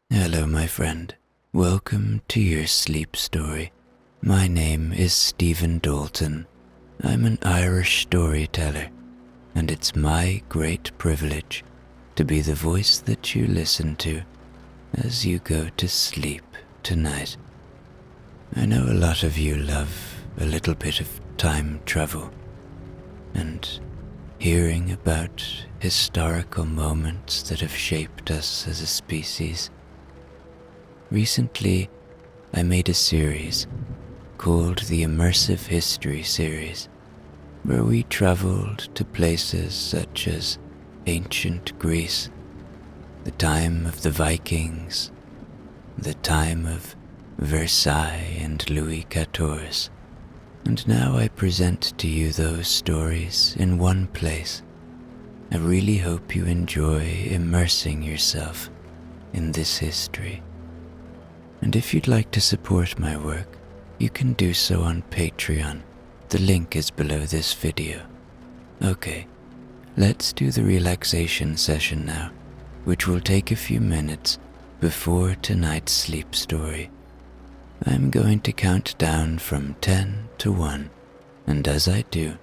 Hello, my friend. Welcome to your sleep story. My name is Stephen Dalton. I'm an Irish storyteller, and it's my great privilege to be the voice that you listen to as you go to sleep tonight. I know a lot of you love a little bit of time travel and hearing about historical moments that have shaped us as a species. Recently, I made a series called the Immersive History series, where we traveled to places such as ancient Greece, the time of the Vikings, the time of Versailles and Louis XIV, and now I present to you those stories in one place. I really hope you enjoy immersing yourself in this history. And if you'd like to support my work, you can do so on Patreon. The link is below this video. Okay, let's do the relaxation session now, which will take a few minutes before tonight's sleep story. I'm going to count down from 10 to 1, and as I do,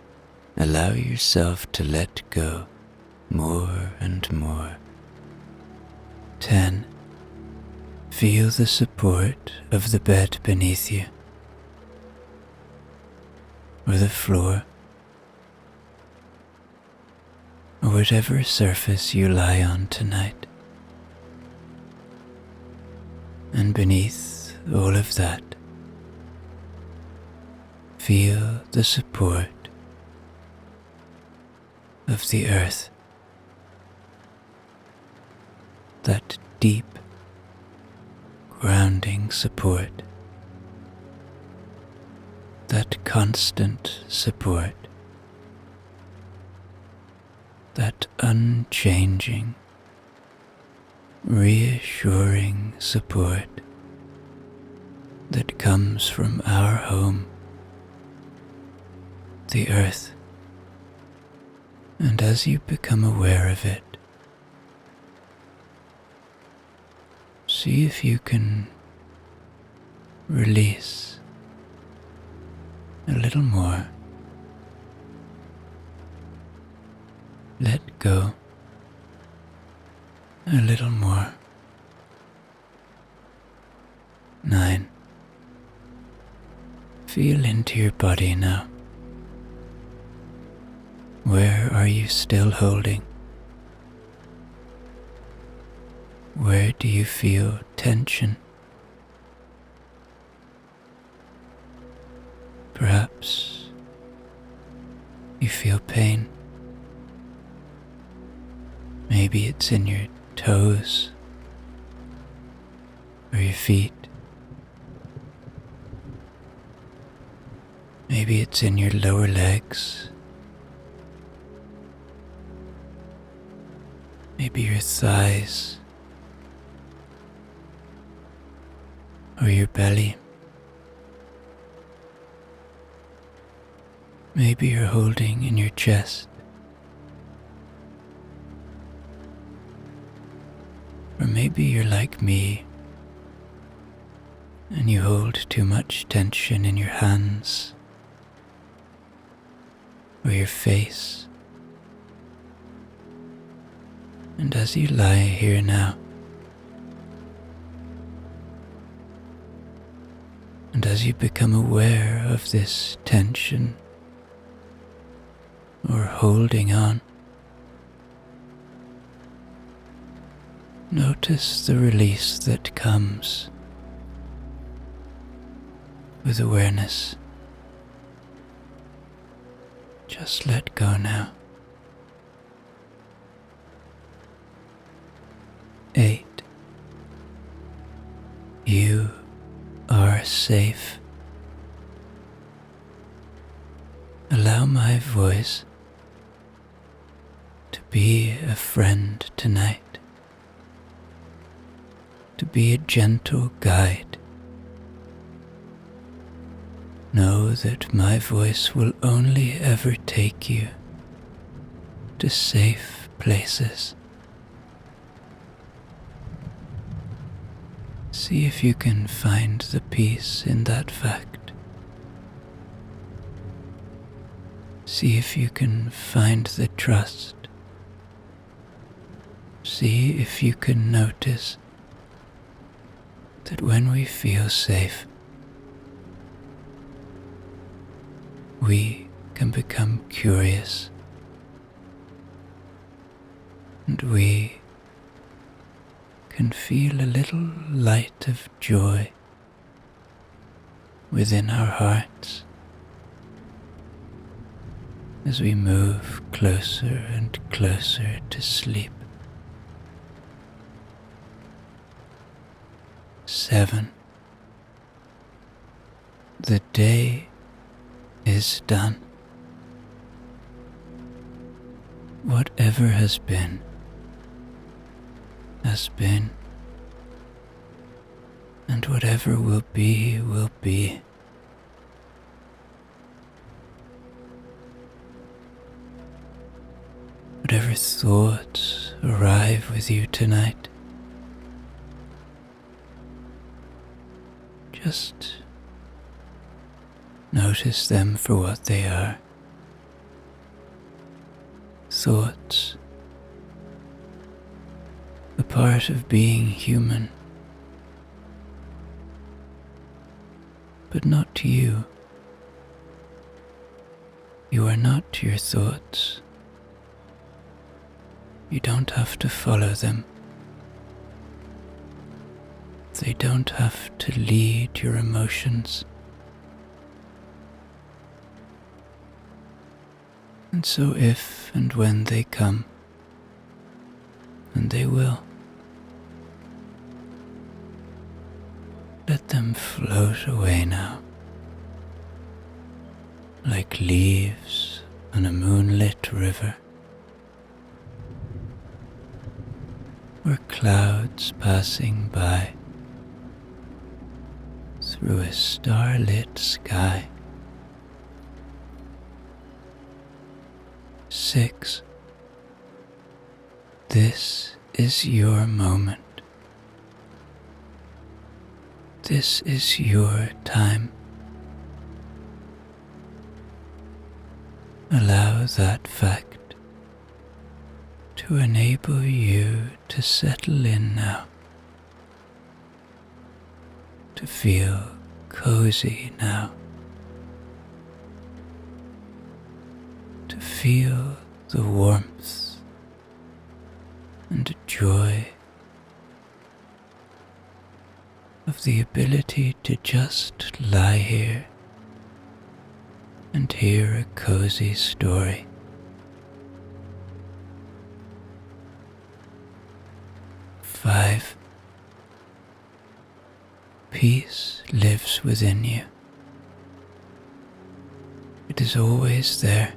allow yourself to let go more and more. 10. Feel the support of the bed beneath you, or the floor, or whatever surface you lie on tonight. And beneath all of that, feel the support of the earth, that deep grounding support, that constant support, that unchanging, reassuring support that comes from our home, the earth. And as you become aware of it, see if you can release a little more. Let go a little more. 9. Feel into your body now. Where are you still holding? Where do you feel tension? Perhaps you feel pain. Maybe it's in your toes or your feet. Maybe it's in your lower legs. Maybe your thighs or your belly. Maybe you're holding in your chest. Or maybe you're like me and you hold too much tension in your hands or your face. And as you lie here now, and as you become aware of this tension or holding on, notice the release that comes with awareness. Just let go now. 8. You are safe. Allow my voice to be a friend tonight, to be a gentle guide. Know that my voice will only ever take you to safe places. See if you can find the peace in that fact. See if you can find the trust. See if you can notice that when we feel safe, we can become curious, and we can feel a little light of joy within our hearts as we move closer and closer to sleep. 7. The day is done. Whatever has been, and whatever will be, will be. Whatever thoughts arrive with you tonight, just notice them for what they are. Thoughts, a part of being human, but not you. You are not your thoughts. You don't have to follow them. They don't have to lead your emotions. And so if and when they come, and they will, let them float away now, like leaves on a moonlit river, or clouds passing by through a starlit sky. 6. This is your moment. This is your time. Allow that fact to enable you to settle in now, to feel cozy now, to feel the warmth and joy of the ability to just lie here and hear a cozy story. 5. Peace lives within you. It is always there.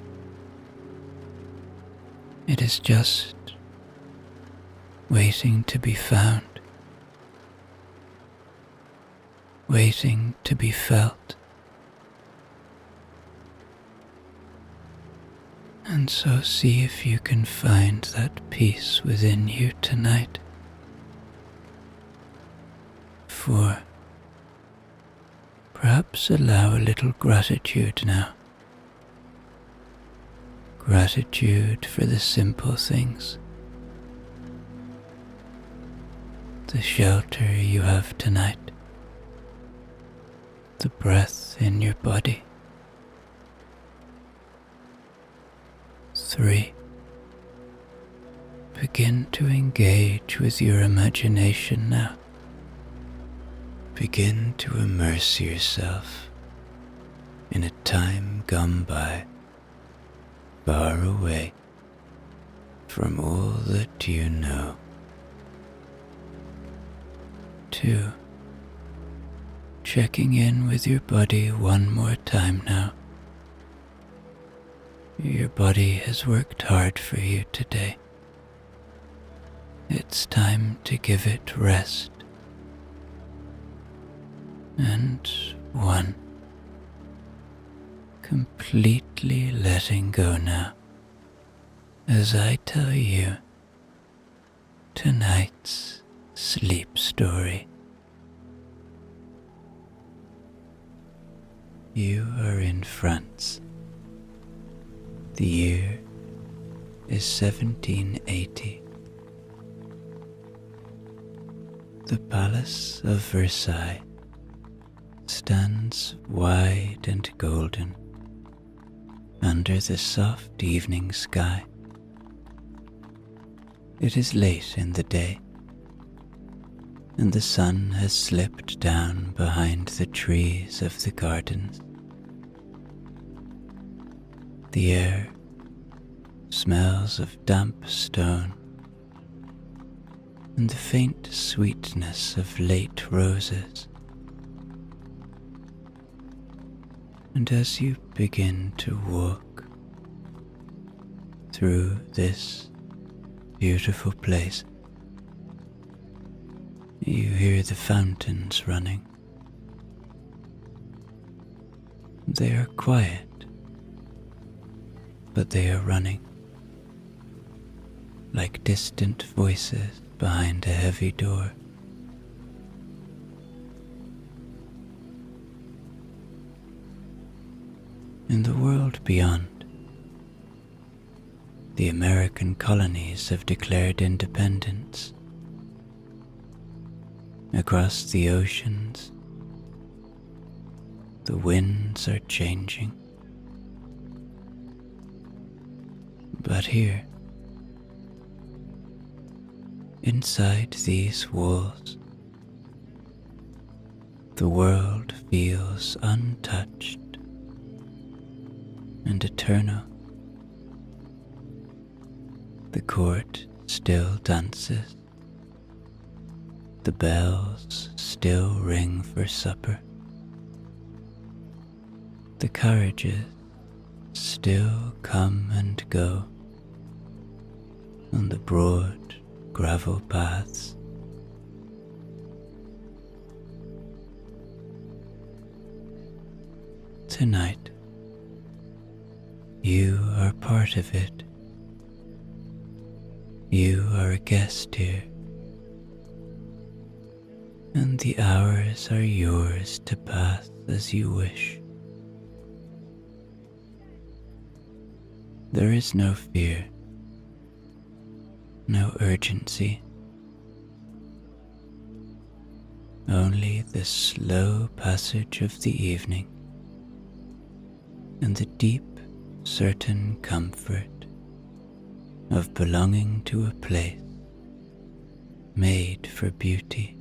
It is just waiting to be found, waiting to be felt. And so see if you can find that peace within you tonight. 4. Perhaps allow a little gratitude now. Gratitude for the simple things. The shelter you have tonight. The breath in your body. 3. Begin to engage with your imagination now. Begin to immerse yourself in a time gone by, far away from all that you know. 2. Checking in with your body one more time now. Your body has worked hard for you today. It's time to give it rest. And 1. Completely letting go now, as I tell you tonight's sleep story. you are in France. The year is 1780. The Palace of Versailles stands wide and golden under the soft evening sky. It is late in the day, and the sun has slipped down behind the trees of the gardens. The air smells of damp stone and the faint sweetness of late roses. And as you begin to walk through this beautiful place, you hear the fountains running. They are quiet, but they are running like distant voices behind a heavy door. In the world beyond, the American colonies have declared independence. Across the oceans, the winds are changing. But here, inside these walls, the world feels untouched and eternal. The court still dances. The bells still ring for supper. The carriages still come and go on the broad gravel paths. Tonight, you are part of it. You are a guest here, and the hours are yours to pass as you wish. There is no fear, no urgency, only the slow passage of the evening and the deep, certain comfort of belonging to a place made for beauty.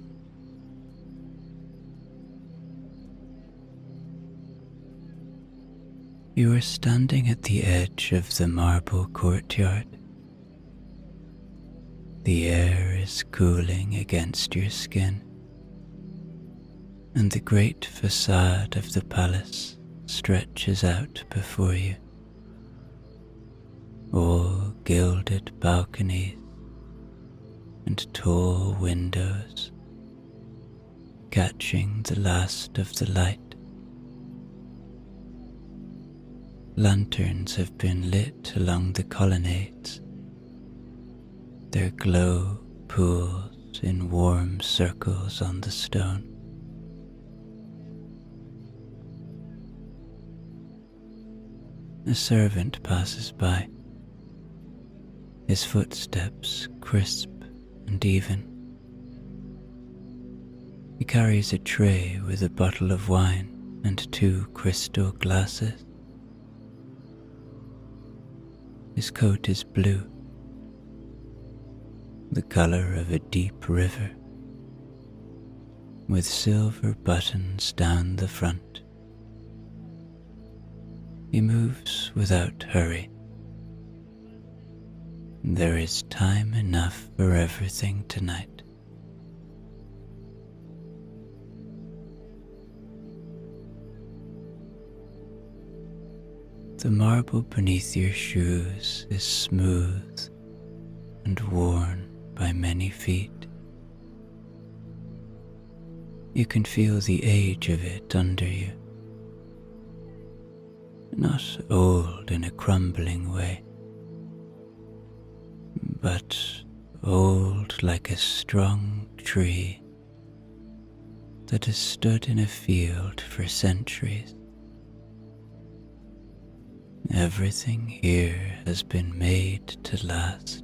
You are standing at the edge of the marble courtyard. The air is cooling against your skin, and the great facade of the palace stretches out before you. All gilded balconies and tall windows, catching the last of the light. Lanterns have been lit along the colonnades. Their glow pools in warm circles on the stone. A servant passes by, his footsteps crisp and even. He carries a tray with a bottle of wine and 2 crystal glasses. His coat is blue, the color of a deep river, with silver buttons down the front. He moves without hurry. There is time enough for everything tonight. The marble beneath your shoes is smooth and worn by many feet. You can feel the age of it under you. Not old in a crumbling way, but old like a strong tree that has stood in a field for centuries Everything here has been made to last.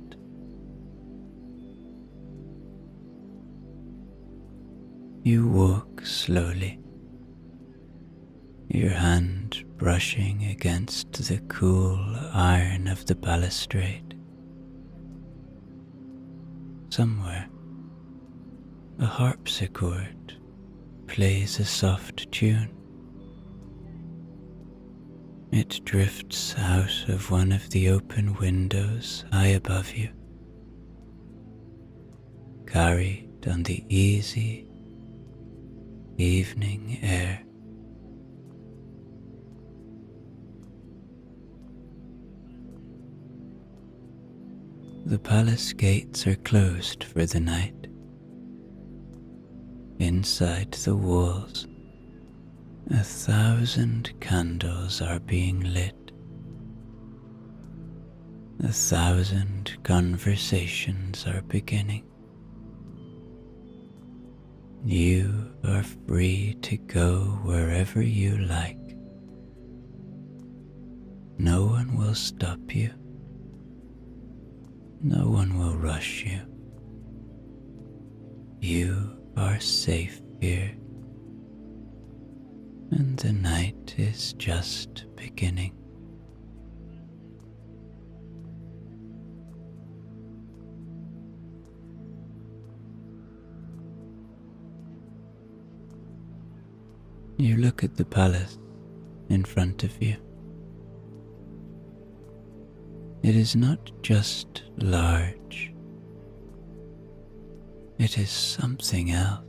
You walk slowly, your hand brushing against the cool iron of the balustrade. Somewhere, a harpsichord plays a soft tune. It drifts out of one of the open windows high above you, carried on the easy evening air. The palace gates are closed for the night. Inside the walls, 1,000 candles are being lit. 1,000 conversations are beginning. You are free to go wherever you like. No one will stop you. No one will rush you. You are safe here, and the night is just beginning. You look at the palace in front of you. It is not just large. It is something else.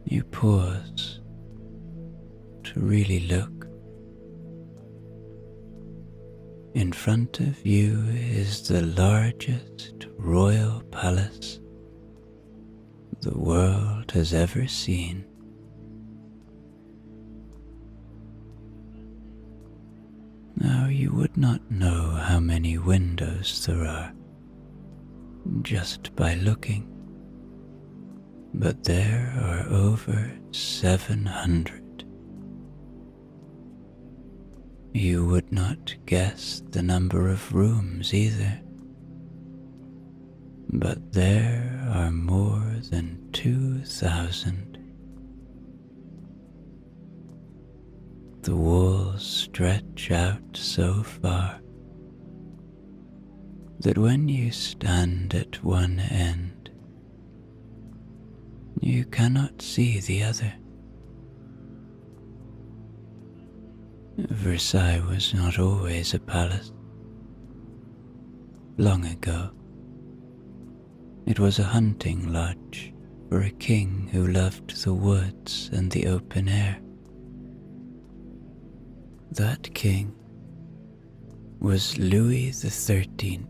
You pause to really look. In front of you is the largest royal palace the world has ever seen. Now you would not know how many windows there are just by looking, but there are over 700. You would not guess the number of rooms either, but there are more than 2,000. The walls stretch out so far that when you stand at one end, you cannot see the other. Versailles was not always a palace. Long ago, it was a hunting lodge for a king who loved the woods and the open air. That king was Louis XIII.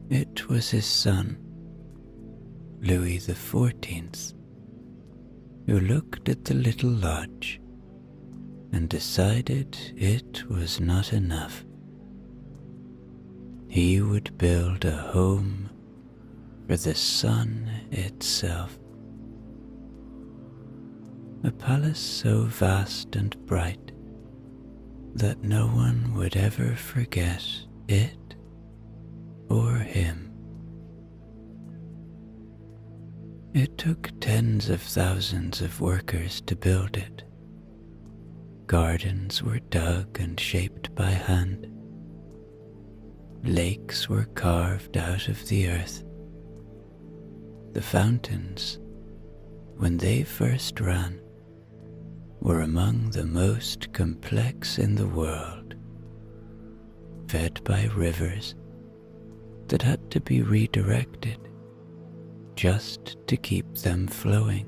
It was his son, Louis XIV, who looked at the little lodge and decided it was not enough. He would build a home for the sun itself. A palace so vast and bright that no one would ever forget it or him. It took tens of thousands of workers to build it. Gardens were dug and shaped by hand. Lakes were carved out of the earth. The fountains, when they first ran, were among the most complex in the world, fed by rivers that had to be redirected just to keep them flowing.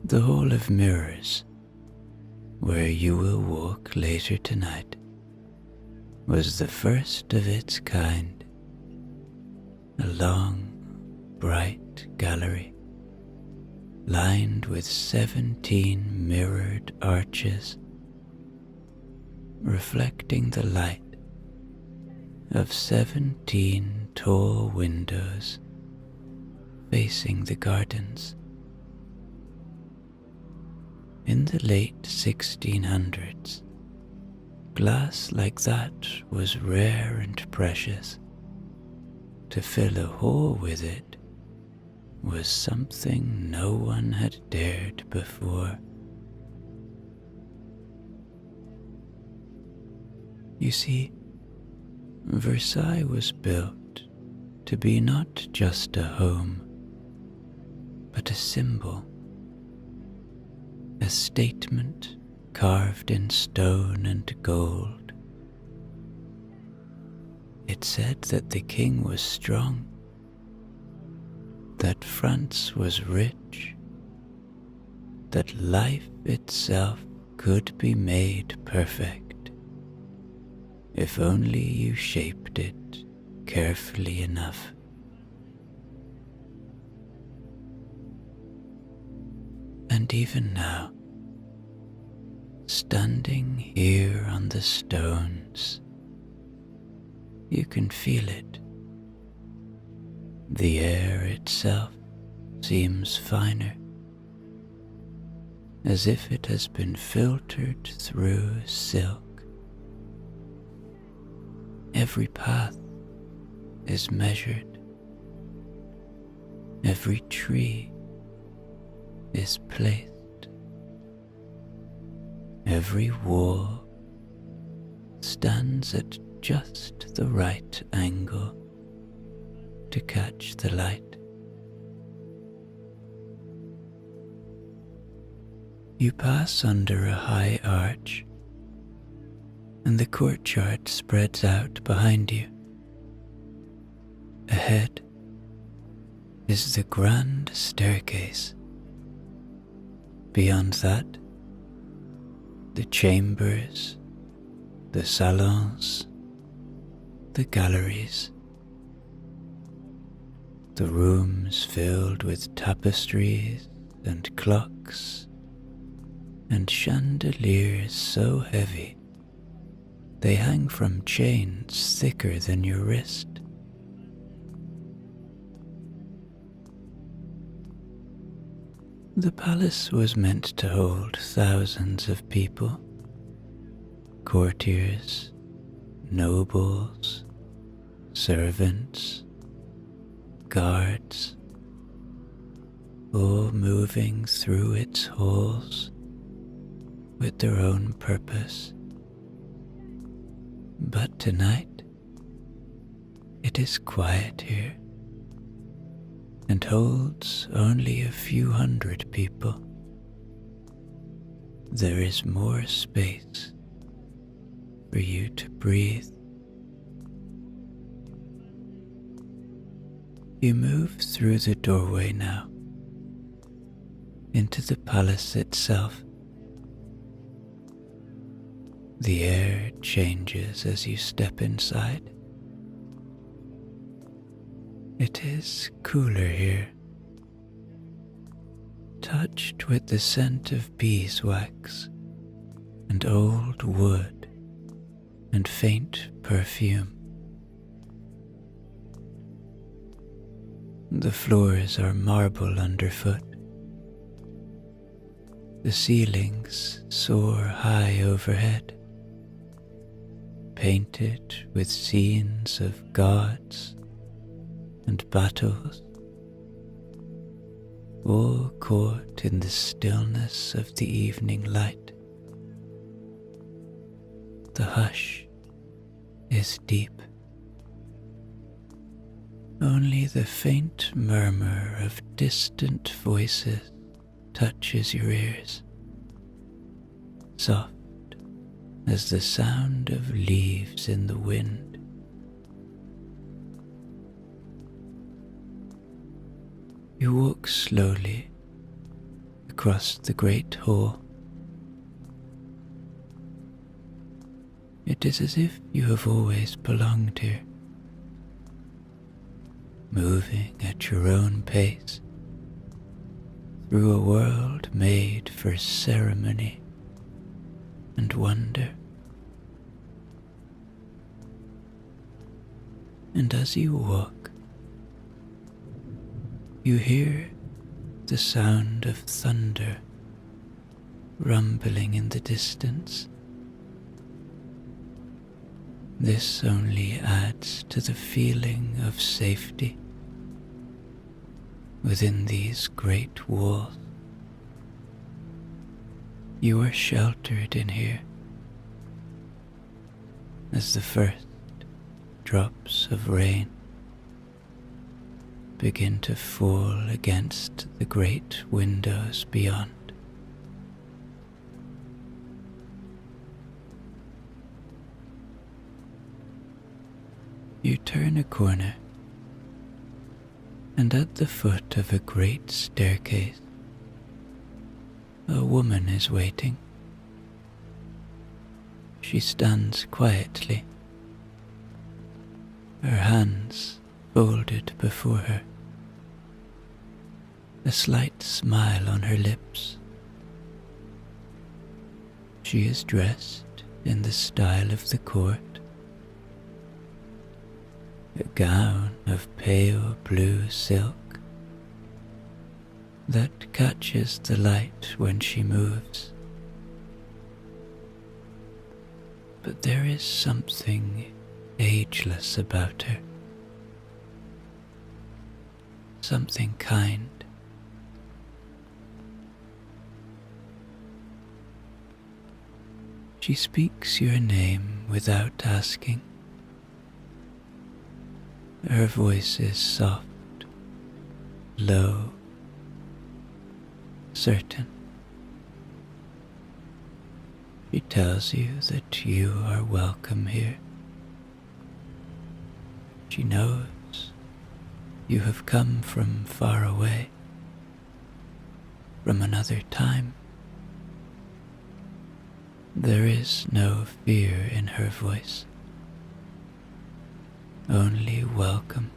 The Hall of Mirrors, where you will walk later tonight, was the first of its kind. A long, bright gallery, lined with 17 mirrored arches, reflecting the light of 17 tall windows facing the gardens. In the late 1600s, glass like that was rare and precious. To fill a hall with it was something no one had dared before. You see, Versailles was built to be not just a home, but a symbol, a statement carved in stone and gold. It said that the king was strong, that France was rich, that life itself could be made perfect, if only you shaped it carefully enough. And even now, standing here on the stones, you can feel it. The air itself seems finer, as if it has been filtered through silk. Every path is measured. Every tree is placed. Every wall stands at just the right angle to catch the light. You pass under a high arch, and the courtyard spreads out behind you. Ahead is the grand staircase. Beyond that, the chambers, the salons, the galleries, the rooms filled with tapestries and clocks and chandeliers so heavy they hang from chains thicker than your wrist. The palace was meant to hold thousands of people, courtiers, nobles, servants, guards, all moving through its halls with their own purpose. But tonight, it is quiet here and holds only a few hundred people. There is more space for you to breathe. You move through the doorway now into the palace itself. The air changes as you step inside. It is cooler here, touched with the scent of beeswax and old wood and faint perfume. The floors are marble underfoot. The ceilings soar high overhead, painted with scenes of gods and battles, all caught in the stillness of the evening light. The hush is deep. Only the faint murmur of distant voices touches your ears, soft as the sound of leaves in the wind. You walk slowly across the great hall. It is as if you have always belonged here, moving at your own pace through a world made for ceremony and wonder. And as you walk, You hear the sound of thunder rumbling in the distance. This only adds to the feeling of safety within these great walls. You are sheltered in here as the first drops of rain begin to fall against the great windows beyond. You turn a corner, and at the foot of a great staircase, a woman is waiting. She stands quietly, her hands folded before her, a slight smile on her lips. She is dressed in the style of the court, a gown of pale blue silk that catches the light when she moves. But there is something ageless about her, something kind. She speaks your name without asking. Her voice is soft, low, certain. She tells you that you are welcome here. She knows you have come from far away, from another time. There is no fear in her voice, only welcome.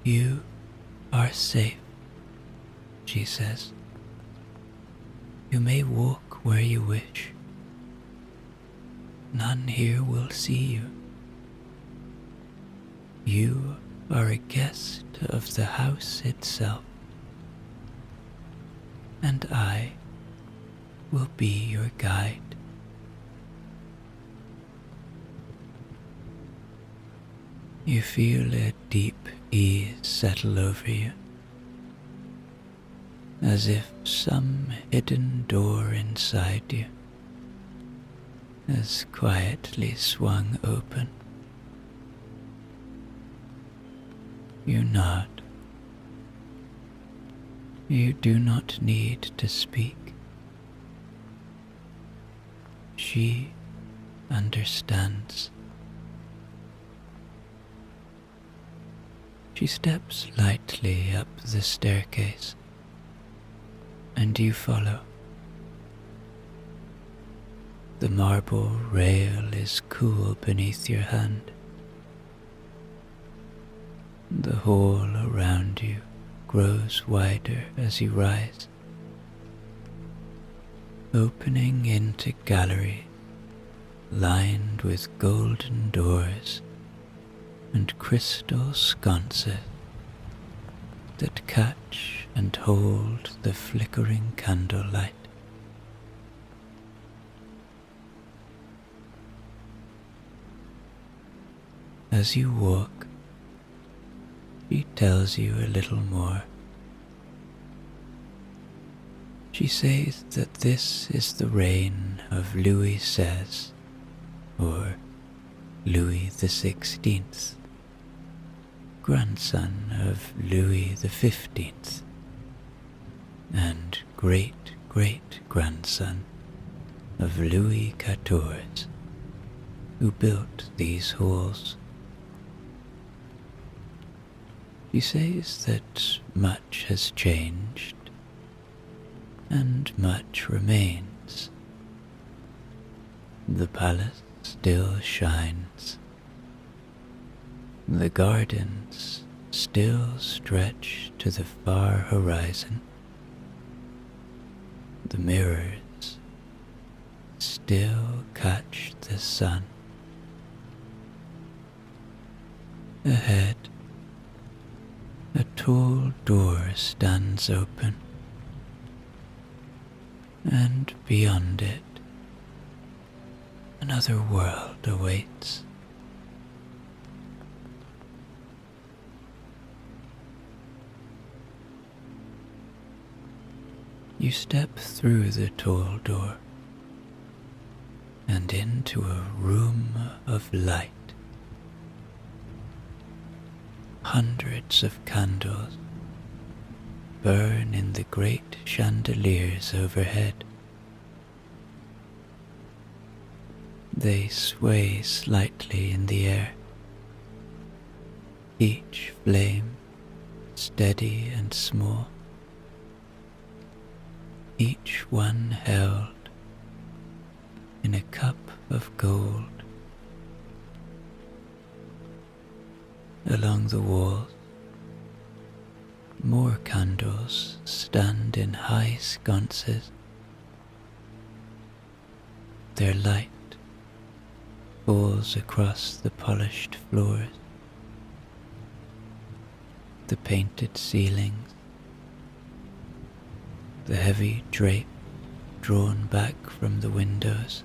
You are safe, she says. You may walk where you wish. None here will see you. You are a guest of the house itself, and I will be your guide. You feel a deep ease settle over you, as if some hidden door inside you has quietly swung open. You nod. You do not need to speak. She understands. She steps lightly up the staircase, and you follow. The marble rail is cool beneath your hand. The hall around you grows wider as you rise, opening into galleries lined with golden doors and crystal sconces that catch and hold the flickering candlelight. As you walk, she tells you a little more. She says that this is the reign of Louis XVI, or Louis XVI, grandson of Louis XV, and great-great-grandson of Louis XIV, who built these halls. She says that much has changed, and much remains. The palace still shines. The gardens still stretch to the far horizon. The mirrors still catch the sun. Ahead, a tall door stands open, and beyond it, another world awaits. You step through the tall door and into a room of light. Hundreds of candles burn in the great chandeliers overhead. They sway slightly in the air, each flame steady and small, each one held in a cup of gold. Along the walls, more candles stand in high sconces. Their light falls across the polished floors, the painted ceilings, the heavy drape drawn back from the windows.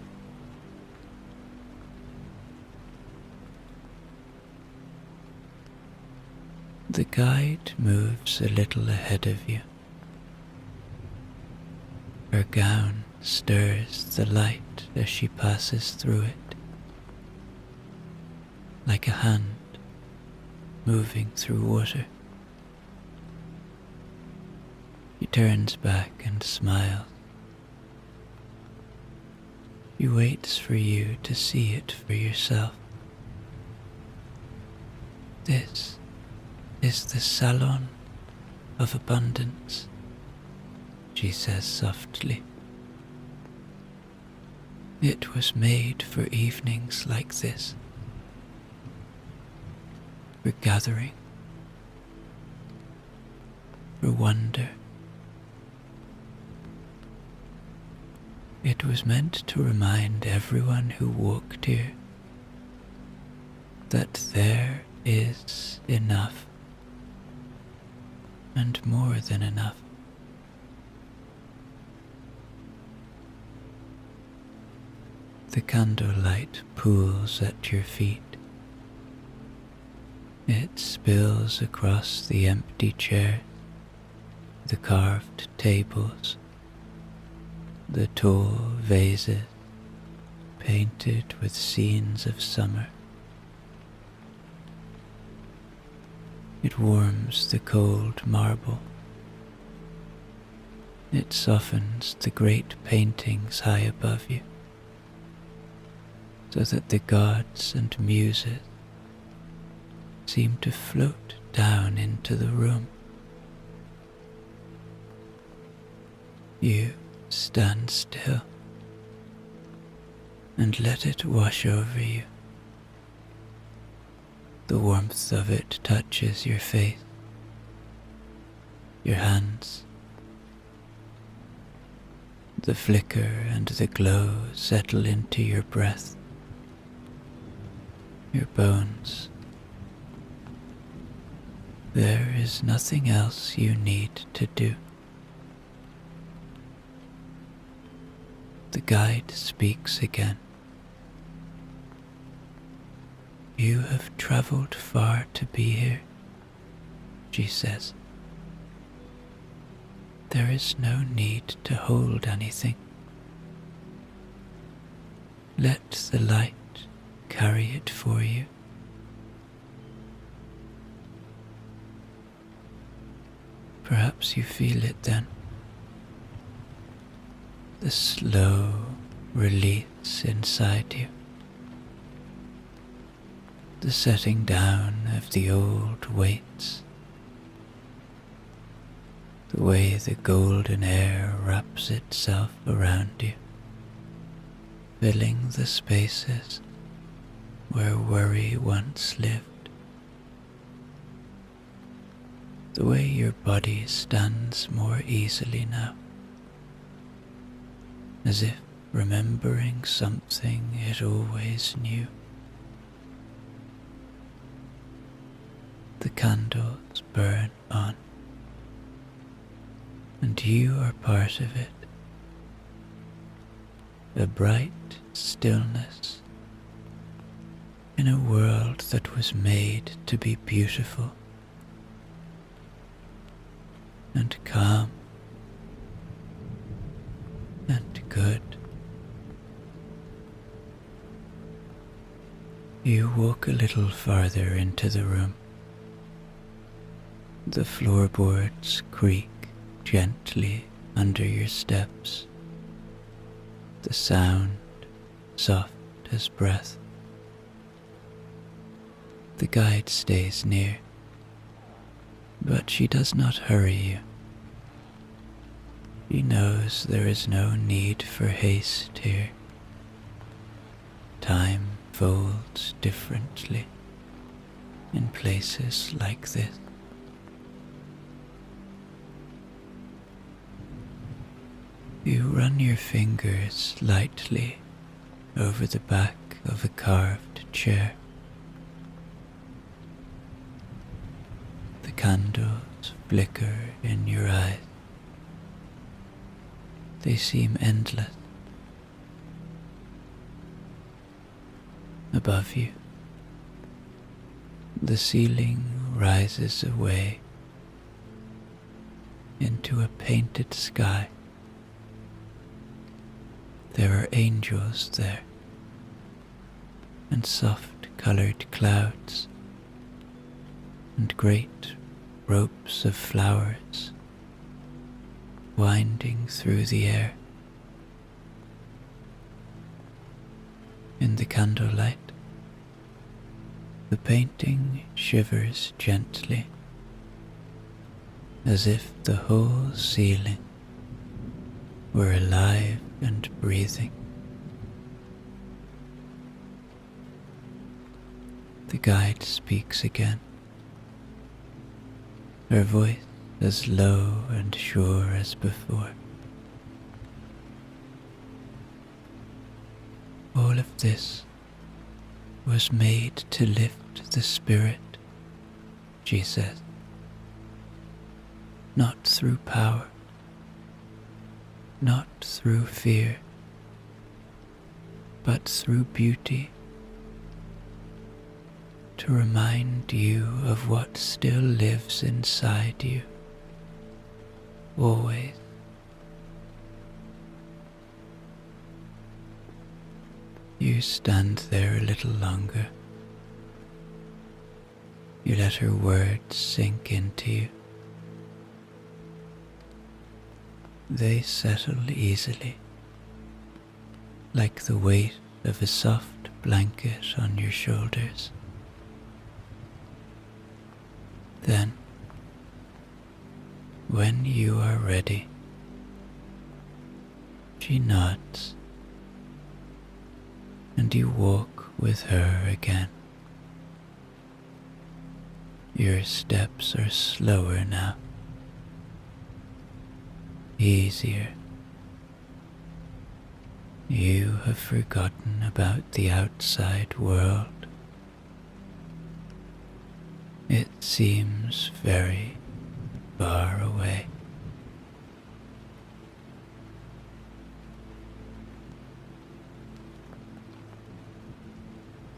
The guide moves a little ahead of you. Her gown stirs the light as she passes through it, like a hand moving through water. She turns back and smiles. She waits for you to see it for yourself. This is the Salon of Abundance, she says softly. It was made for evenings like this, for gathering, for wonder. It was meant to remind everyone who walked here that there is enough, and more than enough. The candlelight pools at your feet. It spills across the empty chairs, the carved tables, the tall vases painted with scenes of summer. It warms the cold marble. It softens the great paintings high above you, so that the gods and muses seem to float down into the room. You stand still and let it wash over you. The warmth of it touches your face, your hands. The flicker and the glow settle into your breath, your bones. There is nothing else you need to do. The guide speaks again. You have traveled far to be here, she says. There is no need to hold anything. Let the light carry it for you. Perhaps you feel it then. The slow release inside you. The setting down of the old weights. The way the golden air wraps itself around you, filling the spaces where worry once lived. The way your body stands more easily now, as if remembering something it always knew. The candles burn on, and you are part of it. A bright stillness in a world that was made to be beautiful and calm and good. You walk a little farther into the room. The floorboards creak gently under your steps, the sound soft as breath. The guide stays near, but she does not hurry you. She knows there is no need for haste here. Time folds differently in places like this. You run your fingers lightly over the back of a carved chair. The candles flicker in your eyes. They seem endless. Above you, the ceiling rises away into a painted sky. There are angels there, and soft-colored clouds, and great ropes of flowers winding through the air. In the candlelight, the painting shivers gently, as if the whole ceiling were alive and breathing. The guide speaks again, her voice as low and sure as before. All of this was made to lift the spirit, she says, not through power, not through fear, but through beauty, to remind you of what still lives inside you, always. You stand there a little longer. You let her words sink into you. They settle easily, like the weight of a soft blanket on your shoulders. Then, when you are ready, she nods, and you walk with her again. Your steps are slower now, easier. You have forgotten about the outside world. It seems very far away.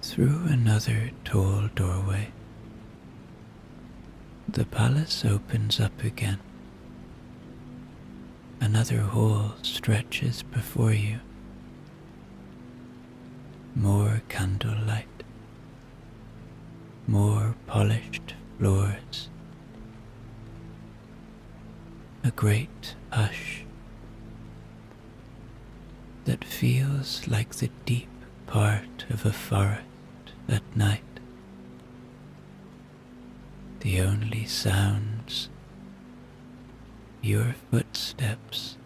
Through another tall doorway, the palace opens up again. Another hall stretches before you. More candlelight, more polished floors, a great hush that feels like the deep part of a forest at night. The only sounds, your footsteps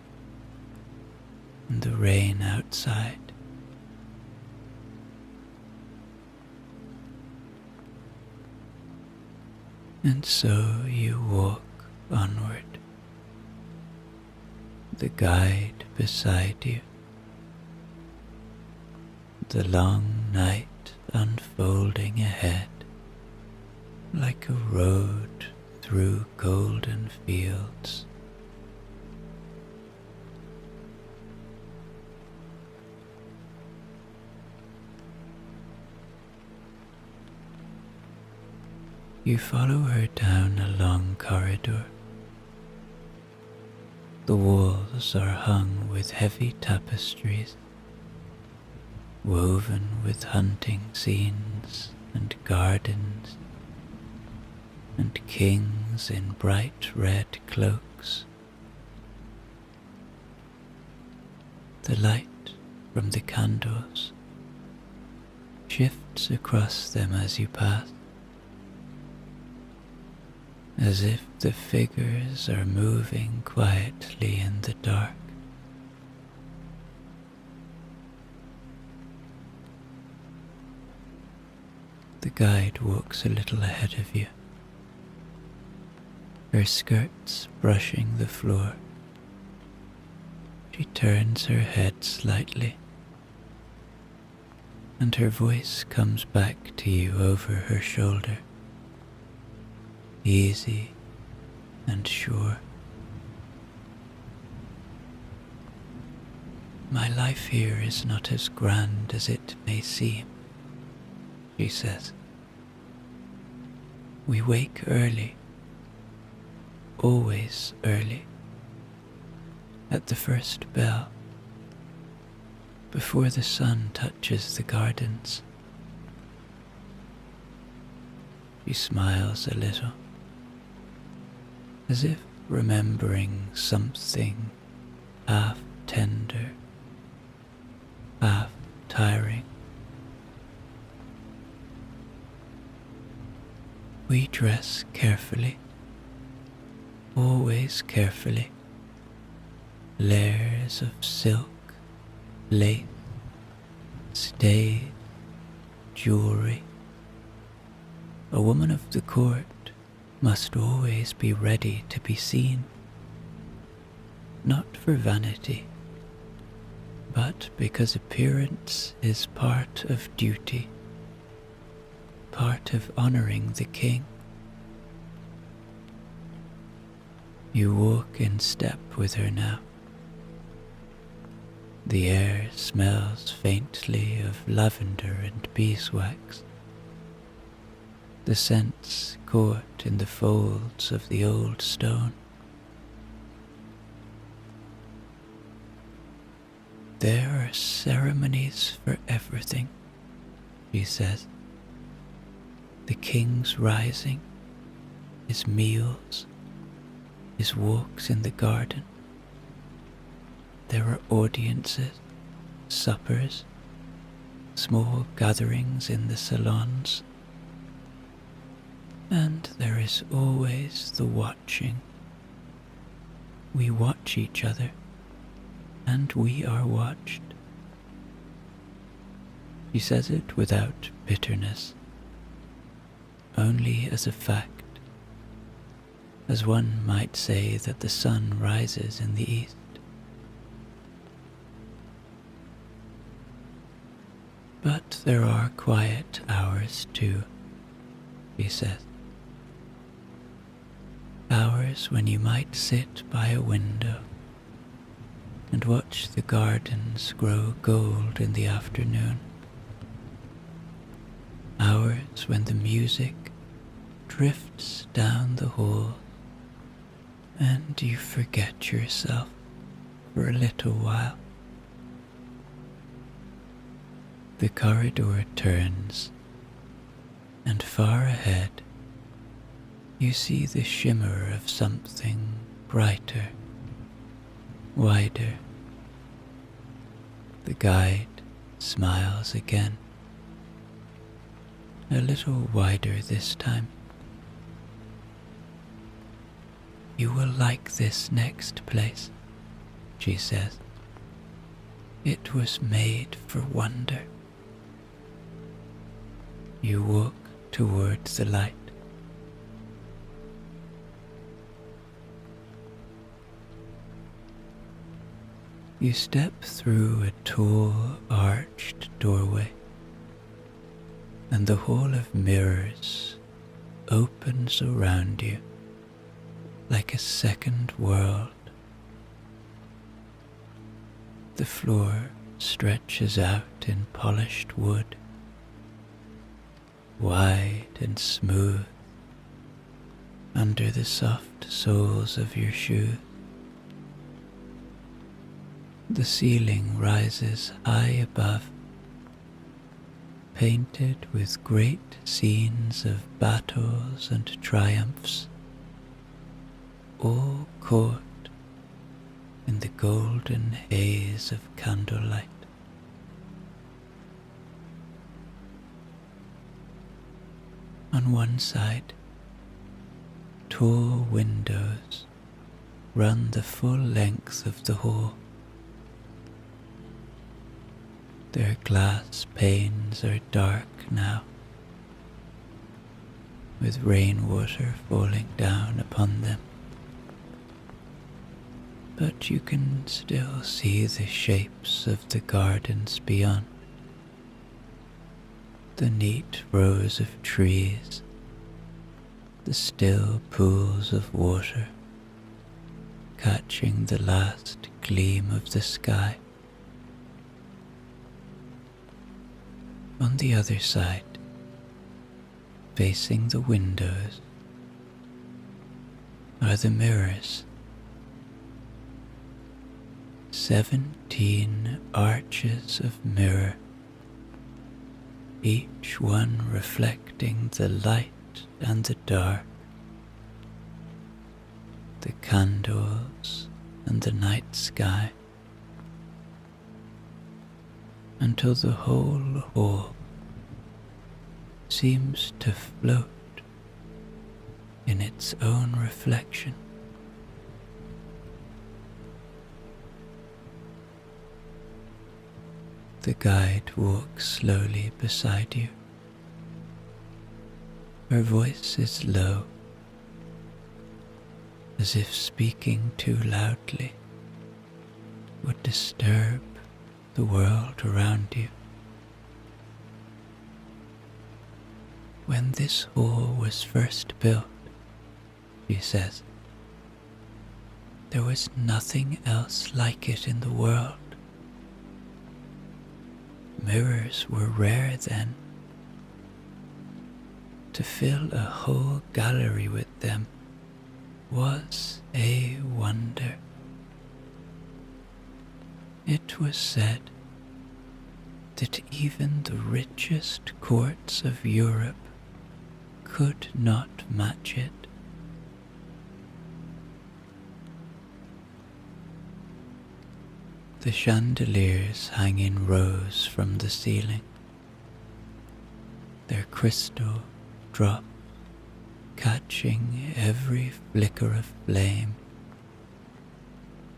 and the rain outside. And so you walk onward, the guide beside you, the long night unfolding ahead, like a road through golden fields. You follow her down a long corridor. The walls are hung with heavy tapestries, woven with hunting scenes and gardens, and kings in bright red cloaks. The light from the candles shifts across them as you pass, as if the figures are moving quietly in the dark. The guide walks a little ahead of you, her skirts brushing the floor. She turns her head slightly, and her voice comes back to you over her shoulder, easy and sure. My life here is not as grand as it may seem, she says. We wake early, always early, at the first bell, before the sun touches the gardens. She smiles a little, as if remembering something half tender, half tiring. We dress carefully, always carefully. Layers of silk, lace, stays, jewelry. A woman of the court must always be ready to be seen, not for vanity, but because appearance is part of duty, part of honoring the king. You walk in step with her now. The air smells faintly of lavender and beeswax. The scents caught in the folds of the old stone. There are ceremonies for everything, she says. The king's rising, his meals, his walks in the garden. There are audiences, suppers, small gatherings in the salons. And there is always the watching. We watch each other, and we are watched. She says it without bitterness, only as a fact, as one might say that the sun rises in the east. But there are quiet hours too, she says. Hours when you might sit by a window and watch the gardens grow gold in the afternoon. Hours when the music drifts down the hall and you forget yourself for a little while. The corridor turns, and far ahead you see the shimmer of something brighter, wider. The guide smiles again, a little wider this time. You will like this next place, she says. It was made for wonder. You walk towards the light. You step through a tall, arched doorway, and the hall of mirrors opens around you like a second world. The floor stretches out in polished wood, wide and smooth under the soft soles of your shoes. The ceiling rises high above, painted with great scenes of battles and triumphs, all caught in the golden haze of candlelight. On one side, tall windows run the full length of the hall. Their glass panes are dark now, with rainwater falling down upon them. But you can still see the shapes of the gardens beyond, the neat rows of trees, the still pools of water catching the last gleam of the sky. On the other side, facing the windows, are the mirrors. 17 arches of mirror, each one reflecting the light and the dark, the candles and the night sky, until the whole hall seems to float in its own reflection. The guide walks slowly beside you. Her voice is low, as if speaking too loudly would disturb the world around you. When this hall was first built, she says, there was nothing else like it in the world. Mirrors were rare then. To fill a whole gallery with them was a wonder. It was said that even the richest courts of Europe could not match it. The chandeliers hang in rows from the ceiling, their crystal drops catching every flicker of flame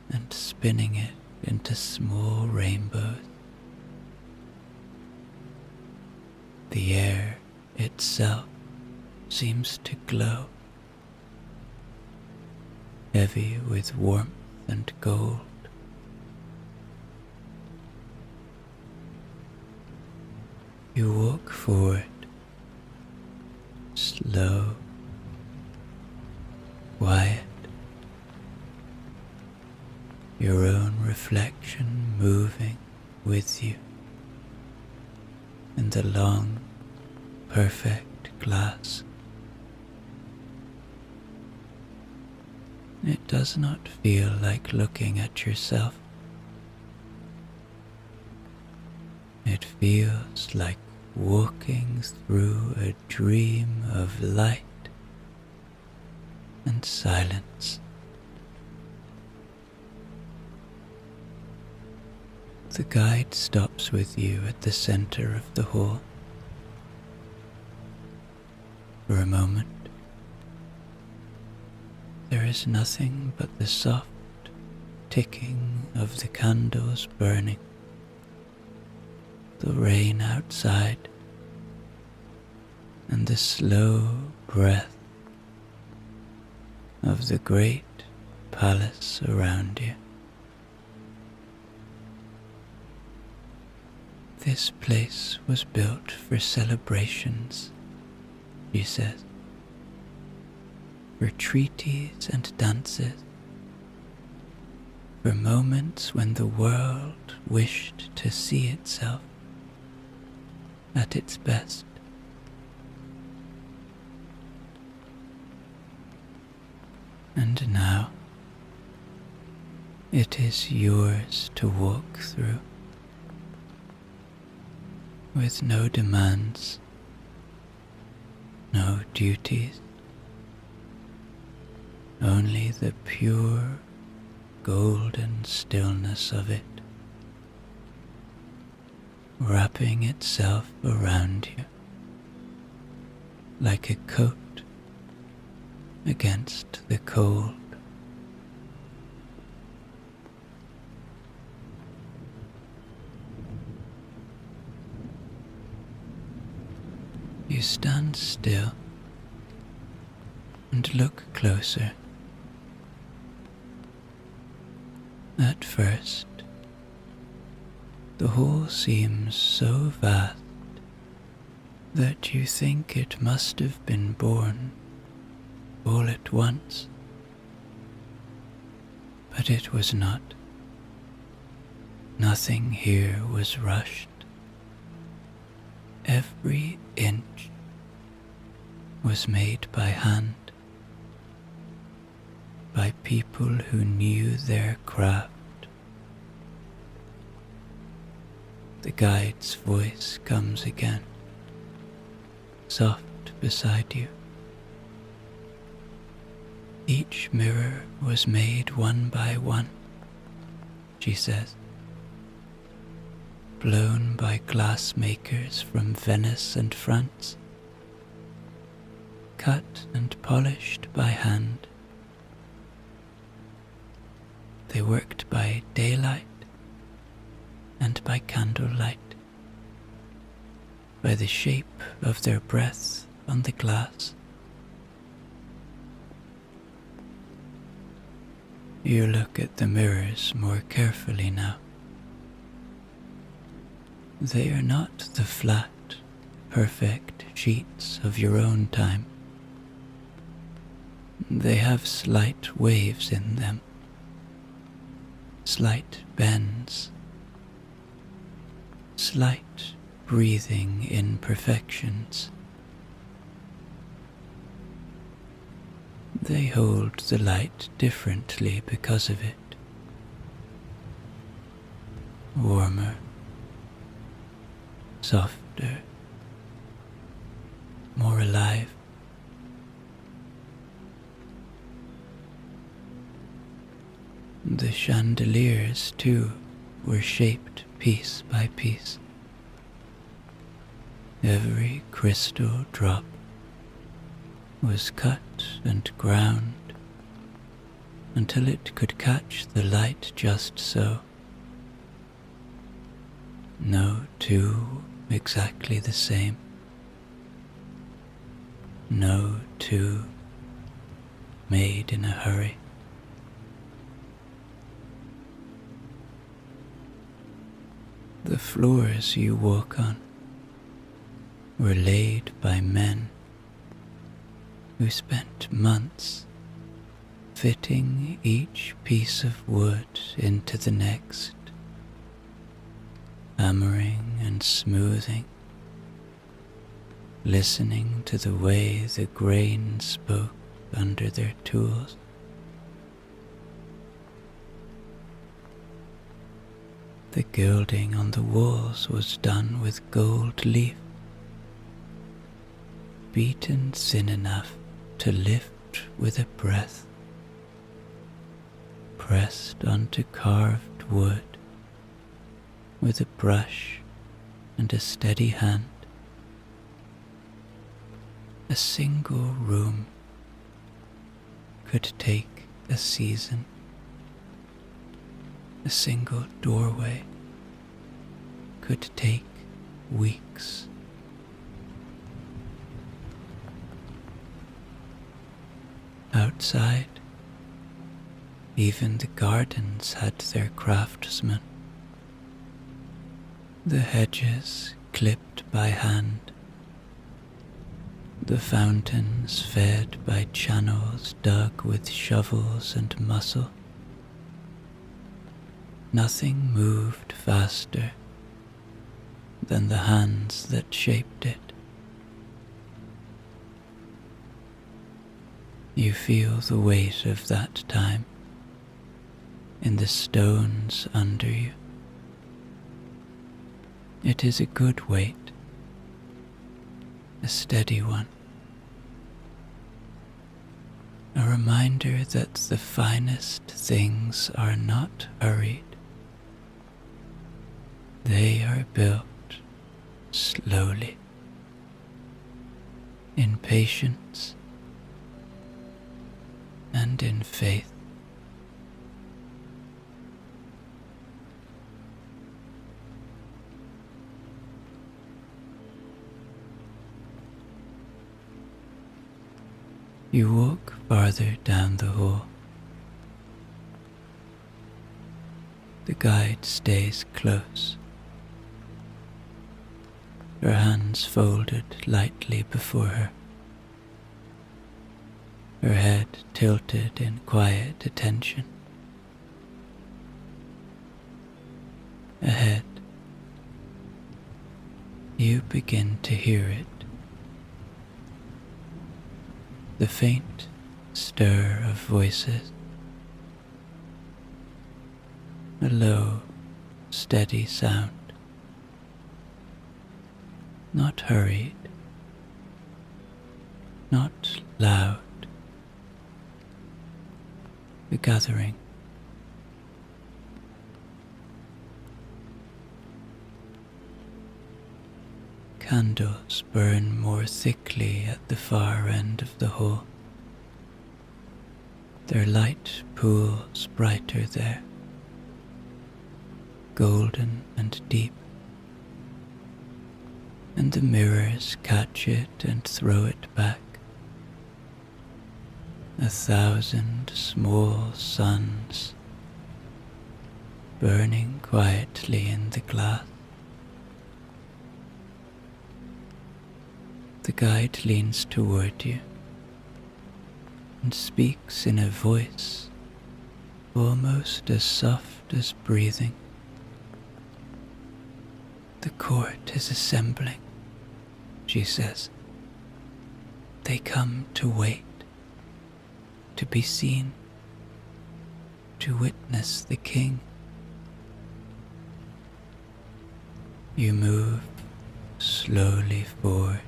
and spinning it into small rainbows. The air itself seems to glow, heavy with warmth and gold. You walk forward, slow, quiet, your own reflection moving with you in the long, perfect glass. It does not feel like looking at yourself. It feels like walking through a dream of light and silence. The guide stops with you at the center of the hall. For a moment, there is nothing but the soft ticking of the candles burning, the rain outside, and the slow breath of the great palace around you. This place was built for celebrations, she says, for treaties and dances, for moments when the world wished to see itself at its best. And now it is yours to walk through, with no demands, no duties, only the pure golden stillness of it, wrapping itself around you like a coat against the cold. You stand still and look closer. At first, the hall seems so vast that you think it must have been born all at once, but it was not. Nothing here was rushed. Every inch was made by hand, by people who knew their craft. The guide's voice comes again, soft beside you. Each mirror was made one by one, she says, blown by glass makers from Venice and France, cut and polished by hand. They worked by daylight and by candlelight, by the shape of their breath on the glass. You look at the mirrors more carefully now. They are not the flat, perfect sheets of your own time. They have slight waves in them, slight bends, slight breathing imperfections. They hold the light differently because of it. Warmer, softer, more alive. The chandeliers, too, were shaped piece by piece. Every crystal drop was cut and ground until it could catch the light just so. No two exactly the same. No two made in a hurry. The floors you walk on were laid by men who spent months fitting each piece of wood into the next, hammering and smoothing, listening to the way the grain spoke under their tools. The gilding on the walls was done with gold leaf, beaten thin enough to lift with a breath, pressed onto carved wood with a brush and a steady hand. A single room could take a season. A single doorway could take weeks. Outside, even the gardens had their craftsmen. The hedges clipped by hand, The fountains fed by channels dug with shovels and muscle. Nothing moved faster than the hands that shaped it. You feel the weight of that time in the stones under you. It is a good weight, a steady one, a reminder that the finest things are not hurried. They are built slowly, in patience and in faith. You walk farther down the hall. The guide stays close, her hands folded lightly before her, her head tilted in quiet attention. Ahead, you begin to hear it. The faint stir of voices, a low, steady sound, not hurried, not loud, a gathering. Candles burn more thickly at the far end of the hall. Their light pools brighter there, golden and deep, and the mirrors catch it and throw it back. 1,000 small suns burning quietly in the glass. The guide leans toward you and speaks in a voice almost as soft as breathing. The court is assembling, she says. They come to wait, to be seen, to witness the king. You move slowly forward.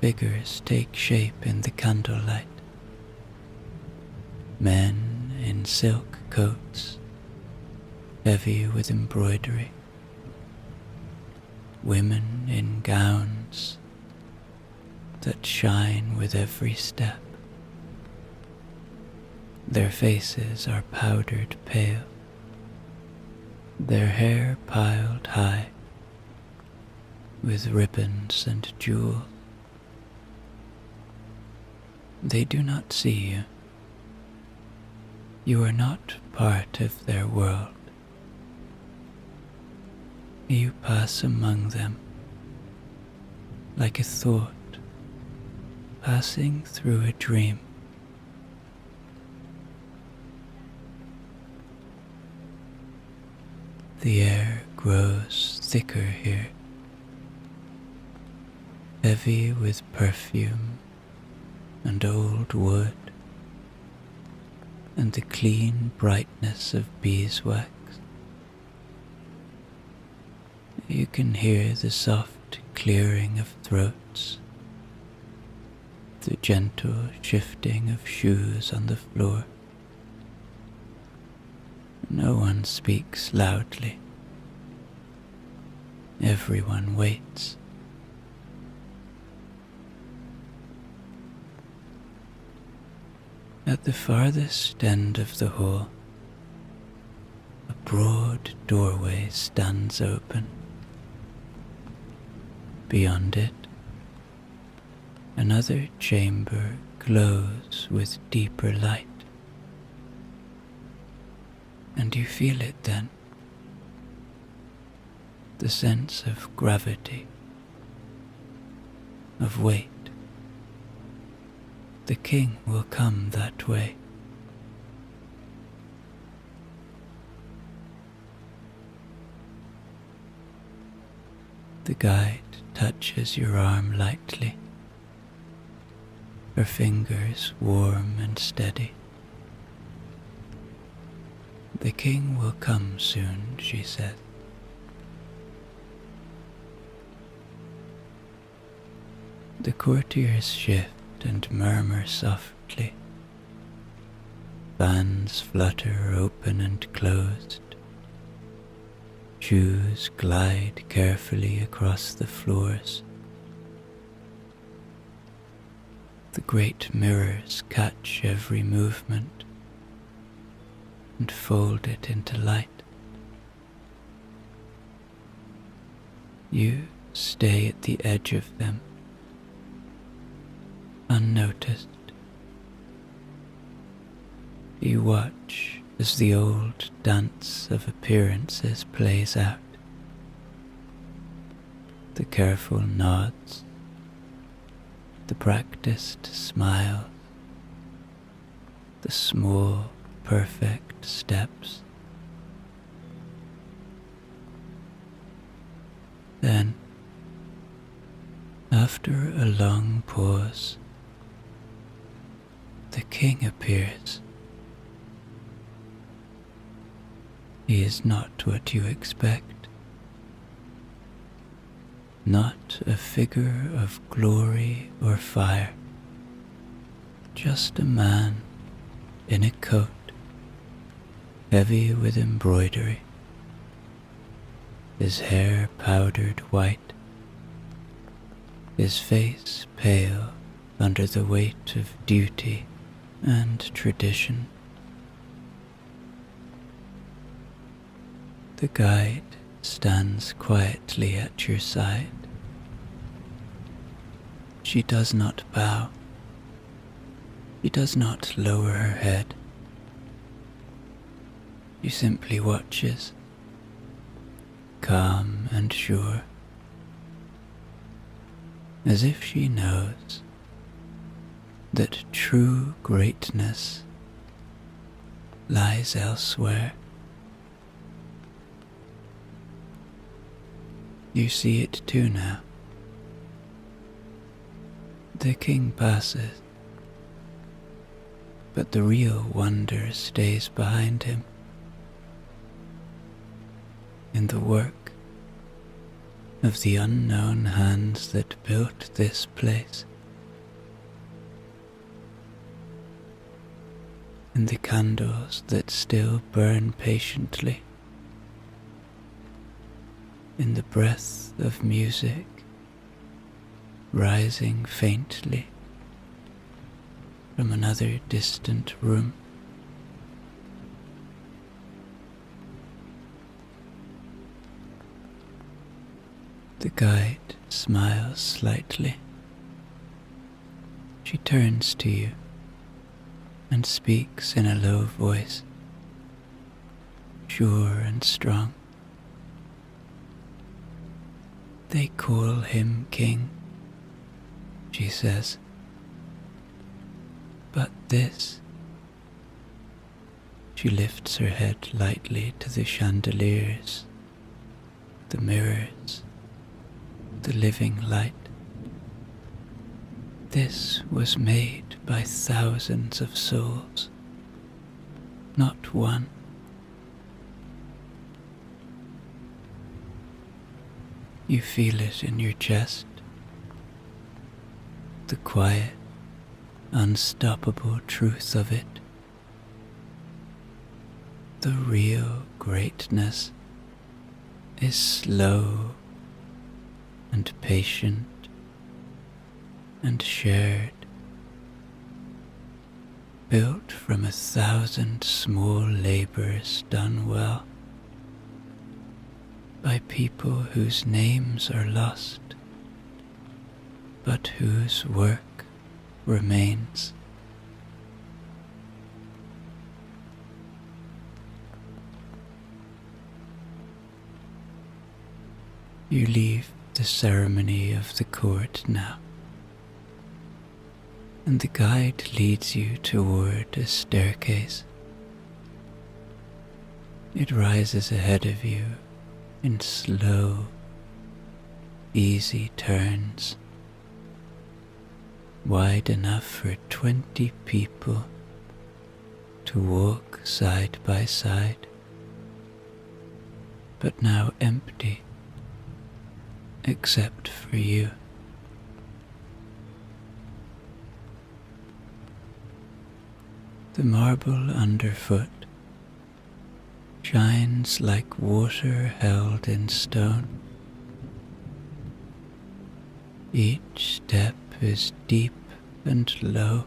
Figures take shape in the candlelight. Men in silk coats, heavy with embroidery. Women in gowns that shine with every step. Their faces are powdered pale, their hair piled high with ribbons and jewels. They do not see you. You are not part of their world. You pass among them like a thought passing through a dream. The air grows thicker here, heavy with perfume and old wood, and the clean brightness of beeswax. You can hear the soft clearing of throats, the gentle shifting of shoes on the floor. No one speaks loudly. Everyone waits. At the farthest end of the hall, a broad doorway stands open. Beyond it, another chamber glows with deeper light. And you feel it then, the sense of gravity, of wait. The king will come that way. The guide touches your arm lightly, her fingers warm and steady. The king will come soon, she says. The courtiers shift and murmur softly. Fans flutter open and closed. Shoes glide carefully across the floors. The great mirrors catch every movement and fold it into light. You stay at the edge of them, unnoticed. You watch as the old dance of appearances plays out. The careful nods, the practiced smile, the small, perfect steps. Then, after a long pause, the king appears. He is not what you expect. Not a figure of glory or fire. Just a man in a coat, heavy with embroidery. His hair powdered white. His face pale under the weight of duty and tradition. The guide stands quietly at your side. She does not bow. She does not lower her head. She simply watches, calm and sure, as if she knows that true greatness lies elsewhere. You see it too now. The king passes, but the real wonder stays behind him. In the work of the unknown hands that built this place. In the candles that still burn patiently. In the breath of music rising faintly from another distant room. The guide smiles slightly. She turns to you and speaks in a low voice, sure and strong. They call him king, she says. But this... She lifts her head lightly to the chandeliers, the mirrors, the living light. This was made by thousands of souls, not one. You feel it in your chest, the quiet, unstoppable truth of it. The real greatness is slow and patient and shared, built from 1,000 small labors done well, by people whose names are lost, but whose work remains. You leave the ceremony of the court now, and the guide leads you toward a staircase. It rises ahead of you in slow, easy turns, wide enough for 20 people to walk side by side, but now empty except for you. The marble underfoot shines like water held in stone. Each step is deep and low,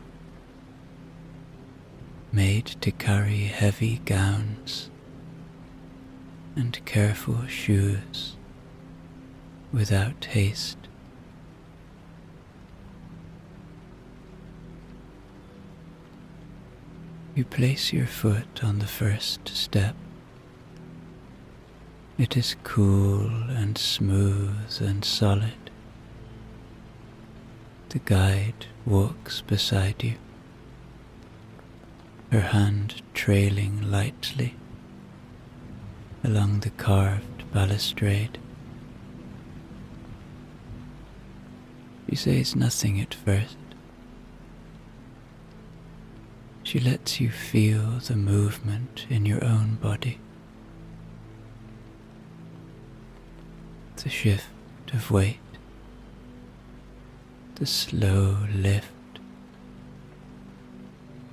made to carry heavy gowns and careful shoes without haste. You place your foot on the first step. It is cool and smooth and solid. The guide walks beside you, her hand trailing lightly along the carved balustrade. She says nothing at first. She lets you feel the movement in your own body, the shift of weight, the slow lift,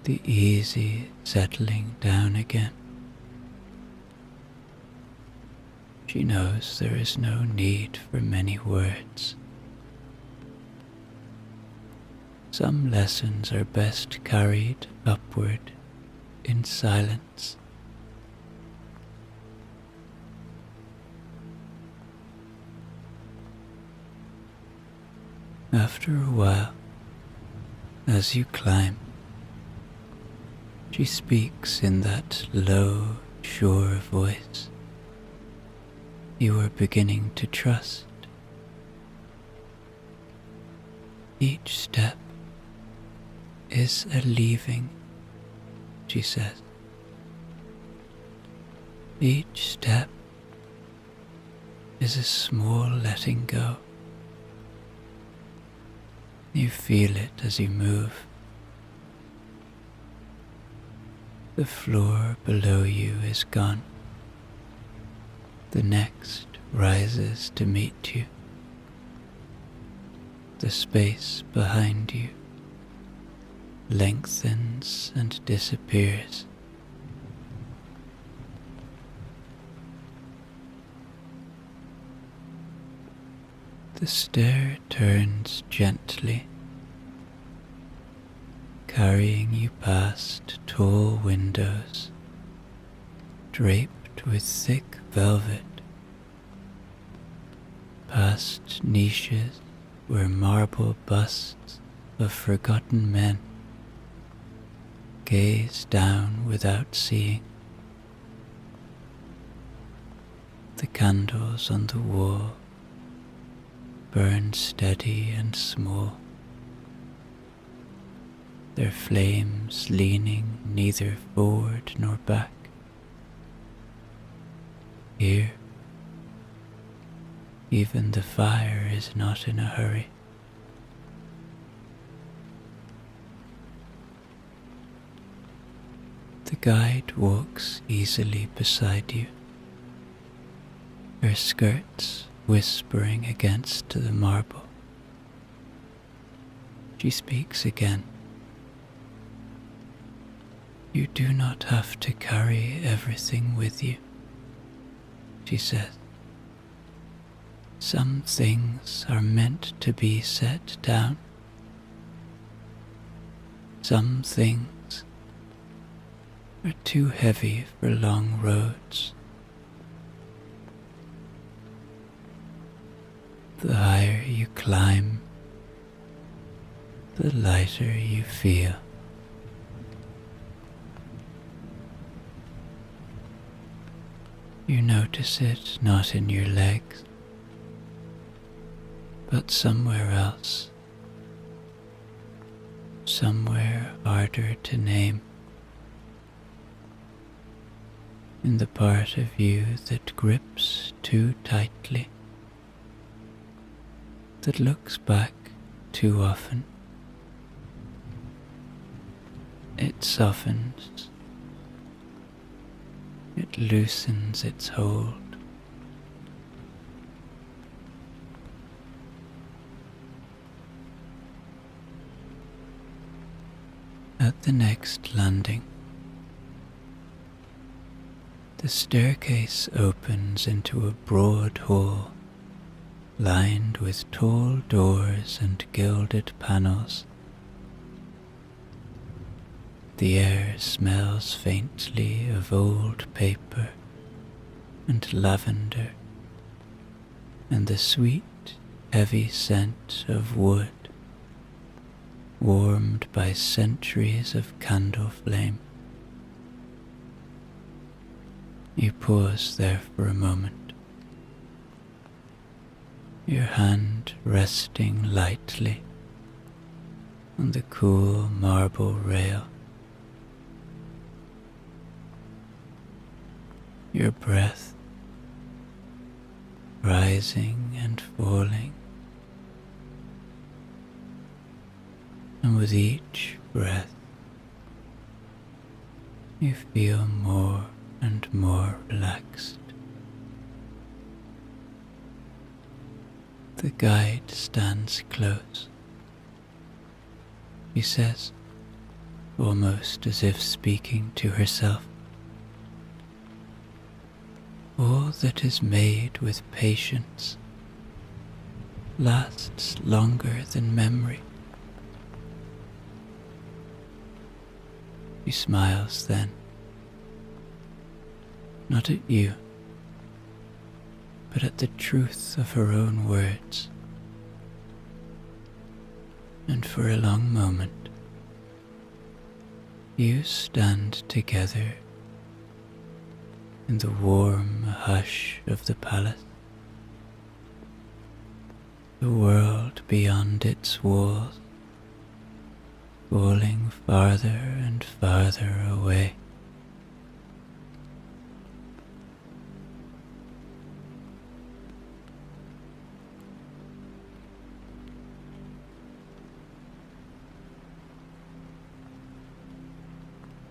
the easy settling down again. She knows there is no need for many words. Some lessons are best carried upward in silence. After a while, as you climb, she speaks in that low, sure voice you are beginning to trust. Each step is a leaving, she says. Each step is a small letting go. You feel it as you move. The floor below you is gone. The next rises to meet you. The space behind you lengthens and disappears. The stair turns gently, carrying you past tall windows draped with thick velvet, past niches where marble busts of forgotten men gaze down without seeing. The candles on the wall burn steady and small, their flames leaning neither forward nor back. Here, even the fire is not in a hurry. The guide walks easily beside you, her skirts whispering against the marble. She speaks again. You do not have to carry everything with you, she says. Some things are meant to be set down. Some things are too heavy for long roads. The higher you climb, the lighter you feel. You notice it not in your legs, but somewhere else, somewhere harder to name, in the part of you that grips too tightly, that looks back too often. It softens, it loosens its hold. At the next landing, the staircase opens into a broad hall lined with tall doors and gilded panels. The air smells faintly of old paper and lavender, and the sweet, heavy scent of wood, warmed by centuries of candle flame. You pause there for a moment, your hand resting lightly on the cool marble rail. Your breath rising and falling, and with each breath you feel more and more relaxed. The guide stands close. He says, almost as if speaking to herself, "All that is made with patience lasts longer than memory." She smiles then, not at you, but at the truth of her own words. And for a long moment, you stand together in the warm hush of the palace. The world beyond its walls, falling farther and farther away.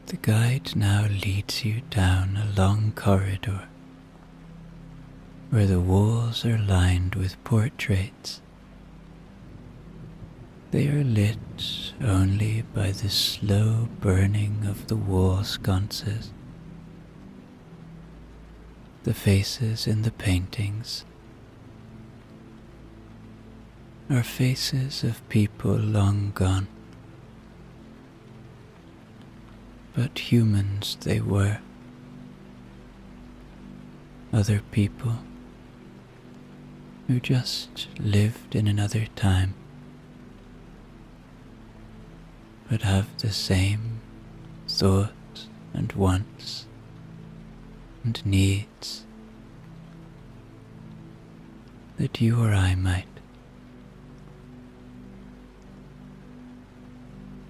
The guide now leads you down a long corridor where the walls are lined with portraits. They are lit only by the slow burning of the wall sconces. The faces in the paintings are faces of people long gone, but humans they were. Other people who just lived in another time, but have the same thoughts and wants and needs that you or I might.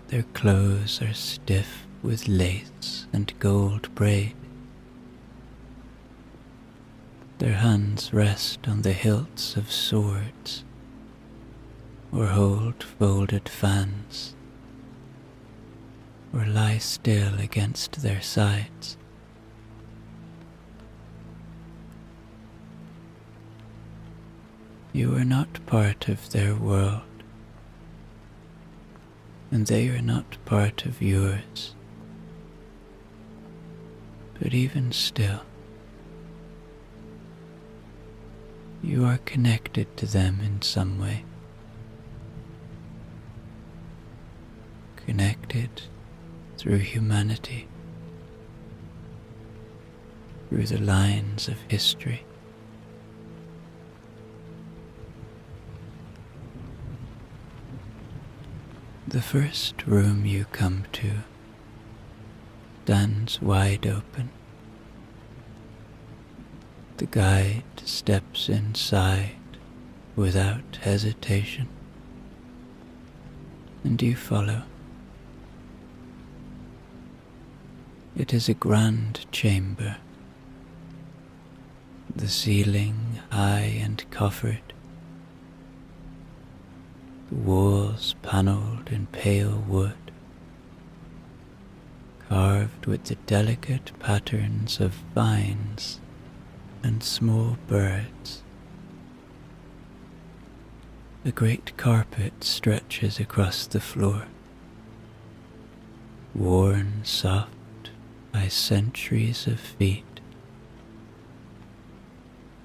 Their clothes are stiff with lace and gold braid. Their hands rest on the hilts of swords or hold folded fans or lie still against their sides. You are not part of their world, and they are not part of yours. But even still, you are connected to them in some way. Connected through humanity, through the lines of history. The first room you come to stands wide open. The guide steps inside without hesitation, and you follow. It is a grand chamber, the ceiling high and coffered, the walls panelled in pale wood, carved with the delicate patterns of vines and small birds. A great carpet stretches across the floor, worn soft by centuries of feet.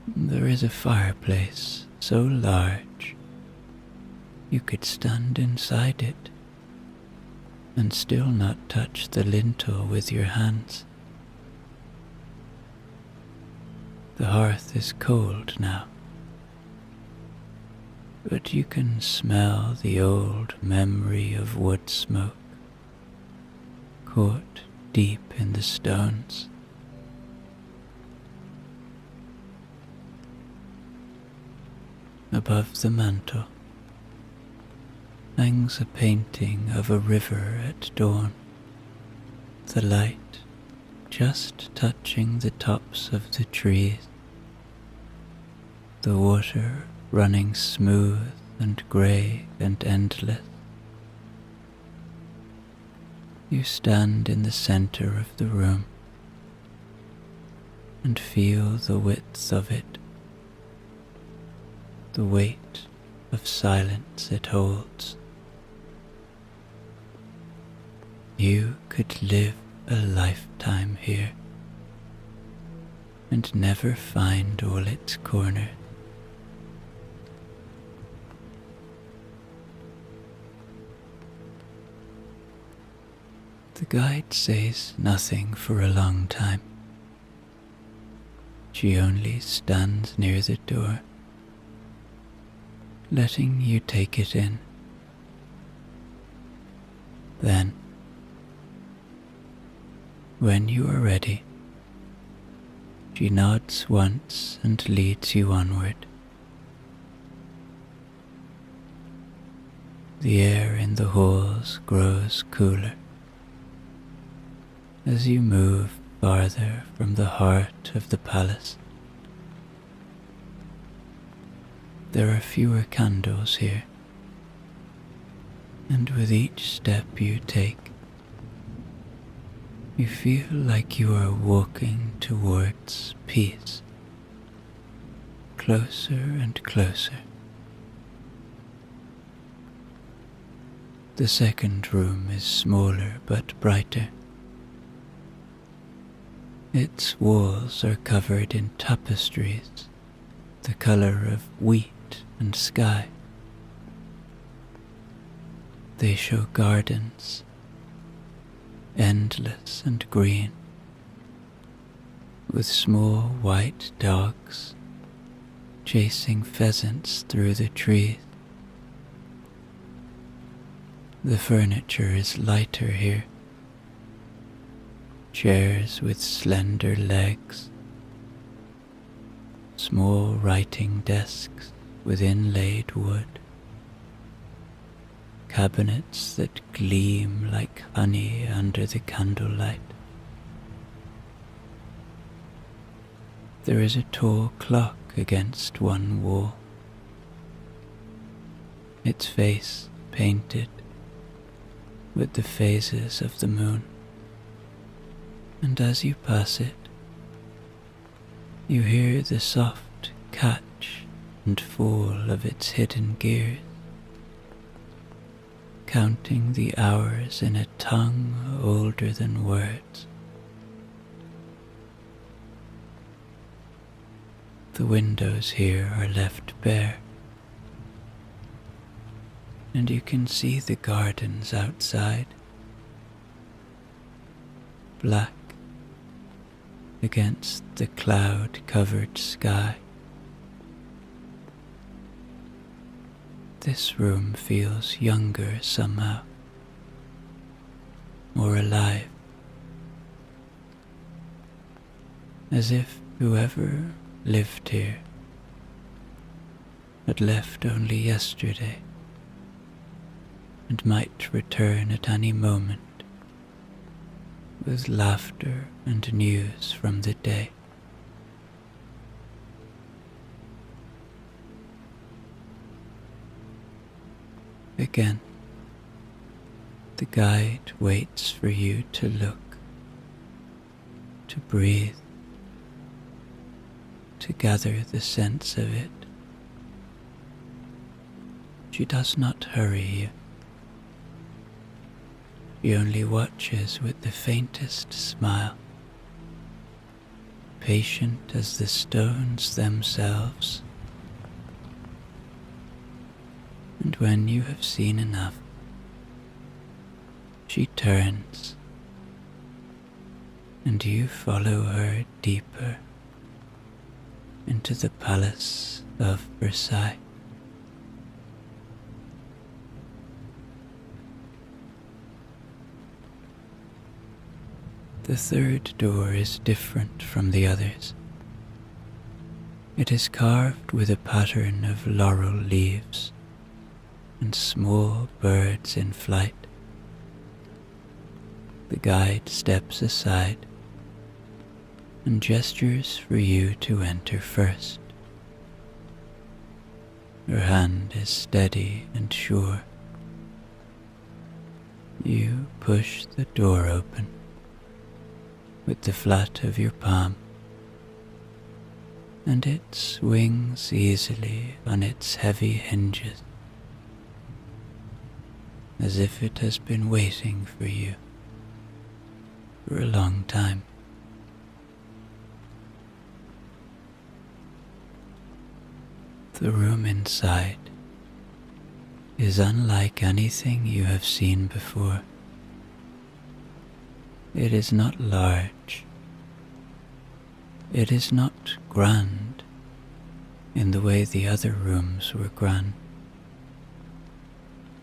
There is a fireplace so large you could stand inside it and still not touch the lintel with your hands. The hearth is cold now, but you can smell the old memory of wood smoke caught deep in the stones. Above the mantel hangs a painting of a river at dawn, the light just touching the tops of the trees, the water running smooth and grey and endless. You stand in the centre of the room and feel the width of it, the weight of silence it holds. You could live a lifetime here and never find all its corners. The guide says nothing for a long time. She only stands near the door, letting you take it in. Then, when you are ready, she nods once and leads you onward. The air in the halls grows cooler as you move farther from the heart of the palace. There are fewer candles here, and with each step you take, you feel like you are walking towards peace, closer and closer. The second room is smaller but brighter. Its walls are covered in tapestries, the colour of wheat and sky. They show gardens, endless and green, with small white dogs chasing pheasants through the trees. The furniture is lighter here. Chairs with slender legs, small writing desks with inlaid wood, cabinets that gleam like honey under the candlelight. There is a tall clock against one wall, its face painted with the phases of the moon. And as you pass it, you hear the soft catch and fall of its hidden gears, counting the hours in a tongue older than words. The windows here are left bare, and you can see the gardens outside, black against the cloud-covered sky. This room feels younger somehow, more alive, as if whoever lived here had left only yesterday and might return at any moment with laughter and news from the day. Again, the guide waits for you to look, to breathe, to gather the sense of it. She does not hurry you. She only watches with the faintest smile, patient as the stones themselves. And when you have seen enough, she turns, and you follow her deeper into the Palace of Versailles. The third door is different from the others. It is carved with a pattern of laurel leaves and small birds in flight. The guide steps aside and gestures for you to enter first. Her hand is steady and sure. You push the door open with the flat of your palm, and it swings easily on its heavy hinges, as if it has been waiting for you for a long time. The room inside is unlike anything you have seen before. It is not large. It is not grand in the way the other rooms were grand.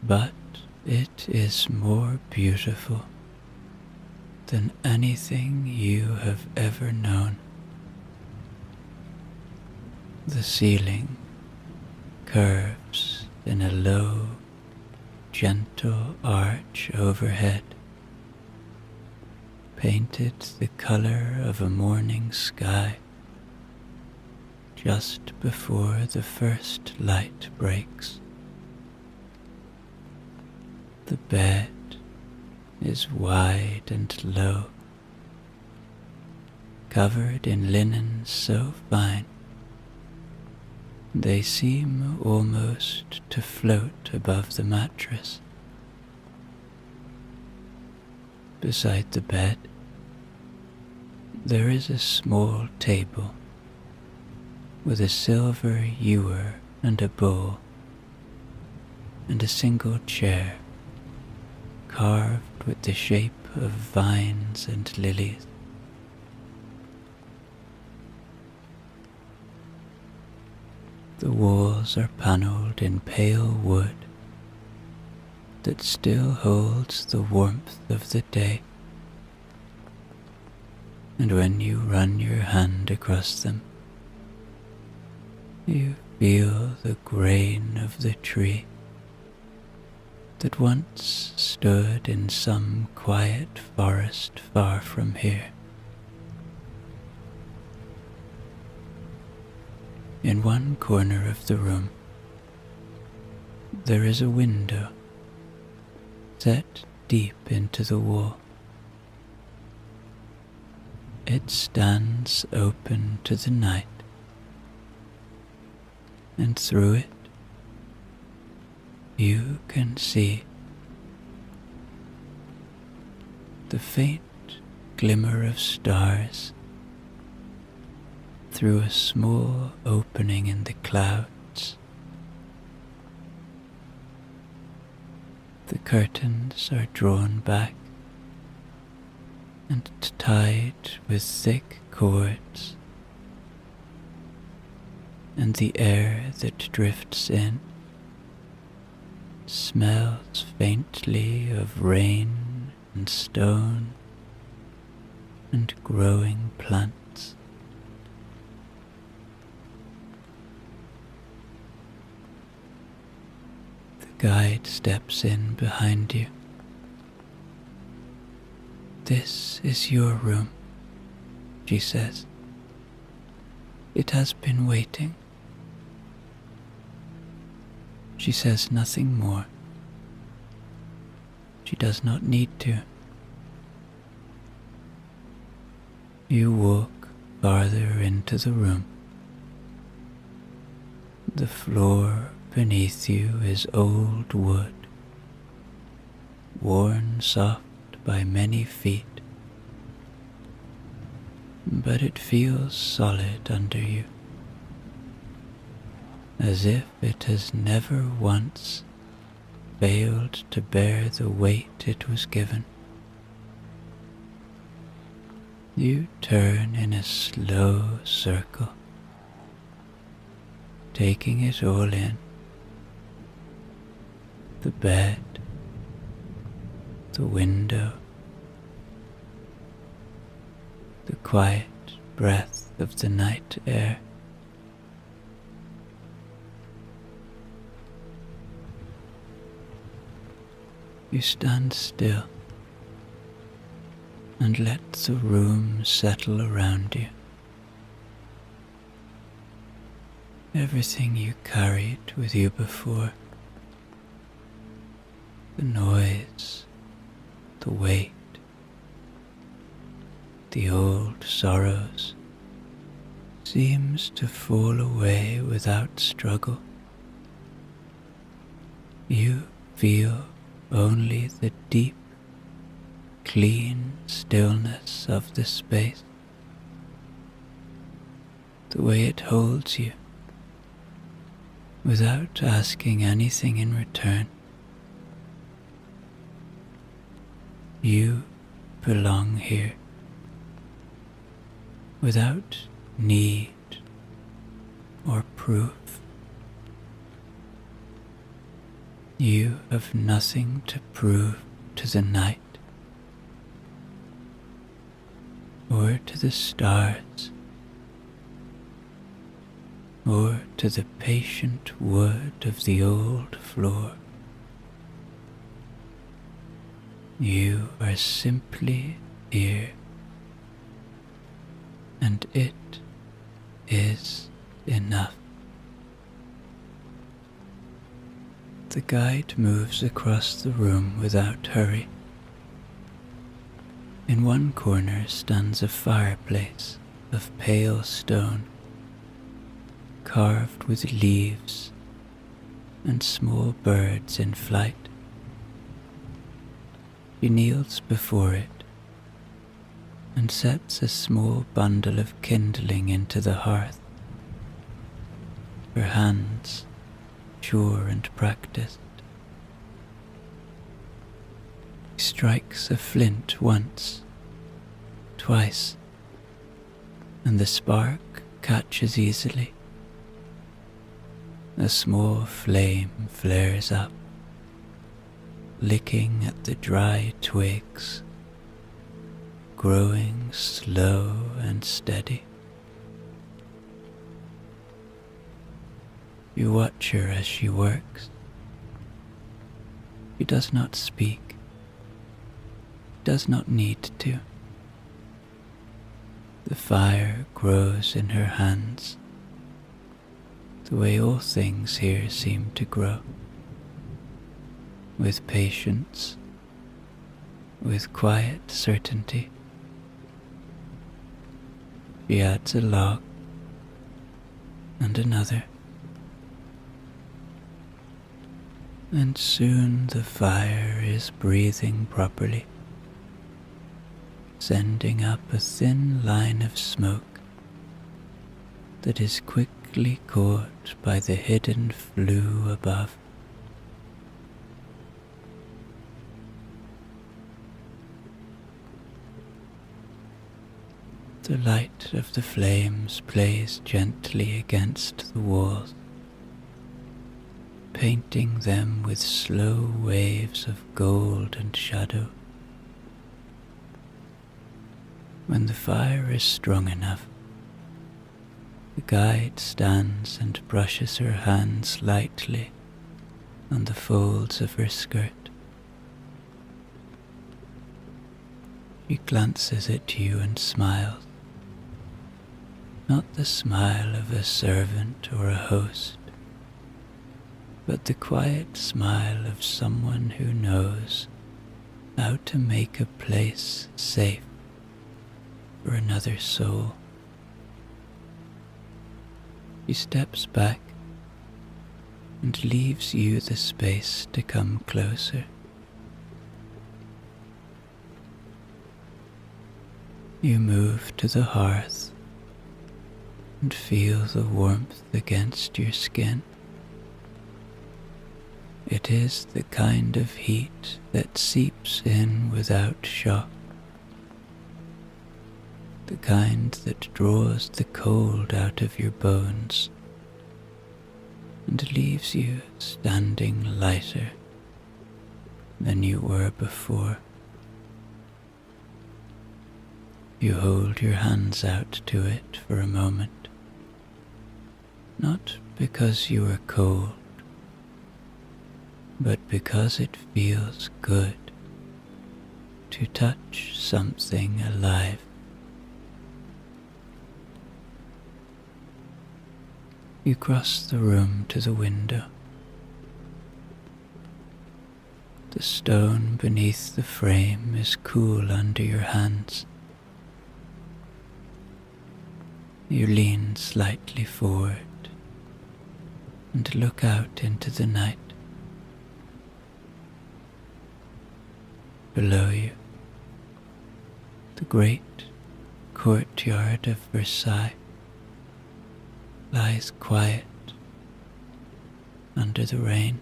But it is more beautiful than anything you have ever known. The ceiling curves in a low, gentle arch overhead, painted the color of a morning sky just before the first light breaks. The bed is wide and low, covered in linen so fine they seem almost to float above the mattress. Beside the bed, there is a small table with a silver ewer and a bowl, and a single chair carved with the shape of vines and lilies. The walls are panelled in pale wood that still holds the warmth of the day, and when you run your hand across them, you feel the grain of the tree that once stood in some quiet forest far from here. In one corner of the room, there is a window set deep into the wall. It stands open to the night, and through it you can see the faint glimmer of stars through a small opening in the clouds. The curtains are drawn back and tied with thick cords, and the air that drifts in smells faintly of rain and stone and growing plants. The guide steps in behind you. "This is your room," she says. "It has been waiting." She says nothing more. She does not need to. You walk farther into the room. The floor beneath you is old wood, worn soft by many feet, but it feels solid under you, as if it has never once failed to bear the weight it was given. You turn in a slow circle, taking it all in. The bed, the window, the quiet breath of the night air. You stand still and let the room settle around you. Everything you carried with you before, the noise, the weight, the old sorrows, seems to fall away without struggle. You feel only the deep, clean stillness of the space, the way it holds you, without asking anything in return. You belong here, without need or proof. You have nothing to prove to the night, or to the stars, or to the patient wood of the old floor. You are simply here, and it is enough. The guide moves across the room without hurry. In one corner stands a fireplace of pale stone, carved with leaves and small birds in flight. She kneels before it and sets a small bundle of kindling into the hearth. Her hands, sure and practiced. She strikes a flint once, twice, and the spark catches easily. A small flame flares up, licking at the dry twigs, growing slow and steady. You watch her as she works. She does not speak, does not need to. The fire grows in her hands, the way all things here seem to grow, with patience, with quiet certainty. She adds a log, and another, and soon the fire is breathing properly, sending up a thin line of smoke that is quickly caught by the hidden flue above. The light of the flames plays gently against the walls, painting them with slow waves of gold and shadow. When the fire is strong enough, the guide stands and brushes her hands lightly on the folds of her skirt. She glances at you and smiles, not the smile of a servant or a host, but the quiet smile of someone who knows how to make a place safe for another soul. She steps back and leaves you the space to come closer. You move to the hearth and feel the warmth against your skin. It is the kind of heat that seeps in without shock, the kind that draws the cold out of your bones and leaves you standing lighter than you were before. You hold your hands out to it for a moment, not because you are cold, but because it feels good to touch something alive. You cross the room to the window. The stone beneath the frame is cool under your hands. You lean slightly forward and look out into the night. Below you, the great courtyard of Versailles lies quiet under the rain.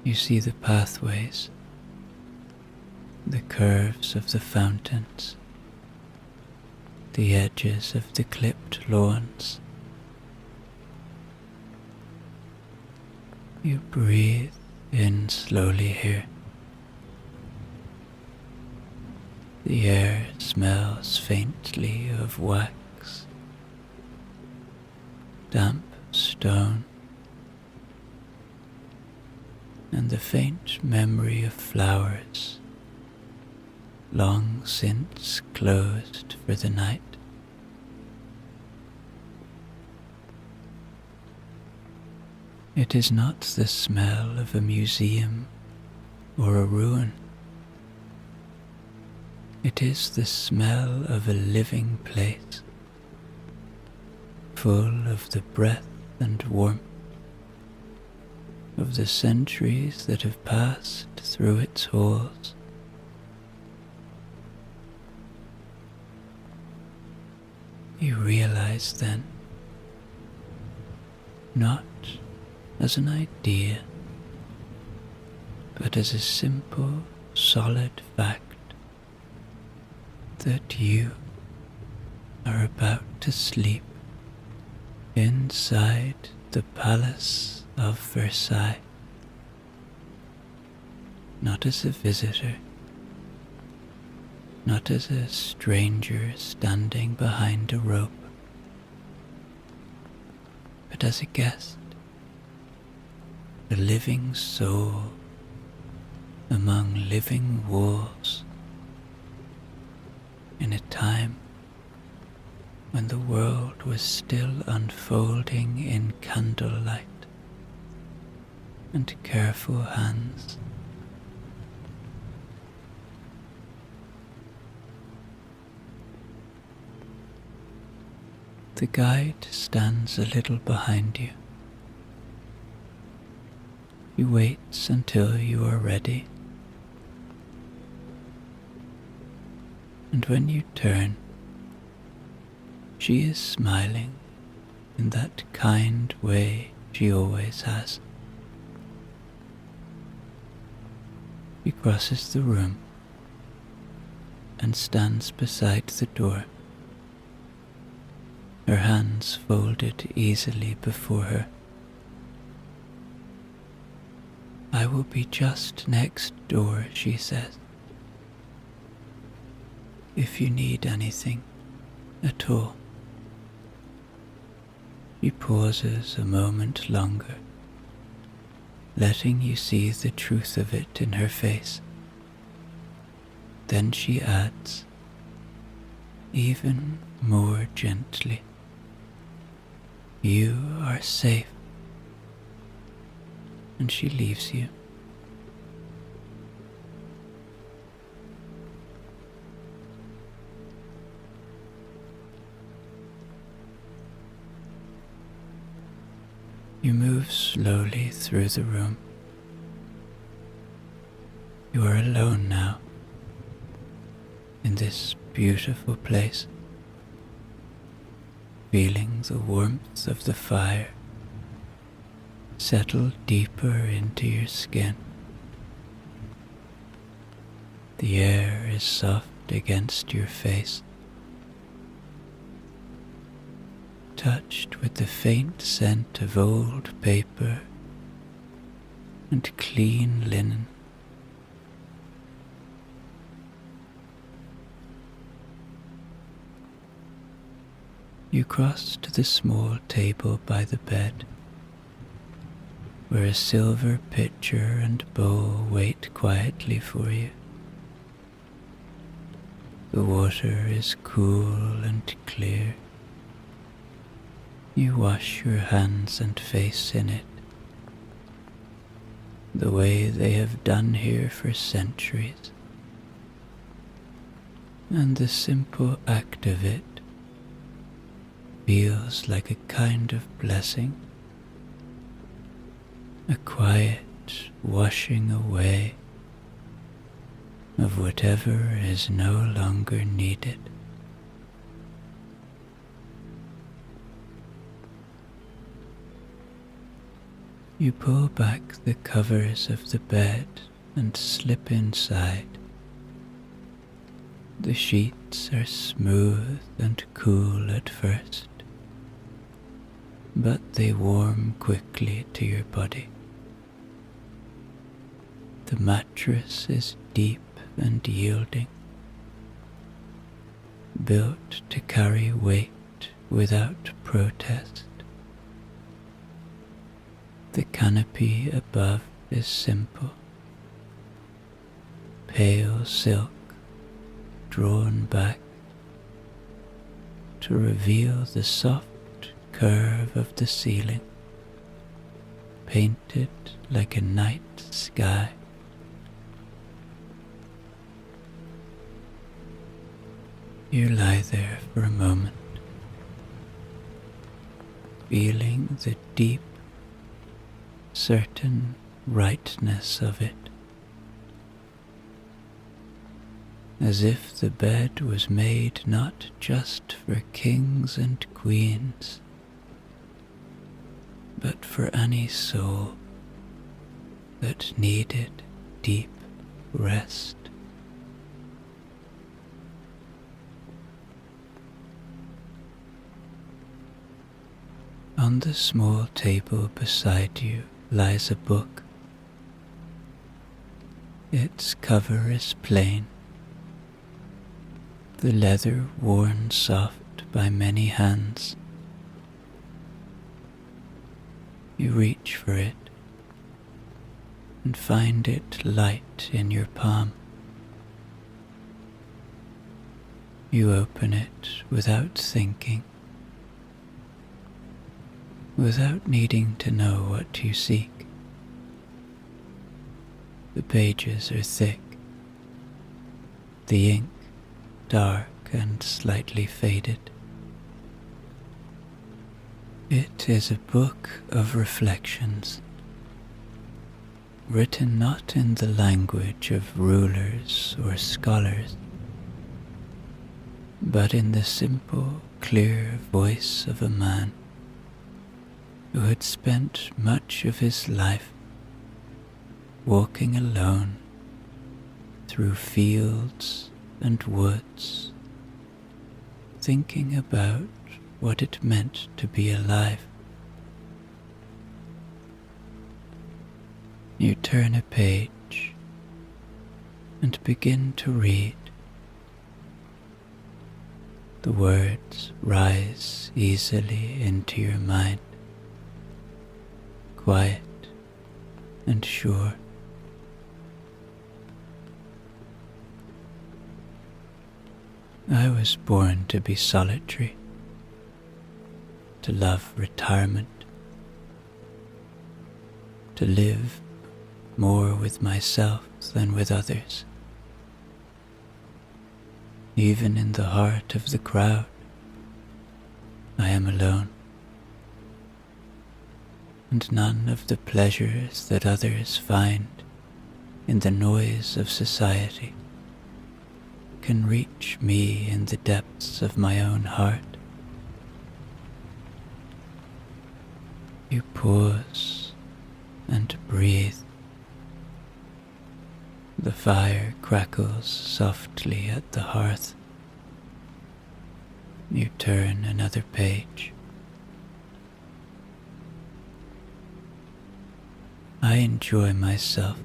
You see the pathways, the curves of the fountains, the edges of the clipped lawns. You breathe in slowly here. The air smells faintly of wax, damp stone, and the faint memory of flowers long since closed for the night. It is not the smell of a museum or a ruin. It is the smell of a living place, full of the breath and warmth of the centuries that have passed through its halls. You realize then, not as an idea, but as a simple, solid fact, that you are about to sleep inside the Palace of Versailles, not as a visitor, not as a stranger standing behind a rope, but as a guest, a living soul among living walls, in a time when the world was still unfolding in candlelight and careful hands. The guide stands a little behind you. He waits until you are ready, and when you turn, she is smiling in that kind way she always has. She crosses the room and stands beside the door, her hands folded easily before her. "I will be just next door," she says. "If you need anything at all." She pauses a moment longer, letting you see the truth of it in her face. Then she adds, even more gently, "You are safe," and she leaves you. You move slowly through the room. You are alone now, in this beautiful place, feeling the warmth of the fire settle deeper into your skin. The air is soft against your face, touched with the faint scent of old paper and clean linen. You cross to the small table by the bed, where a silver pitcher and bowl wait quietly for you. The water is cool and clear. You wash your hands and face in it, the way they have done here for centuries. And the simple act of it feels like a kind of blessing, a quiet washing away of whatever is no longer needed. You pull back the covers of the bed and slip inside. The sheets are smooth and cool at first, but they warm quickly to your body. The mattress is deep and yielding, built to carry weight without protest. The canopy above is simple, pale silk drawn back to reveal the soft curve of the ceiling, painted like a night sky. You lie there for a moment, feeling the deep, certain rightness of it, as if the bed was made not just for kings and queens, but for any soul that needed deep rest. On the small table beside you lies a book. Its cover is plain, the leather worn soft by many hands. You reach for it and find it light in your palm. You open it without thinking, without needing to know what you seek. The pages are thick, the ink dark and slightly faded. It is a book of reflections, written not in the language of rulers or scholars, but in the simple, clear voice of a man who had spent much of his life walking alone through fields and woods, thinking about what it meant to be alive. You turn a page and begin to read. The words rise easily into your mind, quiet and sure. I was born to be solitary, to love retirement, to live more with myself than with others. Even in the heart of the crowd, I am alone, and none of the pleasures that others find in the noise of society can reach me in the depths of my own heart. You pause and breathe. The fire crackles softly at the hearth. You turn another page. I enjoy myself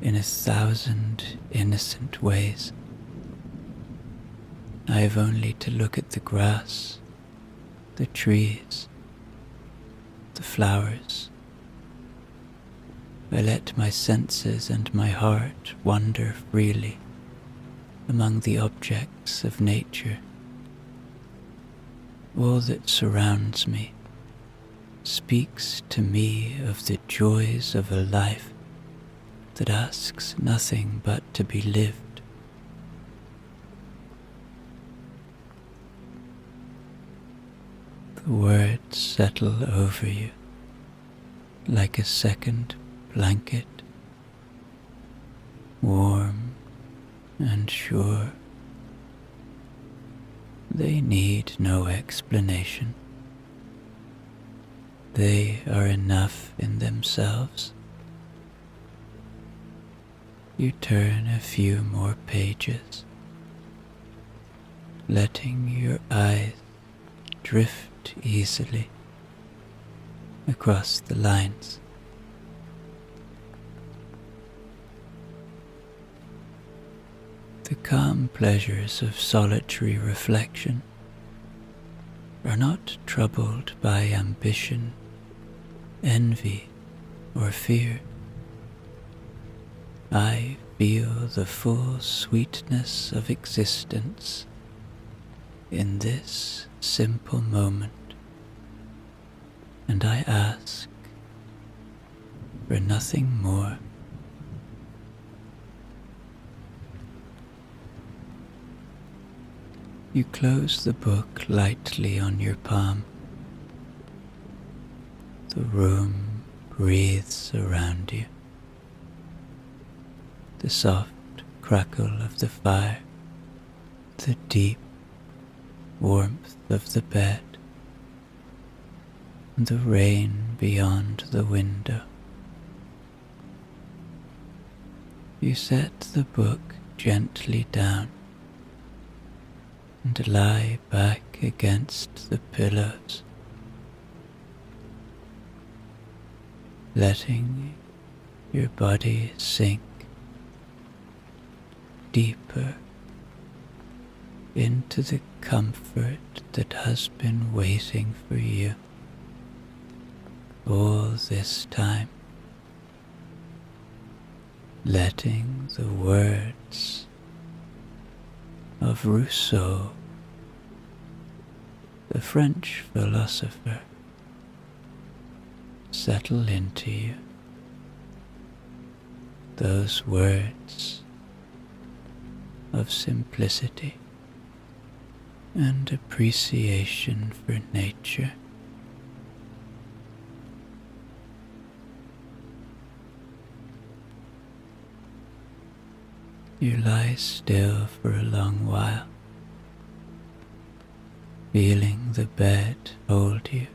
in 1,000 innocent ways. I have only to look at the grass, the trees, the flowers. I let my senses and my heart wander freely among the objects of nature. All that surrounds me speaks to me of the joys of a life that asks nothing but to be lived. The words settle over you like a second blanket, warm and sure. They need no explanation. They are enough in themselves. You turn a few more pages, letting your eyes drift easily across the lines. The calm pleasures of solitary reflection are not troubled by ambition, envy, or fear. I feel the full sweetness of existence in this simple moment, and I ask for nothing more. You close the book lightly on your palm. The room breathes around you. The soft crackle of the fire, the deep warmth of the bed, and the rain beyond the window. You set the book gently down and lie back against the pillows, letting your body sink deeper into the comfort that has been waiting for you all this time, letting the words of Rousseau, the French philosopher, settle into you. Those words of simplicity and appreciation for nature. You lie still for a long while, feeling the bed hold you,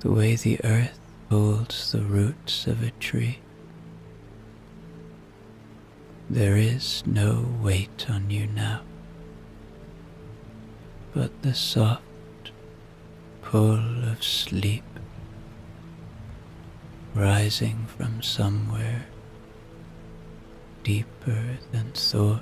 the way the earth holds the roots of a tree. There is no weight on you now, but the soft pull of sleep rising from somewhere deeper than thought.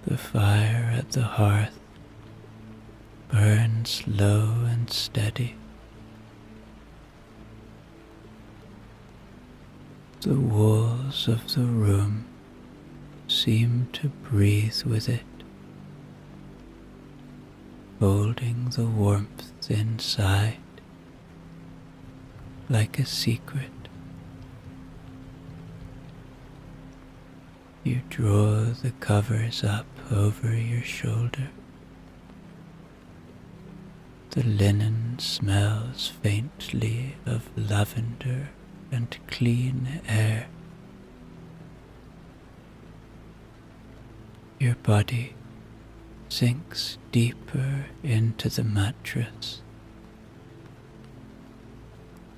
The fire at the hearth burns low and steady, The walls of the room seem to breathe with it, holding the warmth inside like a secret. You draw the covers up over your shoulder. The linen smells faintly of lavender and clean air. Your body sinks deeper into the mattress,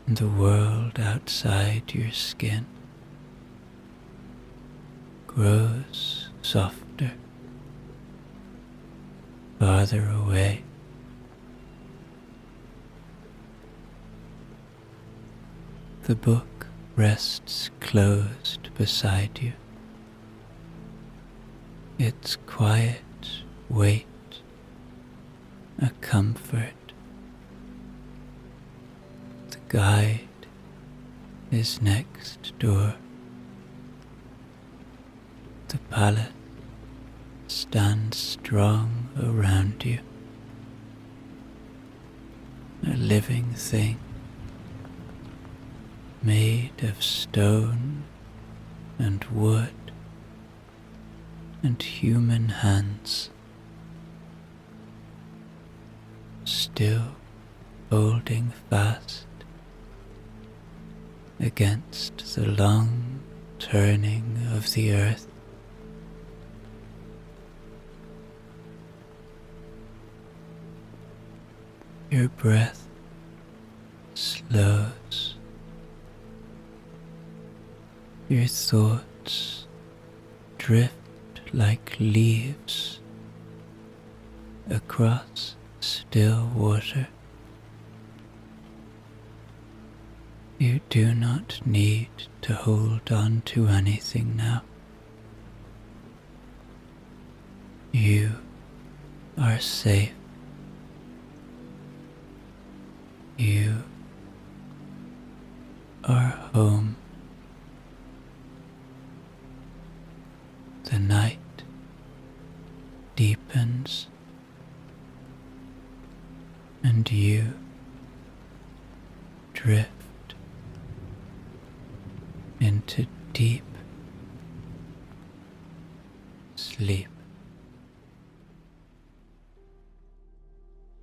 and the world outside your skin grows softer, farther away. The book rests closed beside you, its quiet weight a comfort. The guide is next door. The palace stands strong around you, a living thing made of stone and wood and human hands, still holding fast against the long turning of the earth. Your breath slows. Your thoughts drift like leaves across still water. You do not need to hold on to anything now. You are safe. You are home. The night deepens, and you drift into deep sleep.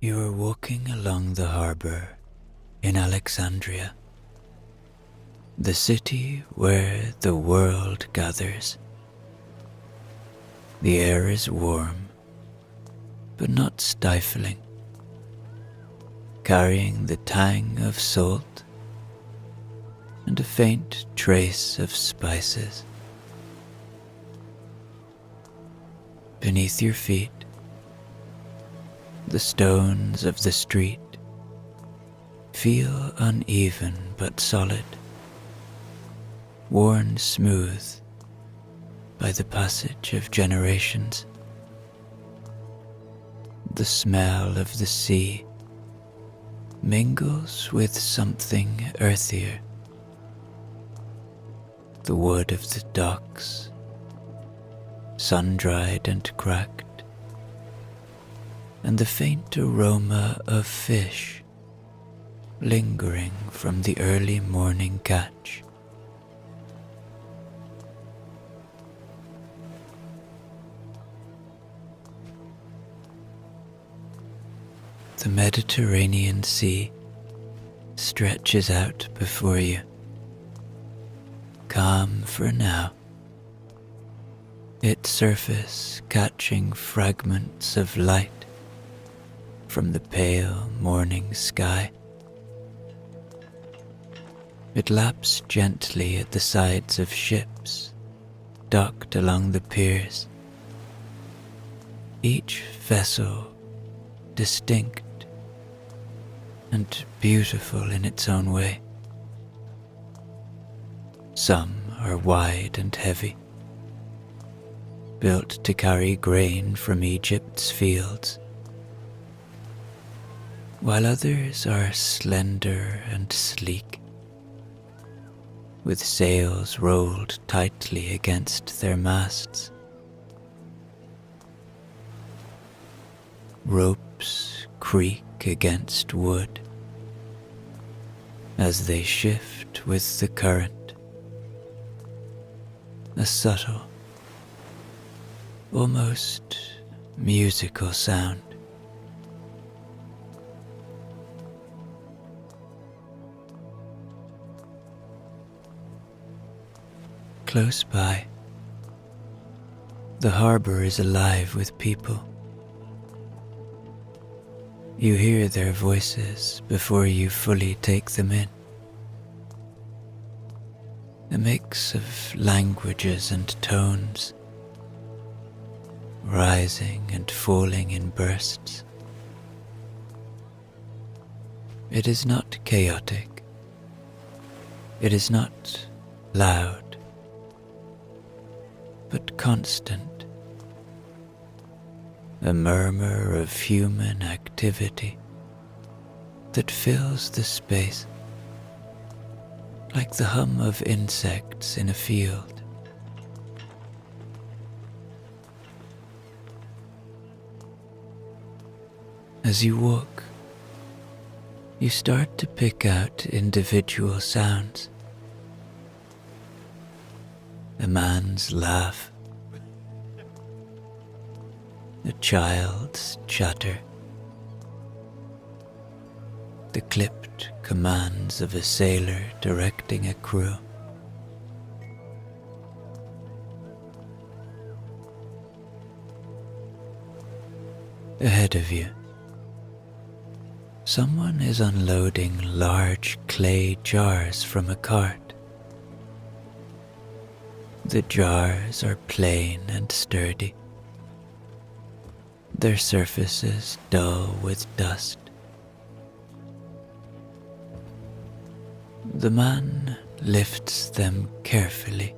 You are walking along the harbor in Alexandria, the city where the world gathers. The air is warm, but not stifling, carrying the tang of salt and a faint trace of spices. Beneath your feet, the stones of the street feel uneven but solid, worn smooth by the passage of generations. The smell of the sea mingles with something earthier. The wood of the docks, sun-dried and cracked, and the faint aroma of fish lingering from the early morning catch. The Mediterranean Sea stretches out before you, calm for now, its surface catching fragments of light from the pale morning sky. It laps gently at the sides of ships docked along the piers, each vessel distinct and beautiful in its own way. Some are wide and heavy, built to carry grain from Egypt's fields, while others are slender and sleek, with sails rolled tightly against their masts. Ropes creak against wood as they shift with the current. A subtle, almost musical sound. Close by, the harbor is alive with people. You hear their voices before you fully take them in. A mix of languages and tones, rising and falling in bursts. It is not chaotic. It is not loud, but constant, a murmur of human activity that fills the space like the hum of insects in a field. As you walk, you start to pick out individual sounds. A man's laugh, a child's chatter, the clipped commands of a sailor directing a crew. Ahead of you, someone is unloading large clay jars from a cart. The jars are plain and sturdy, their surfaces dull with dust. The man lifts them carefully,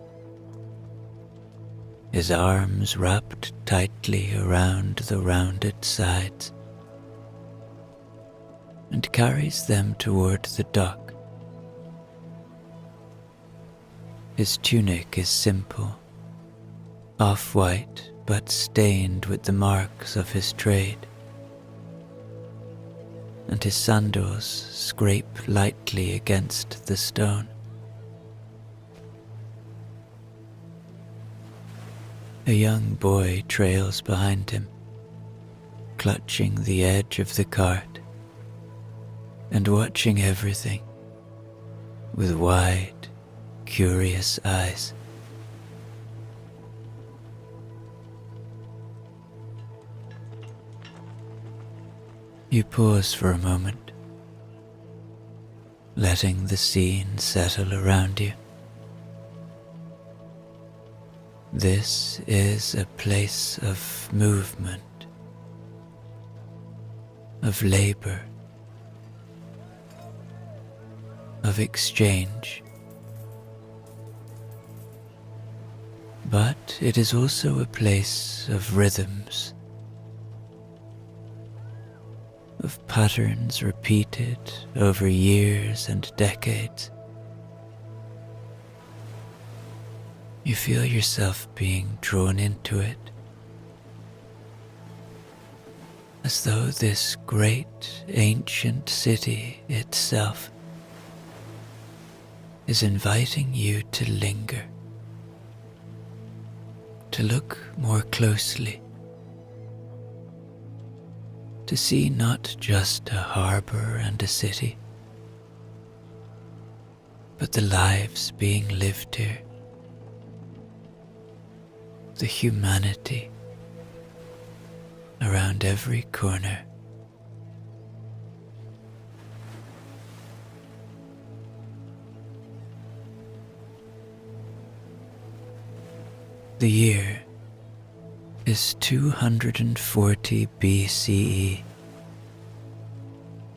his arms wrapped tightly around the rounded sides, and carries them toward the dock. His tunic is simple, off-white but stained with the marks of his trade, and his sandals scrape lightly against the stone. A young boy trails behind him, clutching the edge of the cart and watching everything with wide, curious eyes. You pause for a moment, letting the scene settle around you. This is a place of movement, of labor, of exchange. But it is also a place of rhythms, of patterns repeated over years and decades. You feel yourself being drawn into it, as though this great ancient city itself is inviting you to linger, to look more closely, to see not just a harbor and a city, but the lives being lived here, the humanity around every corner. The year is 240 BCE,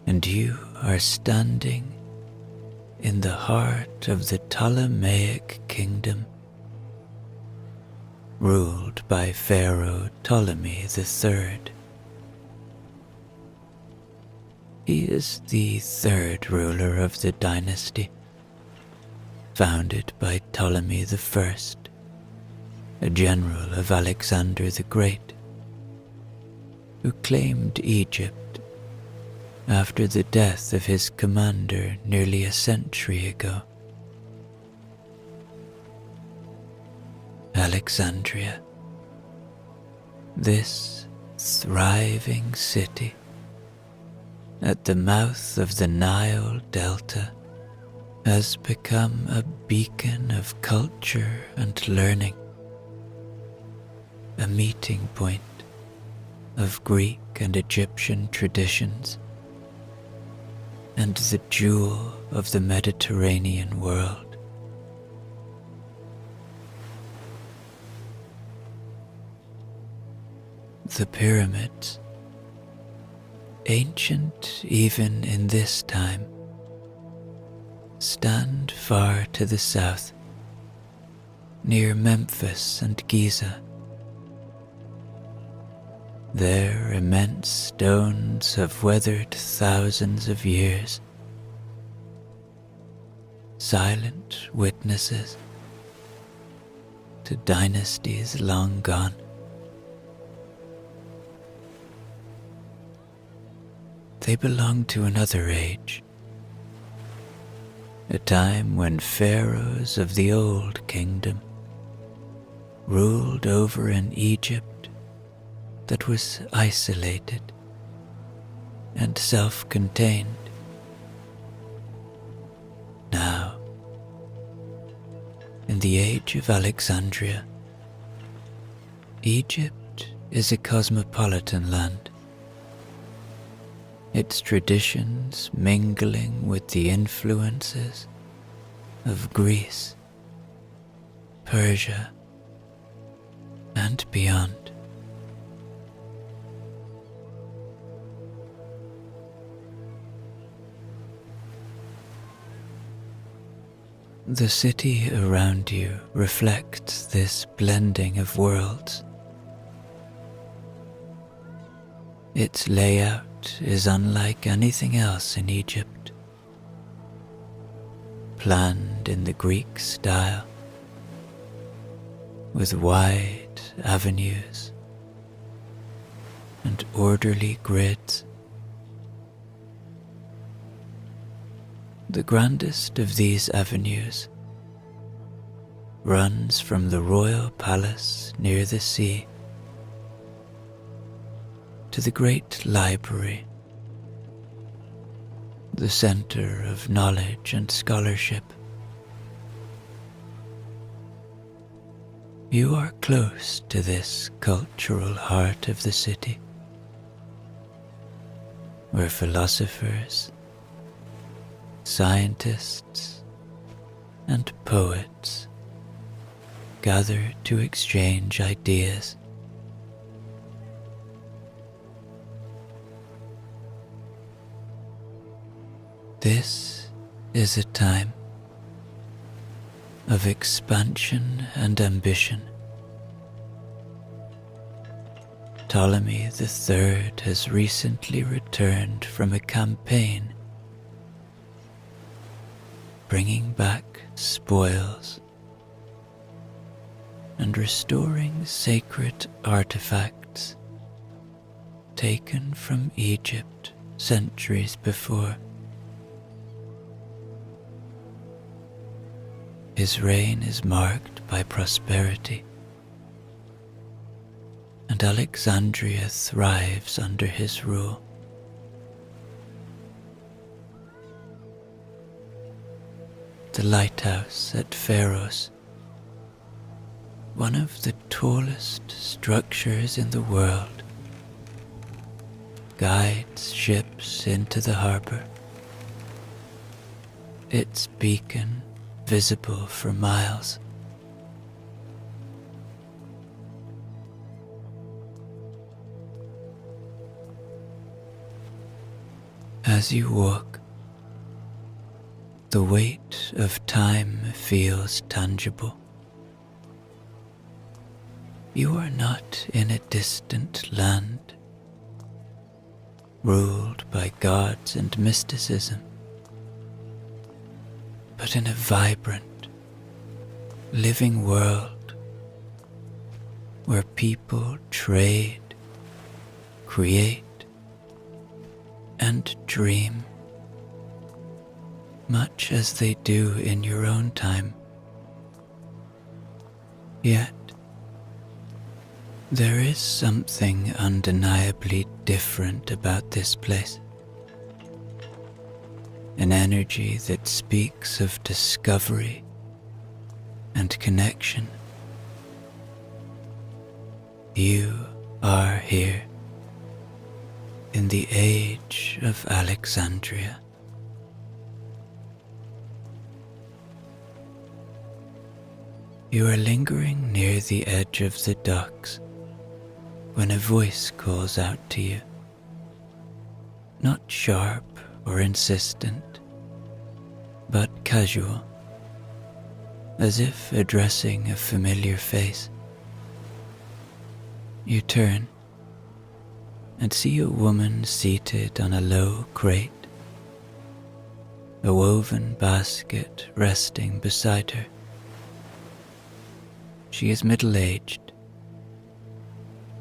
and you are standing in the heart of the Ptolemaic kingdom, ruled by Pharaoh Ptolemy III. He is the third ruler of the dynasty, founded by Ptolemy I, a general of Alexander the Great, who claimed Egypt after the death of his commander nearly a century ago. Alexandria, this thriving city at the mouth of the Nile Delta, has become a beacon of culture and learning, a meeting point of Greek and Egyptian traditions, and the jewel of the Mediterranean world. The pyramids, ancient even in this time, stand far to the south, near Memphis and Giza. Their immense stones have weathered thousands of years, silent witnesses to dynasties long gone. They belong to another age, a time when pharaohs of the Old Kingdom ruled over an Egypt that was isolated and self-contained. Now, in the age of Alexandria, Egypt is a cosmopolitan land, its traditions mingling with the influences of Greece, Persia, and beyond. The city around you reflects this blending of worlds. Its layout is unlike anything else in Egypt, planned in the Greek style, with wide avenues and orderly grids. The grandest of these avenues runs from the royal palace near the sea to the great library, the center of knowledge and scholarship. You are close to this cultural heart of the city, where philosophers, scientists, and poets gather to exchange ideas. This is a time of expansion and ambition. Ptolemy III has recently returned from a campaign, bringing back spoils and restoring sacred artifacts taken from Egypt centuries before. His reign is marked by prosperity, and Alexandria thrives under his rule. The lighthouse at Pharos, one of the tallest structures in the world, guides ships into the harbor, its beacon visible for miles. As you walk, the weight of time feels tangible. You are not in a distant land, ruled by gods and mysticism, but in a vibrant, living world where people trade, create, and dream, much as they do in your own time. Yet, there is something undeniably different about this place. An energy that speaks of discovery and connection. You are here in the age of Alexandria. You are lingering near the edge of the docks when a voice calls out to you, not sharp or insistent, but casual, as if addressing a familiar face. You turn and see a woman seated on a low crate, a woven basket resting beside her. She is middle-aged,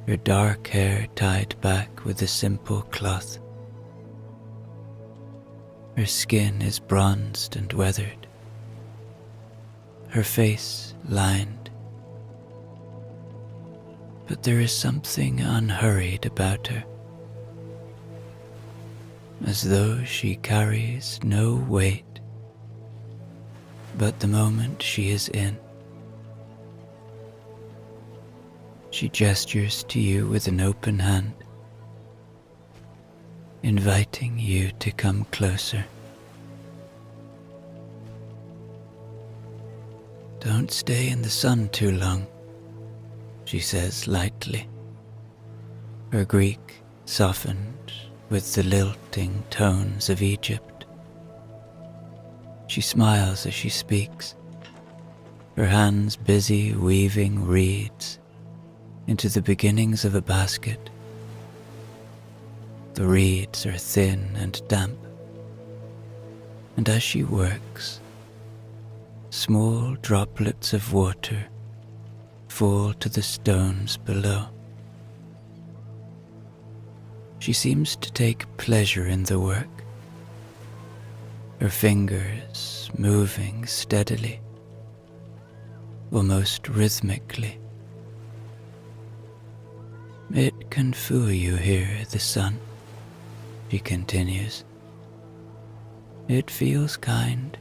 her dark hair tied back with a simple cloth. Her skin is bronzed and weathered, her face lined. But there is something unhurried about her, as though she carries no weight but the moment she is in. She gestures to you with an open hand, inviting you to come closer. Don't stay in the sun too long, she says lightly, her Greek softened with the lilting tones of Egypt. She smiles as she speaks, her hands busy weaving reeds into the beginnings of a basket. The reeds are thin and damp, and as she works, small droplets of water fall to the stones below. She seems to take pleasure in the work, her fingers moving steadily, almost rhythmically. It can fool you here, the sun, she continues. It feels kind,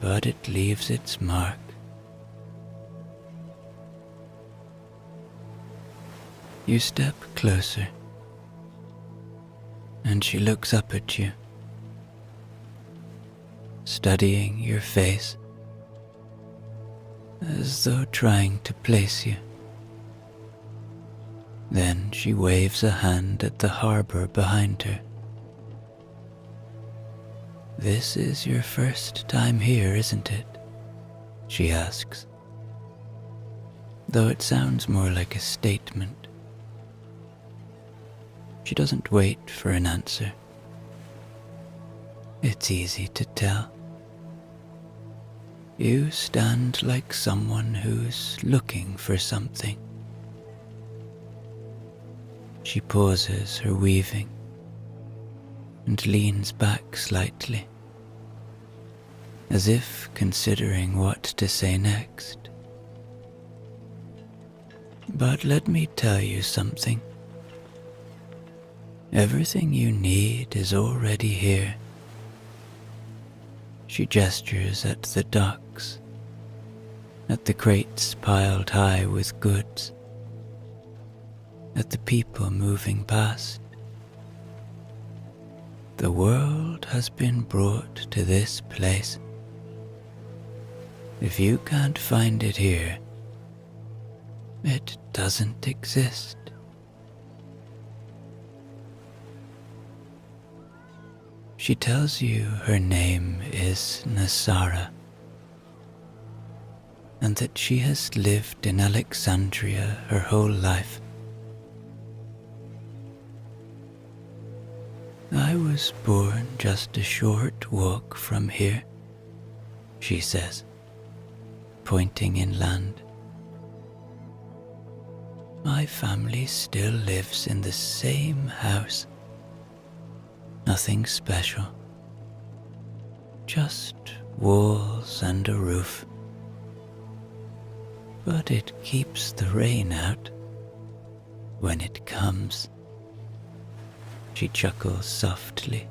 but it leaves its mark. You step closer, and she looks up at you, studying your face, as though trying to place you. Then she waves a hand at the harbor behind her. This is your first time here, isn't it? She asks, though it sounds more like a statement. She doesn't wait for an answer. It's easy to tell. You stand like someone who's looking for something. She pauses her weaving and leans back slightly, as if considering what to say next. But let me tell you something. Everything you need is already here. She gestures at the docks, at the crates piled high with goods, at the people moving past. The world has been brought to this place. If you can't find it here, it doesn't exist. She tells you her name is Nasara, and that she has lived in Alexandria her whole life. I was born just a short walk from here, she says. pointing inland. My family still lives in the same house. Nothing special. Just walls and a roof. But it keeps the rain out when it comes. She chuckles softly,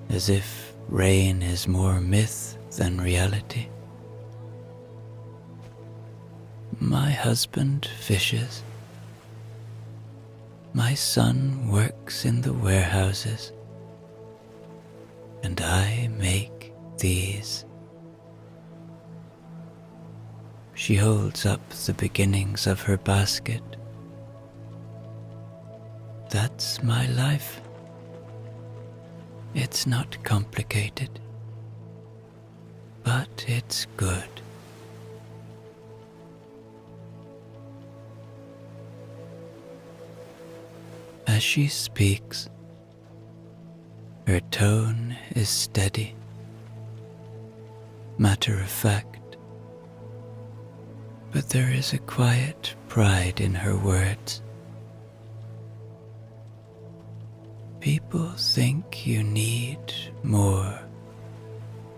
as if rain is more myth than reality. My husband fishes. My son works in the warehouses. And I make these. She holds up the beginnings of her basket. That's my life. It's not complicated, but it's good. As she speaks, her tone is steady, matter-of-fact, but there is a quiet pride in her words. People think you need more,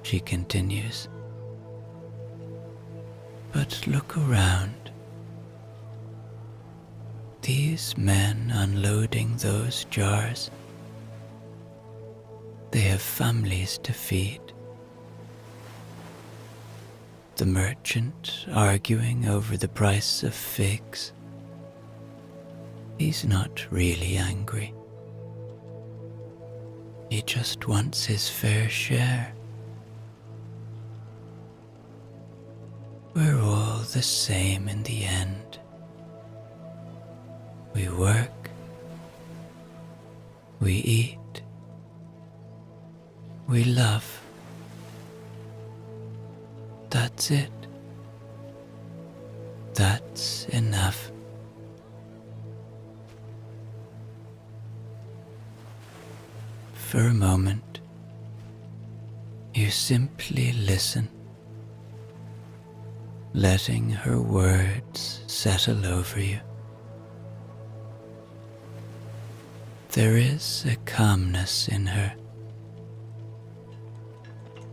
she continues. But look around. These men unloading those jars, they have families to feed. The merchant arguing over the price of figs, he's not really angry. He just wants his fair share. We're all the same in the end. We work, we eat, we love. That's it. That's enough. For a moment, you simply listen, letting her words settle over you. There is a calmness in her,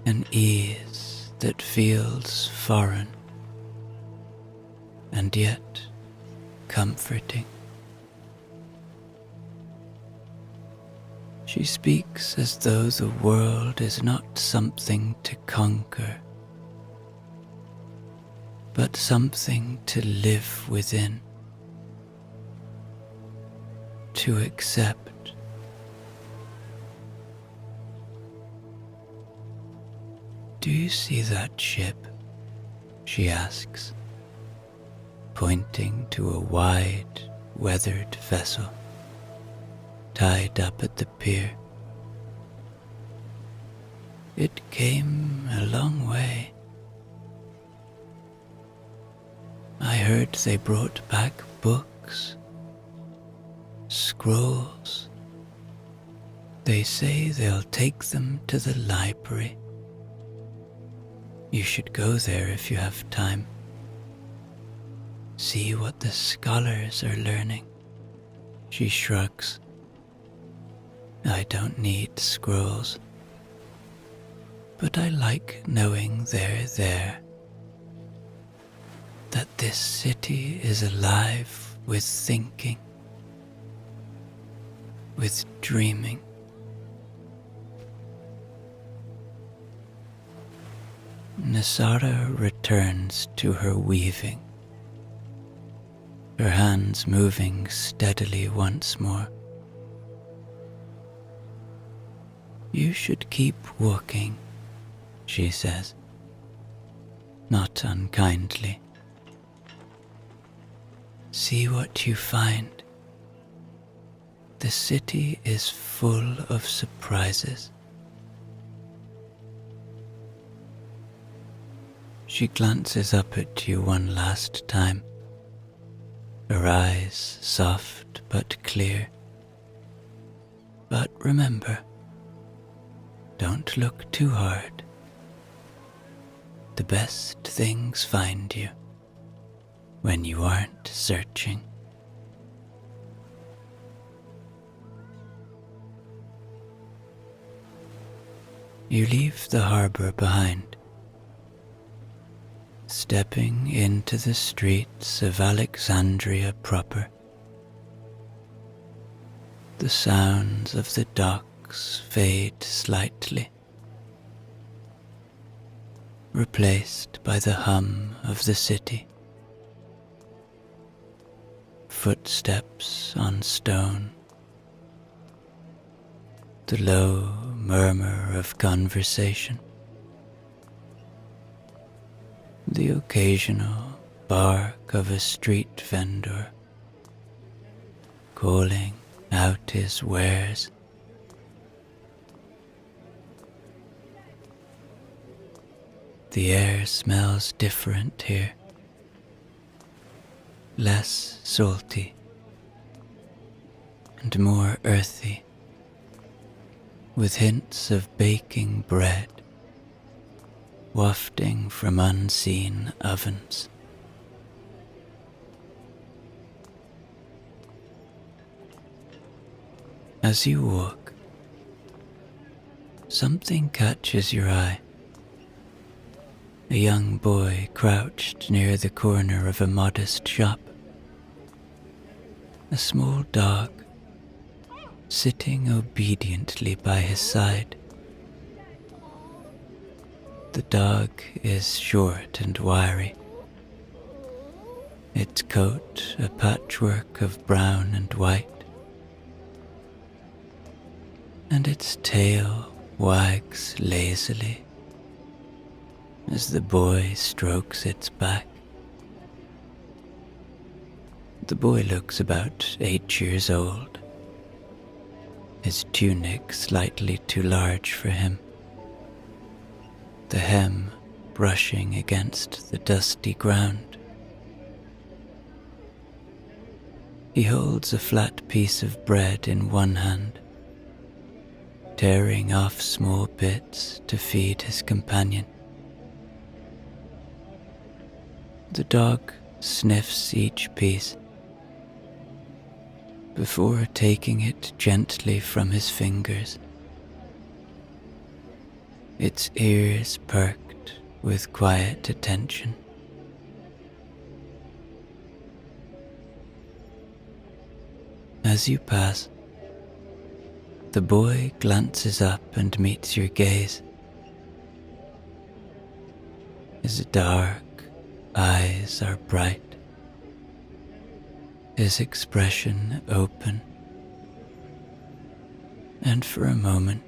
an ease that feels foreign and yet comforting. She speaks as though the world is not something to conquer, but something to live within, to accept. Do you see that ship? She asks, pointing to a wide, weathered vessel tied up at the pier. It came a long way. I heard they brought back books, scrolls. They say they'll take them to the library. You should go there if you have time. See what the scholars are learning. She shrugs. I don't need scrolls, but I like knowing they're there. That this city is alive with thinking, with dreaming. Nisara returns to her weaving, her hands moving steadily once more. You should keep walking, she says, not unkindly. See what you find. The city is full of surprises. She glances up at you one last time, her eyes soft but clear. But remember, don't look too hard. the best things find you when you aren't searching. You leave the harbor behind, stepping into the streets of Alexandria proper. The sounds of the docks fade slightly, replaced by the hum of the city. Footsteps on stone, the low murmur of conversation, the occasional bark of a street vendor calling out his wares. The air smells different here, less salty and more earthy, with hints of baking bread wafting from unseen ovens. As you walk, something catches your eye. A young boy crouched near the corner of a modest shop. A small dog sitting obediently by his side. The dog is short and wiry, its coat a patchwork of brown and white, and its tail wags lazily as the boy strokes its back. The boy looks about 8 years old, his tunic slightly too large for him, the hem brushing against the dusty ground. He holds a flat piece of bread in one hand, tearing off small bits to feed his companion. The dog sniffs each piece before taking it gently from his fingers, its ears perked with quiet attention. As you pass, the boy glances up and meets your gaze. His dark eyes are bright, his expression open, and for a moment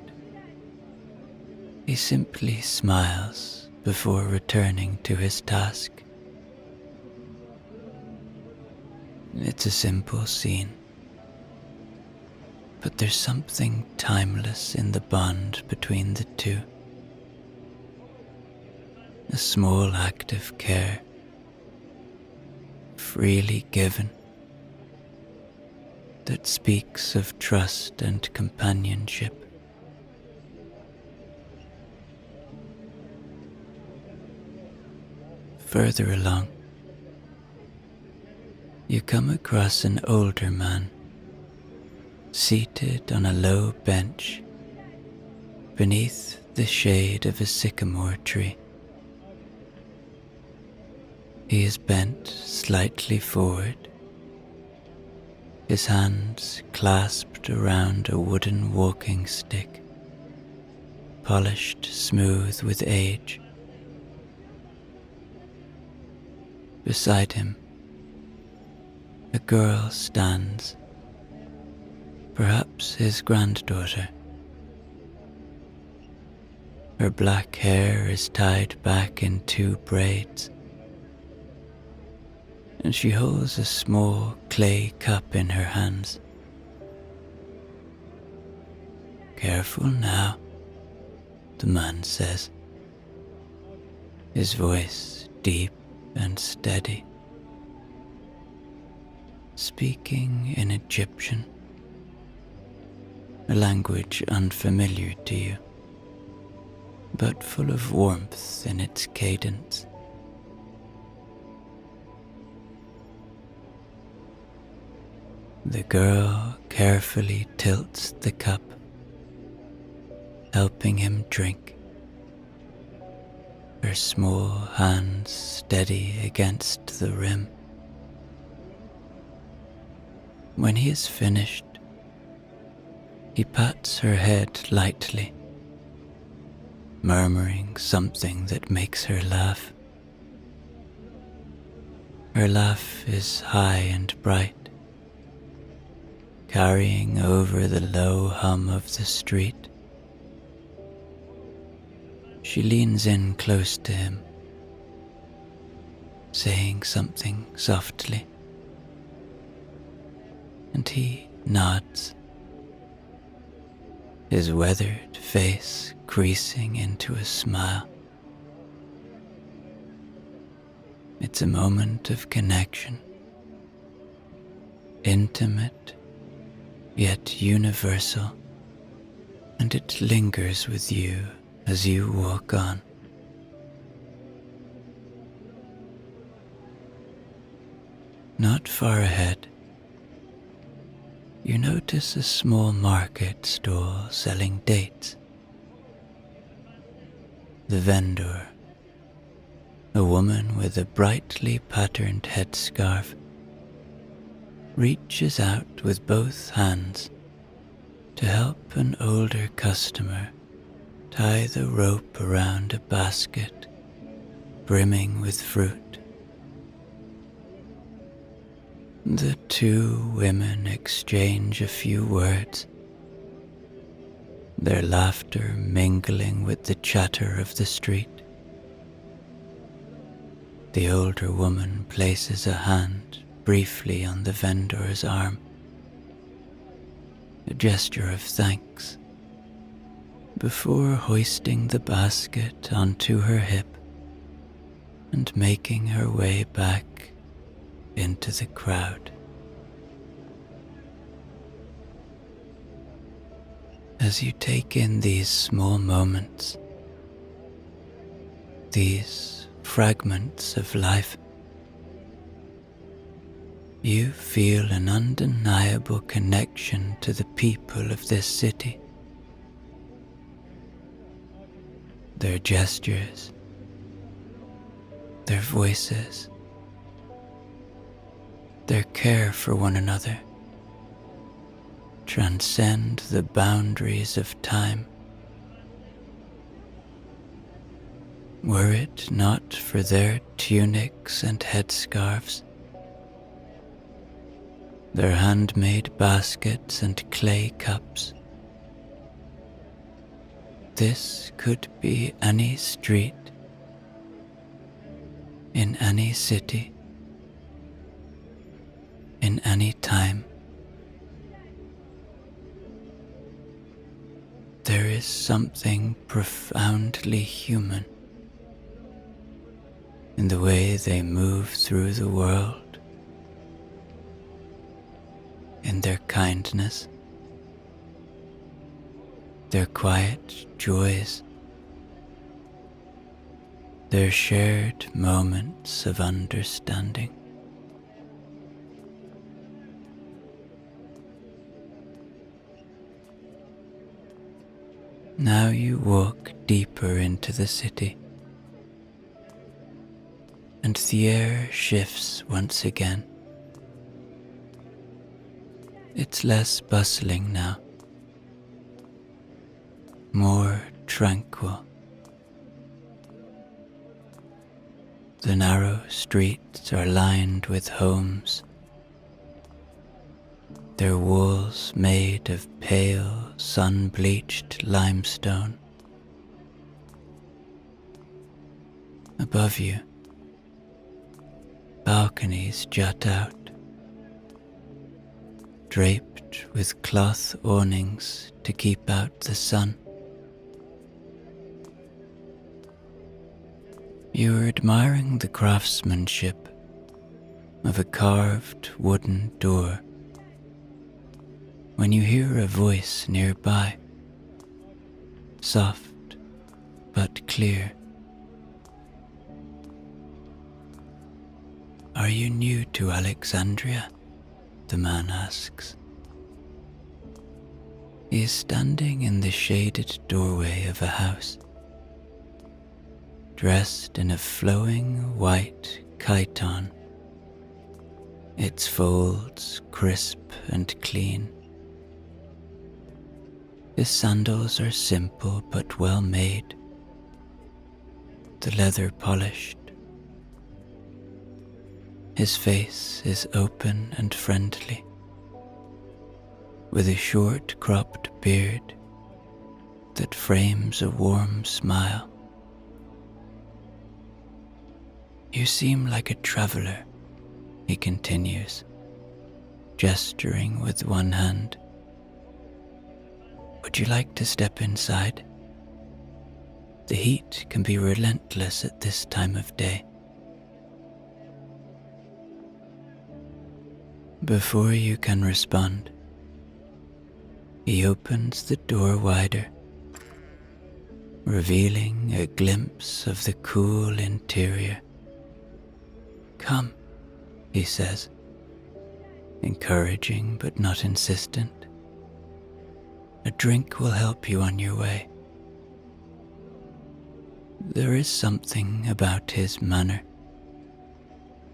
he simply smiles before returning to his task. It's a simple scene, but there's something timeless in the bond between the two. A small act of care, freely given, that speaks of trust and companionship. Further along, you come across an older man, seated on a low bench beneath the shade of a sycamore tree. He is bent slightly forward, his hands clasped around a wooden walking stick, polished smooth with age. Beside him, a girl stands, perhaps his granddaughter. Her black hair is tied back in 2 braids, and she holds a small clay cup in her hands. "Careful now," the man says, his voice deep and steady, speaking in Egyptian, a language unfamiliar to you. but full of warmth in its cadence. The girl carefully tilts the cup, helping him drink, her small hands steady against the rim. When he is finished, he pats her head lightly, murmuring something that makes her laugh. Her laugh is high and bright, carrying over the low hum of the street. She leans in close to him, saying something softly, and he nods, his weathered face creasing into a smile. It's a moment of connection, intimate yet universal, and it lingers with you as you walk on. Not far ahead, you notice a small market stall selling dates. The vendor, a woman with a brightly patterned headscarf, reaches out with both hands to help an older customer tie the rope around a basket brimming with fruit. The two women exchange a few words, their laughter mingling with the chatter of the street. The older woman places a hand briefly on the vendor's arm, a gesture of thanks, before hoisting the basket onto her hip and making her way back into the crowd. As you take in these small moments, these fragments of life, you feel an undeniable connection to the people of this city. Their gestures, their voices, their care for one another transcend the boundaries of time. Were it not for their tunics and headscarves, their handmade baskets and clay cups, this could be any street, in any city, in any time. There is something profoundly human in the way they move through the world, in their kindness, their quiet joys, their shared moments of understanding. Now you walk deeper into the city, and the air shifts once again. It's less bustling now, more tranquil. The narrow streets are lined with homes, their walls made of pale, sun-bleached limestone. Above you, balconies jut out, draped with cloth awnings to keep out the sun. You are admiring the craftsmanship of a carved wooden door when you hear a voice nearby, soft but clear. "Are you new to Alexandria?" the man asks. He is standing in the shaded doorway of a house, dressed in a flowing white chiton, its folds crisp and clean. His sandals are simple but well made, the leather polished. His face is open and friendly, with a short cropped beard that frames a warm smile. "You seem like a traveler," he continues, gesturing with one hand. "Would you like to step inside? The heat can be relentless at this time of day." Before you can respond, he opens the door wider, revealing a glimpse of the cool interior. "Come," he says, encouraging but not insistent. "A drink will help you on your way." There is something about his manner,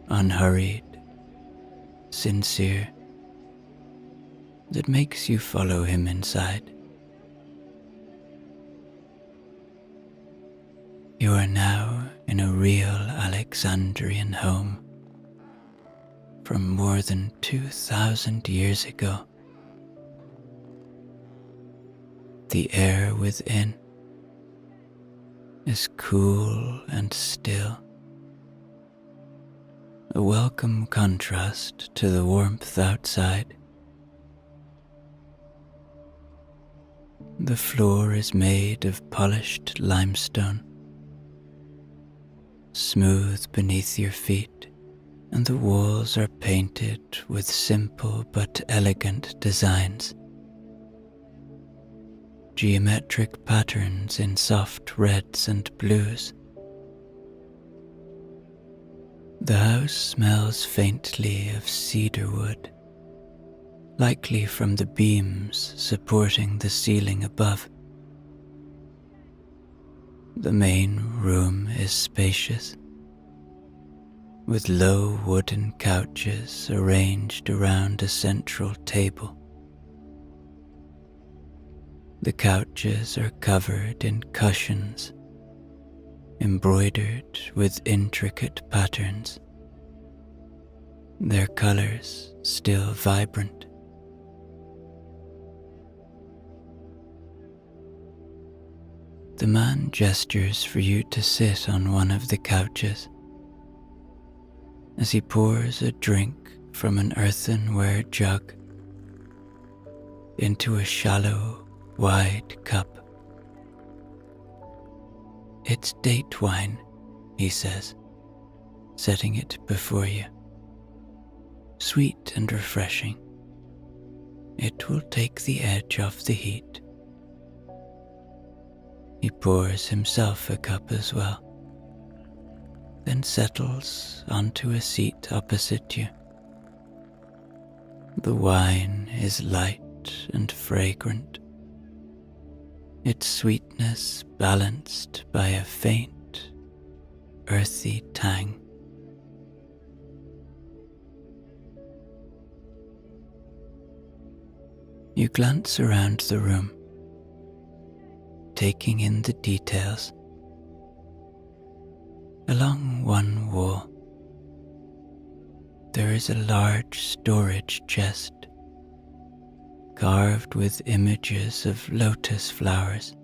unhurried, sincere, that makes you follow him inside. You are now in a real Alexandrian home from more than 2,000 years ago. The air within is cool and still, a welcome contrast to the warmth outside. The floor is made of polished limestone, smooth beneath your feet, and the walls are painted with simple but elegant designs. Geometric patterns in soft reds and blues. The house smells faintly of cedar wood, likely from the beams supporting the ceiling above. The main room is spacious, with low wooden couches arranged around a central table. The couches are covered in cushions, embroidered with intricate patterns, their colors still vibrant. The man gestures for you to sit on one of the couches as he pours a drink from an earthenware jug into a shallow, wide cup. "It's date wine," he says, setting it before you. "Sweet and refreshing. It will take the edge off the heat." He pours himself a cup as well, then settles onto a seat opposite you. The wine is light and fragrant, its sweetness balanced by a faint, earthy tang. You glance around the room, taking in the details. Along one wall, there is a large storage chest, carved with images of lotus flowers,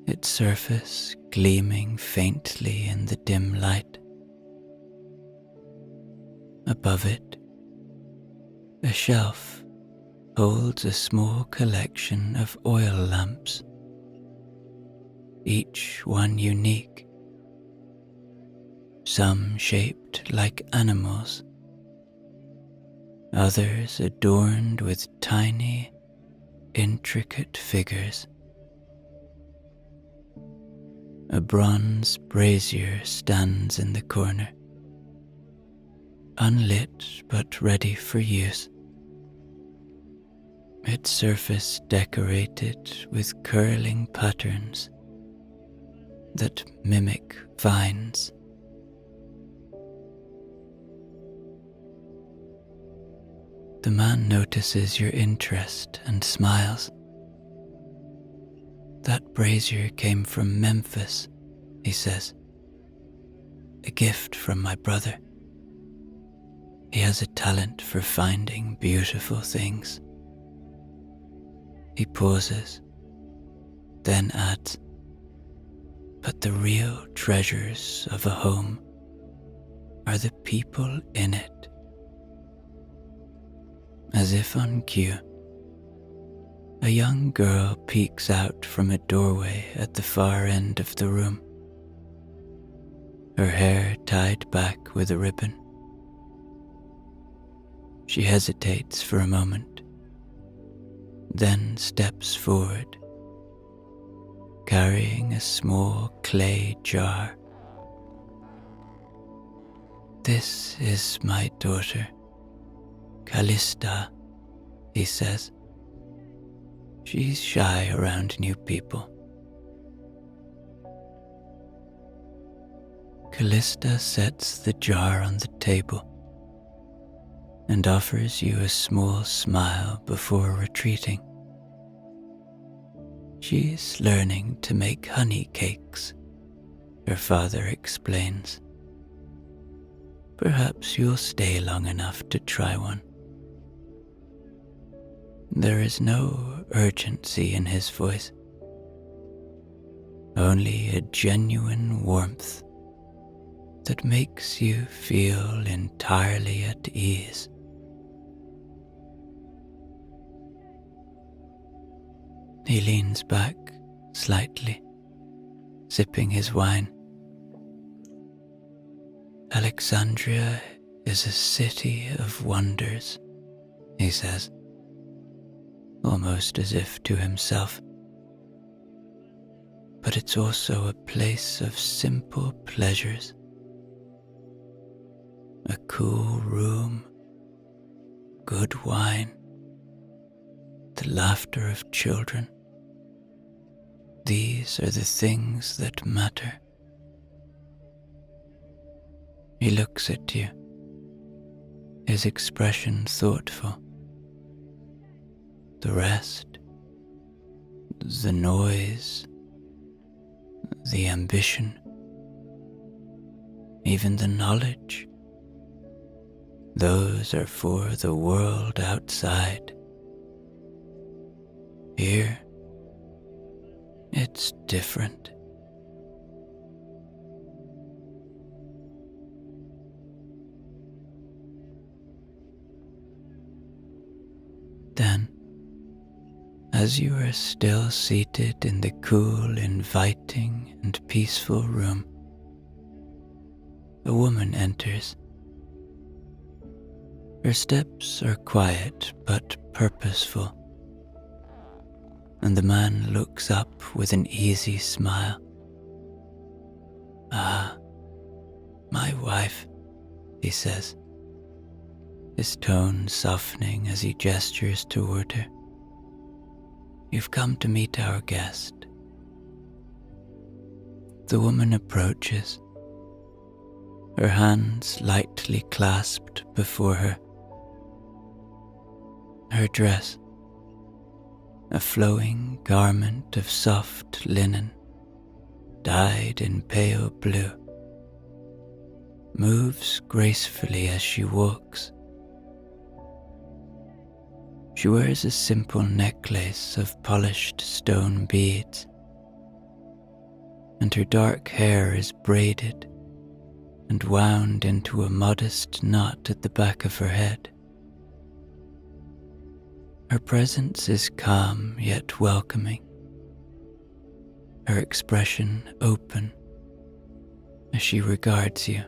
its surface gleaming faintly in the dim light. Above it, a shelf holds a small collection of oil lamps, each one unique, some shaped like animals, others adorned with tiny, intricate figures. A bronze brazier stands in the corner, unlit but ready for use, its surface decorated with curling patterns that mimic vines. The man notices your interest and smiles. That brazier came from Memphis, he says. A gift from my brother. He has a talent for finding beautiful things. He pauses, then adds, but the real treasures of a home are the people in it. As if on cue, a young girl peeks out from a doorway at the far end of the room, her hair tied back with a ribbon. She hesitates for a moment, then steps forward, carrying a small clay jar. This is my daughter, Callista, he says. She's shy around new people. Callista sets the jar on the table and offers you a small smile before retreating. She's learning to make honey cakes, her father explains. Perhaps you'll stay long enough to try one. There is no urgency in his voice, only a genuine warmth that makes you feel entirely at ease. He leans back slightly, sipping his wine. Alexandria is a city of wonders, he says, almost as if to himself. But it's also a place of simple pleasures. A cool room, good wine, the laughter of children. These are the things that matter. He looks at you, his expression thoughtful. The rest, the noise, the ambition, even the knowledge, those are for the world outside. Here, it's different. Then, as you are still seated in the cool, inviting, and peaceful room, a woman enters. Her steps are quiet but purposeful, and the man looks up with an easy smile. Ah, my wife, he says, his tone softening as he gestures toward her. You've come to meet our guest. The woman approaches, her hands lightly clasped before her. Her dress, a flowing garment of soft linen, dyed in pale blue, moves gracefully as she walks. She wears a simple necklace of polished stone beads, and her dark hair is braided and wound into a modest knot at the back of her head. Her presence is calm yet welcoming, her expression open as she regards you.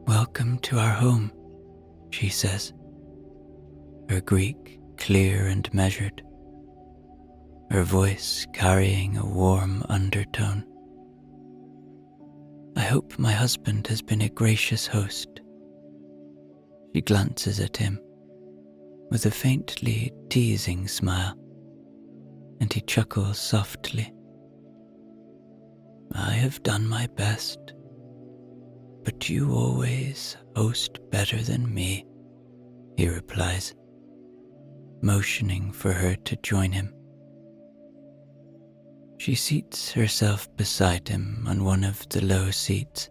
Welcome to our home, she says, her Greek clear and measured. her voice carrying a warm undertone. I hope my husband has been a gracious host. She glances at him with a faintly teasing smile, and he chuckles softly. I have done my best, but you always host better than me, he replies, motioning for her to join him. She seats herself beside him on one of the low seats,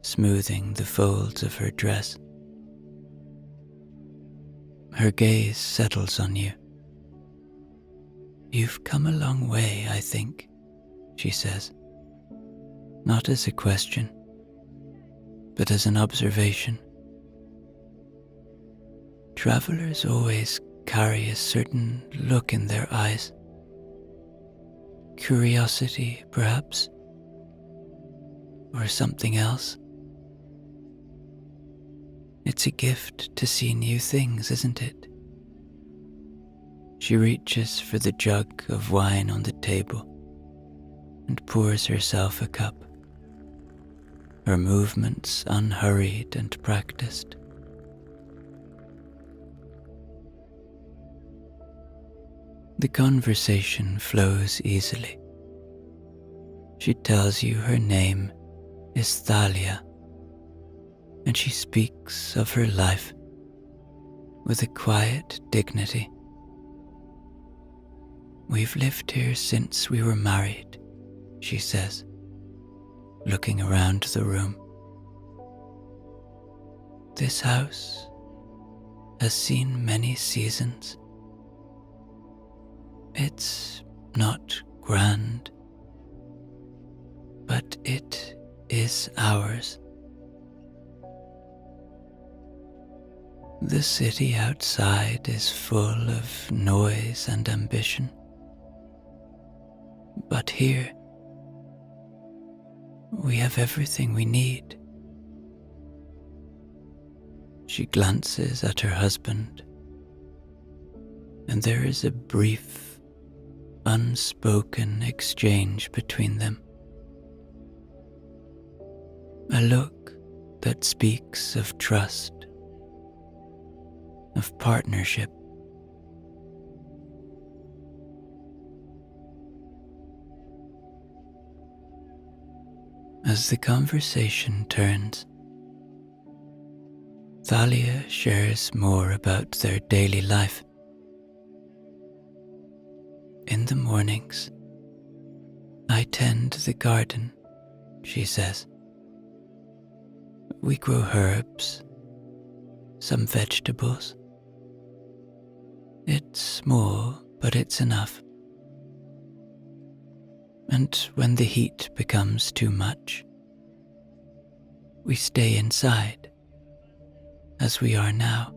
smoothing the folds of her dress. Her gaze settles on you. You've come a long way, I think, she says, not as a question, but as an observation. Travelers always carry a certain look in their eyes. Curiosity, perhaps, or something else. It's a gift to see new things, isn't it? She reaches for the jug of wine on the table and pours herself a cup, her movements unhurried and practiced. The conversation flows easily. She tells you her name is Thalia, and she speaks of her life with a quiet dignity. We've lived here since we were married, she says, looking around the room. This house has seen many seasons. It's not grand, but it is ours. The city outside is full of noise and ambition, but here we have everything we need. She glances at her husband, and there is a brief, unspoken exchange between them. A look that speaks of trust, of partnership. As the conversation turns, Thalia shares more about their daily life. In the mornings, I tend the garden, she says. We grow herbs, some vegetables. It's small, but it's enough. And when the heat becomes too much, we stay inside, as we are now.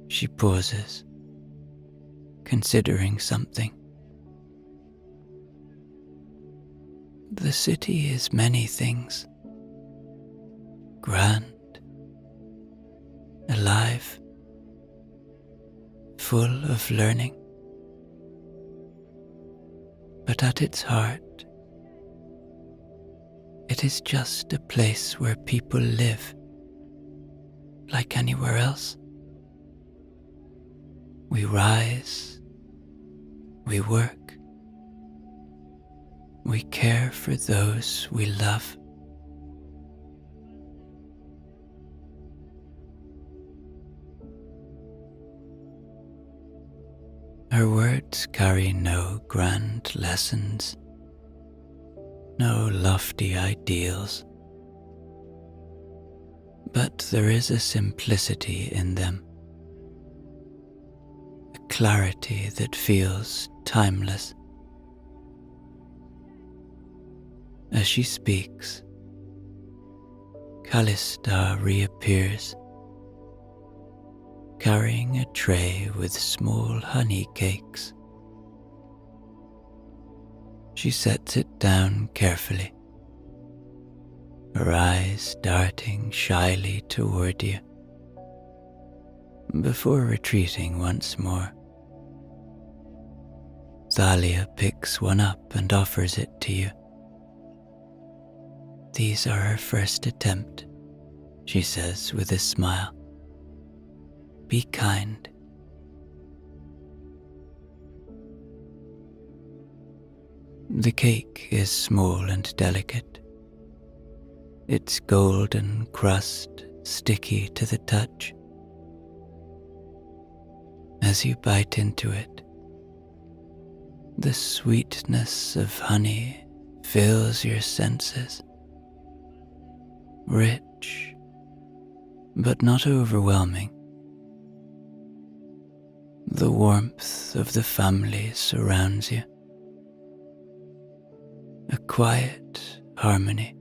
She pauses, considering something. The city is many things. Grand, alive, full of learning. But at its heart, it is just a place where people live, like anywhere else. We rise, we work, we care for those we love. Her words carry no grand lessons, no lofty ideals, but there is a simplicity in them, a clarity that feels timeless. As she speaks, Callista reappears, carrying a tray with small honey cakes. She sets it down carefully, her eyes darting shyly toward you, before retreating once more, Thalia picks one up and offers it to you. These are her first attempt, she says with a smile. Be kind. The cake is small and delicate, its golden crust sticky to the touch. As you bite into it, the sweetness of honey fills your senses, rich but not overwhelming. The warmth of the family surrounds you, a quiet harmony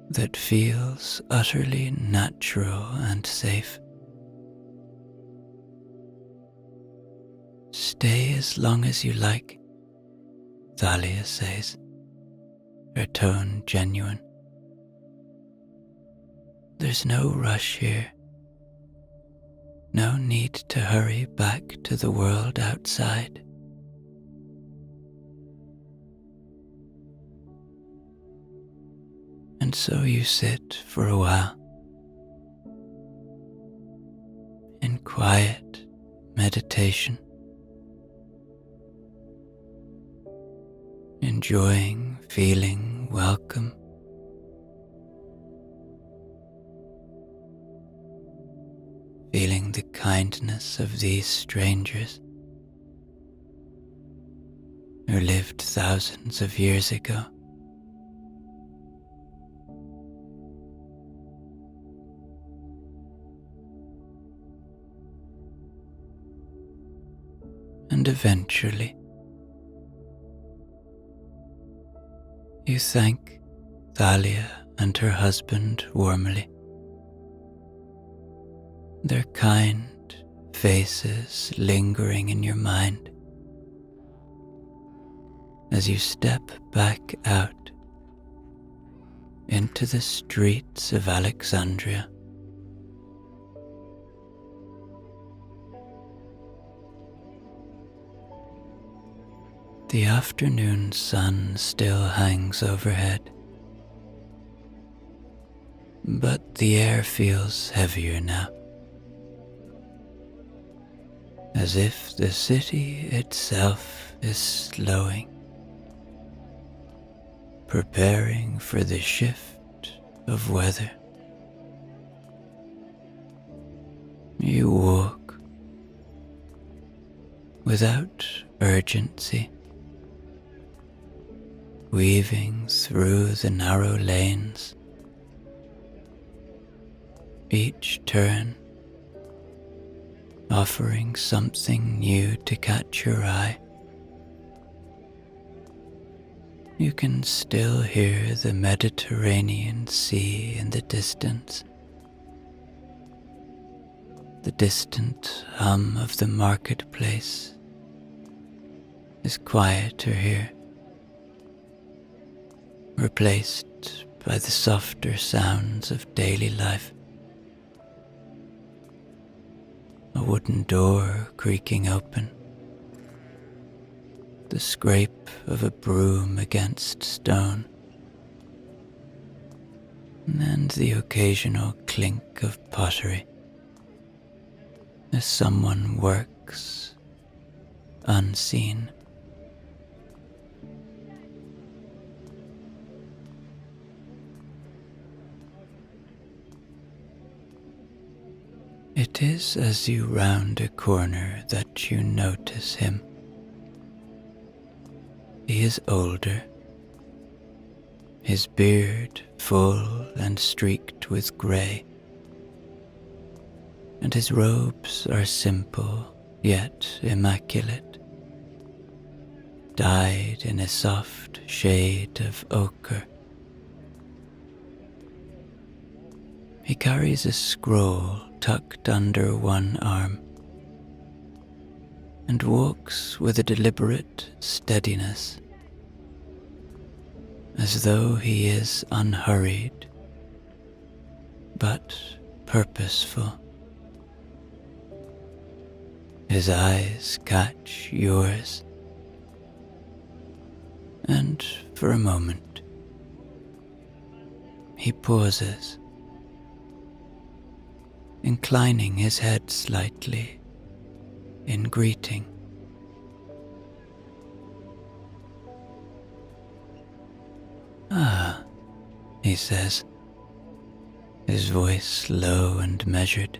that feels utterly natural and safe. Stay as long as you like, Thalia says, her tone genuine. There's no rush here, no need to hurry back to the world outside. And so you sit for a while, in quiet meditation, enjoying feeling welcome. Feeling the kindness of these strangers who lived thousands of years ago. And eventually, you thank Thalia and her husband warmly. Their kind faces lingering in your mind as you step back out into the streets of Alexandria. The afternoon sun still hangs overhead, but the air feels heavier now, as if the city itself is slowing, preparing for the shift of weather. You walk without urgency, weaving through the narrow lanes, each turn offering something new to catch your eye. You can still hear the Mediterranean Sea in the distance, the distant hum of the marketplace is quieter here, replaced by the softer sounds of daily life. A wooden door creaking open, the scrape of a broom against stone, and the occasional clink of pottery as someone works unseen. It is as you round a corner that you notice him. He is older, his beard full and streaked with grey, and his robes are simple yet immaculate, dyed in a soft shade of ochre. He carries a scroll tucked under one arm and walks with a deliberate steadiness, as though he is unhurried but purposeful. His eyes catch yours and for a moment he pauses, inclining his head slightly in greeting. "Ah," he says, his voice low and measured.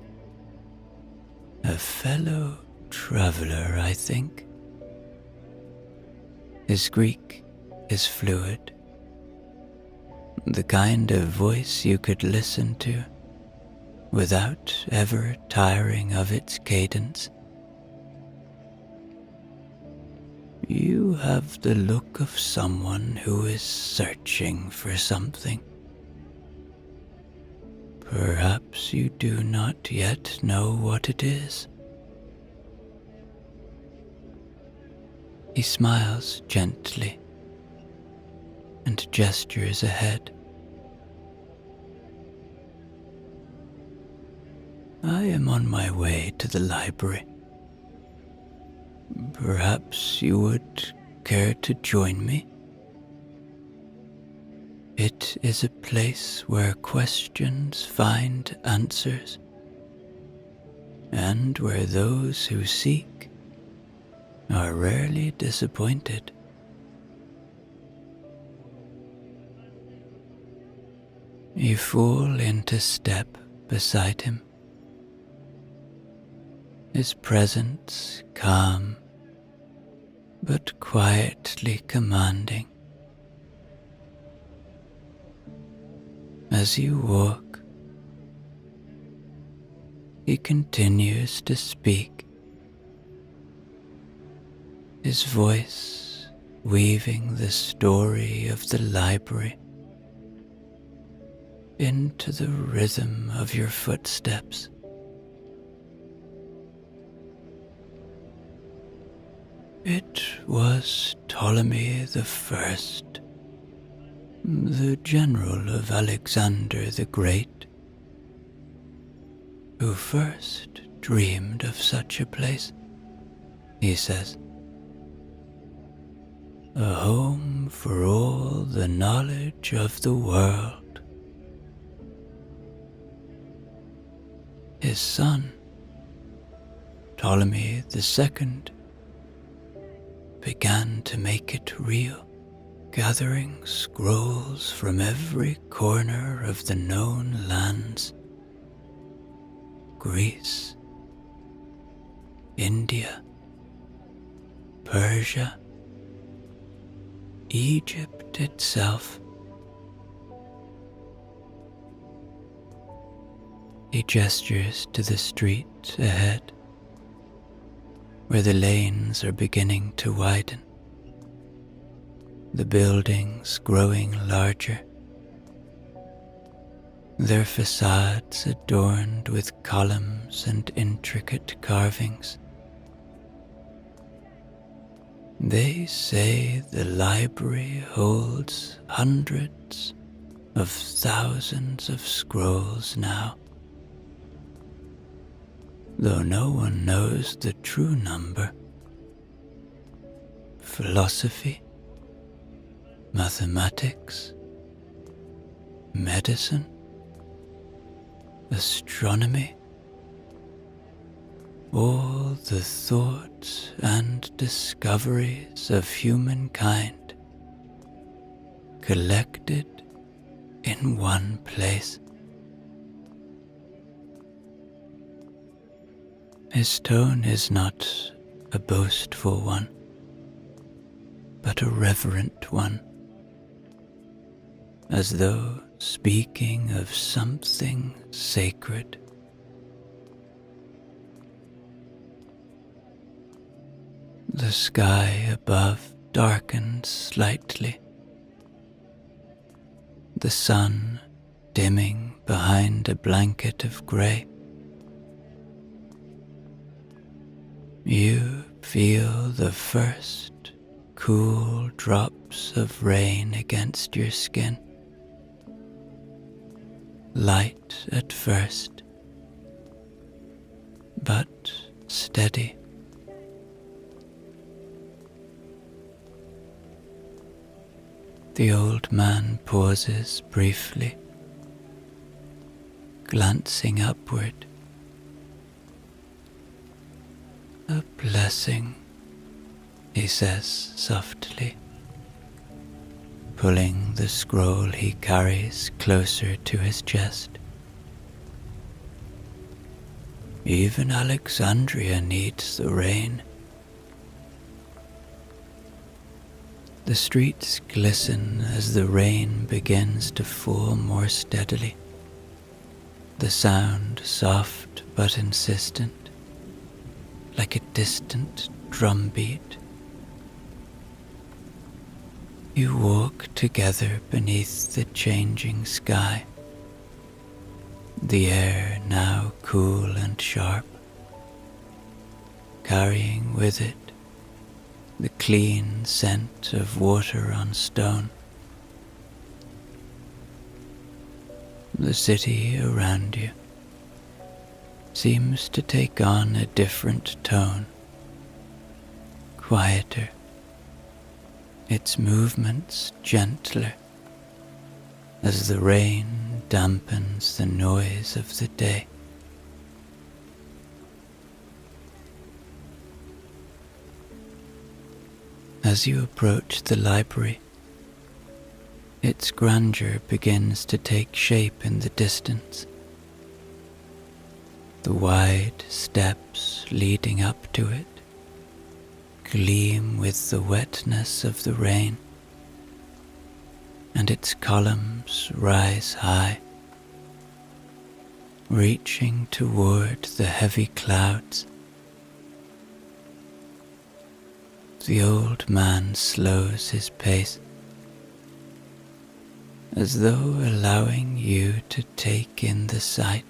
"A fellow traveler, I think." His Greek is fluid, the kind of voice you could listen to without ever tiring of its cadence. "You have the look of someone who is searching for something. Perhaps you do not yet know what it is." He smiles gently and gestures ahead. "I am on my way to the library. Perhaps you would care to join me? It is a place where questions find answers, and where those who seek are rarely disappointed." You fall into step beside him, his presence calm but quietly commanding. As you walk, he continues to speak, his voice weaving the story of the library into the rhythm of your footsteps. "It was Ptolemy the First, the general of Alexander the Great, who first dreamed of such a place," he says. "A home for all the knowledge of the world." His son, Ptolemy II, began to make it real, gathering scrolls from every corner of the known lands. Greece, India, Persia, Egypt itself. He gestures to the street ahead, where the lanes are beginning to widen, the buildings growing larger, their facades adorned with columns and intricate carvings. They say the library holds hundreds of thousands of scrolls now, though no one knows the true number. Philosophy, mathematics, medicine, astronomy, all the thoughts and discoveries of humankind collected in one place. His tone is not a boastful one, but a reverent one, as though speaking of something sacred. The sky above darkens slightly, the sun dimming behind a blanket of grey. You feel the first cool drops of rain against your skin, light at first, but steady. The old man pauses briefly, glancing upward. "A blessing," he says softly, pulling the scroll he carries closer to his chest. "Even Alexandria needs the rain." The streets glisten as the rain begins to fall more steadily, the sound soft but insistent, like a distant drumbeat. You walk together beneath the changing sky, the air now cool and sharp, carrying with it the clean scent of water on stone. The city around you seems to take on a different tone, quieter, its movements gentler, as the rain dampens the noise of the day. As you approach the library, its grandeur begins to take shape in the distance. The wide steps leading up to it gleam with the wetness of the rain, and its columns rise high, reaching toward the heavy clouds. The old man slows his pace, as though allowing you to take in the sight.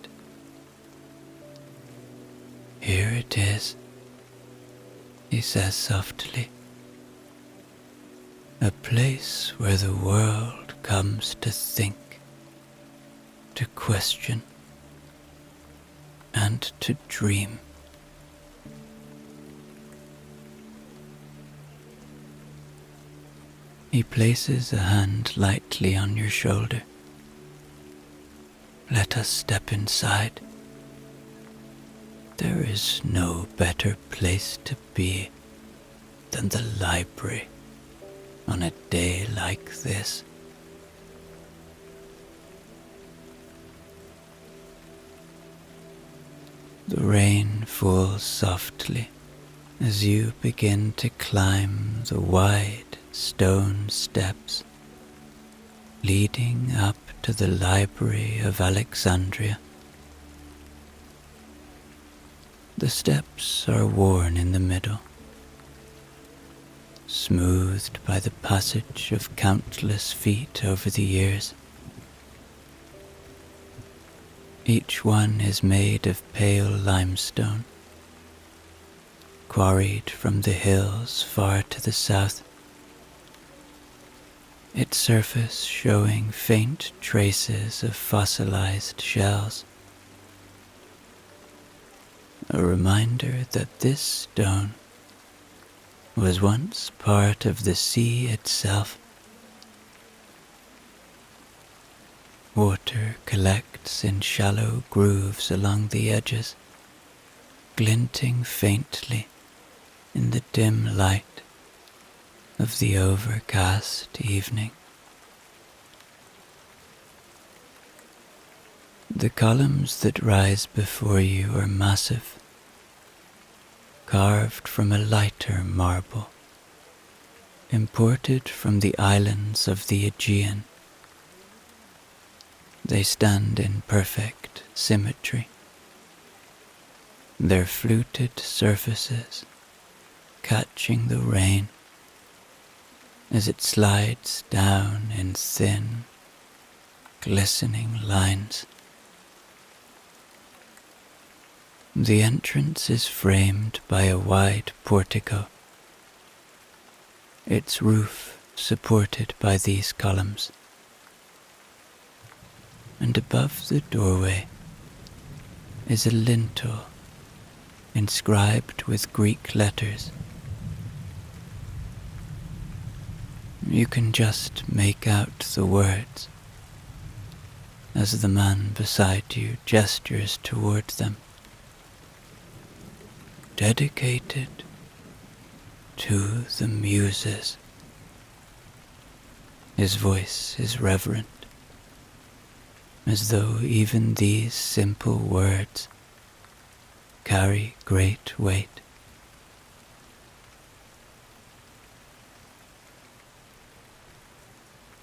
"Here it is," he says softly, "a place where the world comes to think, to question, and to dream." He places a hand lightly on your shoulder. "Let us step inside. There is no better place to be than the library on a day like this." The rain falls softly as you begin to climb the wide stone steps leading up to the Library of Alexandria. The steps are worn in the middle, smoothed by the passage of countless feet over the years. Each one is made of pale limestone, quarried from the hills far to the south, its surface showing faint traces of fossilized shells, a reminder that this stone was once part of the sea itself. Water collects in shallow grooves along the edges, glinting faintly in the dim light of the overcast evening. The columns that rise before you are massive, carved from a lighter marble, imported from the islands of the Aegean. They stand in perfect symmetry, their fluted surfaces catching the rain as it slides down in thin, glistening lines. The entrance is framed by a wide portico, its roof supported by these columns, and above the doorway is a lintel inscribed with Greek letters. You can just make out the words as the man beside you gestures toward them. Dedicated to the Muses. His voice is reverent, as though even these simple words carry great weight.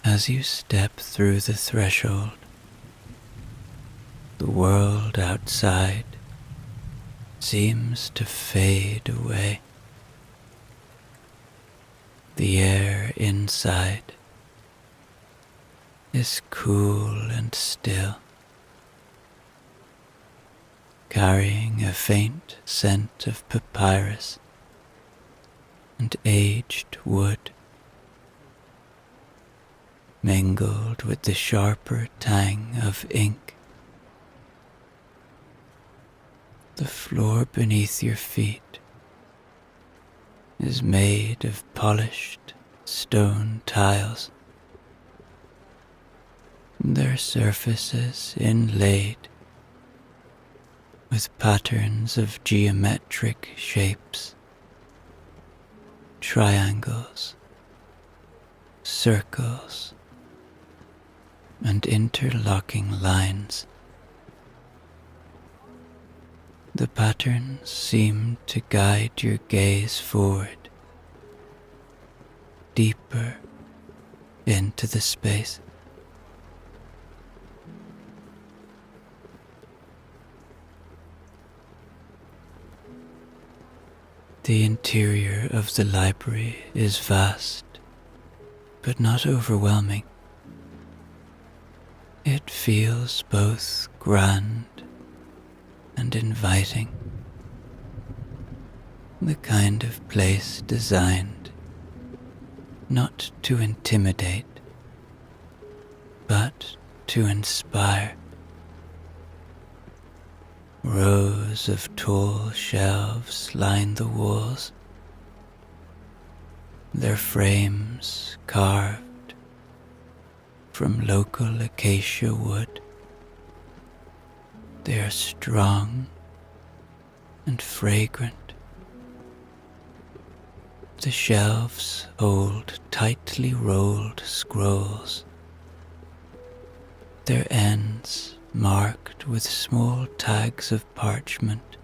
As you step through the threshold, the world outside seems to fade away. The air inside is cool and still, carrying a faint scent of papyrus and aged wood, mingled with the sharper tang of ink. The floor beneath your feet is made of polished stone tiles, their surfaces inlaid with patterns of geometric shapes, triangles, circles, and interlocking lines. The patterns seem to guide your gaze forward, deeper into the space. The interior of the library is vast, but not overwhelming. It feels both grand and inviting, the kind of place designed not to intimidate, but to inspire. Rows of tall shelves line the walls, their frames carved from local acacia wood. They are strong and fragrant. The shelves hold tightly rolled scrolls, their ends marked with small tags of parchment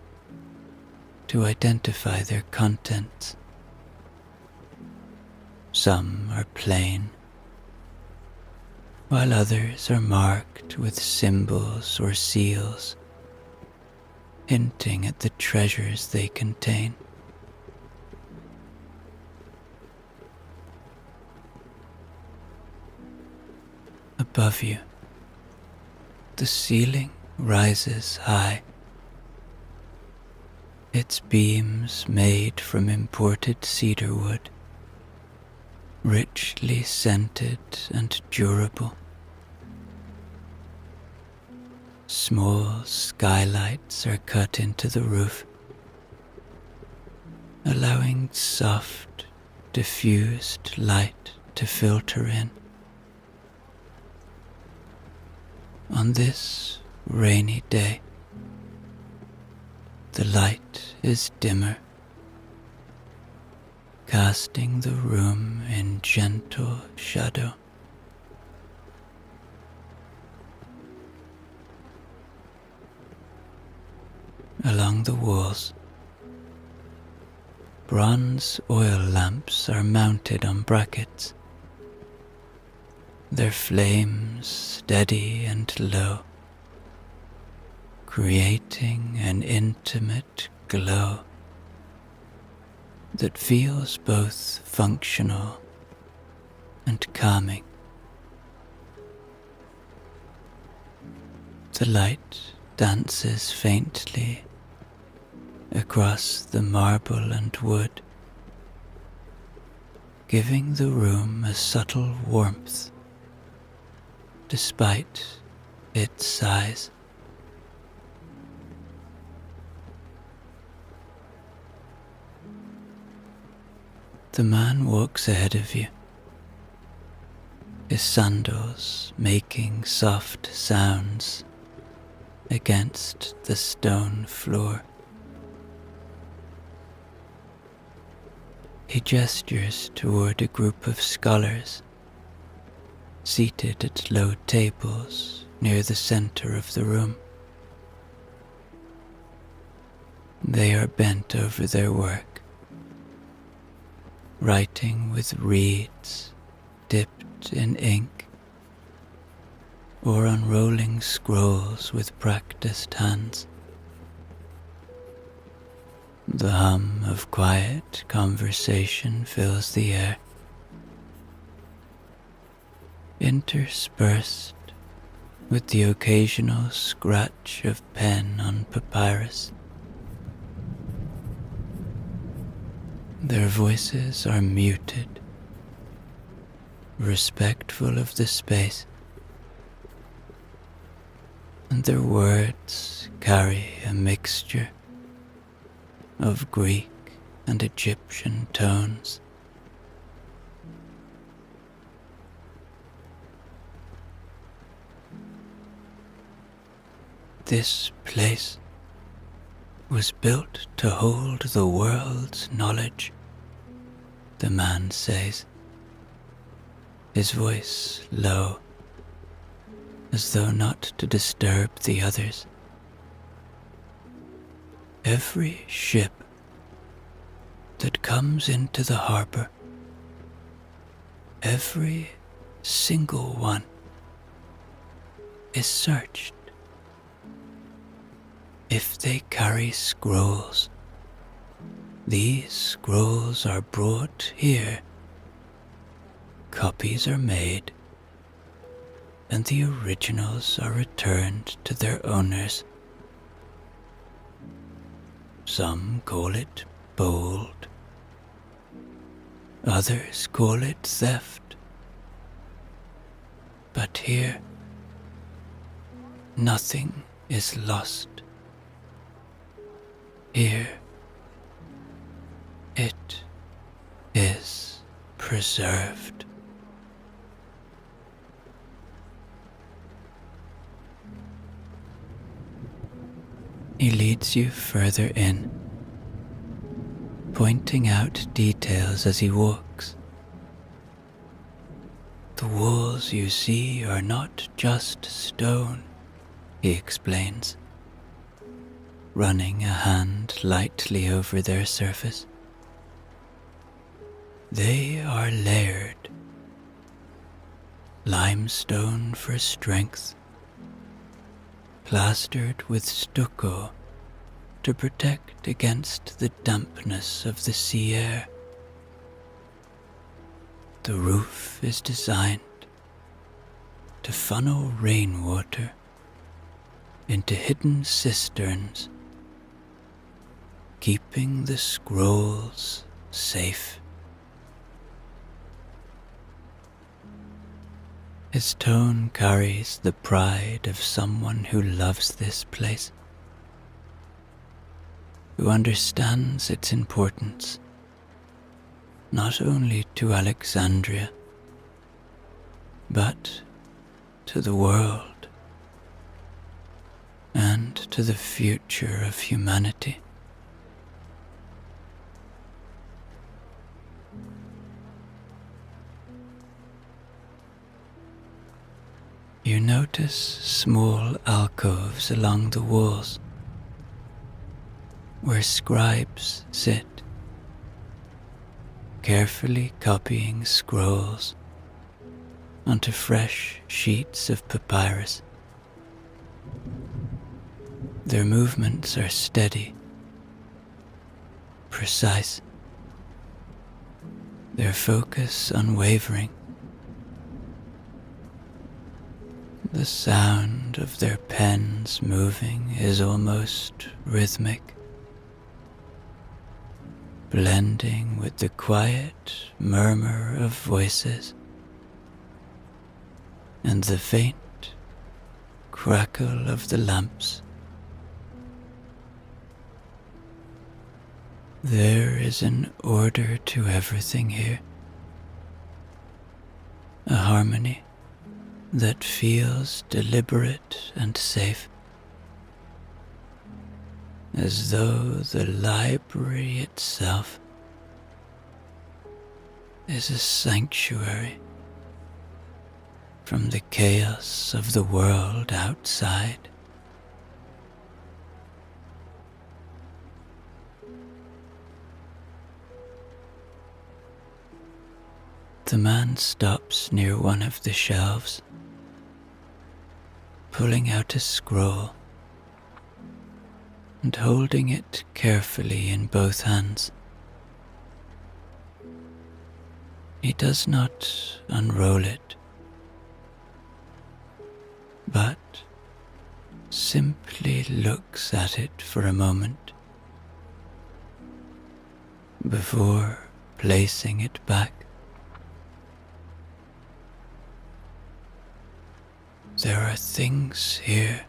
to identify their contents. Some are plain, while others are marked with symbols or seals, hinting at the treasures they contain. Above you, the ceiling rises high, its beams made from imported cedar wood, richly scented and durable. Small skylights are cut into the roof, allowing soft, diffused light to filter in. On this rainy day, the light is dimmer, casting the room in gentle shadow. Along the walls, bronze oil lamps are mounted on brackets, their flames steady and low, creating an intimate glow that feels both functional and calming. The light dances faintly across the marble and wood, giving the room a subtle warmth despite its size. The man walks ahead of you, his sandals making soft sounds against the stone floor. He gestures toward a group of scholars seated at low tables near the center of the room. They are bent over their work, writing with reeds dipped in ink, or unrolling scrolls with practiced hands. The hum of quiet conversation fills the air, interspersed with the occasional scratch of pen on papyrus. Their voices are muted, respectful of the space, and their words carry a mixture of Greek and Egyptian tones. This place was built to hold the world's knowledge, the man says, his voice low, as though not to disturb the others. Every ship that comes into the harbor, every single one, is searched. If they carry scrolls, these scrolls are brought here. Copies are made, and the originals are returned to their owners. Some call it bold, others call it theft. But here, nothing is lost. Here, it is preserved. He leads you further in, pointing out details as he walks. The walls you see are not just stone, he explains, running a hand lightly over their surface. They are layered. Limestone for strength, plastered with stucco to protect against the dampness of the sea air. The roof is designed to funnel rainwater into hidden cisterns, keeping the scrolls safe. His tone carries the pride of someone who loves this place, who understands its importance, not only to Alexandria, but to the world and to the future of humanity. You notice small alcoves along the walls where scribes sit, carefully copying scrolls onto fresh sheets of papyrus. Their movements are steady, precise, their focus unwavering. The sound of their pens moving is almost rhythmic, blending with the quiet murmur of voices and the faint crackle of the lamps. There is an order to everything here, a harmony that feels deliberate and safe, as though the library itself is a sanctuary from the chaos of the world outside. The man stops near one of the shelves, pulling out a scroll and holding it carefully in both hands. He does not unroll it, but simply looks at it for a moment before placing it back. There are things here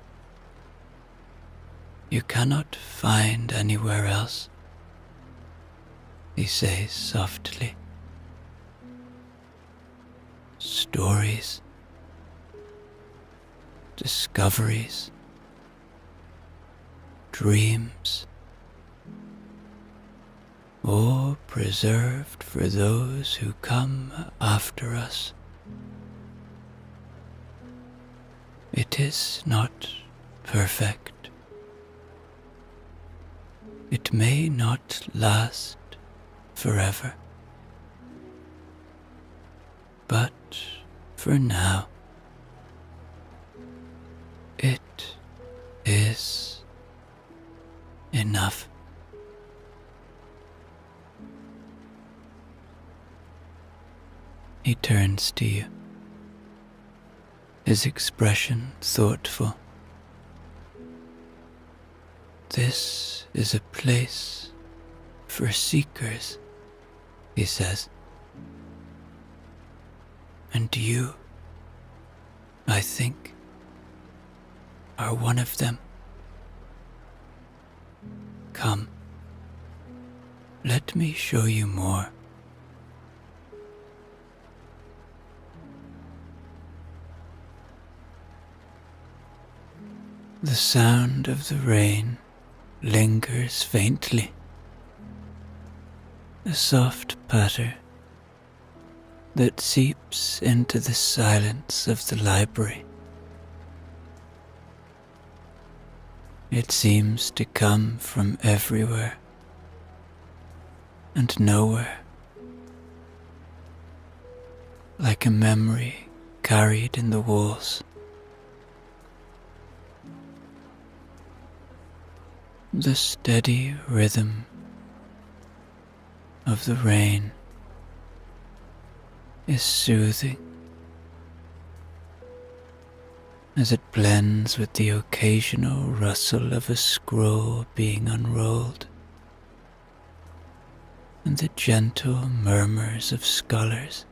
you cannot find anywhere else, he says softly. Stories, discoveries, dreams, all preserved for those who come after us. It is not perfect. It may not last forever. But for now, it is enough. He turns to you, his expression thoughtful. This is a place for seekers, he says. And you, I think, are one of them. Come, let me show you more. The sound of the rain lingers faintly, a soft patter that seeps into the silence of the library. It seems to come from everywhere and nowhere, like a memory carried in the walls. The steady rhythm of the rain is soothing as it blends with the occasional rustle of a scroll being unrolled and the gentle murmurs of scholars.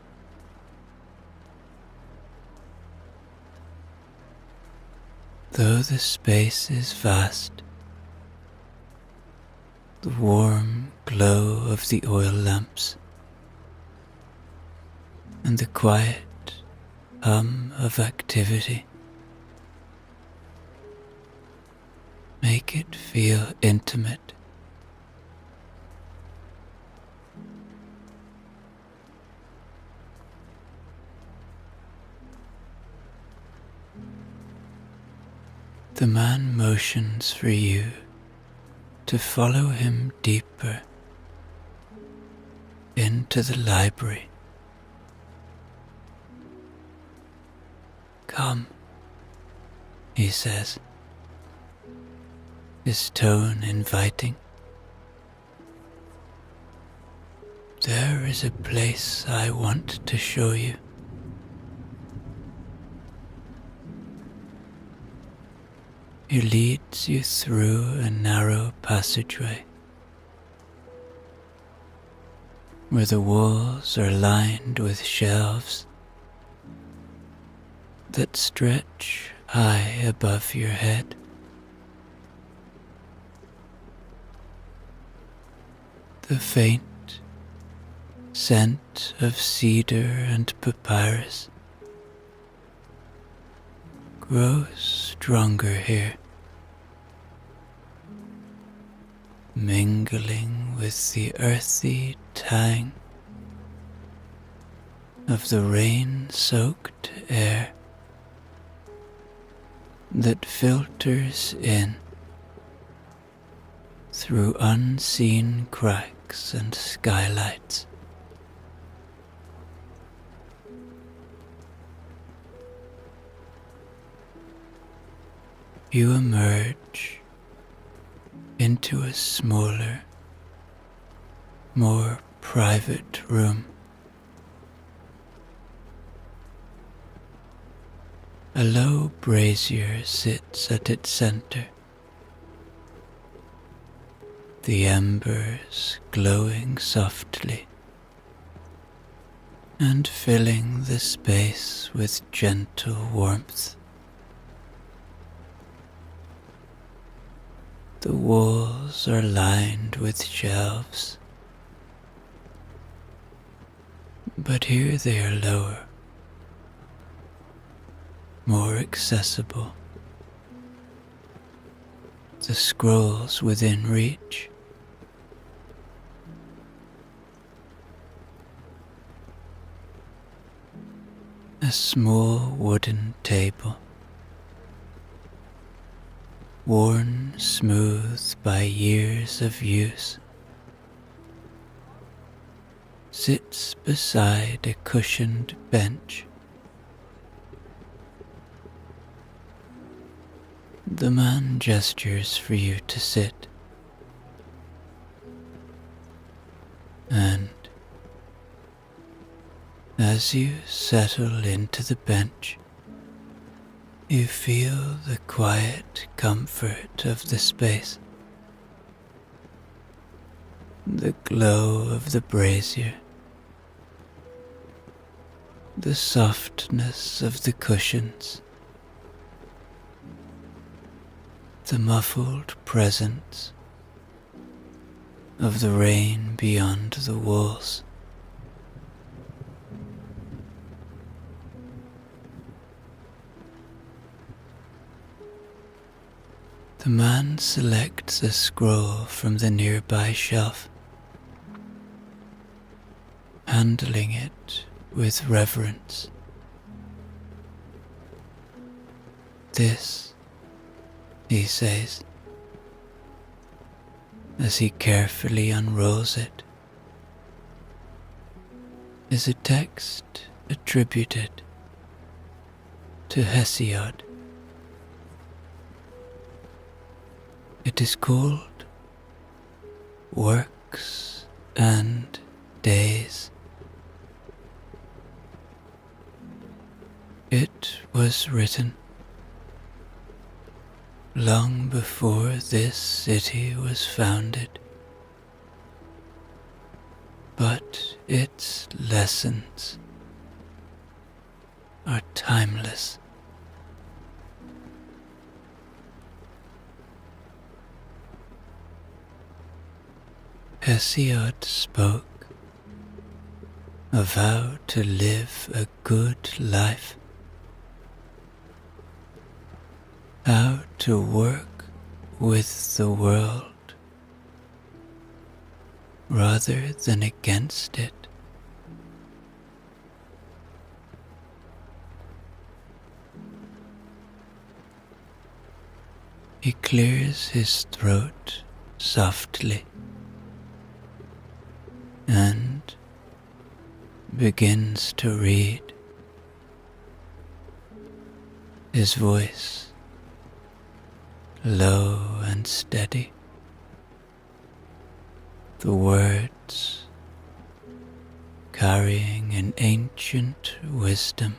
Though the space is vast, the warm glow of the oil lamps and the quiet hum of activity make it feel intimate. The man motions for you to follow him deeper into the library. Come, he says, his tone inviting. There is a place I want to show you. He leads you through a narrow passageway where the walls are lined with shelves that stretch high above your head. The faint scent of cedar and papyrus grows stronger here, mingling with the earthy tang of the rain-soaked air that filters in through unseen cracks and skylights. You emerge into a smaller, more private room. A low brazier sits at its center, the embers glowing softly and filling the space with gentle warmth. The walls are lined with shelves, but here they are lower, more accessible. The scrolls within reach. A small wooden table, worn smooth by years of use, sits beside a cushioned bench. The man gestures for you to sit, and as you settle into the bench, you feel the quiet comfort of the space, the glow of the brazier, the softness of the cushions, the muffled presence of the rain beyond the walls. The man selects a scroll from the nearby shelf, handling it with reverence. This, he says, as he carefully unrolls it, is a text attributed to Hesiod. It is called Works and Days. It was written long before this city was founded, but its lessons are timeless. Hesiod spoke of how to live a good life, how to work with the world rather than against it. He clears his throat softly and begins to read, his voice low and steady, the words carrying an ancient wisdom.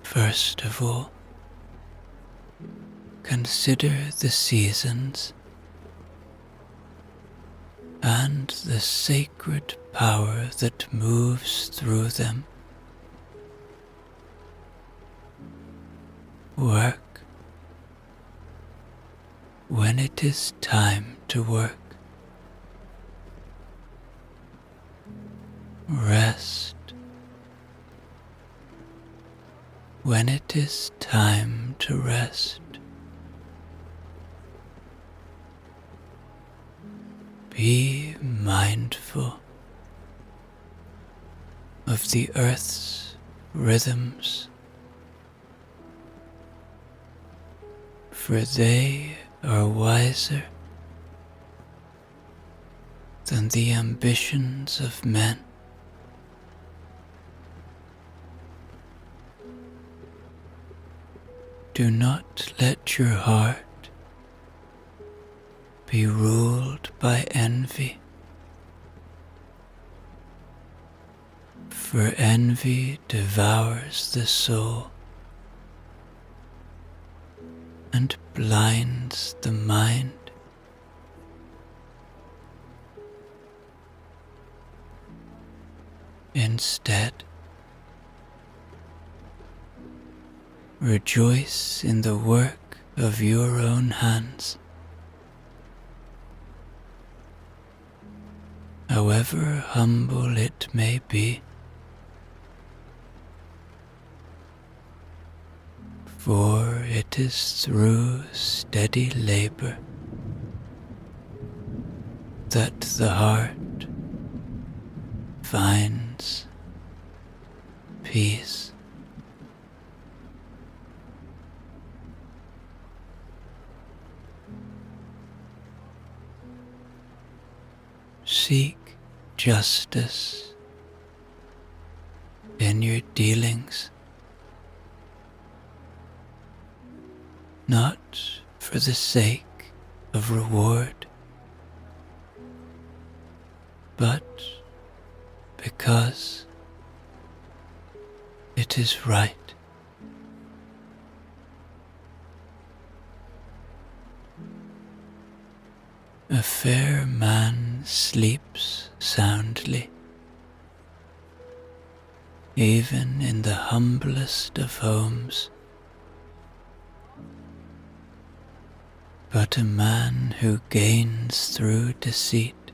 First of all, consider the seasons and the sacred power that moves through them. Work when it is time to work. Rest when it is time to rest, be mindful of the earth's rhythms, for they are wiser than the ambitions of men. Do not let your heart be ruled by envy, for envy devours the soul and blinds the mind. Instead, rejoice in the work of your own hands, however humble it may be, for it is through steady labor that the heart finds peace. Seek justice in your dealings, not for the sake of reward, but because it is right. A fair man sleeps soundly, even in the humblest of homes, but a man who gains through deceit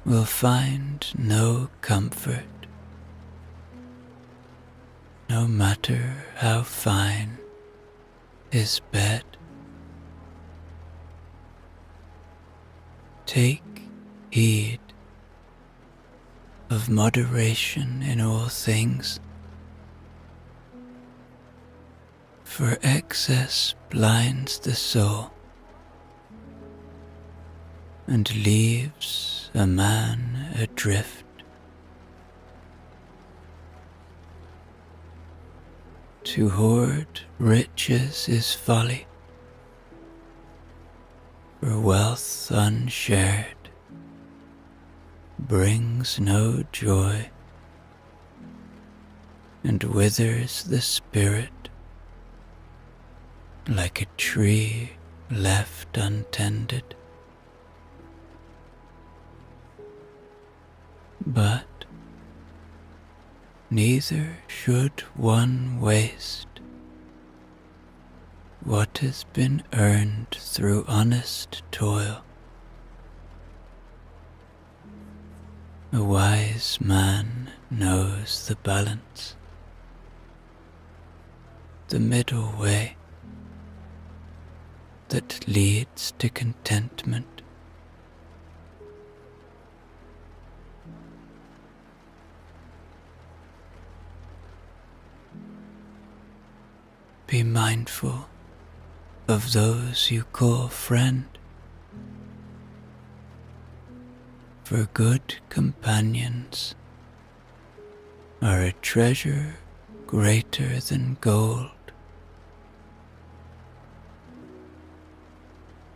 will find no comfort, no matter how fine his bed. Take heed of moderation in all things, for excess blinds the soul and leaves a man adrift. To hoard riches is folly, for wealth unshared brings no joy and withers the spirit like a tree left untended. But neither should one waste what has been earned through honest toil. A wise man knows the balance, the middle way that leads to contentment. Be mindful of those you call friend, for good companions are a treasure greater than gold.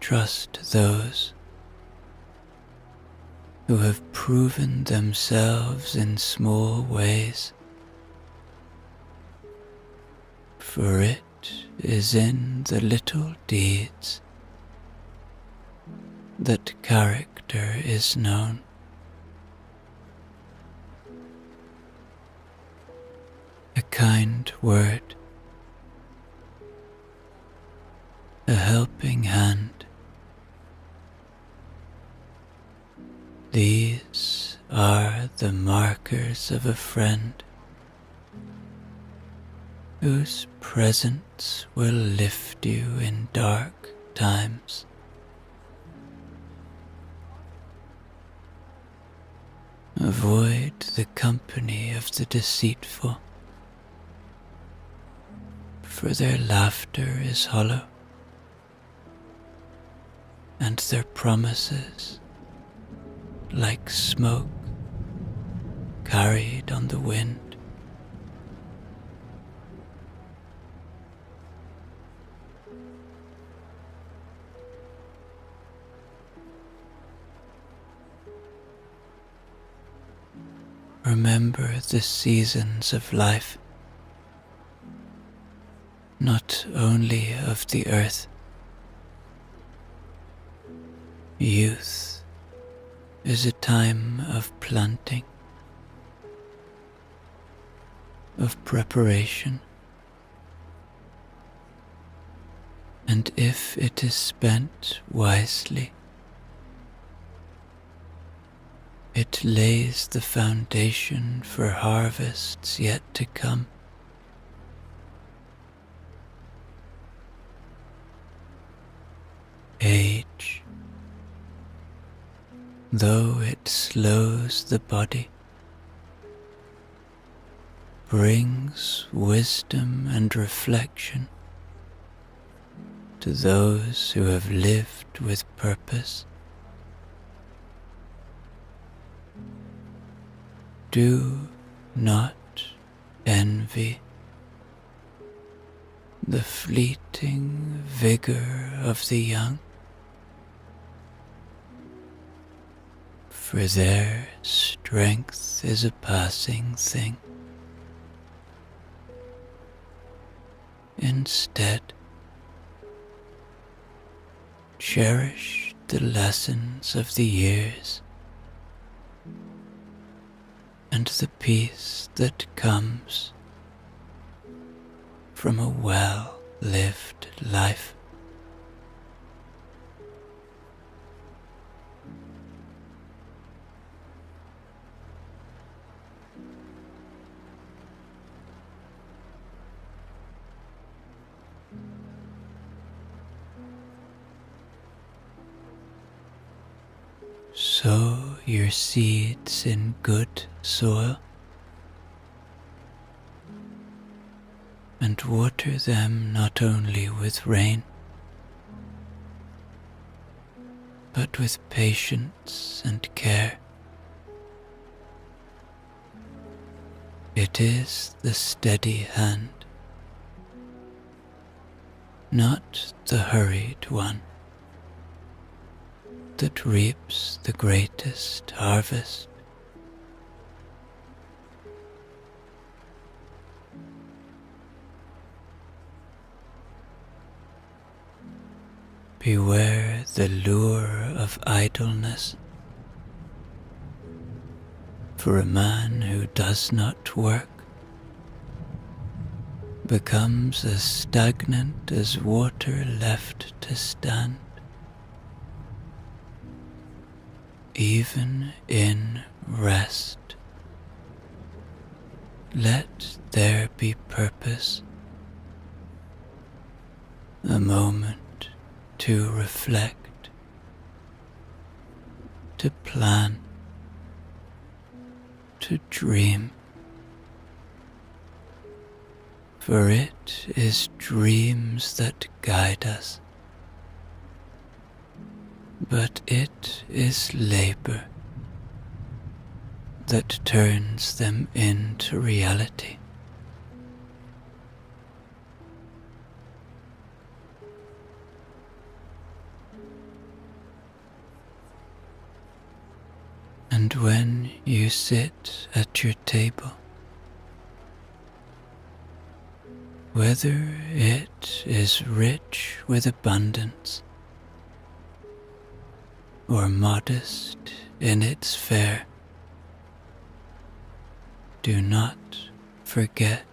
Trust those who have proven themselves in small ways, for it is in the little deeds that character is known. A kind word, a helping hand, these are the markers of a friend whose presence will lift you in dark times. Avoid the company of the deceitful, for their laughter is hollow, and their promises like smoke carried on the wind. Remember the seasons of life, not only of the earth. Youth is a time of planting, of preparation, and if it is spent wisely, it lays the foundation for harvests yet to come. Age, though it slows the body, brings wisdom and reflection to those who have lived with purpose. Do not envy the fleeting vigor of the young, for their strength is a passing thing. Instead, cherish the lessons of the years and the peace that comes from a well-lived life. Sow your seeds in good soil and water them not only with rain, but with patience and care. It is the steady hand, not the hurried one, that reaps the greatest harvest. Beware the lure of idleness, for a man who does not work becomes as stagnant as water left to stand. Even in rest, let there be purpose, a moment to reflect, to plan, to dream, for it is dreams that guide us. But it is labor that turns them into reality. And when you sit at your table, whether it is rich with abundance or modest in its fare, do not forget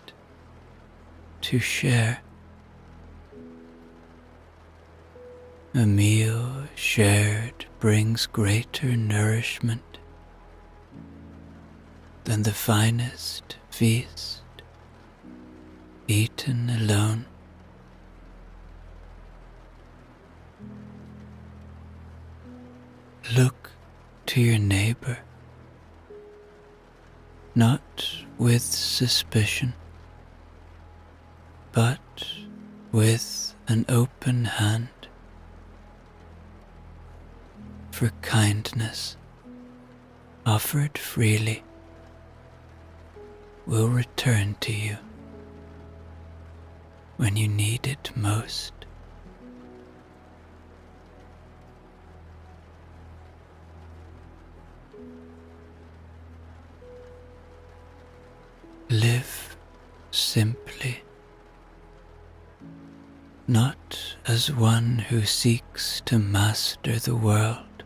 to share. A meal shared brings greater nourishment than the finest feast. eaten alone. Look to your neighbor, not with suspicion, but with an open hand, for kindness offered freely will return to you when you need it most. Live simply, not as one who seeks to master the world,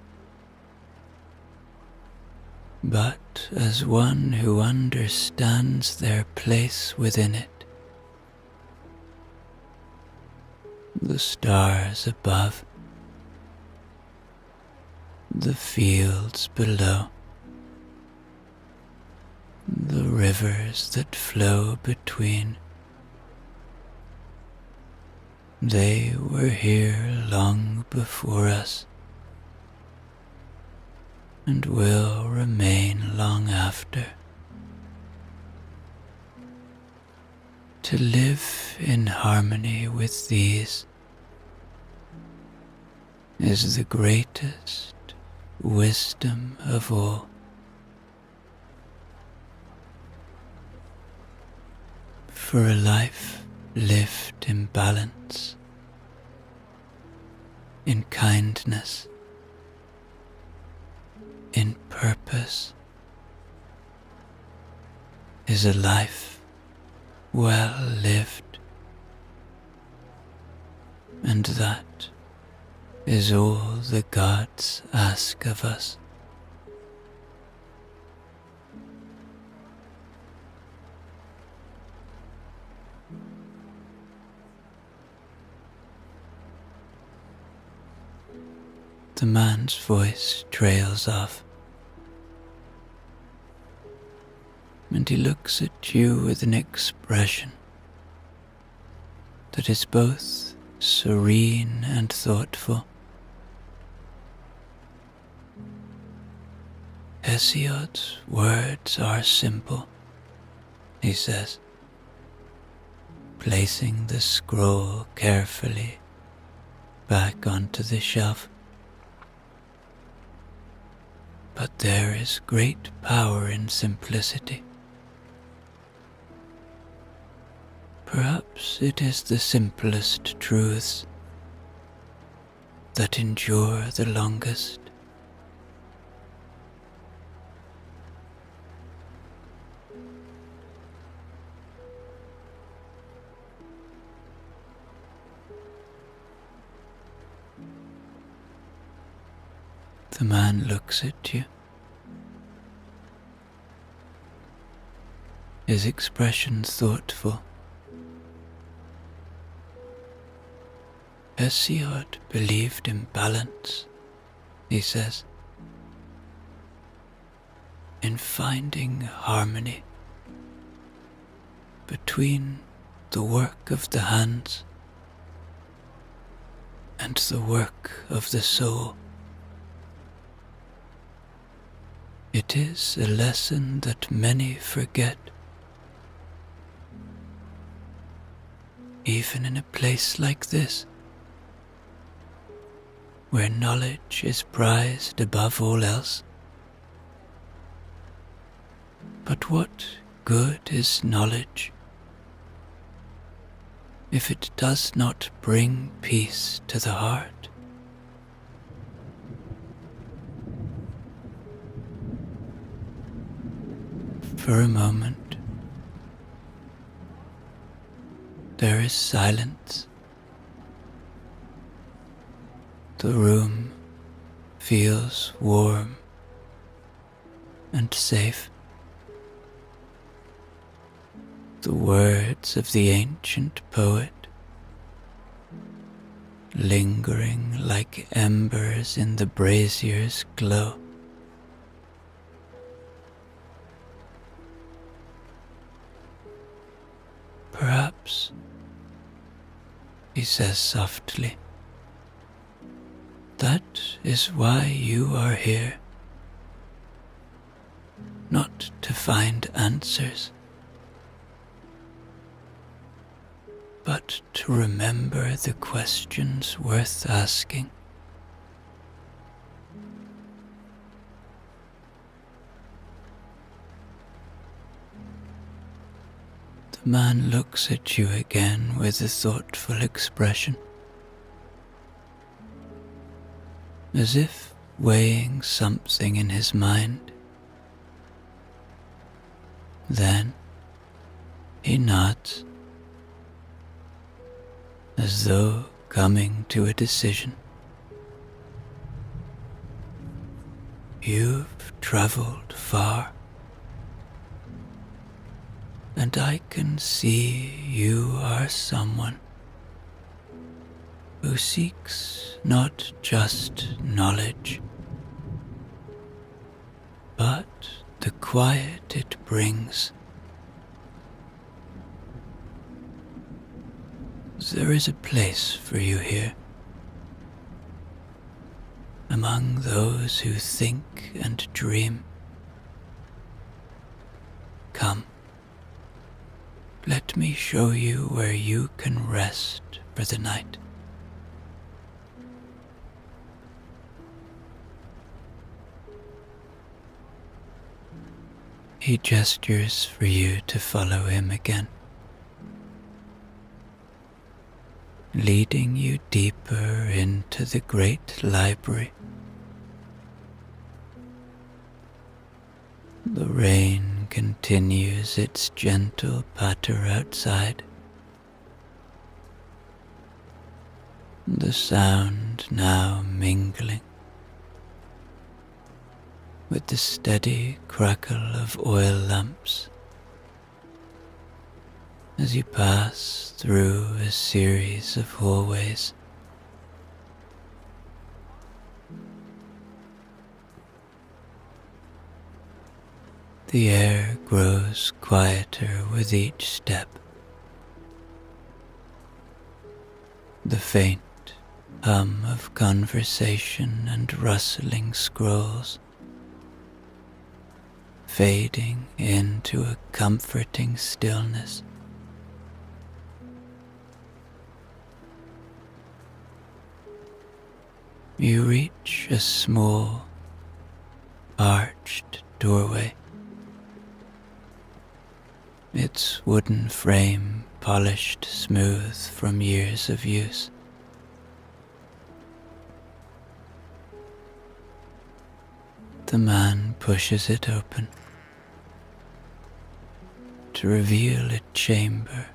but as one who understands their place within it. The stars above, the fields below, the rivers that flow between. They were here long before us, and will remain long after. To live in harmony with these is the greatest wisdom of all. For a life lived in balance, in kindness, in purpose, is a life well lived, and that is all the gods ask of us. The man's voice trails off, and he looks at you with an expression that is both serene and thoughtful. Hesiod's words are simple, he says, placing the scroll carefully back onto the shelf. But there is great power in simplicity. Perhaps it is the simplest truths that endure the longest. The man looks at you. His expression thoughtful. Hesiod believed in balance, he says, in finding harmony between the work of the hands and the work of the soul. It is a lesson that many forget, even in a place like this, where knowledge is prized above all else. But what good is knowledge if it does not bring peace to the heart? For a moment, there is silence. The room feels warm and safe. The words of the ancient poet, lingering like embers in the brazier's glow. Perhaps he says softly. That is why you are here. Not to find answers, but to remember the questions worth asking. The man looks at you again with a thoughtful expression, as if weighing something in his mind. Then he nods, as though coming to a decision. You've traveled far, and I can see you are someone who seeks not just knowledge, but the quiet it brings. There is a place for you here, among those who think and dream. Come, let me show you where you can rest for the night. He gestures for you to follow him again, leading you deeper into the great library. The rain continues its gentle patter outside, the sound now mingling with the steady crackle of oil lamps as you pass through a series of hallways. The air grows quieter with each step. The faint hum of conversation and rustling scrolls fading into a comforting stillness. You reach a small, arched doorway, its wooden frame polished smooth from years of use. The man pushes it open to reveal a chamber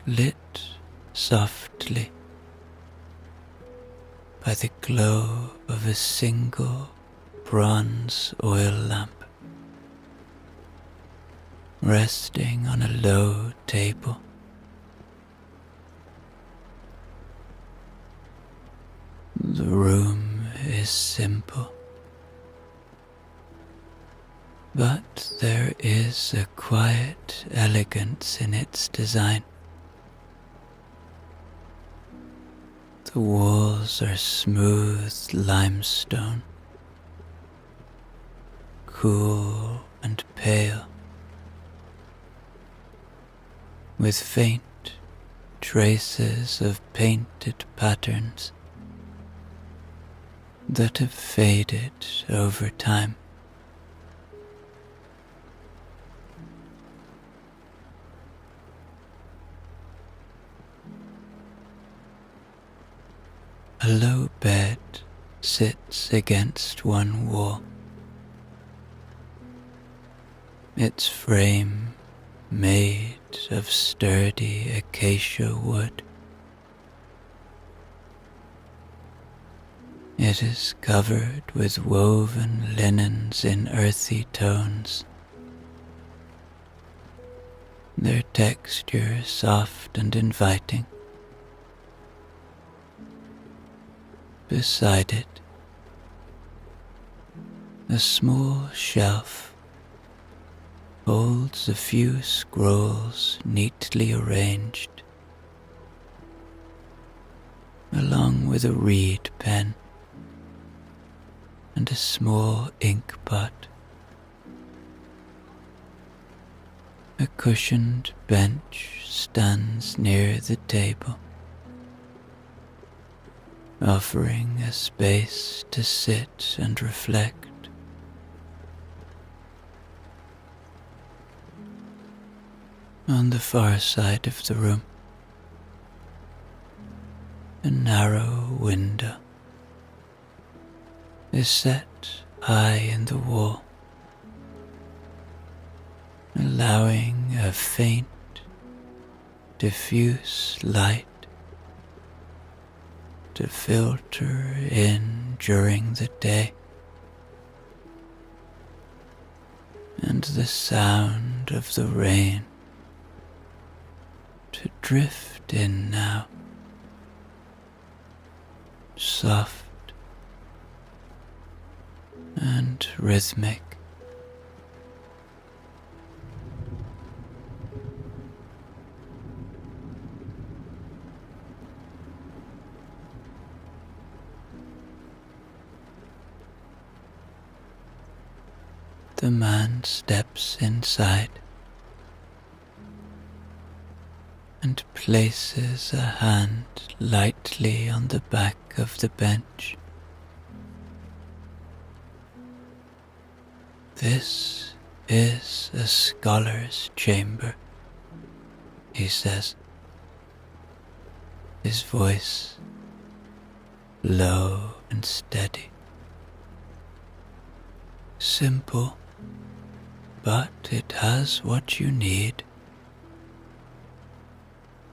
lit softly by the glow of a single bronze oil lamp resting on a low table. The room is simple, but there is a quiet elegance in its design. The walls are smooth limestone, cool and pale, with faint traces of painted patterns that have faded over time. A low bed sits against one wall, its frame made of sturdy acacia wood. It is covered with woven linens in earthy tones, their texture soft and inviting. Beside it, a small shelf holds a few scrolls neatly arranged, along with a reed pen and a small ink pot. A cushioned bench stands near the table, offering a space to sit and reflect. On the far side of the room, a narrow window is set high in the wall, allowing a faint, diffuse light to filter in during the day, and the sound of the rain to drift in now, soft and rhythmic. The man steps inside and places a hand lightly on the back of the bench. This is a scholar's chamber, he says, his voice low and steady. Simple, but it has what you need.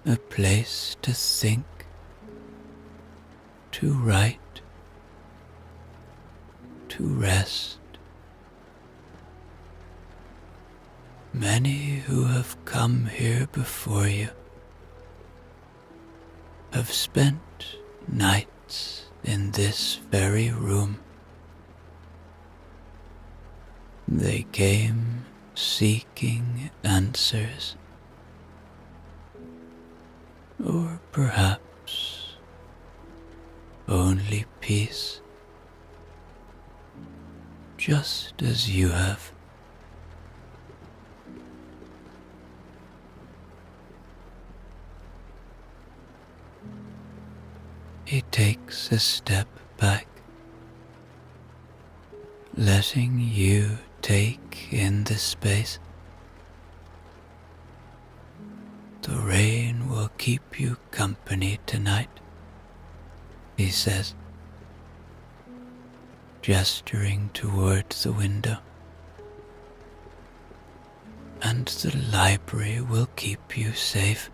A place to think, to write, to rest. Many who have come here before you have spent nights in this very room. They came seeking answers, or perhaps only peace, just as you have. He takes a step back, letting you take in the space. The rain will keep you company tonight, he says, gesturing toward the window. And the library will keep you safe.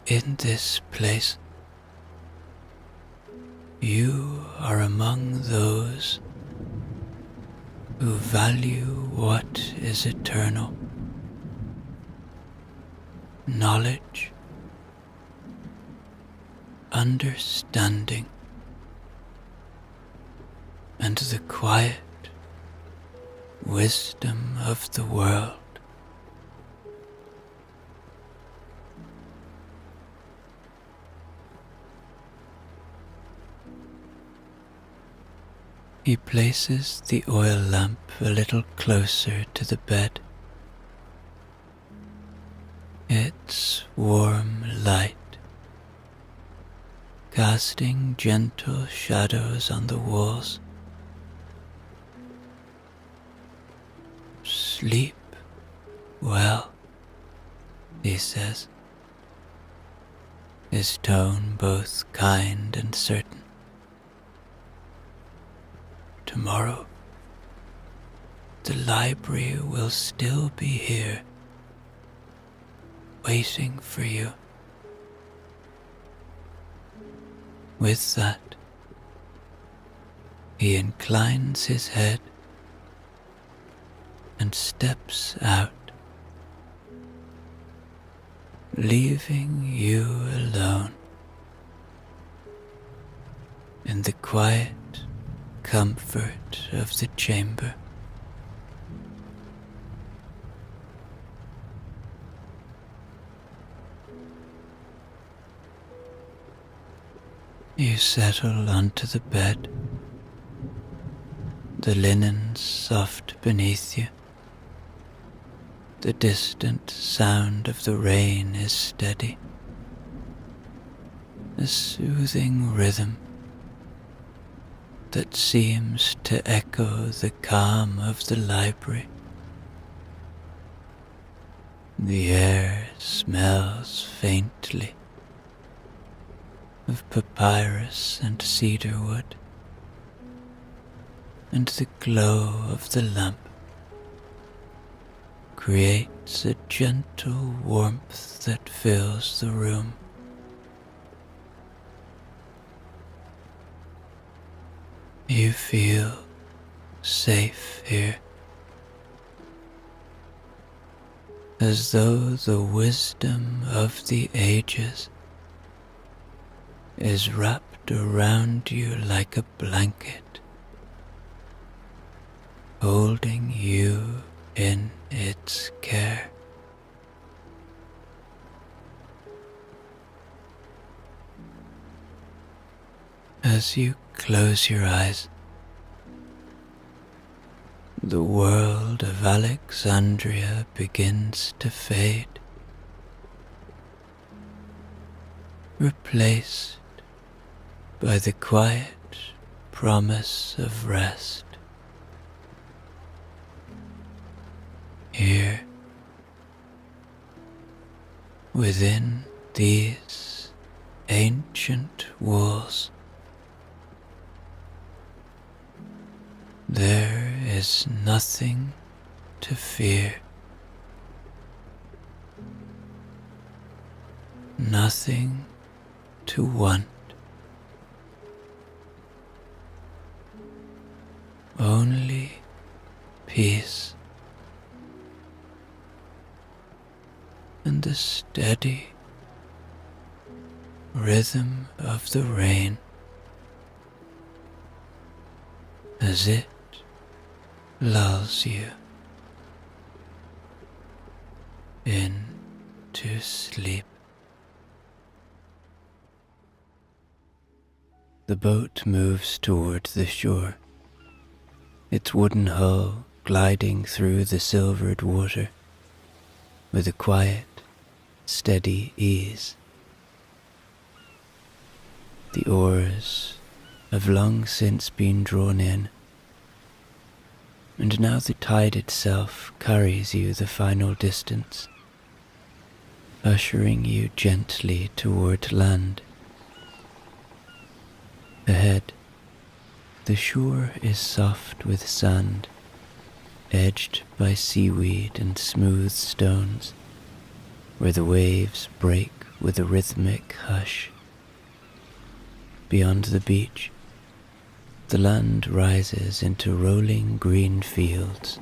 In this place, you are among those who value what is eternal. Knowledge, understanding, and the quiet wisdom of the world. He places the oil lamp a little closer to the bed. Its warm light, casting gentle shadows on the walls. Sleep well, he says, his tone both kind and certain. Tomorrow, the library will still be here, waiting for you. With that, he inclines his head and steps out, leaving you alone in the quiet comfort of the chamber. You settle onto the bed, the linens soft beneath you. The distant sound of the rain is steady, a soothing rhythm that seems to echo the calm of the library. The air smells faintly of papyrus and cedar wood, and the glow of the lamp creates a gentle warmth that fills the room. You feel safe here, as though the wisdom of the ages is wrapped around you like a blanket, holding you in its care. As you close your eyes, the world of Alexandria begins to fade, replaced by the quiet promise of rest. Here, within these ancient walls, there is nothing to fear, nothing to want, only peace and the steady rhythm of the rain as it lulls you into sleep. The boat moves toward the shore, its wooden hull gliding through the silvered water with a quiet, steady ease. The oars have long since been drawn in, and now the tide itself carries you the final distance, ushering you gently toward land. Ahead, the shore is soft with sand, edged by seaweed and smooth stones, where the waves break with a rhythmic hush. Beyond the beach, the land rises into rolling green fields,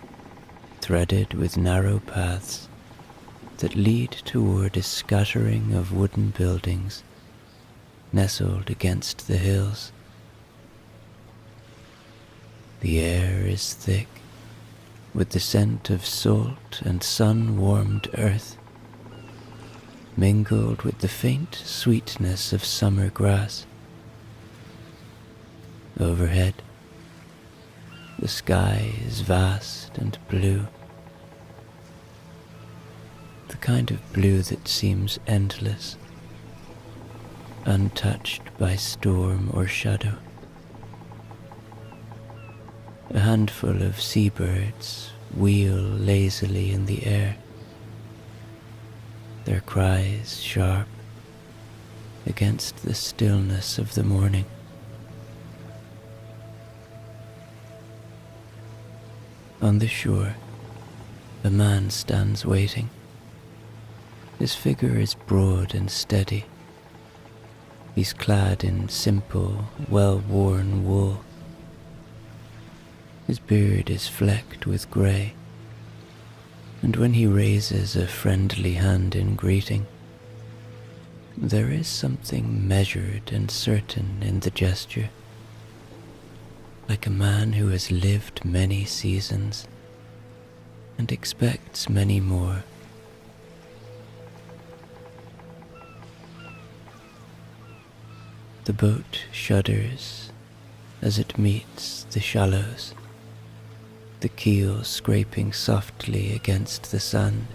threaded with narrow paths that lead toward a scattering of wooden buildings nestled against the hills. The air is thick with the scent of salt and sun-warmed earth, mingled with the faint sweetness of summer grass. Overhead, the sky is vast and blue, the kind of blue that seems endless, untouched by storm or shadow. A handful of seabirds wheel lazily in the air, their cries sharp against the stillness of the morning. On the shore, a man stands waiting. His figure is broad and steady. He's clad in simple, well-worn wool. His beard is flecked with grey, and when he raises a friendly hand in greeting, there is something measured and certain in the gesture, like a man who has lived many seasons and expects many more. The boat shudders as it meets the shallows, the keel scraping softly against the sand.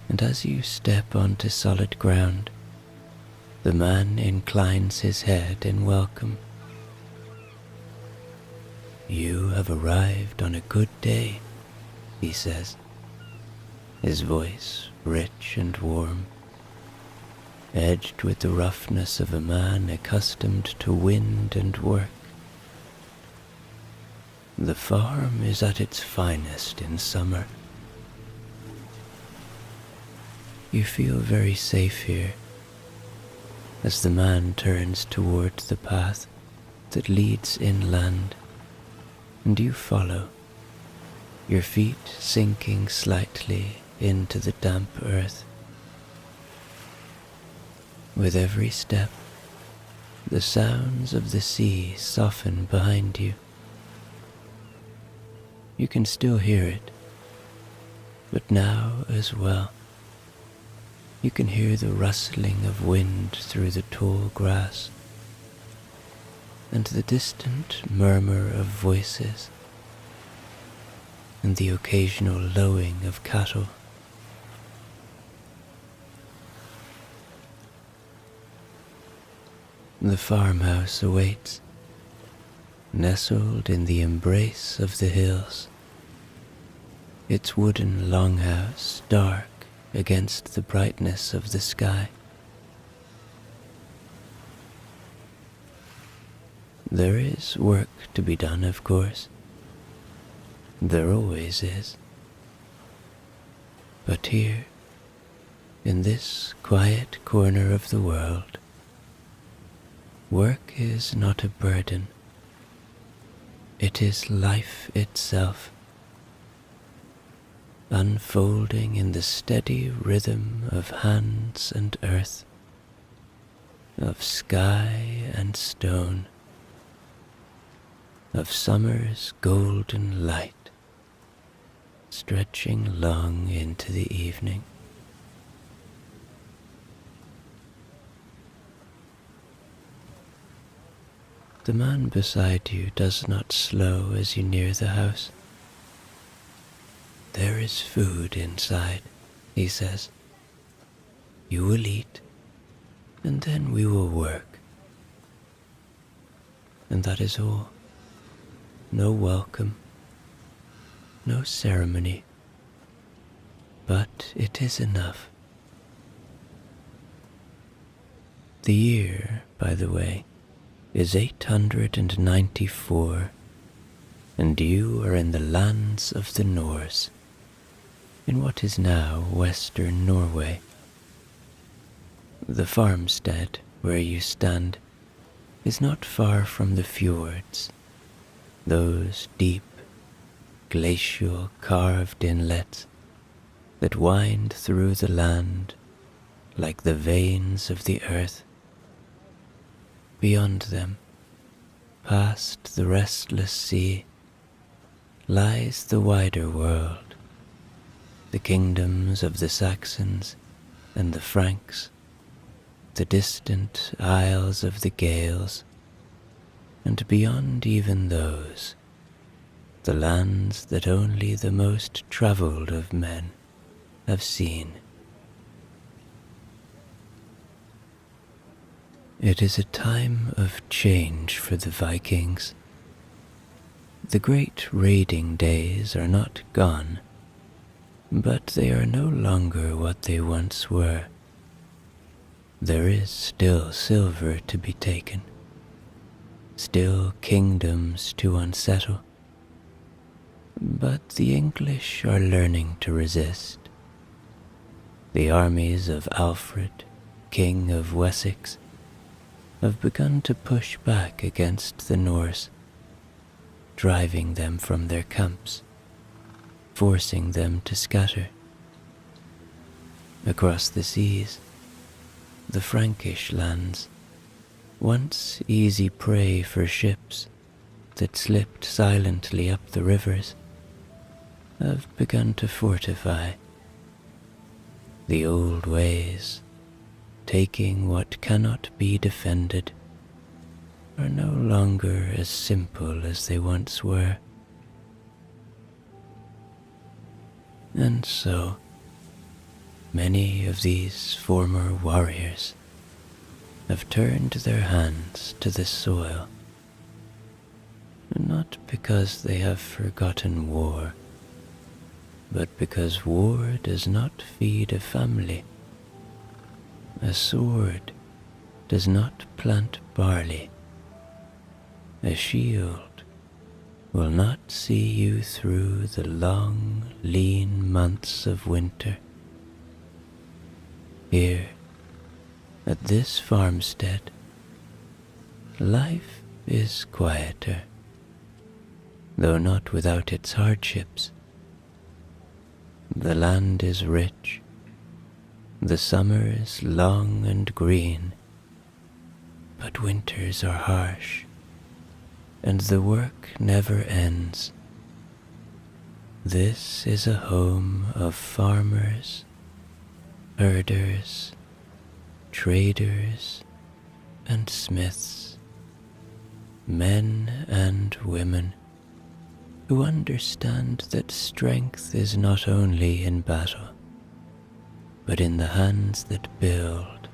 And as you step onto solid ground, the man inclines his head in welcome. "You have arrived on a good day," he says, his voice rich and warm, edged with the roughness of a man accustomed to wind and work. "The farm is at its finest in summer. You feel very safe here," as the man turns toward the path that leads inland, and you follow, your feet sinking slightly into the damp earth. With every step, the sounds of the sea soften behind you. You can still hear it, but now as well, you can hear the rustling of wind through the tall grass, and the distant murmur of voices, and the occasional lowing of cattle. The farmhouse awaits, nestled in the embrace of the hills, its wooden longhouse dark against the brightness of the sky. There is work to be done, of course. There always is. But here, in this quiet corner of the world, work is not a burden. It is life itself, unfolding in the steady rhythm of hands and earth, of sky and stone, of summer's golden light, stretching long into the evening. The man beside you does not slow as you near the house. "There is food inside," he says. "You will eat, and then we will work." And that is all. No welcome, no ceremony, but it is enough. The year, by the way, is 894, and you are in the lands of the Norse, in what is now western Norway. The farmstead where you stand is not far from the fjords, those deep, glacial carved inlets that wind through the land like the veins of the earth. Beyond them, past the restless sea, lies the wider world, the kingdoms of the Saxons and the Franks, the distant isles of the Gaels, and beyond even those, the lands that only the most travelled of men have seen. It is a time of change for the Vikings. The great raiding days are not gone, but they are no longer what they once were. There is still silver to be taken, still kingdoms to unsettle, but the English are learning to resist. The armies of Alfred, King of Wessex, have begun to push back against the Norse, driving them from their camps, forcing them to scatter. Across the seas, the Frankish lands, once easy prey for ships that slipped silently up the rivers, have begun to fortify. The old ways, taking what cannot be defended, are no longer as simple as they once were. And so, many of these former warriors have turned their hands to the soil, not because they have forgotten war, but because war does not feed a family. A sword does not plant barley. A shield will not see you through the long, lean months of winter. Here, at this farmstead, life is quieter, though not without its hardships. The land is rich, the summers long and green, but winters are harsh, and the work never ends. This is a home of farmers, herders, traders, and smiths, men and women who understand that strength is not only in battle, but in the hands that build,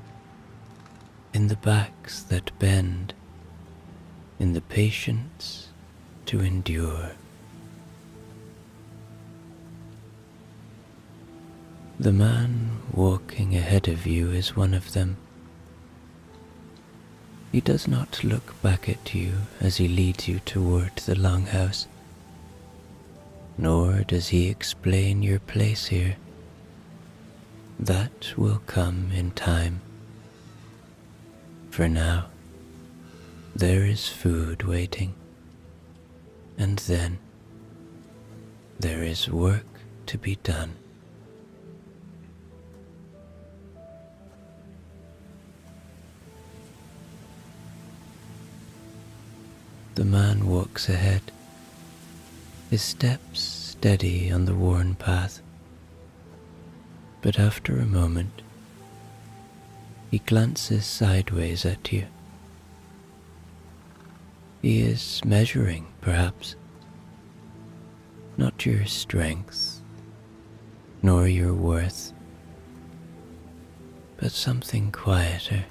in the backs that bend, in the patience to endure. The man walking ahead of you is one of them. He does not look back at you as he leads you toward the longhouse, nor does he explain your place here. That will come in time. For now, there is food waiting, and then there is work to be done. The man walks ahead, his steps steady on the worn path. But after a moment, he glances sideways at you. He is measuring, perhaps, not your strength, nor your worth, but something quieter,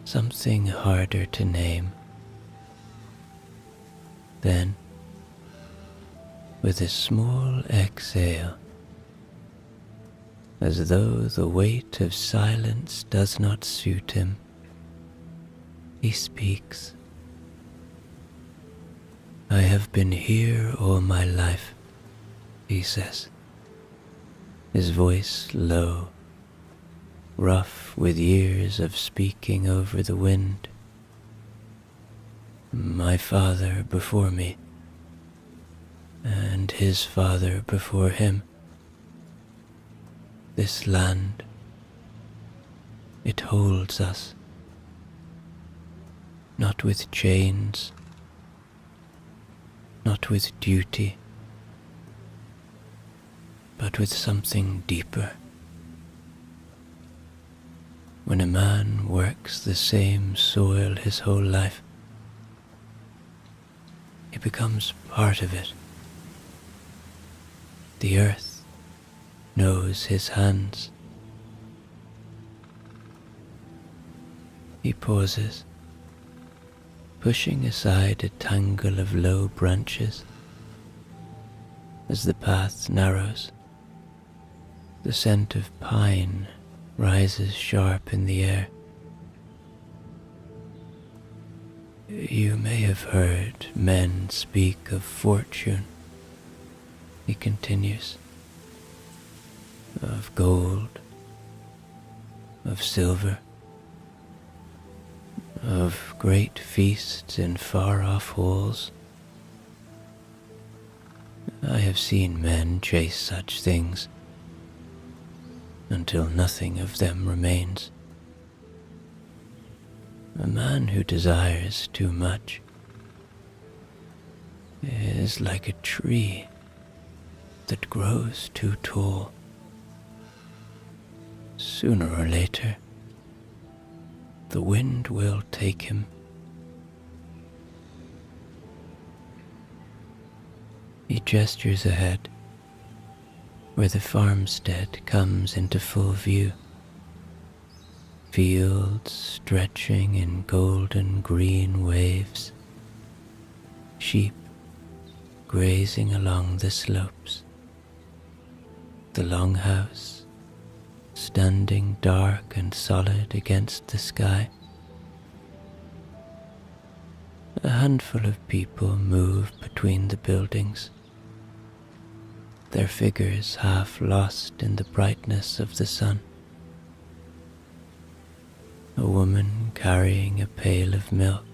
something harder to name. Then, with a small exhale, as though the weight of silence does not suit him, he speaks. I have been here all my life, he says, his voice low, rough with years of speaking over the wind. My father before me, and his father before him. This land, it holds us, not with chains, not with duty, but with something deeper. When a man works the same soil his whole life, he becomes part of it. The earth knows his hands. He pauses, pushing aside a tangle of low branches. As the path narrows, the scent of pine rises sharp in the air. You may have heard men speak of fortune, he continues, of gold, of silver, of great feasts in far-off halls. I have seen men chase such things until nothing of them remains. A man who desires too much is like a tree that grows too tall. sooner or later, the wind will take him. He gestures ahead, where the farmstead comes into full view. Fields stretching in golden green waves, sheep grazing along the slopes, the longhouse standing dark and solid against the sky. A handful of people move between the buildings, their figures half lost in the brightness of the sun. A woman carrying a pail of milk,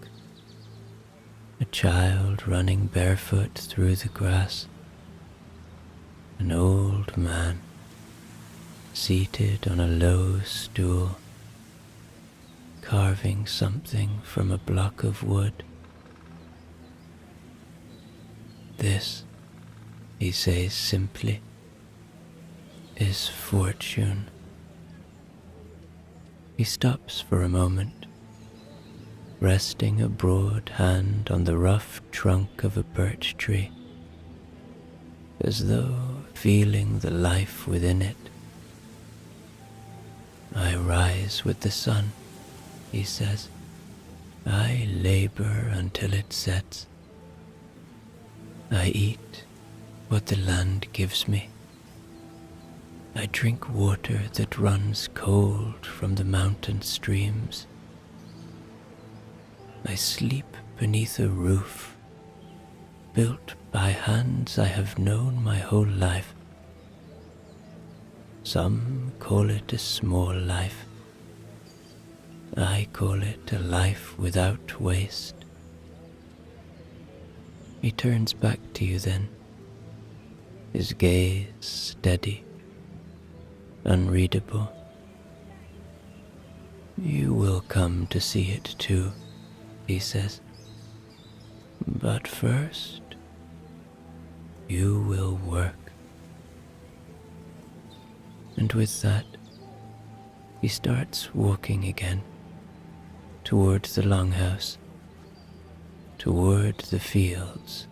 a child running barefoot through the grass, an old man seated on a low stool, carving something from a block of wood. This, he says simply, is fortune. He stops for a moment, resting a broad hand on the rough trunk of a birch tree, as though feeling the life within it. I rise with the sun, he says. I labor until it sets. I eat what the land gives me. I drink water that runs cold from the mountain streams. I sleep beneath a roof built by hands I have known my whole life. Some call it a small life. I call it a life without waste. He turns back to you then, his gaze steady, unreadable. You will come to see it too, he says. But first, you will work. And with that, he starts walking again, toward the longhouse, toward the fields,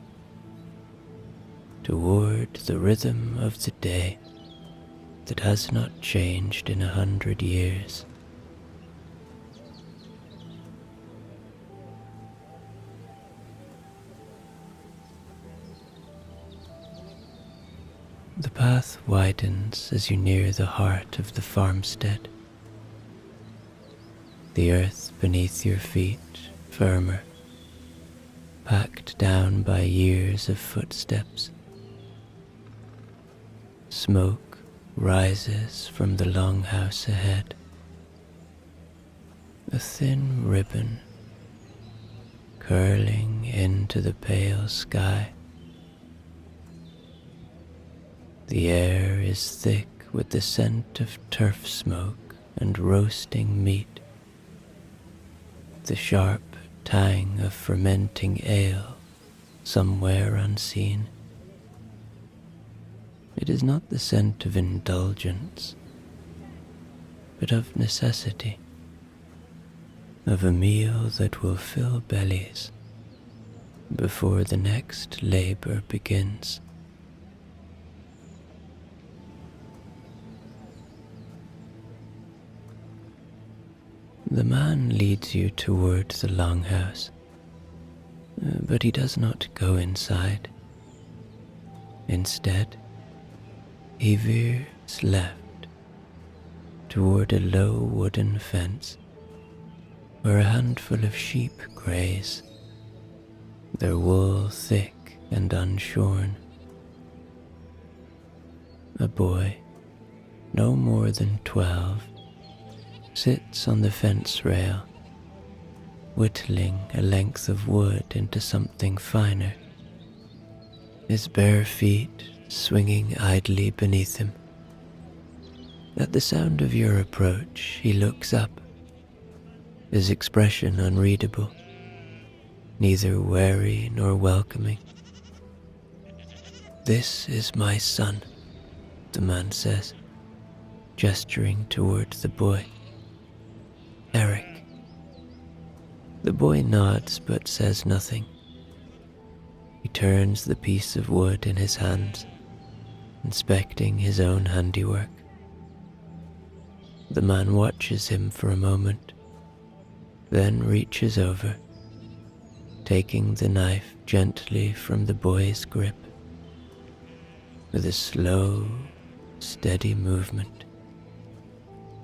toward the rhythm of the day that has not changed in 100 years. The path widens as you near the heart of the farmstead. The earth beneath your feet firmer, packed down by years of footsteps. Smoke rises from the longhouse ahead, a thin ribbon curling into the pale sky. The air is thick with the scent of turf smoke and roasting meat, the sharp tang of fermenting ale somewhere unseen. It is not the scent of indulgence, but of necessity, of a meal that will fill bellies before the next labor begins. The man leads you toward the longhouse, but he does not go inside. Instead, he veers left toward a low wooden fence where a handful of sheep graze, their wool thick and unshorn. A boy, no more than 12, sits on the fence rail, whittling a length of wood into something finer, his bare feet swinging idly beneath him. At the sound of your approach, he looks up, his expression unreadable, neither wary nor welcoming. "This is my son," the man says, gesturing toward the boy. Eric. The boy nods but says nothing. He turns the piece of wood in his hands, inspecting his own handiwork. The man watches him for a moment, then reaches over, taking the knife gently from the boy's grip. With a slow, steady movement,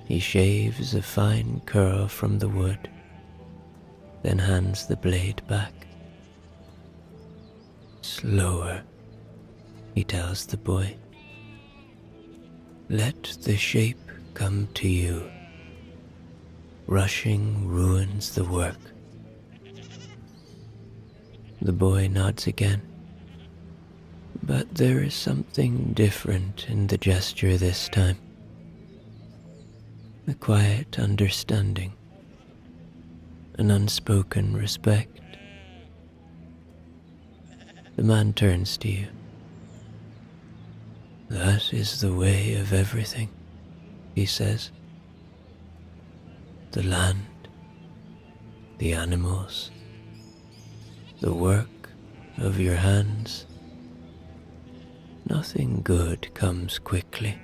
he shaves a fine curl from the wood, then hands the blade back. Slower, he tells the boy. Let the shape come to you. Rushing ruins the work. The boy nods again, but there is something different in the gesture this time. A quiet understanding, an unspoken respect. The man turns to you. That is the way of everything, he says. The land, the animals, the work of your hands. Nothing good comes quickly.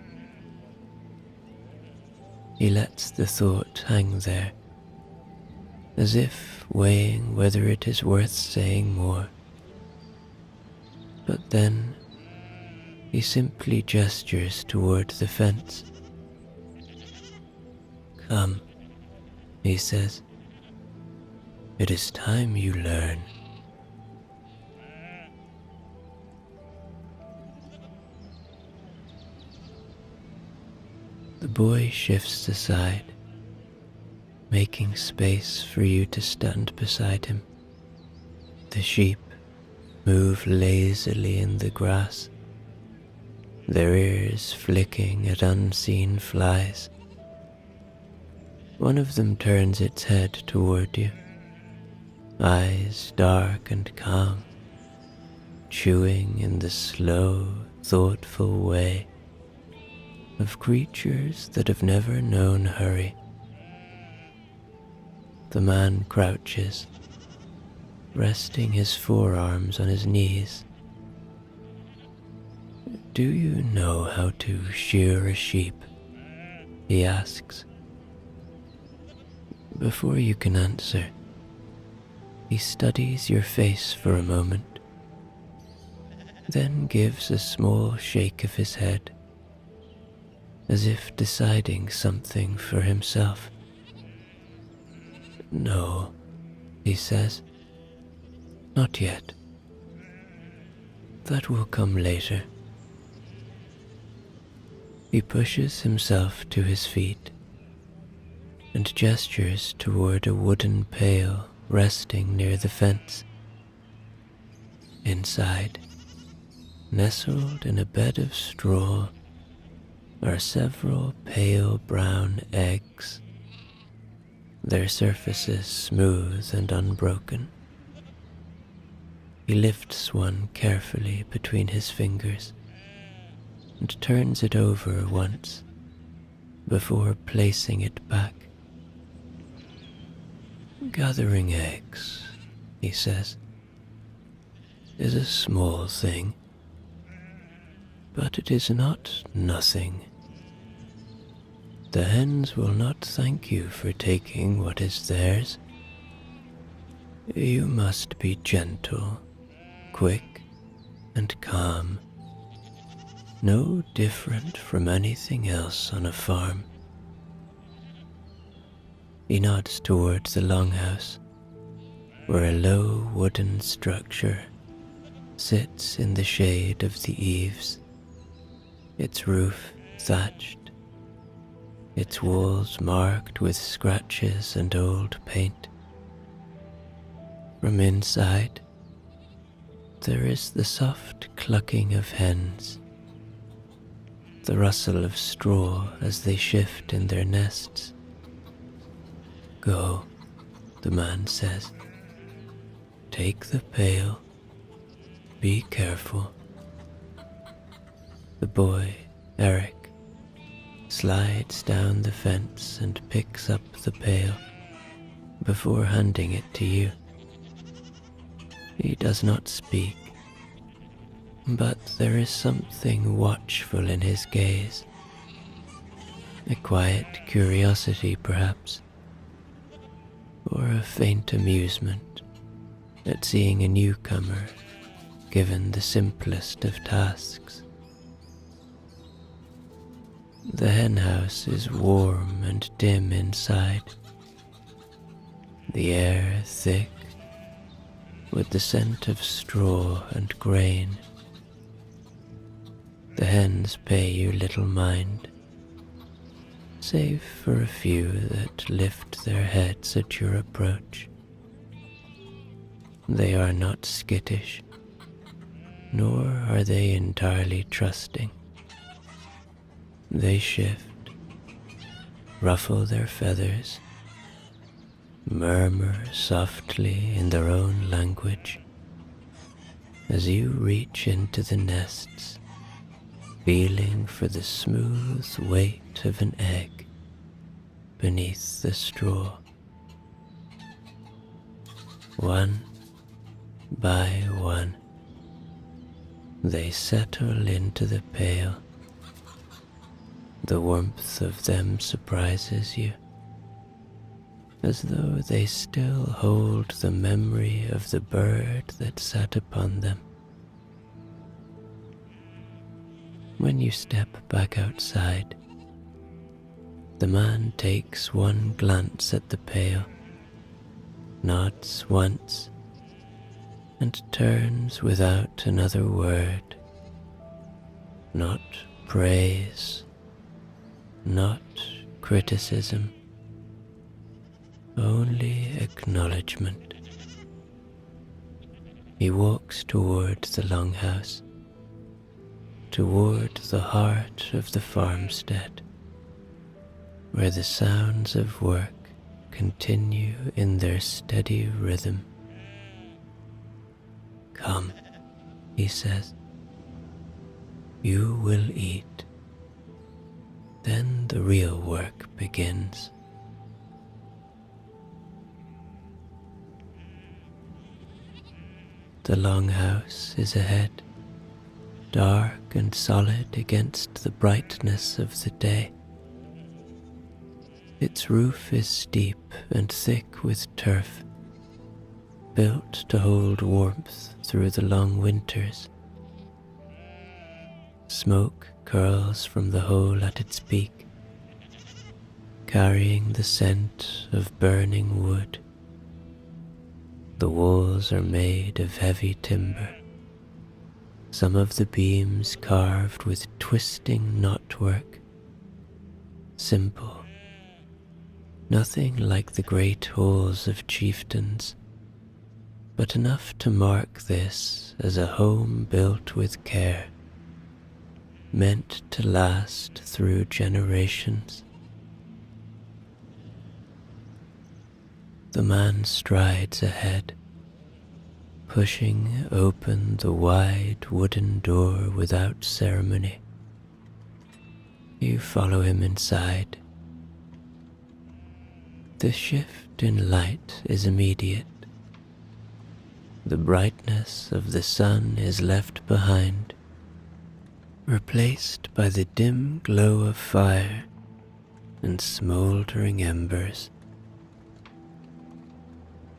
He lets the thought hang there, as if weighing whether it is worth saying more. But then he simply gestures toward the fence. Come, he says. It is time you learn. The boy shifts aside, making space for you to stand beside him. The sheep move lazily in the grass, their ears flicking at unseen flies. One of them turns its head toward you, eyes dark and calm, chewing in the slow, thoughtful way of creatures that have never known hurry. The man crouches, resting his forearms on his knees. Do you know how to shear a sheep? He asks. Before you can answer, he studies your face for a moment, then gives a small shake of his head, as if deciding something for himself. No, he says, not yet. That will come later. He pushes himself to his feet and gestures toward a wooden pail resting near the fence. Inside, nestled in a bed of straw, are several pale brown eggs, their surfaces smooth and unbroken. He lifts one carefully between his fingers and turns it over once before placing it back. Gathering eggs, he says, is a small thing, but it is not nothing. The hens will not thank you for taking what is theirs. You must be gentle, quick, and calm, no different from anything else on a farm. He nods towards the longhouse, where a low wooden structure sits in the shade of the eaves, its roof thatched, its walls marked with scratches and old paint. From inside, there is the soft clucking of hens, the rustle of straw as they shift in their nests. Go, the man says. Take the pail. Be careful. The boy, Eric, slides down the fence and picks up the pail before handing it to you. He does not speak, but there is something watchful in his gaze, a quiet curiosity perhaps, or a faint amusement at seeing a newcomer given the simplest of tasks. The henhouse is warm and dim inside, the air thick with the scent of straw and grain. The hens pay you little mind, save for a few that lift their heads at your approach. They are not skittish, nor are they entirely trusting. They shift, ruffle their feathers, murmur softly in their own language as you reach into the nests, feeling for the smooth weight of an egg beneath the straw. One by one, they settle into the pail. The warmth of them surprises you, as though they still hold the memory of the bird that sat upon them. When you step back outside, the man takes one glance at the pail, nods once, and turns without another word. Not praise, not criticism, only acknowledgement. He walks toward the longhouse, toward the heart of the farmstead, where the sounds of work continue in their steady rhythm. Come, he says, you will eat. Then the real work begins. The longhouse is ahead, dark and solid against the brightness of the day. Its roof is steep and thick with turf, built to hold warmth through the long winters. Smoke curls from the hole at its peak, carrying the scent of burning wood. The walls are made of heavy timber, some of the beams carved with twisting knotwork. Simple, nothing like the great halls of chieftains, but enough to mark this as a home built with care, meant to last through generations. The man strides ahead, pushing open the wide wooden door without ceremony. You follow him inside. The shift in light is immediate. The brightness of the sun is left behind, replaced by the dim glow of fire and smouldering embers.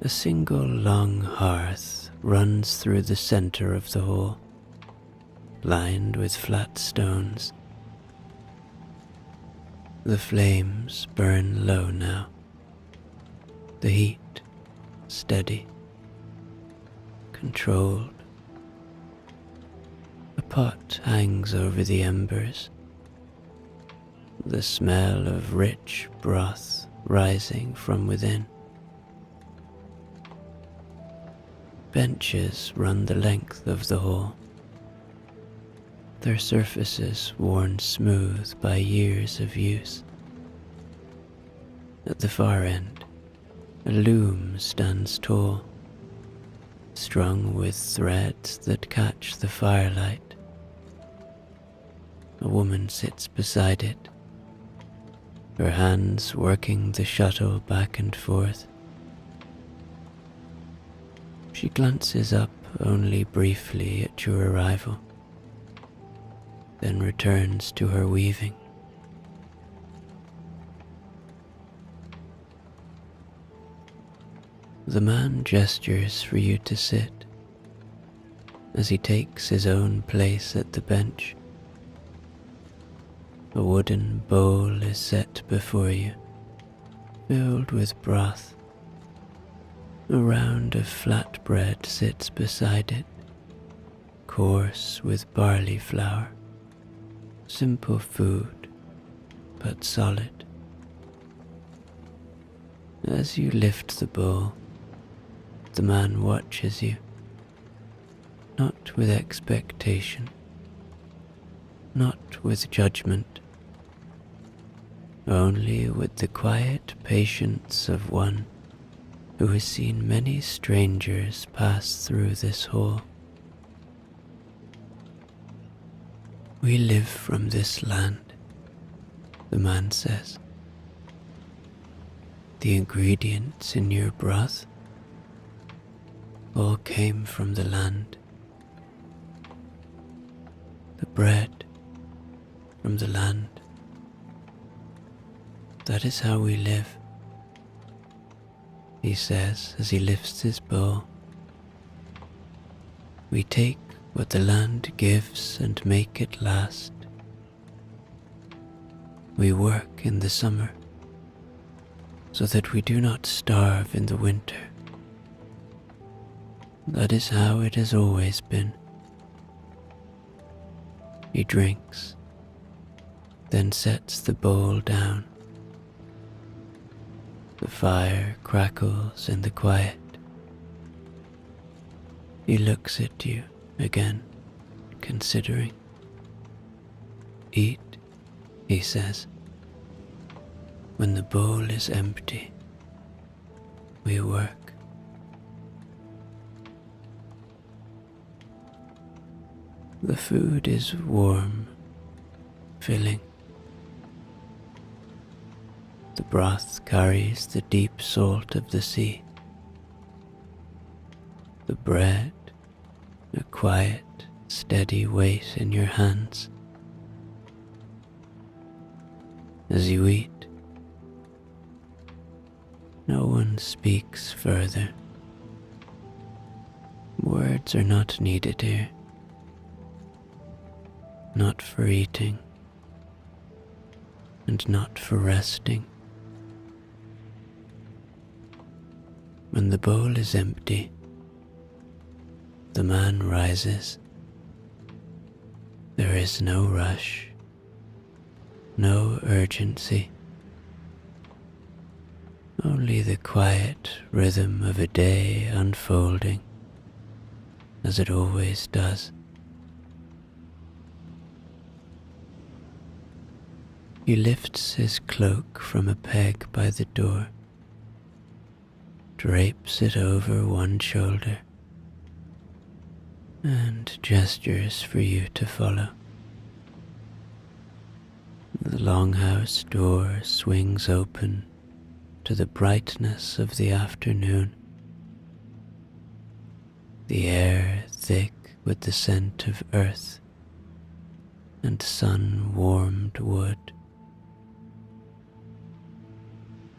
A single long hearth runs through the center of the hall, lined with flat stones. The flames burn low now, the heat steady, controlled. A pot hangs over the embers, the smell of rich broth rising from within. Benches run the length of the hall, their surfaces worn smooth by years of use. At the far end, a loom stands tall, strung with threads that catch the firelight. A woman sits beside it, her hands working the shuttle back and forth. She glances up only briefly at your arrival, then returns to her weaving. The man gestures for you to sit as he takes his own place at the bench. A wooden bowl is set before you, filled with broth. A round of flat bread sits beside it, coarse with barley flour. Simple food, but solid. As you lift the bowl, the man watches you, not with expectation, not with judgment, only with the quiet patience of one who has seen many strangers pass through this hall. We live from this land, the man says. The ingredients in your broth all came from the land. The bread from the land. That is how we live, he says as he lifts his bowl. We take what the land gives and make it last. We work in the summer so that we do not starve in the winter. That is how it has always been. He drinks, then sets the bowl down. The fire crackles in the quiet. He looks at you again, considering. Eat, he says. When the bowl is empty, we work. The food is warm, filling. The broth carries the deep salt of the sea. The bread, a quiet, steady weight in your hands. As you eat, no one speaks further. Words are not needed here. Not for eating, and not for resting. When the bowl is empty, the man rises. There is no rush, no urgency, only the quiet rhythm of a day unfolding, as it always does. He lifts his cloak from a peg by the door, drapes it over one shoulder, and gestures for you to follow. The longhouse door swings open to the brightness of the afternoon, the air thick with the scent of earth and sun-warmed wood.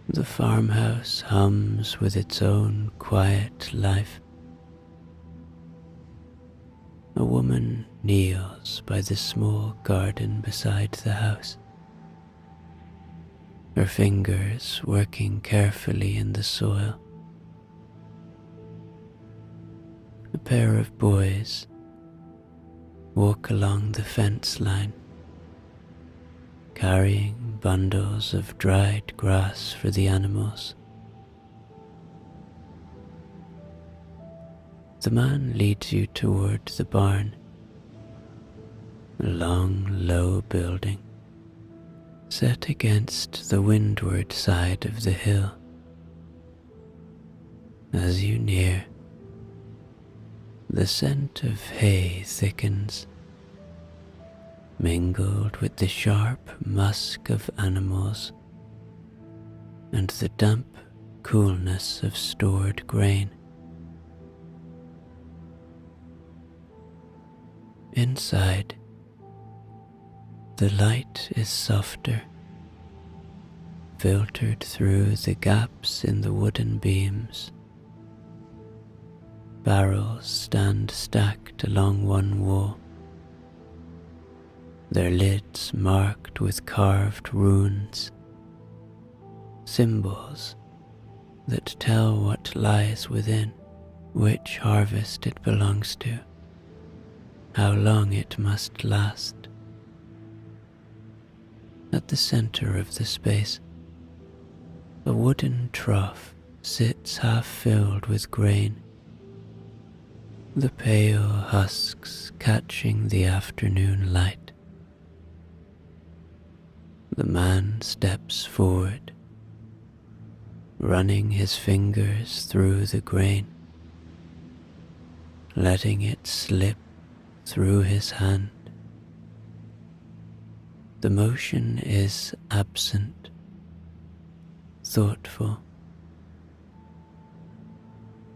The farmhouse hums with its own quiet life. A woman kneels by the small garden beside the house, her fingers working carefully in the soil. A pair of boys walk along the fence line, carrying bundles of dried grass for the animals. The man leads you toward the barn, a long, low building set against the windward side of the hill. As you near, the scent of hay thickens, mingled with the sharp musk of animals and the damp coolness of stored grain. Inside, the light is softer, filtered through the gaps in the wooden beams. Barrels stand stacked along one wall, their lids marked with carved runes, symbols that tell what lies within, which harvest it belongs to, how long it must last. At the center of the space, a wooden trough sits half filled with grain, the pale husks catching the afternoon light. The man steps forward, running his fingers through the grain, letting it slip through his hand. The motion is absent, thoughtful.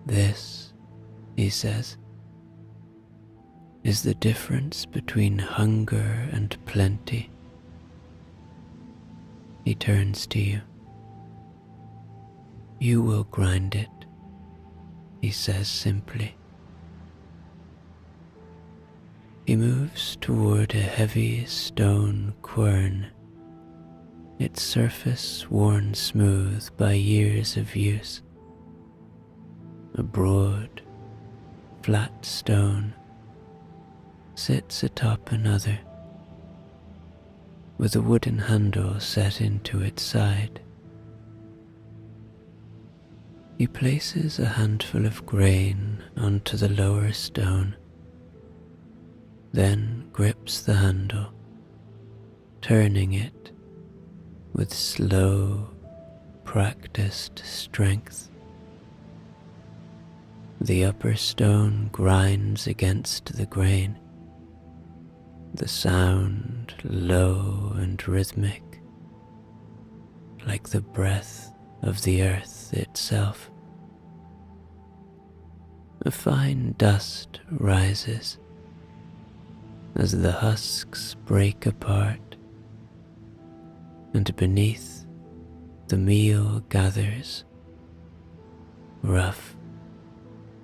This, he says, is the difference between hunger and plenty. He turns to you. You will grind it, he says simply. He moves toward a heavy stone quern, its surface worn smooth by years of use. A broad, flat stone sits atop another, with a wooden handle set into its side. He places a handful of grain onto the lower stone, then grips the handle, turning it with slow, practiced strength. The upper stone grinds against the grain, the sound low and rhythmic, like the breath of the earth itself. A fine dust rises as the husks break apart, and beneath the meal gathers, rough,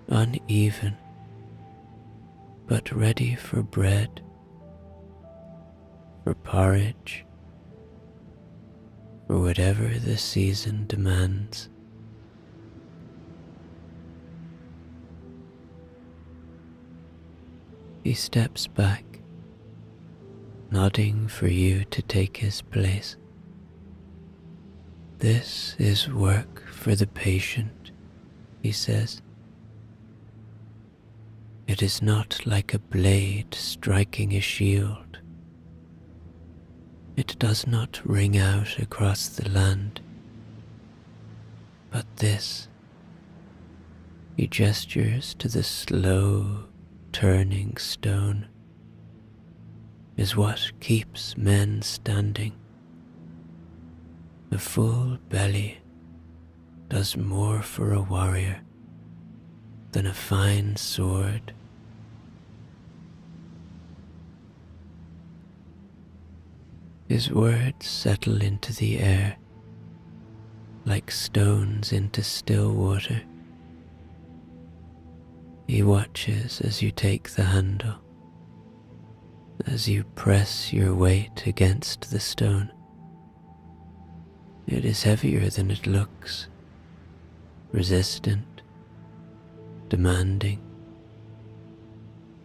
uneven, but ready for bread, for porridge, for whatever the season demands. He steps back, nodding for you to take his place. This is work for the patient, he says. It is not like a blade striking a shield. It does not ring out across the land. But this, he gestures to the slow, turning stone, is what keeps men standing. A full belly does more for a warrior than a fine sword. His words settle into the air like stones into still water. He watches as you take the handle, as you press your weight against the stone. It is heavier than it looks, resistant, demanding.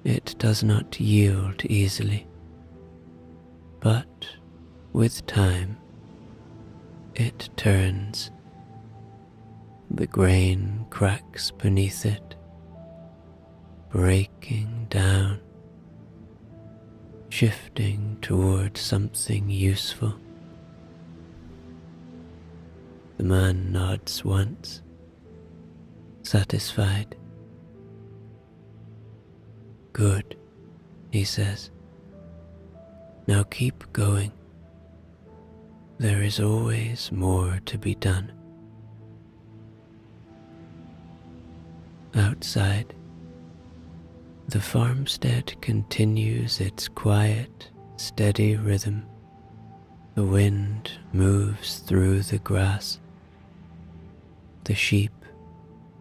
It does not yield easily, but with time it turns. The grain cracks beneath it, breaking down, shifting toward something useful. The man nods once, satisfied. Good, he says. Now keep going. there is always more to be done. Outside, the farmstead continues its quiet, steady rhythm. The wind moves through the grass. The sheep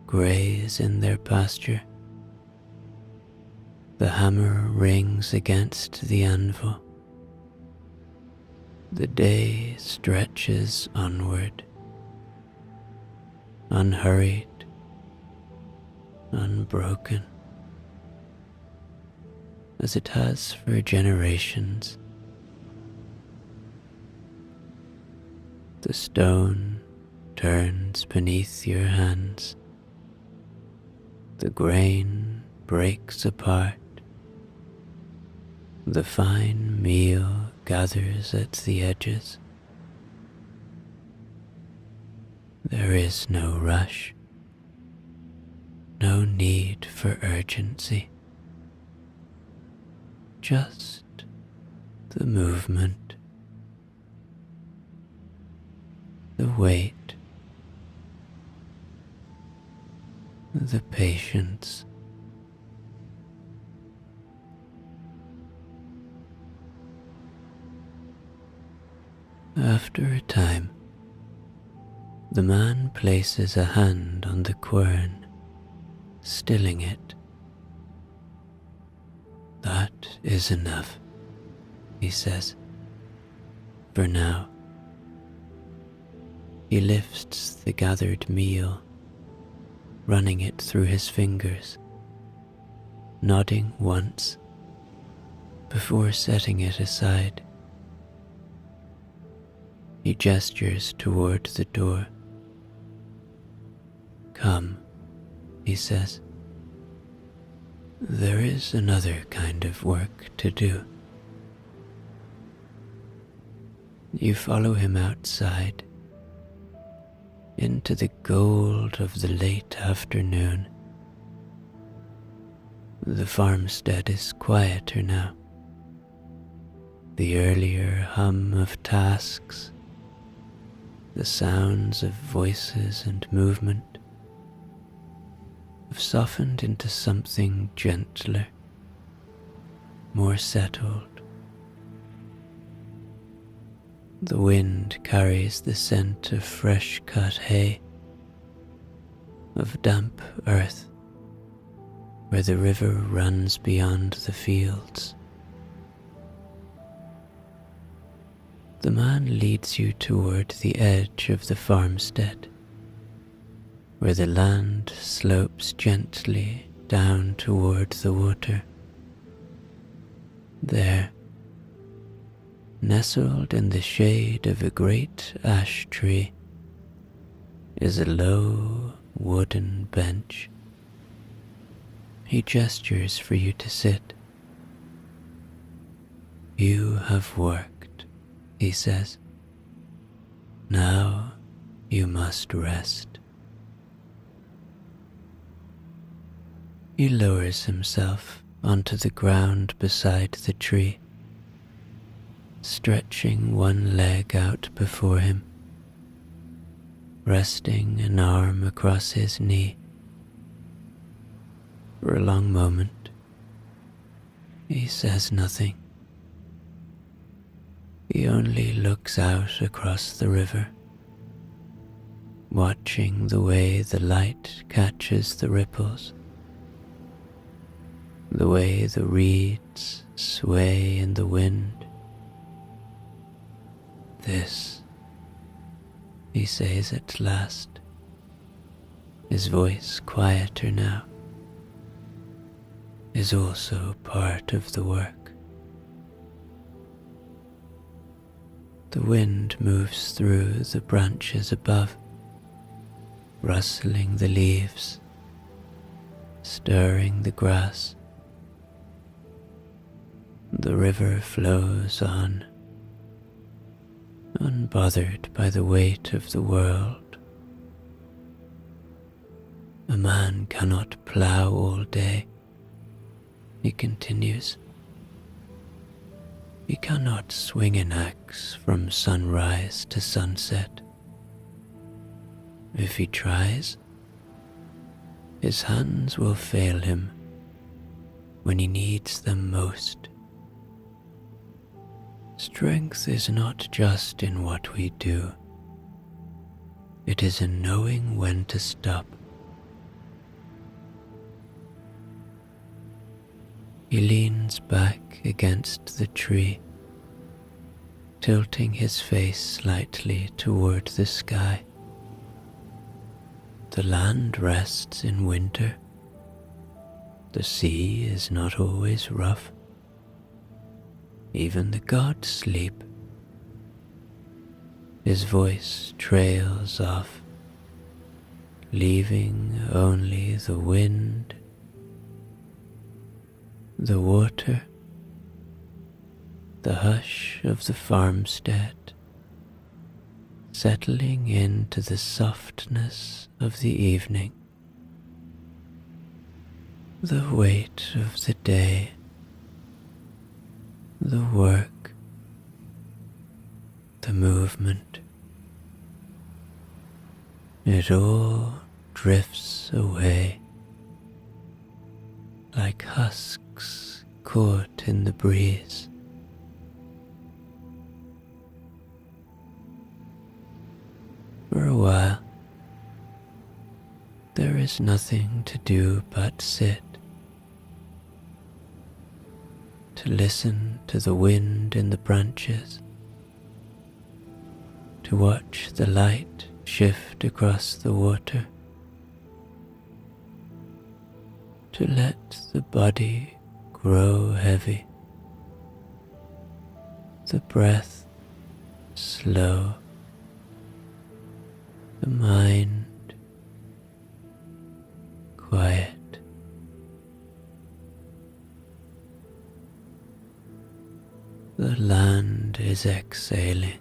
graze in their pasture. The hammer rings against the anvil. The day stretches onward, unhurried, unbroken, as it has for generations. The stone turns beneath your hands. The grain breaks apart. The fine meal gathers at the edges. There is no rush, no need for urgency, just the movement, the wait, the patience. After a time, the man places a hand on the quern, stilling it. "That is enough," he says, "for now." He lifts the gathered meal, running it through his fingers, nodding once before setting it aside. He gestures toward the door. "Come," he says. "There is another kind of work to do." You follow him outside, into the gold of the late afternoon. The farmstead is quieter now. The earlier hum of tasks, the sounds of voices and movement, have softened into something gentler, more settled. The wind carries the scent of fresh cut hay, of damp earth where the river runs beyond the fields. The man leads you toward the edge of the farmstead, where the land slopes gently down toward the water. There, nestled in the shade of a great ash tree, is a low wooden bench. He gestures for you to sit. "You have worked," he says. "Now you must rest." He lowers himself onto the ground beside the tree, stretching one leg out before him, resting an arm across his knee. For a long moment, he says nothing. He only looks out across the river, watching the way the light catches the ripples, the way the reeds sway in the wind. "This," he says at last, his voice quieter now, "is also part of the work." The wind moves through the branches above, rustling the leaves, stirring the grass. The river flows on, unbothered by the weight of the world. "A man cannot plough all day," he continues. He cannot swing an axe from sunrise to sunset. If he tries, his hands will fail him when he needs them most. Strength is not just in what we do. It is in knowing when to stop. He leans back against the tree, tilting his face slightly toward the sky. The land rests in winter. The sea is not always rough. Even the gods sleep. His voice trails off, leaving only the wind, the water, the hush of the farmstead, settling into the softness of the evening, the weight of the day, the work, the movement. It all drifts away like husks caught in the breeze. For a while, there is nothing to do but sit, to listen to the wind in the branches, to watch the light shift across the water, to let the body grow heavy, the breath slow, the mind quiet. The land is exhaling,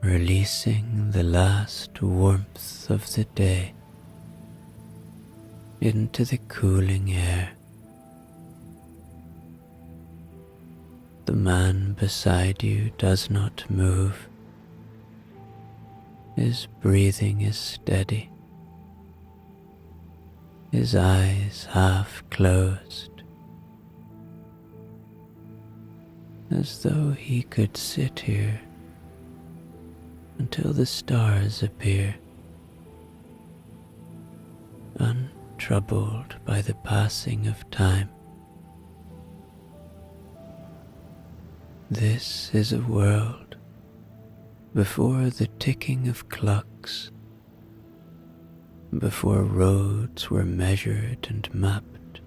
releasing the last warmth of the day into the cooling air. The man beside you does not move. His breathing is steady, his eyes half closed, as though he could sit here until the stars appear, untroubled by the passing of time. This is a world before the ticking of clocks, before roads were measured and mapped.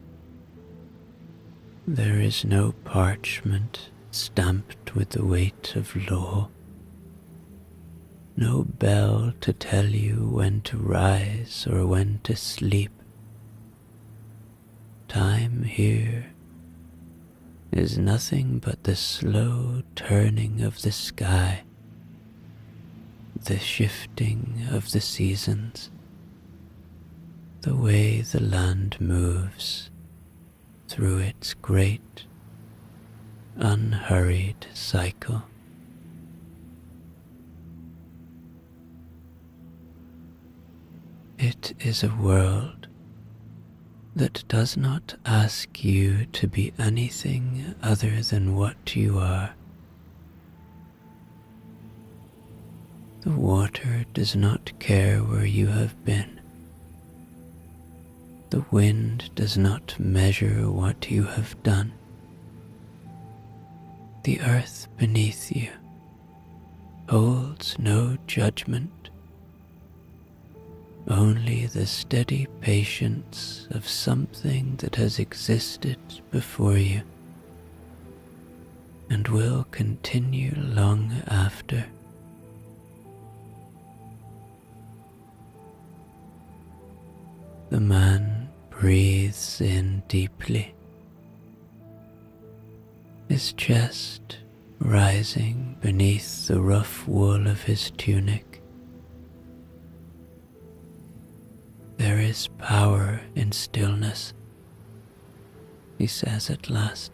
There is no parchment stamped with the weight of law, no bell to tell you when to rise or when to sleep. Time here is nothing but the slow turning of the sky, the shifting of the seasons, the way the land moves through its great, unhurried cycle. It is a world that does not ask you to be anything other than what you are. The water does not care where you have been. The wind does not measure what you have done. The earth beneath you holds no judgment, only the steady patience of something that has existed before you and will continue long after. The man breathes in deeply, his chest rising beneath the rough wool of his tunic. There is power in stillness, he says at last.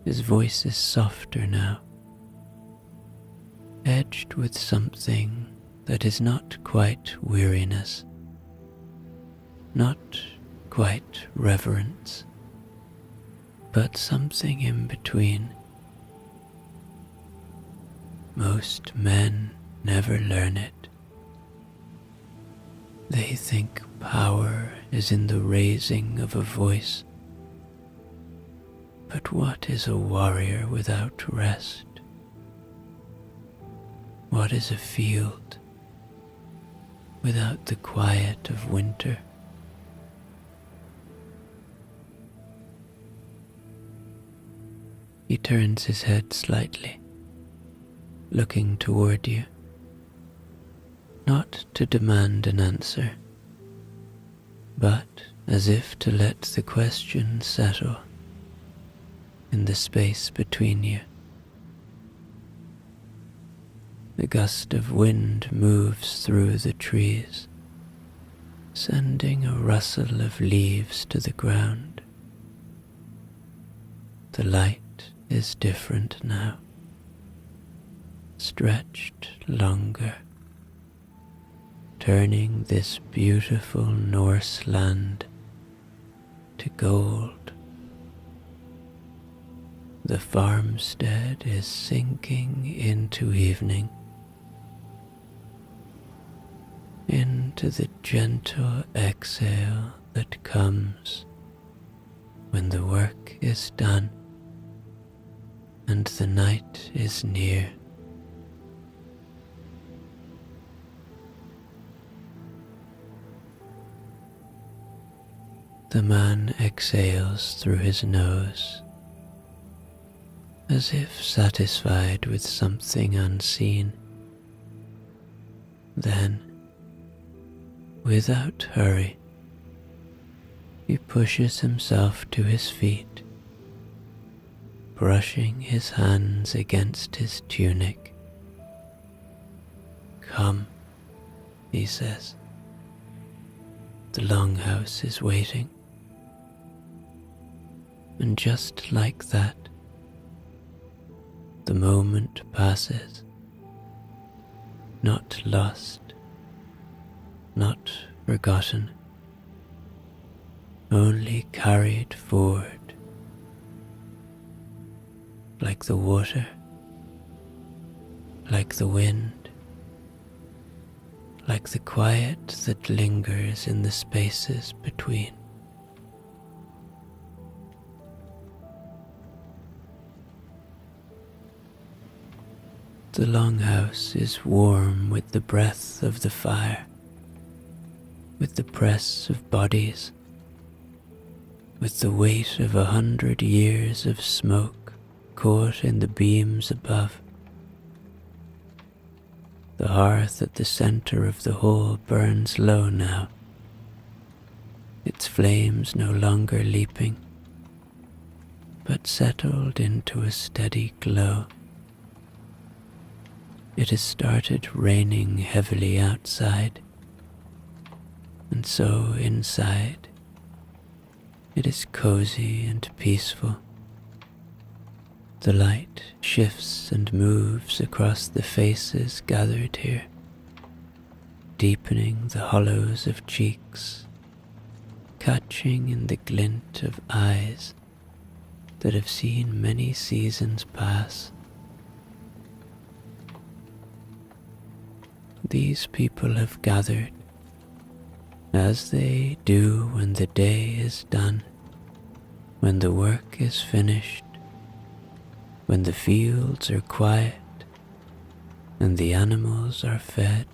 His voice is softer now, edged with something that is not quite weariness, not quite reverence, but something in between. Most men never learn it. They think power is in the raising of a voice. But what is a warrior without rest? What is a field without the quiet of winter? He turns his head slightly, looking toward you, not to demand an answer, but as if to let the question settle in the space between you. The gust of wind moves through the trees, sending a rustle of leaves to the ground. The light is different now, stretched longer, turning this beautiful Norse land to gold. The farmstead is sinking into evening, into the gentle exhale that comes when the work is done and the night is near. The man exhales through his nose, as if satisfied with something unseen. Then, without hurry, he pushes himself to his feet, brushing his hands against his tunic. "Come," he says. "The longhouse is waiting." And just like that, the moment passes, not lost, not forgotten, only carried forward, like the water, like the wind, like the quiet that lingers in the spaces between. The longhouse is warm with the breath of the fire, with the press of bodies, with the weight of 100 years of smoke caught in the beams above. The hearth at the center of the hall burns low now, its flames no longer leaping, but settled into a steady glow. It has started raining heavily outside, and so inside it is cozy and peaceful. The light shifts and moves across the faces gathered here, deepening the hollows of cheeks, catching in the glint of eyes that have seen many seasons pass. These people have gathered, as they do when the day is done, when the work is finished, when the fields are quiet and the animals are fed.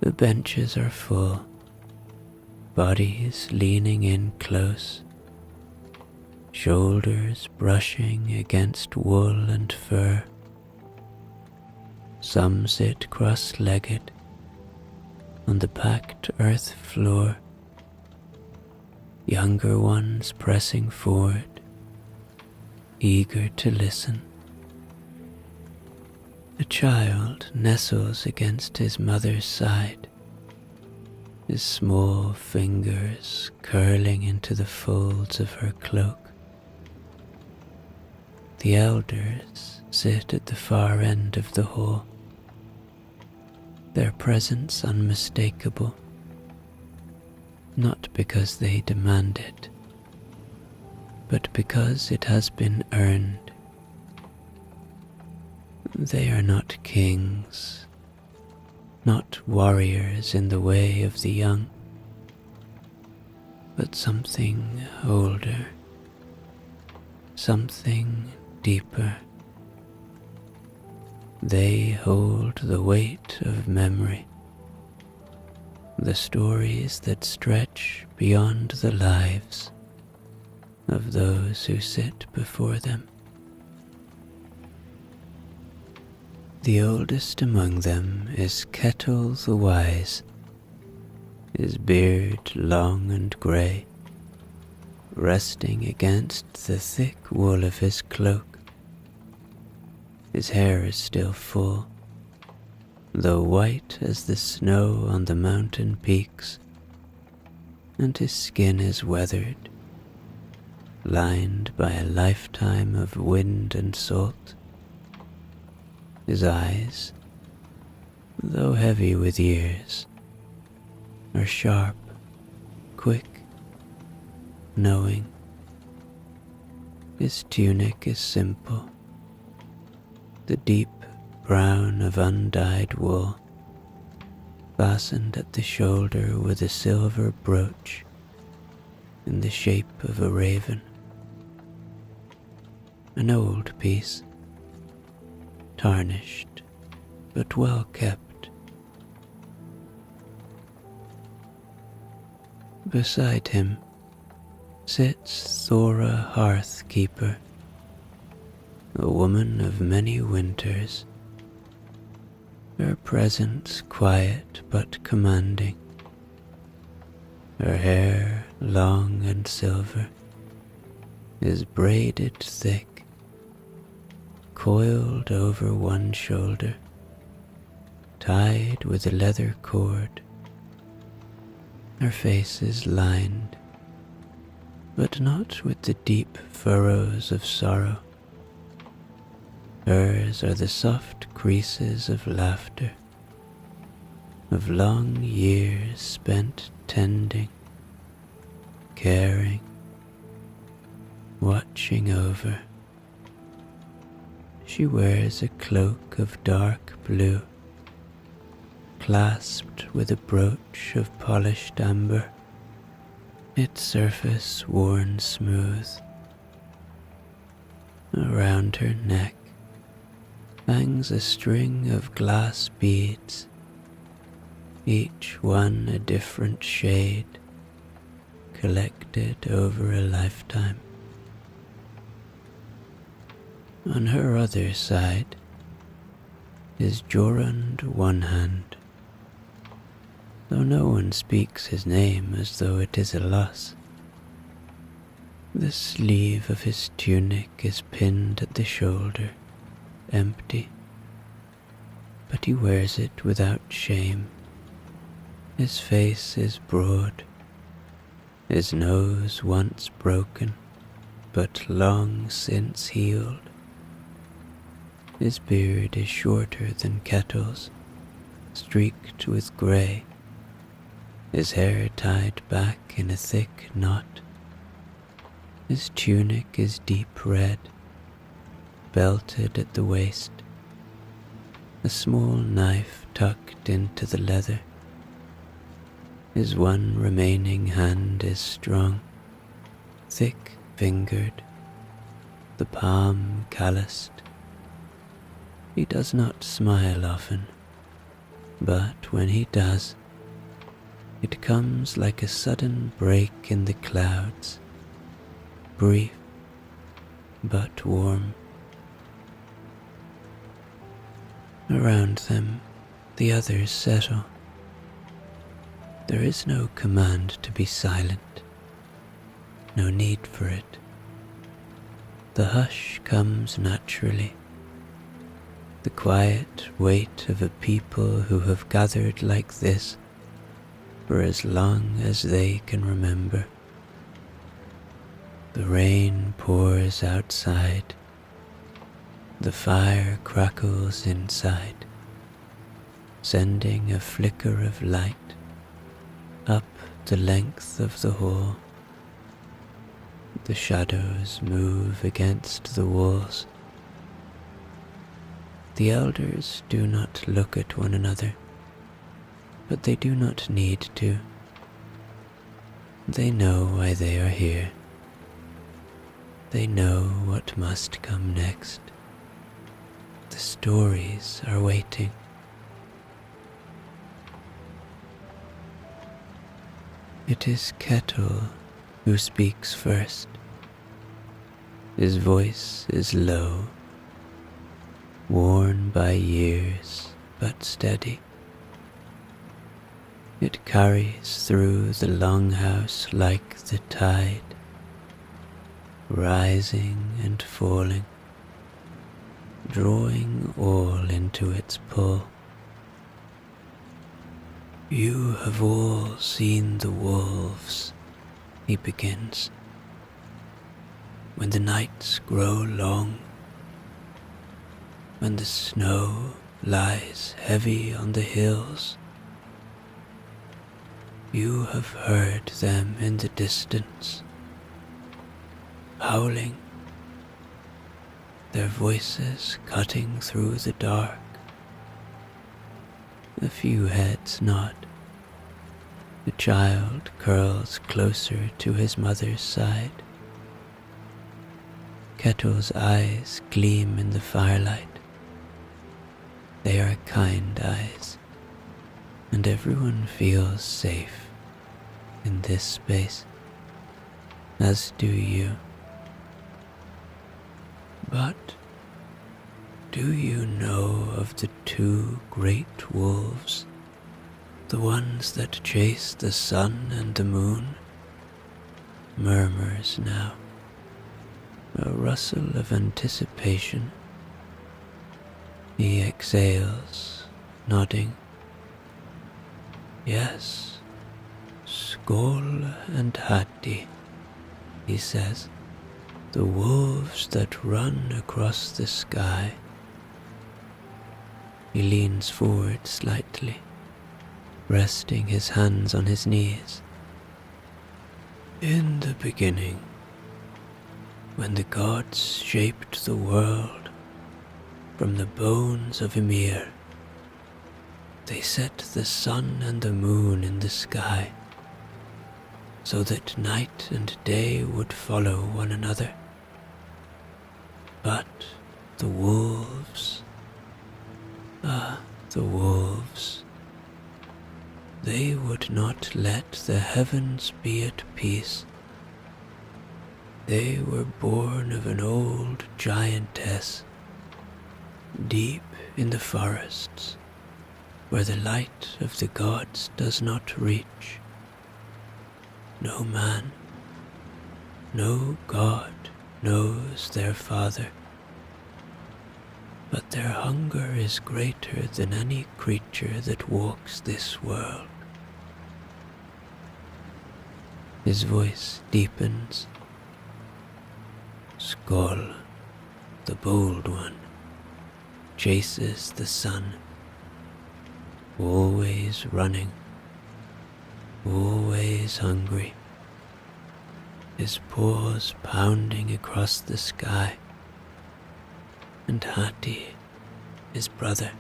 The benches are full, bodies leaning in close, shoulders brushing against wool and fur. Some sit cross-legged on the packed earth floor, younger ones pressing forward, eager to listen. A child nestles against his mother's side, his small fingers curling into the folds of her cloak. The elders sit at the far end of the hall, their presence unmistakable, not because they demand it, but because it has been earned. They are not kings, not warriors in the way of the young, but something older, something deeper. They hold the weight of memory, the stories that stretch beyond the lives of those who sit before them. The oldest among them is Kettle the Wise, his beard long and grey, resting against the thick wool of his cloak. His hair is still full, though white as the snow on the mountain peaks, and his skin is weathered, lined by a lifetime of wind and salt. His eyes, though heavy with years, are sharp, quick, knowing. His tunic is simple, the deep brown of undyed wool, fastened at the shoulder with a silver brooch in the shape of a raven. An old piece, tarnished but well kept. Beside him sits Thora Hearthkeeper, a woman of many winters, her presence quiet but commanding, her hair long and silver is braided thick, coiled over one shoulder, tied with a leather cord. Her face is lined, but not with the deep furrows of sorrow. Hers are the soft creases of laughter, of long years spent tending, caring, watching over. She wears a cloak of dark blue, clasped with a brooch of polished amber, its surface worn smooth. Around her neck hangs a string of glass beads, each one a different shade, collected over a lifetime. On her other side is Jorund One Hand, though no one speaks his name as though it is a loss. The sleeve of his tunic is pinned at the shoulder, empty, but he wears it without shame. His face is broad, his nose once broken, but long since healed. His beard is shorter than Kettle's, streaked with grey, his hair tied back in a thick knot. His tunic is deep red, belted at the waist, a small knife tucked into the leather. His one remaining hand is strong, thick-fingered, the palm calloused. He does not smile often, but when he does, it comes like a sudden break in the clouds, brief but warm. Around them, the others settle. There is no command to be silent, no need for it. The hush comes naturally, the quiet weight of a people who have gathered like this for as long as they can remember. The rain pours outside, The fire crackles inside, sending a flicker of light up the length of the hall. The shadows move against the walls. The elders do not look at one another, but they do not need to. They know why they are here. They know what must come next. The stories are waiting. It is Kettle who speaks first. His voice is low, worn by years but steady. It carries through the longhouse like the tide, rising and falling, drawing all into its pull. You have all seen the wolves, he begins. When the nights grow long, when the snow lies heavy on the hills, you have heard them in the distance, howling, their voices cutting through the dark. A few heads nod. The child curls closer to his mother's side. Kettle's eyes gleam in the firelight. They are kind eyes, and everyone feels safe in this space, as do you. But do you know of the two great wolves, the ones that chase the sun and the moon? Murmurs now, a rustle of anticipation. He exhales, nodding. Yes, Skoll and Hatti, he says, the wolves that run across the sky. He leans forward slightly, resting his hands on his knees. In the beginning, when the gods shaped the world from the bones of Ymir, they set the sun and the moon in the sky, so that night and day would follow one another. But the wolves, the wolves, they would not let the heavens be at peace. They were born of an old giantess, deep in the forests, where the light of the gods does not reach. No man, no god knows their father, but their hunger is greater than any creature that walks this world. His voice deepens. Skoll, the bold one, chases the sun, always running, always hungry, his paws pounding across the sky. And Hatti, his brother,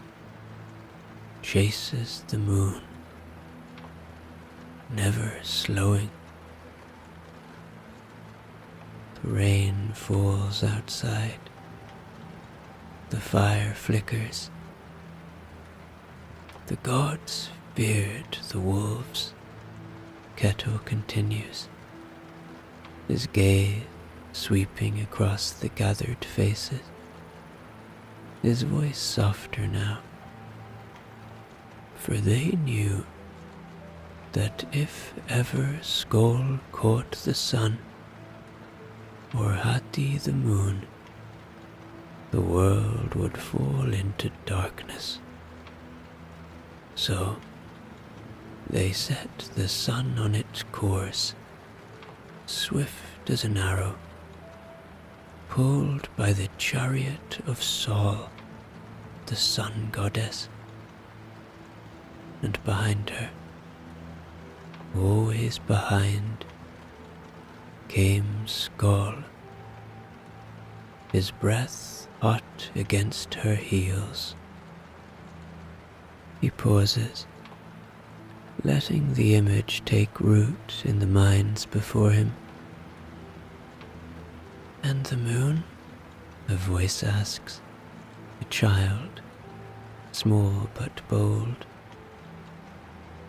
chases the moon, never slowing. The rain falls outside. The fire flickers. The gods feared the wolves, Kettle continues, his gaze sweeping across the gathered faces, his voice softer now. For they knew that if ever Skoll caught the sun, or Hatti the moon, the world would fall into darkness. So they set the sun on its course, swift as an arrow, pulled by the chariot of Sol, the sun goddess. And behind her, always behind, came Skoll, his breath hot against her heels. He pauses, letting the image take root in the minds before him. "And the moon?" a voice asks, a child, small but bold.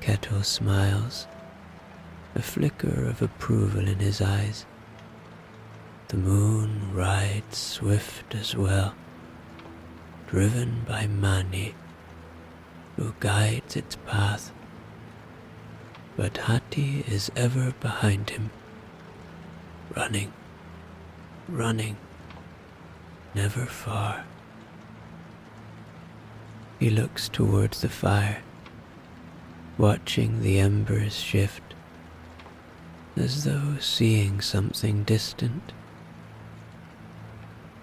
Kettle smiles, a flicker of approval in his eyes. The moon rides swift as well, driven by Mani, who guides its path. But Hati is ever behind him, running, running, never far. He looks towards the fire, watching the embers shift, as though seeing something distant.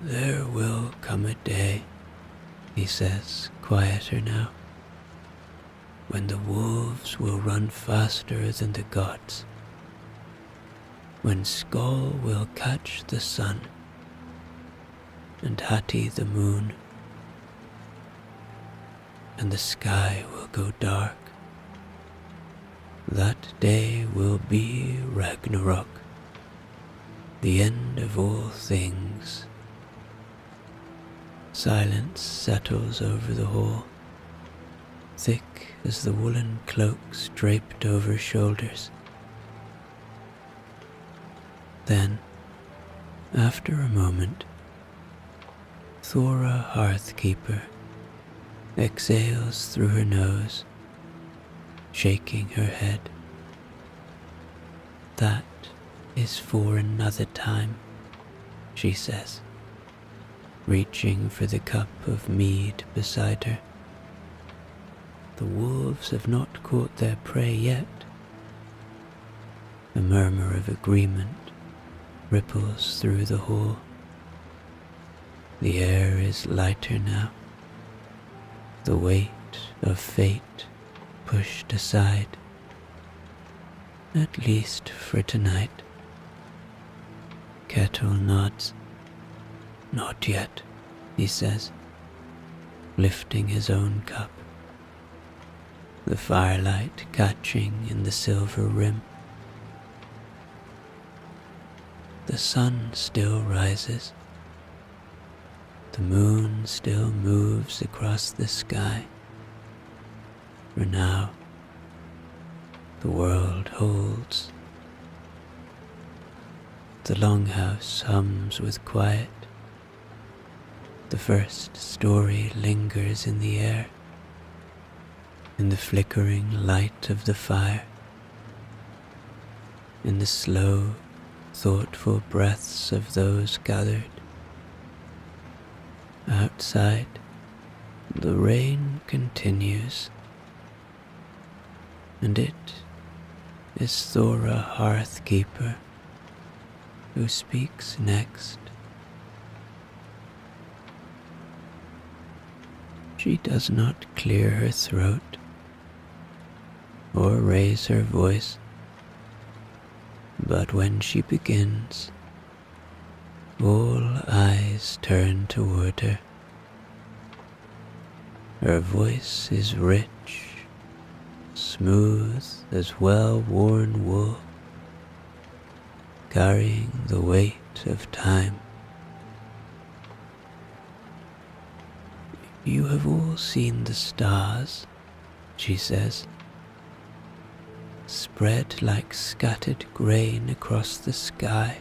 "There will come a day," he says, quieter now, "when the wolves will run faster than the gods, when Skoll will catch the sun, and Hati the moon, and the sky will go dark. That day will be Ragnarok, the end of all things." Silence settles over the hall, thick as the woolen cloaks draped over shoulders. Then, after a moment, Thora Hearthkeeper exhales through her nose, shaking her head. "That is for another time," she says, reaching for the cup of mead beside her. "The wolves have not caught their prey yet." A murmur of agreement ripples through the hall. The air is lighter now, the weight of fate pushed aside, at least for tonight. Kettle nods. "Not yet," he says, lifting his own cup, the firelight catching in the silver rim. The sun still rises. The moon still moves across the sky. For now, the world holds. The longhouse hums with quiet. The first story lingers in the air, in the flickering light of the fire, in the slow, thoughtful breaths of those gathered. Outside, the rain continues, and it is Thora Hearthkeeper who speaks next. She does not clear her throat or raise her voice, but when she begins, all eyes turn toward her. Her voice is rich, smooth as well-worn wool, carrying the weight of time. "You have all seen the stars," she says, "spread like scattered grain across the sky.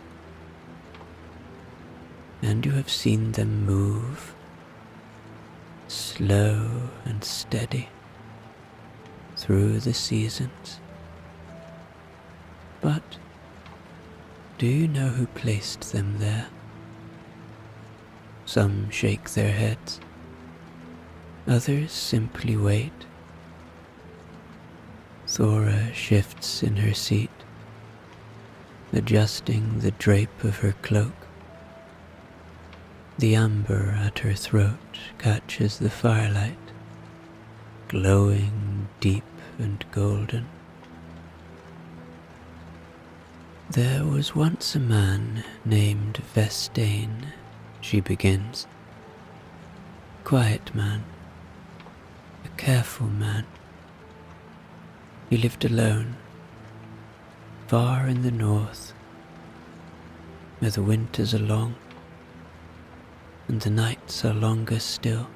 And you have seen them move, slow and steady, through the seasons. But do you know who placed them there?" Some shake their heads. Others simply wait. Thora shifts in her seat, adjusting the drape of her cloak. The amber at her throat catches the firelight, glowing deep and golden. There was once a man named Vestane, she begins. Quiet man, a careful man. He lived alone, far in the north, where the winters are long and the nights are longer still.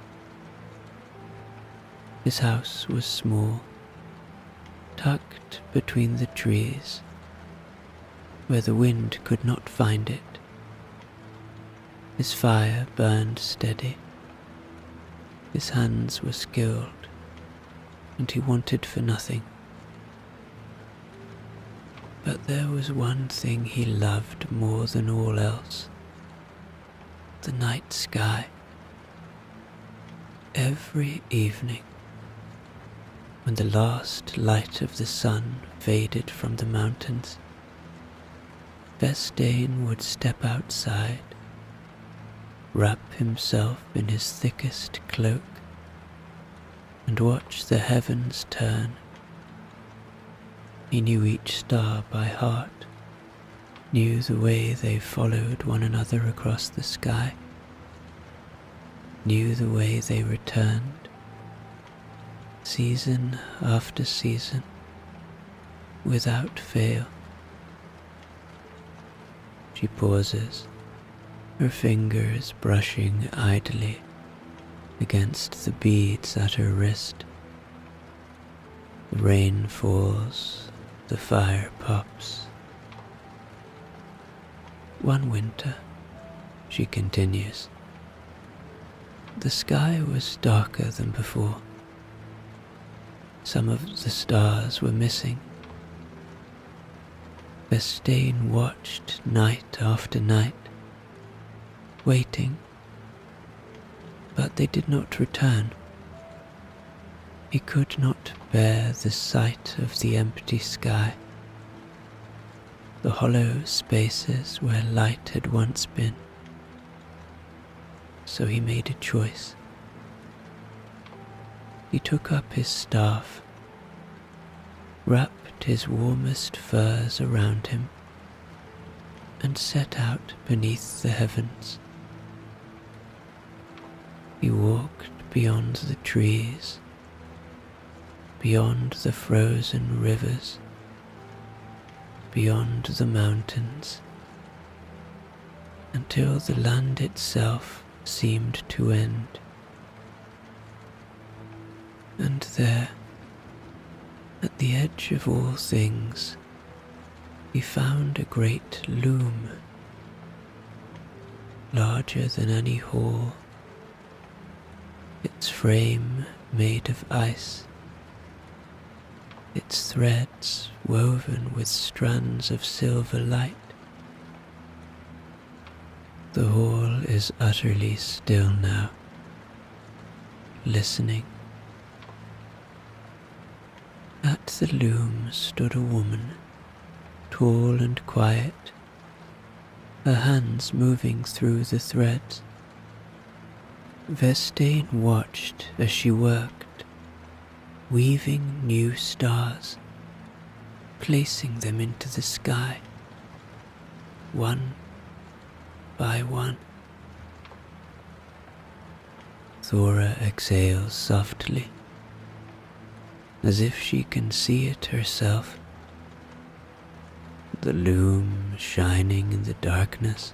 His house was small, tucked between the trees, where the wind could not find it. His fire burned steady. His hands were skilled, and he wanted for nothing. But there was one thing he loved more than all else: the night sky. Every evening, when the last light of the sun faded from the mountains, Vestane would step outside, wrap himself in his thickest cloak, and watch the heavens turn. He knew each star by heart, knew the way they followed one another across the sky, knew the way they returned, season after season, without fail. She pauses, her fingers brushing idly against the beads at her wrist. The rain falls, the fire pops. One winter, she continues, the sky was darker than before. Some of the stars were missing. Vestane watched night after night, waiting, but they did not return. He could not bear the sight of the empty sky, the hollow spaces where light had once been. So he made a choice. He took up his staff, wrapped his warmest furs around him, and set out beneath the heavens. He walked beyond the trees, beyond the frozen rivers, beyond the mountains, until the land itself seemed to end. And there, at the edge of all things, he found a great loom, larger than any hall, its frame made of ice, its threads woven with strands of silver light. The hall is utterly still now, listening. At the loom stood a woman, tall and quiet, her hands moving through the threads. Vestane watched as she worked, weaving new stars, placing them into the sky, one by one. Thora exhales softly, as if she can see it herself, the loom shining in the darkness,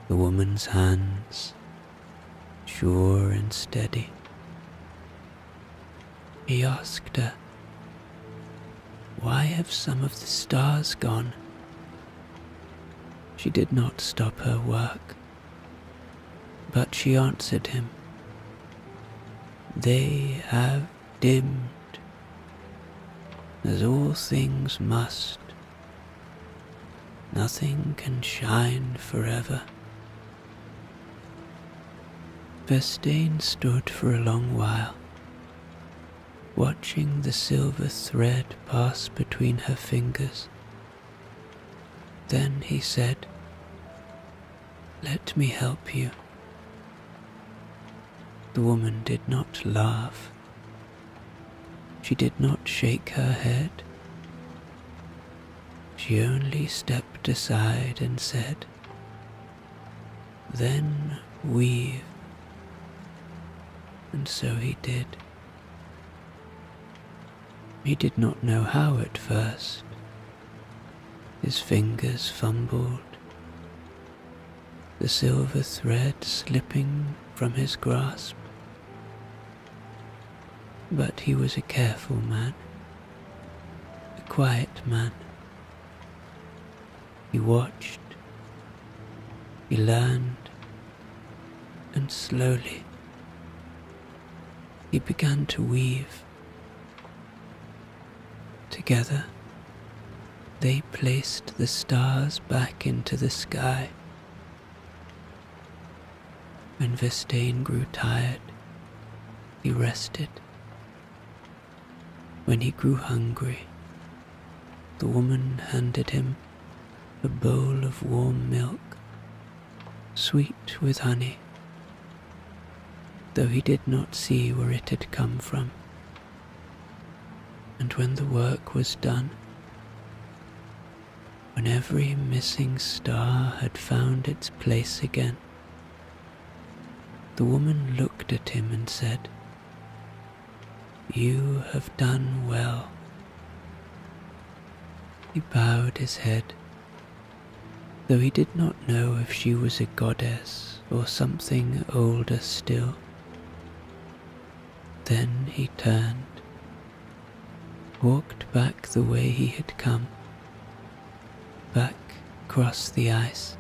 the woman's hands sure and steady. He asked her, "Why have some of the stars gone?" She did not stop her work, but she answered him, "They have dimmed, as all things must. Nothing can shine forever." Vestane stood for a long while, watching the silver thread pass between her fingers. Then he said, Let me help you. The woman did not laugh. She did not shake her head. She only stepped aside and said, "Then weave." And so he did. He did not know how at first. His fingers fumbled, the silver thread slipping from his grasp. But he was a careful man, a quiet man. He watched, he learned, and slowly he began to weave. Together, they placed the stars back into the sky. When Vestaine grew tired, he rested. When he grew hungry, the woman handed him a bowl of warm milk, sweet with honey, though he did not see where it had come from. And when the work was done, when every missing star had found its place again, the woman looked at him and said, "You have done well." He bowed his head, though he did not know if she was a goddess or something older still. Then he turned, walked back the way he had come, back across the ice,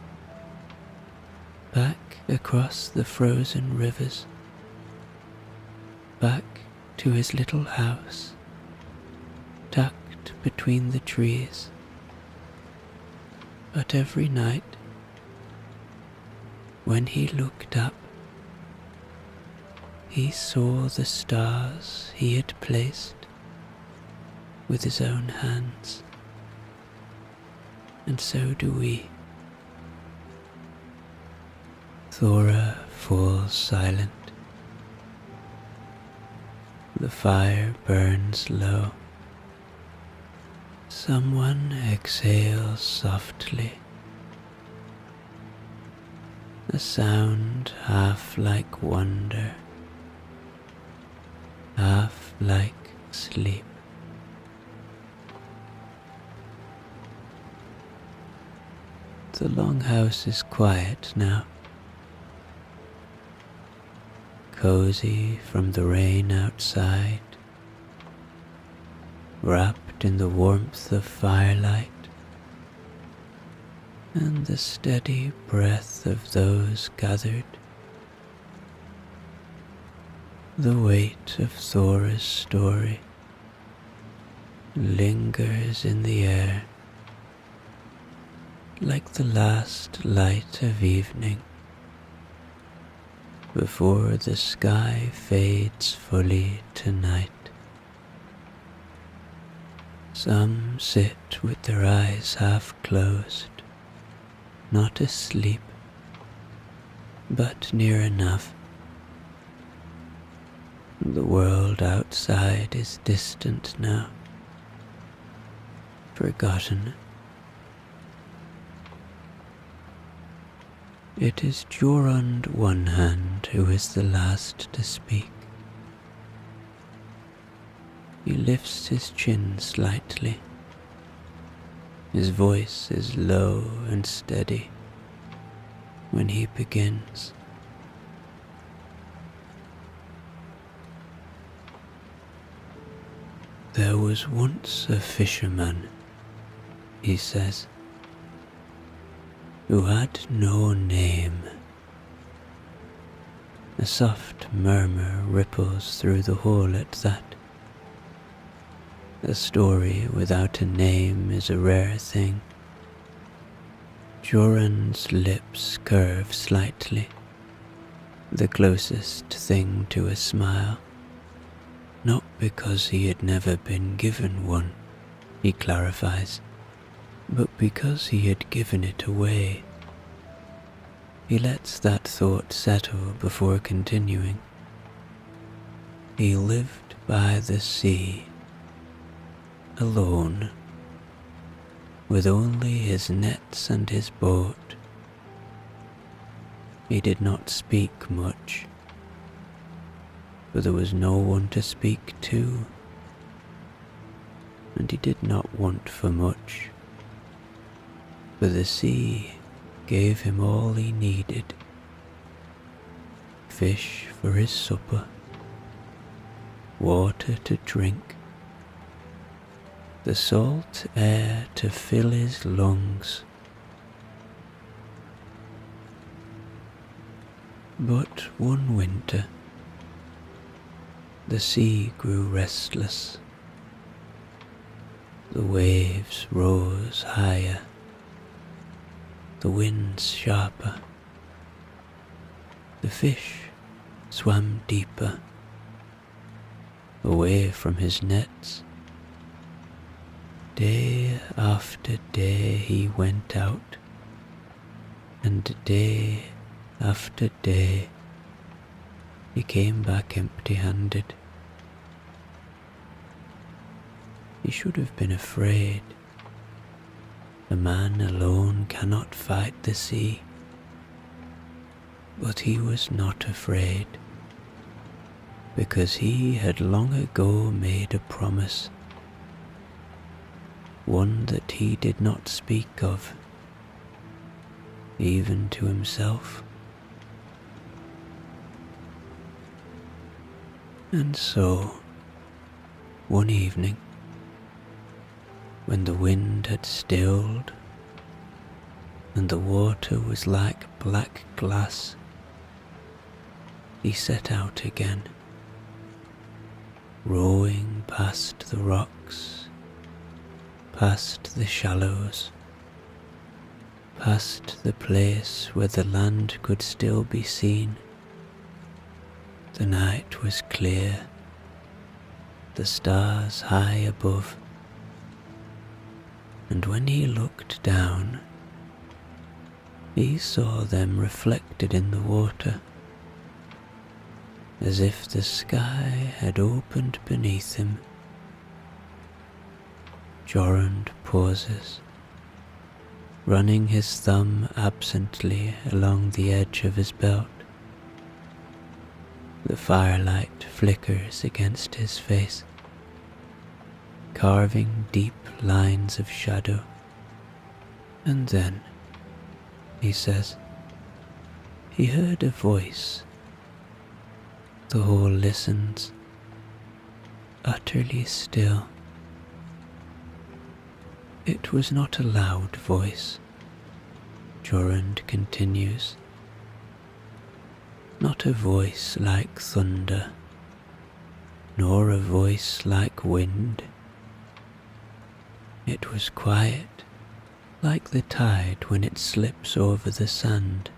back across the frozen rivers, back to his little house, tucked between the trees. But every night, when he looked up, he saw the stars he had placed with his own hands. And so do we. Thora falls silent. The fire burns low. Someone exhales softly. A sound half like wonder, half like sleep. The longhouse is quiet now, cozy from the rain outside, wrapped in the warmth of firelight and the steady breath of those gathered. The weight of Thora's story lingers in the air like the last light of evening before the sky fades fully to night. Some sit with their eyes half closed, not asleep, but near enough. The world outside is distant now, forgotten. It is Jorund One Hand who is the last to speak. He lifts his chin slightly. His voice is low and steady when he begins. There was once a fisherman, he says, who had no name. A soft murmur ripples through the hall at that. A story without a name is a rare thing. Jorund's lips curve slightly, the closest thing to a smile. Not because he had never been given one, he clarifies, but because he had given it away. He lets that thought settle before continuing. He lived by the sea, alone, with only his nets and his boat. He did not speak much, for there was no one to speak to, and he did not want for much, for the sea gave him all he needed: fish for his supper, water to drink, the salt air to fill his lungs. But one winter, the sea grew restless. The waves rose higher, the winds sharper. The fish swam deeper, away from his nets. Day after day he went out, and day after day he came back empty-handed. He should have been afraid. A man alone cannot fight the sea. But he was not afraid, because he had long ago made a promise, one that he did not speak of, even to himself. And so, one evening, when the wind had stilled and the water was like black glass, he set out again, rowing past the rocks, past the shallows, past the place where the land could still be seen. The night was clear, the stars high above, and when he looked down, he saw them reflected in the water, as if the sky had opened beneath him. Jorund pauses, running his thumb absently along the edge of his belt. The firelight flickers against his face, carving deep lines of shadow. And then, he says, he heard a voice. The whole listens, utterly still. It was not a loud voice, Jorund continues. Not a voice like thunder, nor a voice like wind. It was quiet, like the tide when it slips over the sand.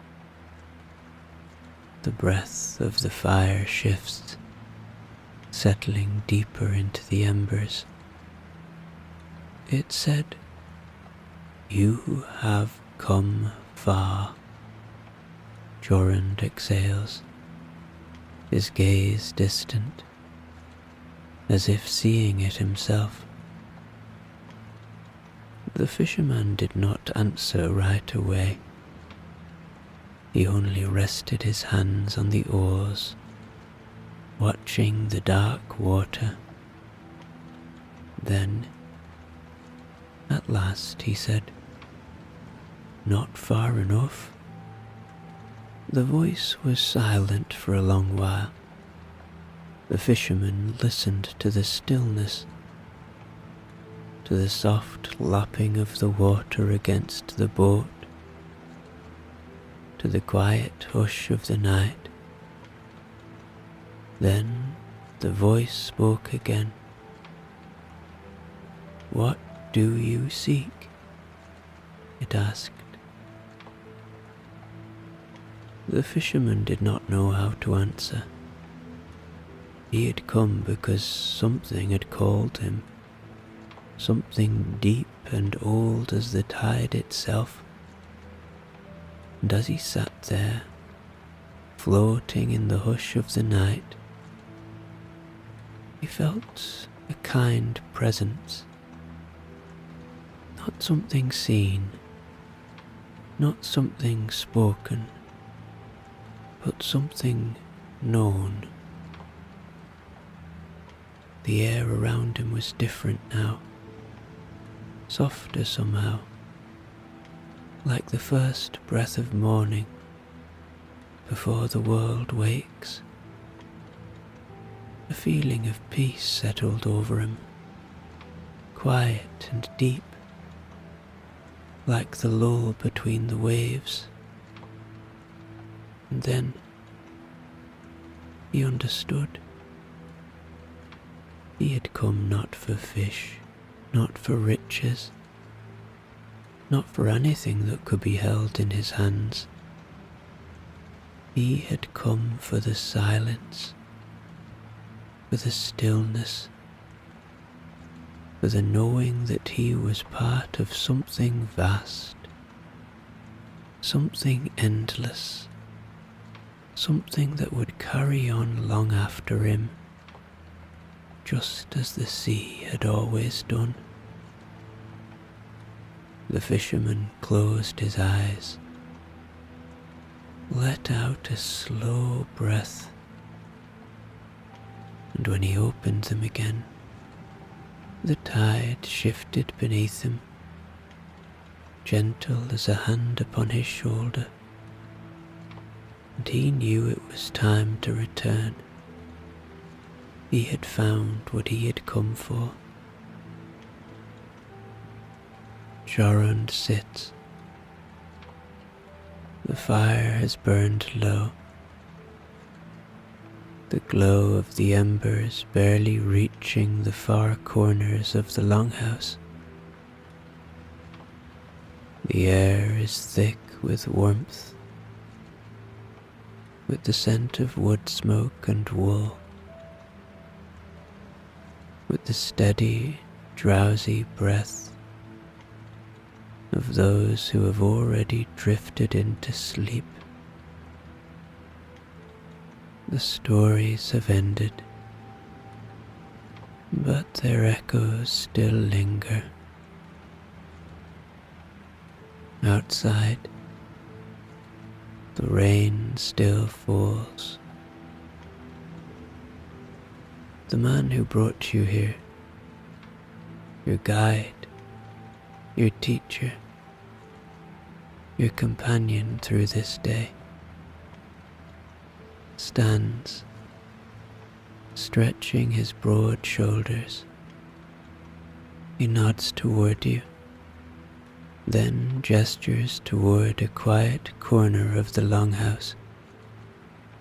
The breath of the fire shifts, settling deeper into the embers. It said, "You have come far." Jorund exhales, his gaze distant, as if seeing it himself. The fisherman did not answer right away. He only rested his hands on the oars, watching the dark water. Then, at last, he said, "Not far enough." The voice was silent for a long while. The fisherman listened to the stillness, to the soft lapping of the water against the boat, to the quiet hush of the night. Then the voice spoke again. "What do you seek?" it asked. The fisherman did not know how to answer. He had come because something had called him, something deep and old as the tide itself. and as he sat there, floating in the hush of the night, he felt a kind presence. Not something seen, not something spoken, but something known. The air around him was different now, softer somehow, like the first breath of morning before the world wakes. A feeling of peace settled over him, quiet and deep, like the lull between the waves. And then he understood. He had come not for fish, not for riches, not for anything that could be held in his hands. He had come for the silence, for the stillness, for the knowing that he was part of something vast, something endless, something that would carry on long after him, just as the sea had always done. The fisherman closed his eyes, let out a slow breath, and when he opened them again, the tide shifted beneath him, gentle as a hand upon his shoulder, and he knew it was time to return. He had found what he had come for. Jorund sits. The fire has burned low. The glow of the embers barely reaching the far corners of the longhouse. The air is thick with warmth, with the scent of wood smoke and wool, with the steady, drowsy breath of those who have already drifted into sleep. The stories have ended, but their echoes still linger. Outside, the rain still falls. The man who brought you here, your guide, your teacher, your companion through this day, stands, stretching his broad shoulders. He nods toward you, then gestures toward a quiet corner of the longhouse,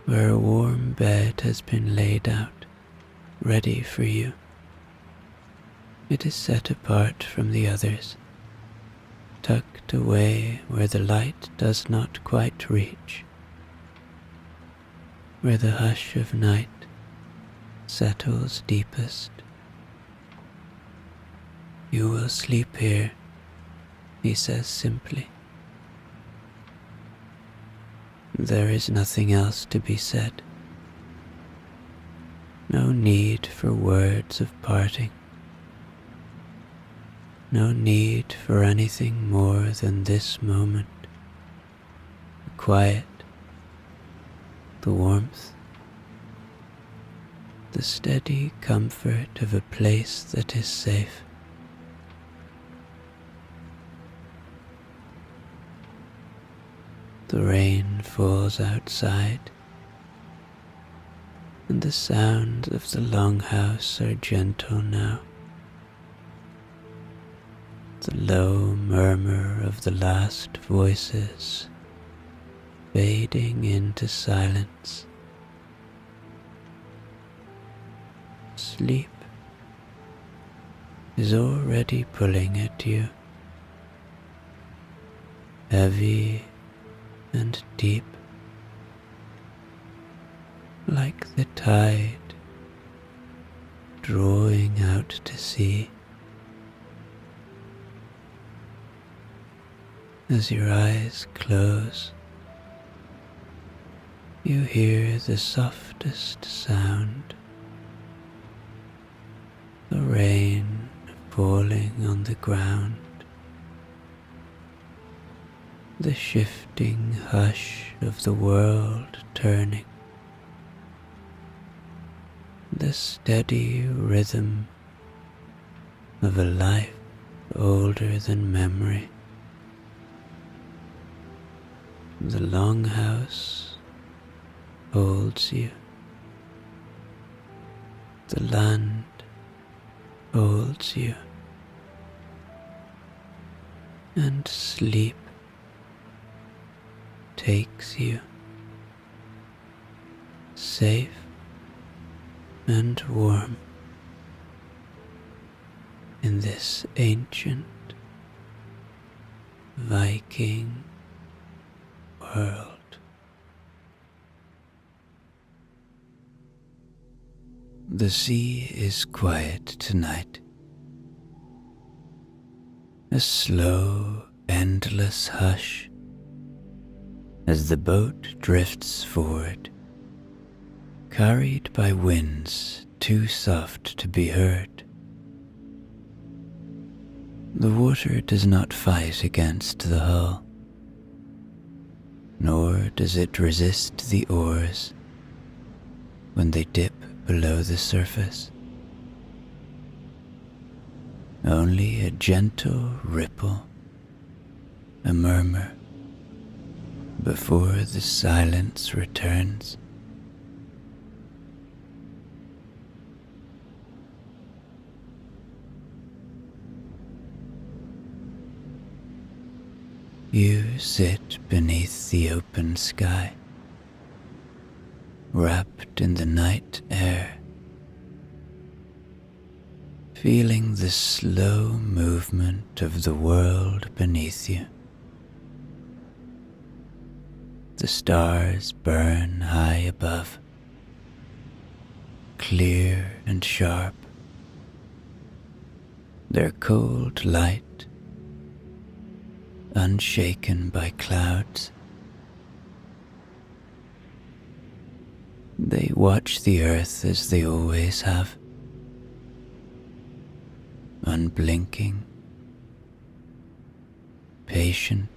where a warm bed has been laid out, ready for you. It is set apart from the others, tucked away where the light does not quite reach, where the hush of night settles deepest. You will sleep here, he says simply. There is nothing else to be said. No need for words of parting. No need for anything more than this moment. The quiet, the warmth, the steady comfort of a place that is safe. The rain falls outside, and the sounds of the longhouse are gentle now. The low murmur of the last voices fading into silence. Sleep is already pulling at you, heavy and deep, like the tide drawing out to sea. As your eyes close, you hear the softest sound, the rain falling on the ground, the shifting hush of the world turning, the steady rhythm of a life older than memory. The longhouse holds you. The land holds you. And sleep takes you, safe and warm, in this ancient Viking world. The sea is quiet tonight. A slow, endless hush as the boat drifts forward, carried by winds too soft to be heard. The water does not fight against the hull, nor does it resist the oars when they dip below the surface. Only a gentle ripple, a murmur, before the silence returns. You sit beneath the open sky, wrapped in the night air, feeling the slow movement of the world beneath you. The stars burn high above, clear and sharp, their cold light unshaken by clouds. They watch the earth as they always have, unblinking, patient.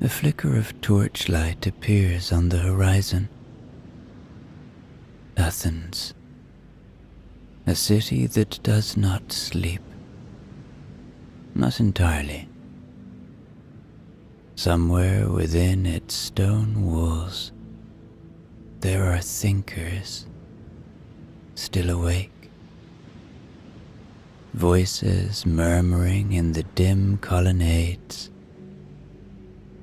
A flicker of torchlight appears on the horizon. Athens, a city that does not sleep. Not entirely. Somewhere within its stone walls, there are thinkers still awake, voices murmuring in the dim colonnades,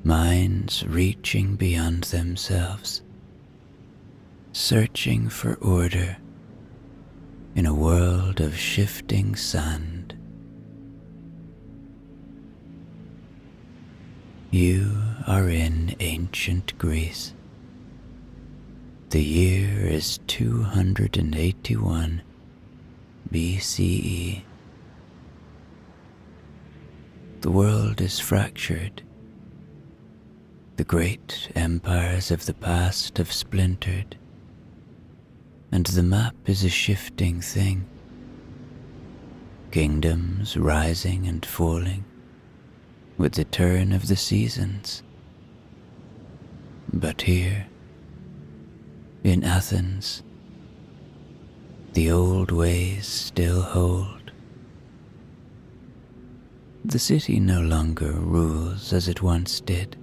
minds reaching beyond themselves, searching for order in a world of shifting sand. You are in ancient Greece. The year is 281 BCE. The world is fractured. The great empires of the past have splintered, and the map is a shifting thing. Kingdoms rising and falling with the turn of the seasons. But here, in Athens, the old ways still hold. The city no longer rules as it once did,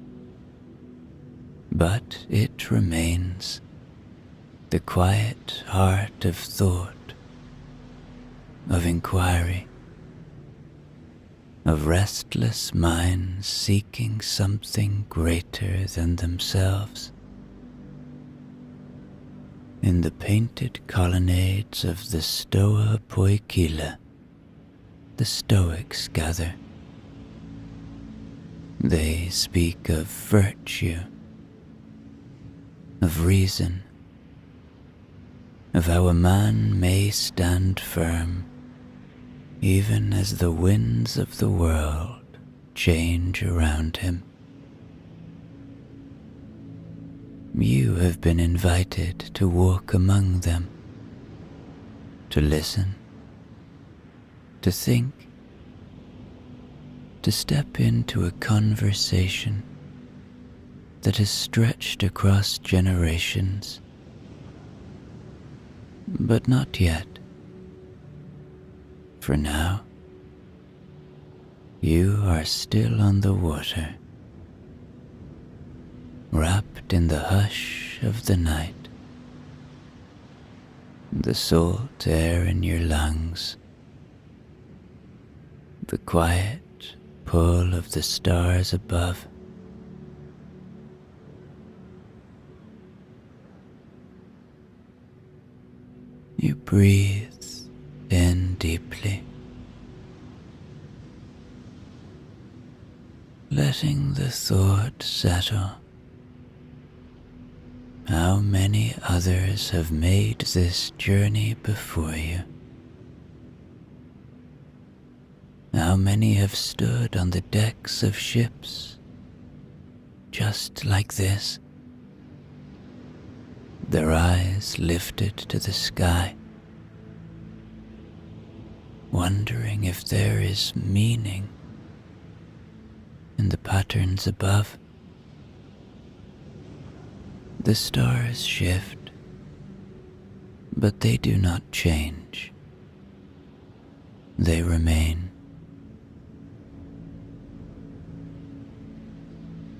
but it remains the quiet heart of thought, of inquiry, of restless minds seeking something greater than themselves. In the painted colonnades of the Stoa Poikila, the Stoics gather. They speak of virtue, of reason, of how a man may stand firm even as the winds of the world change around him. You have been invited to walk among them, to listen, to think, to step into a conversation that has stretched across generations. But not yet. For now, you are still on the water, wrapped in the hush of the night, the salt air in your lungs, the quiet pull of the stars above. You breathe in deeply, letting the thought settle. How many others have made this journey before you? How many have stood on the decks of ships, just like this, their eyes lifted to the sky, wondering if there is meaning in the patterns above? The stars shift, but they do not change. They remain.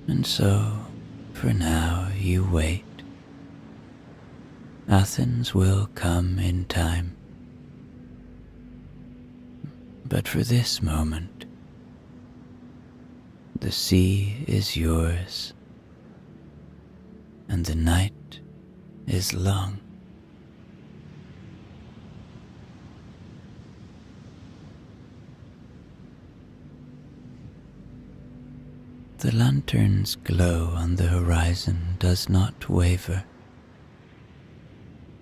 And so, for now, you wait. Athens will come in time. But for this moment, the sea is yours, and the night is long. The lantern's glow on the horizon does not waver,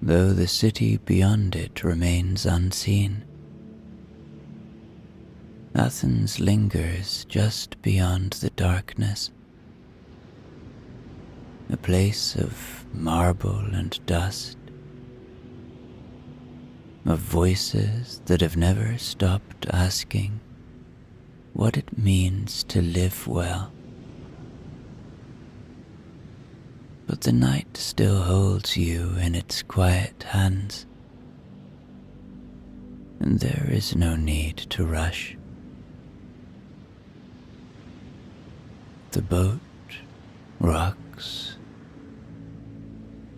though the city beyond it remains unseen. Athens lingers just beyond the darkness, a place of marble and dust, of voices that have never stopped asking what it means to live well. But the night still holds you in its quiet hands, and there is no need to rush. The boat rocks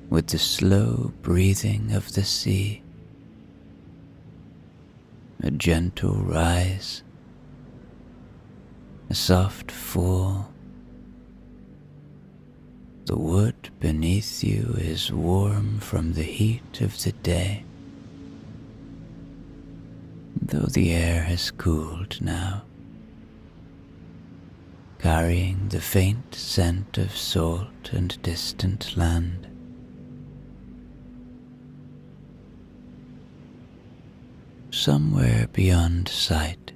with the slow breathing of the sea, a gentle rise, a soft fall. The wood beneath you is warm from the heat of the day, though the air has cooled now, carrying the faint scent of salt and distant land. Somewhere beyond sight,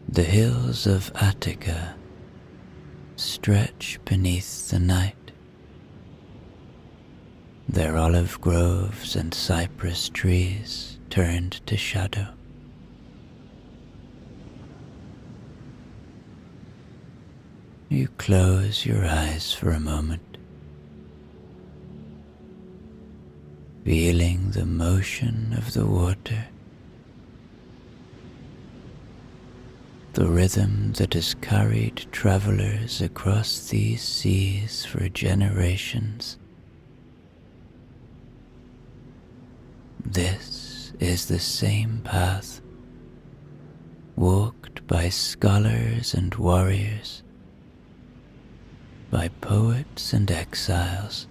the hills of Attica stretch beneath the night, their olive groves and cypress trees turned to shadow. You close your eyes for a moment, feeling the motion of the water, the rhythm that has carried travelers across these seas for generations. This is the same path walked by scholars and warriors, by poets and exiles.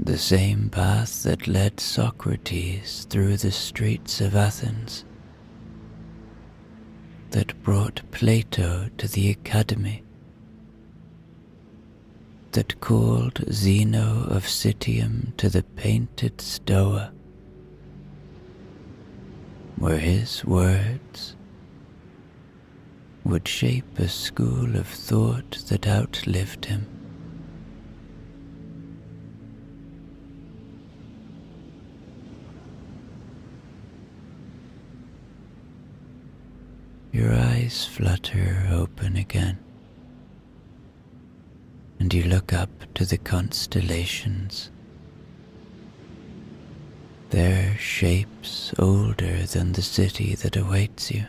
The same path that led Socrates through the streets of Athens, that brought Plato to the academy, that called Zeno of Citium to the painted Stoa, where his words would shape a school of thought that outlived him. Your eyes flutter open again, and you look up to the constellations. Their shapes older than the city that awaits you.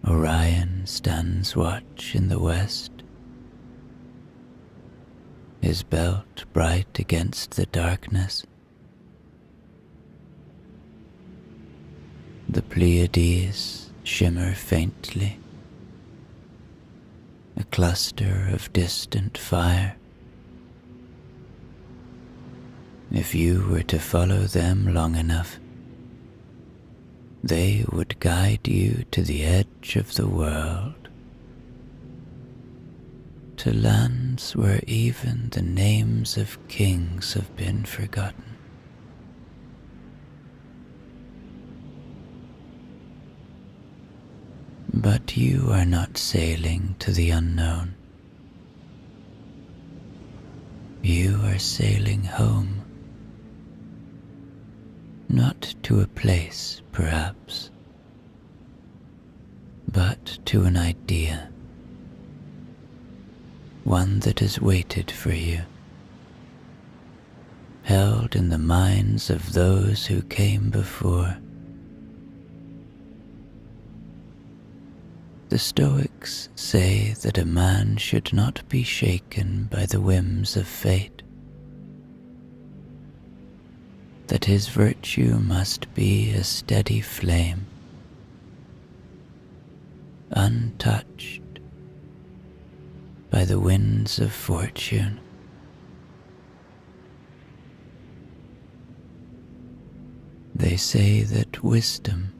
Orion stands watch in the west, his belt bright against the darkness. The Pleiades shimmer faintly, a cluster of distant fire. If you were to follow them long enough, they would guide you to the edge of the world, to lands where even the names of kings have been forgotten. But you are not sailing to the unknown. You are sailing home. Not to a place, perhaps, but to an idea, one that has waited for you, held in the minds of those who came before. The Stoics say that a man should not be shaken by the whims of fate, that his virtue must be a steady flame, untouched by the winds of fortune. They say that wisdom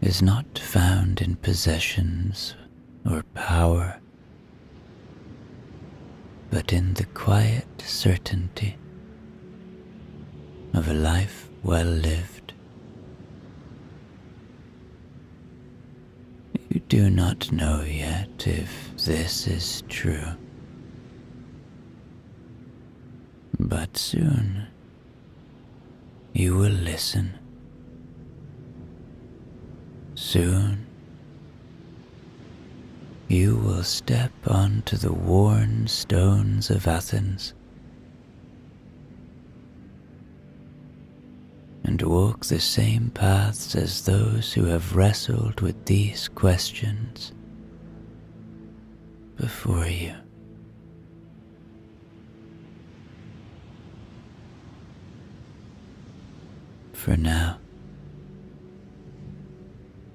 is not found in possessions or power, but in the quiet certainty of a life well lived. You do not know yet if this is true, but soon you will listen. Soon you will step onto the worn stones of Athens and walk the same paths as those who have wrestled with these questions before you. For now,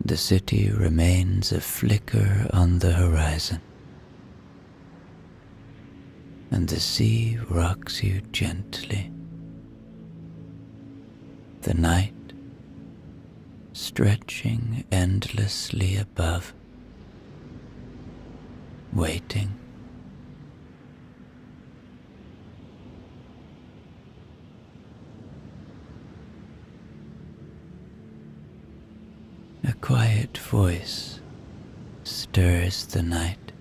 the city remains a flicker on the horizon, and the sea rocks you gently. The night stretching endlessly above, waiting. A quiet voice stirs the night.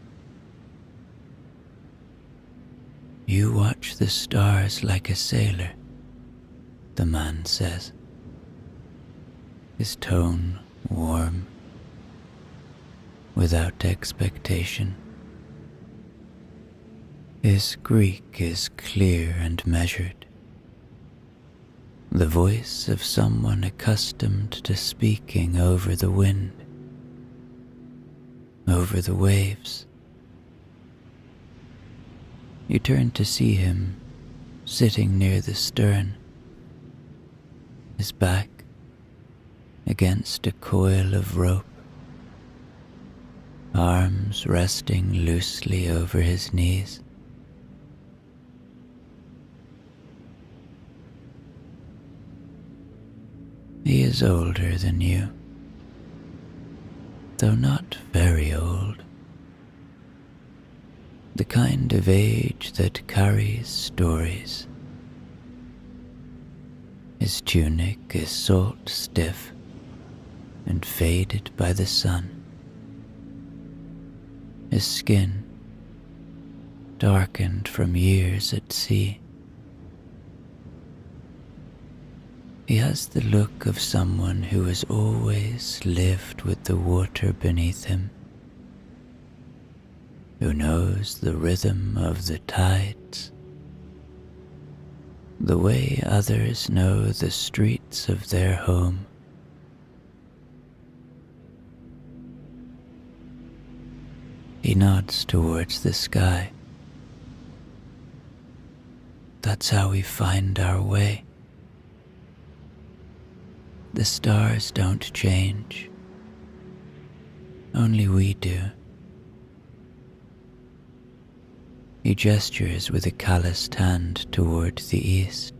You watch the stars like a sailor, the man says, his tone warm, without expectation. His Greek is clear and measured, the voice of someone accustomed to speaking over the wind, over the waves. You turn to see him sitting near the stern, his back against a coil of rope, arms resting loosely over his knees. He is older than you, though not very old. The kind of age that carries stories. His tunic is salt stiff, and faded by the sun. His skin darkened from years at sea. He has the look of someone who has always lived with the water beneath him, who knows the rhythm of the tides, the way others know the streets of their home. He nods towards the sky. That's how we find our way. The stars don't change. Only we do. He gestures with a calloused hand toward the east,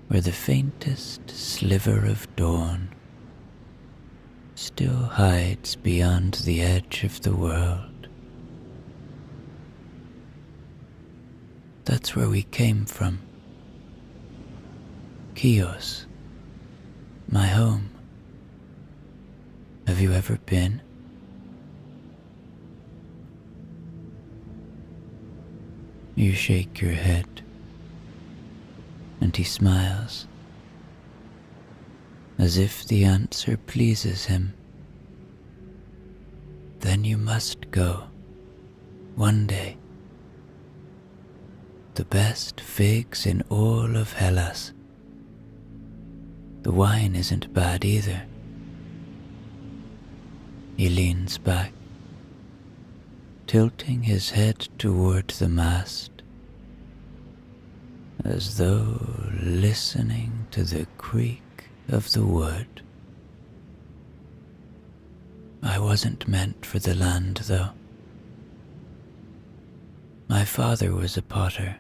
where the faintest sliver of dawn still hides beyond the edge of the world. That's where we came from. Chios, my home. Have you ever been? You shake your head, and he smiles, as if the answer pleases him. Then you must go, one day. The best figs in all of Hellas. The wine isn't bad either. He leans back, tilting his head toward the mast, as though listening to the creak of the wood. I wasn't meant for the land, though. My father was a potter,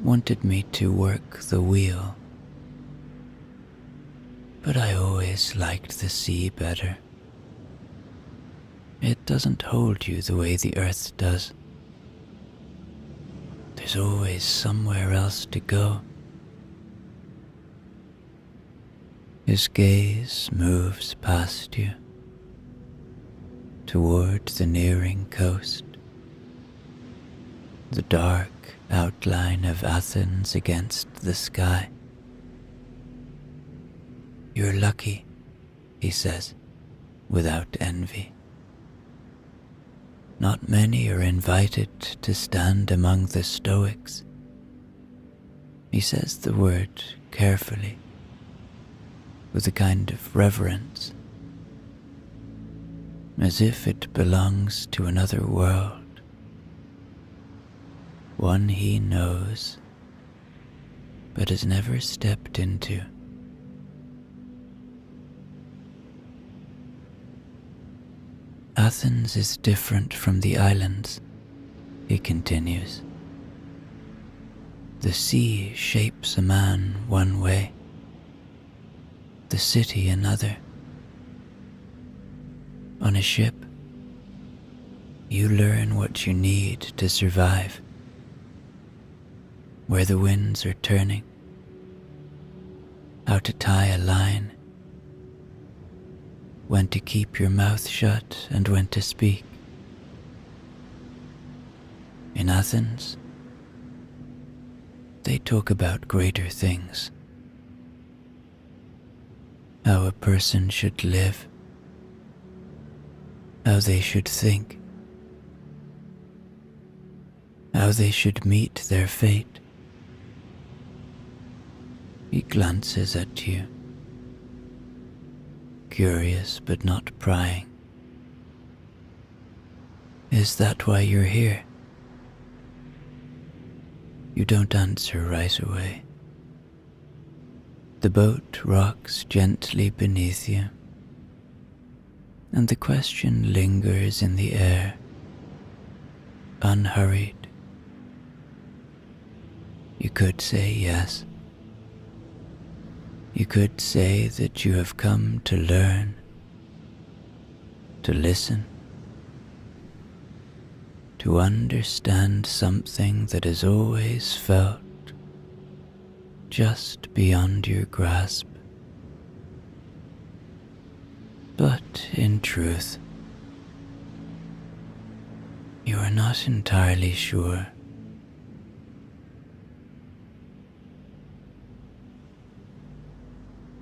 wanted me to work the wheel, but I always liked the sea better. It doesn't hold you the way the earth does. There's always somewhere else to go. His gaze moves past you, toward the nearing coast, the dark outline of Athens against the sky. You're lucky, he says, without envy. Not many are invited to stand among the Stoics. He says the word carefully, with a kind of reverence, as if it belongs to another world, one he knows but has never stepped into. Athens is different from the islands, he continues. The sea shapes a man one way, the city another. On a ship, you learn what you need to survive, where the winds are turning, how to tie a line, when to keep your mouth shut and when to speak. In Athens, they talk about greater things. How a person should live, how they should think, how they should meet their fate. He glances at you, curious but not prying. Is that why you're here? You don't answer right away. The boat rocks gently beneath you, and the question lingers in the air, unhurried. You could say yes. You could say that you have come to learn, to listen, to understand something that is always felt just beyond your grasp. But in truth, you are not entirely sure.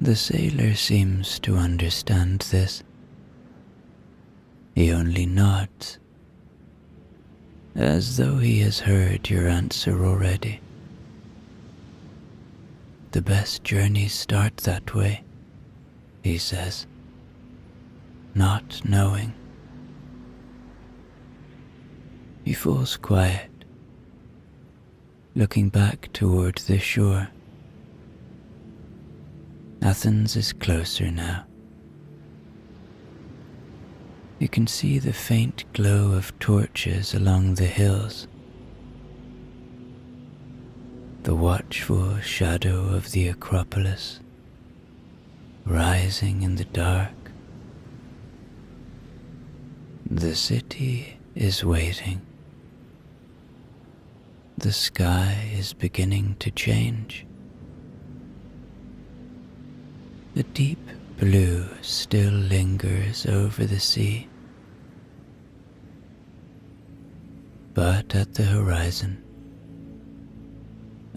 The sailor seems to understand this. He only nods, as though he has heard your answer already. The best journeys start that way, he says, not knowing. He falls quiet, looking back toward the shore. Athens is closer now. You can see the faint glow of torches along the hills. The watchful shadow of the Acropolis, rising in the dark. The city is waiting. The sky is beginning to change. The deep blue still lingers over the sea. But at the horizon,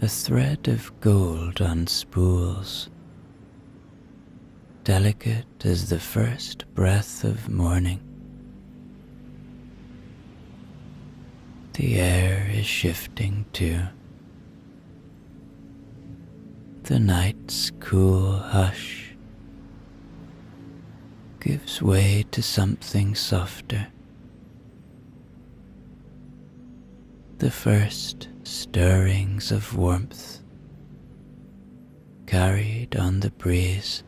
a thread of gold on spools, delicate as the first breath of morning. The air is shifting too. The night's cool hush gives way to something softer. The first stirrings of warmth carried on the breeze.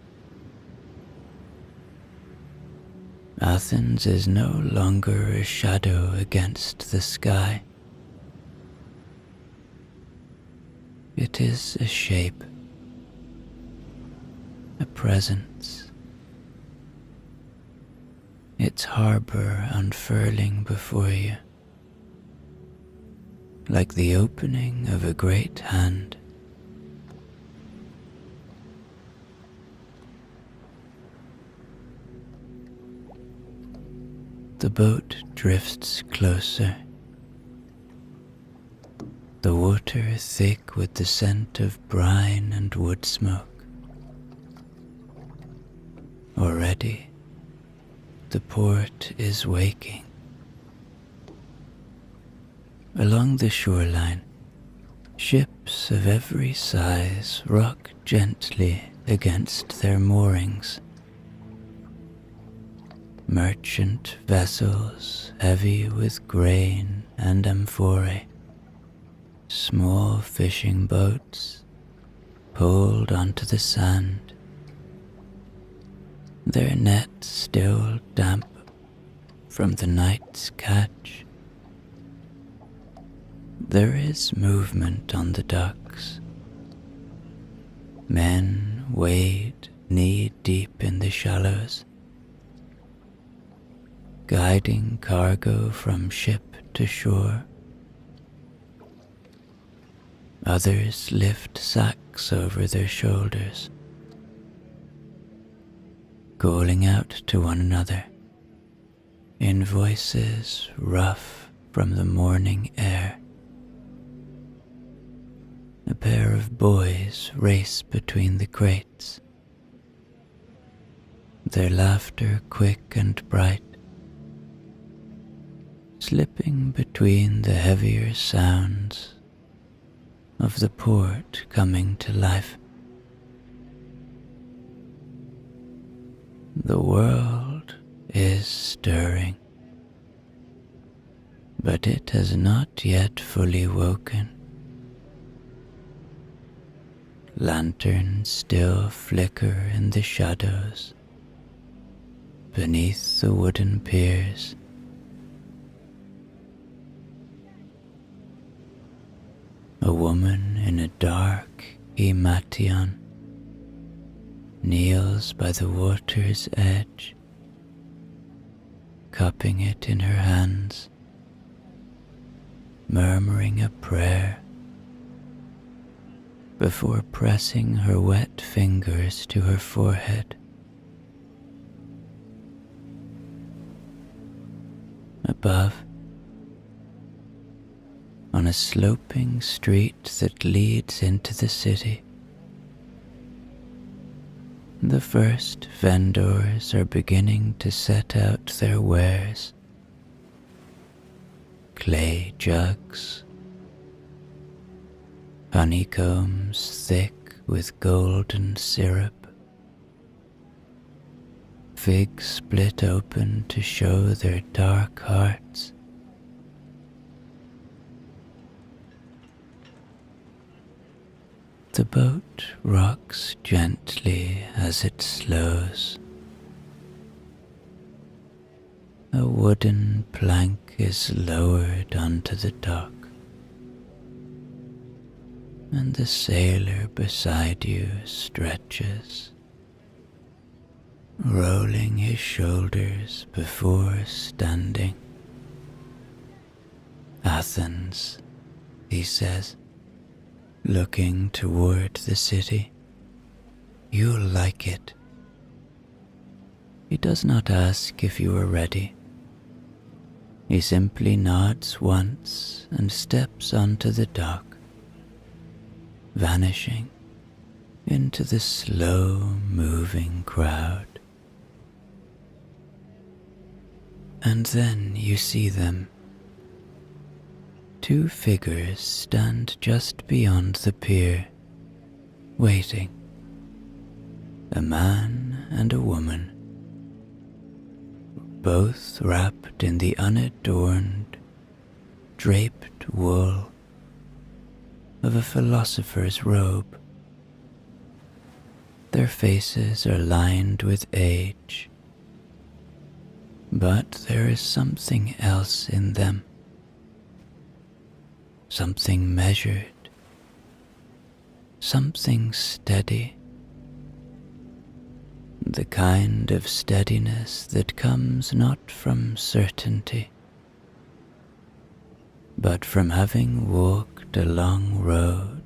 Athens is no longer a shadow against the sky. It is a shape, a presence, its harbor unfurling before you, like the opening of a great hand. The boat drifts closer, the water thick with the scent of brine and wood smoke. Already, the port is waking. Along the shoreline, ships of every size rock gently against their moorings. Merchant vessels heavy with grain and amphorae, small fishing boats pulled onto the sand, their nets still damp from the night's catch. There is movement on the docks. Men wade knee-deep in the shallows, guiding cargo from ship to shore. Others lift sacks over their shoulders, calling out to one another in voices rough from the morning air. A pair of boys race between the crates, their laughter quick and bright, slipping between the heavier sounds of the port coming to life. The world is stirring, but it has not yet fully woken. Lanterns still flicker in the shadows beneath the wooden piers. A woman in a dark himation kneels by the water's edge, cupping it in her hands, murmuring a prayer before pressing her wet fingers to her forehead. above, on a sloping street that leads into the city, the first vendors are beginning to set out their wares. Clay jugs, honeycombs thick with golden syrup, figs split open to show their dark hearts. The boat rocks gently as it slows. A wooden plank is lowered onto the dock, and the sailor beside you stretches, rolling his shoulders before standing. "Athens," he says, looking toward the city. "You'll like it." He does not ask if you are ready. He simply nods once and steps onto the dock, vanishing into the slow-moving crowd. And then you see them. Two figures stand just beyond the pier, waiting. A man and a woman, both wrapped in the unadorned, draped wool of a philosopher's robe. Their faces are lined with age, but there is something else in them, something measured, something steady, the kind of steadiness that comes not from certainty, but from having walked a long road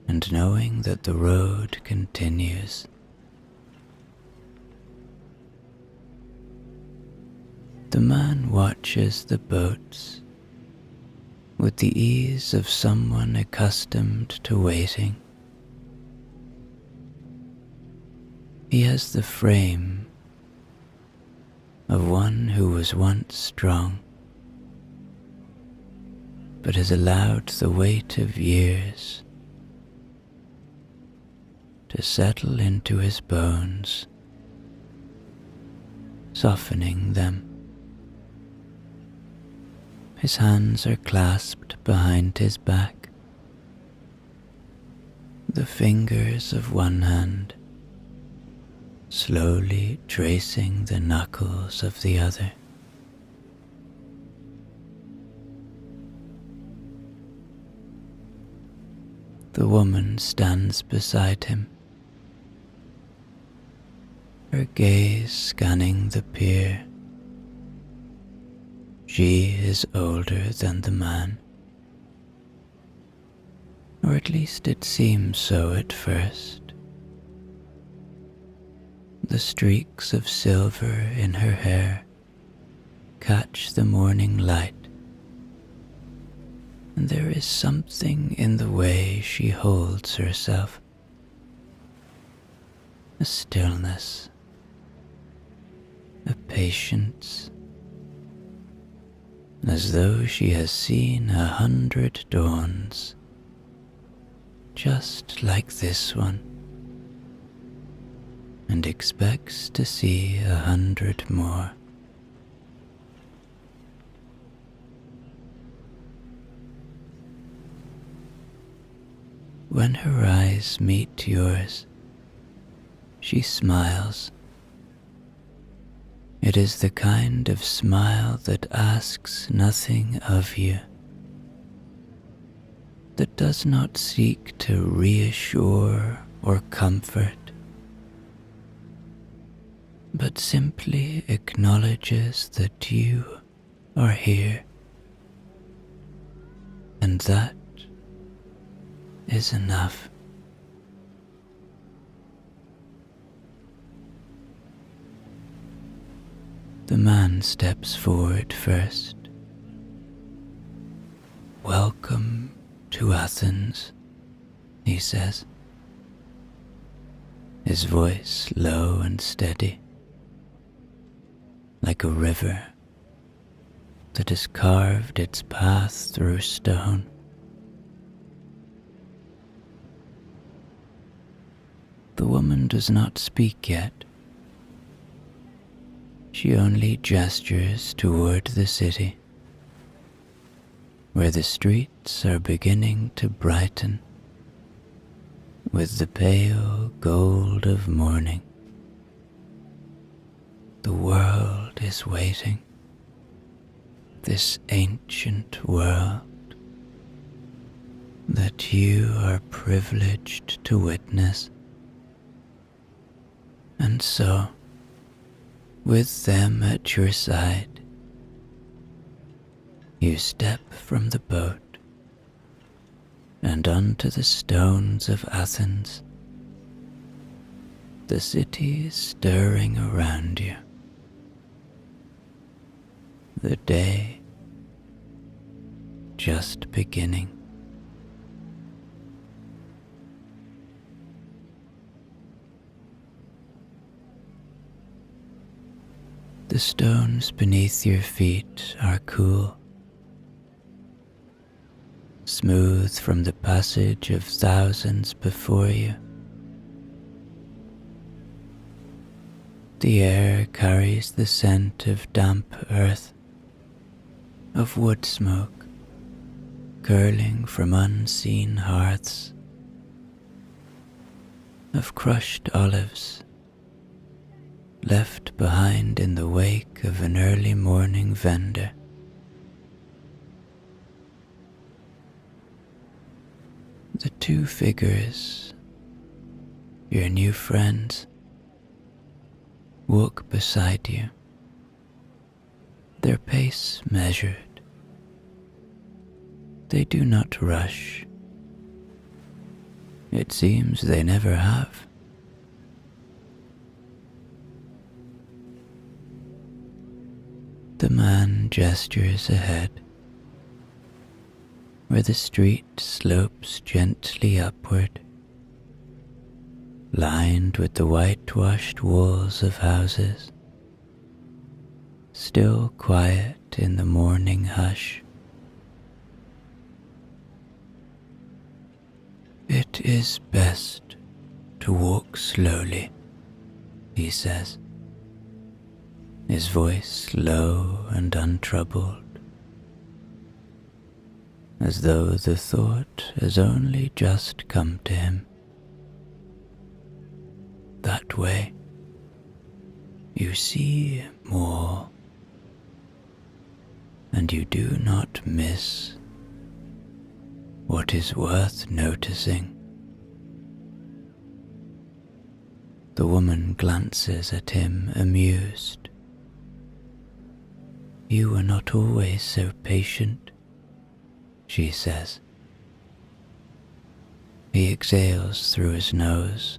and knowing that the road continues. The man watches the boats with the ease of someone accustomed to waiting. He has the frame of one who was once strong, but has allowed the weight of years to settle into his bones, softening them. His hands are clasped behind his back, the fingers of one hand slowly tracing the knuckles of the other. The woman stands beside him, her gaze scanning the pier. She is older than the man, or at least it seems so at first. The streaks of silver in her hair catch the morning light, and there is something in the way she holds herself, a stillness, a patience, as though she has seen 100 dawns, just like this one, and expects to see 100 more. When her eyes meet yours, she smiles. It is the kind of smile that asks nothing of you, that does not seek to reassure or comfort, but simply acknowledges that you are here, and that is enough. The man steps forward first. "Welcome to Athens," he says, his voice low and steady, like a river that has carved its path through stone. The woman does not speak yet. She only gestures toward the city, where the streets are beginning to brighten with the pale gold of morning. The world is waiting, this ancient world that you are privileged to witness. And so, with them at your side, you step from the boat and onto the stones of Athens, the city stirring around you. The day just beginning. The stones beneath your feet are cool, smooth from the passage of thousands before you. The air carries the scent of damp earth, of wood smoke curling from unseen hearths, of crushed olives left behind in the wake of an early morning vendor. The two figures, your new friends, walk beside you, their pace measured. They do not rush. It seems they never have. The man gestures ahead, where the street slopes gently upward, lined with the whitewashed walls of houses, still quiet in the morning hush. "It is best to walk slowly," he says, his voice low and untroubled, as though the thought has only just come to him. That way, you see more, and you do not miss what is worth noticing. The woman glances at him amused. "You were not always so patient," she says. He exhales through his nose,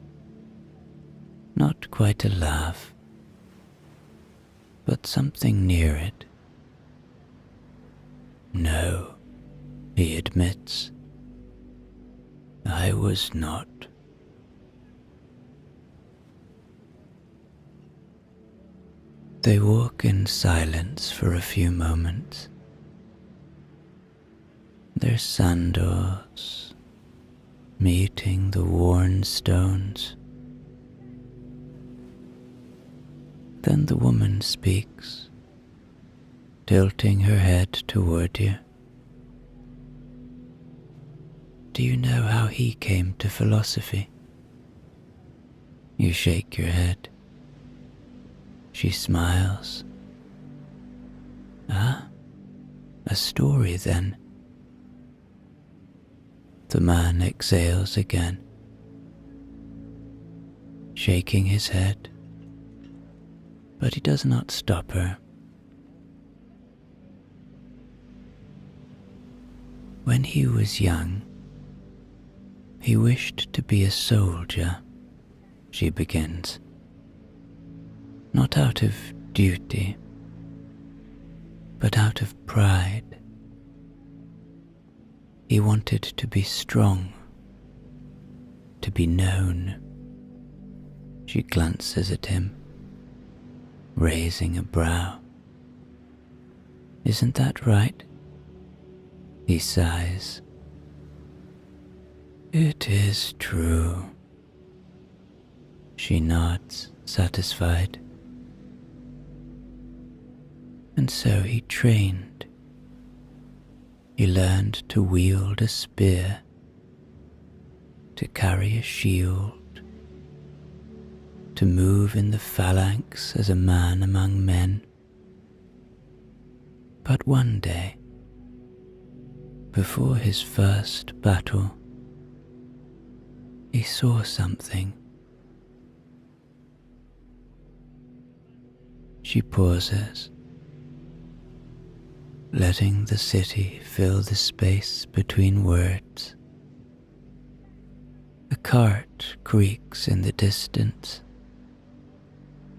not quite a laugh, but something near it. "No," he admits, "I was not." They walk in silence for a few moments, their sandals meeting the worn stones. Then the woman speaks, tilting her head toward you. "Do you know how he came to philosophy?" You shake your head. She smiles. "Ah, a story then." The man exhales again, shaking his head, but he does not stop her. When he was young, he wished to be a soldier, she begins. Not out of duty, but out of pride. He wanted to be strong, to be known. She glances at him, raising a brow. Isn't that right? He sighs. It is true. She nods, satisfied. And so he trained. He learned to wield a spear, to carry a shield, to move in the phalanx as a man among men. But one day, before his first battle, he saw something. She pauses, letting the city fill the space between words. A cart creaks in the distance,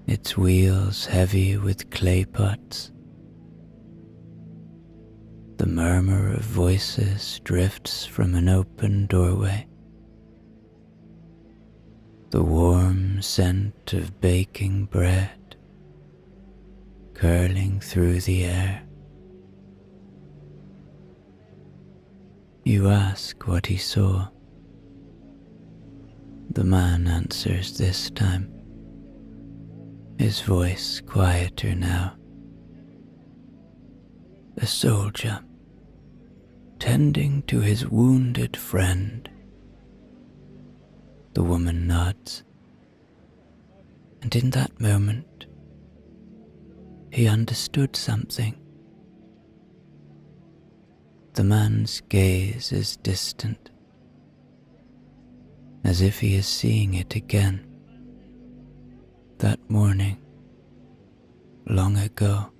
its wheels heavy with clay pots. The murmur of voices drifts from an open doorway. The warm scent of baking bread curling through the air. You ask what he saw. The man answers this time, his voice quieter now. A soldier, tending to his wounded friend. The woman nods, and in that moment, he understood something. The man's gaze is distant, as if he is seeing it again. That morning, long ago.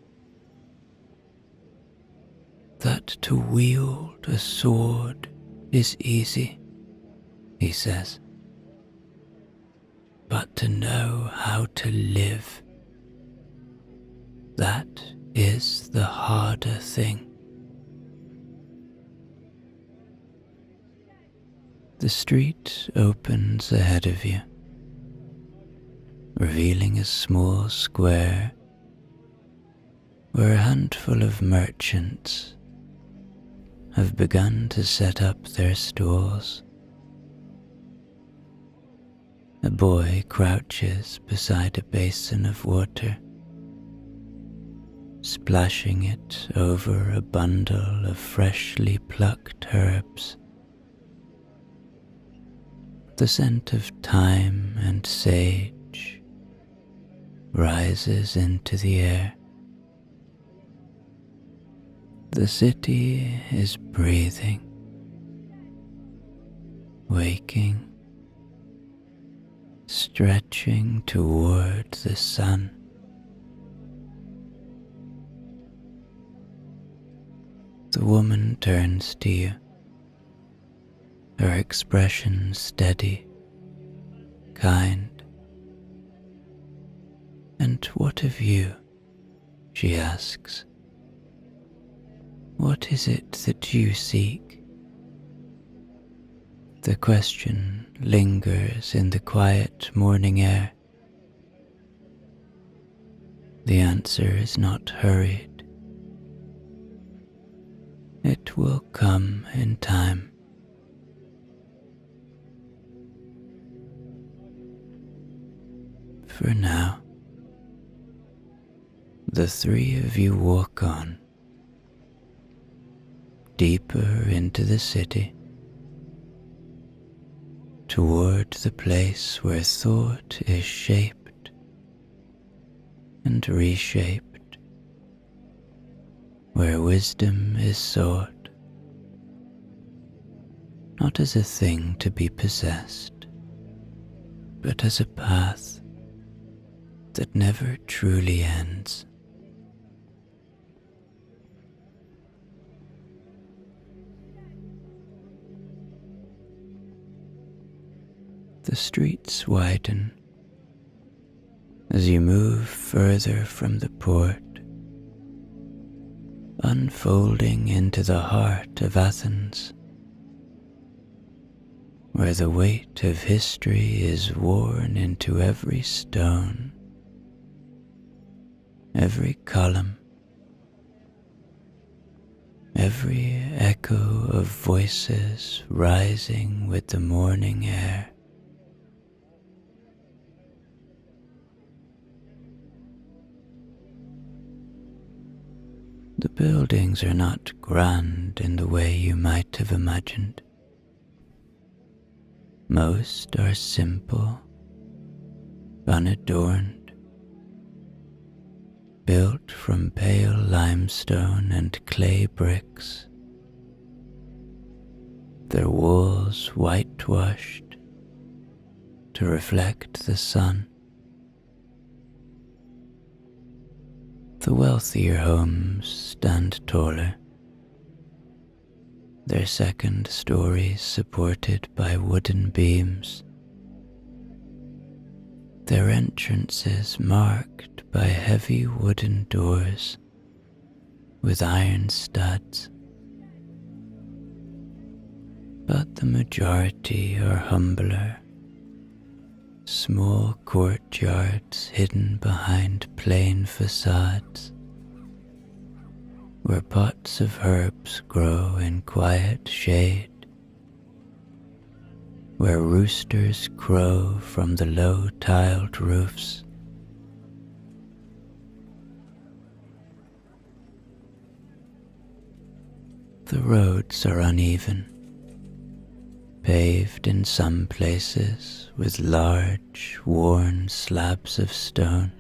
That to wield a sword is easy, he says. But to know how to live, that is the harder thing. The street opens ahead of you, revealing a small square where a handful of merchants have begun to set up their stalls. A boy crouches beside a basin of water, splashing it over a bundle of freshly plucked herbs. The scent of thyme and sage rises into the air. The city is breathing, waking, stretching toward the sun. The woman turns to you, her expression steady, kind. And what of you? She asks. What is it that you seek? The question lingers in the quiet morning air. The answer is not hurried. It will come in time. For now, the three of you walk on, deeper into the city, toward the place where thought is shaped and reshaped, where wisdom is sought, not as a thing to be possessed, but as a path that never truly ends. The streets widen as you move further from the port. unfolding into the heart of Athens, where the weight of history is worn into every stone, every column, every echo of voices rising with the morning air. The buildings are not grand in the way you might have imagined. Most are simple, unadorned, built from pale limestone and clay bricks, their walls whitewashed to reflect the sun. The wealthier homes stand taller, their second stories supported by wooden beams, their entrances marked by heavy wooden doors with iron studs. But the majority are humbler, small courtyards hidden behind plain facades, where pots of herbs grow in quiet shade, where roosters crow from the low tiled roofs. The roads are uneven, paved in some places with large, worn slabs of stone,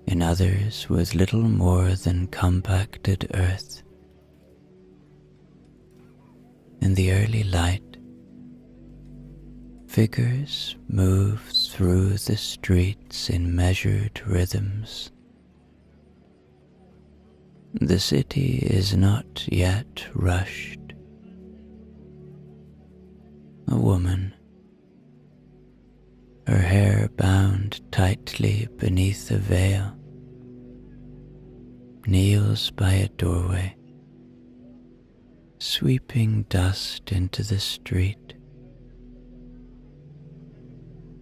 in others with little more than compacted earth. In the early light, figures move through the streets in measured rhythms. The city is not yet rushed. A woman, her hair bound tightly beneath a veil, kneels by a doorway, sweeping dust into the street.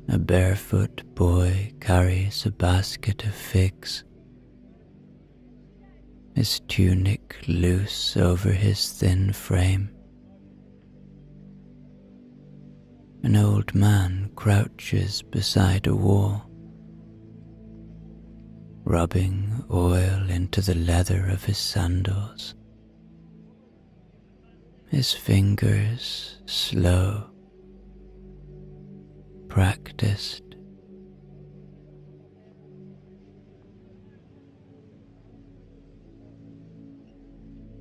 A barefoot boy carries a basket of figs, his tunic loose over his thin frame. An old man crouches beside a wall, rubbing oil into the leather of his sandals, his fingers slow, practiced.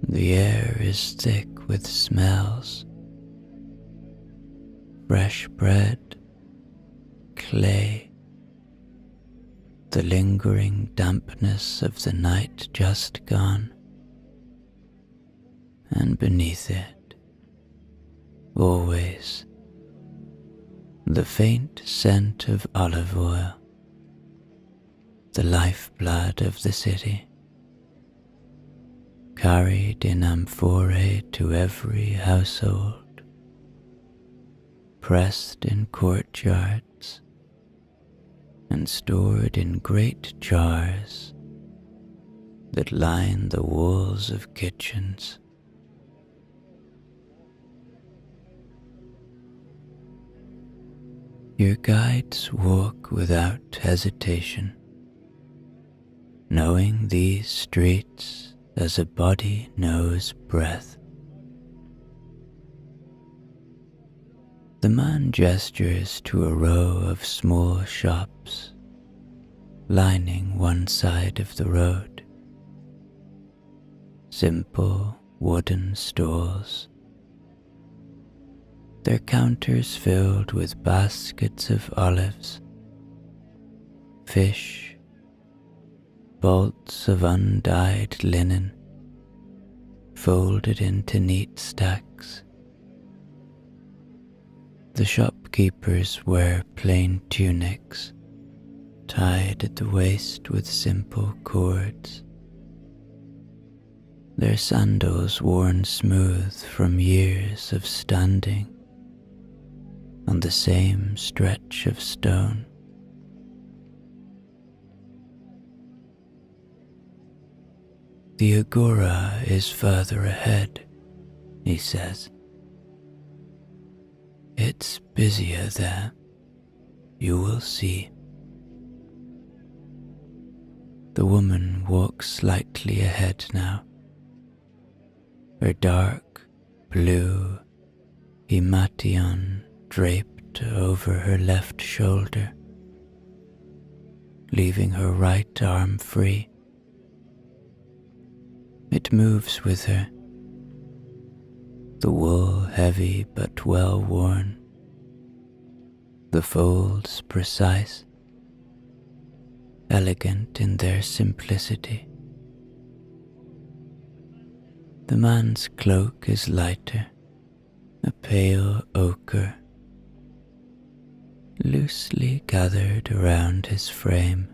The air is thick with smells: fresh bread, clay, the lingering dampness of the night just gone, and beneath it, always, the faint scent of olive oil, the lifeblood of the city, carried in amphorae to every household, pressed in courtyards, and stored in great jars that line the walls of kitchens. Your guides walk without hesitation, knowing these streets as a body knows breath. The man gestures to a row of small shops lining one side of the road. Simple wooden stalls, their counters filled with baskets of olives, fish, bolts of undyed linen, folded into neat stacks. The shopkeepers wear plain tunics, tied at the waist with simple cords, their sandals worn smooth from years of standing on the same stretch of stone. The agora is further ahead, he says. It's busier there, you will see. The woman walks slightly ahead now, her dark blue himation draped over her left shoulder, leaving her right arm free. It moves with her, the wool heavy but well worn, the folds precise, elegant in their simplicity. The man's cloak is lighter, a pale ochre, loosely gathered around his frame,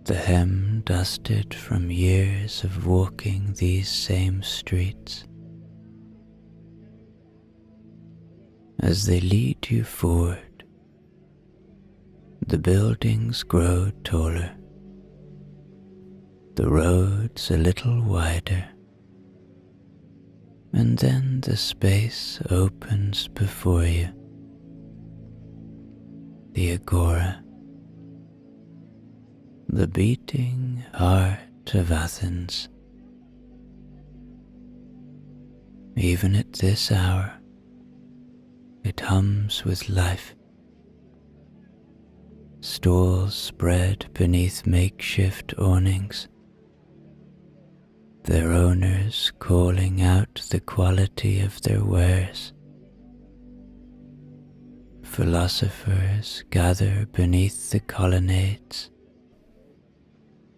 the hem dusted from years of walking these same streets. As they lead you forward, the buildings grow taller, the roads a little wider, and then the space opens before you. The agora, the beating heart of Athens. Even at this hour, it hums with life. Stalls spread beneath makeshift awnings, their owners calling out the quality of their wares. Philosophers gather beneath the colonnades,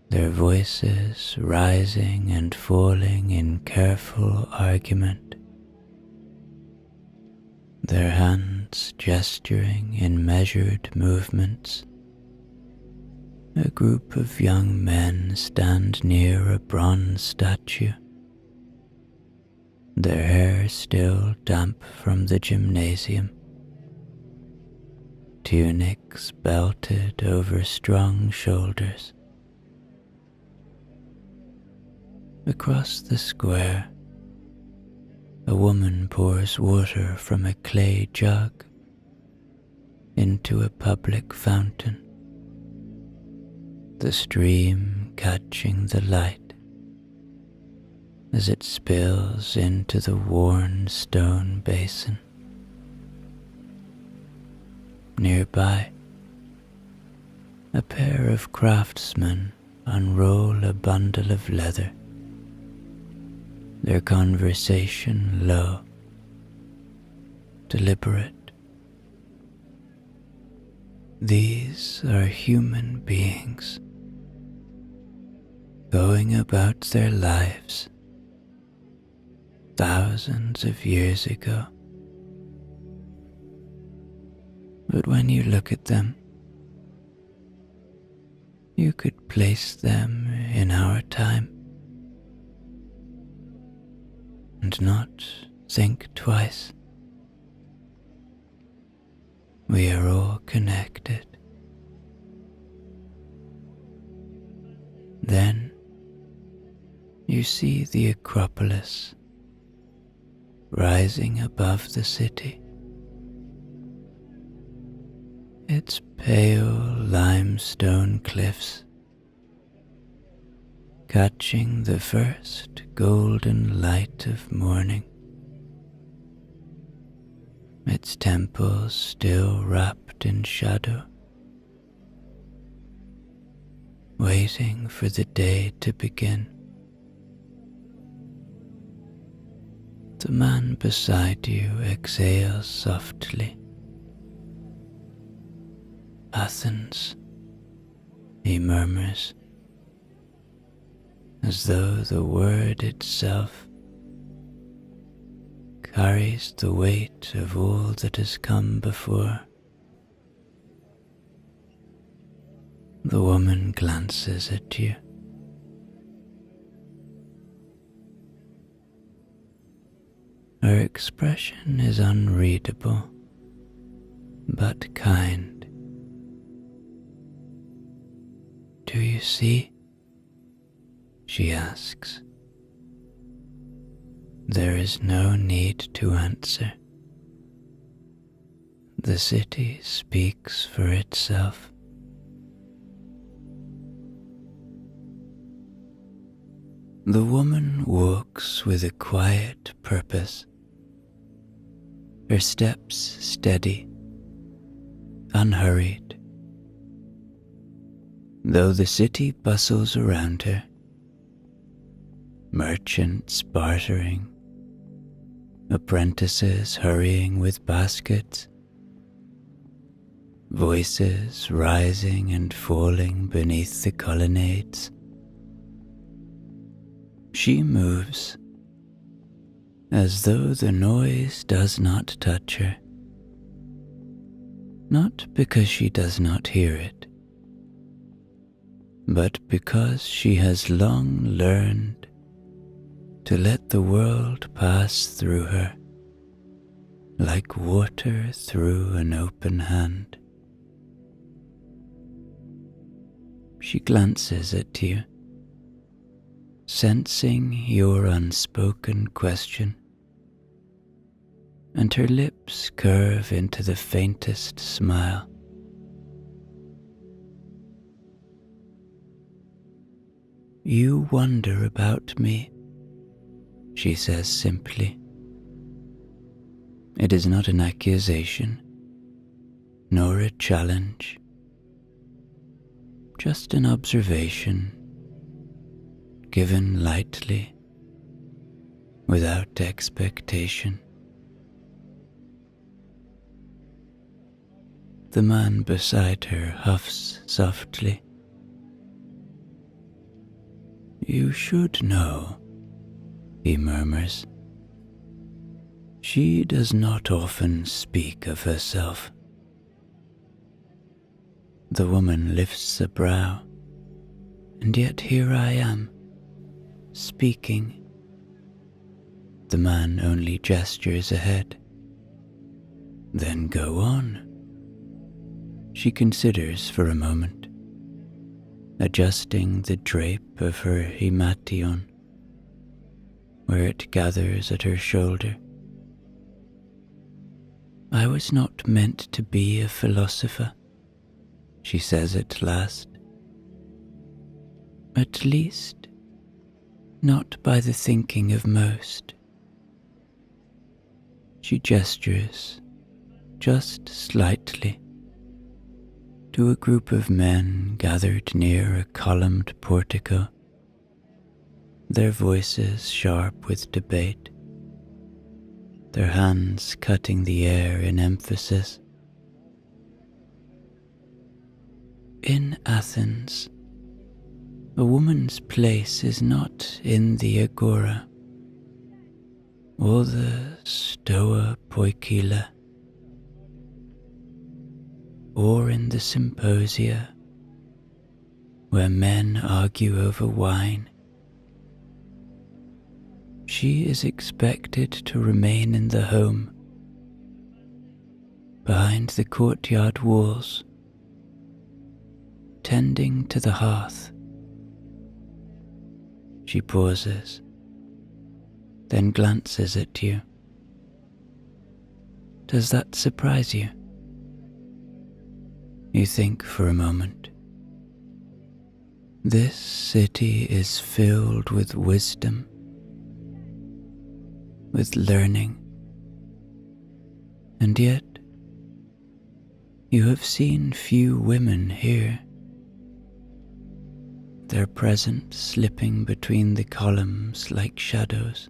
their voices rising and falling in careful argument, their hands gesturing in measured movements. A group of young men stand near a bronze statue, their hair still damp from the gymnasium, tunics belted over strong shoulders. Across the square, a woman pours water from a clay jug into a public fountain, the stream catching the light as it spills into the worn stone basin. Nearby, a pair of craftsmen unroll a bundle of leather, their conversation low, deliberate. These are human beings, going about their lives thousands of years ago. But when you look at them, you could place them in our time and not think twice. We are all connected. Then you see the Acropolis rising above the city, its pale limestone cliffs catching the first golden light of morning, its temples still wrapped in shadow, waiting for the day to begin. The man beside you exhales softly. Athens, he murmurs, as though the word itself carries the weight of all that has come before. The woman glances at you, Her expression is unreadable, but kind. "Do you see?" she asks. There is no need to answer. The city speaks for itself. The woman walks with a quiet purpose, her steps steady, unhurried. Though the city bustles around her, merchants bartering, apprentices hurrying with baskets, voices rising and falling beneath the colonnades, she moves as though the noise does not touch her, not because she does not hear it, but because she has long learned to let the world pass through her like water through an open hand. She glances at you, sensing your unspoken question, and her lips curve into the faintest smile. "You wonder about me," she says simply. It is not an accusation, nor a challenge, just an observation given lightly, without expectation. The man beside her huffs softly. "You should know," he murmurs. "She does not often speak of herself." The woman lifts a brow, and yet here I am, speaking. The man only gestures ahead. "Then go on." She considers for a moment, adjusting the drape of her himation, where it gathers at her shoulder. "I was not meant to be a philosopher," she says at last. "At least, not by the thinking of most." She gestures, just slightly, to a group of men gathered near a columned portico, their voices sharp with debate, their hands cutting the air in emphasis. In Athens, a woman's place is not in the agora or the stoa poikila, or in the symposia where men argue over wine. She is expected to remain in the home, behind the courtyard walls, tending to the hearth. She pauses, then glances at you. Does that surprise you? You think for a moment. This city is filled with wisdom, with learning, and yet you have seen few women here, their presence slipping between the columns like shadows.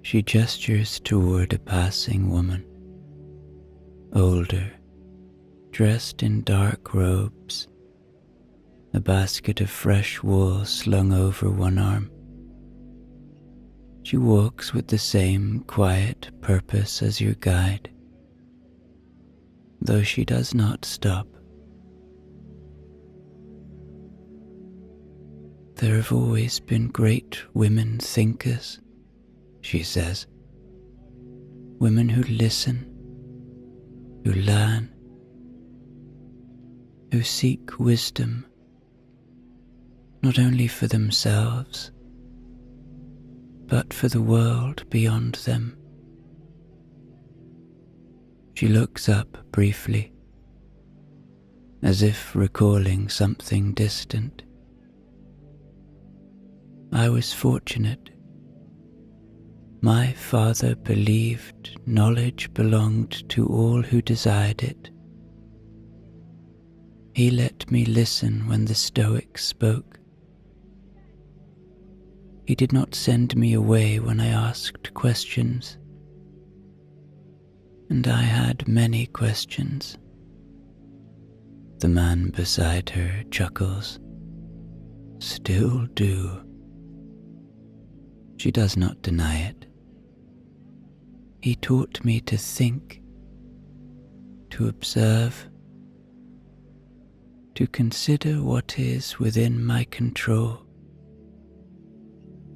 She gestures toward a passing woman, older, dressed in dark robes, a basket of fresh wool slung over one arm. She walks with the same quiet purpose as your guide, though she does not stop. There have always been great women thinkers, she says. Women who listen, who learn, who seek wisdom, not only for themselves, but for the world beyond them. She looks up briefly, as if recalling something distant. I was fortunate. My father believed knowledge belonged to all who desired it. He let me listen when the Stoics spoke. He did not send me away when I asked questions. And I had many questions. The man beside her chuckles. Still do. She does not deny it. He taught me to think, to observe, to consider what is within my control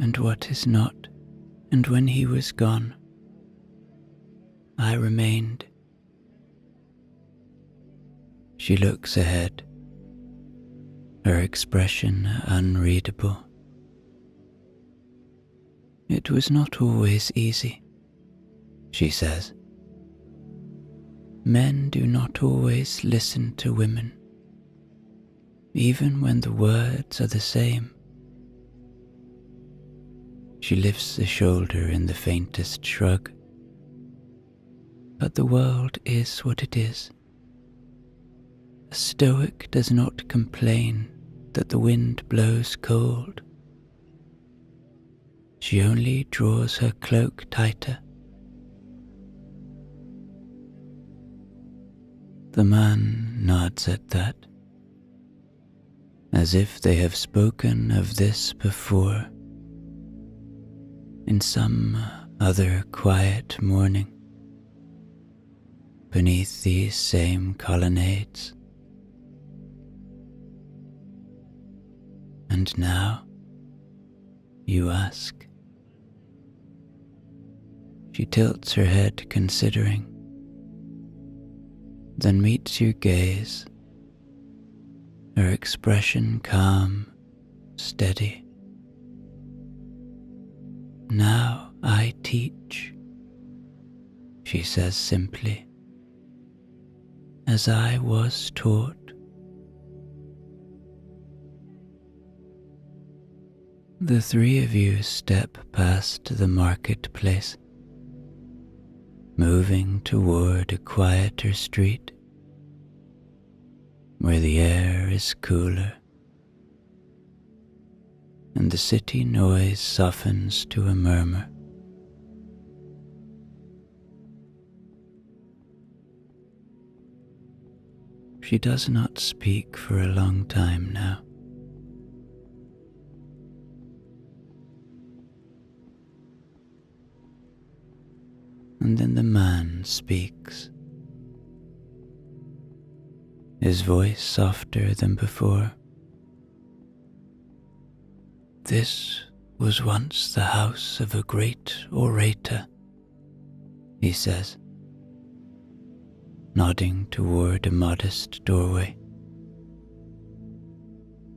and what is not, and when he was gone, I remained. She looks ahead, her expression unreadable. It was not always easy, she says. Men do not always listen to women, even when the words are the same. She lifts a shoulder in the faintest shrug. But the world is what it is. A Stoic does not complain that the wind blows cold. She only draws her cloak tighter. The man nods at that, as if they have spoken of this before, in some other quiet morning, beneath these same colonnades. And now, you ask. She tilts her head considering, then meets your gaze, her expression calm, steady. Now I teach, she says simply, as I was taught. The three of you step past the marketplace, moving toward a quieter street, where the air is cooler, and the city noise softens to a murmur. She does not speak for a long time now. And then the man speaks, his voice softer than before. This was once the house of a great orator, he says, nodding toward a modest doorway,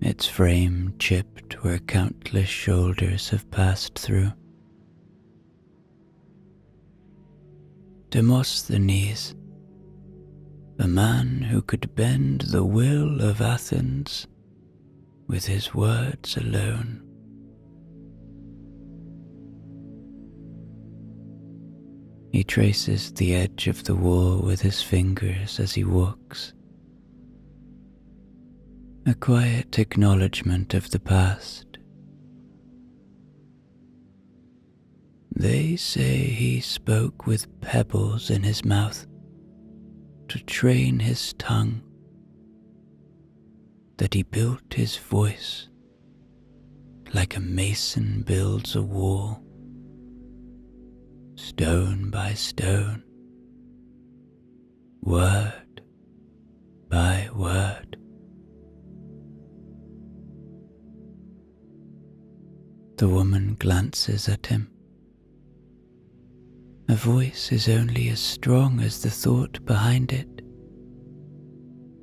its frame chipped where countless shoulders have passed through. Demosthenes, a man who could bend the will of Athens with his words alone. He traces the edge of the wall with his fingers as he walks, a quiet acknowledgement of the past. They say he spoke with pebbles in his mouth to train his tongue, that he built his voice like a mason builds a wall, stone by stone, word by word. The woman glances at him, A voice is only as strong as the thought behind it.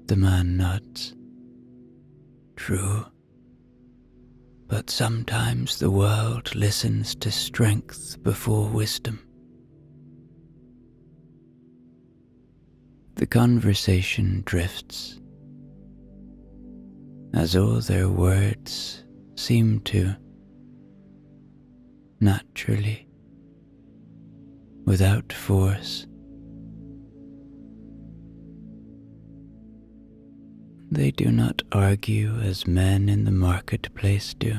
The man nods. True. But sometimes the world listens to strength before wisdom. The conversation drifts, as all their words seem to, naturally, without force. They do not argue as men in the marketplace do.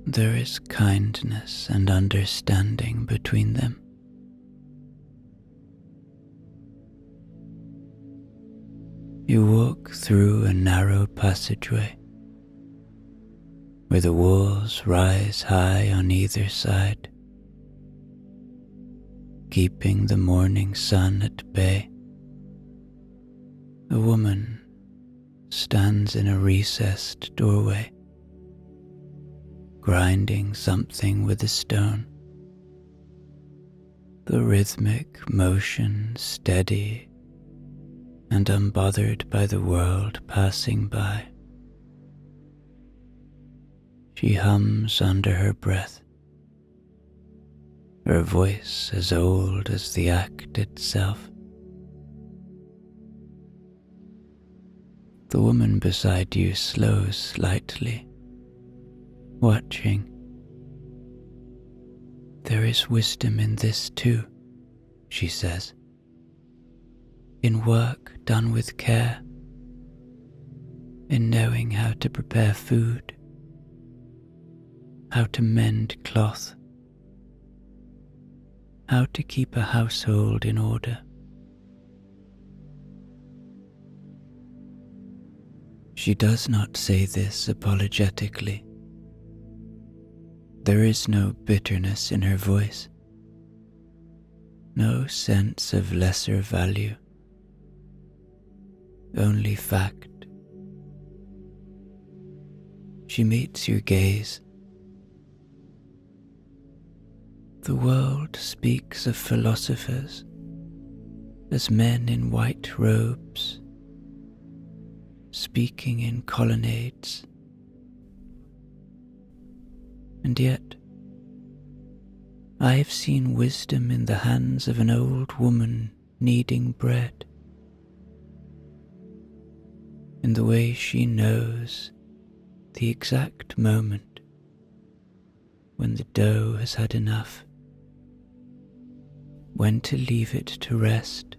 There is kindness and understanding between them. You walk through a narrow passageway where the walls rise high on either side, keeping the morning sun at bay. A woman stands in a recessed doorway, grinding something with a stone. The rhythmic motion steady and unbothered by the world passing by. She hums under her breath, her voice as old as the act itself. The woman beside you slows slightly, watching. There is wisdom in this too, she says. In work done with care, in knowing how to prepare food, how to mend cloth, how to keep a household in order. She does not say this apologetically. There is no bitterness in her voice, no sense of lesser value, only fact. She meets your gaze. The world speaks of philosophers as men in white robes, speaking in colonnades. And yet, I have seen wisdom in the hands of an old woman kneading bread, in the way she knows the exact moment when the dough has had enough, when to leave it to rest.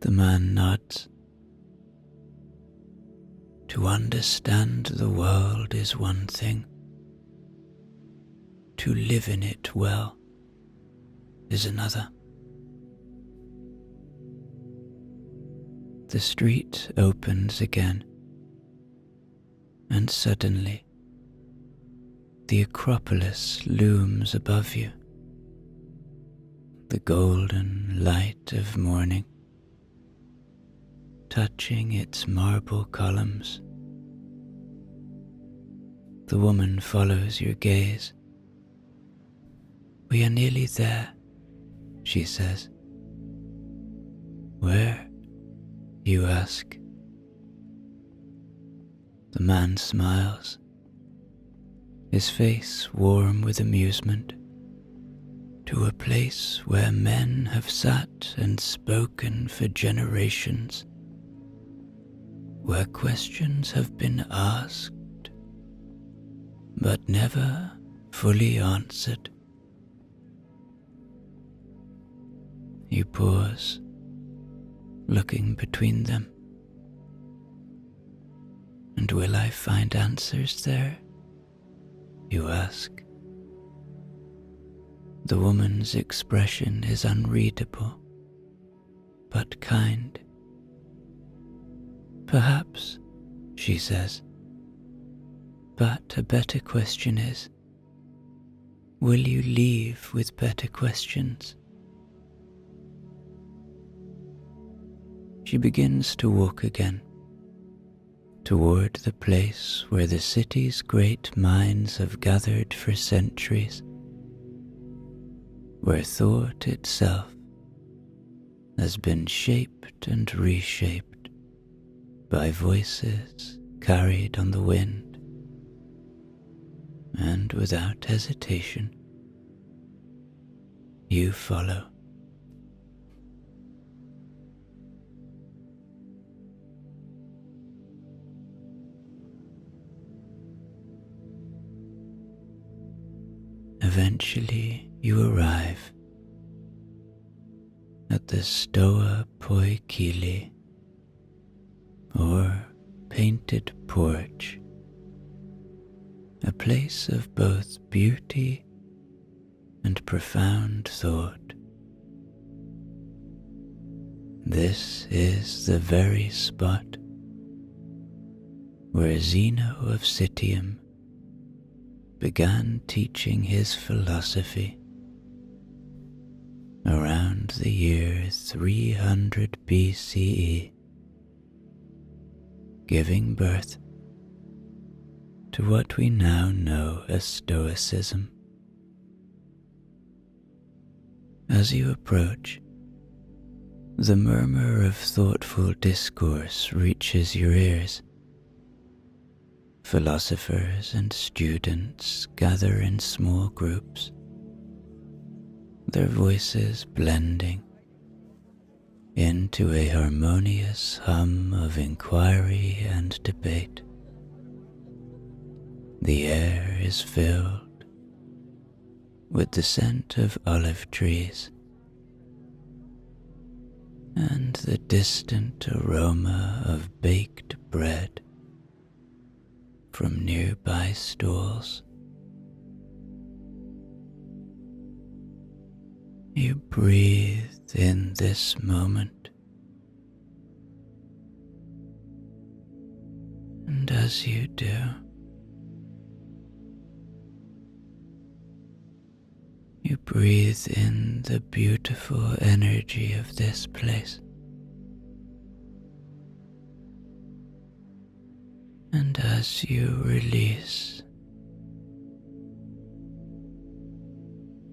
The man nods. To understand the world is one thing. To live in it well is another. The street opens again, and suddenly the Acropolis looms above you, the golden light of morning touching its marble columns. The woman follows your gaze. We are nearly there, she says. Where? You ask. The man smiles, his face warm with amusement. To a place where men have sat and spoken for generations, where questions have been asked but never fully answered. You pause, looking between them. And will I find answers there? You ask. The woman's expression is unreadable, but kind. Perhaps, she says, but a better question is, will you leave with better questions? She begins to walk again, toward the place where the city's great minds have gathered for centuries, where thought itself has been shaped and reshaped by voices carried on the wind, and without hesitation you follow. Eventually you arrive at the Stoa Poikili, or painted porch, a place of both beauty and profound thought. This is the very spot where Zeno of Citium began teaching his philosophy around the year 300 BCE, giving birth to what we now know as Stoicism. As you approach, the murmur of thoughtful discourse reaches your ears. Philosophers and students gather in small groups, their voices blending into a harmonious hum of inquiry and debate. The air is filled with the scent of olive trees and the distant aroma of baked bread from nearby stalls. You breathe in this moment, and as you do, you breathe in the beautiful energy of this place. And as you release,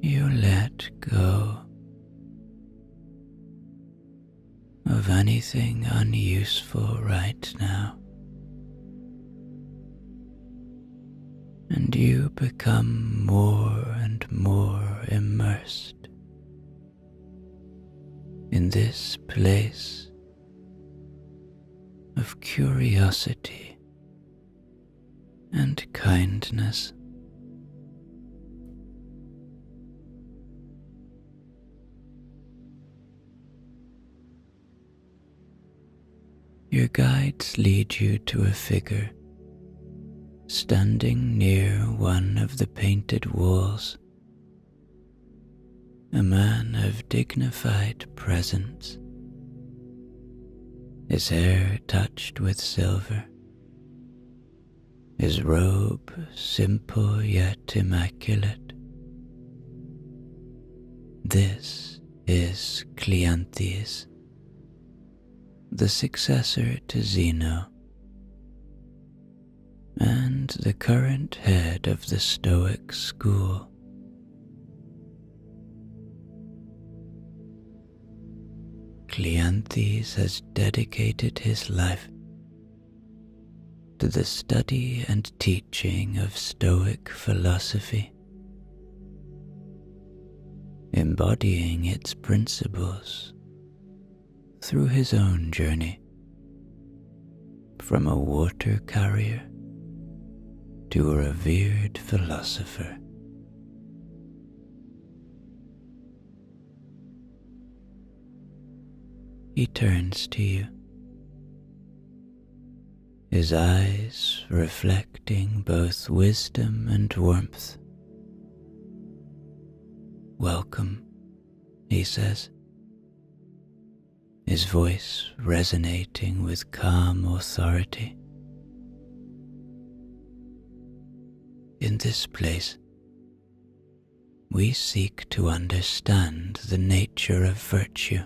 you let go of anything unuseful right now, and you become more and more immersed in this place of curiosity and kindness. Your guides lead you to a figure standing near one of the painted walls, a man of dignified presence, his hair touched with silver, his robe simple yet immaculate. This is Cleanthes, the successor to Zeno, and the current head of the Stoic school. Cleanthes has dedicated his life to the study and teaching of Stoic philosophy, embodying its principles through his own journey from a water carrier to a revered philosopher. He turns to you, his eyes reflecting both wisdom and warmth. "Welcome," he says, his voice resonating with calm authority. "In this place, we seek to understand the nature of virtue,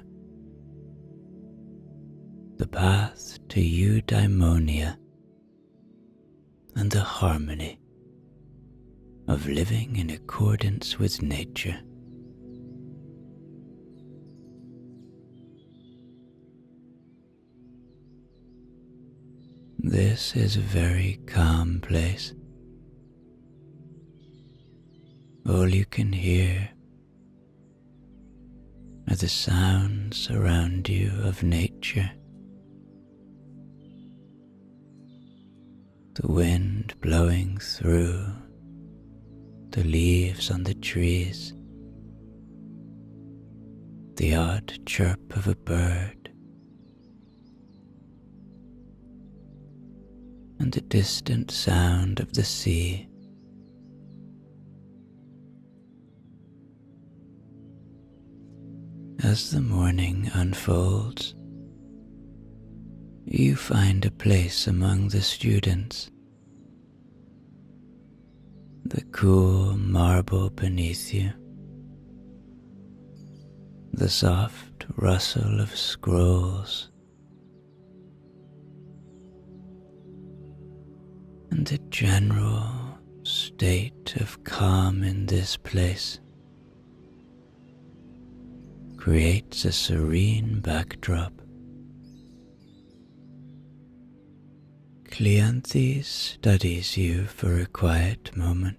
the path to eudaimonia and the harmony of living in accordance with nature. This is a very calm place. All you can hear are the sounds around you of nature. The wind blowing through the leaves on the trees, the odd chirp of a bird, and the distant sound of the sea. As the morning unfolds, you find a place among the students. The cool marble beneath you, the soft rustle of scrolls, and the general state of calm in this place creates a serene backdrop. Cleanthes studies you for a quiet moment,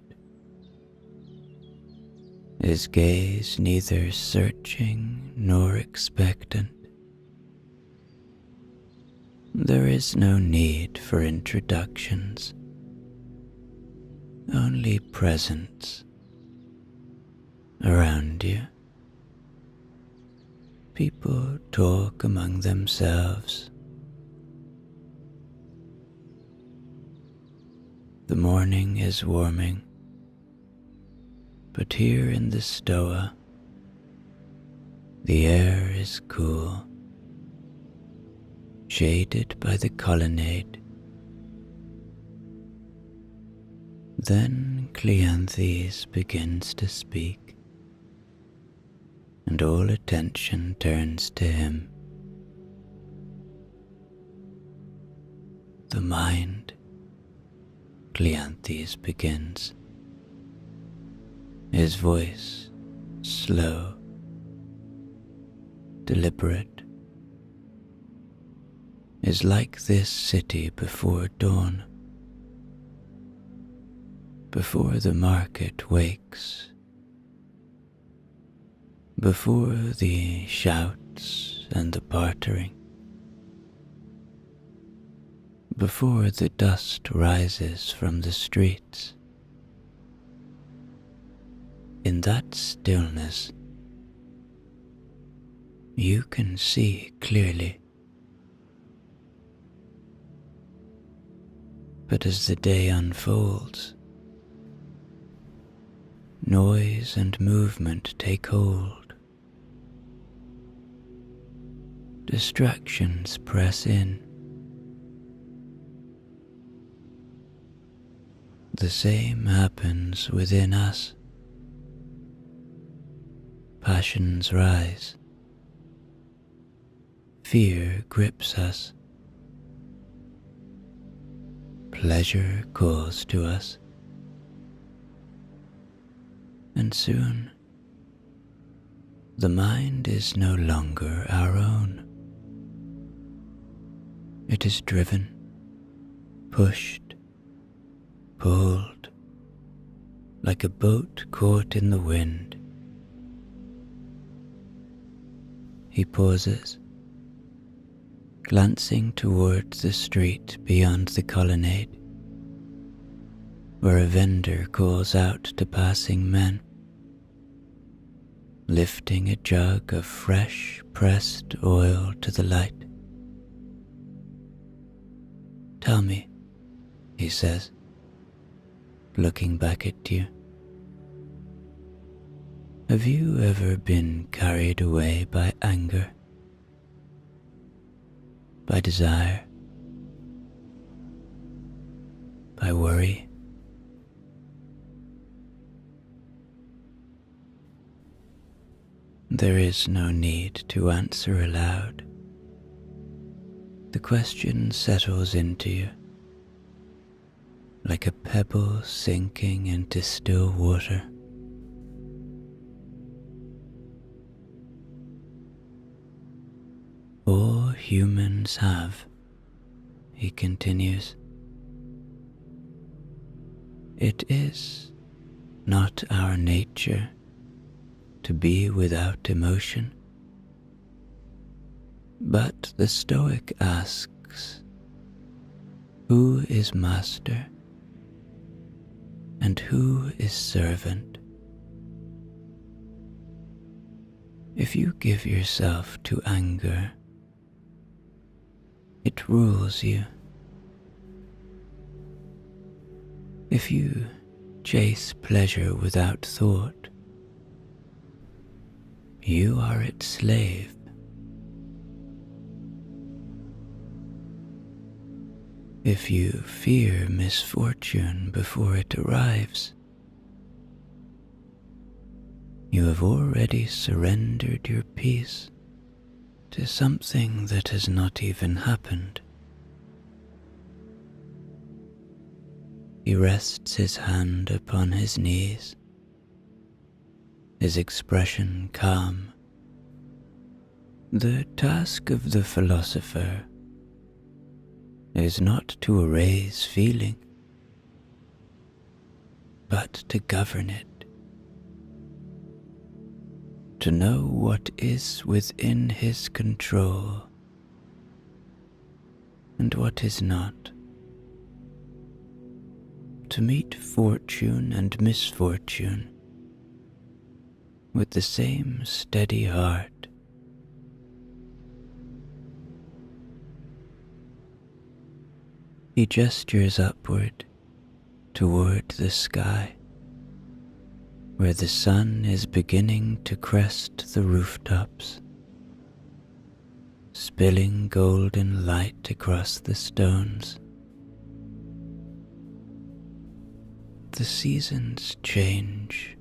his gaze neither searching nor expectant. There is no need for introductions, only presence around you. People talk among themselves. The morning is warming, but here in the Stoa, the air is cool, shaded by the colonnade. Then Cleanthes begins to speak, and all attention turns to him. The mind, Cleanthes begins, his voice slow, deliberate, is like this city before dawn, before the market wakes, before the shouts and the bartering, before the dust rises from the streets. In that stillness, you can see clearly. But as the day unfolds, noise and movement take hold. Distractions press in. The same happens within us. Passions rise. Fear grips us. Pleasure calls to us. And soon, the mind is no longer our own. It is driven, pushed, pulled, like a boat caught in the wind. He pauses, glancing towards the street beyond the colonnade, where a vendor calls out to passing men, lifting a jug of fresh pressed oil to the light. "Tell me," he says, looking back at you, "have you ever been carried away by anger, by desire, by worry?" There is no need to answer aloud. The question settles into you. like a pebble sinking into still water. All humans have, he continues. It is not our nature to be without emotion. But the Stoic asks, who is master and who is servant? If you give yourself to anger, it rules you. If you chase pleasure without thought, you are its slave. If you fear misfortune before it arrives, you have already surrendered your peace to something that has not even happened. He rests his hand upon his knees, his expression calm. The task of the philosopher is not to erase feeling, but to govern it, to know what is within his control and what is not, to meet fortune and misfortune with the same steady heart. He gestures upward toward the sky, where the sun is beginning to crest the rooftops, spilling golden light across the stones. The seasons change.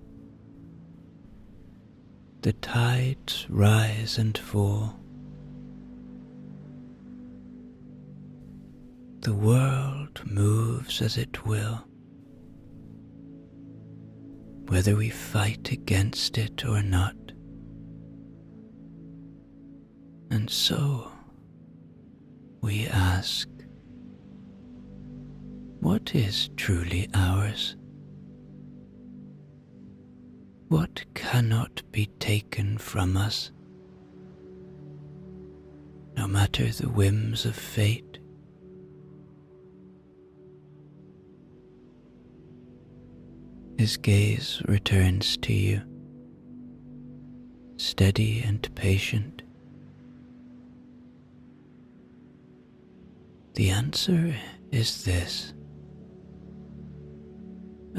The tides rise and fall. The world moves as it will, whether we fight against it or not. And so we ask, what is truly ours? What cannot be taken from us, no matter the whims of fate? His gaze returns to you, steady and patient. The answer is this: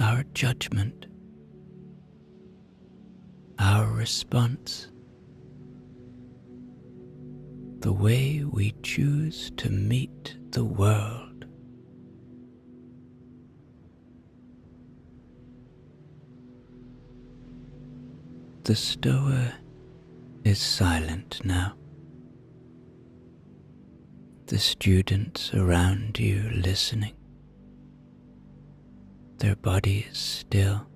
our judgment, our response, the way we choose to meet the world. The Stoa is silent now. The students around you listening, their bodies still,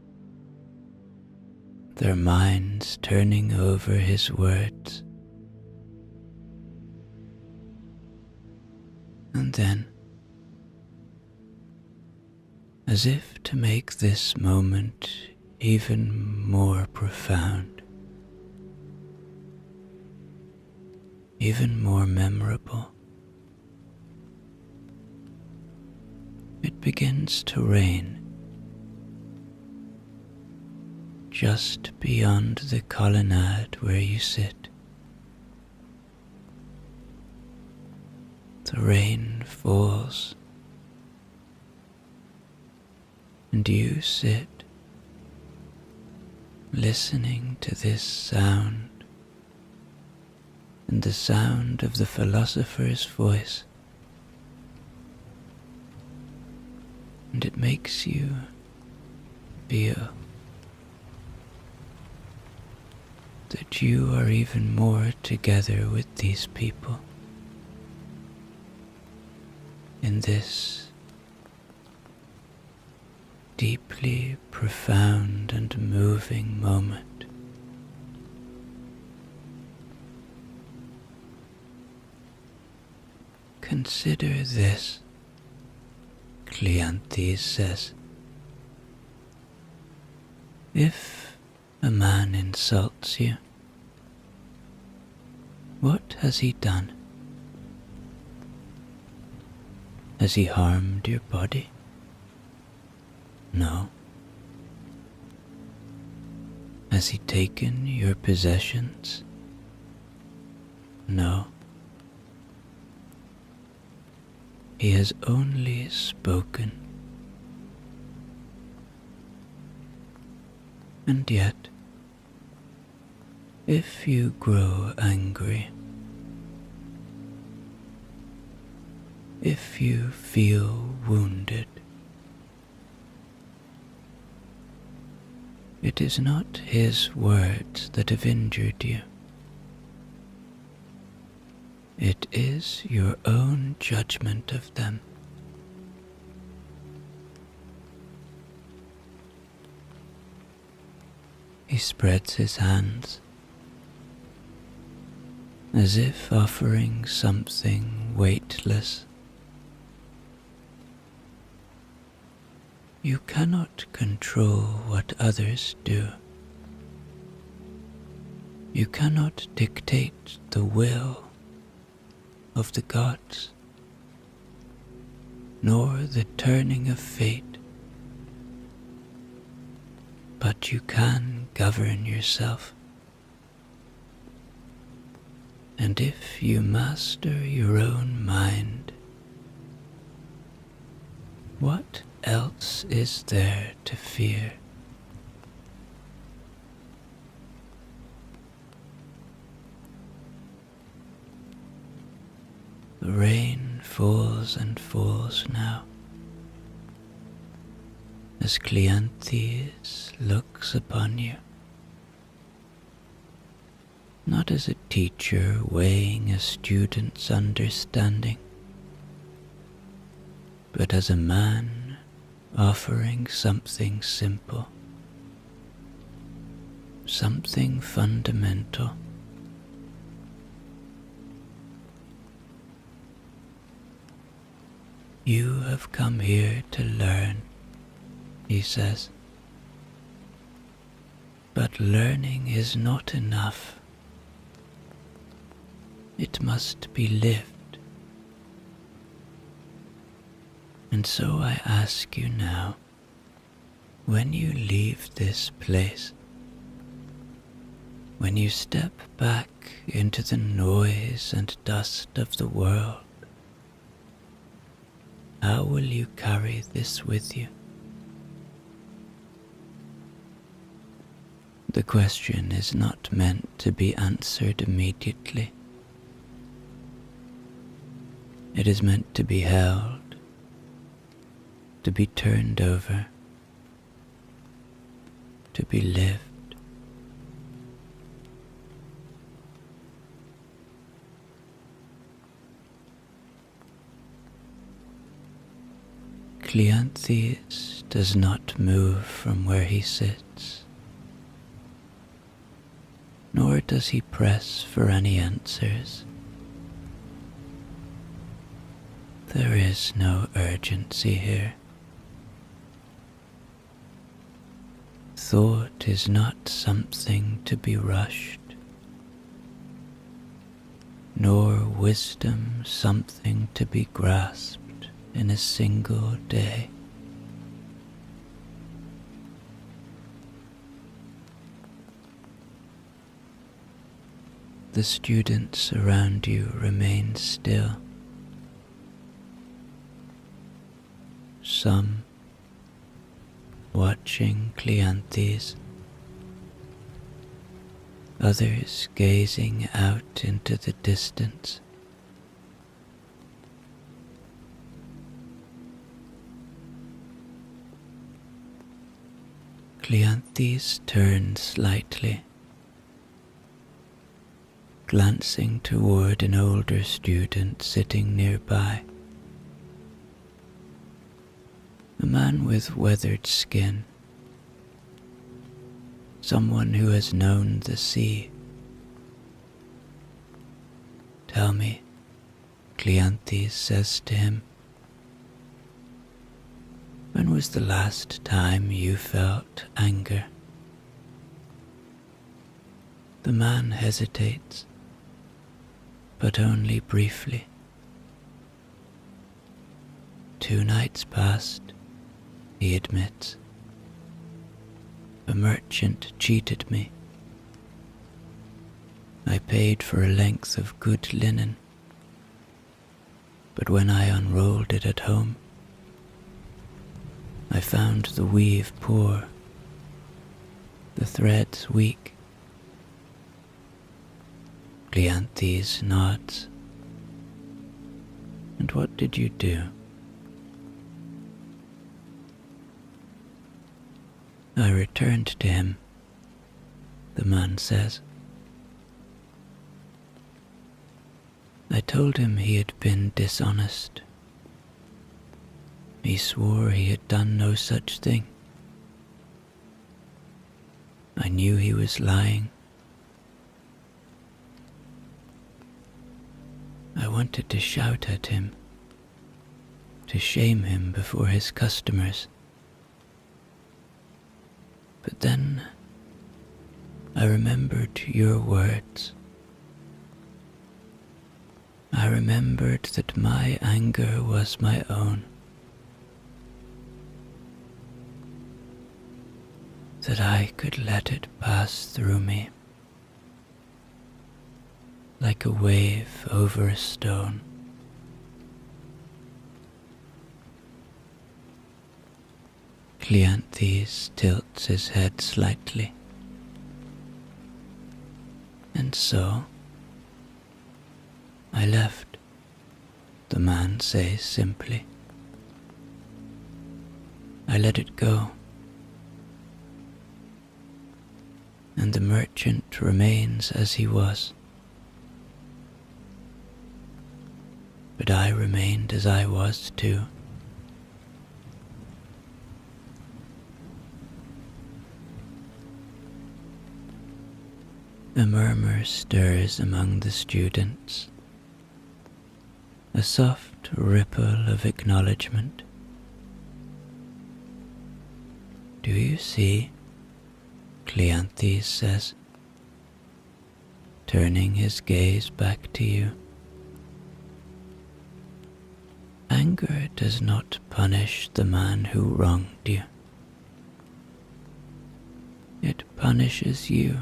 their minds turning over his words. And then, as if to make this moment even more profound, even more memorable, it begins to rain just beyond the colonnade where you sit. The rain falls, and you sit listening to this sound and the sound of the philosopher's voice, and it makes you feel that you are even more together with these people in this, deeply profound and moving moment. Consider this, Cleanthes says. If a man insults you, what has he done? Has he harmed your body? No. Has he taken your possessions? No. He has only spoken. And yet, if you grow angry, if you feel wounded, it is not his words that have injured you. It is your own judgment of them. He spreads his hands, as if offering something weightless. You cannot control what others do. You cannot dictate the will of the gods, nor the turning of fate. But you can govern yourself. And if you master your own mind, what else is there to fear? The rain falls and falls now, as Cleanthes looks upon you, not as a teacher weighing a student's understanding, but as a man offering something simple, something fundamental. You have come here to learn, he says. But learning is not enough. It must be lived. And so I ask you now, when you leave this place, when you step back into the noise and dust of the world, how will you carry this with you? The question is not meant to be answered immediately. It is meant to be held, to be turned over, to be lived. Cleanthes does not move from where he sits, nor does he press for any answers. There is no urgency here. Thought is not something to be rushed, nor wisdom something to be grasped in a single day. The students around you remain still. Some watching Cleanthes, others gazing out into the distance. Cleanthes turned slightly, glancing toward an older student sitting nearby. A a man with weathered skin, someone who has known the sea. Tell me, Cleanthes says to him, when was the last time you felt anger? The man hesitates, but only briefly. 2 nights past, he admits. A merchant cheated me. I paid for a length of good linen, but when I unrolled it at home, I found the weave poor, the threads weak. Cleanthes nods. And what did you do? I returned to him, the man says. I told him he had been dishonest. He swore he had done no such thing. I knew he was lying. I wanted to shout at him, to shame him before his customers. But then I remembered your words. I remembered that my anger was my own, that I could let it pass through me, like a wave over a stone. Cleanthes tilts his head slightly. And so, I left, the man says simply. I let it go, and the merchant remains as he was. But I remained as I was too. A murmur stirs among the students, a soft ripple of acknowledgement. Do you see? Cleanthes says, turning his gaze back to you. Anger does not punish the man who wronged you. It punishes you.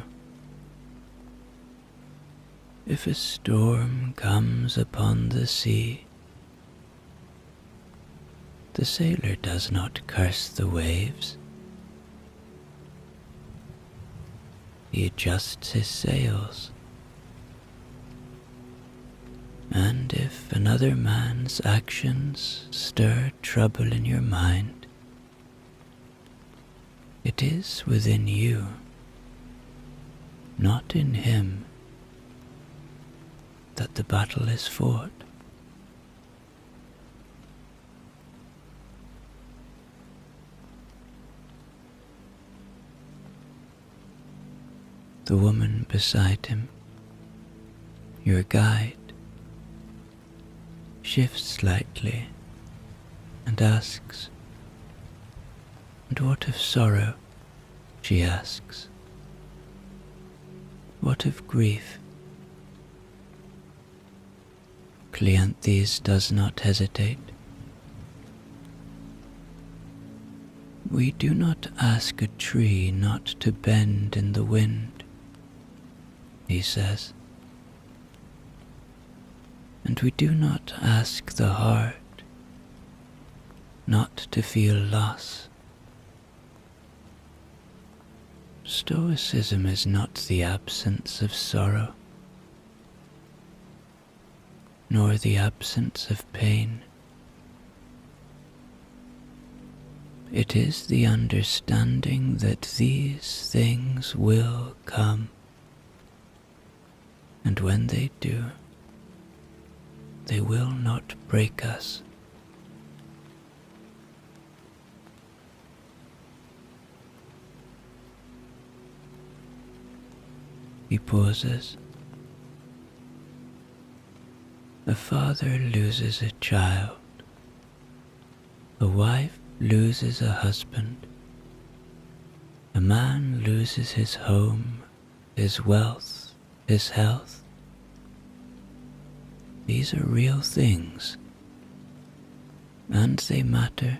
If a storm comes upon the sea, the sailor does not curse the waves. He adjusts his sails. And if another man's actions stir trouble in your mind, it is within you, not in him, that the battle is fought. The woman beside him, your guide, shifts slightly and asks, "And what of sorrow?" she asks. "What of grief?" Cleanthes does not hesitate. We do not ask a tree not to bend in the wind, he says. And we do not ask the heart not to feel loss. Stoicism is not the absence of sorrow, nor the absence of pain. It is the understanding that these things will come, and when they do, they will not break us. He pauses. A father loses a child. A wife loses a husband. A man loses his home, his wealth, his health. These are real things, and they matter.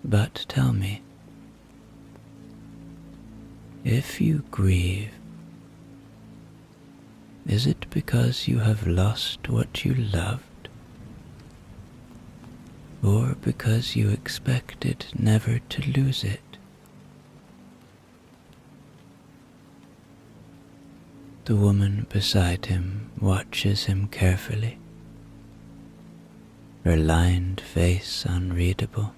But tell me, if you grieve, is it because you have lost what you loved, or because you expected never to lose it? The woman beside him watches him carefully, her lined face unreadable.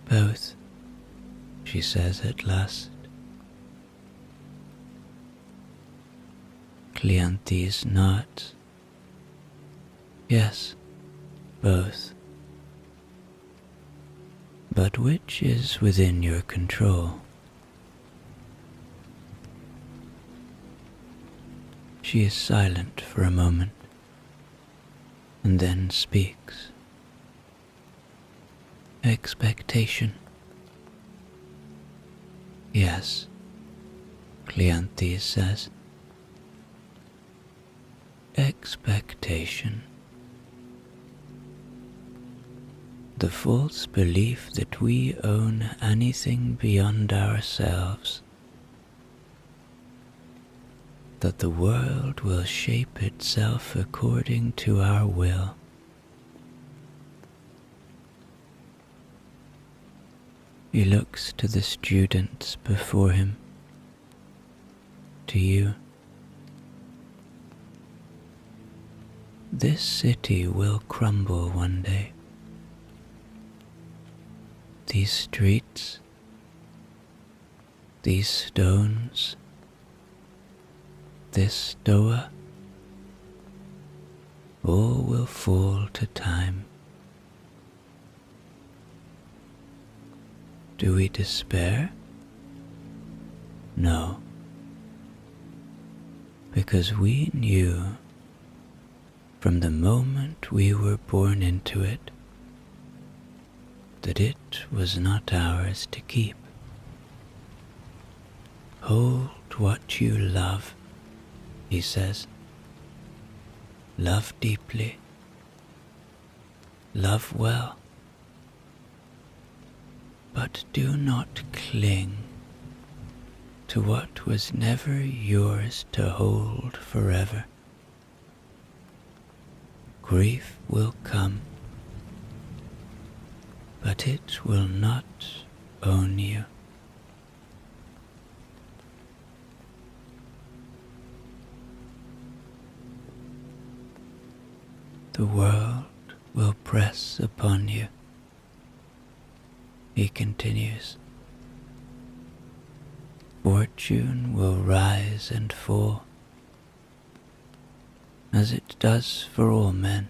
Both, she says at last. Cleanthes nods. Yes, both. But which is within your control? She is silent for a moment, and then speaks. Expectation. Yes, Cleanthes says. Expectation. The false belief that we own anything beyond ourselves, that the world will shape itself according to our will. He looks to the students before him, to you. This city will crumble one day. These streets, these stones, this stoa, all will fall to time. Do we despair? No, because we knew from the moment we were born into it that it was not ours to keep. Hold what you love, he says. Love deeply. Love well. But do not cling to what was never yours to hold forever. Grief will come, but it will not own you. The world will press upon you, he continues. Fortune will rise and fall, as it does for all men.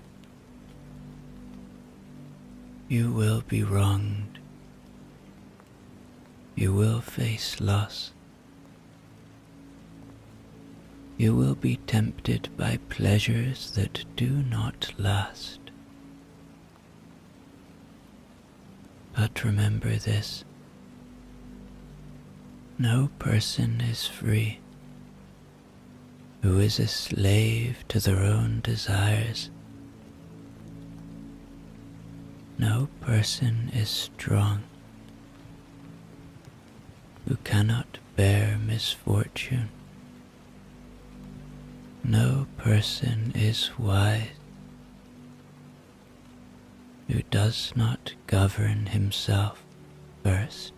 You will be wronged. You will face loss. You will be tempted by pleasures that do not last. But remember this: no person is free who is a slave to their own desires. No person is strong who cannot bear misfortune. No person is wise who does not govern himself first.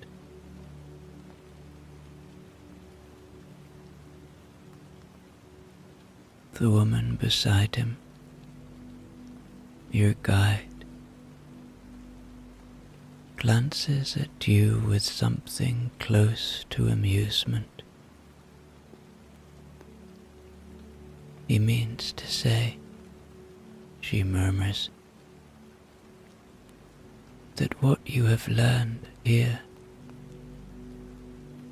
The woman beside him, your guide, glances at you with something close to amusement. He means to say, she murmurs, that what you have learned here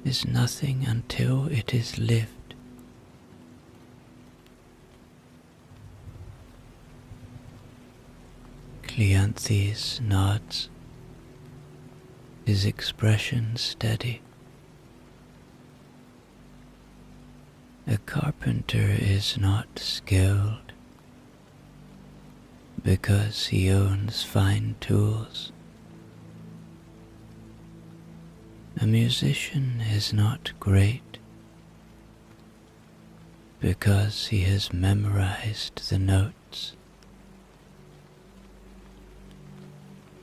is nothing until it is lived. Cleanthes nods, his expression steady. A carpenter is not skilled because he owns fine tools. A musician is not great because he has memorized the notes.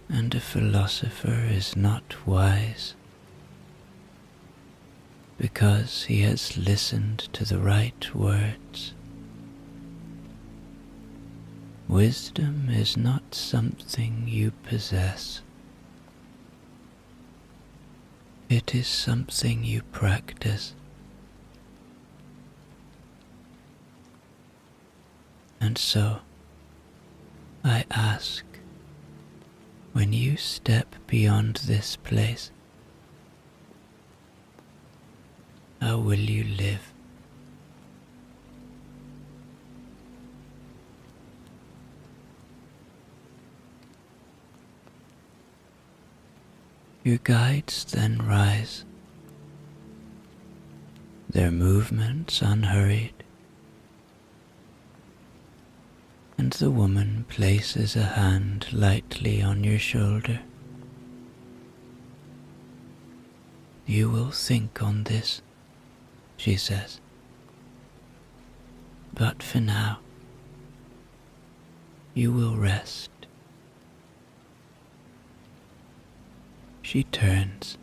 And a philosopher is not wise because he has listened to the right words. Wisdom is not something you possess. It is something you practice. And so, I ask, when you step beyond this place, how will you live? Your guides then rise, their movements unhurried, and the woman places a hand lightly on your shoulder. You will think on this, she says, but for now, you will rest. She turns,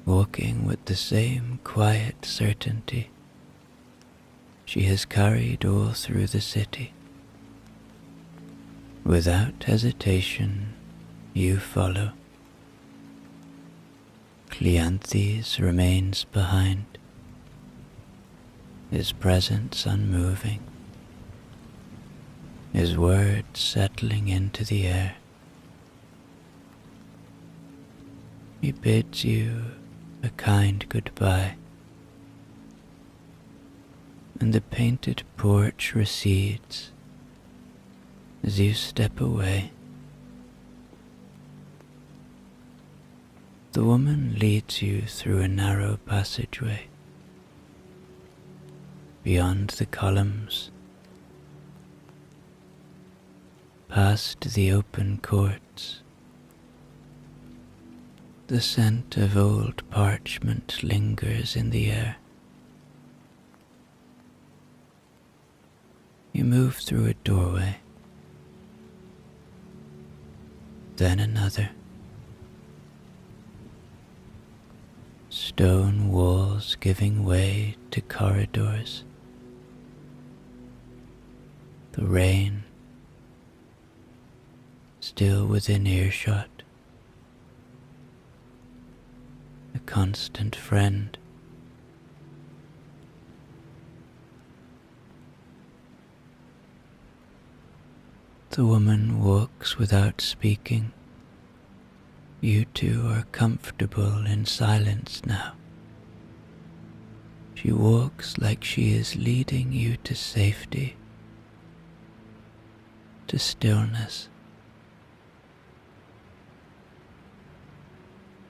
walking with the same quiet certainty she has carried all through the city. Without hesitation, you follow. Cleanthes remains behind, his presence unmoving, his words settling into the air. He bids you a kind goodbye, and the painted porch recedes as you step away. The woman leads you through a narrow passageway, beyond the columns, past the open courts. The scent of old parchment lingers in the air. You move through a doorway, then another. Stone walls giving way to corridors. The rain, still within earshot. A constant friend. The woman walks without speaking. You two are comfortable in silence now. She walks like she is leading you to safety, to stillness.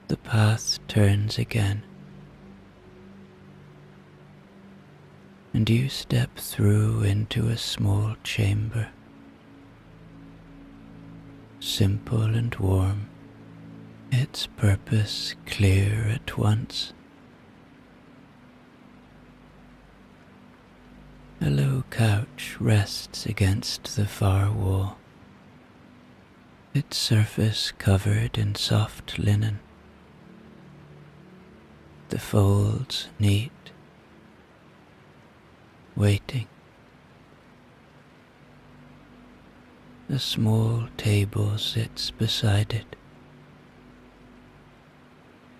The path turns again, and you step through into a small chamber, simple and warm, its purpose clear at once. A low couch rests against the far wall, its surface covered in soft linen, the folds neat, waiting. A small table sits beside it,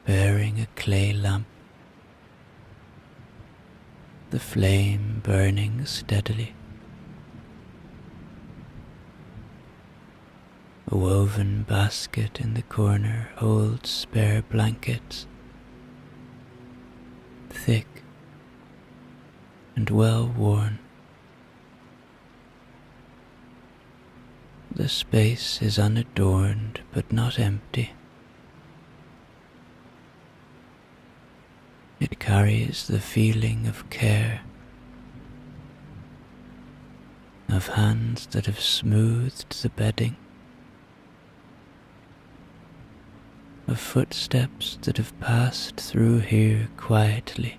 bearing a clay lamp, the flame burning steadily. A woven basket in the corner holds spare blankets thick and well worn. The space is unadorned but not empty. It carries the feeling of care, of hands that have smoothed the bedding, of footsteps that have passed through here quietly,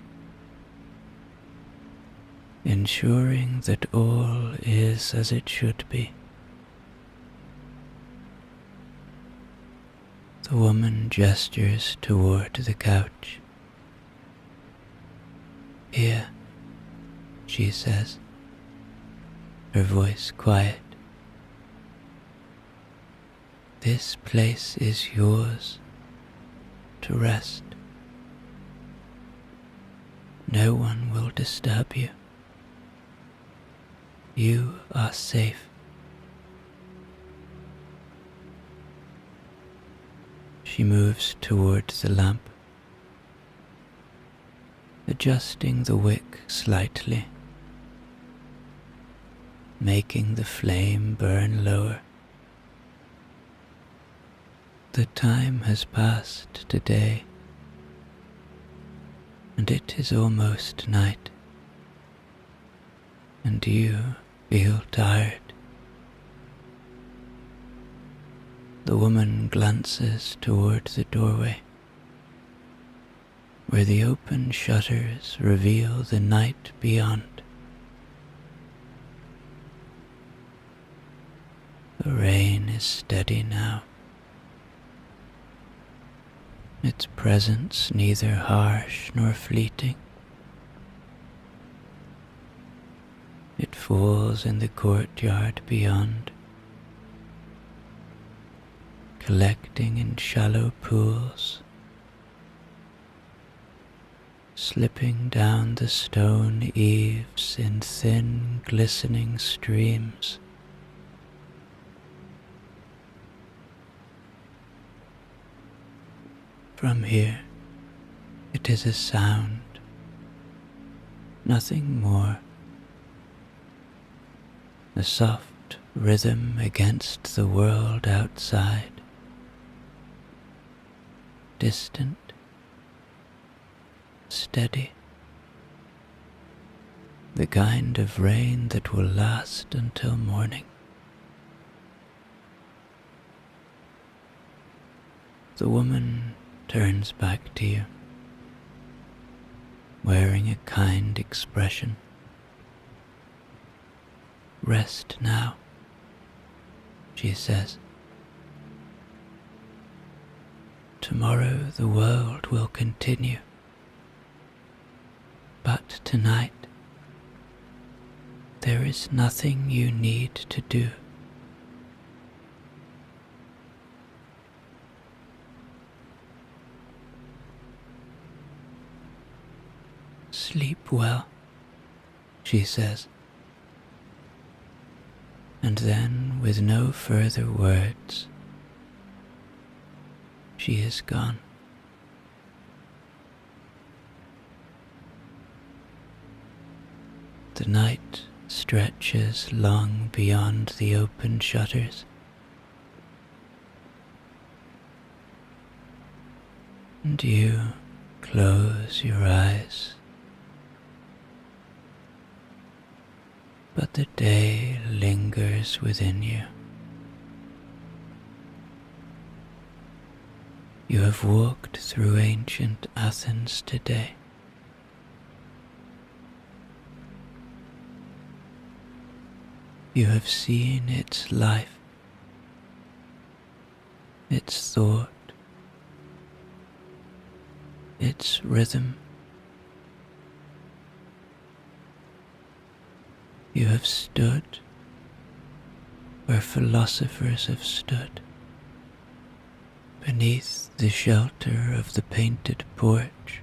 ensuring that all is as it should be. The woman gestures toward the couch. "Here," she says, her voice quiet. "This place is yours to rest. No one will disturb you. You are safe." She moves toward the lamp, adjusting the wick slightly, making the flame burn lower. The time has passed today, and it is almost night, and you feel tired. The woman glances toward the doorway, where the open shutters reveal the night beyond. The rain is steady now, its presence neither harsh nor fleeting. It falls in the courtyard beyond, collecting in shallow pools, slipping down the stone eaves in thin, glistening streams. From here, it is a sound, nothing more. The soft rhythm against the world outside, distant, steady, the kind of rain that will last until morning. The woman turns back to you, wearing a kind expression. "Rest now," she says. "Tomorrow the world will continue, but tonight there is nothing you need to do." "Sleep well," she says. And then, with no further words, she is gone. The night stretches long beyond the open shutters, and you close your eyes. But the day lingers within you. You have walked through ancient Athens today. You have seen its life, its thought, its rhythm. You have stood where philosophers have stood, beneath the shelter of the painted porch.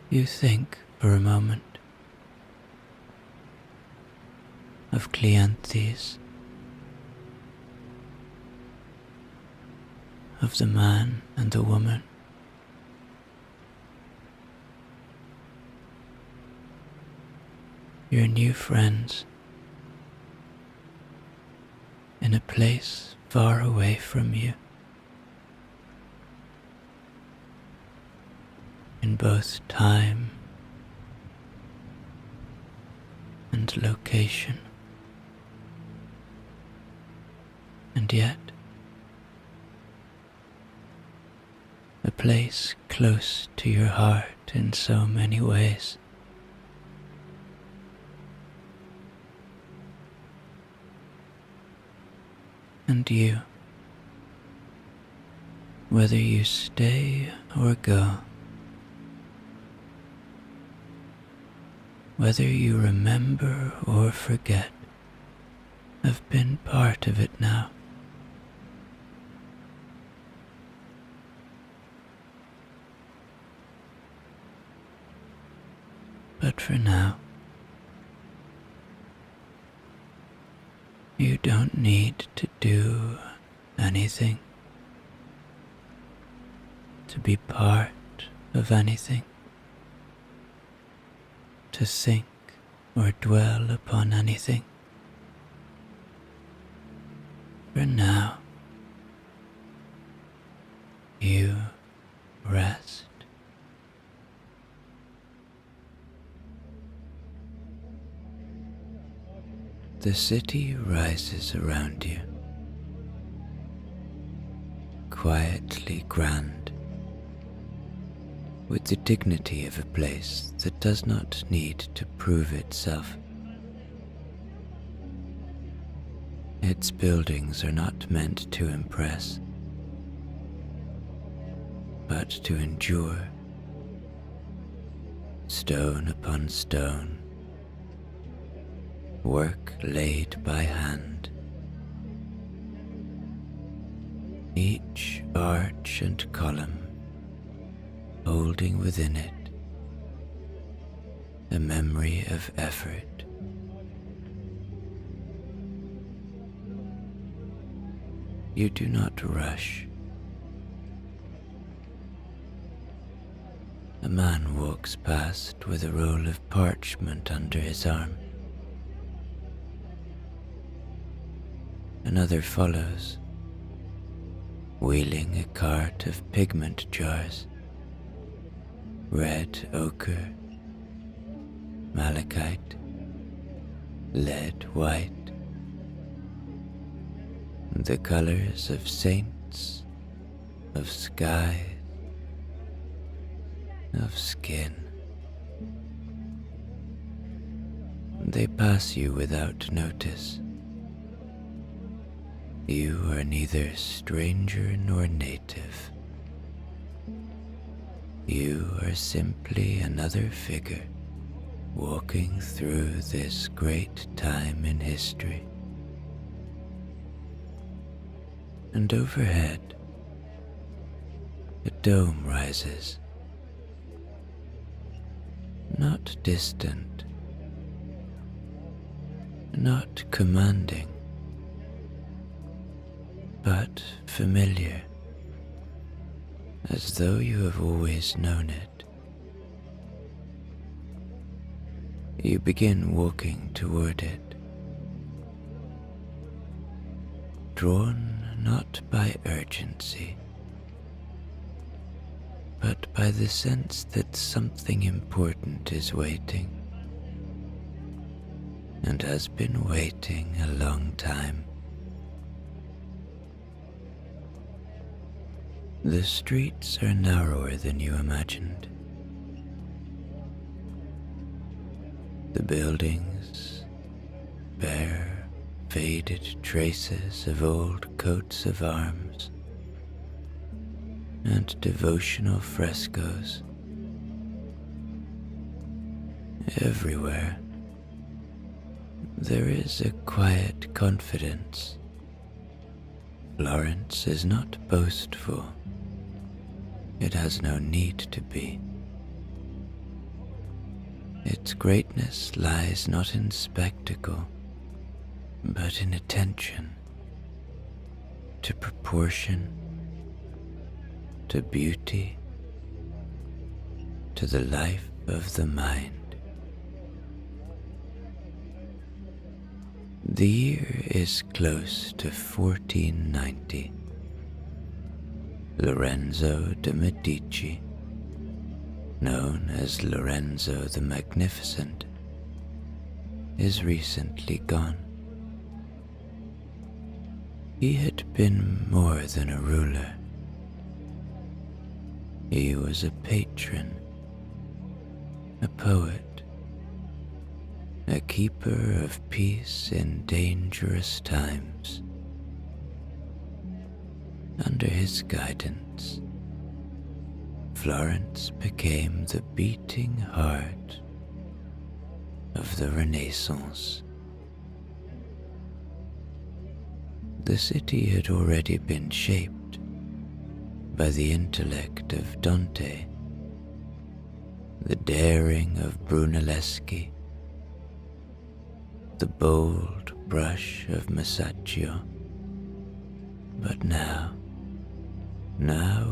You think for a moment of Cleanthes, of the man and the woman. Your new friends in a place far away from you, in both time and location, and yet a place close to your heart in so many ways. And you, whether you stay or go, whether you remember or forget, have been part of it now. But for now, you don't need to do anything, to be part of anything, to think or dwell upon anything. For now, you rest. The city rises around you, quietly grand, with the dignity of a place that does not need to prove itself. Its buildings are not meant to impress, but to endure, stone upon stone, work laid by hand. Each arch and column holding within it a memory of effort. You do not rush. A man walks past with a roll of parchment under his arm. Another follows, wheeling a cart of pigment jars, red ochre, malachite, lead white, the colors of saints, of skies, of skin. They pass you without notice. You are neither stranger nor native. You are simply another figure walking through this great time in history. And overhead, a dome rises, not distant, not commanding, but familiar, as though you have always known it. You begin walking toward it, drawn not by urgency, but by the sense that something important is waiting, and has been waiting a long time. The streets are narrower than you imagined. The buildings bear faded traces of old coats of arms and devotional frescoes. Everywhere there is a quiet confidence. Florence is not boastful. It has no need to be. Its greatness lies not in spectacle, but in attention to proportion to beauty, to the life of the mind. The year is close to 1490. Lorenzo de' Medici, known as Lorenzo the Magnificent, is recently gone. He had been more than a ruler. He was a patron, a poet, a keeper of peace in dangerous times. Under his guidance, Florence became the beating heart of the Renaissance. The city had already been shaped by the intellect of Dante, the daring of Brunelleschi, the bold brush of Masaccio. But now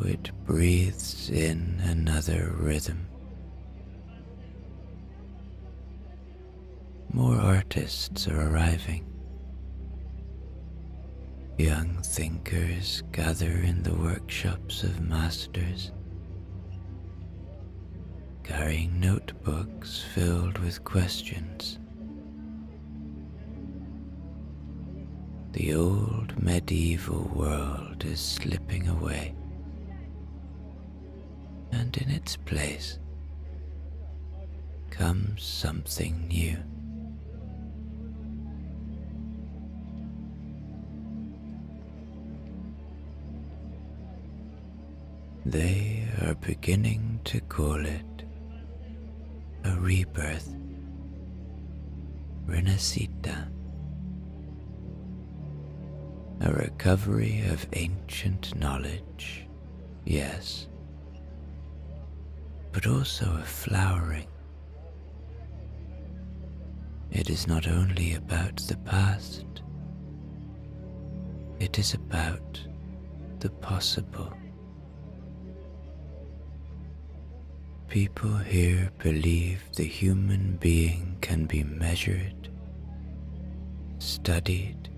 it breathes in another rhythm. More artists are arriving. Young thinkers gather in the workshops of masters, carrying notebooks filled with questions. The old medieval world is slipping away, and in its place comes something new. They are beginning to call it a rebirth, Rinascita, a recovery of ancient knowledge, yes, but also a flowering. It is not only about the past, it is about the possible. People here believe the human being can be measured, studied,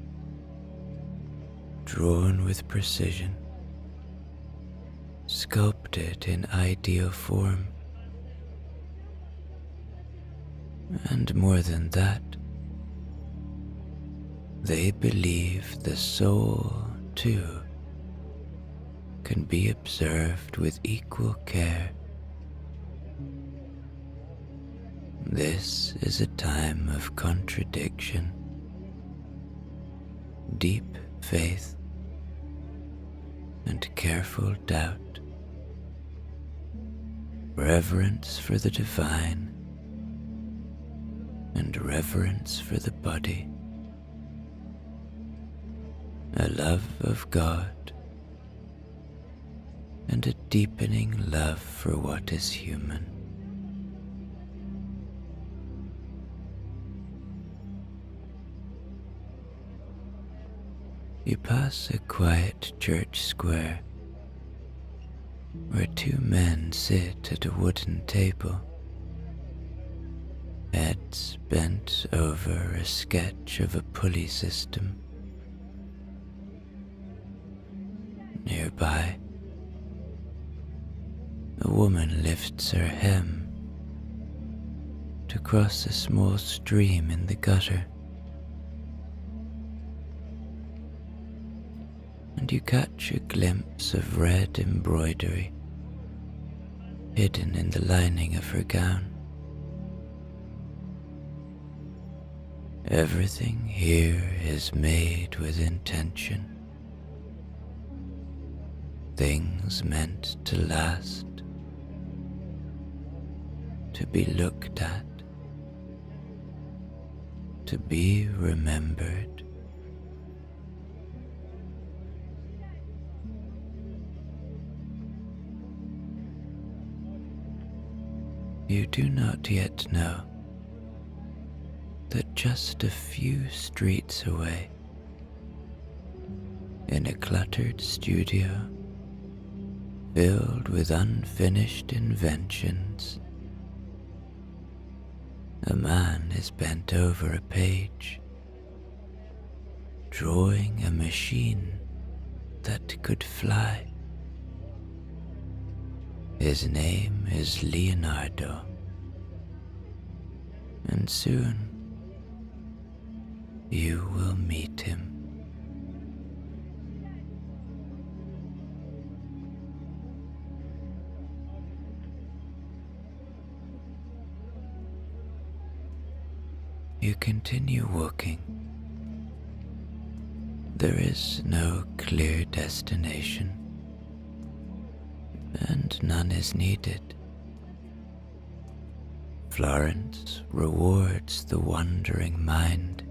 drawn with precision, sculpted in ideal form, and more than that, they believe the soul, too, can be observed with equal care. This is a time of contradiction, deep faith, and careful doubt, reverence for the divine, and reverence for the body, a love of God, and a deepening love for what is human. You pass a quiet church square where two men sit at a wooden table, heads bent over a sketch of a pulley system. Nearby, a woman lifts her hem to cross a small stream in the gutter. And you catch a glimpse of red embroidery hidden in the lining of her gown. Everything here is made with intention. Things meant to last, to be looked at, to be remembered. You do not yet know that just a few streets away, in a cluttered studio filled with unfinished inventions. A man is bent over a page, drawing a machine that could fly. His name is Leonardo, and soon you will meet him. You continue walking. There is no clear destination, and none is needed. Florence rewards the wandering mind,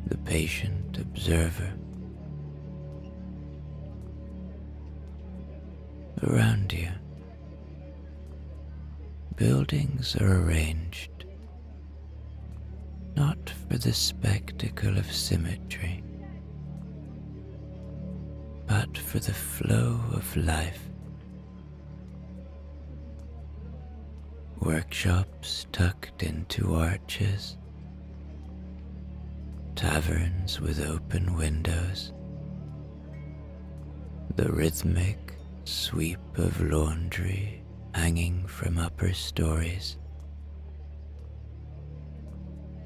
the patient observer. Around you, buildings are arranged, not for the spectacle of symmetry, but for the flow of life. Workshops tucked into arches, taverns with open windows, the rhythmic sweep of laundry hanging from upper stories,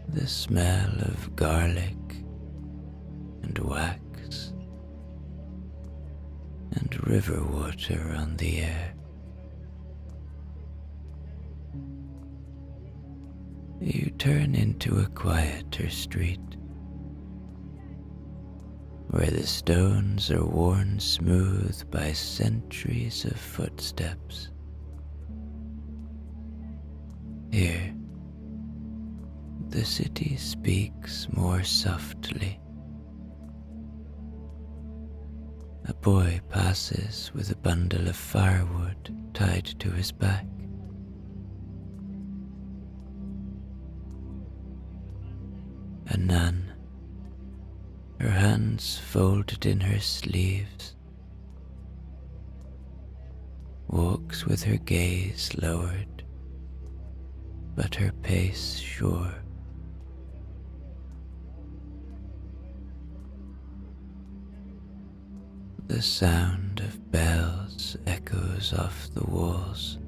the smell of garlic and wax and river water on the air. You turn into a quieter street, where the stones are worn smooth by centuries of footsteps. Here, the city speaks more softly. A boy passes with a bundle of firewood tied to his back. A nun, her hands folded in her sleeves, walks with her gaze lowered, but her pace sure. The sound of bells echoes off the walls,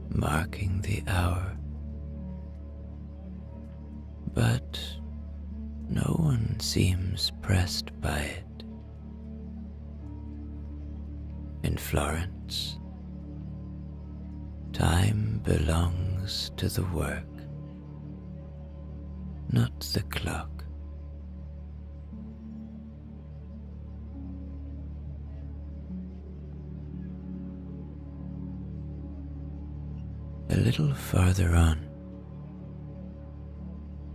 marking the hour. But no one seems pressed by it. In Florence, time belongs to the work, not the clock. A little farther on,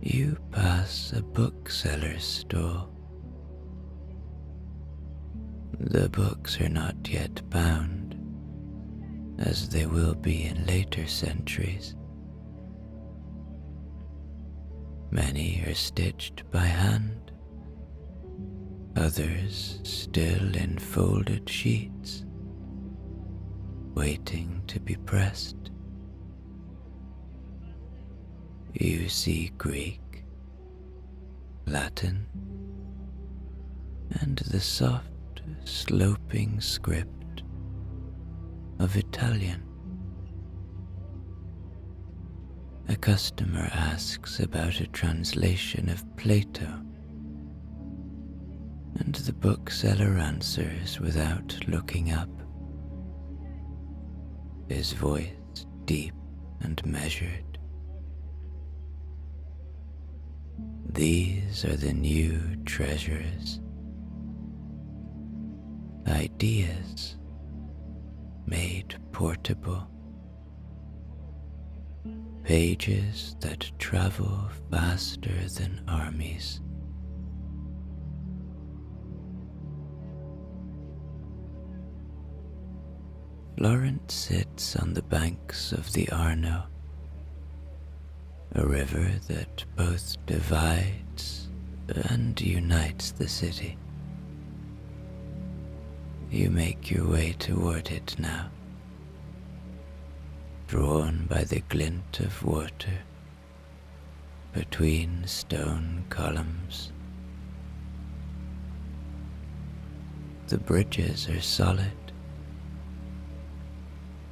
you pass a bookseller's stall. The books are not yet bound, as they will be in later centuries. Many are stitched by hand, others still in folded sheets, waiting to be pressed. You see Greek, Latin, and the soft, sloping script of Italian. A customer asks about a translation of Plato, and the bookseller answers without looking up, his voice deep and measured. These are the new treasures, ideas made portable, pages that travel faster than armies. Florence sits on the banks of the Arno, a river that both divides and unites the city. You make your way toward it now, drawn by the glint of water between stone columns. The bridges are solid,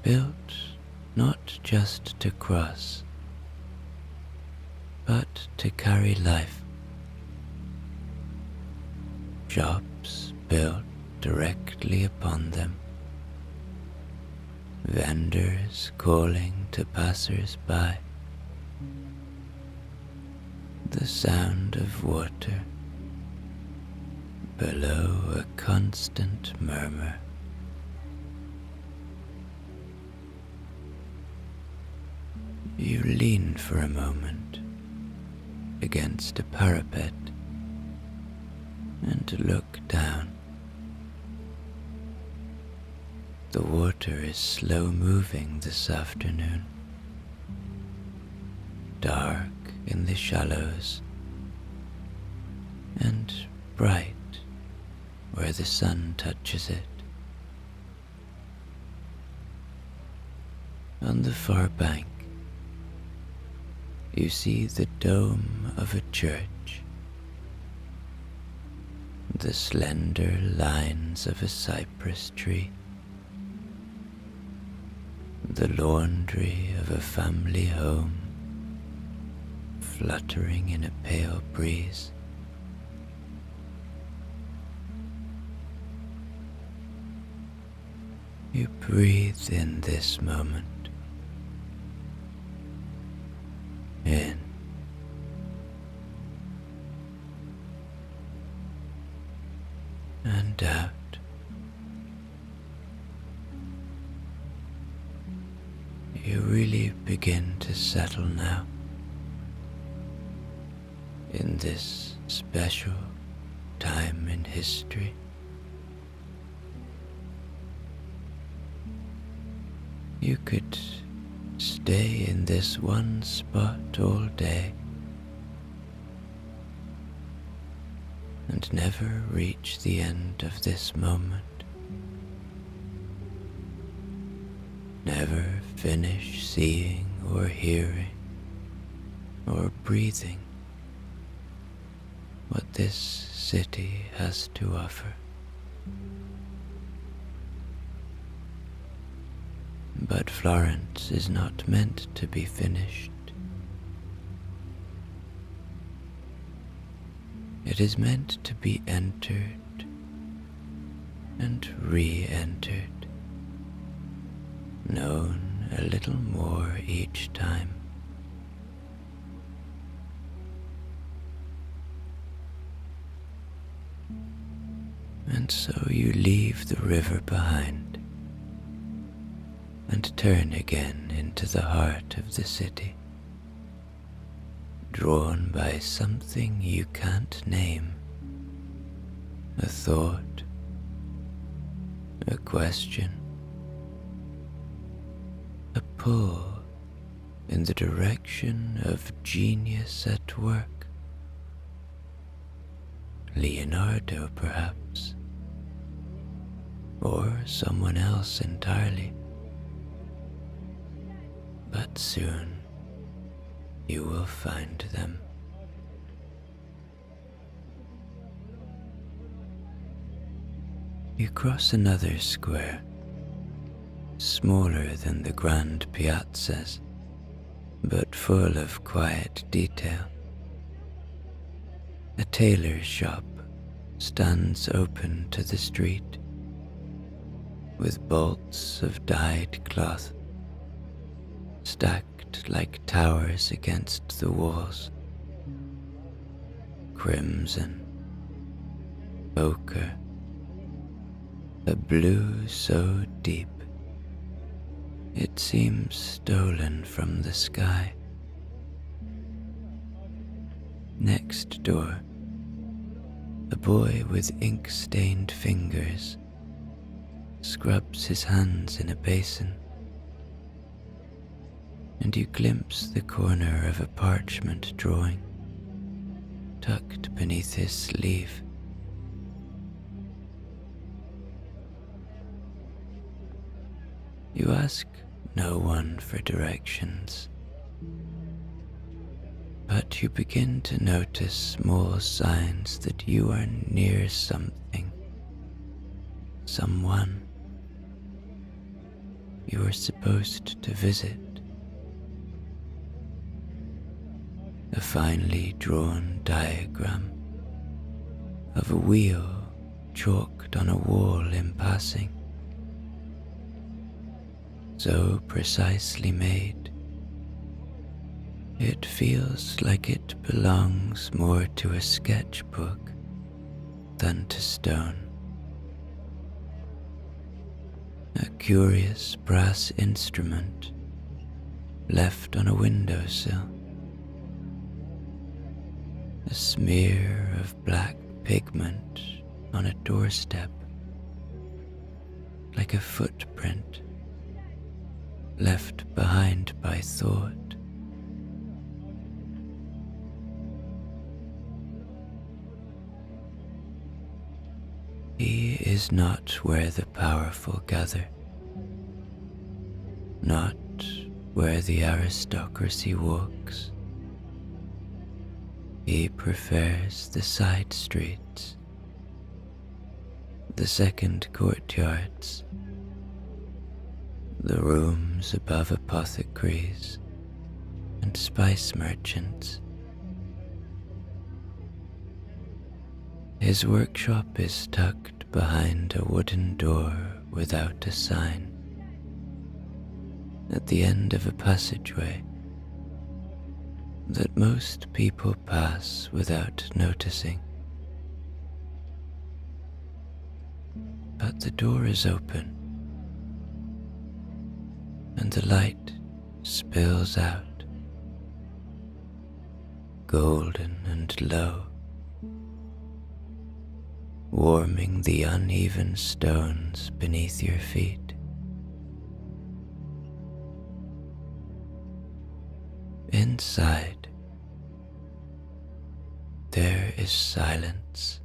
built not just to cross, but to carry life. Shops built directly upon them, vendors calling to passers-by. The sound of water below a constant murmur. You lean for a moment against a parapet and look down. The water is slow moving this afternoon, dark in the shallows and bright where the sun touches it. On the far bank, you see the dome of a church, the slender lines of a cypress tree, the laundry of a family home fluttering in a pale breeze. You breathe in this moment, in and out. You really begin to settle now in this special time in history. You could stay in this one spot all day and never reach the end of this moment, never finish seeing or hearing or breathing what this city has to offer. But Florence is not meant to be finished. It is meant to be entered and re-entered, known a little more each time. And so you leave the river behind and turn again into the heart of the city, drawn by something you can't name, a thought, a question, a pull in the direction of genius at work. Leonardo, perhaps, or someone else entirely. But soon you will find them. You cross another square, smaller than the grand piazzas, but full of quiet detail. A tailor's shop stands open to the street, with bolts of dyed cloth stacked like towers against the walls. Crimson, ochre, a blue so deep it seems stolen from the sky. Next door, a boy with ink-stained fingers scrubs his hands in a basin, and you glimpse the corner of a parchment drawing tucked beneath his sleeve. You ask no one for directions, but you begin to notice small signs that you are near something, someone you are supposed to visit. A finely drawn diagram of a wheel chalked on a wall in passing, so precisely made, it feels like it belongs more to a sketchbook than to stone. A curious brass instrument left on a windowsill. A smear of black pigment on a doorstep, like a footprint left behind by thought. He is not where the powerful gather, not where the aristocracy walks. He prefers the side streets, the second courtyards, the rooms above apothecaries and spice merchants. His workshop is tucked behind a wooden door without a sign, at the end of a passageway that most people pass without noticing. But the door is open, and the light spills out, golden and low, warming the uneven stones beneath your feet. Inside, there is silence.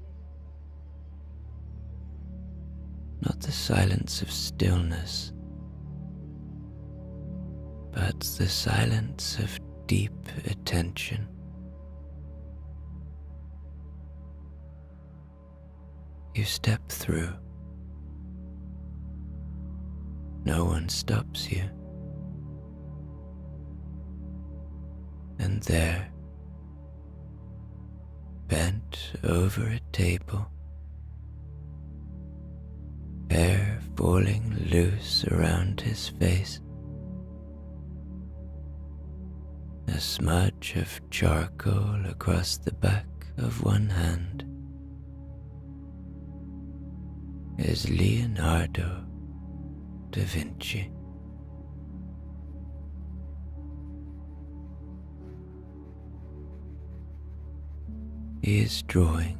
Not the silence of stillness, but the silence of deep attention. You step through. No one stops you. And there, bent over a table, hair falling loose around his face, a smudge of charcoal across the back of one hand, is Leonardo da Vinci. He is drawing,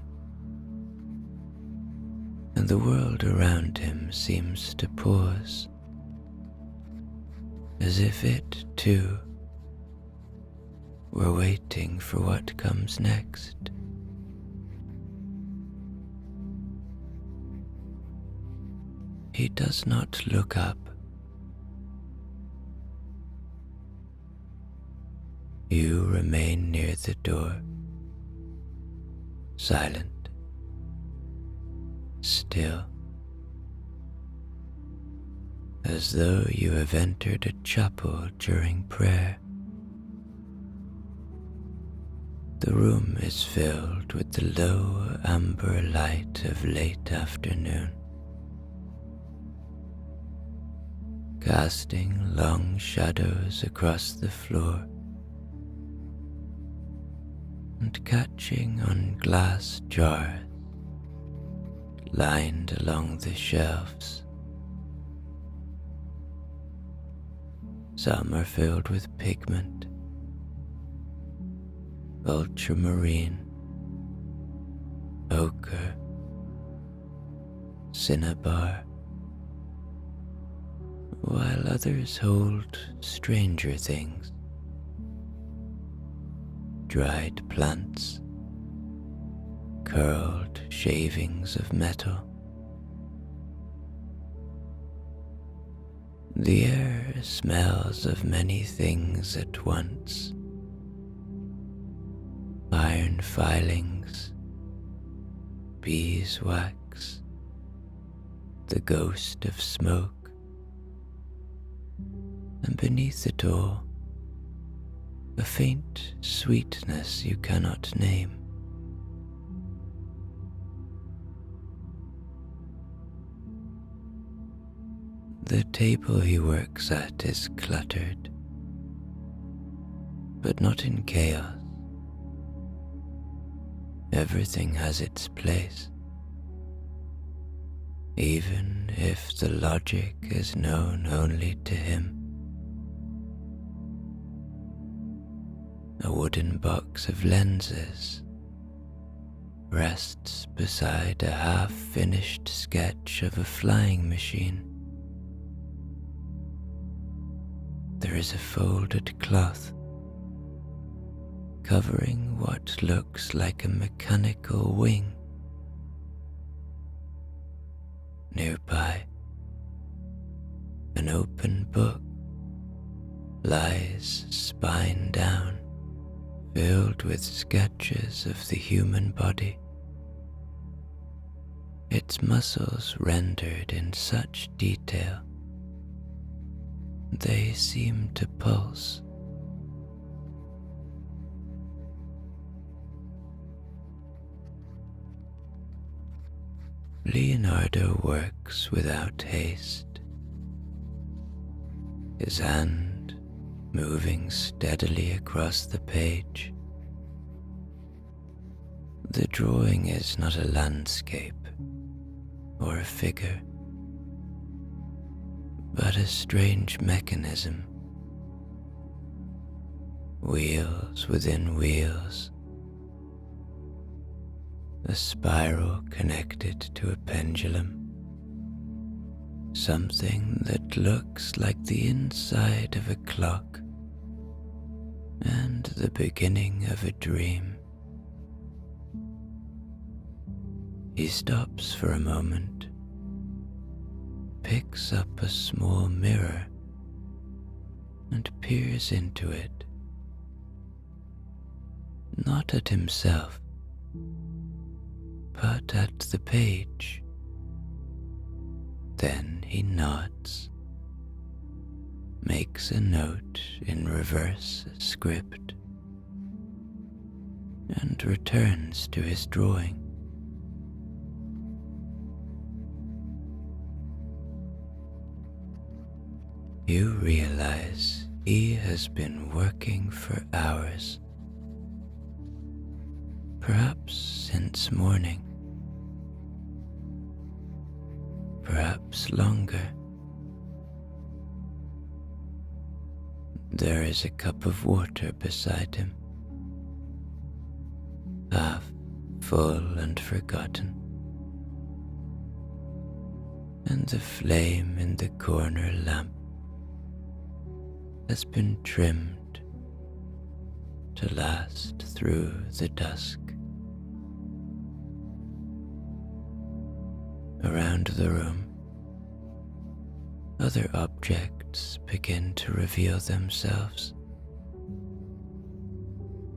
and the world around him seems to pause, as if it, too, were waiting for what comes next. He does not look up. You remain near the door, silent, still, as though you have entered a chapel during prayer. The room is filled with the low amber light of late afternoon, casting long shadows across the floor and catching on glass jars lined along the shelves. Some are filled with pigment, ultramarine, ochre, cinnabar, while others hold stranger things, dried plants, curled shavings of metal. The air smells of many things at once. Iron filings, beeswax, the ghost of smoke, and beneath it all, a faint sweetness you cannot name. The table he works at is cluttered, but not in chaos. Everything has its place, even if the logic is known only to him. A wooden box of lenses rests beside a half-finished sketch of a flying machine. There is a folded cloth covering what looks like a mechanical wing. Nearby, an open book lies spine down, filled with sketches of the human body, its muscles rendered in such detail they seem to pulse. Leonardo works without haste, his hand moving steadily across the page. The drawing is not a landscape or a figure, but a strange mechanism. Wheels within wheels, a spiral connected to a pendulum, something that looks like the inside of a clock and the beginning of a dream. He stops for a moment, picks up a small mirror and peers into it, not at himself, but at the page. Then he nods, makes a note in reverse script, and returns to his drawing. You realize he has been working for hours, perhaps since morning, perhaps longer. There is a cup of water beside him, half full and forgotten, and the flame in the corner lamp has been trimmed to last through the dusk. Around the room, other objects begin to reveal themselves.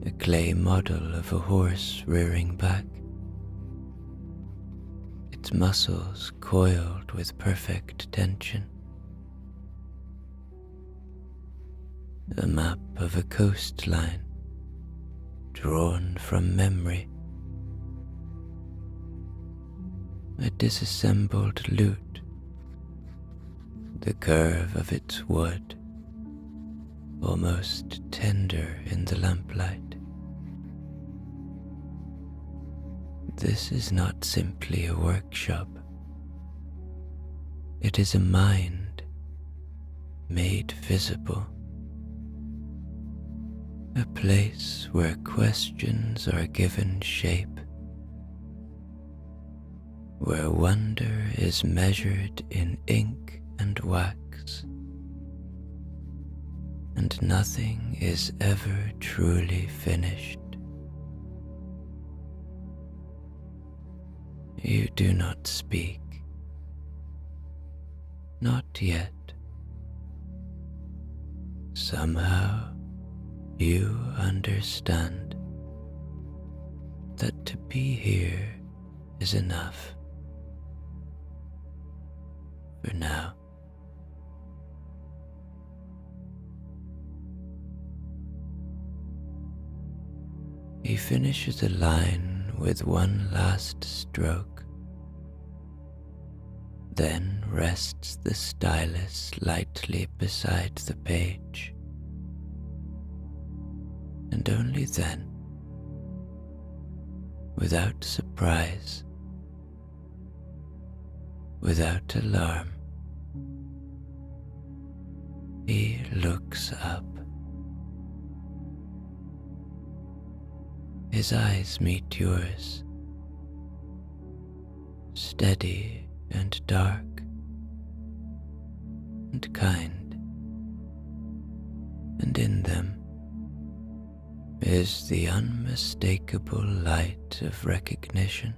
A clay model of a horse rearing back, its muscles coiled with perfect tension. A map of a coastline drawn from memory. A disassembled lute, the curve of its wood almost tender in the lamplight. This is not simply a workshop. It is a mind made visible. A place where questions are given shape, where wonder is measured in ink and wax, and nothing is ever truly finished. You do not speak, not yet, Somehow you understand that to be here is enough for now. He finishes a line with one last stroke, then rests the stylus lightly beside the page, and only then, without surprise, without alarm, he looks up. His eyes meet yours, steady and dark and kind, and in them is the unmistakable light of recognition.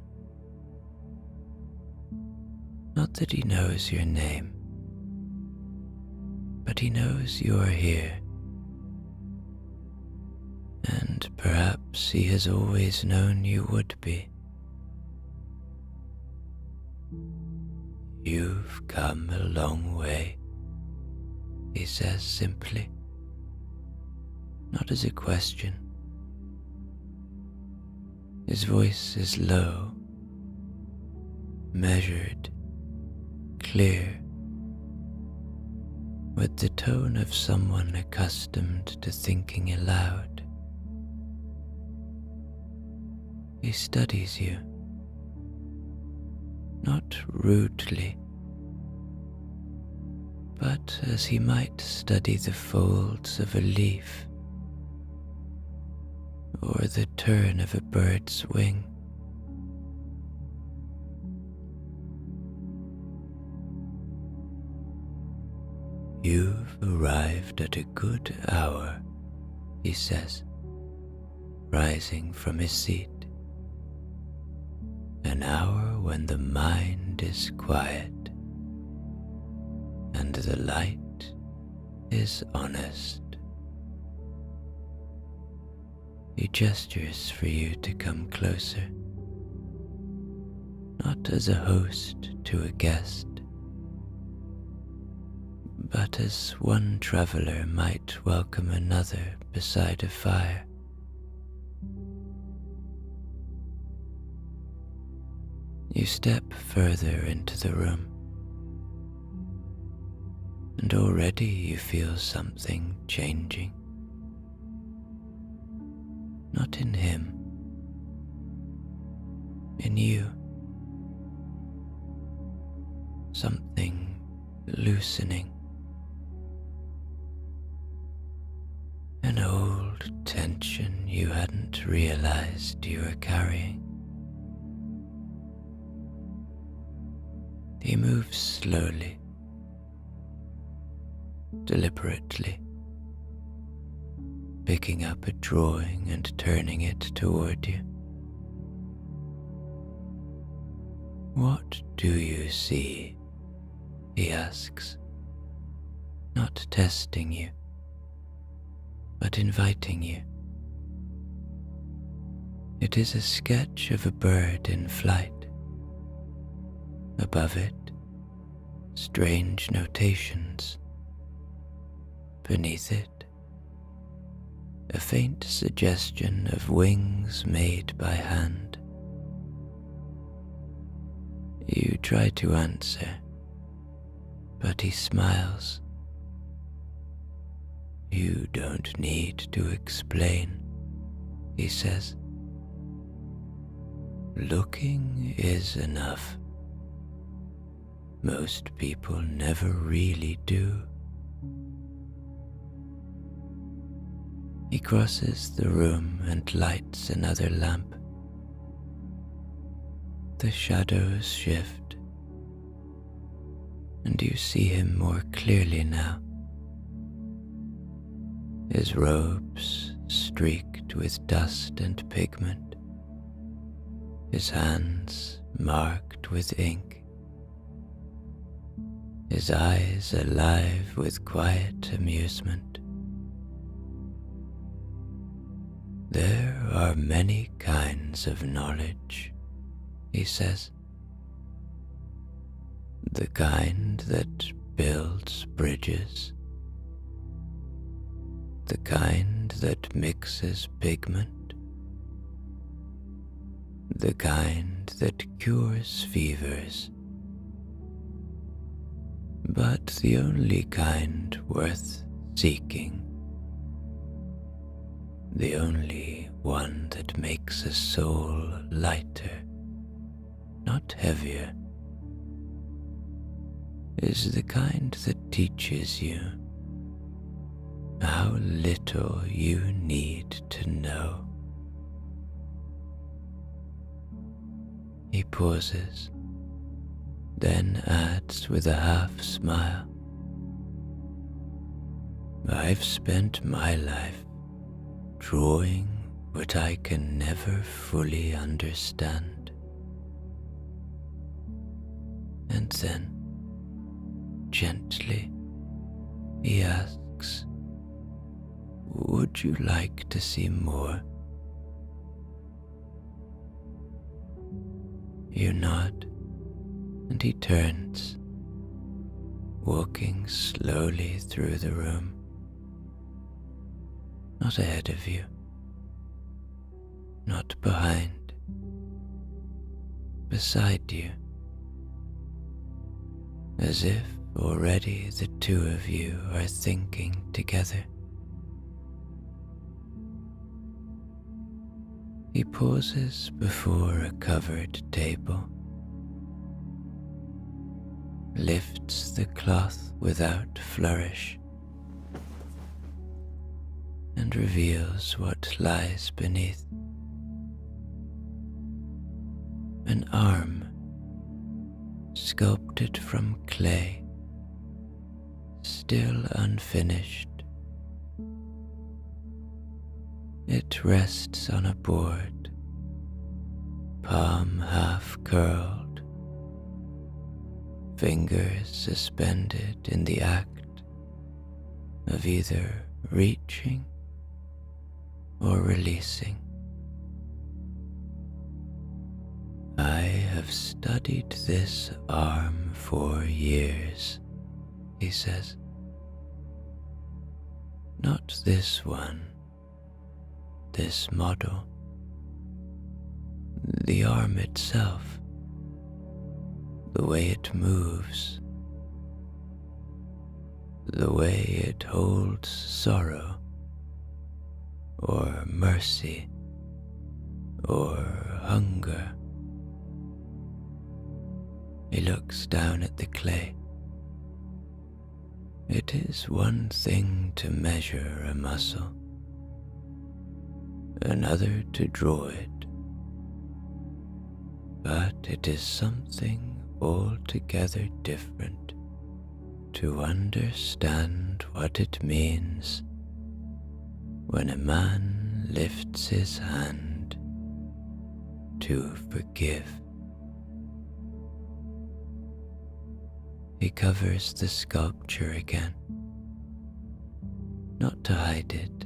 Not that he knows your name, but he knows you are here, and perhaps he has always known you would be. You've come a long way, he says simply, not as a question. His voice is low, measured, clear, with the tone of someone accustomed to thinking aloud. He studies you, not rudely, but as he might study the folds of a leaf or the turn of a bird's wing. You've arrived at a good hour, he says, rising from his seat. An hour when the mind is quiet and the light is honest. He gestures for you to come closer, not as a host to a guest, but as one traveler might welcome another beside a fire. You step further into the room, and already you feel something changing. Not in him, in you. Something loosening. An old tension you hadn't realized you were carrying. He moves slowly, deliberately, picking up a drawing and turning it toward you. What do you see? He asks, not testing you, but inviting you. It is a sketch of a bird in flight. Above it, strange notations. Beneath it, a faint suggestion of wings made by hand. You try to answer, but he smiles. You don't need to explain, he says. Looking is enough. Most people never really do. He crosses the room and lights another lamp. The shadows shift, and you see him more clearly now. His robes streaked with dust and pigment, his hands marked with ink, his eyes alive with quiet amusement. There are many kinds of knowledge, he says. The kind that builds bridges, the kind that mixes pigment, the kind that cures fevers, but the only kind worth seeking, the only one that makes a soul lighter, not heavier, is the kind that teaches you how little you need to know. He pauses, then adds with a half smile, I've spent my life drawing what I can never fully understand. And then, gently, he asks, would you like to see more? You nod, and he turns, walking slowly through the room. Not ahead of you, not behind, beside you, as if already the two of you are thinking together. He pauses before a covered table, lifts the cloth without flourish, and reveals what lies beneath. An arm sculpted from clay, still unfinished. It rests on a board, palm half curled, fingers suspended in the act of either reaching or releasing. I have studied this arm for years, he says. Not this one, this model, the arm itself, the way it moves, the way it holds sorrow, or mercy, or hunger. He looks down at the clay. It is one thing to measure a muscle, another to draw it, but it is something altogether different to understand what it means when a man lifts his hand to forgive. He covers the sculpture again, not to hide it,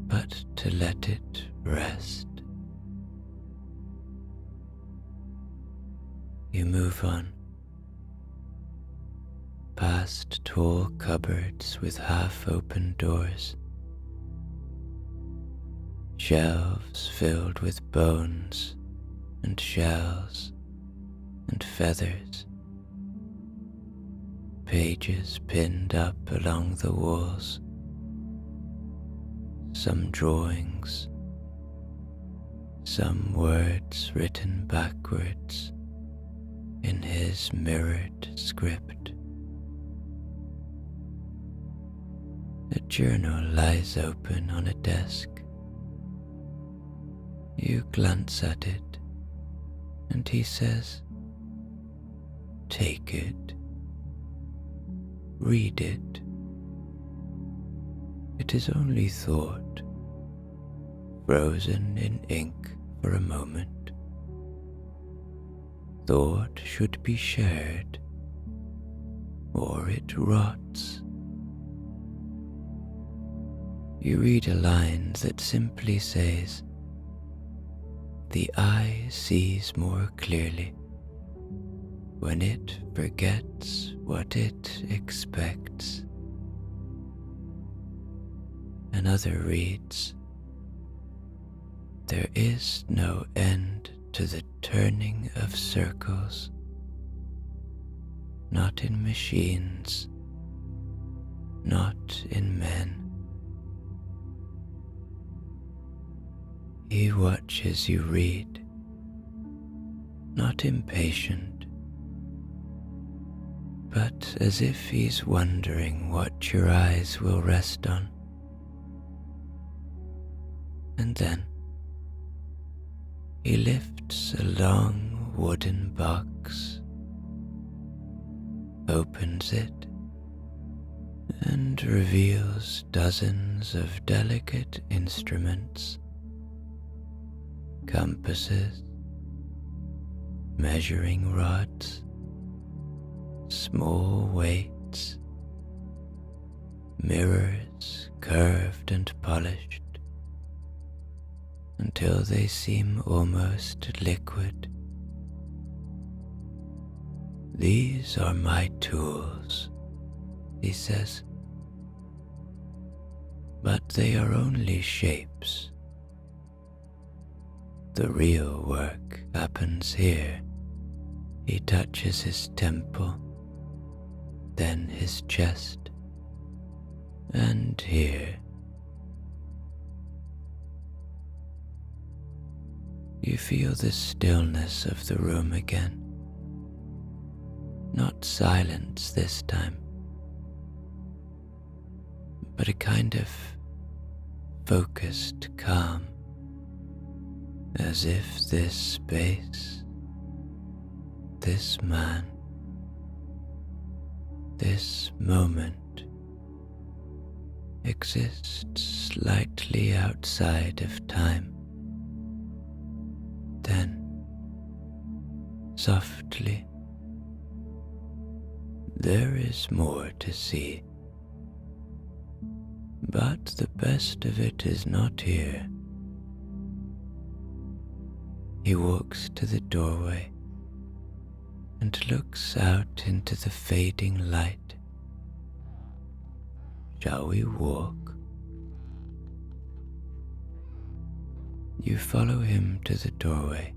but to let it rest. You move on, past tall cupboards with half-open doors, shelves filled with bones and shells and feathers, pages pinned up along the walls, some drawings, some words written backwards in his mirrored script. A journal lies open on a desk. You glance at it, and he says, "Take it. Read it. It is only thought, frozen in ink for a moment. Thought should be shared, or it rots." you read a line that simply says, "The eye sees more clearly when it forgets what it expects." Another reads, "There is no end to the turning of circles, not in machines, not in men. He watches you read, not impatient, but as if he's wondering what your eyes will rest on. And then he lifts a long wooden box, opens it, and reveals dozens of delicate instruments, compasses, measuring rods, small weights, mirrors curved and polished until they seem almost liquid. "These are my tools," he says, "but they are only shapes. The real work happens here." He touches his temple, then his chest, and here. You feel the stillness of the room again. Not silence this time, but a kind of focused calm, as if this space, this man, this moment exists slightly outside of time. Then, softly, there is more to see, but the best of it is not here. He walks to the doorway and looks out into the fading light. "Shall we walk?" You follow him to the doorway,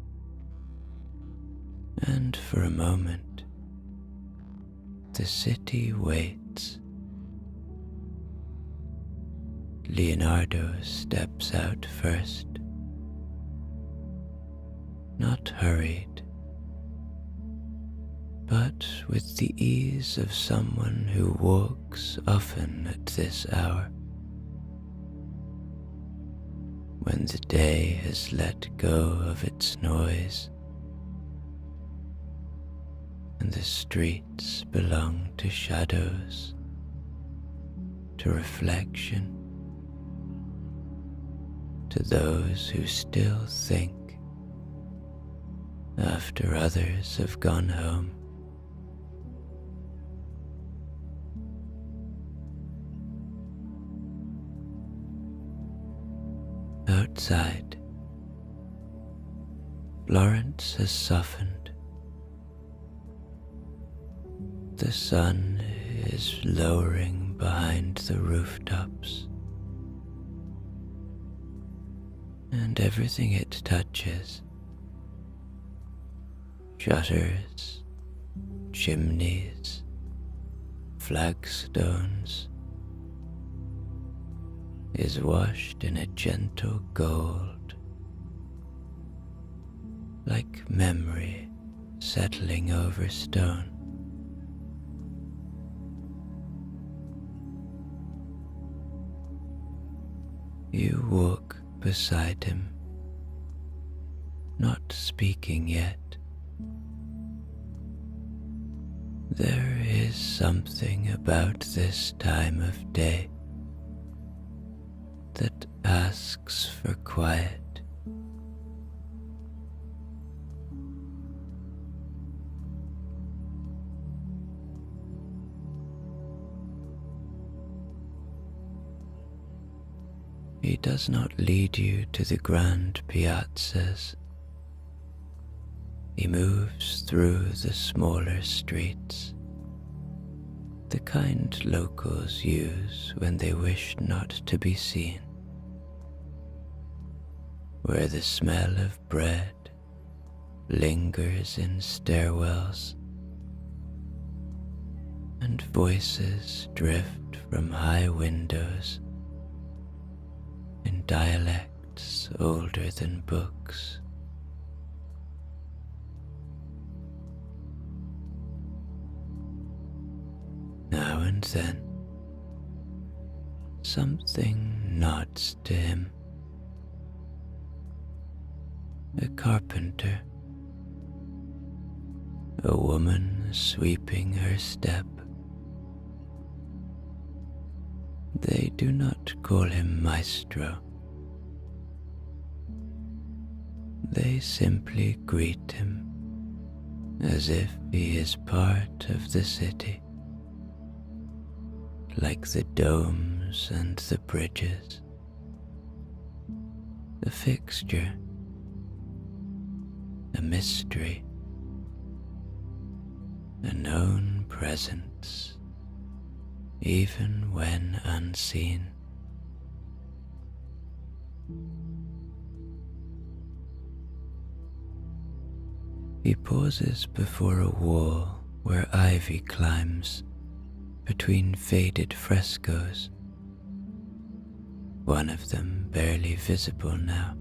and for a moment, the city waits. Leonardo steps out first, not hurried, but with the ease of someone who walks often at this hour. When the day has let go of its noise, and the streets belong to shadows, to reflection, to those who still think after others have gone home. Outside, Florence has softened. The sun is lowering behind the rooftops, and everything it touches, shutters, chimneys, flagstones, is washed in a gentle gold, like memory settling over stone. You walk beside him, not speaking yet. There is something about this time of day that asks for quiet. He does not lead you to the grand piazzas. He moves through the smaller streets, the kind locals use when they wish not to be seen, where the smell of bread lingers in stairwells, and voices drift from high windows in dialects older than books. Now and then, something nods to him. A carpenter, a woman sweeping her step. They do not call him Maestro. They simply greet him as if he is part of the city, like the domes and the bridges, a fixture, a mystery, a known presence, even when unseen. He pauses before a wall where ivy climbs between faded frescoes, one of them barely visible now.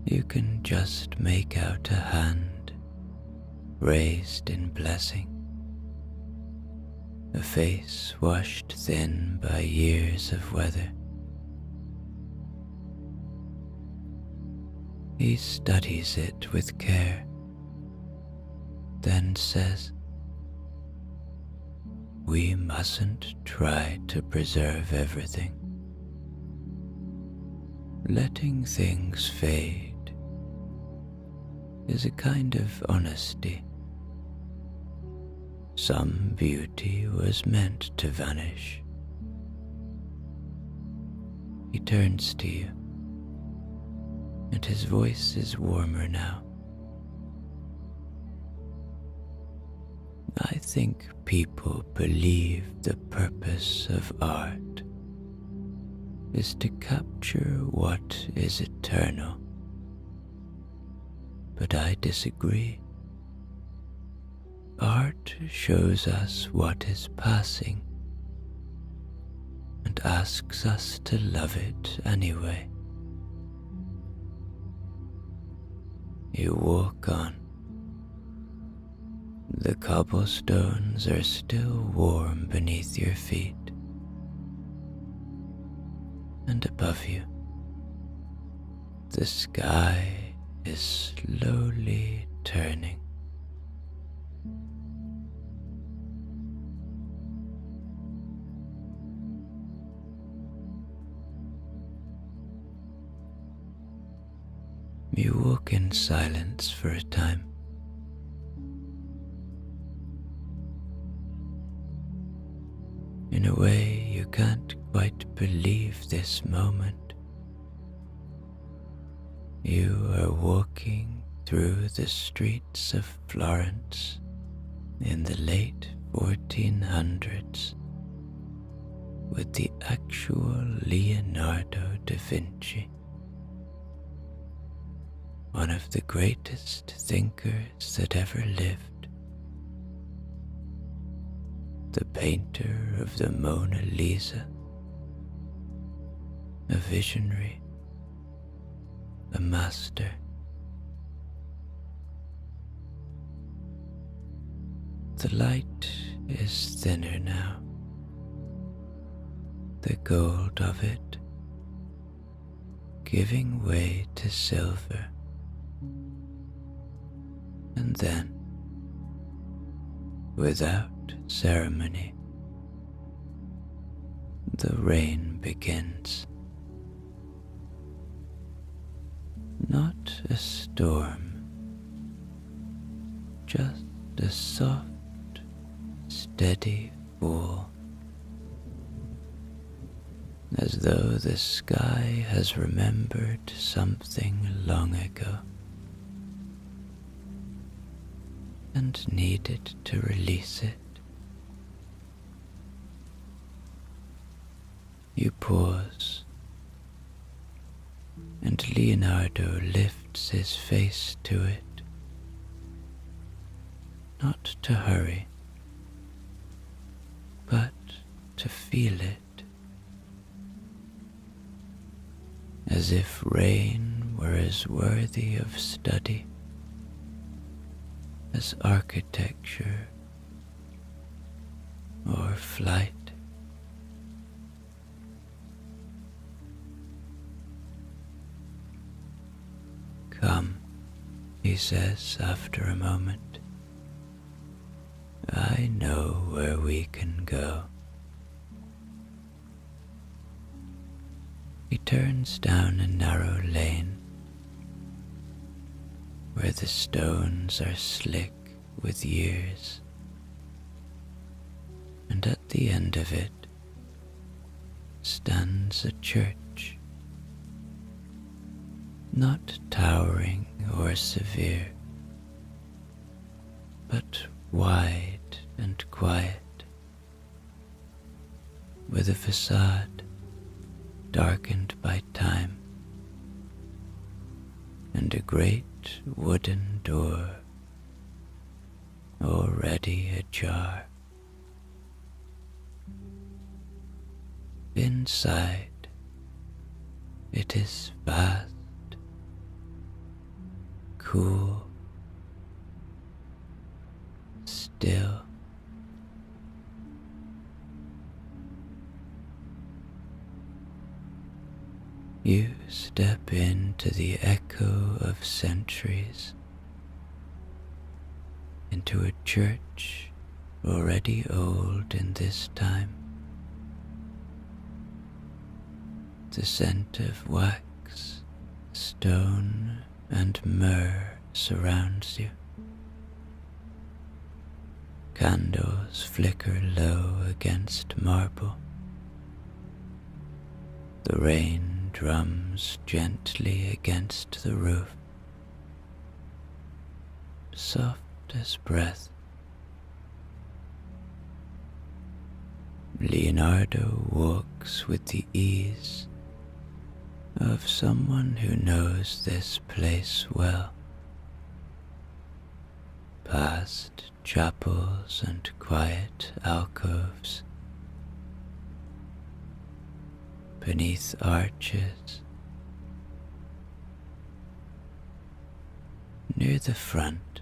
You can just make out a hand raised in blessing, a face washed thin by years of weather. He studies it with care, then says, "We mustn't try to preserve everything. Letting things fade is a kind of honesty. Some beauty was meant to vanish." He turns to you, and his voice is warmer now. I think people believe the purpose of art is to capture what is eternal, but I disagree. Art shows us what is passing and asks us to love it anyway. You walk on. The cobblestones are still warm beneath your feet, and above you, the sky is slowly turning. You walk in silence for a time. In a way, you can't quite believe this moment. You are walking through the streets of Florence in the late 1400s with the actual Leonardo da Vinci, one of the greatest thinkers that ever lived, the painter of the Mona Lisa, a visionary, a master. The light is thinner now, the gold of it giving way to silver. And then, without ceremony, the rain begins. Not a storm, just a soft, steady fall. as though the sky has remembered something long ago and needed to release it. You pause, and Leonardo lifts his face to it, not to hurry, but to feel it, as if rain were as worthy of study as architecture or flight. Come, he says after a moment. I know where we can go. He turns down a narrow lane where the stones are slick with years, and at the end of it stands a church, not towering or severe, but wide and quiet, with a facade darkened by time, and a great wooden door already ajar. Inside, it is vast, cool, still. You step into the echo of centuries, into a church already old in this time. The scent of wax, stone, and myrrh surrounds you. Candles flicker low against marble. The rain drums gently against the roof, soft as breath. Leonardo walks with the ease of someone who knows this place well, past chapels and quiet alcoves, beneath arches. Near the front,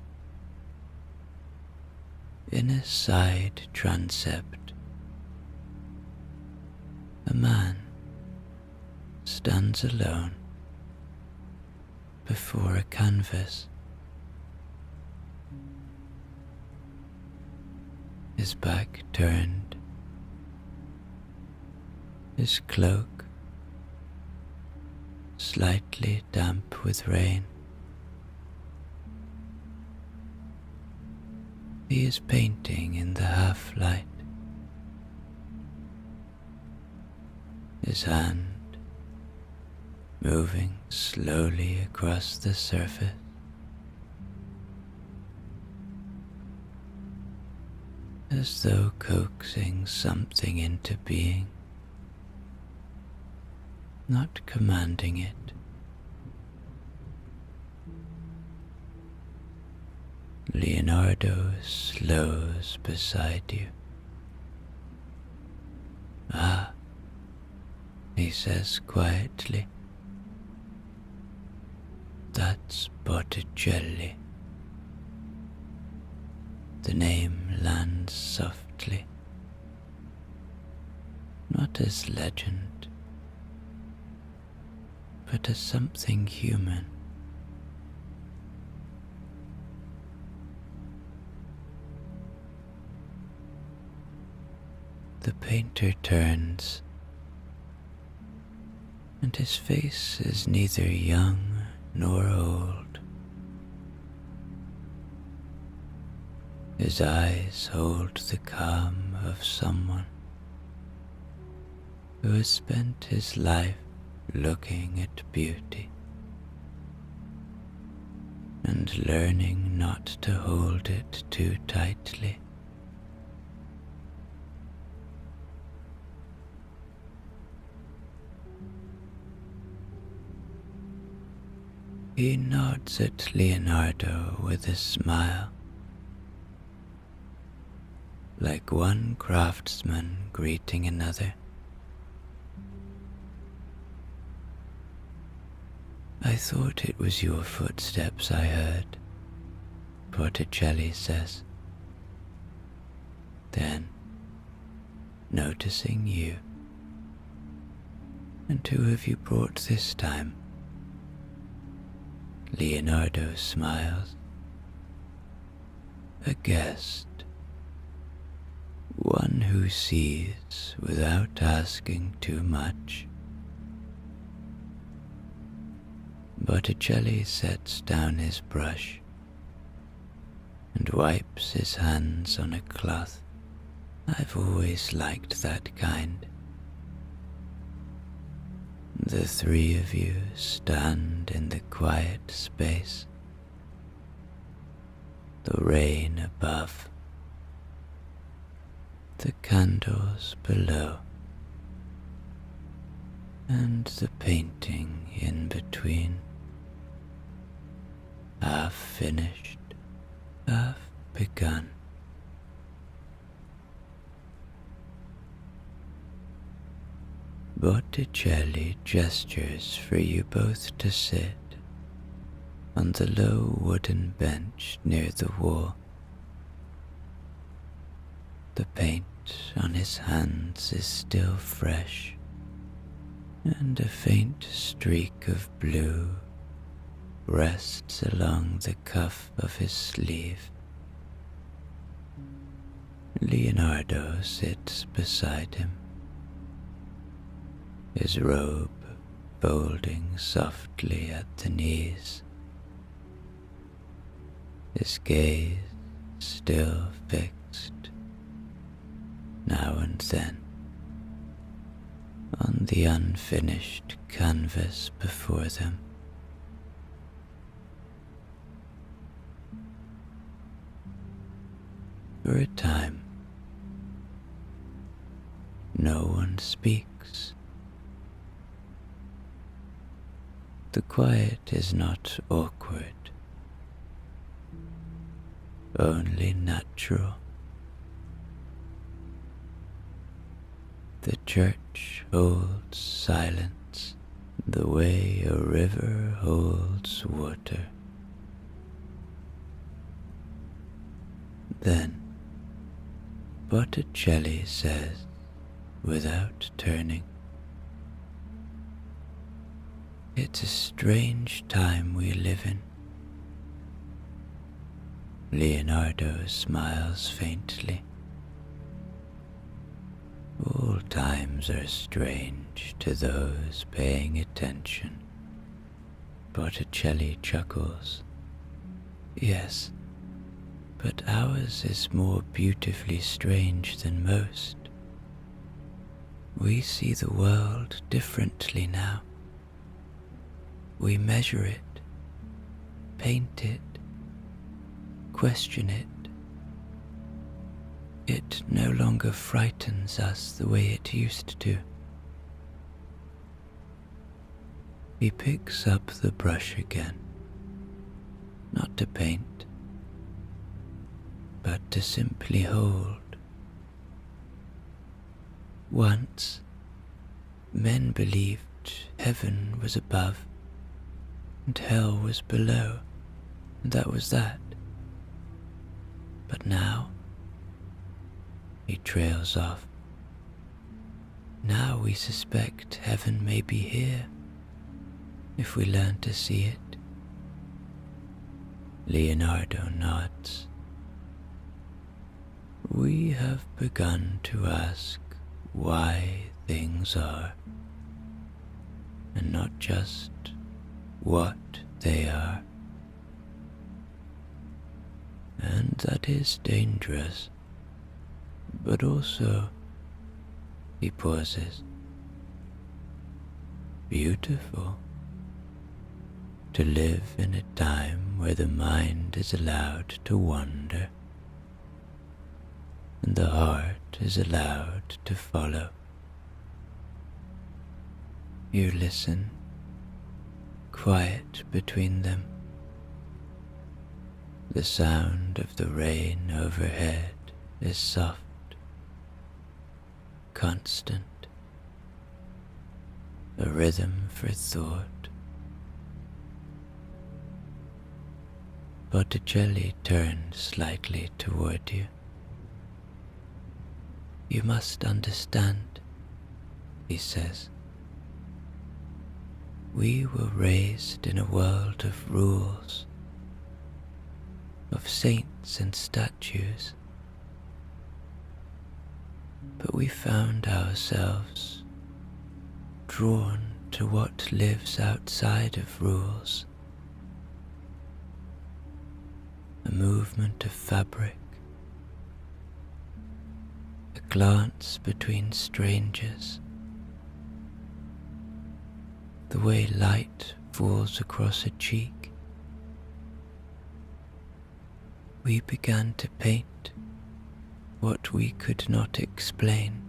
in a side transept, a man stands alone before a canvas. His back turned, his cloak slightly damp with rain. He is painting in the half-light, his hand moving slowly across the surface. As though coaxing something into being, not commanding it. Leonardo slows beside you. Ah, he says quietly, that's Botticelli. The name lands softly, not as legend, but as something human. The painter turns, and his face is neither young nor old. His eyes hold the calm of someone who has spent his life looking at beauty and learning not to hold it too tightly. He nods at Leonardo with a smile, like one craftsman greeting another. I thought it was your footsteps I heard, Botticelli says. Then, noticing you, and who have you brought this time? Leonardo smiles. A guest, one who sees without asking too much. Botticelli sets down his brush and wipes his hands on a cloth. I've always liked that kind. The three of you stand in the quiet space, the rain above, the candles below, and the painting in between, half finished, half begun. Botticelli gestures for you both to sit on the low wooden bench near the wall. The paint on his hands is still fresh, and a faint streak of blue rests along the cuff of his sleeve. Leonardo sits beside him, his robe folding softly at the knees, his gaze still fixed, now and then, on the unfinished canvas before them. For a time, no one speaks. The quiet is not awkward, only natural. The church holds silence the way a river holds water. Then Botticelli says, without turning, "It's a strange time we live in." Leonardo smiles faintly. All times are strange to those paying attention. Botticelli chuckles. Yes, but ours is more beautifully strange than most. We see the world differently now. We measure it, paint it, question it. It no longer frightens us the way it used to. He picks up the brush again, not to paint, but to simply hold. Once, men believed heaven was above and hell was below, and that was that. But now, he trails off. Now we suspect heaven may be here, if we learn to see it. Leonardo nods. We have begun to ask why things are, and not just what they are. And that is dangerous, but also, he pauses, beautiful to live in a time where the mind is allowed to wander and the heart is allowed to follow. You listen, quiet between them. The sound of the rain overhead is soft, constant, a rhythm for thought. Botticelli turns slightly toward you. You must understand, he says. We were raised in a world of rules, of saints and statues, but we found ourselves drawn to what lives outside of rules. A movement of fabric, a glance between strangers, the way light falls across a cheek. We began to paint what we could not explain.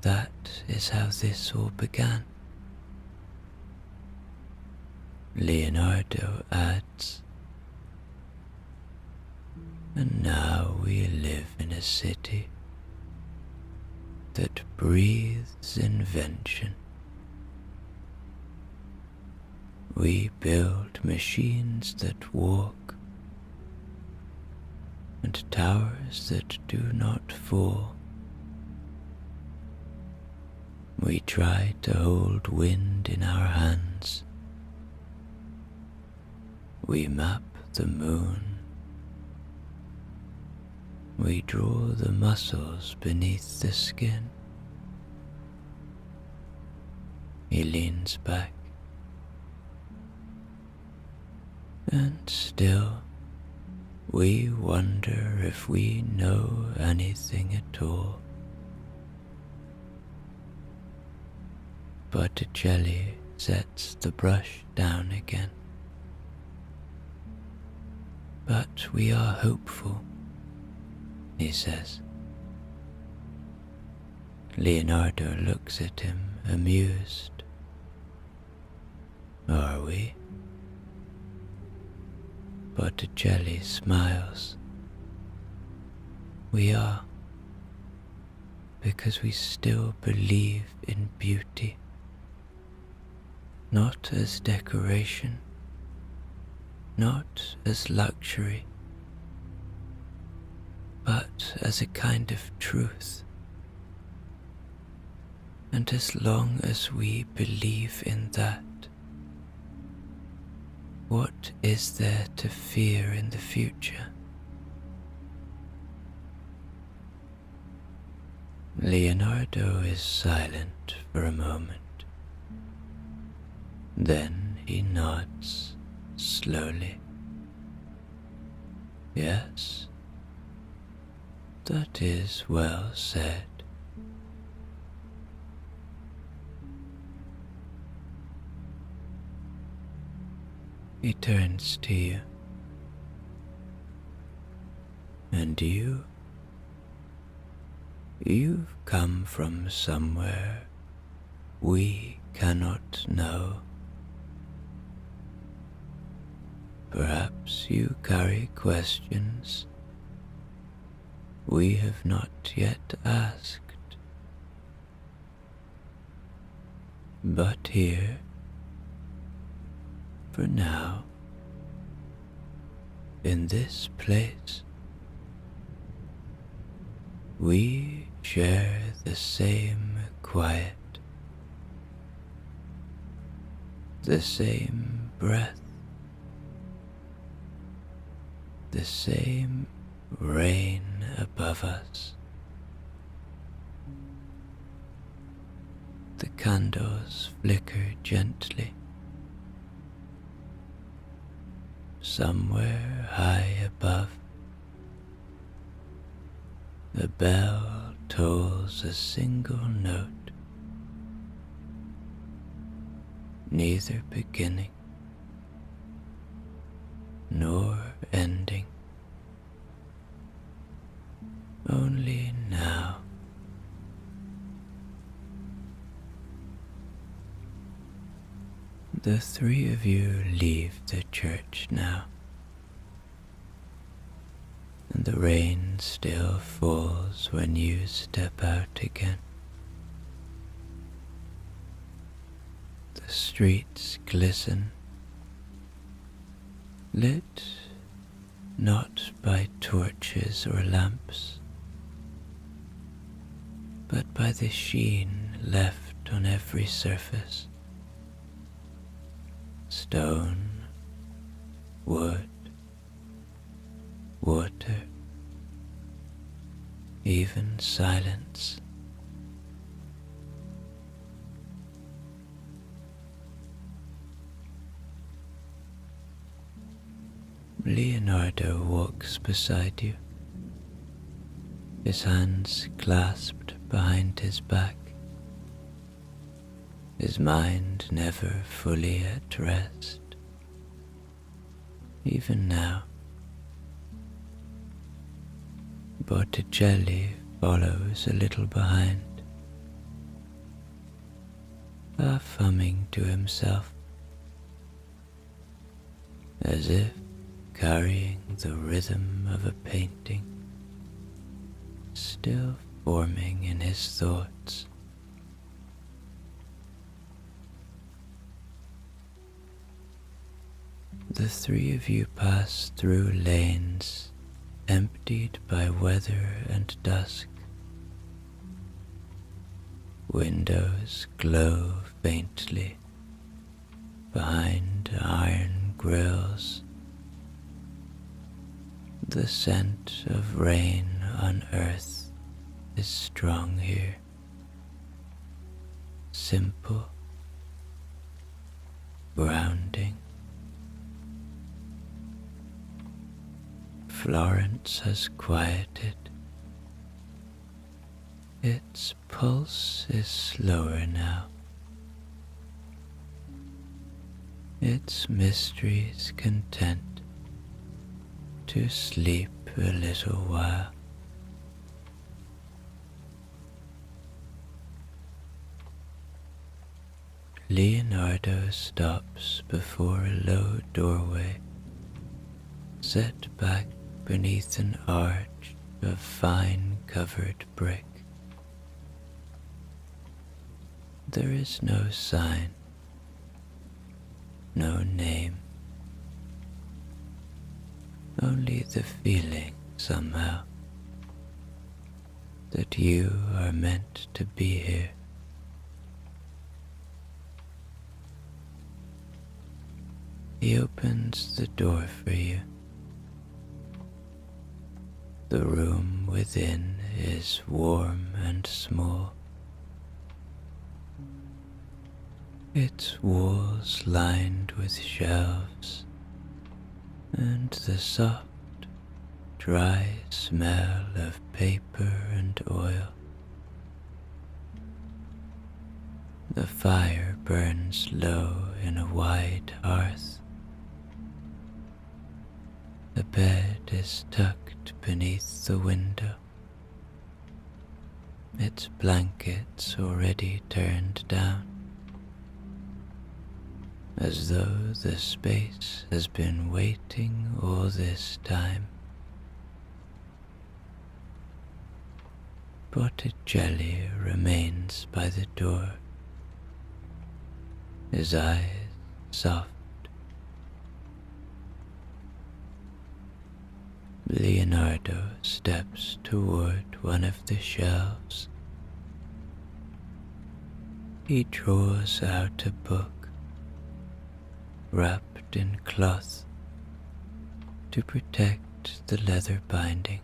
That is how this all began. Leonardo adds, and now we live in a city that breathes invention. We build machines that walk and towers that do not fall. We try to hold wind in our hands. We map the moon. We draw the muscles beneath the skin. He leans back. And still, we wonder if we know anything at all. Botticelli sets the brush down again. But we are hopeful, he says. Leonardo looks at him, amused. Are we? Botticelli smiles. We are, because we still believe in beauty, not as decoration, not as luxury, but as a kind of truth. And as long as we believe in that, what is there to fear in the future? Leonardo is silent for a moment. Then he nods slowly. Yes, that is well said. He turns to you. And you? You've come from somewhere we cannot know. Perhaps you carry questions we have not yet asked. But here, for now, in this place, we share the same quiet, the same breath, the same rain above us. The candles flicker gently. Somewhere high above, the bell tolls a single note, neither beginning nor ending, only now. The three of you leave the church now, and the rain still falls when you step out again. The streets glisten, lit not by torches or lamps, but by the sheen left on every surface. Stone, wood, water, even silence. Leonardo walks beside you, his hands clasped behind his back, his mind never fully at rest. Even now, Botticelli follows a little behind, half humming to himself, as if carrying the rhythm of a painting, still forming in his thoughts. The three of you pass through lanes emptied by weather and dusk. Windows glow faintly behind iron grills. The scent of rain on earth is strong here, simple, grounding. Florence has quieted. Its pulse is slower now. Its mysteries content to sleep a little while. Leonardo stops before a low doorway set back beneath an arch of fine covered brick. There is no sign, no name, only the feeling somehow that you are meant to be here. He opens the door for you. The room within is warm and small. Its walls lined with shelves, and the soft, dry smell of paper and oil. The fire burns low in a wide hearth. The bed is tucked beneath the window, its blankets already turned down, as though the space has been waiting all this time. Botticelli remains by the door, his eyes soft. Leonardo steps toward one of the shelves. He draws out a book, wrapped in cloth to protect the leather binding.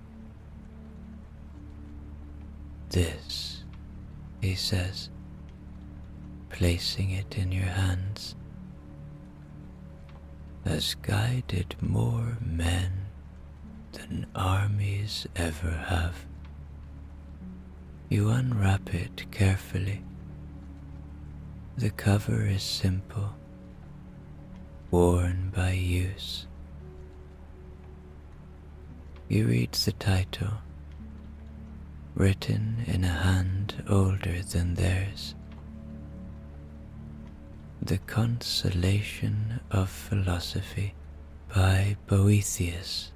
This, he says, placing it in your hands, has guided more men than armies ever have. You unwrap it carefully, The cover is simple, worn by use. You read the title, written in a hand older than theirs. The Consolation of Philosophy by Boethius.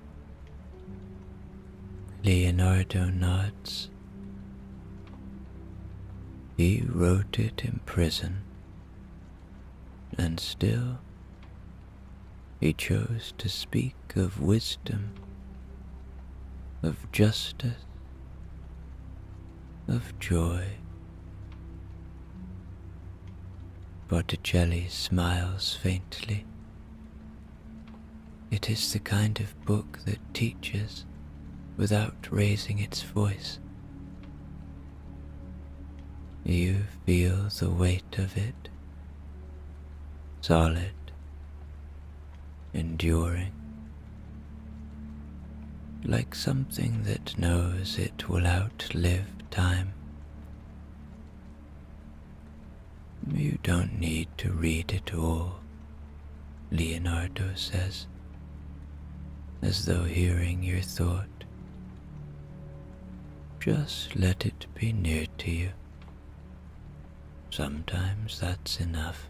Leonardo nods. He wrote it in prison, and still he chose to speak of wisdom, of justice, of joy. Botticelli smiles faintly. It is the kind of book that teaches without raising its voice. You feel the weight of it, solid, enduring, like something that knows it will outlive time. You don't need to read it all, Leonardo says, as though hearing your thought. Just let it be near to you. Sometimes that's enough.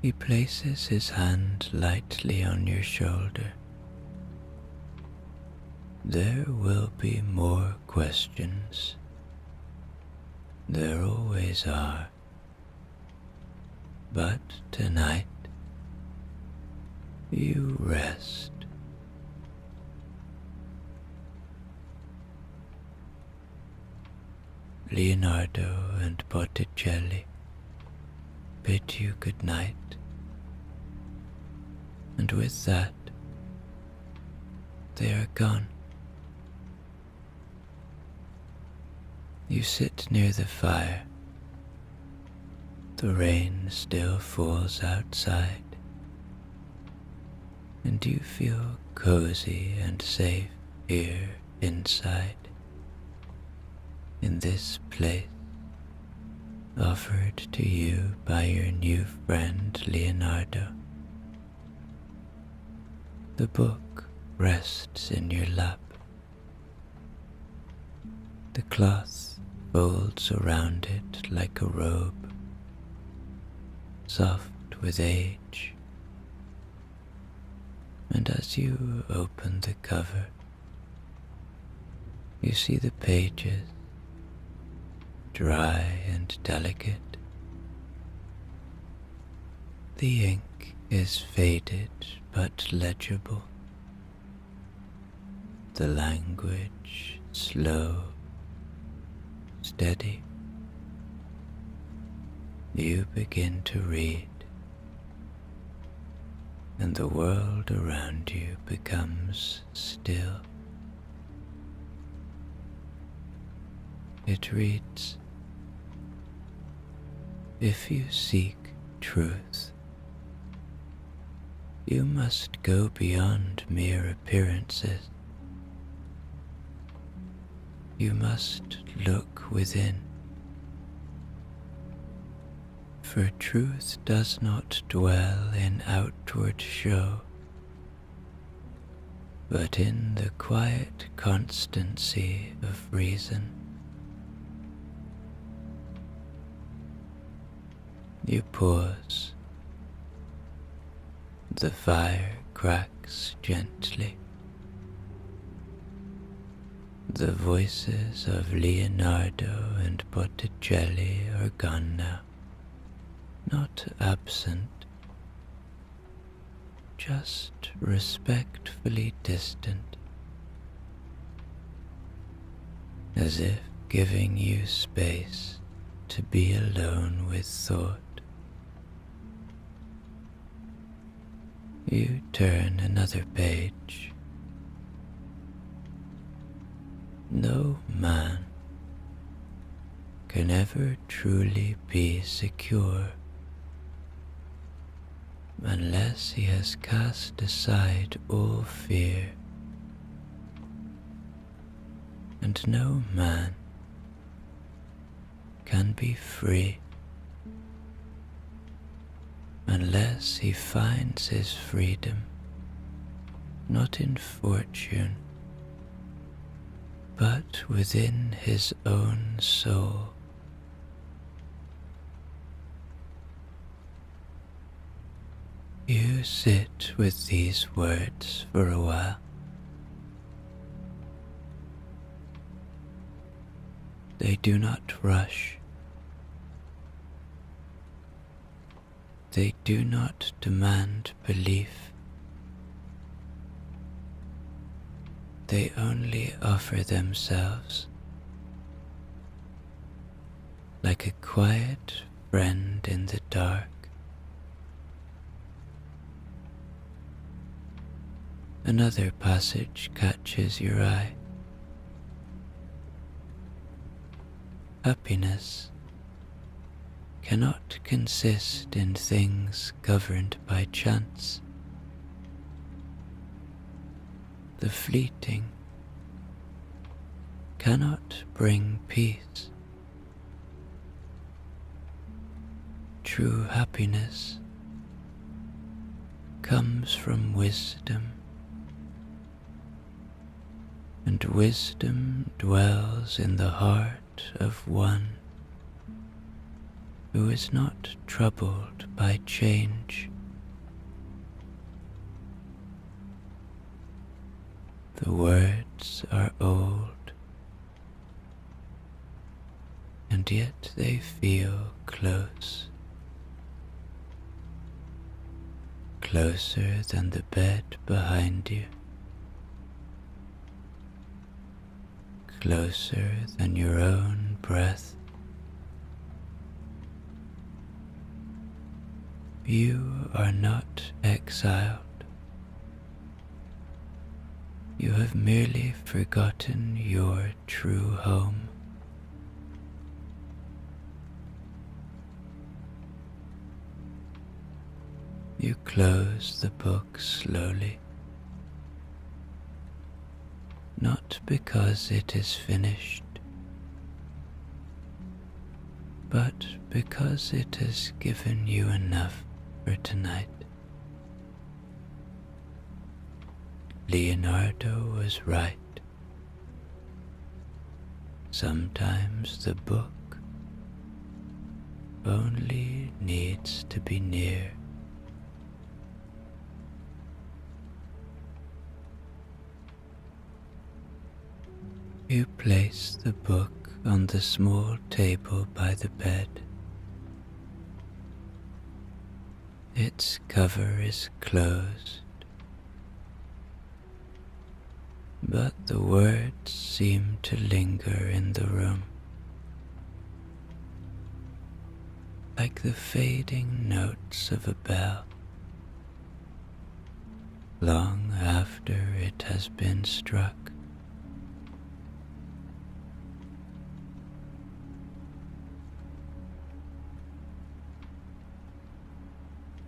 He places his hand lightly on your shoulder. There will be more questions. There always are. But tonight, you rest. Leonardo and Botticelli bid you good night, and with that, they are gone. You sit near the fire. The rain still falls outside, and you feel cozy and safe here inside, in this place offered to you by your new friend Leonardo. The book rests in your lap. The cloth folds around it like a robe, soft with age. And as you open the cover, you see the pages, dry and delicate. The ink is faded but legible. The language slow, steady. You begin to read, and the world around you becomes still. It reads, "If you seek truth, you must go beyond mere appearances. You must look within. For truth does not dwell in outward show, but in the quiet constancy of reason." You pause. The fire cracks gently. The voices of Leonardo and Botticelli are gone now, not absent, just respectfully distant, as if giving you space to be alone with thought. You turn another page. No man can ever truly be secure unless he has cast aside all fear, and no man can be free unless he finds his freedom not in fortune, but within his own soul. You sit with these words for a while. They do not rush. They do not demand belief. They only offer themselves like a quiet friend in the dark. Another passage catches your eye. Happiness cannot consist in things governed by chance. The fleeting cannot bring peace. True happiness comes from wisdom, and wisdom dwells in the heart of one who is not troubled by change. The words are old, and yet they feel close, closer than the bed behind you, closer than your own breath. You are not exiled. You have merely forgotten your true home. You close the book slowly, not because it is finished, but because it has given you enough for tonight. Leonardo was right. Sometimes the book only needs to be near. You place the book on the small table by the bed. Its cover is closed, but the words seem to linger in the room, like the fading notes of a bell, long after it has been struck.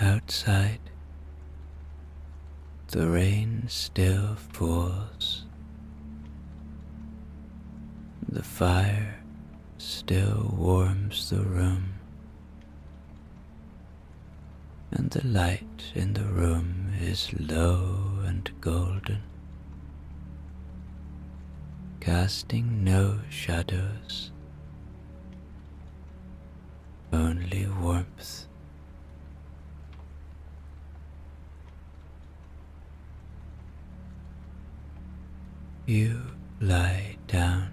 Outside, the rain still falls. The fire still warms the room, and the light in the room is low and golden, casting no shadows, only warmth. You lie down.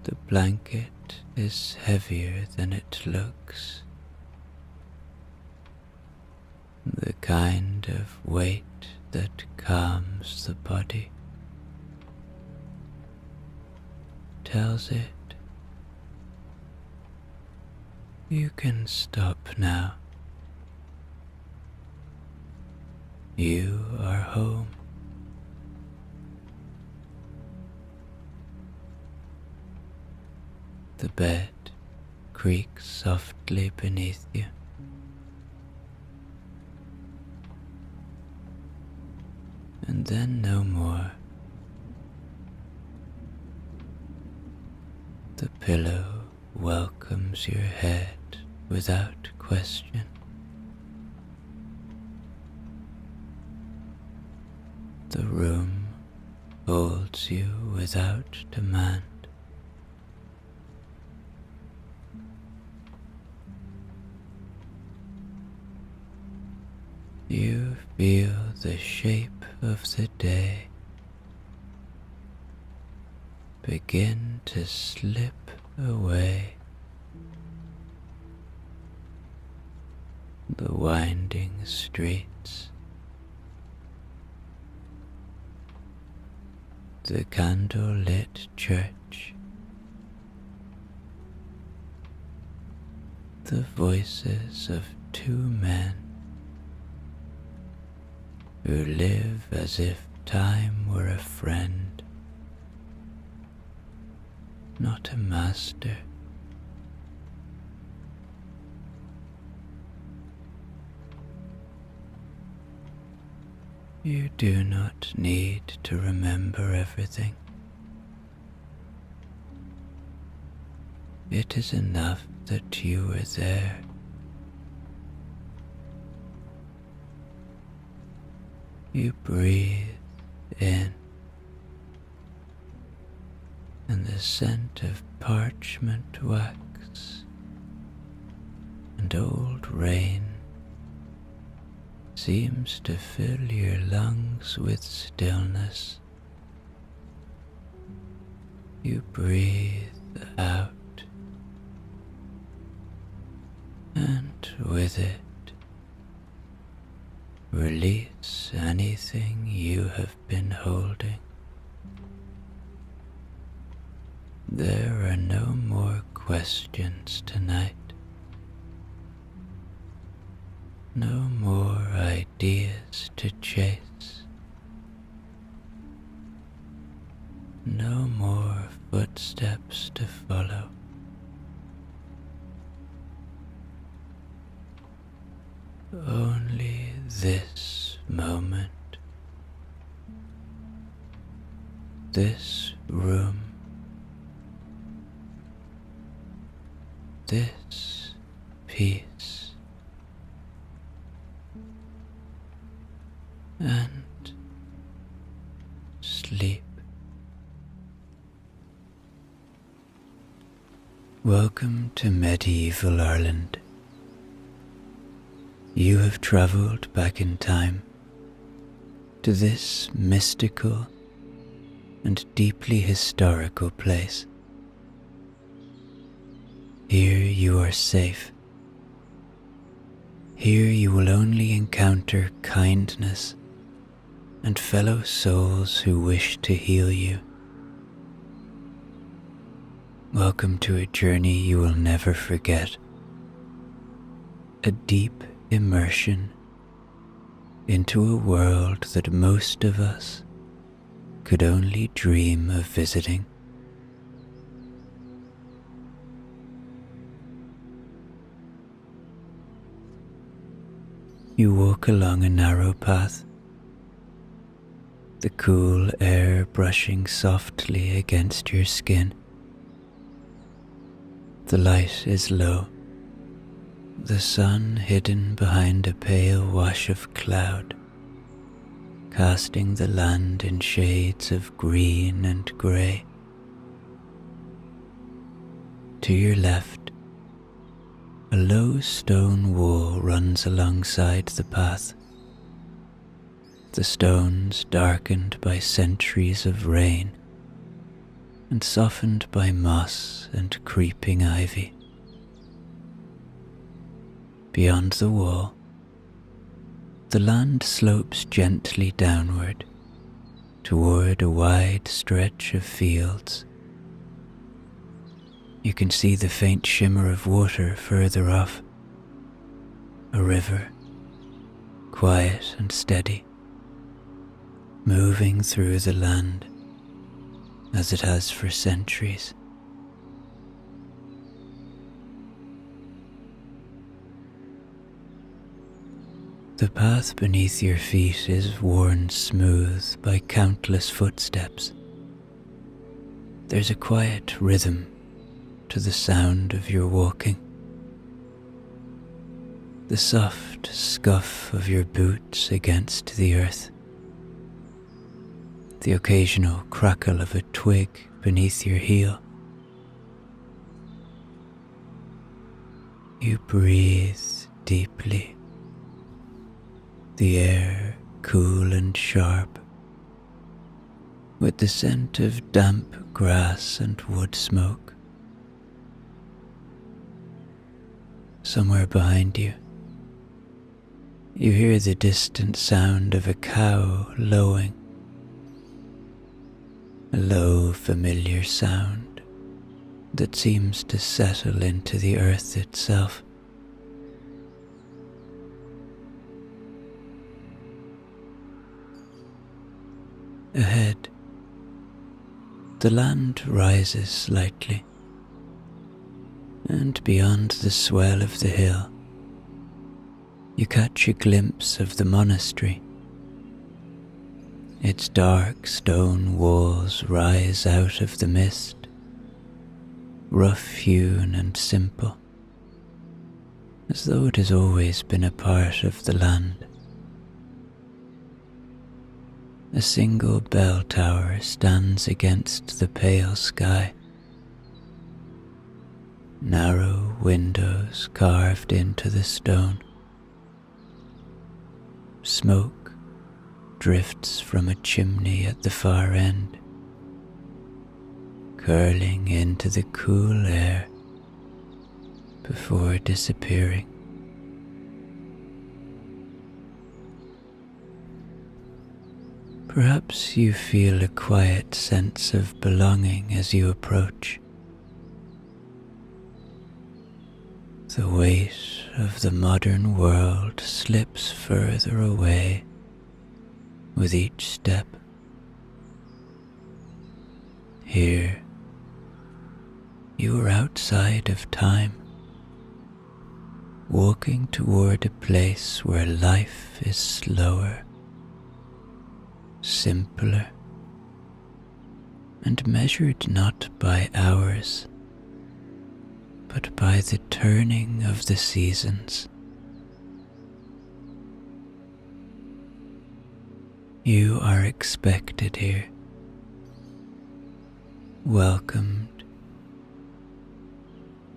The blanket is heavier than it looks, the kind of weight that calms the body, tells it, you can stop now. You are home. The bed creaks softly beneath you. And then no more. pillow welcomes your head without question. The room holds you without demand. You feel the shape of the day begin to slip away. The winding streets, the candle-lit church, the voices of two men who live as if time were a friend, not a master. You do not need to remember everything. It is enough that you were there. You breathe in, and the scent of parchment wax and old rain seems to fill your lungs with stillness. You breathe out, and with it, release anything you have been holding. There are no more questions tonight. No more ideas to chase. No more footsteps to follow. Only this moment, this room, this peace, and sleep. Welcome to medieval Ireland. You have travelled back in time to this mystical and deeply historical place. Here you are safe. Here you will only encounter kindness and fellow souls who wish to heal you. Welcome to a journey you will never forget. A deep immersion into a world that most of us could only dream of visiting. You walk along a narrow path, the cool air brushing softly against your skin. The light is low, the sun hidden behind a pale wash of cloud, casting the land in shades of green and grey. To your left, a low stone wall runs alongside the path, the stones darkened by centuries of rain and softened by moss and creeping ivy. Beyond the wall, the land slopes gently downward toward a wide stretch of fields. You can see the faint shimmer of water further off, a river, quiet and steady, moving through the land as it has for centuries. The path beneath your feet is worn smooth by countless footsteps. There's a quiet rhythm to the sound of your walking. The soft scuff of your boots against the earth. The occasional crackle of a twig beneath your heel. You breathe deeply, the air cool and sharp, with the scent of damp grass and wood smoke. Somewhere behind you, you hear the distant sound of a cow lowing, a low, familiar sound that seems to settle into the earth itself. Ahead, the land rises slightly, and beyond the swell of the hill, you catch a glimpse of the monastery. Its dark stone walls rise out of the mist, rough-hewn and simple, as though it has always been a part of the land. A single bell tower stands against the pale sky. Narrow windows carved into the stone. Smoke drifts from a chimney at the far end, curling into the cool air before disappearing. Perhaps you feel a quiet sense of belonging as you approach. The weight of the modern world slips further away with each step. Here, you are outside of time, walking toward a place where life is slower, simpler, and measured not by hours, but by the turning of the seasons. You are expected here, welcomed,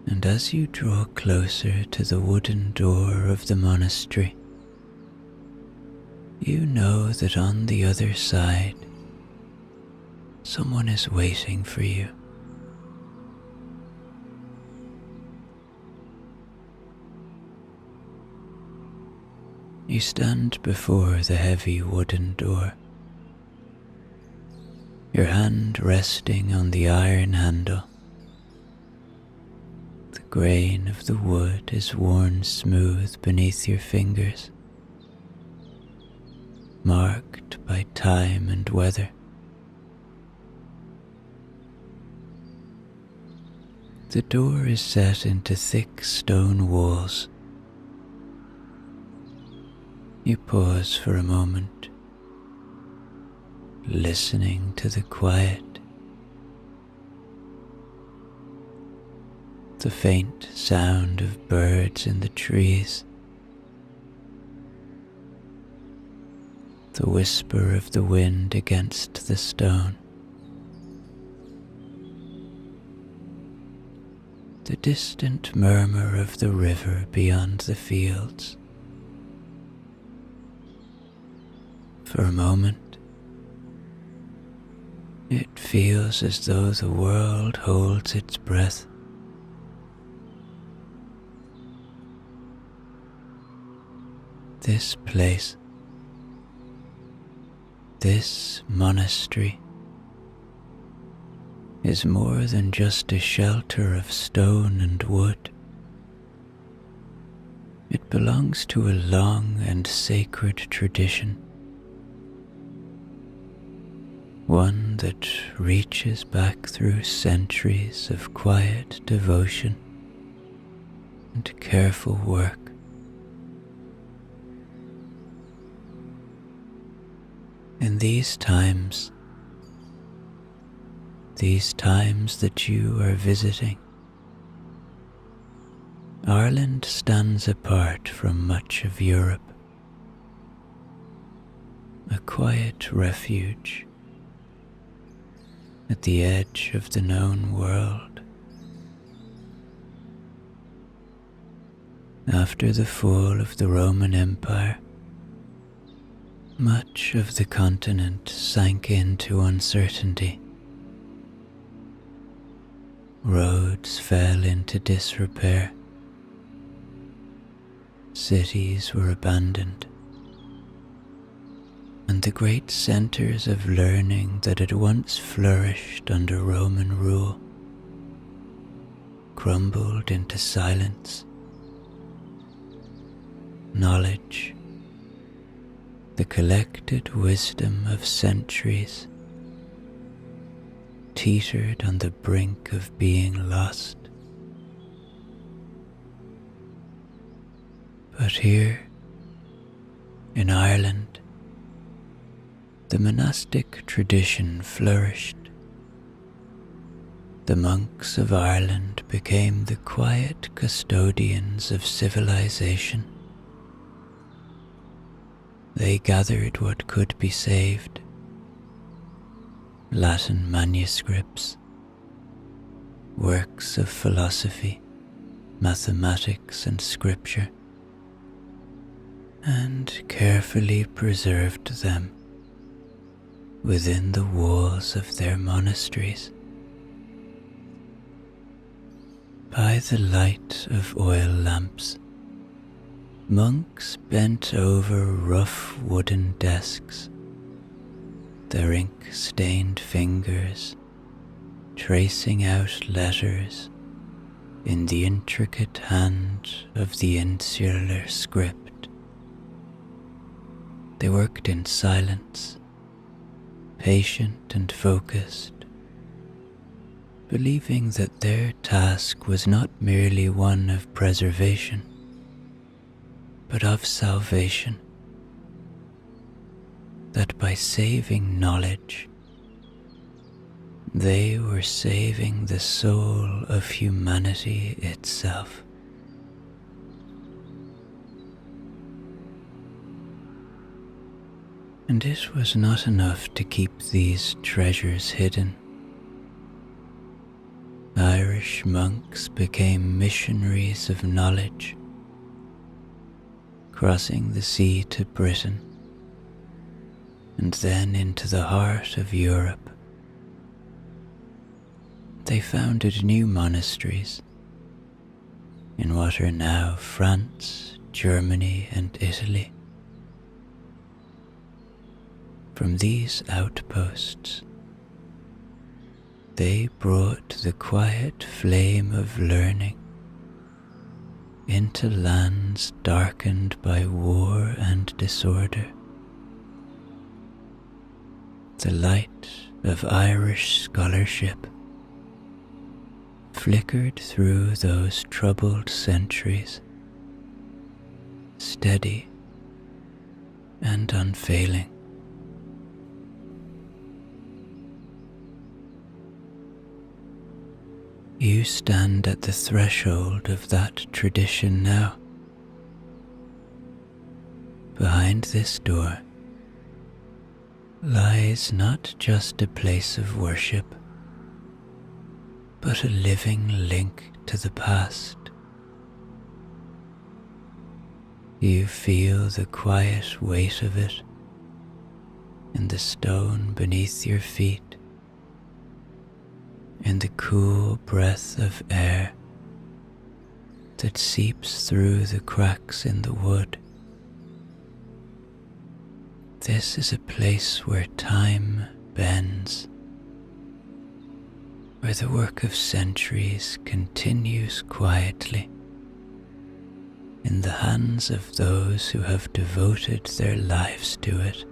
and as you draw closer to the wooden door of the monastery, you know that on the other side, someone is waiting for you. You stand before the heavy wooden door, your hand resting on the iron handle. The grain of the wood is worn smooth beneath your fingers, marked by time and weather. The door is set into thick stone walls. You pause for a moment, listening to the quiet. The faint sound of birds in the trees. The whisper of the wind against the stone. The distant murmur of the river beyond the fields. For a moment, it feels as though the world holds its breath. This place, this monastery, is more than just a shelter of stone and wood. It belongs to a long and sacred tradition, one that reaches back through centuries of quiet devotion and careful work. In these times that you are visiting, Ireland stands apart from much of Europe, a quiet refuge at the edge of the known world. After the fall of the Roman Empire, much of the continent sank into uncertainty. Roads fell into disrepair. Cities were abandoned, and the great centres of learning that had once flourished under Roman rule crumbled into silence. Knowledge, the collected wisdom of centuries, teetered on the brink of being lost. But here, in Ireland, the monastic tradition flourished. The monks of Ireland became the quiet custodians of civilization. They gathered what could be saved: Latin manuscripts, works of philosophy, mathematics, and scripture, and carefully preserved them within the walls of their monasteries. By the light of oil lamps, monks bent over rough wooden desks, their ink-stained fingers tracing out letters in the intricate hand of the insular script. They worked in silence, patient and focused, believing that their task was not merely one of preservation, but of salvation, that by saving knowledge, they were saving the soul of humanity itself. And it was not enough to keep these treasures hidden. Irish monks became missionaries of knowledge, crossing the sea to Britain, and then into the heart of Europe. They founded new monasteries in what are now France, Germany, and Italy. From these outposts, they brought the quiet flame of learning into lands darkened by war and disorder. The light of Irish scholarship flickered through those troubled centuries, steady and unfailing. You stand at the threshold of that tradition now. Behind this door lies not just a place of worship, but a living link to the past. You feel the quiet weight of it in the stone beneath your feet, in the cool breath of air that seeps through the cracks in the wood. This is a place where time bends, where the work of centuries continues quietly in the hands of those who have devoted their lives to it.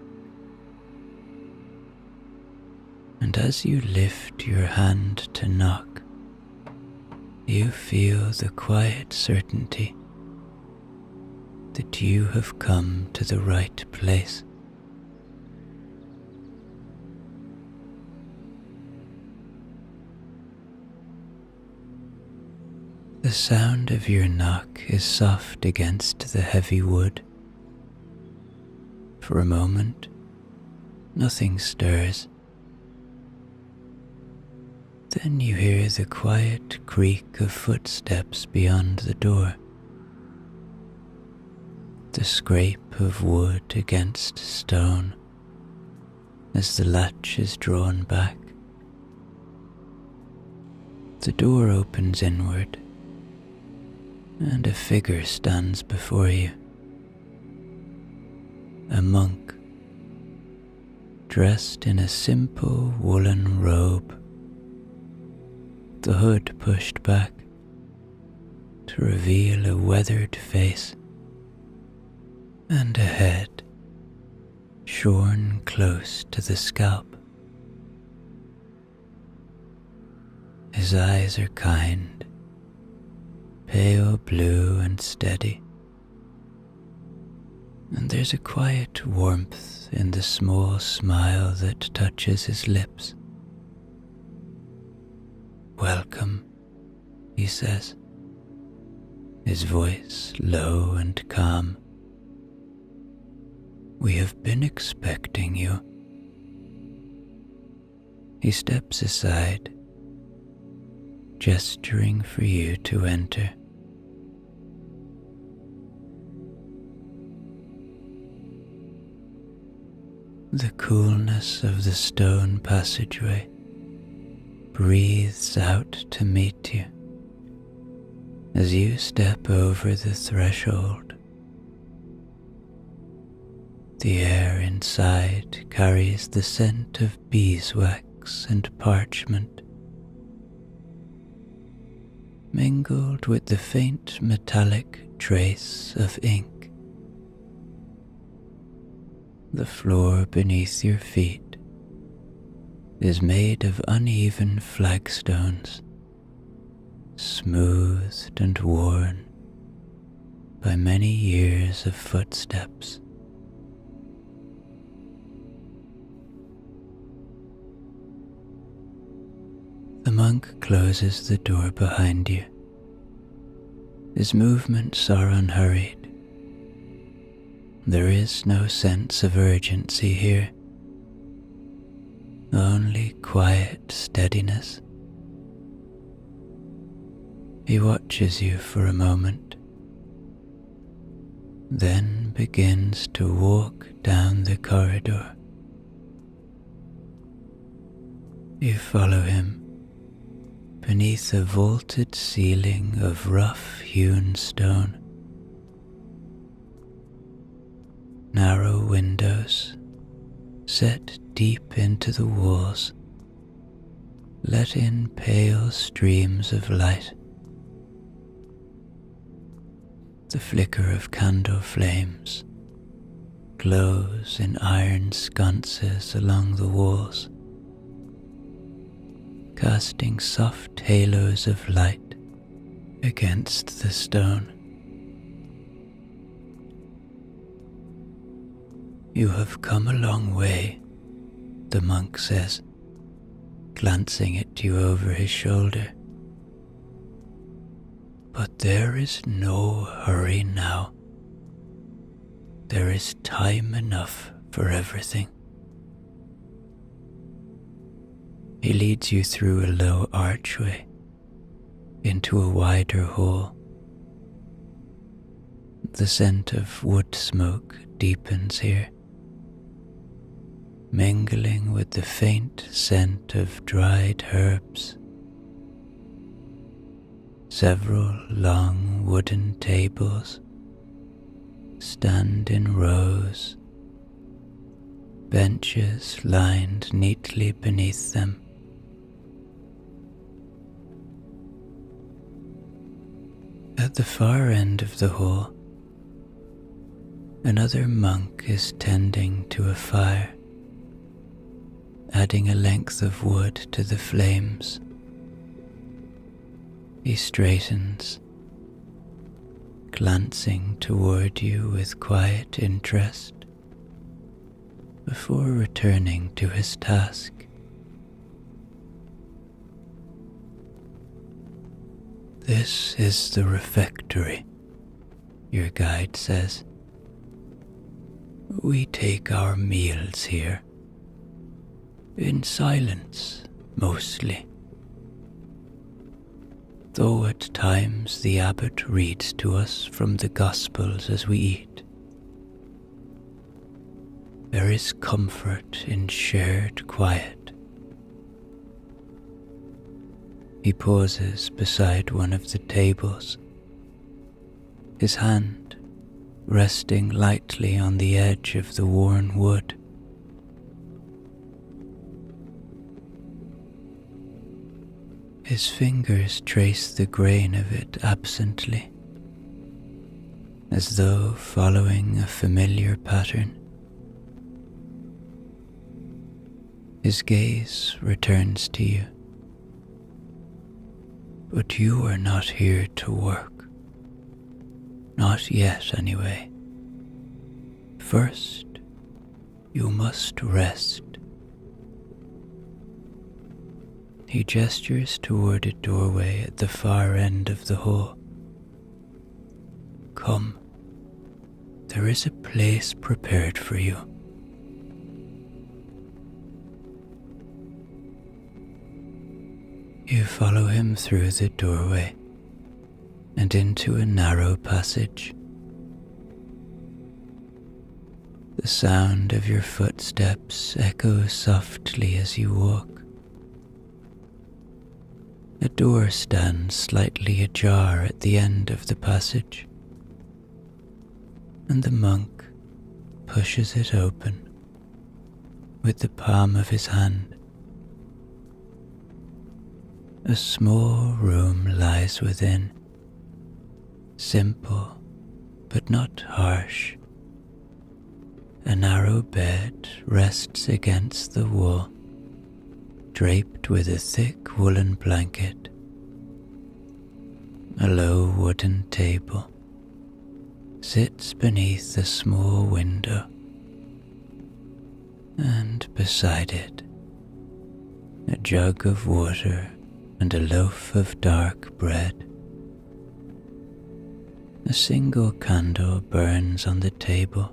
And as you lift your hand to knock, you feel the quiet certainty that you have come to the right place. The The sound of your knock is soft against the heavy wood. For a moment, nothing stirs. Then you hear the quiet creak of footsteps beyond the door, the scrape of wood against stone as the latch is drawn back. The door opens inward, and a figure stands before you. A monk, dressed in a simple woolen robe, the hood pushed back to reveal a weathered face and a head shorn close to the scalp. His eyes are kind, pale blue and steady, and there's a quiet warmth in the small smile that touches his lips. "Welcome," he says, his voice low and calm. "We have been expecting you." He steps aside, gesturing for you to enter. The coolness of the stone passageway breathes out to meet you as you step over the threshold. The air inside carries the scent of beeswax and parchment, mingled with the faint metallic trace of ink. The floor beneath your feet is made of uneven flagstones, smoothed and worn by many years of footsteps. The monk closes the door behind you. His movements are unhurried. There is no sense of urgency here, only quiet steadiness. He watches you for a moment, then begins to walk down the corridor. You follow him beneath a vaulted ceiling of rough-hewn stone. Narrow windows set deep into the walls let in pale streams of light. The flicker of candle flames glows in iron sconces along the walls, casting soft halos of light against the stone. "You have come a long way," the monk says, glancing at you over his shoulder. "But there is no hurry now. There is time enough for everything." He leads you through a low archway into a wider hall. The scent of wood smoke deepens here, mingling with the faint scent of dried herbs. Several long wooden tables stand in rows, benches lined neatly beneath them. At the far end of the hall, another monk is tending to a fire, adding a length of wood to the flames. He straightens, glancing toward you with quiet interest, before returning to his task. This is the refectory, your guide says. We take our meals here, in silence mostly, though at times the abbot reads to us from the Gospels as we eat. There is comfort in shared quiet. He pauses beside one of the tables, his hand resting lightly on the edge of the worn wood. His fingers trace the grain of it absently, as though following a familiar pattern. His gaze returns to you. But you are not here to work. Not yet, anyway. First, you must rest. He gestures toward a doorway at the far end of the hall. Come, there is a place prepared for you. You follow him through the doorway and into a narrow passage. The sound of your footsteps echoes softly as you walk. A door stands slightly ajar at the end of the passage, and the monk pushes it open with the palm of his hand. A small room lies within, simple but not harsh. A narrow bed rests against the wall, draped with a thick woolen blanket. A low wooden table sits beneath a small window, and beside it, a jug of water and a loaf of dark bread. A single candle burns on the table,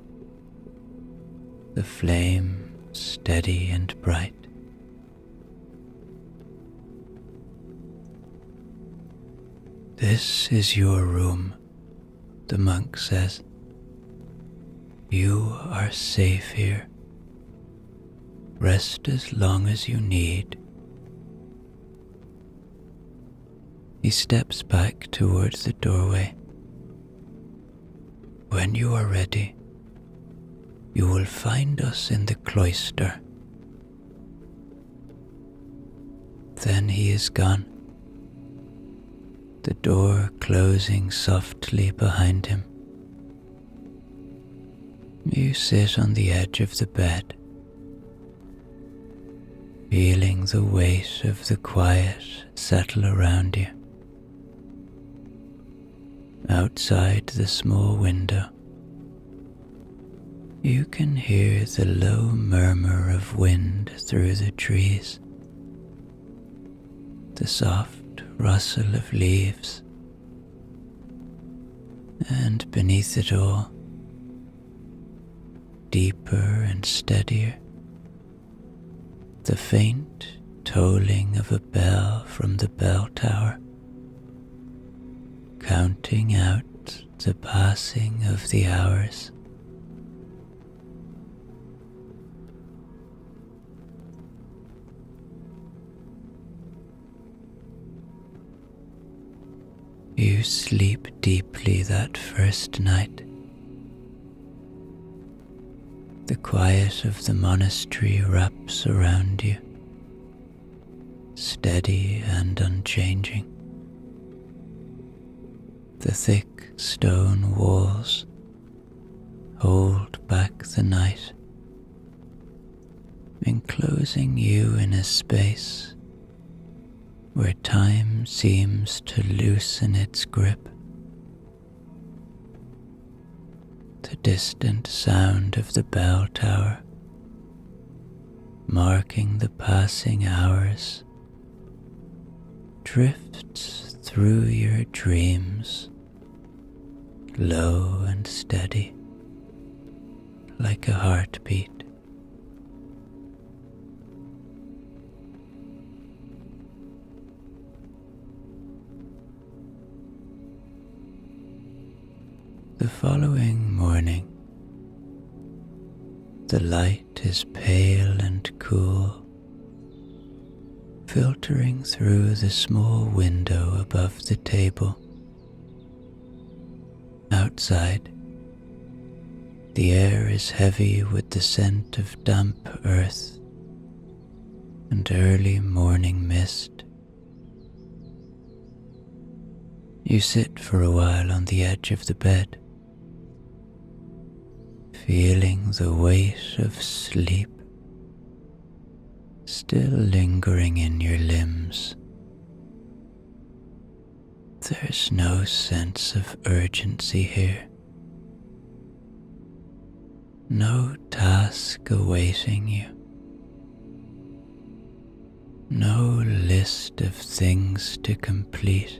the flame steady and bright. This is your room, the monk says. You are safe here. Rest as long as you need. He steps back towards the doorway. When you are ready, you will find us in the cloister. Then he is gone, the door closing softly behind him. You sit on the edge of the bed, feeling the weight of the quiet settle around you. Outside the small window, you can hear the low murmur of wind through the trees, the soft rustle of leaves, and beneath it all, deeper and steadier, the faint tolling of a bell from the bell tower, counting out the passing of the hours. You sleep deeply that first night. The quiet of the monastery wraps around you, steady and unchanging. The thick stone walls hold back the night, enclosing you in a space where time seems to loosen its grip. The distant sound of the bell tower, marking the passing hours, drifts through your dreams, low and steady, like a heartbeat. The following morning, the light is pale and cool, filtering through the small window above the table. Outside, the air is heavy with the scent of damp earth and early morning mist. You sit for a while on the edge of the bed, feeling the weight of sleep still lingering in your limbs. There's no sense of urgency here, no task awaiting you, no list of things to complete.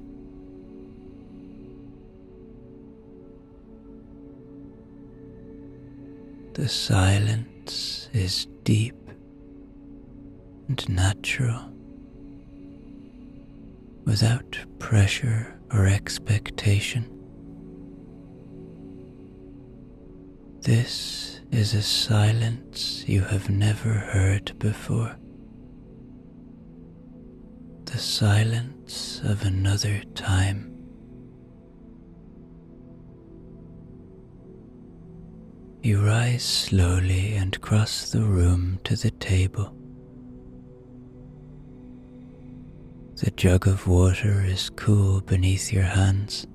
The silence is deep and natural, without pressure or expectation. This is a silence you have never heard before, the silence of another time. You rise slowly and cross the room to the table. The jug of water is cool beneath your hands,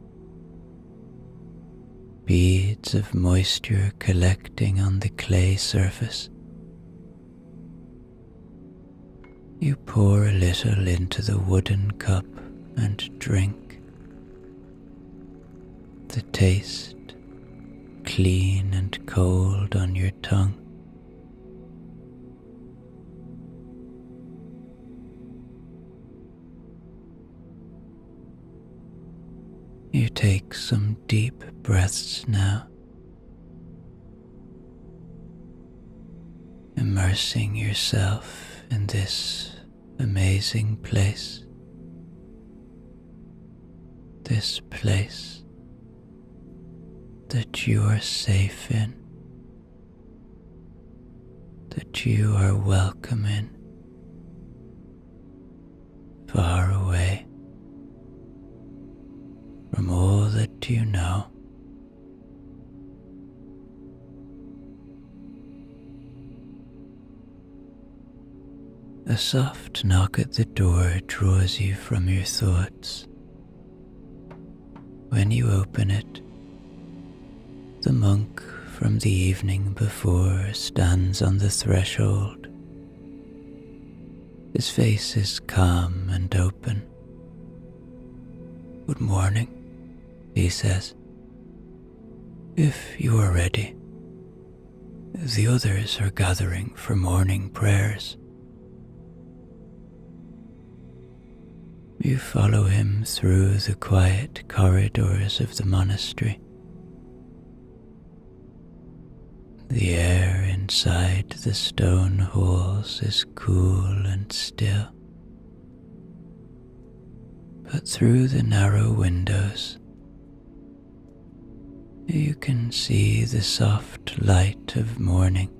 beads of moisture collecting on the clay surface. You pour a little into the wooden cup and drink. The taste, clean and cold on your tongue. You take some deep breaths now, immersing yourself in this amazing place, this place that you are safe in, that you are welcome in, far away from all that you know. A soft knock at the door draws you from your thoughts. When you open it, the monk from the evening before stands on the threshold. His face is calm and open. "Good morning," he says. "If you are ready, the others are gathering for morning prayers." You follow him through the quiet corridors of the monastery. The air inside the stone halls is cool and still, but through the narrow windows you can see the soft light of morning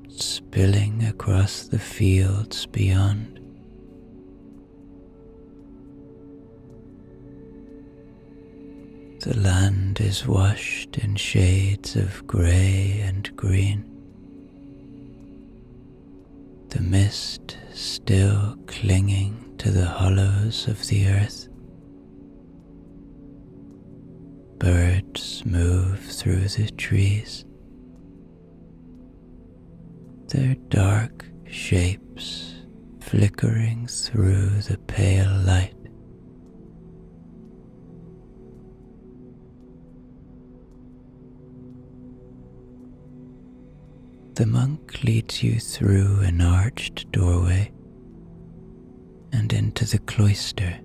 spilling across the fields beyond. The land is washed in shades of grey and green, the mist still clinging to the hollows of the earth. Birds move through the trees, their dark shapes flickering through the pale light. The monk leads you through an arched doorway and into the cloister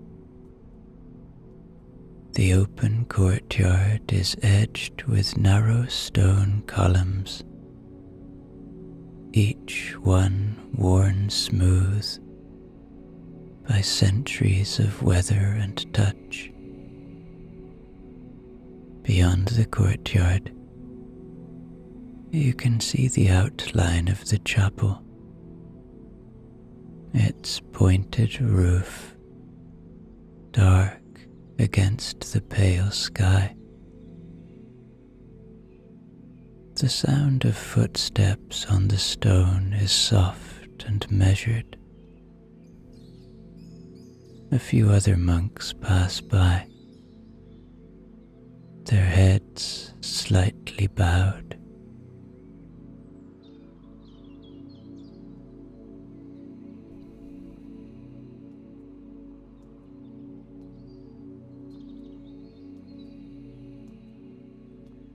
The open courtyard is edged with narrow stone columns, each one worn smooth by centuries of weather and touch. Beyond the courtyard, you can see the outline of the chapel, its pointed roof, dark against the pale sky. The sound of footsteps on the stone is soft and measured. A few other monks pass by, their heads slightly bowed.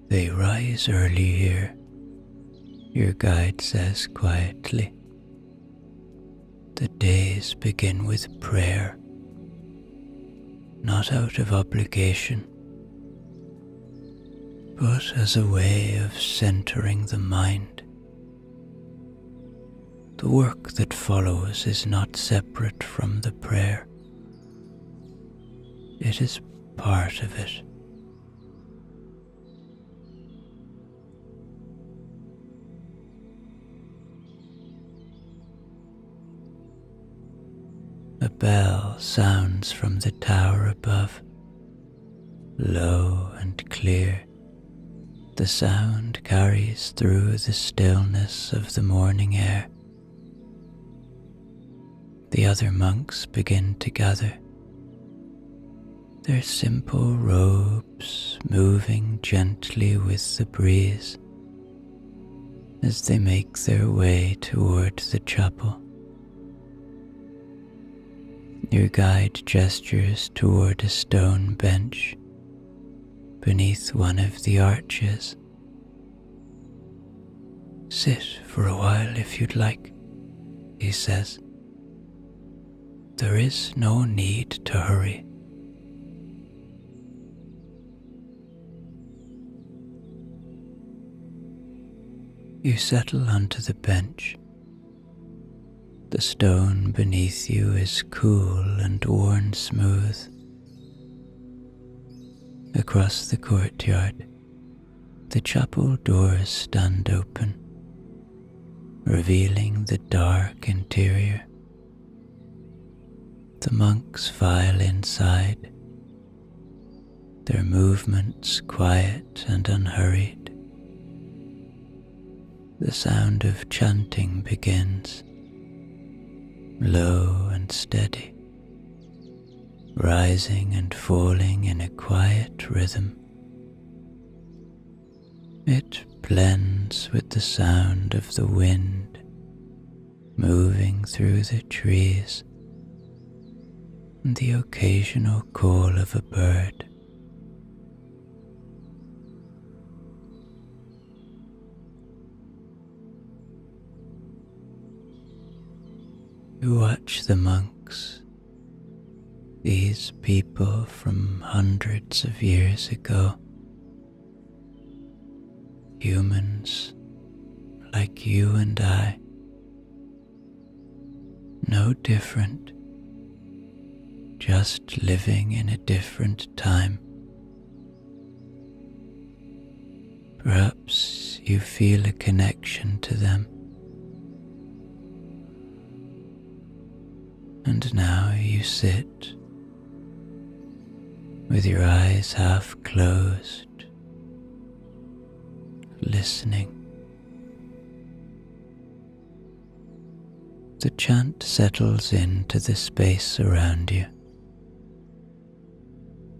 They rise early here, your guide says quietly. The days begin with prayer, not out of obligation, but as a way of centering the mind. The work that follows is not separate from the prayer. It is part of it. A bell sounds from the tower above, low and clear. The sound carries through the stillness of the morning air. The other monks begin to gather, their simple robes moving gently with the breeze as they make their way toward the chapel. Your guide gestures toward a stone bench beneath one of the arches. "Sit for a while if you'd like," he says. "There is no need to hurry." You settle onto the bench. The stone beneath you is cool and worn smooth. Across the courtyard, the chapel doors stand open, revealing the dark interior. The monks file inside, their movements quiet and unhurried. The sound of chanting begins, low and steady, rising and falling in a quiet rhythm. It blends with the sound of the wind moving through the trees and the occasional call of a bird. You watch the monks, these people from hundreds of years ago, humans like you and I, no different, just living in a different time. Perhaps you feel a connection to them. And now you sit with your eyes half closed, listening. The chant settles into the space around you,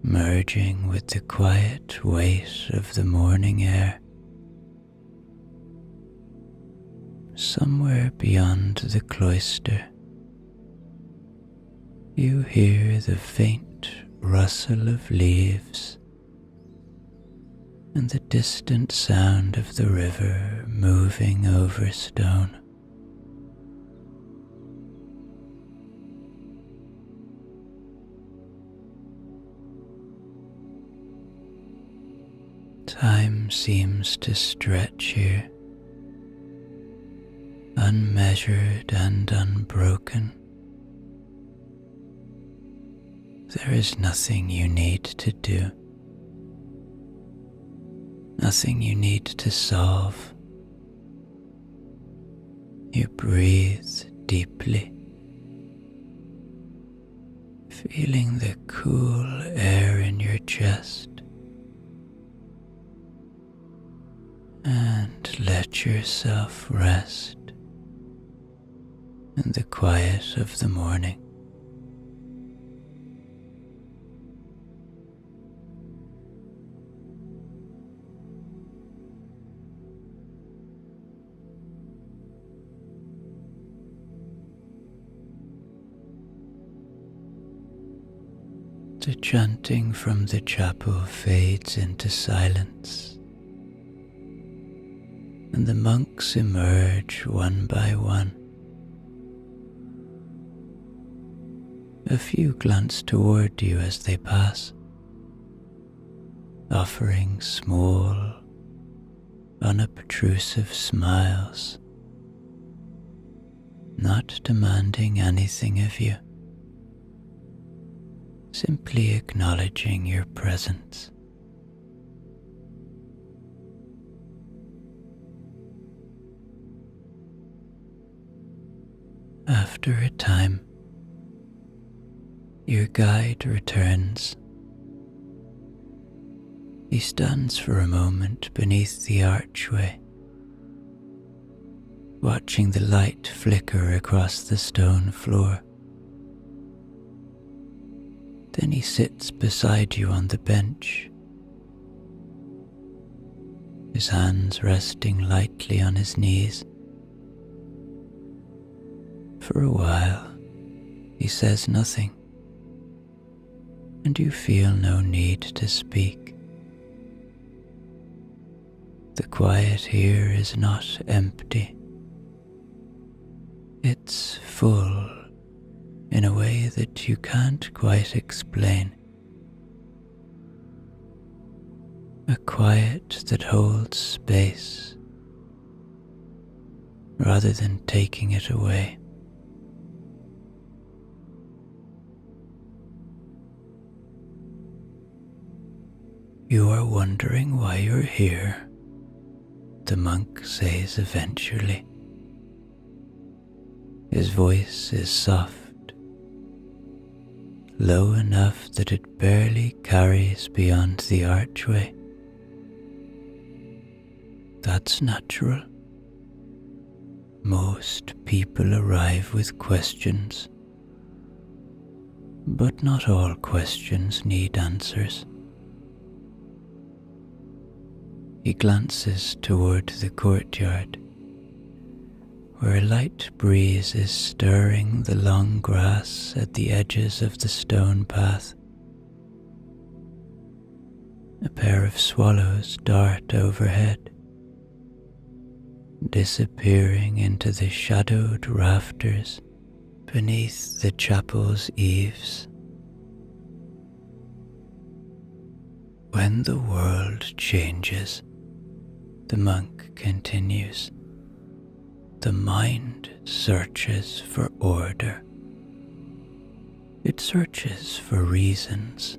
merging with the quiet weight of the morning air. Somewhere beyond the cloister, you hear the faint rustle of leaves and the distant sound of the river moving over stone. Time seems to stretch here, unmeasured and unbroken. There is nothing you need to do, nothing you need to solve. You breathe deeply, feeling the cool air in your chest, and let yourself rest in the quiet of the morning. The chanting from the chapel fades into silence, and the monks emerge one by one. A few glance toward you as they pass, offering small, unobtrusive smiles, not demanding anything of you, simply acknowledging your presence. After a time, your guide returns. He stands for a moment beneath the archway, watching the light flicker across the stone floor. Then he sits beside you on the bench, his hands resting lightly on his knees. For a while, he says nothing, and you feel no need to speak. The quiet here is not empty. It's full in a way that you can't quite explain. A quiet that holds space rather than taking it away. You are wondering why you're here, the monk says eventually. His voice is soft, low enough that it barely carries beyond the archway. That's natural. Most people arrive with questions, but not all questions need answers. He glances toward the courtyard, where a light breeze is stirring the long grass at the edges of the stone path. A pair of swallows dart overhead, disappearing into the shadowed rafters beneath the chapel's eaves. When the world changes, the monk continues, the mind searches for order. It searches for reasons.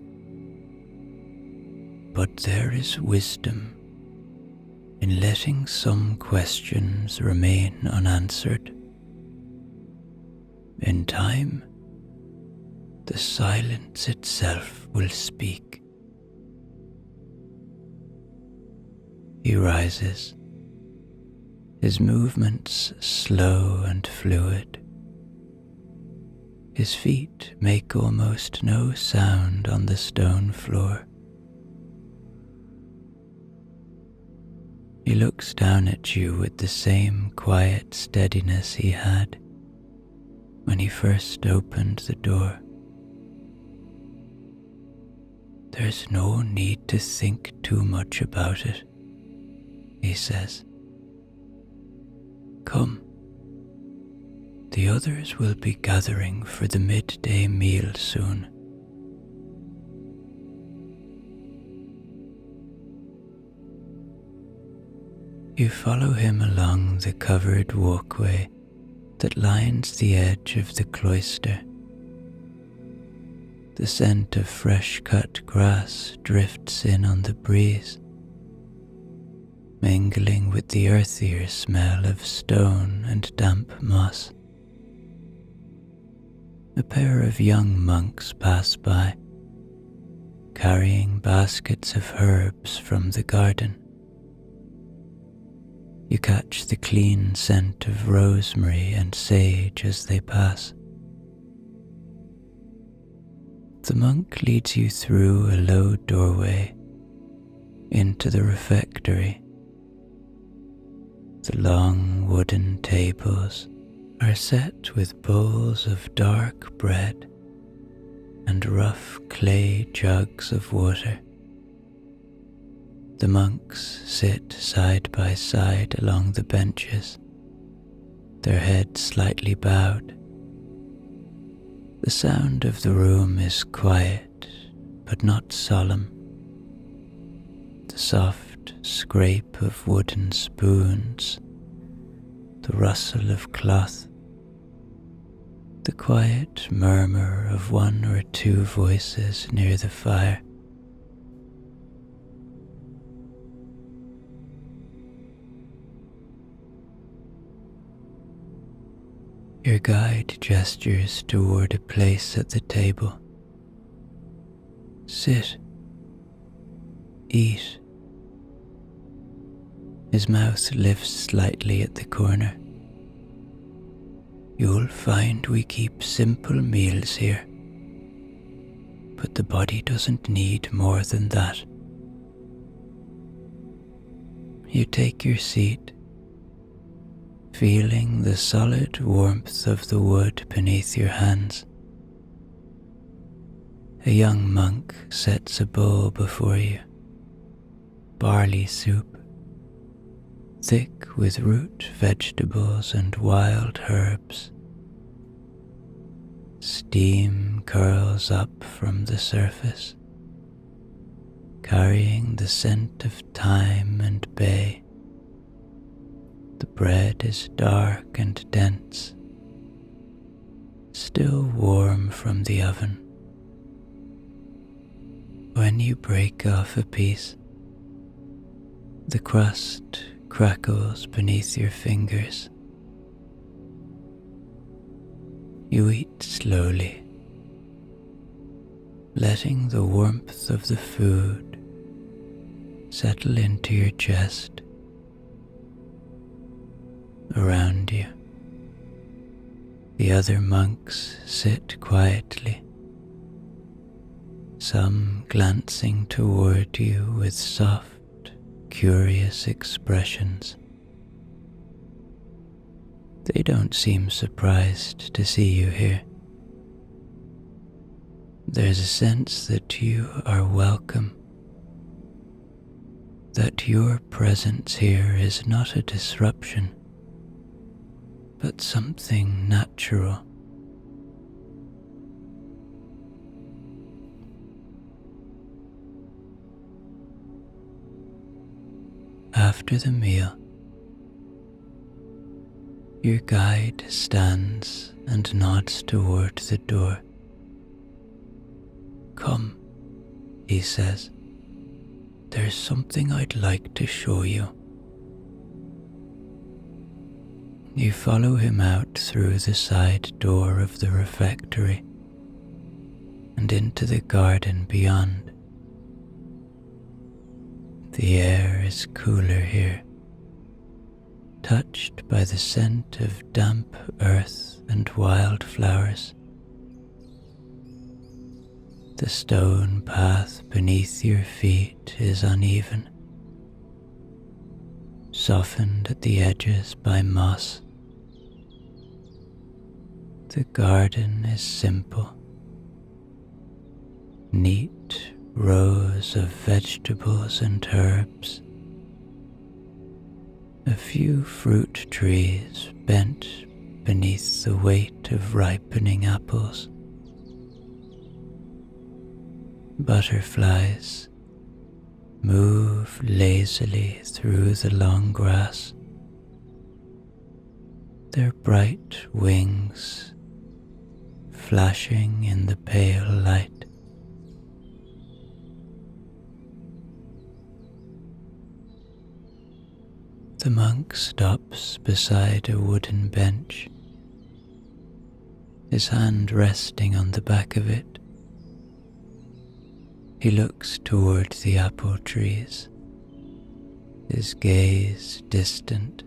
But there is wisdom in letting some questions remain unanswered. In time, the silence itself will speak. He rises, his movements slow and fluid. His feet make almost no sound on the stone floor. He looks down at you with the same quiet steadiness he had when he first opened the door. There's no need to think too much about it, he says. Come. The others will be gathering for the midday meal soon. You follow him along the covered walkway that lines the edge of the cloister. The scent of fresh-cut grass drifts in on the breeze, mingling with the earthier smell of stone and damp moss. A pair of young monks pass by, carrying baskets of herbs from the garden. You catch the clean scent of rosemary and sage as they pass. The monk leads you through a low doorway into the refectory. The long wooden tables are set with bowls of dark bread and rough clay jugs of water. The monks sit side by side along the benches, their heads slightly bowed. The sound of the room is quiet, but not solemn. The soft scrape of wooden spoons, the rustle of cloth, the quiet murmur of one or two voices near the fire. Your guide gestures toward a place at the table. Sit. Eat. His mouth lifts slightly at the corner. You'll find we keep simple meals here, but the body doesn't need more than that. You take your seat, feeling the solid warmth of the wood beneath your hands. A young monk sets a bowl before you. Barley soup, thick with root vegetables and wild herbs. Steam curls up from the surface, carrying the scent of thyme and bay. The bread is dark and dense, still warm from the oven. When you break off a piece, the crust crackles beneath your fingers. You eat slowly, letting the warmth of the food settle into your chest. Around you, the other monks sit quietly, some glancing toward you with soft, curious expressions. They don't seem surprised to see you here. There's a sense that you are welcome, that your presence here is not a disruption, but something natural. After the meal, your guide stands and nods toward the door. Come, he says. There's something I'd like to show you. You follow him out through the side door of the refectory and into the garden beyond. The air is cooler here, touched by the scent of damp earth and wildflowers. The stone path beneath your feet is uneven, softened at the edges by moss. The garden is simple. Neat rows of vegetables and herbs. A few fruit trees bent beneath the weight of ripening apples. Butterflies move lazily through the long grass, their bright wings flashing in the pale light. The monk stops beside a wooden bench, his hand resting on the back of it. He looks toward the apple trees, his gaze distant.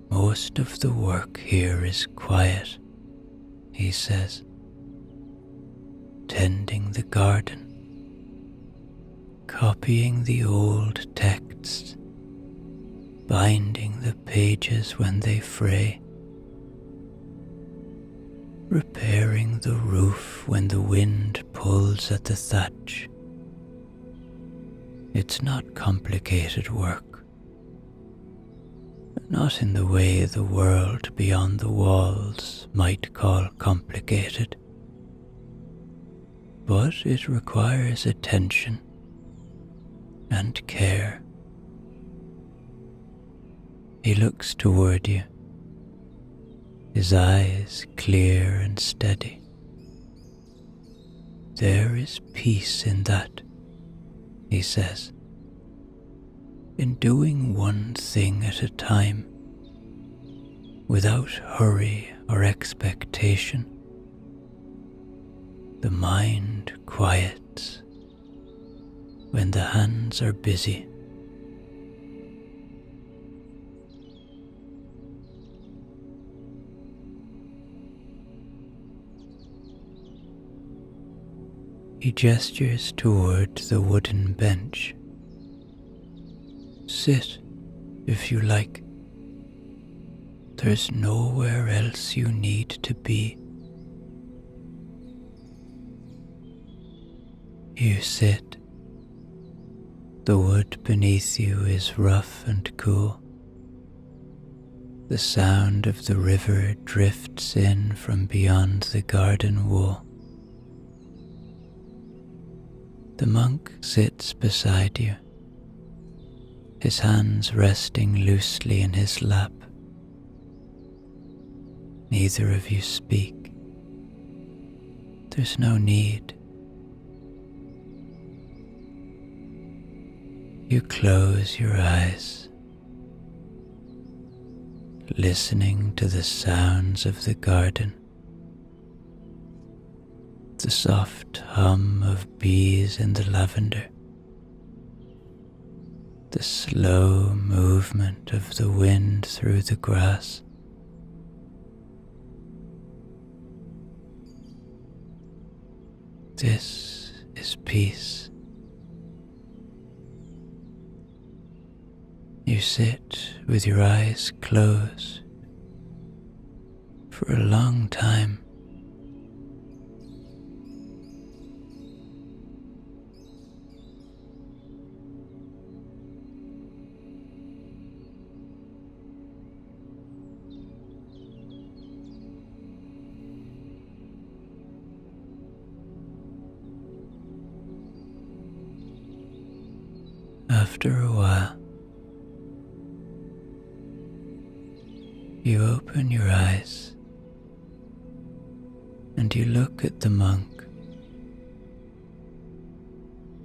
Most of the work here is quiet, he says, tending the garden, copying the old texts, binding the pages when they fray, repairing the roof when the wind pulls at the thatch. It's not complicated work, not in the way the world beyond the walls might call complicated, but it requires attention and care. He looks toward you, his eyes clear and steady. There is peace in that, he says, in doing one thing at a time, without hurry or expectation. The mind quiets when the hands are busy. He gestures toward the wooden bench. Sit, if you like. There's nowhere else you need to be. You sit. The wood beneath you is rough and cool. The sound of the river drifts in from beyond the garden wall. The monk sits beside you, his hands resting loosely in his lap. Neither of you speak. There's no need. You close your eyes, listening to the sounds of the garden, the soft hum of bees in the lavender, the slow movement of the wind through the grass. This is peace. You sit with your eyes closed for a long time. After a while, you open your eyes and you look at the monk.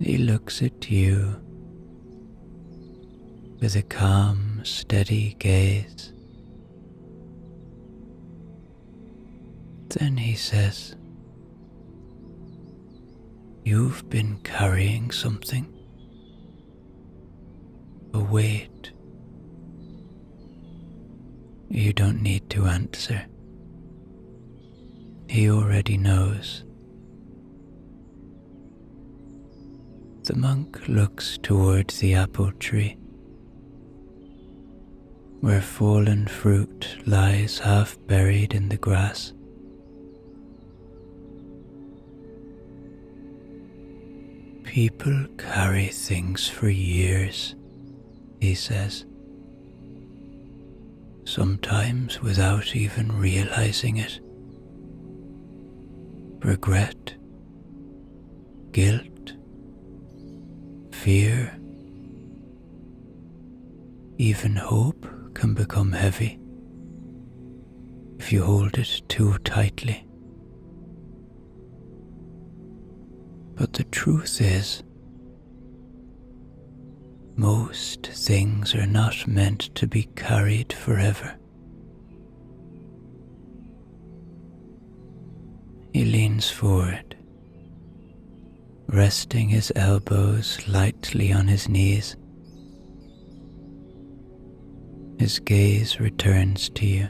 He looks at you with a calm, steady gaze. Then he says, "You've been carrying something. A weight. You don't need to answer. He already knows." The monk looks toward the apple tree, where fallen fruit lies half buried in the grass. People carry things for years, he says, sometimes without even realizing it. Regret, guilt, fear, even hope can become heavy if you hold it too tightly. But the truth is, most things are not meant to be carried forever. He leans forward, resting his elbows lightly on his knees. His gaze returns to you.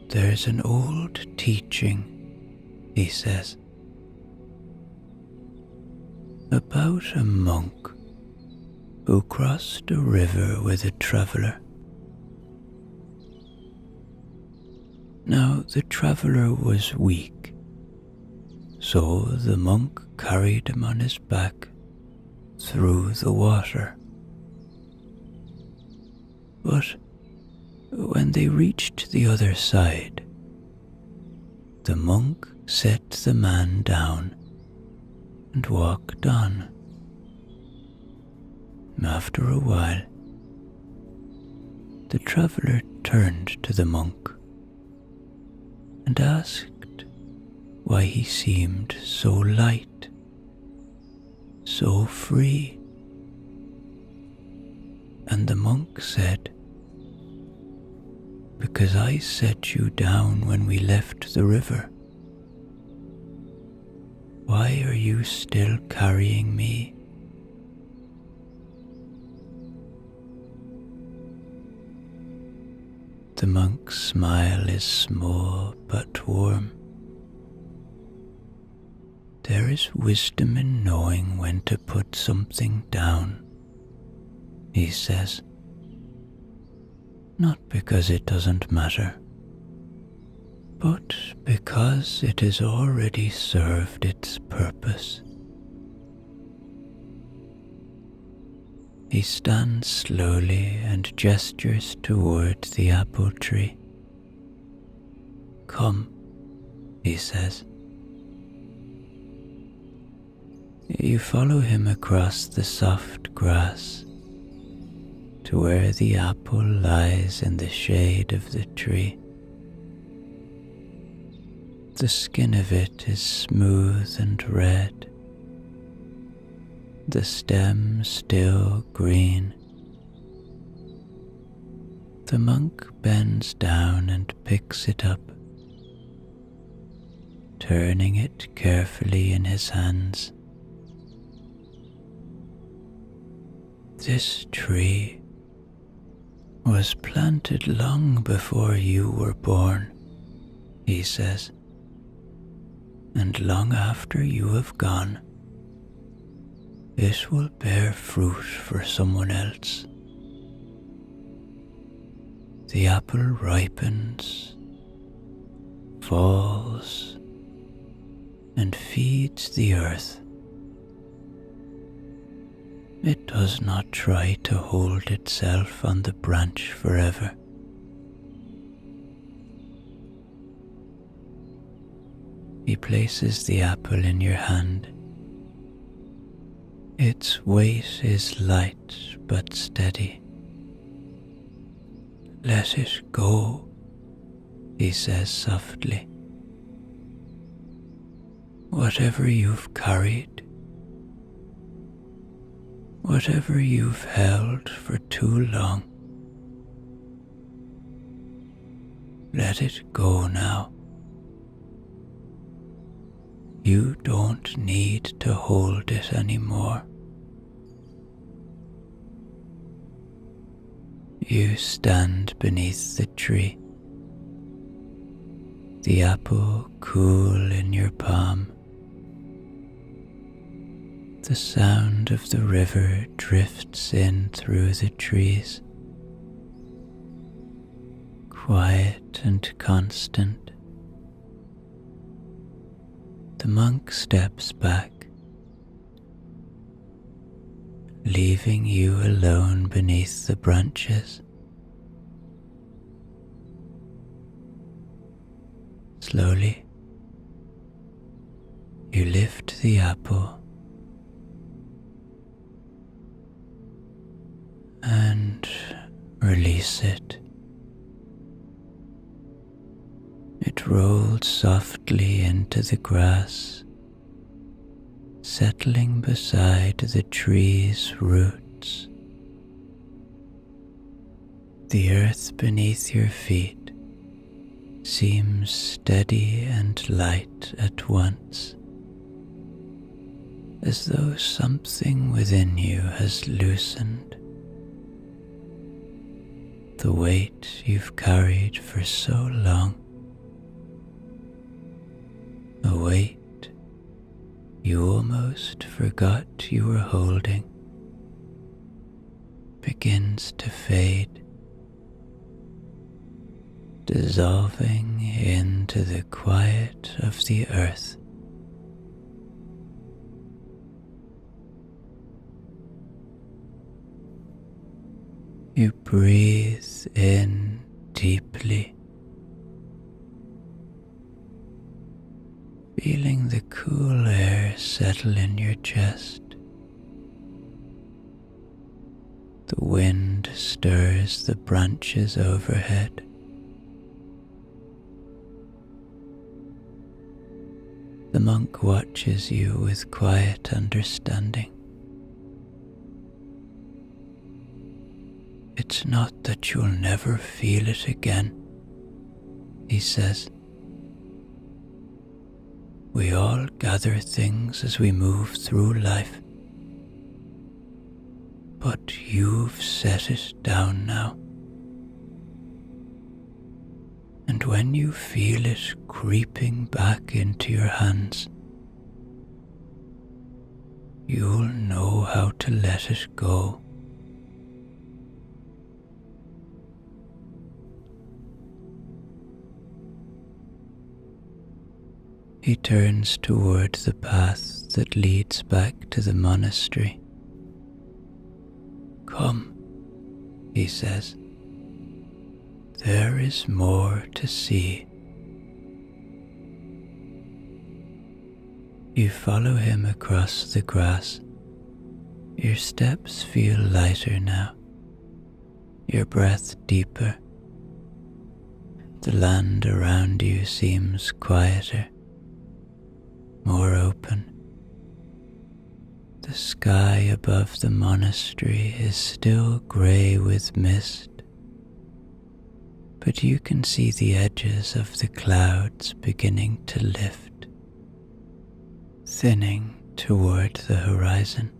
There's an old teaching, he says, about a monk who crossed a river with a traveller. Now the traveller was weak, so the monk carried him on his back through the water. But when they reached the other side, the monk set the man down and walked on. After a while, the traveller turned to the monk and asked why he seemed so light, so free. And the monk said, "Because I set you down when we left the river. Why are you still carrying me?" The monk's smile is small but warm. There is wisdom in knowing when to put something down, he says. Not because it doesn't matter, but because it has already served its purpose. He stands slowly and gestures toward the apple tree. "Come," he says. You follow him across the soft grass to where the apple lies in the shade of the tree. The skin of it is smooth and red, the stem still green. The monk bends down and picks it up, turning it carefully in his hands. This tree was planted long before you were born, he says, and long after you have gone, it will bear fruit for someone else. The apple ripens, falls, and feeds the earth. It does not try to hold itself on the branch forever. He places the apple in your hand. Its weight is light but steady. "Let it go," he says softly. "Whatever you've carried, whatever you've held for too long, let it go now. You don't need to hold it anymore." You stand beneath the tree, the apple cool in your palm. The sound of the river drifts in through the trees, quiet and constant. The monk steps back, leaving you alone beneath the branches. Slowly, You lift the apple and release it. It rolled softly into the grass, settling beside the tree's roots. The earth beneath your feet seems steady and light at once, as though something within you has loosened. The weight you've carried for so long, a weight you almost forgot you were holding, begins to fade, dissolving into the quiet of the earth. You breathe in deeply, feeling the cool air settle in your chest. The wind stirs the branches overhead. The monk watches you with quiet understanding. It's not that you'll never feel it again, he says. We all gather things as we move through life, but you've set it down now. And when you feel it creeping back into your hands, you'll know how to let it go. He turns toward the path that leads back to the monastery. Come, he says. There is more to see. You follow him across the grass. Your steps feel lighter now, your breath deeper. The land around you seems quieter, more open. The sky above the monastery is still grey with mist, but you can see the edges of the clouds beginning to lift, thinning toward the horizon.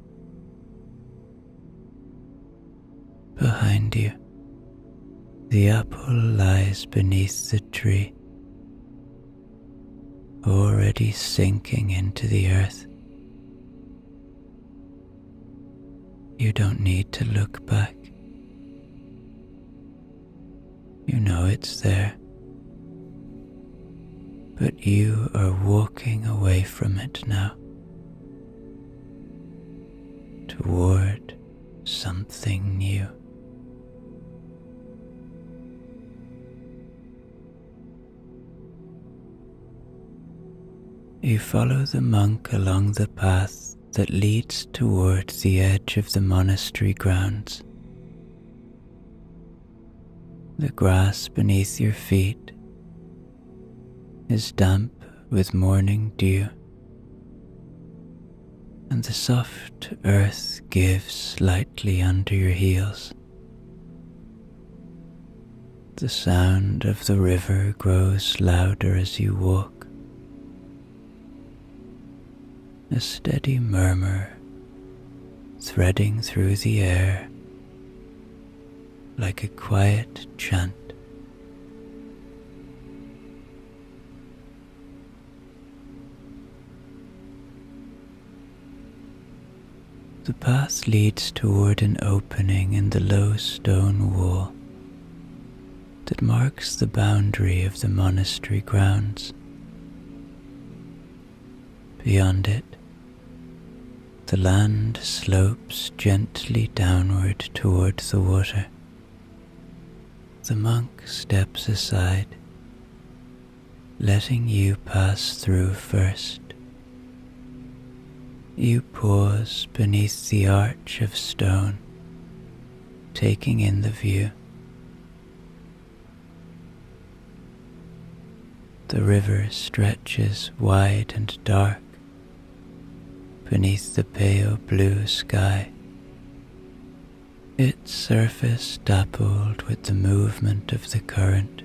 Behind you, the apple lies beneath the tree, already sinking into the earth. You don't need to look back. You know it's there, but you are walking away from it now, toward something new. You follow the monk along the path that leads toward the edge of the monastery grounds. The grass beneath your feet is damp with morning dew, and the soft earth gives slightly under your heels. The sound of the river grows louder as you walk, a steady murmur threading through the air like a quiet chant. The path leads toward an opening in the low stone wall that marks the boundary of the monastery grounds. Beyond it, the land slopes gently downward toward the water. The monk steps aside, letting you pass through first. You pause beneath the arch of stone, taking in the view. The river stretches wide and dark beneath the pale blue sky, its surface dappled with the movement of the current.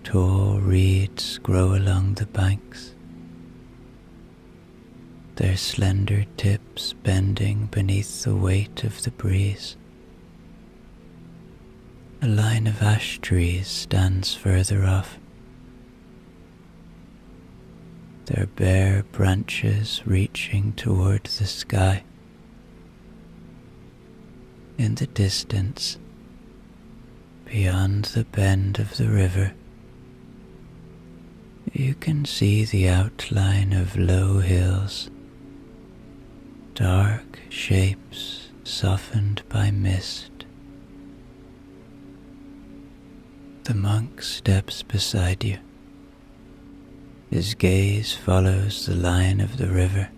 Tall reeds grow along the banks, their slender tips bending beneath the weight of the breeze. A line of ash trees stands further off, their bare branches reaching toward the sky. In the distance, beyond the bend of the river, you can see the outline of low hills, dark shapes softened by mist. The monk steps beside you. His gaze follows the line of the river.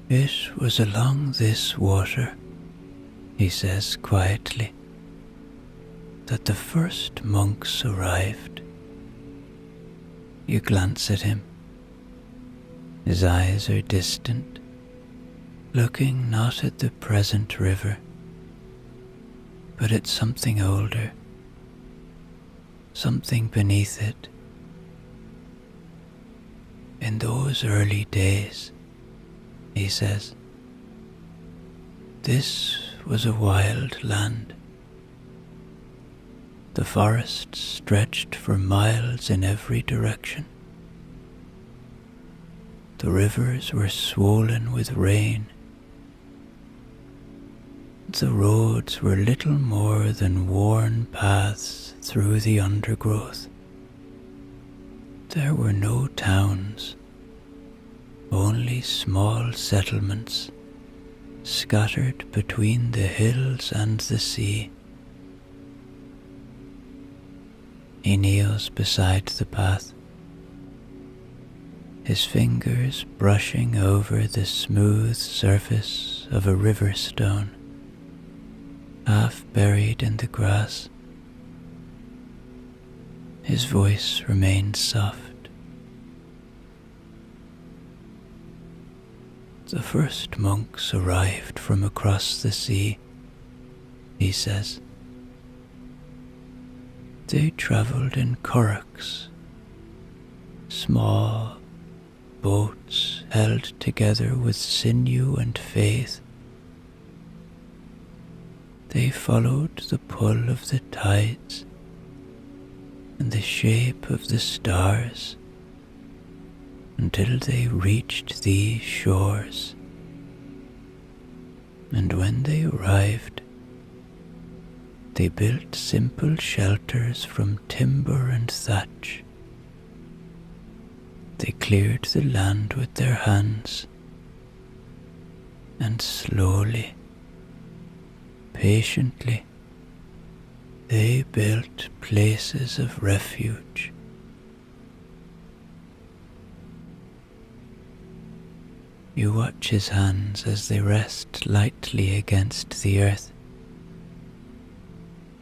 "It was along this water," he says quietly, "that the first monks arrived." You glance at him. His eyes are distant, looking not at the present river, but at something older, something beneath it. "In those early days," he says, "this was a wild land. The forests stretched for miles in every direction. The rivers were swollen with rain. The roads were little more than worn paths through the undergrowth. There were no towns, only small settlements scattered between the hills and the sea." He kneels beside the path, his fingers brushing over the smooth surface of a river stone, half buried in the grass. His voice remains soft. "The first monks arrived from across the sea," he says. "They travelled in currachs, small boats held together with sinew and faith. They followed the pull of the tides and the shape of the stars until they reached these shores. And when they arrived, they built simple shelters from timber and thatch. They cleared the land with their hands, and slowly, patiently, they built places of refuge." You watch his hands as they rest lightly against the earth.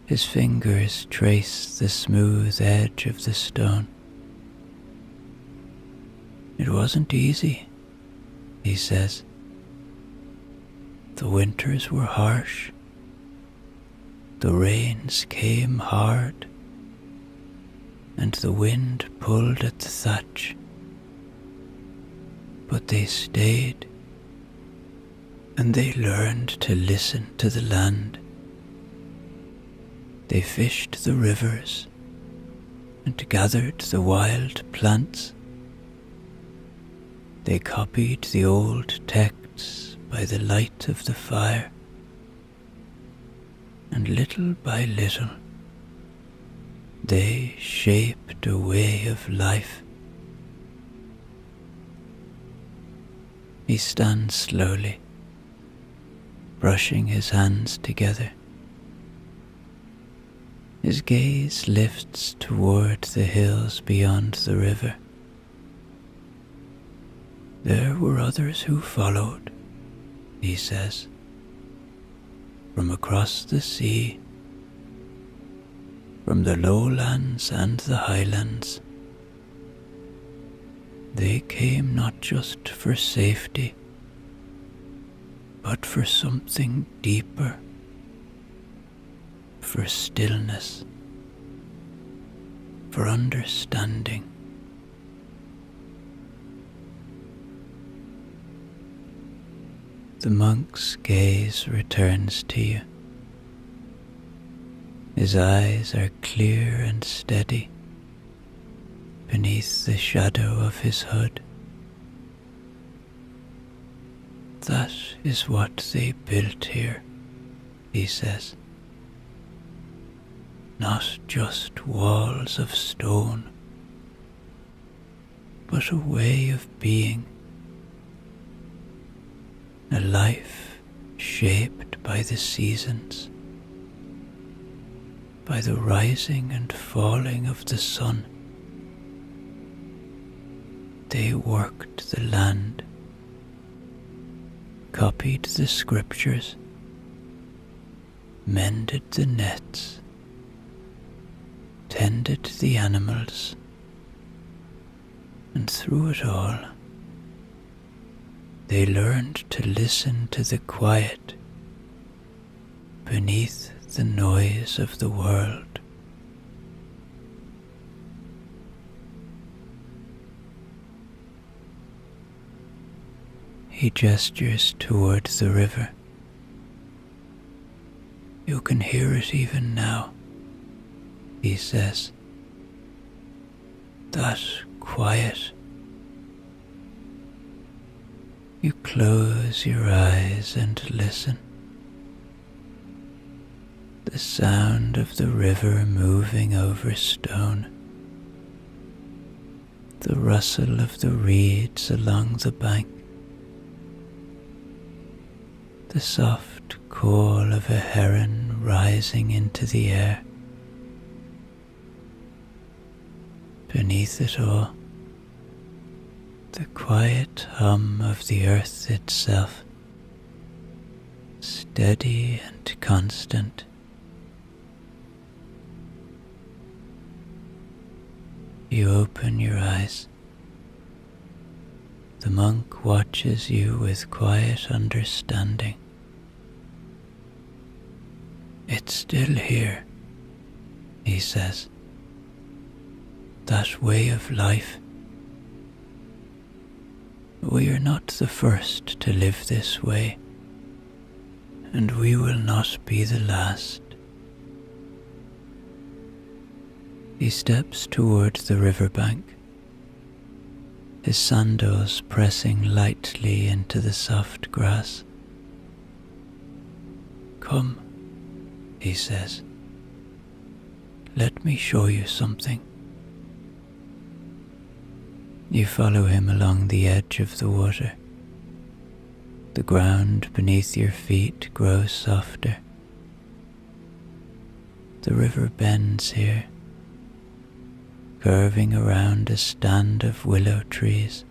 His fingers trace the smooth edge of the stone. "It wasn't easy," he says. "The winters were harsh. The rains came hard, and the wind pulled at the thatch. But they stayed, and they learned to listen to the land. They fished the rivers and gathered the wild plants. They copied the old texts by the light of the fire, and little by little they shaped a way of life." He stands slowly, brushing his hands together. His gaze lifts toward the hills beyond the river. There were others who followed, he says, from across the sea, from the lowlands and the highlands. They came not just for safety, but for something deeper, for stillness, for understanding. The monk's gaze returns to you. His eyes are clear and steady beneath the shadow of his hood. That is what they built here, he says. Not just walls of stone, but a way of being. A life shaped by the seasons, by the rising and falling of the sun. They worked the land, copied the scriptures, mended the nets, tended the animals, and through it all, they learned to listen to the quiet beneath the noise of the world. He gestures toward the river. You can hear it even now, he says. That quiet. You close your eyes and listen. The sound of the river moving over stone. The rustle of the reeds along the bank. The soft call of a heron rising into the air. Beneath it all, the quiet hum of the earth itself, steady and constant. You open your eyes. The monk watches you with quiet understanding. It's still here, he says. That way of life. We are not the first to live this way, and we will not be the last. He steps toward the riverbank, his sandals pressing lightly into the soft grass. Come, he says. Let me show you something. You follow him along the edge of the water. The ground beneath your feet grows softer. The river bends here, curving around a stand of willow trees,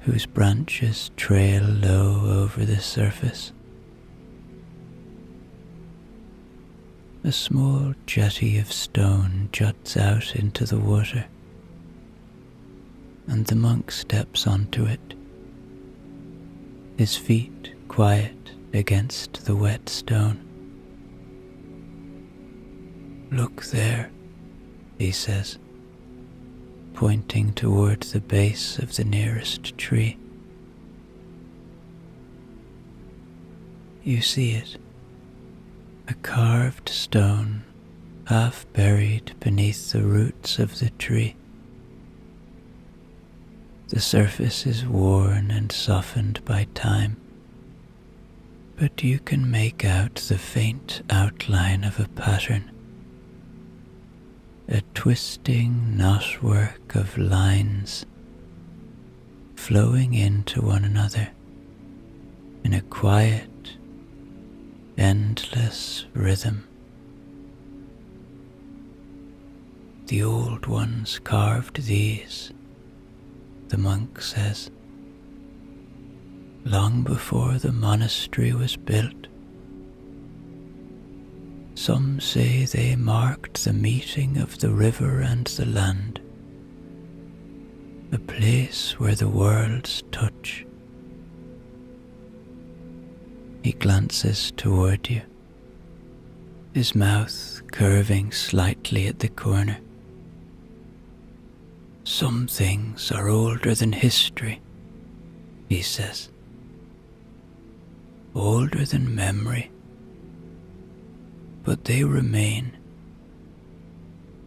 whose branches trail low over the surface. A small jetty of stone juts out into the water, and the monk steps onto it, his feet quiet against the wet stone. Look there, he says, pointing toward the base of the nearest tree. You see it, a carved stone half buried beneath the roots of the tree. The surface is worn and softened by time, but you can make out the faint outline of a pattern, a twisting knotwork of lines flowing into one another in a quiet, endless rhythm. The old ones carved these, the monk says, long before the monastery was built. Some say they marked the meeting of the river and the land, a place where the worlds touch. He glances toward you, his mouth curving slightly at the corner. Some things are older than history, he says. Older than memory, but they remain,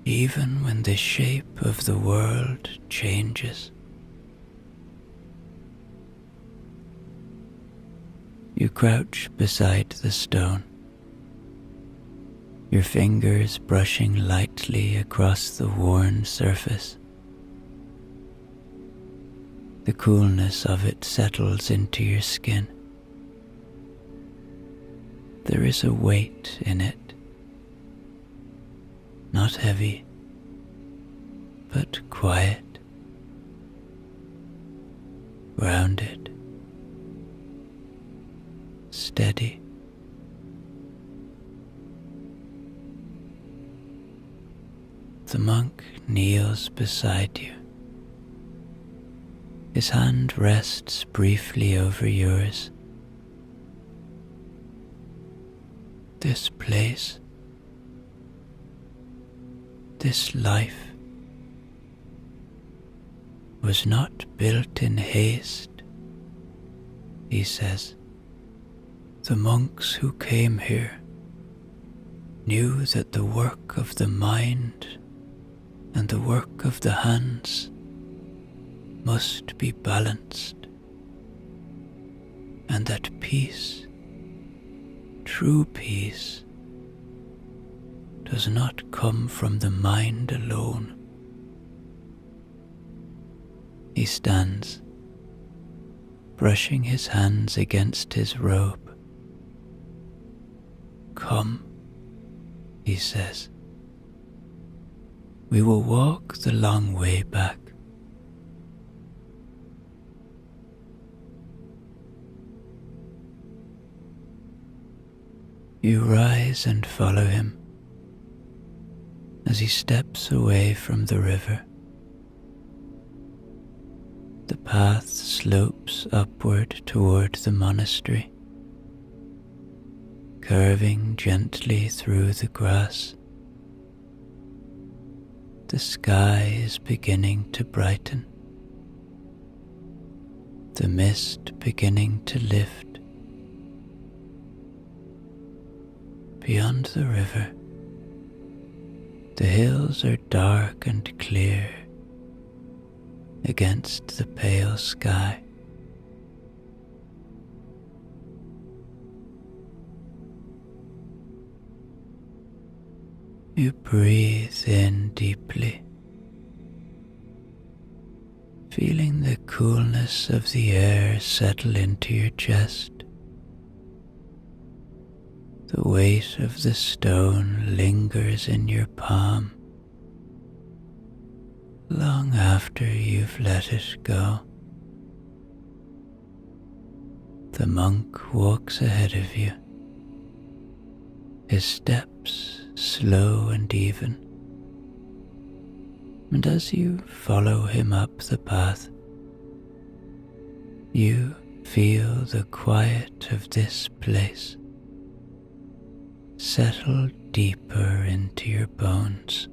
even when the shape of the world changes. You crouch beside the stone, your fingers brushing lightly across the worn surface. The coolness of it settles into your skin. There is a weight in it, not heavy, but quiet, grounded, steady. The monk kneels beside you. His hand rests briefly over yours. This place, this life, was not built in haste, he says. The monks who came here knew that the work of the mind and the work of the hands must be balanced, and that peace, true peace, does not come from the mind alone. He stands, brushing his hands against his robe. Come, he says. We will walk the long way back. You rise and follow him as he steps away from the river. The path slopes upward toward the monastery, curving gently through the grass. The sky is beginning to brighten, the mist beginning to lift. Beyond the river, the hills are dark and clear against the pale sky. You breathe in deeply, feeling the coolness of the air settle into your chest. The weight of the stone lingers in your palm, long after you've let it go. The monk walks ahead of you, his steps slow and even, and as you follow him up the path, you feel the quiet of this place settle deeper into your bones.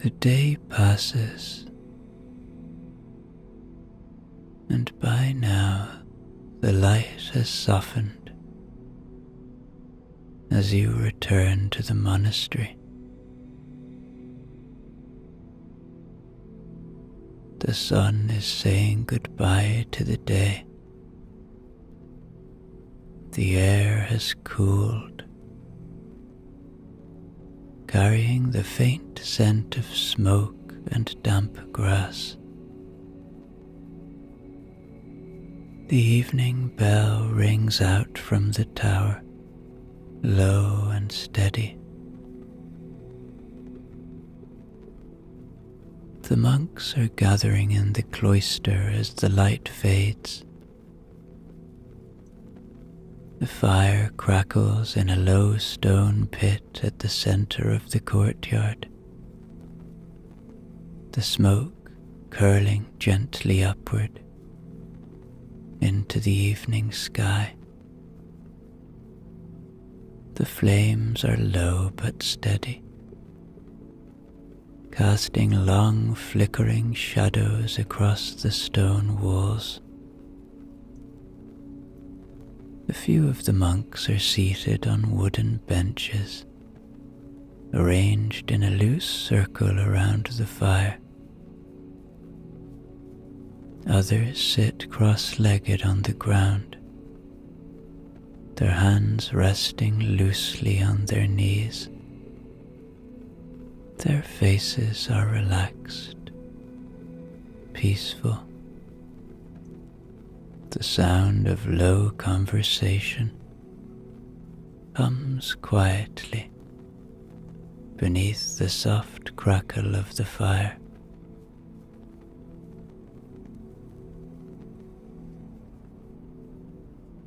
The day passes, and by now the light has softened as you return to the monastery. The sun is saying goodbye to the day. The air has cooled, carrying the faint scent of smoke and damp grass. The evening bell rings out from the tower, low and steady. The monks are gathering in the cloister as the light fades. The fire crackles in a low stone pit at the center of the courtyard, the smoke curling gently upward into the evening sky. The flames are low but steady, casting long flickering shadows across the stone walls. A few of the monks are seated on wooden benches, arranged in a loose circle around the fire. Others sit cross-legged on the ground, their hands resting loosely on their knees. Their faces are relaxed, peaceful. The sound of low conversation comes quietly beneath the soft crackle of the fire.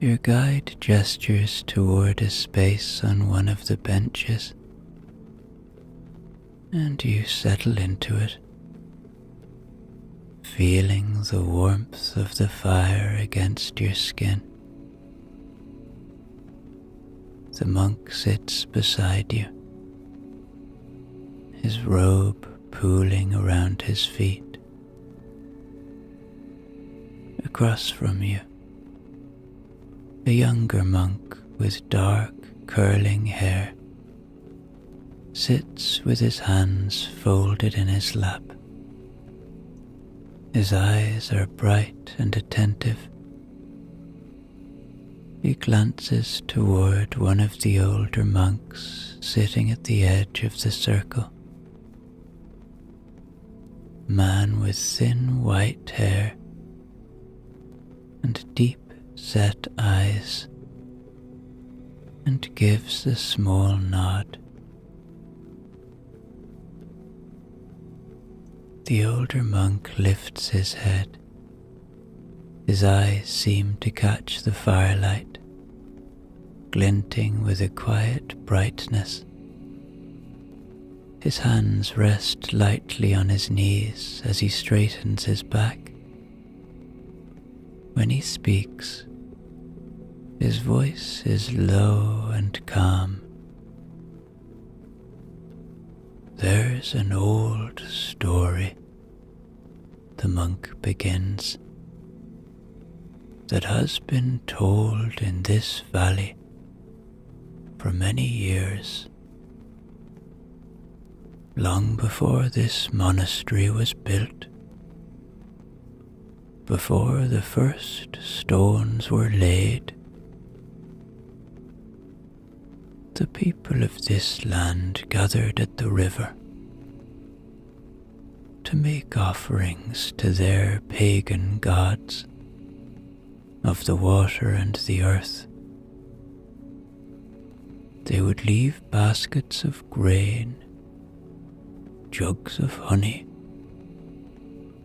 Your guide gestures toward a space on one of the benches, and you settle into it, feeling the warmth of the fire against your skin. The monk sits beside you, his robe pooling around his feet. Across from you, a younger monk with dark, curling hair sits with his hands folded in his lap. His eyes are bright and attentive. He glances toward one of the older monks sitting at the edge of the circle. A man with thin white hair and deep-set eyes, and gives a small nod. The older monk lifts his head. His eyes seem to catch the firelight, glinting with a quiet brightness. His hands rest lightly on his knees as he straightens his back. When he speaks, his voice is low and calm. There's an old story, the monk begins, that has been told in this valley for many years. Long before this monastery was built, before the first stones were laid, the people of this land gathered at the river to make offerings to their pagan gods of the water and the earth. They would leave baskets of grain, jugs of honey,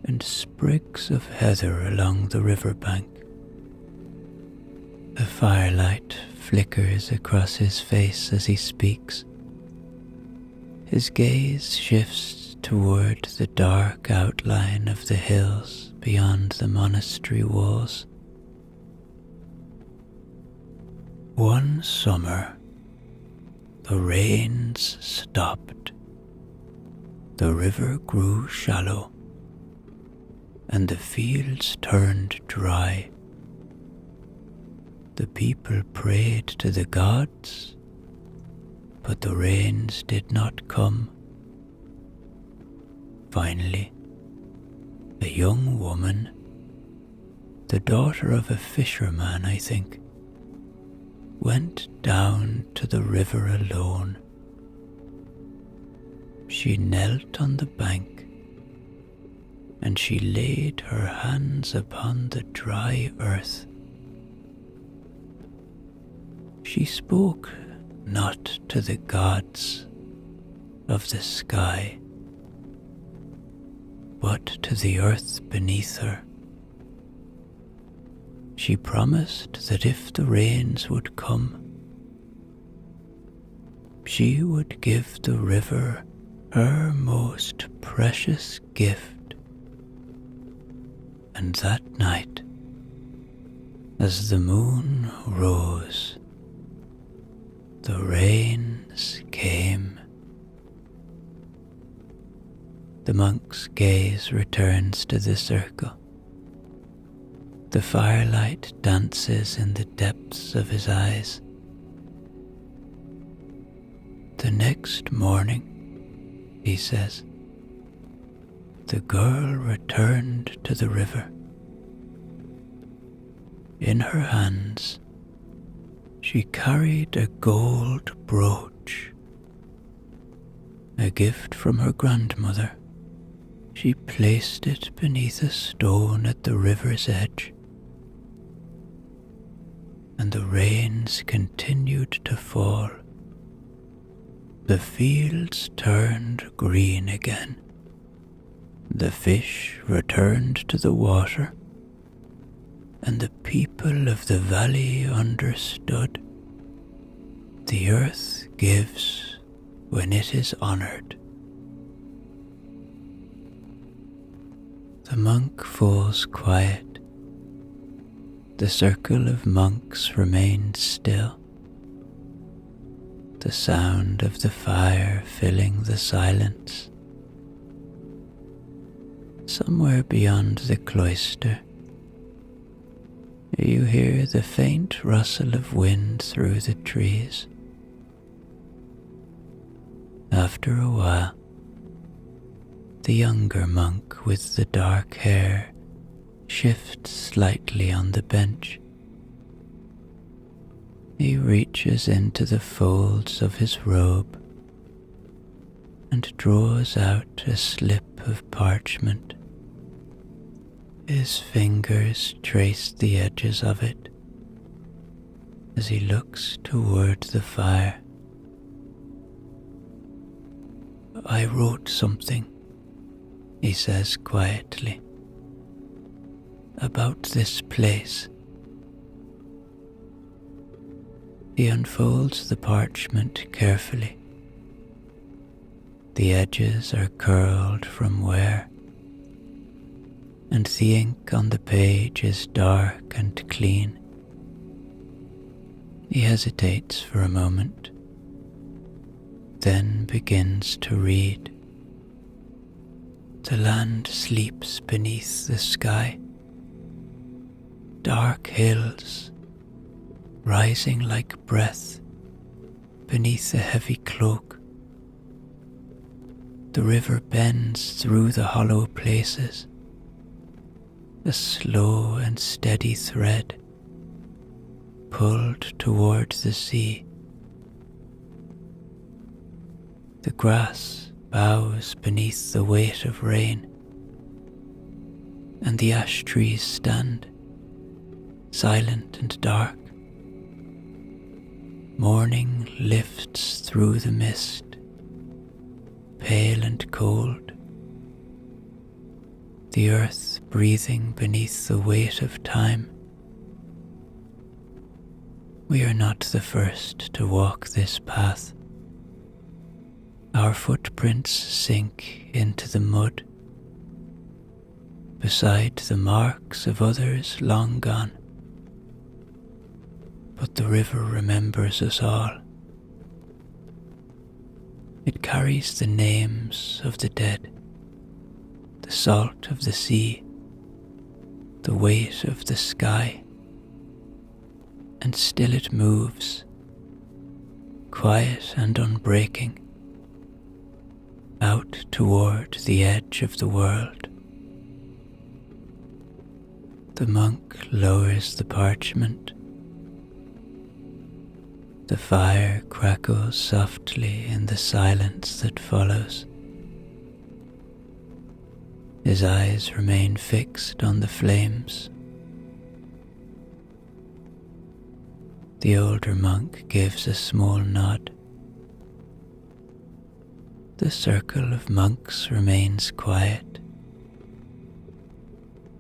and sprigs of heather along the riverbank. The firelight flickers across his face as he speaks. His gaze shifts toward the dark outline of the hills beyond the monastery walls. One summer, the rains stopped. The river grew shallow, and the fields turned dry. The people prayed to the gods, but the rains did not come. Finally, a young woman, the daughter of a fisherman, I think, went down to the river alone. She knelt on the bank and she laid her hands upon the dry earth. She spoke not to the gods of the sky, but to the earth beneath her. She promised that if the rains would come, she would give the river her most precious gift. And that night, as the moon rose, the rains came. The monk's gaze returns to the circle. The firelight dances in the depths of his eyes. The next morning, he says, the girl returned to the river. In her hands, she carried a gold brooch, a gift from her grandmother. She placed it beneath a stone at the river's edge, and the rains continued to fall. The fields turned green again. The fish returned to the water, and the people of the valley understood. The earth gives when it is honored. The monk falls quiet. The circle of monks remained still, the sound of the fire filling the silence. Somewhere beyond the cloister, you hear the faint rustle of wind through the trees. After a while, the younger monk with the dark hair shifts slightly on the bench. He reaches into the folds of his robe and draws out a slip of parchment. His fingers trace the edges of it as he looks toward the fire. I wrote something, he says quietly, about this place. He unfolds the parchment carefully. The edges are curled from wear, and the ink on the page is dark and clean. He hesitates for a moment, then begins to read. The land sleeps beneath the sky. Dark hills, rising like breath beneath a heavy cloak. The river bends through the hollow places, a slow and steady thread pulled toward the sea. The grass bows beneath the weight of rain, and the ash trees stand, silent and dark. Morning lifts through the mist, pale and cold, the earth breathing beneath the weight of time. We are not the first to walk this path. Our footprints sink into the mud, beside the marks of others long gone. But the river remembers us all. It carries the names of the dead, the salt of the sea, the weight of the sky, and still it moves, quiet and unbreaking, out toward the edge of the world. The monk lowers the parchment. The fire crackles softly in the silence that follows. His eyes remain fixed on the flames. The older monk gives a small nod. The circle of monks remains quiet,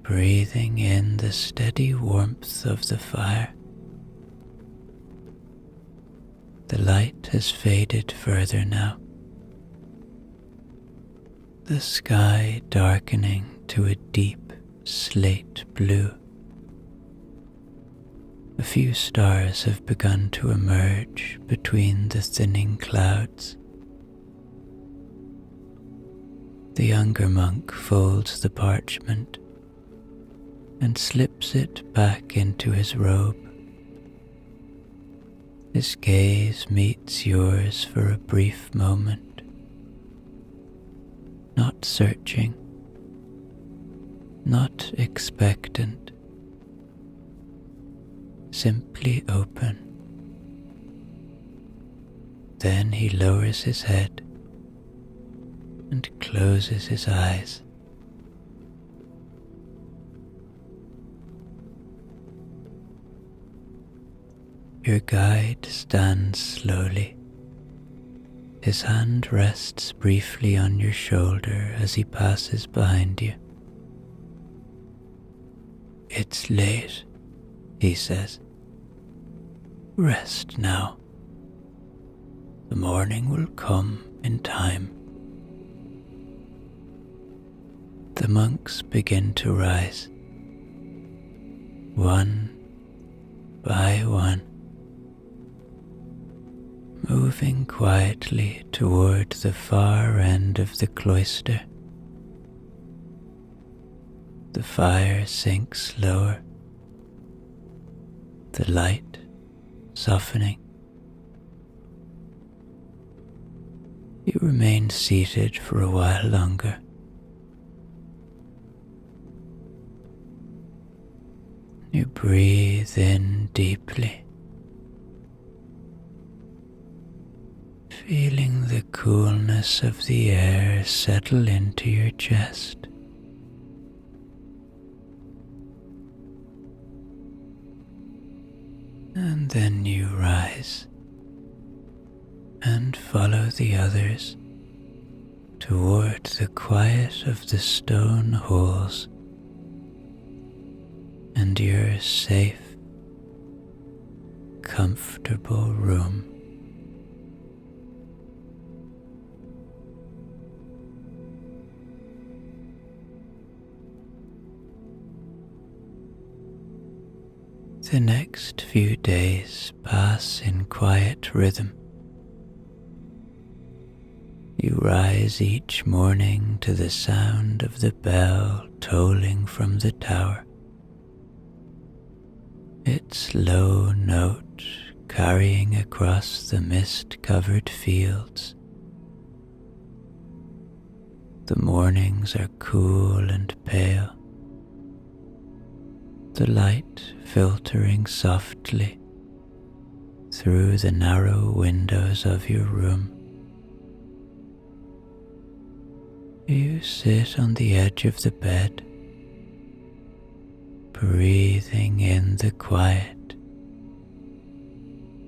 breathing in the steady warmth of the fire. The light has faded further now, the sky darkening to a deep slate blue. A few stars have begun to emerge between the thinning clouds. The younger monk folds the parchment and slips it back into his robe. His gaze meets yours for a brief moment, not searching, not expectant, simply open. Then he lowers his head and closes his eyes. Your guide stands slowly. His hand rests briefly on your shoulder as he passes behind you. "It's late," he says. "Rest now. The morning will come in time." The monks begin to rise, one by one, moving quietly toward the far end of the cloister. The fire sinks lower, the light softening. You remain seated for a while longer. You breathe in deeply, feeling the coolness of the air settle into your chest. And then you rise and follow the others toward the quiet of the stone halls and your safe, comfortable room. The next few days pass in quiet rhythm. You rise each morning to the sound of the bell tolling from the tower. Its low note carrying across the mist-covered fields. The mornings are cool and pale, the light filtering softly through the narrow windows of your room. You sit on the edge of the bed, breathing in the quiet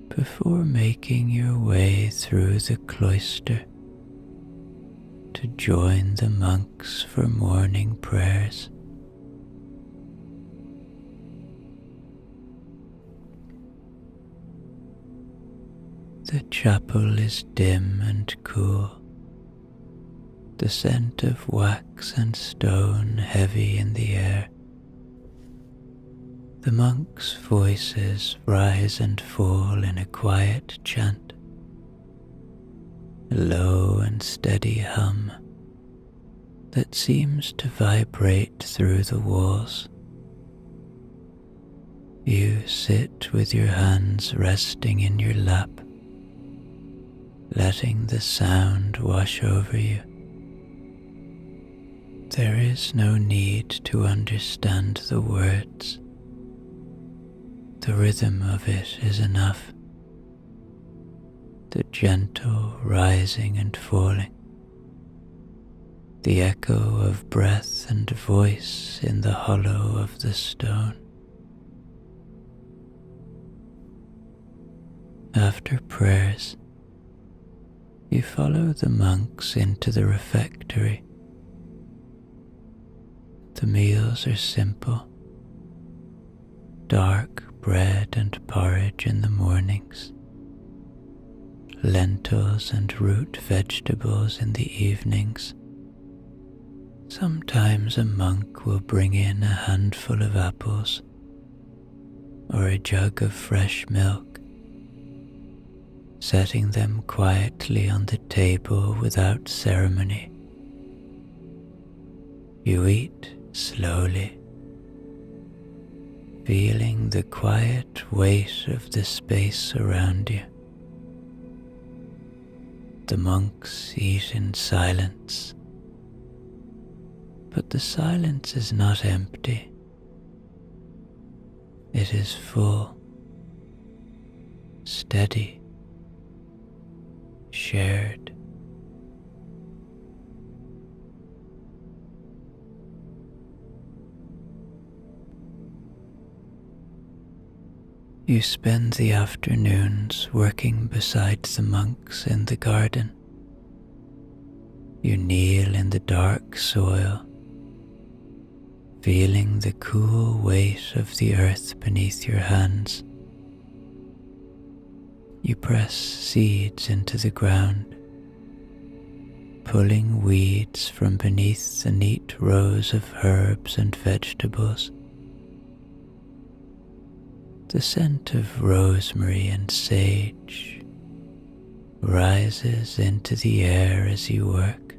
before making your way through the cloister to join the monks for morning prayers. The chapel is dim and cool, the scent of wax and stone heavy in the air. The monks' voices rise and fall in a quiet chant, a low and steady hum that seems to vibrate through the walls. You sit with your hands resting in your lap, letting the sound wash over you. There is no need to understand the words. The rhythm of it is enough. The gentle rising and falling. the echo of breath and voice in the hollow of the stone. After prayers, you follow the monks into the refectory. The meals are simple: dark bread and porridge in the mornings, lentils and root vegetables in the evenings. Sometimes a monk will bring in a handful of apples or a jug of fresh milk, setting them quietly on the table without ceremony. You eat slowly, feeling the quiet weight of the space around you. The monks eat in silence, but the silence is not empty. It is full, steady, shared. You spend the afternoons working beside the monks in the garden. You kneel in the dark soil, feeling the cool weight of the earth beneath your hands. You press seeds into the ground, pulling weeds from beneath the neat rows of herbs and vegetables. The scent of rosemary and sage rises into the air as you work.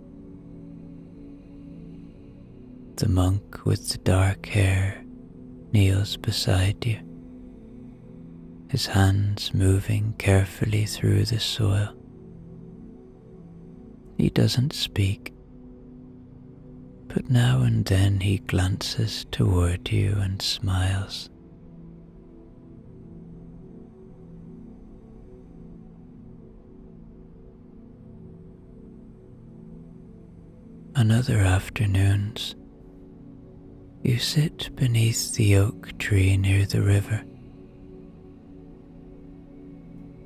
The monk with the dark hair kneels beside you, his hands moving carefully through the soil. He doesn't speak, but now and then he glances toward you and smiles. On other afternoons, you sit beneath the oak tree near the river,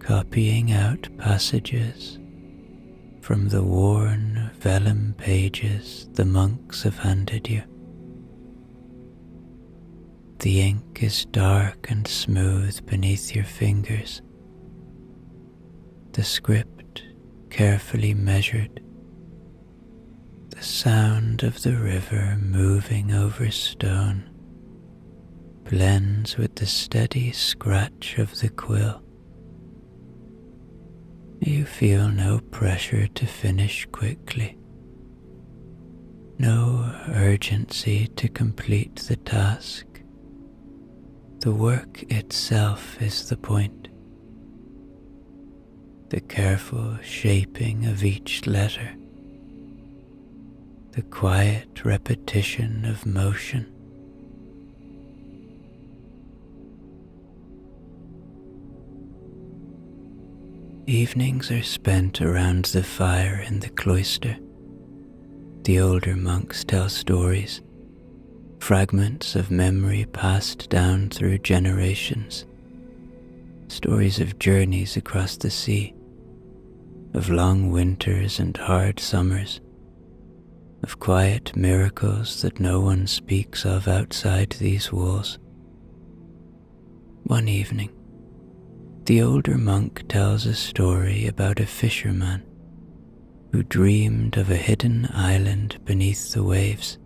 copying out passages from the worn vellum pages the monks have handed you. The ink is dark and smooth beneath your fingers, the script carefully measured. The sound of the river moving over stone blends with the steady scratch of the quill. You feel no pressure to finish quickly, no urgency to complete the task. The work itself is the point, the careful shaping of each letter, the quiet repetition of motion. Evenings are spent around the fire in the cloister. The older monks tell stories, fragments of memory passed down through generations, stories of journeys across the sea, of long winters and hard summers, of quiet miracles that no one speaks of outside these walls. One evening, the older monk tells a story about a fisherman who dreamed of a hidden island beneath the waves,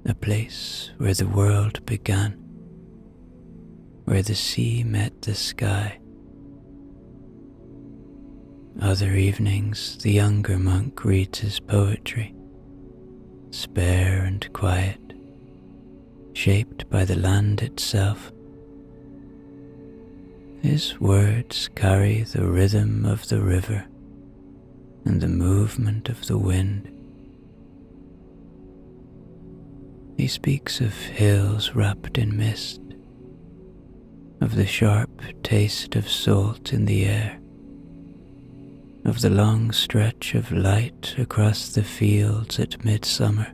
a place where the world began, where the sea met the sky. Other evenings, the younger monk reads his poetry, spare and quiet, shaped by the land itself. His words carry the rhythm of the river and the movement of the wind. He speaks of hills wrapped in mist, of the sharp taste of salt in the air, of the long stretch of light across the fields at midsummer.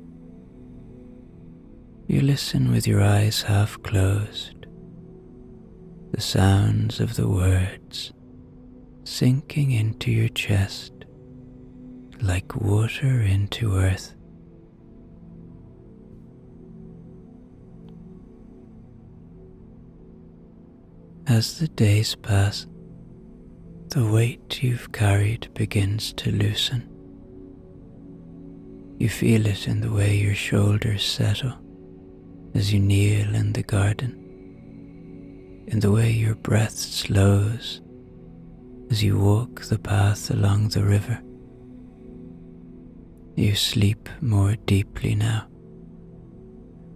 You listen with your eyes half closed, the sounds of the words sinking into your chest like water into earth. As the days pass, the weight you've carried begins to loosen. You feel it in the way your shoulders settle as you kneel in the garden, in the way your breath slows as you walk the path along the river. You sleep more deeply now,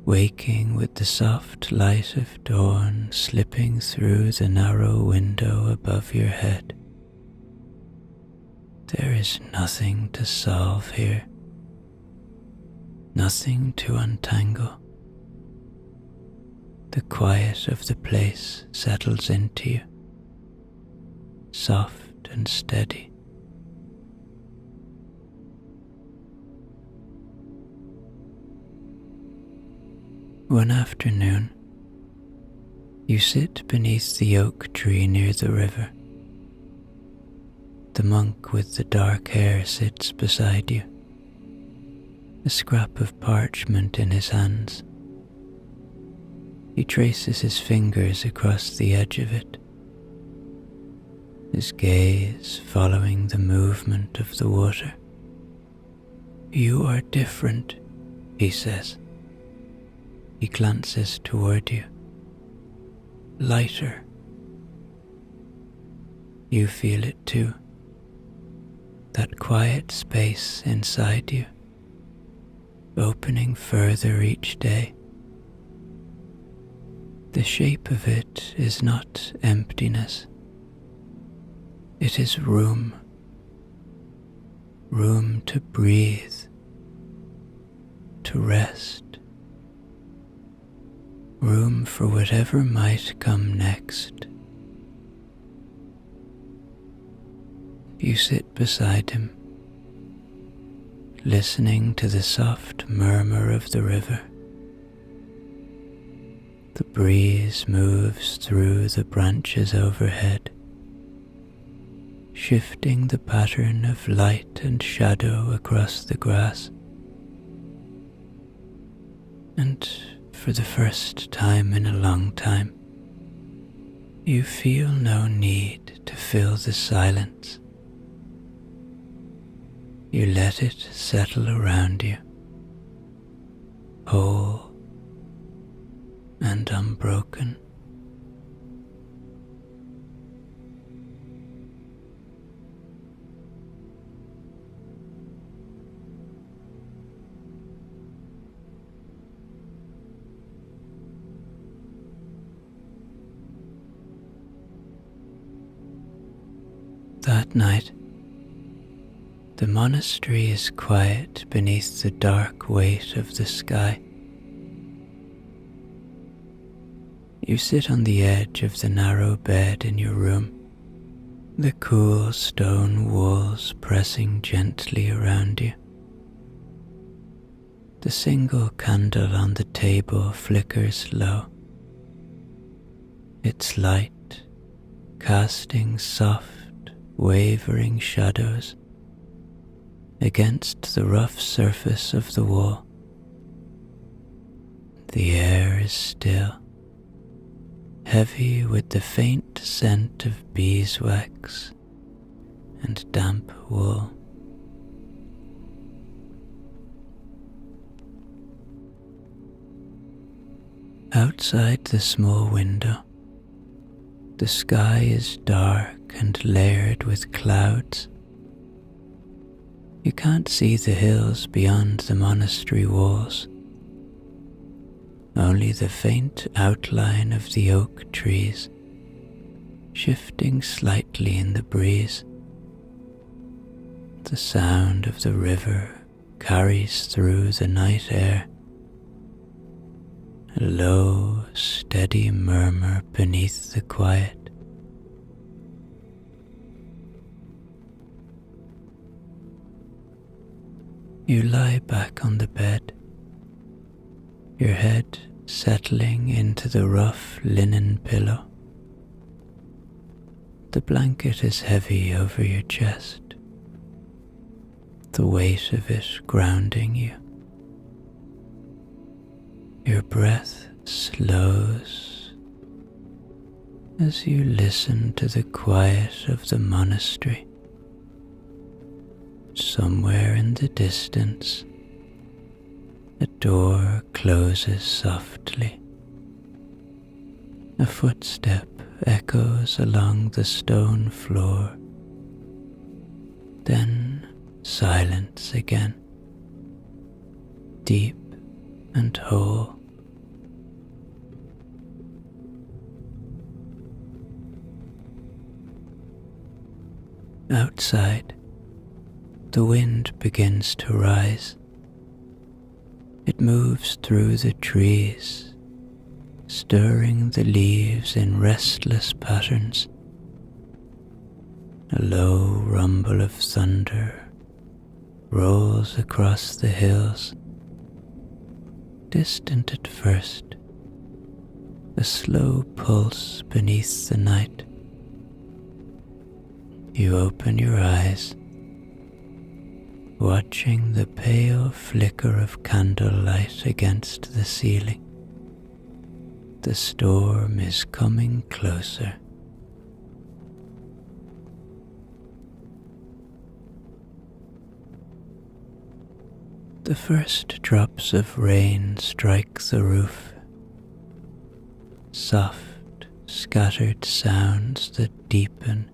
waking with the soft light of dawn slipping through the narrow window above your head. There is nothing to solve here, nothing to untangle. The quiet of the place settles into you, soft and steady. One afternoon, you sit beneath the oak tree near the river. The monk with the dark hair sits beside you, a scrap of parchment in his hands. He traces his fingers across the edge of it, his gaze following the movement of the water. "You are different," he says. He glances toward you. Lighter. You feel it too. That quiet space inside you, opening further each day. The shape of it is not emptiness. It is room. Room to breathe, to rest. Room for whatever might come next. You sit beside him, listening to the soft murmur of the river. The breeze moves through the branches overhead, shifting the pattern of light and shadow across the grass. And for the first time in a long time, you feel no need to fill the silence. You let it settle around you, whole and unbroken. That night, the monastery is quiet beneath the dark weight of the sky. You sit on the edge of the narrow bed in your room, the cool stone walls pressing gently around you. The single candle on the table flickers low, its light casting soft, wavering shadows against the rough surface of the wall. The air is still, heavy with the faint scent of beeswax and damp wool. Outside the small window, the sky is dark and layered with clouds. You can't see the hills beyond the monastery walls, only the faint outline of the oak trees, shifting slightly in the breeze. The sound of the river carries through the night air, a low, steady murmur beneath the quiet. You lie back on the bed, your head settling into the rough linen pillow. The blanket is heavy over your chest, the weight of it grounding you. Your breath slows as you listen to the quiet of the monastery. Somewhere in the distance, a door closes softly. A footstep echoes along the stone floor. Then silence again, deep and whole. Outside, the wind begins to rise. It moves through the trees, stirring the leaves in restless patterns. A low rumble of thunder rolls across the hills, distant at first, a slow pulse beneath the night. You open your eyes, watching the pale flicker of candlelight against the ceiling. The storm is coming closer. The first drops of rain strike the roof, soft, scattered sounds that deepen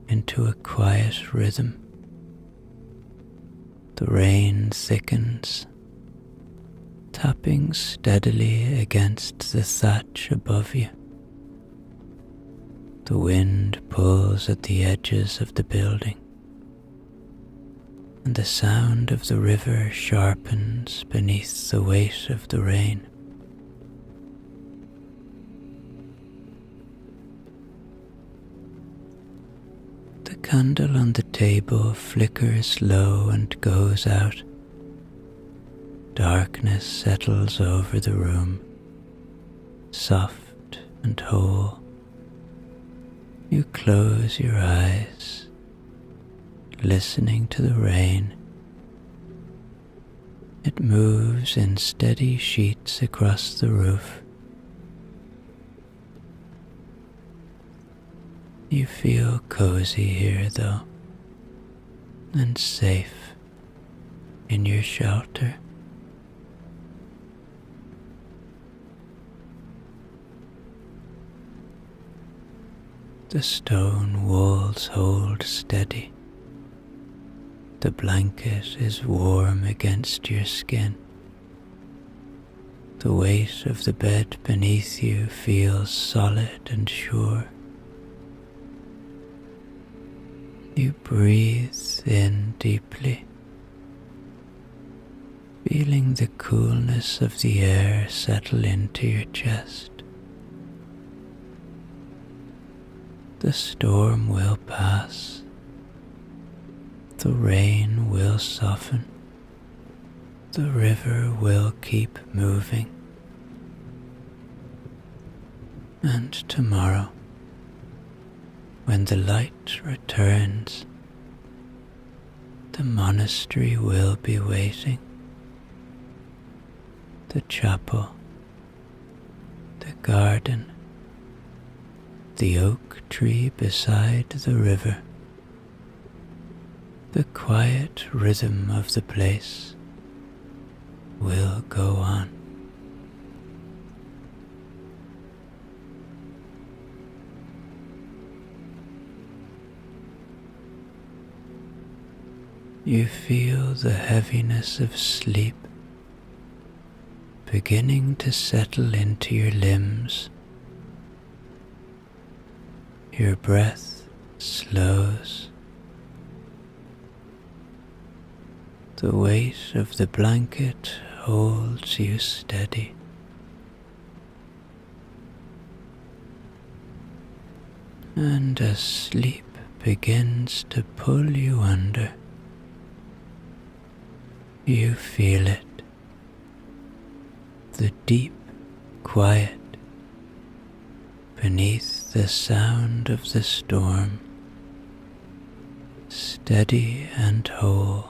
into a quiet rhythm. The rain thickens, tapping steadily against the thatch above you. The wind pulls at the edges of the building, and the sound of the river sharpens beneath the weight of the rain. The candle on the table flickers low and goes out. Darkness settles over the room, soft and whole. You close your eyes, listening to the rain. It moves in steady sheets across the roof. You feel cozy here though, and safe in your shelter. The stone walls hold steady. The blanket is warm against your skin. The weight of the bed beneath you feels solid and sure. You breathe in deeply, feeling the coolness of the air settle into your chest. The storm will pass. The rain will soften. The river will keep moving. And tomorrow, when the light returns, the monastery will be waiting. The chapel, the garden, the oak tree beside the river, the quiet rhythm of the place will go on. You feel the heaviness of sleep beginning to settle into your limbs. Your breath slows. The weight of the blanket holds you steady. And as sleep begins to pull you under, You feel it, the deep quiet beneath the sound of the storm, steady and whole.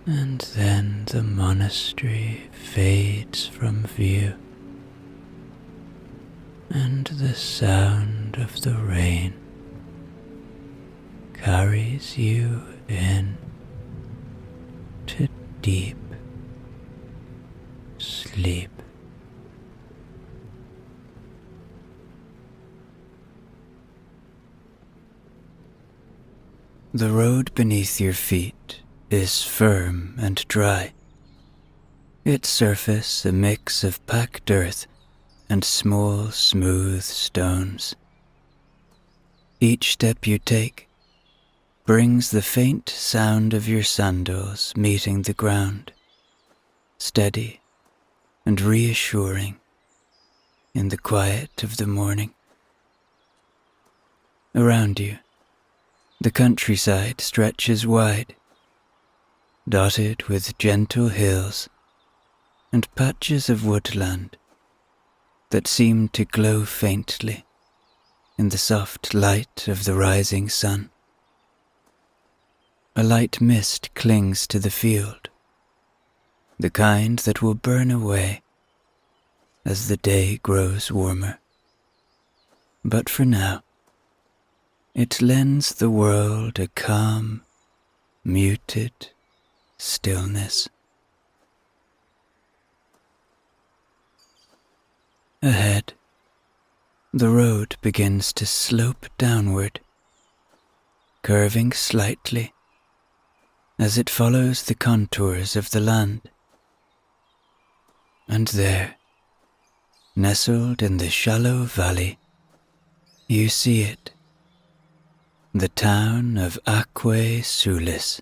And then the monastery fades from view, and the sound of the rain carries you in to deep sleep. The road beneath your feet is firm and dry, its surface a mix of packed earth and small, smooth stones. Each step you take brings the faint sound of your sandals meeting the ground, steady and reassuring in the quiet of the morning. Around you, the countryside stretches wide, dotted with gentle hills and patches of woodland that seem to glow faintly in the soft light of the rising sun. A light mist clings to the field, the kind that will burn away as the day grows warmer. But for now, it lends the world a calm, muted stillness. Ahead, the road begins to slope downward, curving slightly as it follows the contours of the land. And there, nestled in the shallow valley, you see it, the town of Aquae Sulis,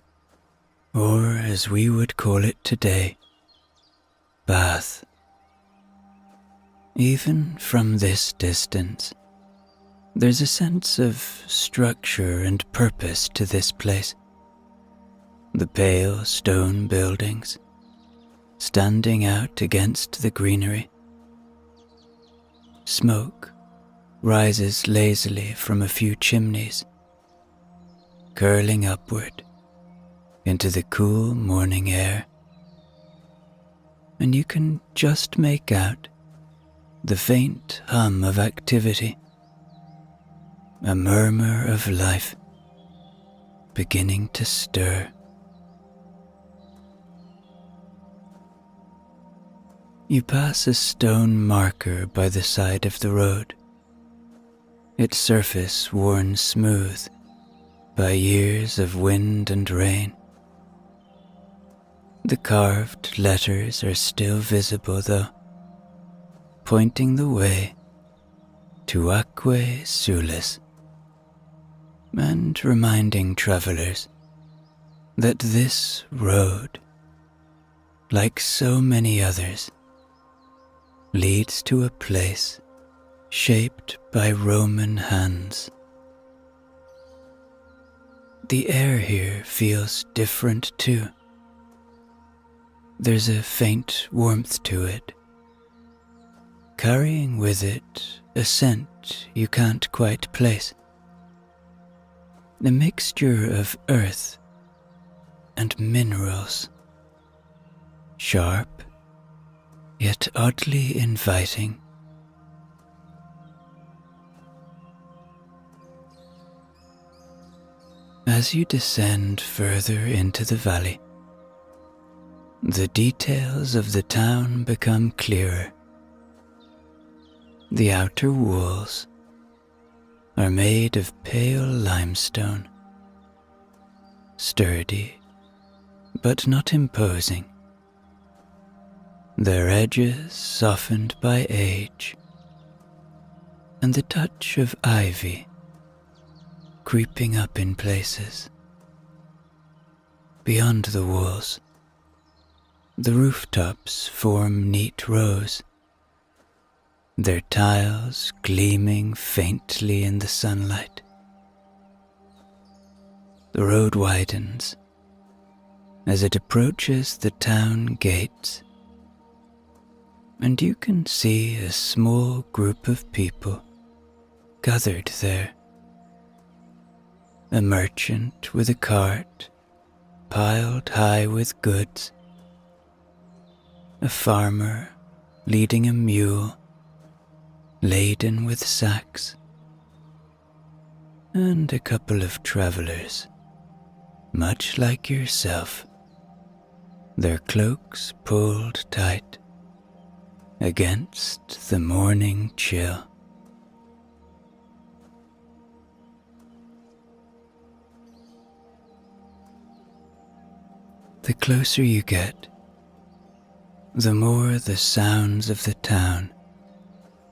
or as we would call it today, Bath. Even from this distance, there's a sense of structure and purpose to this place. The pale stone buildings, standing out against the greenery. Smoke rises lazily from a few chimneys, curling upward into the cool morning air, and you can just make out the faint hum of activity, a murmur of life beginning to stir. You pass a stone marker by the side of the road, its surface worn smooth by years of wind and rain. The carved letters are still visible though, pointing the way to Aquae Sulis, and reminding travelers that this road, like so many others, leads to a place shaped by Roman hands. The air here feels different too. There's a faint warmth to it, carrying with it a scent you can't quite place. A mixture of earth and minerals, sharp yet oddly inviting. As you descend further into the valley, the details of the town become clearer. The outer walls are made of pale limestone, sturdy but not imposing, their edges softened by age, and the touch of ivy creeping up in places. Beyond the walls, the rooftops form neat rows, their tiles gleaming faintly in the sunlight. The road widens as it approaches the town gates, and you can see a small group of people gathered there. A merchant with a cart piled high with goods, a farmer leading a mule laden with sacks, and a couple of travelers, much like yourself, their cloaks pulled tight against the morning chill. The closer you get, the more the sounds of the town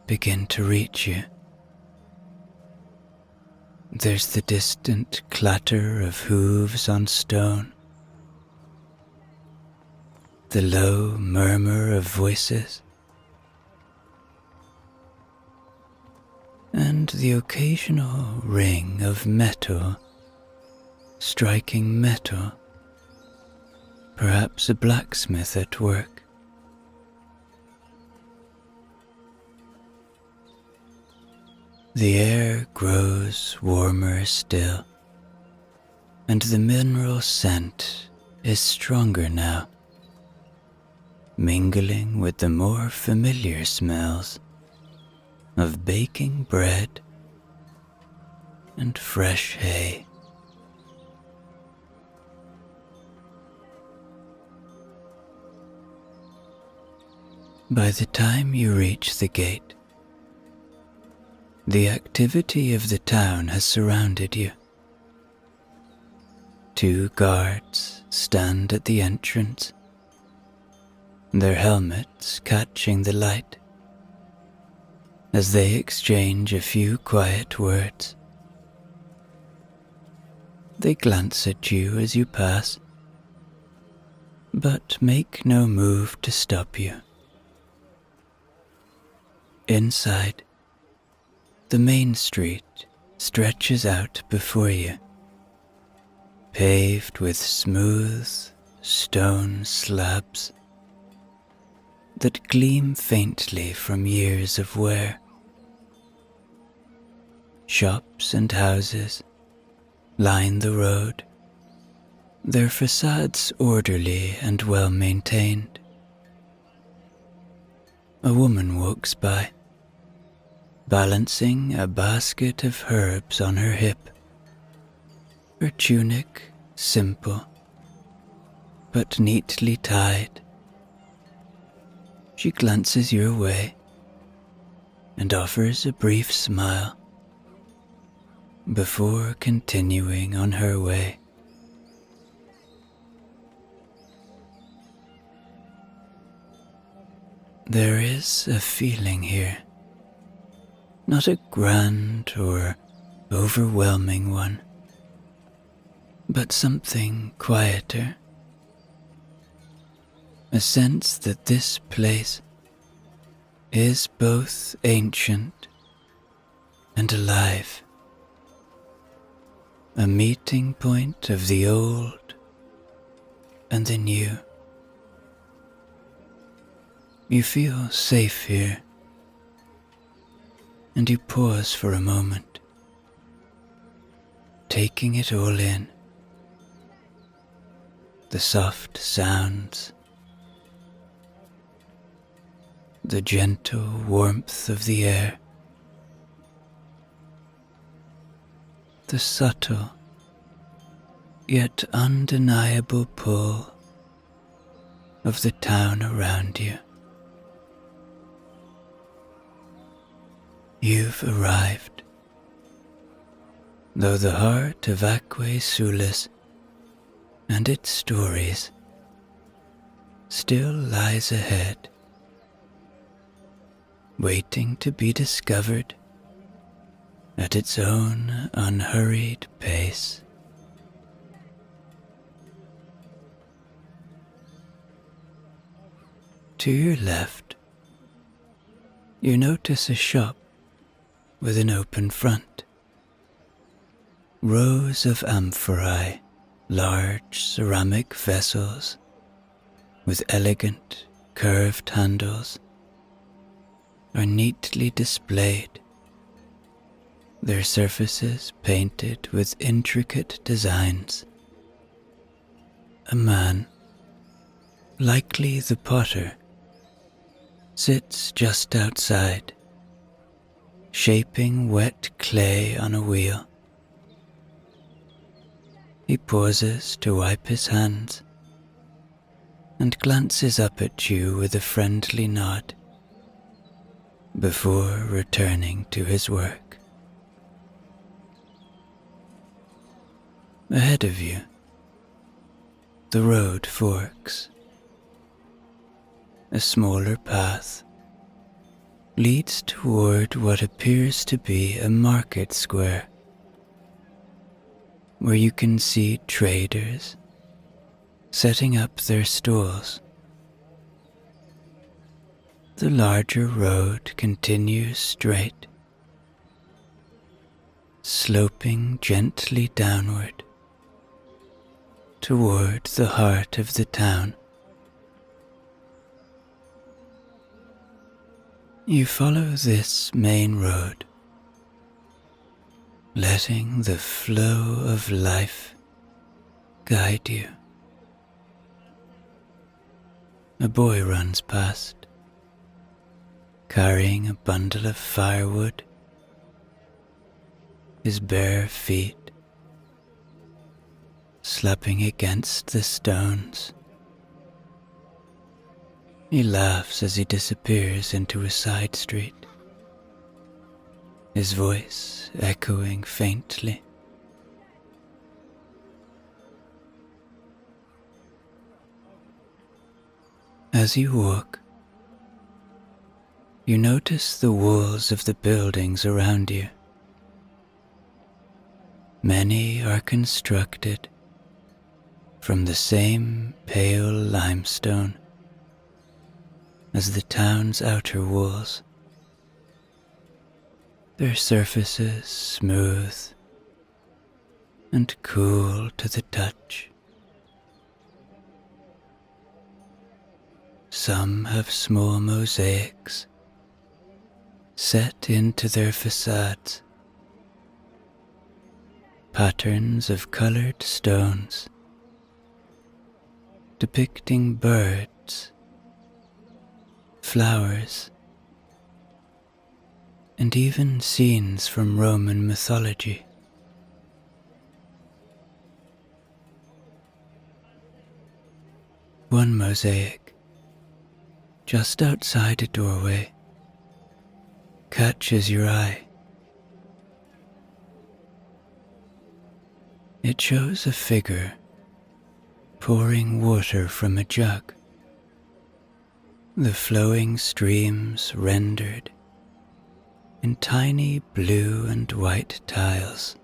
begin to reach you. There's the distant clatter of hooves on stone, the low murmur of voices, and the occasional ring of metal striking metal, perhaps a blacksmith at work. The air grows warmer still, and the mineral scent is stronger now, mingling with the more familiar smells of baking bread and fresh hay. By the time you reach the gate, the activity of the town has surrounded you. 2 guards stand at the entrance, their helmets catching the light as they exchange a few quiet words. They glance at you as you pass, but make no move to stop you. Inside, the main street stretches out before you, paved with smooth stone slabs that gleam faintly from years of wear. Shops and houses line the road, their facades orderly and well maintained. A woman walks by, balancing a basket of herbs on her hip, her tunic simple but neatly tied. She glances your way and offers a brief smile before continuing on her way. There is a feeling here, not a grand or overwhelming one, but something quieter. A sense that this place is both ancient and alive, a meeting point of the old and the new. You feel safe here, and you pause for a moment, taking it all in. The soft sounds, the gentle warmth of the air, the subtle yet undeniable pull of the town around you. You've arrived, though the heart of Aquae Sulis and its stories still lies ahead, waiting to be discovered at its own unhurried pace. To your left, you notice a shop with an open front, Rows of amphorae, large ceramic vessels with elegant curved handles, are neatly displayed, their surfaces painted with intricate designs. A man, likely the potter, sits just outside, shaping wet clay on a wheel. He pauses to wipe his hands and glances up at you with a friendly nod before returning to his work. Ahead of you, the road forks. A smaller path leads toward what appears to be a market square, where you can see traders setting up their stalls. The larger road continues straight, sloping gently downward toward the heart of the town. You follow this main road, letting the flow of life guide you. A boy runs past, carrying a bundle of firewood, his bare feet slapping against the stones. He laughs as he disappears into a side street, his voice echoing faintly. As you walk, you notice the walls of the buildings around you. Many are constructed from the same pale limestone as the town's outer walls, their surfaces smooth and cool to the touch. Some have small mosaics set into their facades, patterns of colored stones depicting birds, flowers, and even scenes from Roman mythology. One mosaic, just outside a doorway, catches your eye. It shows a figure pouring water from a jug, the flowing streams rendered in tiny blue and white tiles.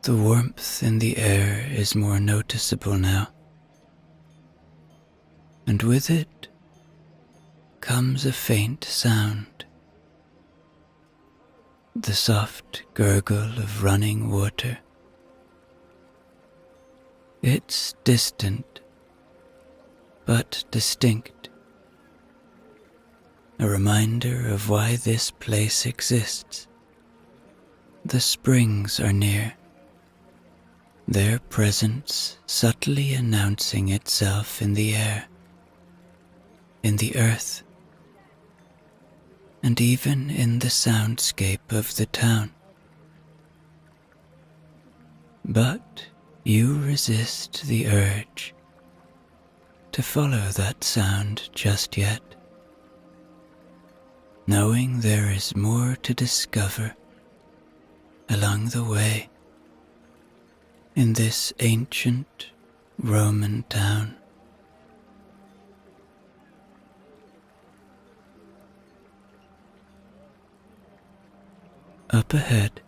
The warmth in the air is more noticeable now, and with it comes a faint sound, the soft gurgle of running water. It's distant, but distinct, a reminder of why this place exists. The springs are near, their presence subtly announcing itself in the air, in the earth, and even in the soundscape of the town. But you resist the urge to follow that sound just yet, knowing there is more to discover along the way in this ancient Roman town. Up ahead,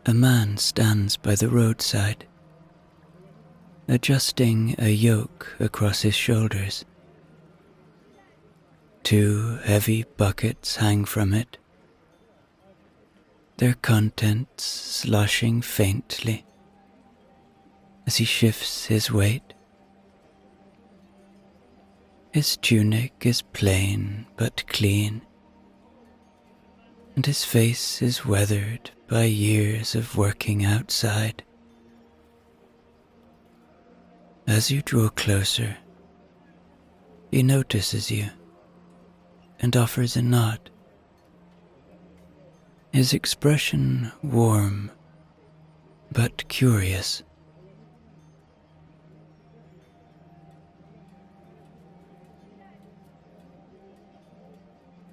a man stands by the roadside, adjusting a yoke across his shoulders. 2 heavy buckets hang from it, their contents sloshing faintly as he shifts his weight. His tunic is plain but clean, and his face is weathered by years of working outside. As you draw closer, he notices you and offers a nod, his expression warm but curious.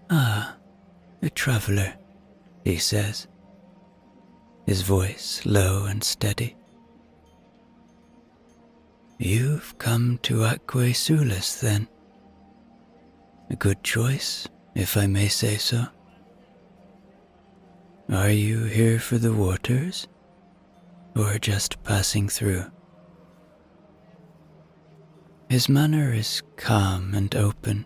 "Ah, a traveller," he says, his voice low and steady. "You've come to Aquae Sulis, then. A good choice, if I may say so. Are you here for the waters, or just passing through?" His manner is calm and open,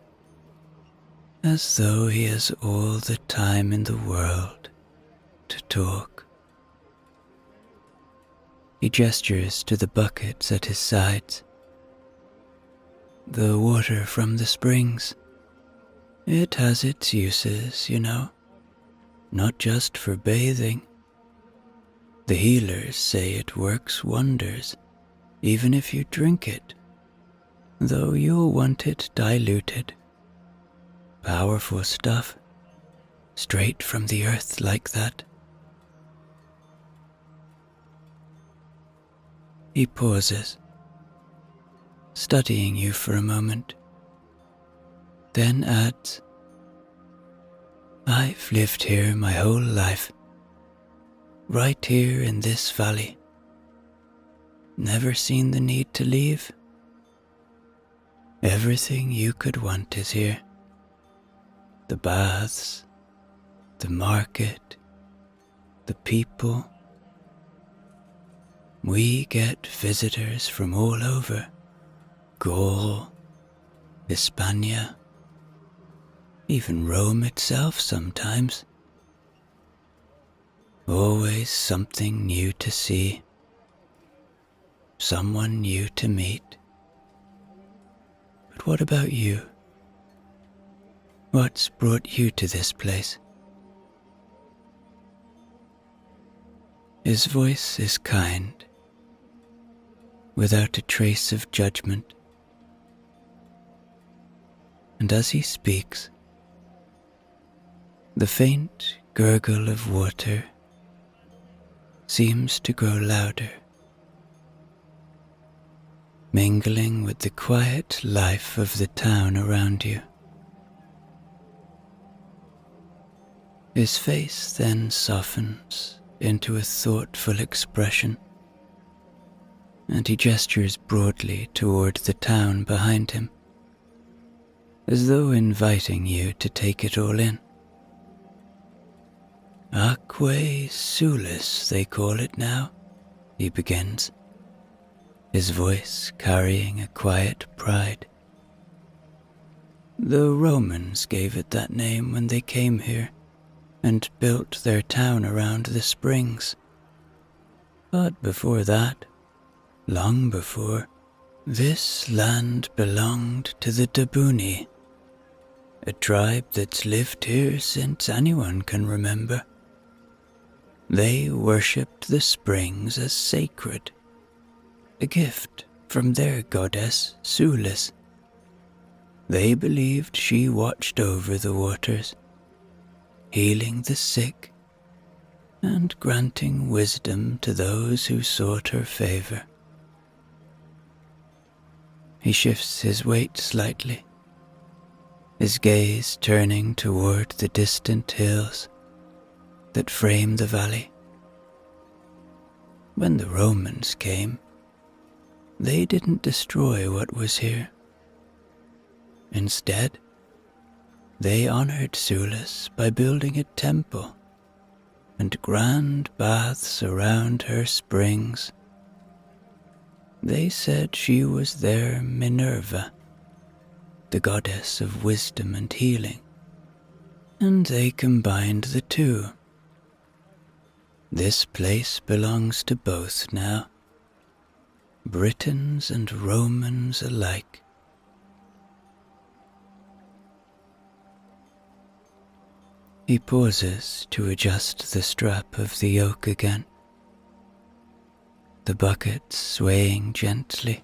as though he has all the time in the world to talk. He gestures to the buckets at his sides. "The water from the springs. It has its uses, you know, not just for bathing. The healers say it works wonders, even if you drink it, though you'll want it diluted. Powerful stuff, straight from the earth like that." He pauses, studying you for a moment, then adds, "I've lived here my whole life, right here in this valley. Never seen the need to leave. Everything you could want is here. The baths, the market, the people. We get visitors from all over, Gaul, Hispania, even Rome itself sometimes. Always something new to see, someone new to meet. But what about you? What's brought you to this place?" His voice is kind, without a trace of judgment. And as he speaks, the faint gurgle of water seems to grow louder, mingling with the quiet life of the town around you. His face then softens into a thoughtful expression, and he gestures broadly toward the town behind him, as though inviting you to take it all in. "Aquae Sulis, they call it now," he begins, his voice carrying a quiet pride. "The Romans gave it that name when they came here and built their town around the springs. But before that, long before, this land belonged to the Dabuni, a tribe that's lived here since anyone can remember. They worshipped the springs as sacred, a gift from their goddess Sulis. They believed she watched over the waters, healing the sick and granting wisdom to those who sought her favor." He shifts his weight slightly, his gaze turning toward the distant hills that frame the valley. When the Romans came, they didn't destroy what was here. Instead, they honored Sulis by building a temple and grand baths around her springs. They said she was their Minerva, the goddess of wisdom and healing, and they combined the two. This place belongs to both now, Britons and Romans alike. He pauses to adjust the strap of the yoke again, the bucket swaying gently.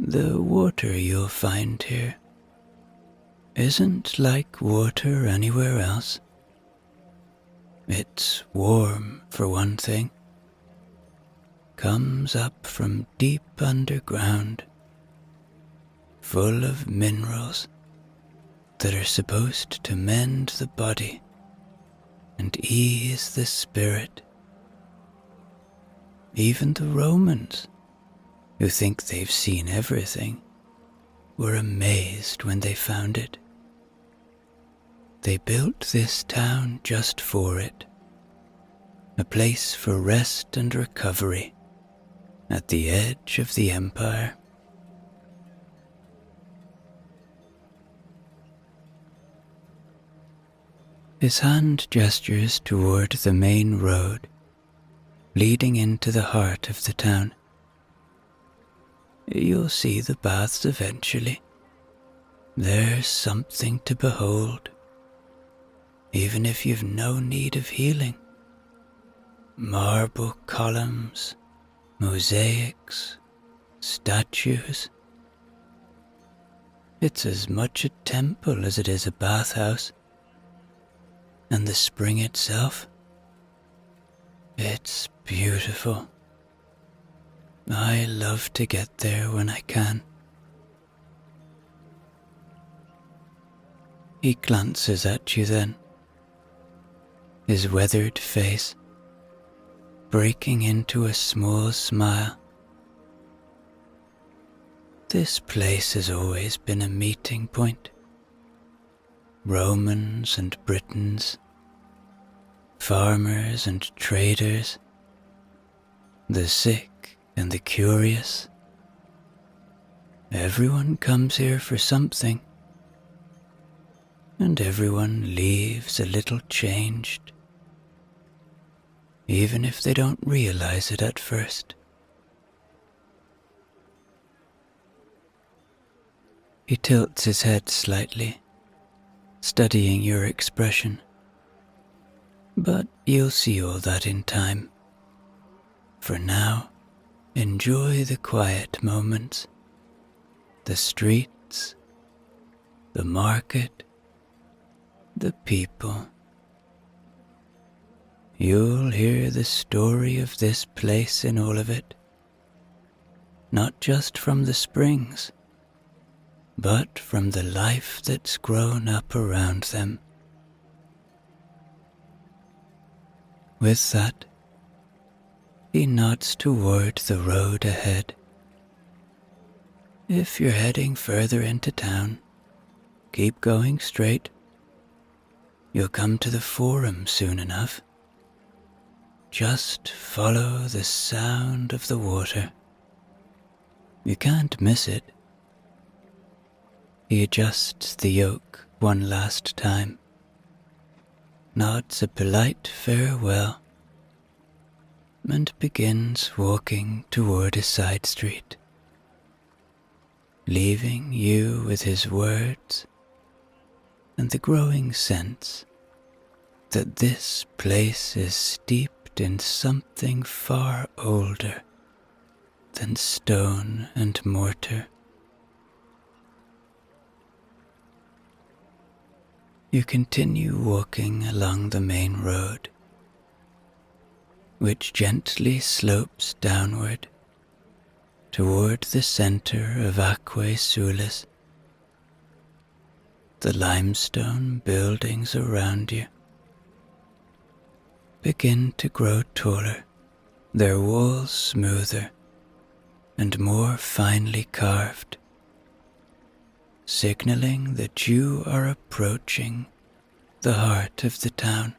The water you'll find here isn't like water anywhere else. It's warm, for one thing. Comes up from deep underground, full of minerals that are supposed to mend the body and ease the spirit. Even the Romans, who think they've seen everything, were amazed when they found it. They built this town just for it, a place for rest and recovery at the edge of the empire. His hand gestures toward the main road leading into the heart of the town. You'll see the baths eventually. There's something to behold, even if you've no need of healing. Marble columns, mosaics, statues. It's as much a temple as it is a bathhouse. And the spring itself, it's beautiful. I love to get there when I can. He glances at you then, his weathered face breaking into a small smile. This place has always been a meeting point. Romans and Britons, farmers and traders, the sick and the curious. Everyone comes here for something, and everyone leaves a little changed, even if they don't realize it at first. He tilts his head slightly, studying your expression. But you'll see all that in time. For now, enjoy the quiet moments, the streets, the market, the people. You'll hear the story of this place in all of it, not just from the springs, but from the life that's grown up around them. With that, he nods toward the road ahead. If you're heading further into town, keep going straight. You'll come to the Forum soon enough. Just follow the sound of the water. You can't miss it. He adjusts the yoke one last time, nods a polite farewell, and begins walking toward a side street, leaving you with his words and the growing sense that this place is steeped in something far older than stone and mortar. You continue walking along the main road, which gently slopes downward toward the center of Aquae Sulis. The limestone buildings around you begin to grow taller, their walls smoother and more finely carved, signaling that you are approaching the heart of the town.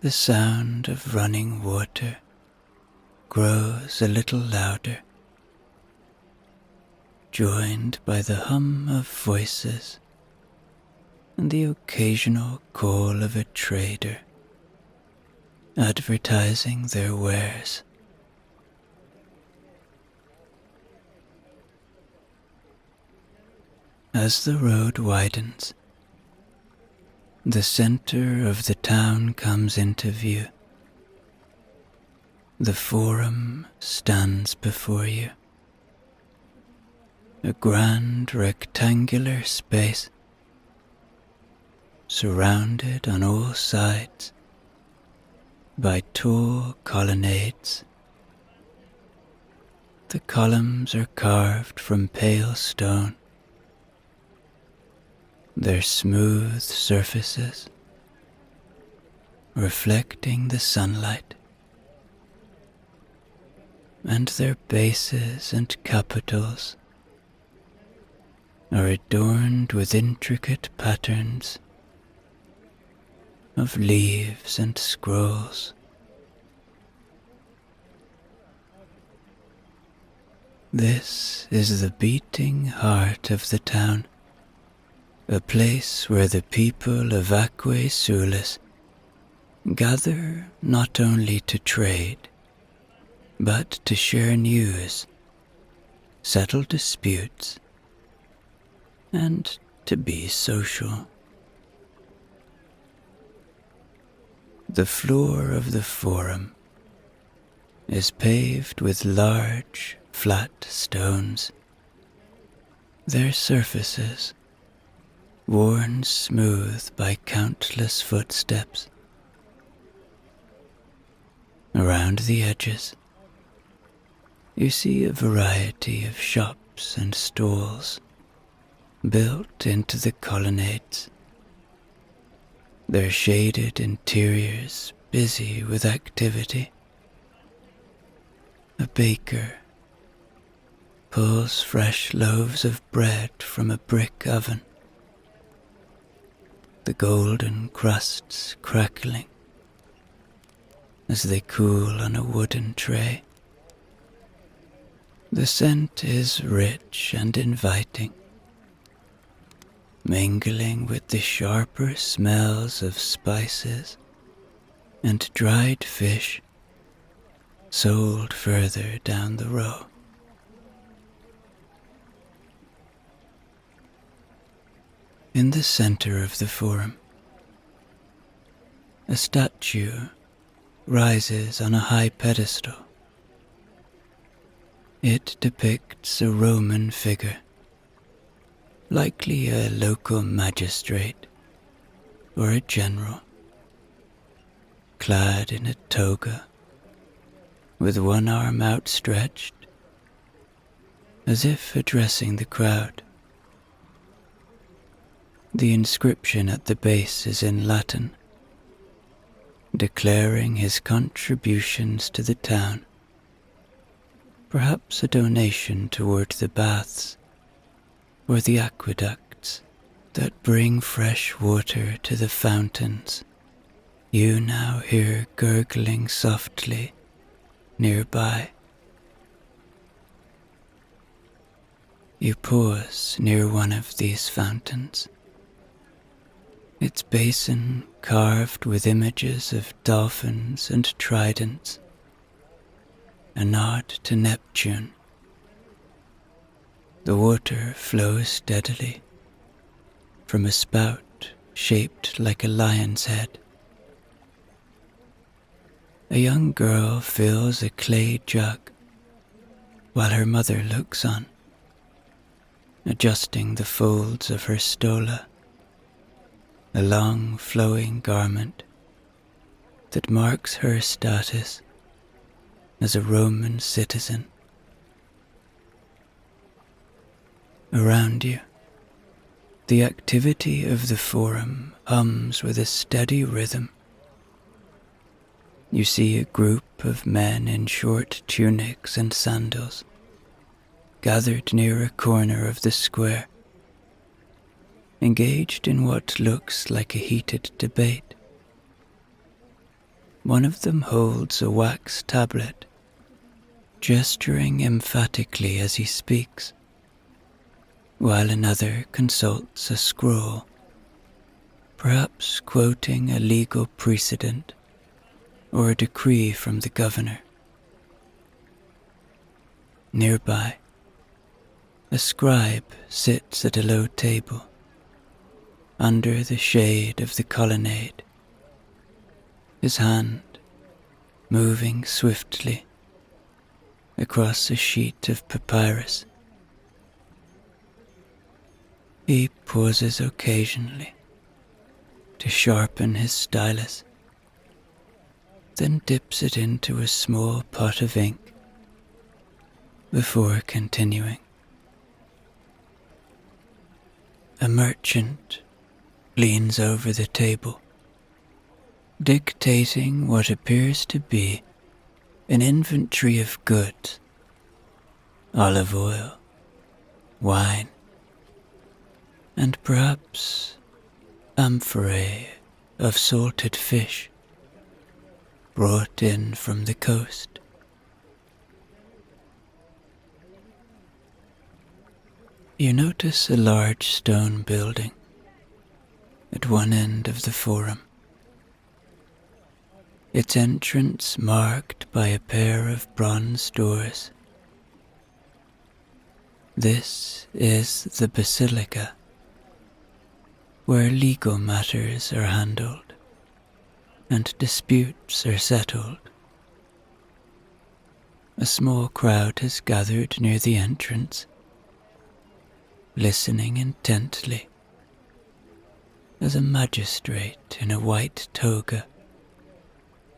The sound of running water grows a little louder. joined by the hum of voices and the occasional call of a trader advertising their wares. As the road widens, the center of the town comes into view. The Forum stands before you, a grand rectangular space surrounded on all sides by tall colonnades. The columns are carved from pale stone, their smooth surfaces reflecting the sunlight, and their bases and capitals are adorned with intricate patterns of leaves and scrolls. This is the beating heart of the town, a place where the people of Aquae Sulis gather not only to trade, but to share news, settle disputes, and to be social. The floor of the Forum is paved with large, flat stones, their surfaces worn smooth by countless footsteps. Around the edges, you see a variety of shops and stalls built into the colonnades, their shaded interiors busy with activity. A baker pulls fresh loaves of bread from a brick oven, the golden crusts crackling as they cool on a wooden tray. The scent is rich and inviting, mingling with the sharper smells of spices and dried fish sold further down the row. In the center of the Forum, a statue rises on a high pedestal. It depicts a Roman figure, likely a local magistrate or a general, clad in a toga, with one arm outstretched, as if addressing the crowd. The inscription at the base is in Latin, declaring his contributions to the town, perhaps a donation toward the baths or the aqueducts that bring fresh water to the fountains you now hear gurgling softly nearby. You pause near one of these fountains, its basin carved with images of dolphins and tridents, a nod to Neptune. The water flows steadily from a spout shaped like a lion's head. A young girl fills a clay jug while her mother looks on, adjusting the folds of her stola, a long flowing garment that marks her status as a Roman citizen. Around you, the activity of the Forum hums with a steady rhythm. You see a group of men in short tunics and sandals gathered near a corner of the square, engaged in what looks like a heated debate. One of them holds a wax tablet, gesturing emphatically as he speaks. while another consults a scroll, perhaps quoting a legal precedent or a decree from the governor. Nearby, a scribe sits at a low table under the shade of the colonnade, his hand moving swiftly across a sheet of papyrus. He pauses occasionally to sharpen his stylus, then dips it into a small pot of ink before continuing. A merchant leans over the table, dictating what appears to be an inventory of goods: olive oil, wine, and perhaps amphorae of salted fish brought in from the coast. You notice a large stone building at one end of the forum, its entrance marked by a pair of bronze doors. This is the basilica, where legal matters are handled and disputes are settled. A small crowd has gathered near the entrance, listening intently as a magistrate in a white toga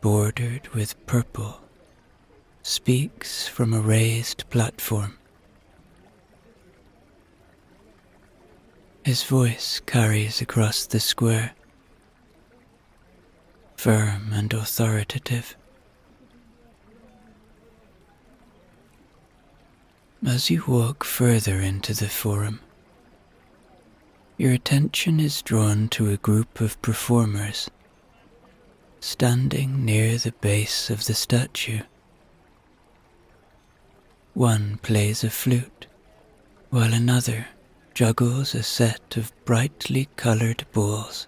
bordered with purple speaks from a raised platform. His voice carries across the square, firm and authoritative. As you walk further into the forum, your attention is drawn to a group of performers standing near the base of the statue. One plays a flute, while another juggles a set of brightly colored balls.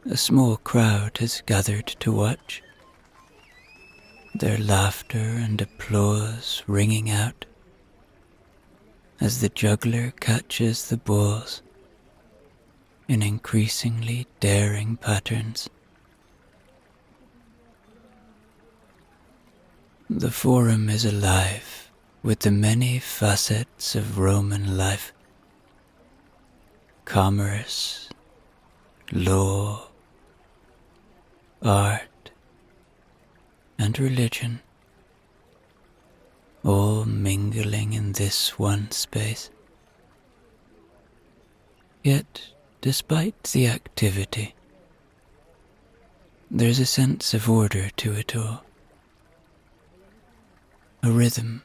A small crowd has gathered to watch, their laughter and applause ringing out as the juggler catches the balls in increasingly daring patterns. The forum is alive with the many facets of Roman life: commerce, law, art, and religion, all mingling in this one space. Yet, despite the activity, there's a sense of order to it all, a rhythm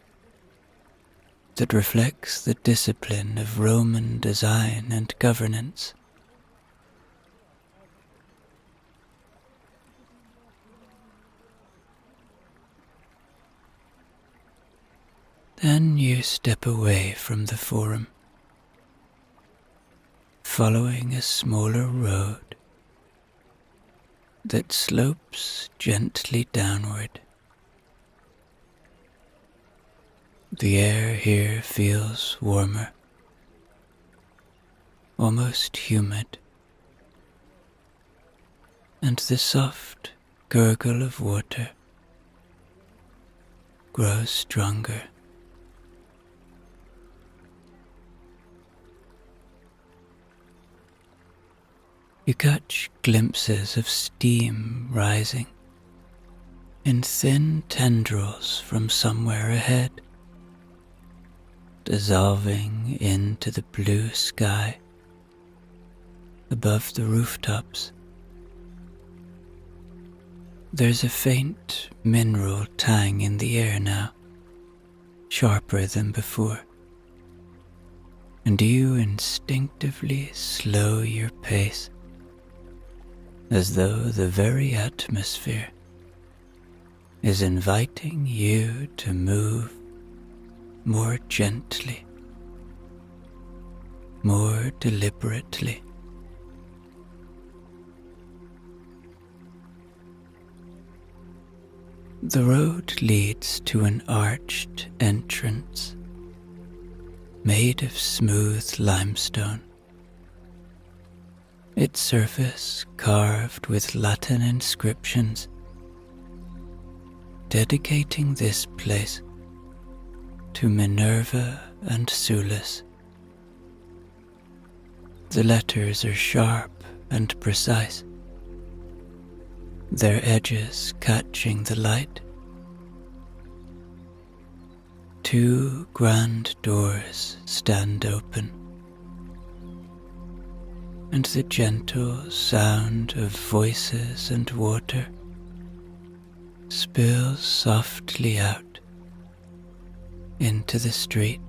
that reflects the discipline of Roman design and governance. Then you step away from the forum, following a smaller road that slopes gently downward. The air here feels warmer, almost humid, and the soft gurgle of water grows stronger. You catch glimpses of steam rising in thin tendrils from somewhere ahead, dissolving into the blue sky above the rooftops. There's a faint mineral tang in the air now, sharper than before, and you instinctively slow your pace, as though the very atmosphere is inviting you to move more gently more deliberately. The road leads to an arched entrance made of smooth limestone, its surface carved with Latin inscriptions dedicating this place to Minerva and Sulis. The letters are sharp and precise, their edges catching the light. Two grand doors stand open, and the gentle sound of voices and water spills softly out into the street.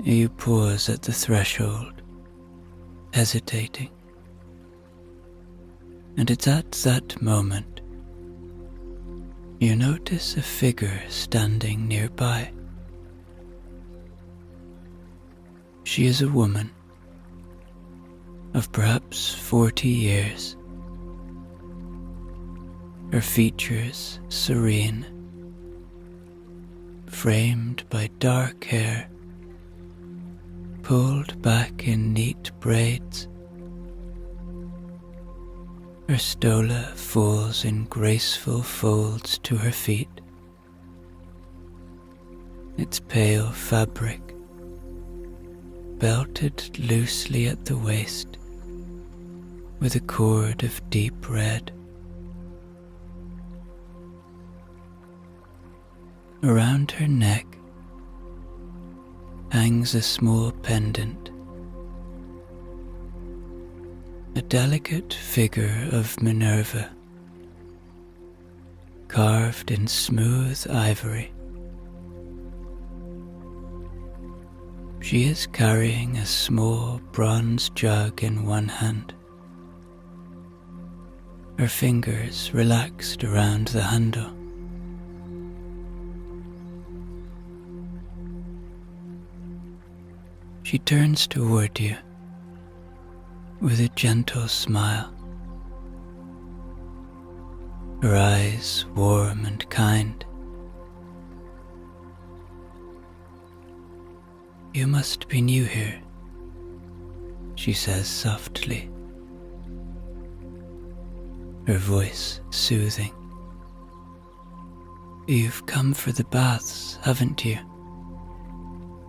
You pause at the threshold, hesitating, and it's at that moment you notice a figure standing nearby. She is a woman of perhaps 40 years, her features serene, framed by dark hair pulled back in neat braids. Her stola falls in graceful folds to her feet, its pale fabric belted loosely at the waist with a cord of deep red. Around her neck hangs a small pendant, a delicate figure of Minerva, carved in smooth ivory. She is carrying a small bronze jug in one hand, her fingers relaxed around the handle. She turns toward you with a gentle smile, her eyes warm and kind. "You must be new here," she says softly, her voice soothing. "You've come for the baths, haven't you?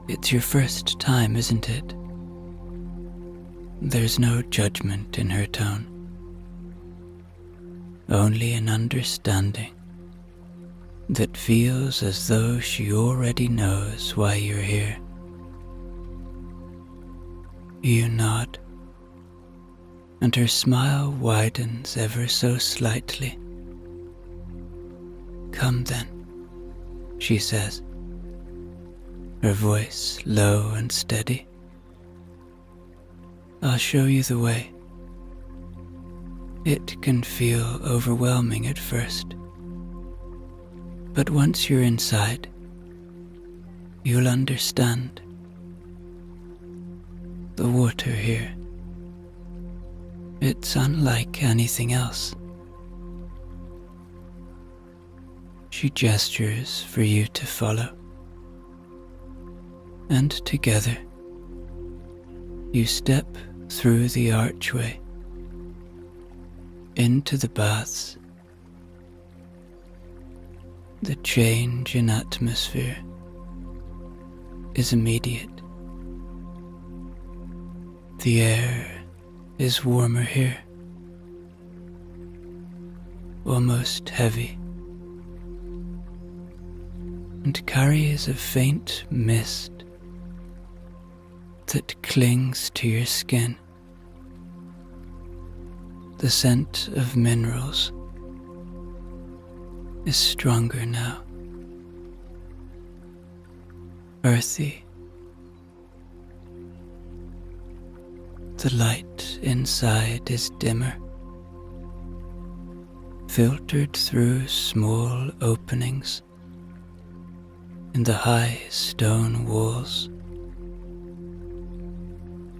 It's your first time, isn't it?" There's no judgment in her tone, only an understanding that feels as though she already knows why you're here. You nod, and her smile widens ever so slightly. "Come then," she says, her voice low and steady. "I'll show you the way. It can feel overwhelming at first, but once you're inside, you'll understand. The water here, it's unlike anything else." She gestures for you to follow, and together you step through the archway into the baths. The change in atmosphere is immediate. The air is warmer here, almost heavy, and carries a faint mist that clings to your skin. The scent of minerals is stronger now, earthy. The light inside is dimmer, filtered through small openings in the high stone walls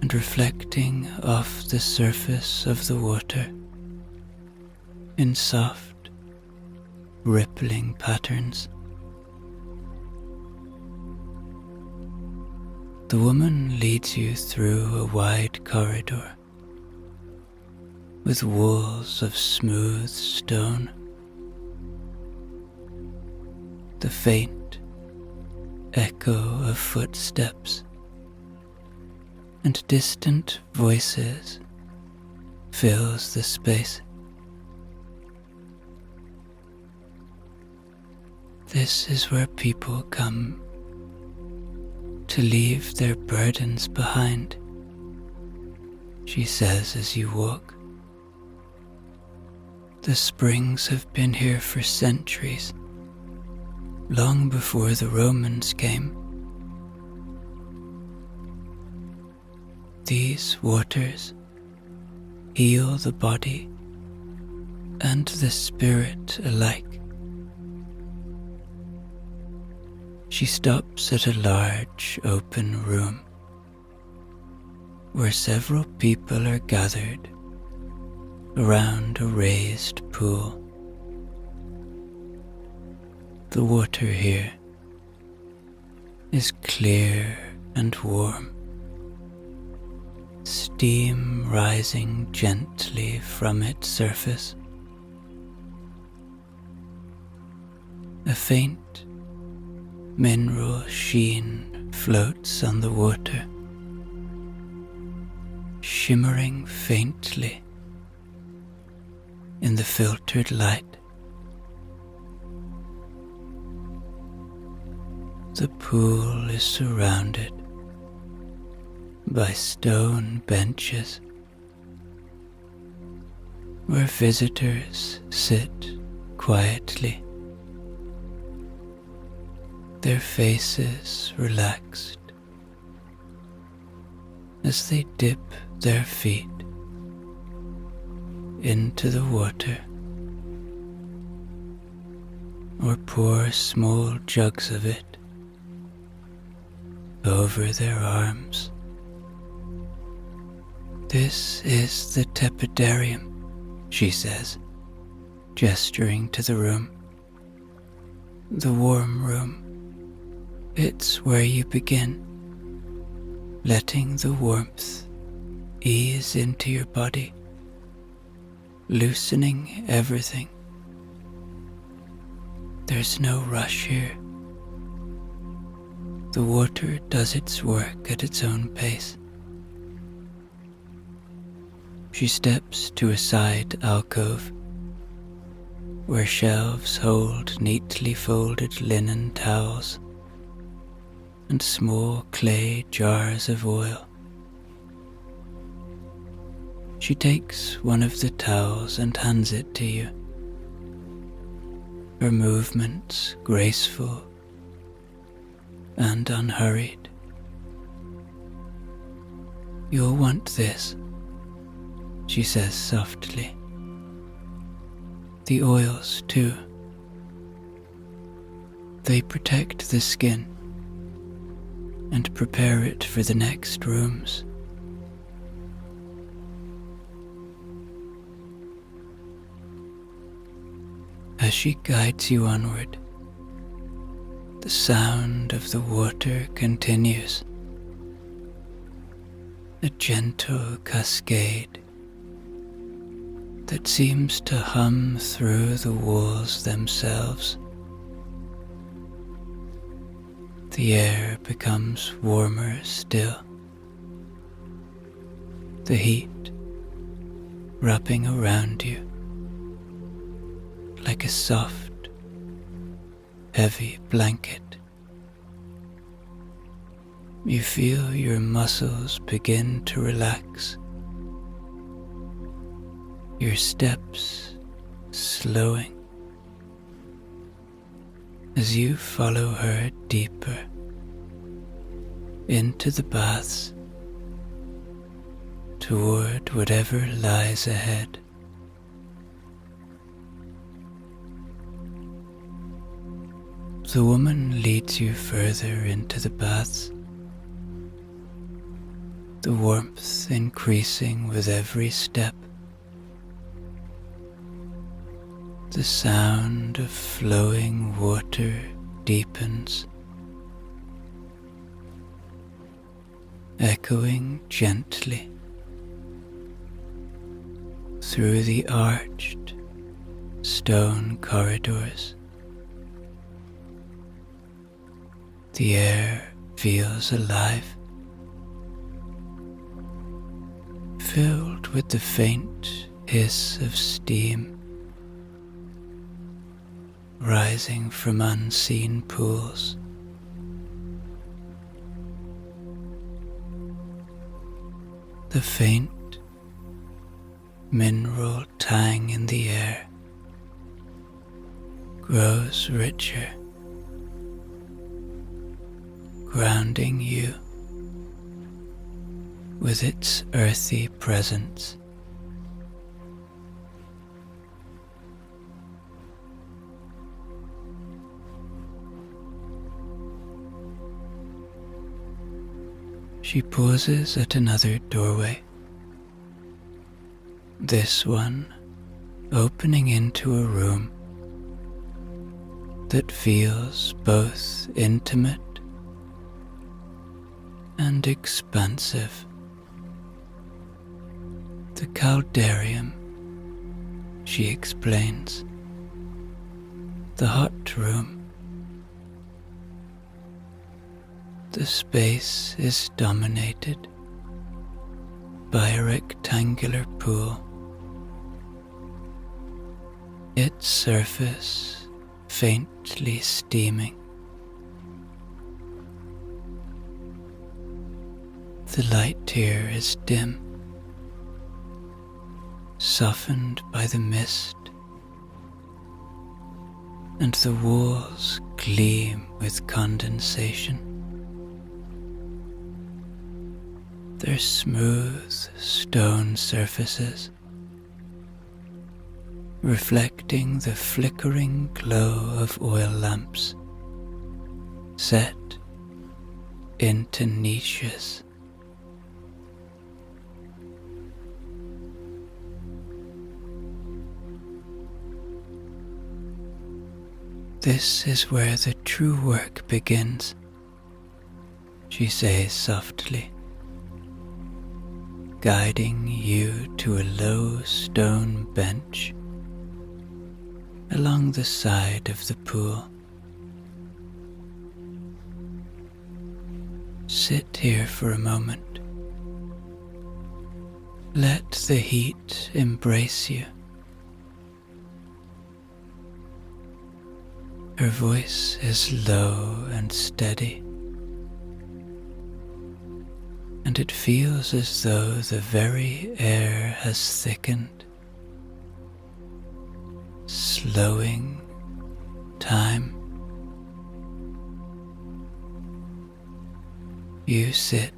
and reflecting off the surface of the water in soft, rippling patterns. The woman leads you through a wide corridor with walls of smooth stone. The faint echo of footsteps and distant voices fills the space. This is where people come to leave their burdens behind, she says as you walk. The springs have been here for centuries, long before the Romans came. These waters heal the body and the spirit alike. She stops at a large open room where several people are gathered around a raised pool. The water here is clear and warm, steam rising gently from its surface. A faint mineral sheen floats on the water, shimmering faintly in the filtered light. The pool is surrounded by stone benches where visitors sit quietly, their faces relaxed as they dip their feet into the water or pour small jugs of it over their arms. This is the tepidarium, she says, gesturing to the room. The warm room. It's where you begin, letting the warmth ease into your body, loosening everything. There's no rush here. The water does its work at its own pace. She steps to a side alcove where shelves hold neatly folded linen towels and small clay jars of oil. She takes one of the towels and hands it to you, her movements graceful and unhurried. You'll want this, she says softly. The oils, too. They protect the skin and prepare it for the next rooms. As she guides you onward, the sound of the water continues, a gentle cascade that seems to hum through the walls themselves. The air becomes warmer still, the heat wrapping around you like a soft, heavy blanket. You feel your muscles begin to relax, your steps slowing as you follow her deeper into the baths toward whatever lies ahead. The woman leads you further into the baths, the warmth increasing with every step. The sound of flowing water deepens, echoing gently through the arched stone corridors. The air feels alive, filled with the faint hiss of steam rising from unseen pools. The faint mineral tang in the air grows richer, grounding you with its earthy presence. She pauses at another doorway, this one opening into a room that feels both intimate and expansive. The caldarium, she explains, the hot room. The space is dominated by a rectangular pool, its surface faintly steaming. The light here is dim, softened by the mist, and the walls gleam with condensation. Their smooth stone surfaces reflecting the flickering glow of oil lamps set into niches. This is where the true work begins, she says softly, guiding you to a low stone bench along the side of the pool. Sit here for a moment. Let the heat embrace you. Her voice is low and steady, and it feels as though the very air has thickened, slowing time. You sit,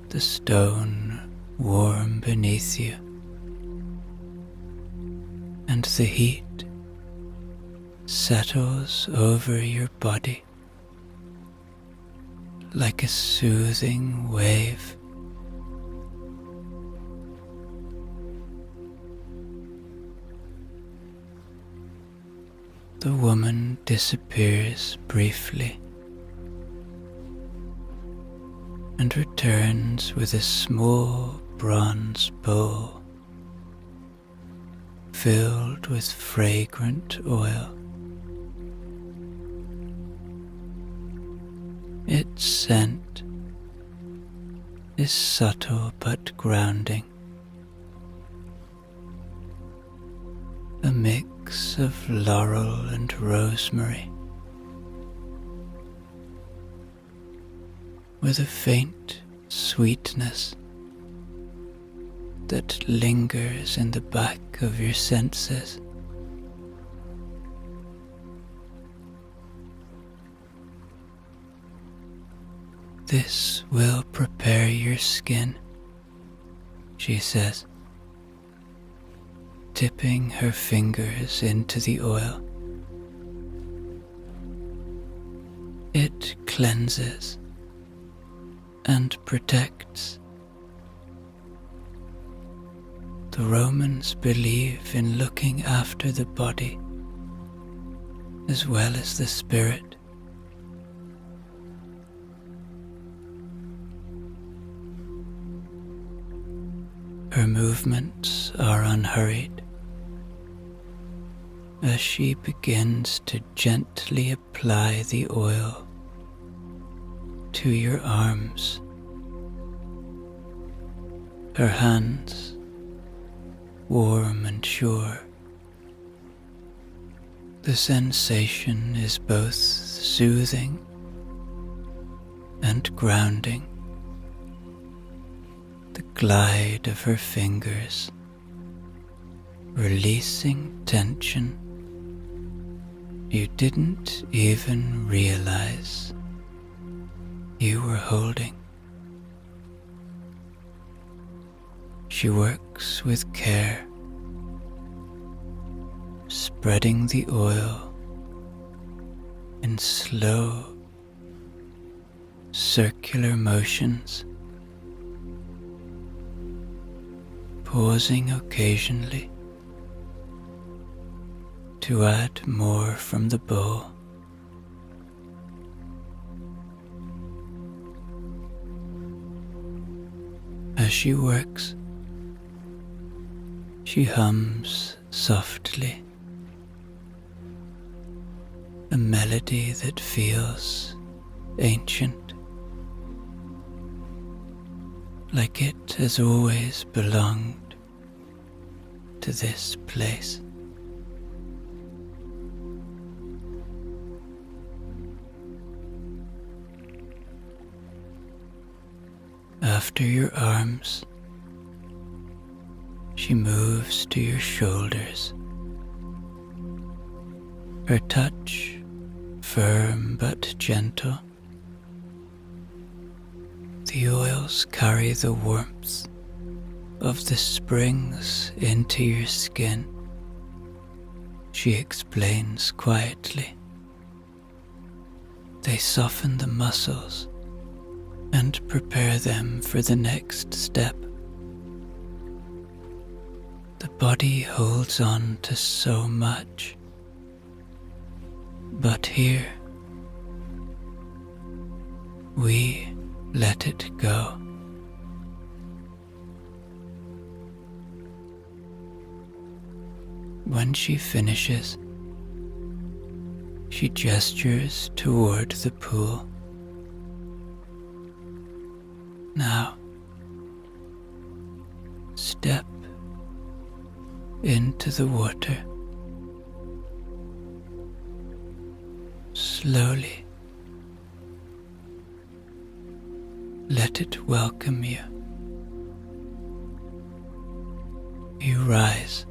the stone warm beneath you, and the heat settles over your body like a soothing wave. The woman disappears briefly and returns with a small bronze bowl filled with fragrant oil. Its scent is subtle but grounding, a mix of laurel and rosemary, with a faint sweetness that lingers in the back of your senses. This will prepare your skin, she says, dipping her fingers into the oil It cleanses and protects. The Romans believe in looking after the body as well as the spirit. Her movements are unhurried as she begins to gently apply the oil to your arms. Her hands, warm and sure. The sensation is both soothing and grounding. The glide of her fingers, releasing tension you didn't even realize you were holding. She works with care, spreading the oil in slow, circular motions, pausing occasionally to add more from the bowl. As she works, she hums softly, a melody that feels ancient, like it has always belonged to this place. After your arms, she moves to your shoulders. Her touch, firm but gentle. The oils carry the warmth of the springs into your skin, she explains quietly. They soften the muscles and prepare them for the next step. The body holds on to so much, but here we let it go. When she finishes, she gestures toward the pool. Now, step into the water. Slowly, let it welcome you. You rise,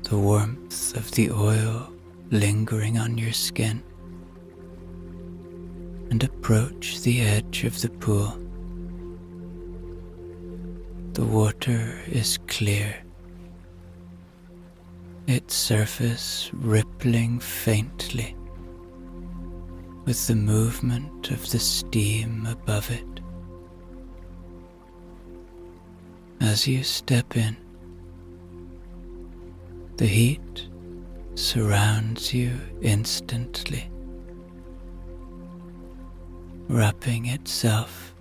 the warmth of the oil lingering on your skin, and approach the edge of the pool. The water is clear, its surface rippling faintly with the movement of the steam above it. As you step in, the heat surrounds you instantly, wrapping itself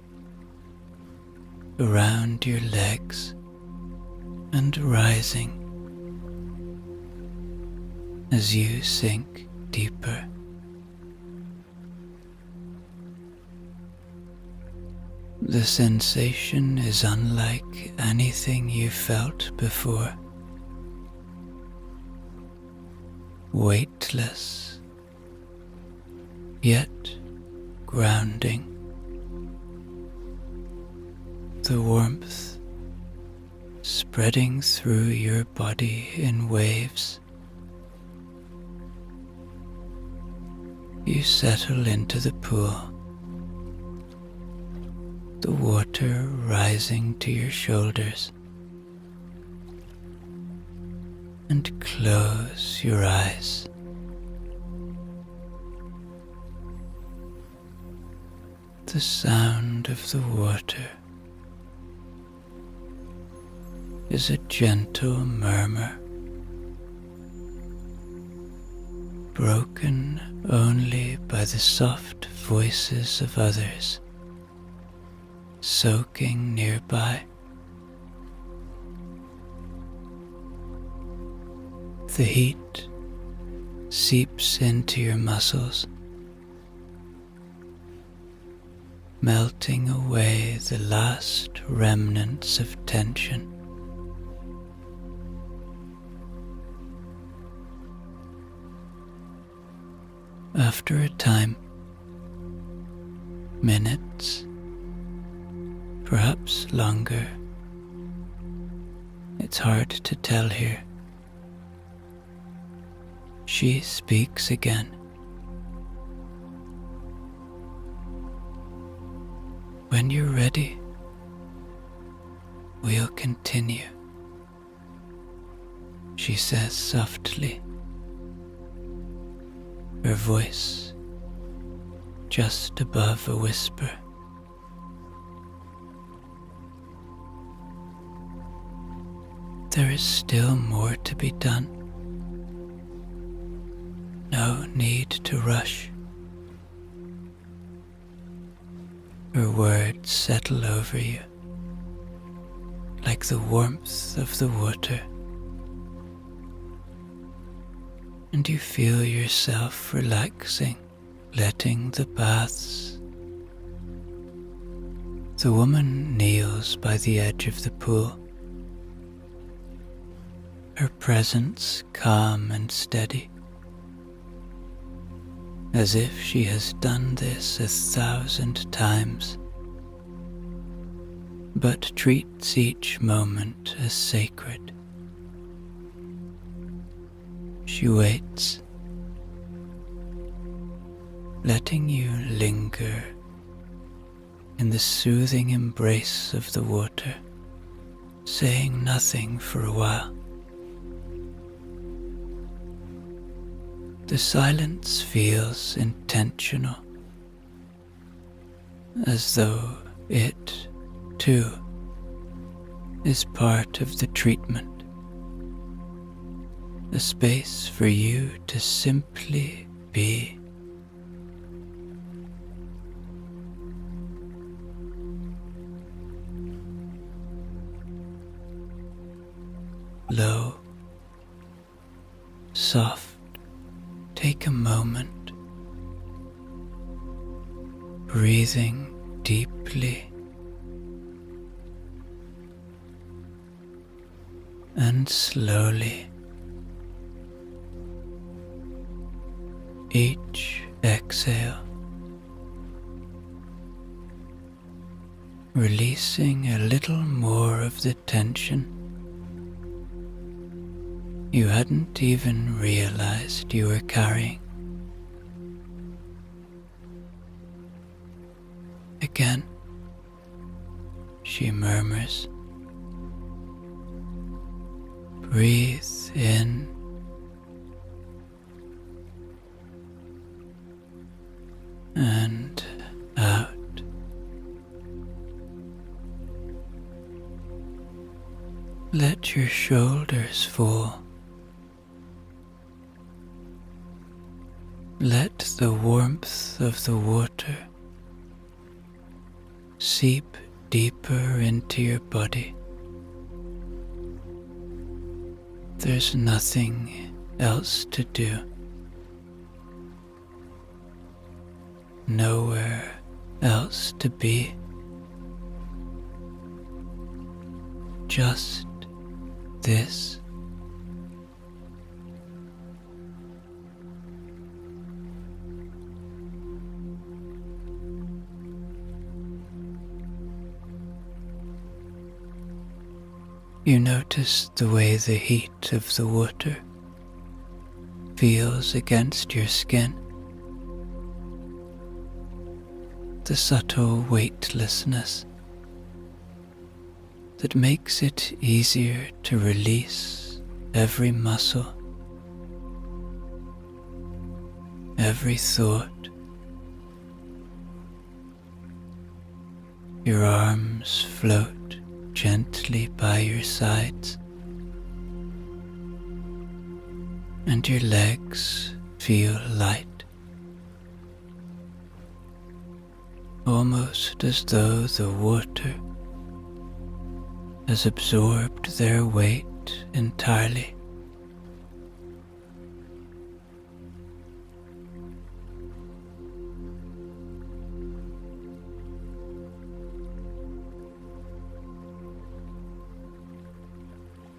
around your legs and rising as you sink deeper. The sensation is unlike anything you felt before. Weightless, yet grounding. The warmth spreading through your body in waves. You settle into the pool, the water rising to your shoulders, and close your eyes. The sound of the water is a gentle murmur, broken only by the soft voices of others soaking nearby. The heat seeps into your muscles, melting away the last remnants of tension. After a time, minutes, perhaps longer, it's hard to tell here, she speaks again. When you're ready, we'll continue, she says softly, her voice just above a whisper. There is still more to be done. No need to rush. Her words settle over you like the warmth of the water, and you feel yourself relaxing, letting the baths. The woman kneels by the edge of the pool, her presence calm and steady, as if she has done this 1,000 times, but treats each moment as sacred. She waits, letting you linger in the soothing embrace of the water, saying nothing for a while. The silence feels intentional, as though it, too, is part of the treatment. A space for you to simply be. Low, soft. Take a moment, breathing deeply and slowly. Each exhale, releasing a little more of the tension you hadn't even realized you were carrying. Again, she murmurs, breathe in and out. Let your shoulders fall. Let the warmth of the water seep deeper into your body. There's nothing else to do. Nowhere else to be. Just this. You notice the way the heat of the water feels against your skin, the subtle weightlessness that makes it easier to release every muscle, every thought, Your arms float gently by your sides, and your legs feel light, almost as though the water has absorbed their weight entirely.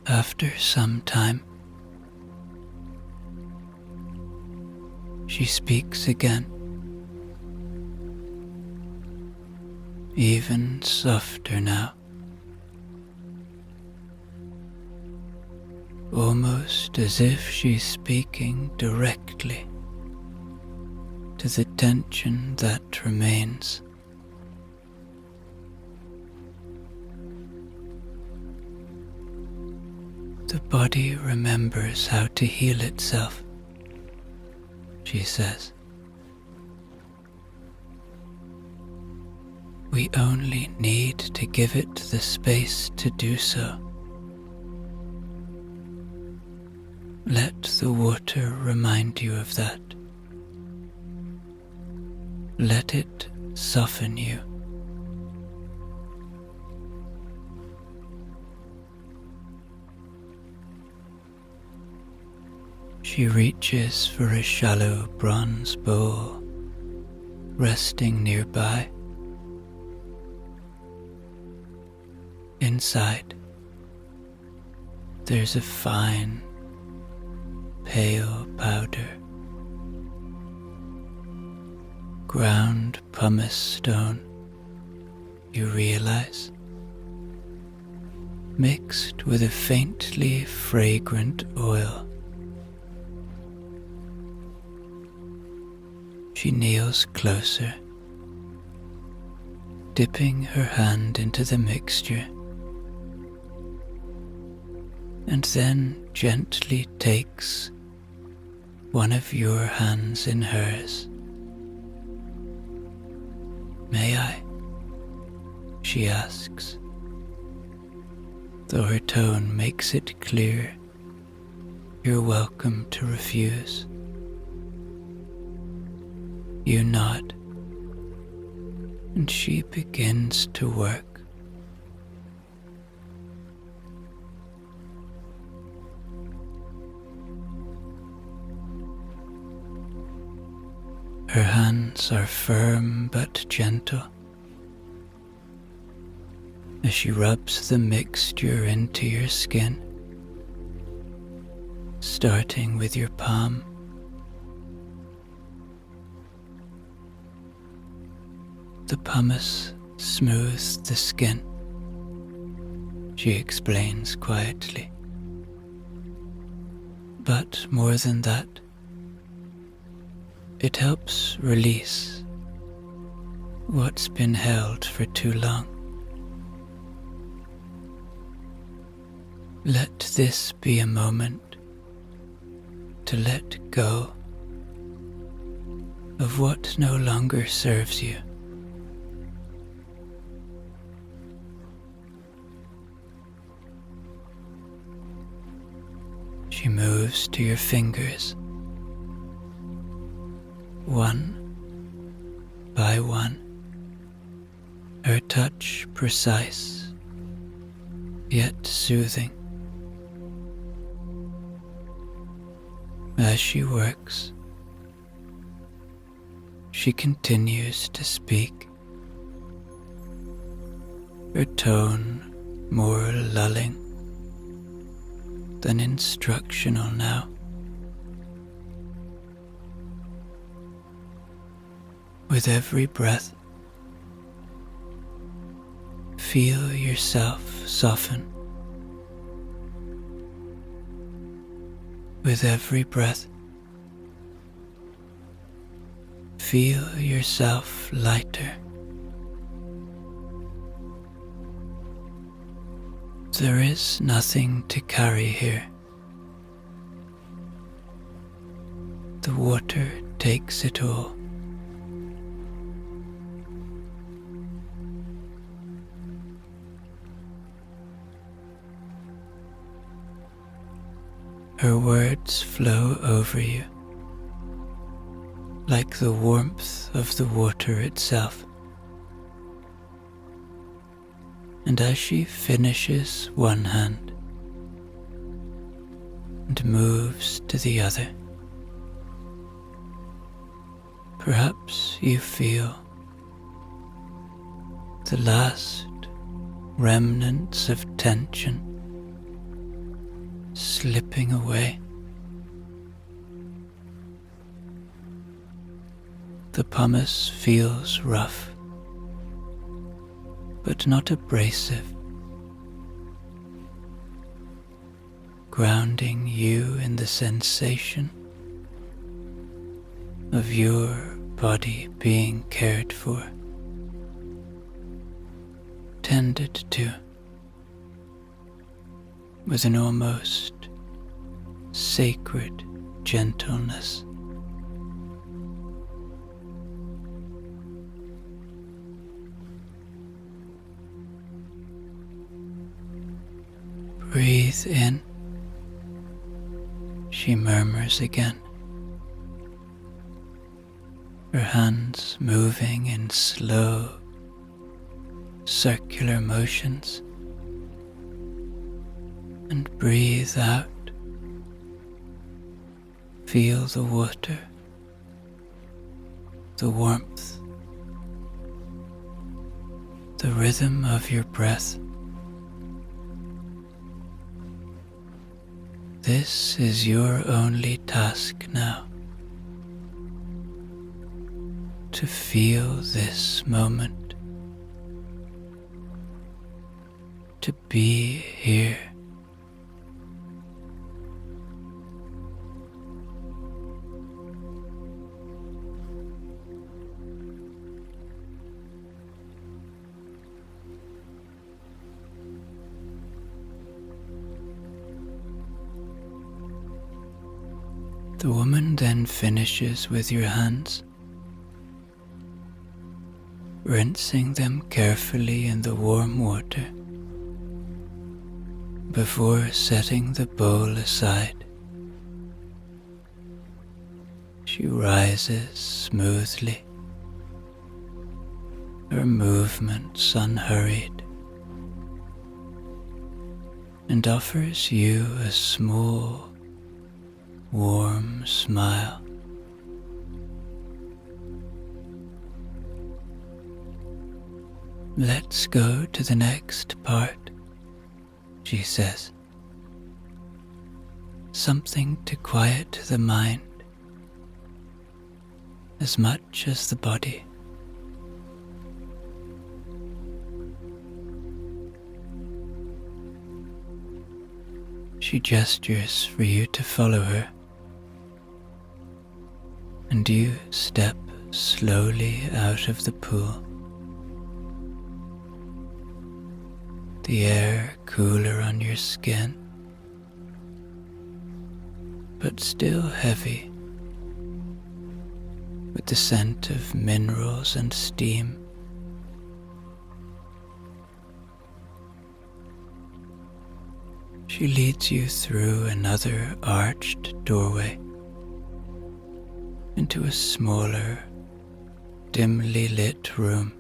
After some time, she speaks again, even softer now, almost as if she's speaking directly to the tension that remains. The body remembers how to heal itself, she says. We only need to give it the space to do so. Let the water remind you of that. Let it soften you. She reaches for a shallow bronze bowl resting nearby. Inside, there's a fine, pale powder, ground pumice stone, you realize, mixed with a faintly fragrant oil. She kneels closer, dipping her hand into the mixture, and then gently takes one of your hands in hers. May I? She asks, though her tone makes it clear you're welcome to refuse. You nod, and she begins to work. Her hands are firm but gentle as she rubs the mixture into your skin, starting with your palm. The pumice smooths the skin, she explains quietly. But more than that, it helps release what's been held for too long. Let this be a moment to let go of what no longer serves you. She moves to your fingers, one by one, her touch precise, yet soothing. As she works, she continues to speak, her tone more lulling than instructional now. With every breath, feel yourself soften. With every breath, feel yourself lighter. There is nothing to carry here. The water takes it all. Her words flow over you, like the warmth of the water itself. And as she finishes one hand and moves to the other, perhaps you feel the last remnants of tension slipping away. The pumice feels rough, but not abrasive, grounding you in the sensation of your body being cared for, tended to, with an almost sacred gentleness. Breathe in, she murmurs again, her hands moving in slow, circular motions. And breathe out. Feel the water, the warmth, the rhythm of your breath. This is your only task now, to feel this moment, to be here. The woman then finishes with your hands, rinsing them carefully in the warm water before setting the bowl aside. She rises smoothly, her movements unhurried, and offers you a small, warm smile. Let's go to the next part, she says. Something to quiet the mind as much as the body. She gestures for you to follow her, and you step slowly out of the pool. The air cooler on your skin, but still heavy with the scent of minerals and steam. She leads you through another arched doorway into a smaller, dimly lit room.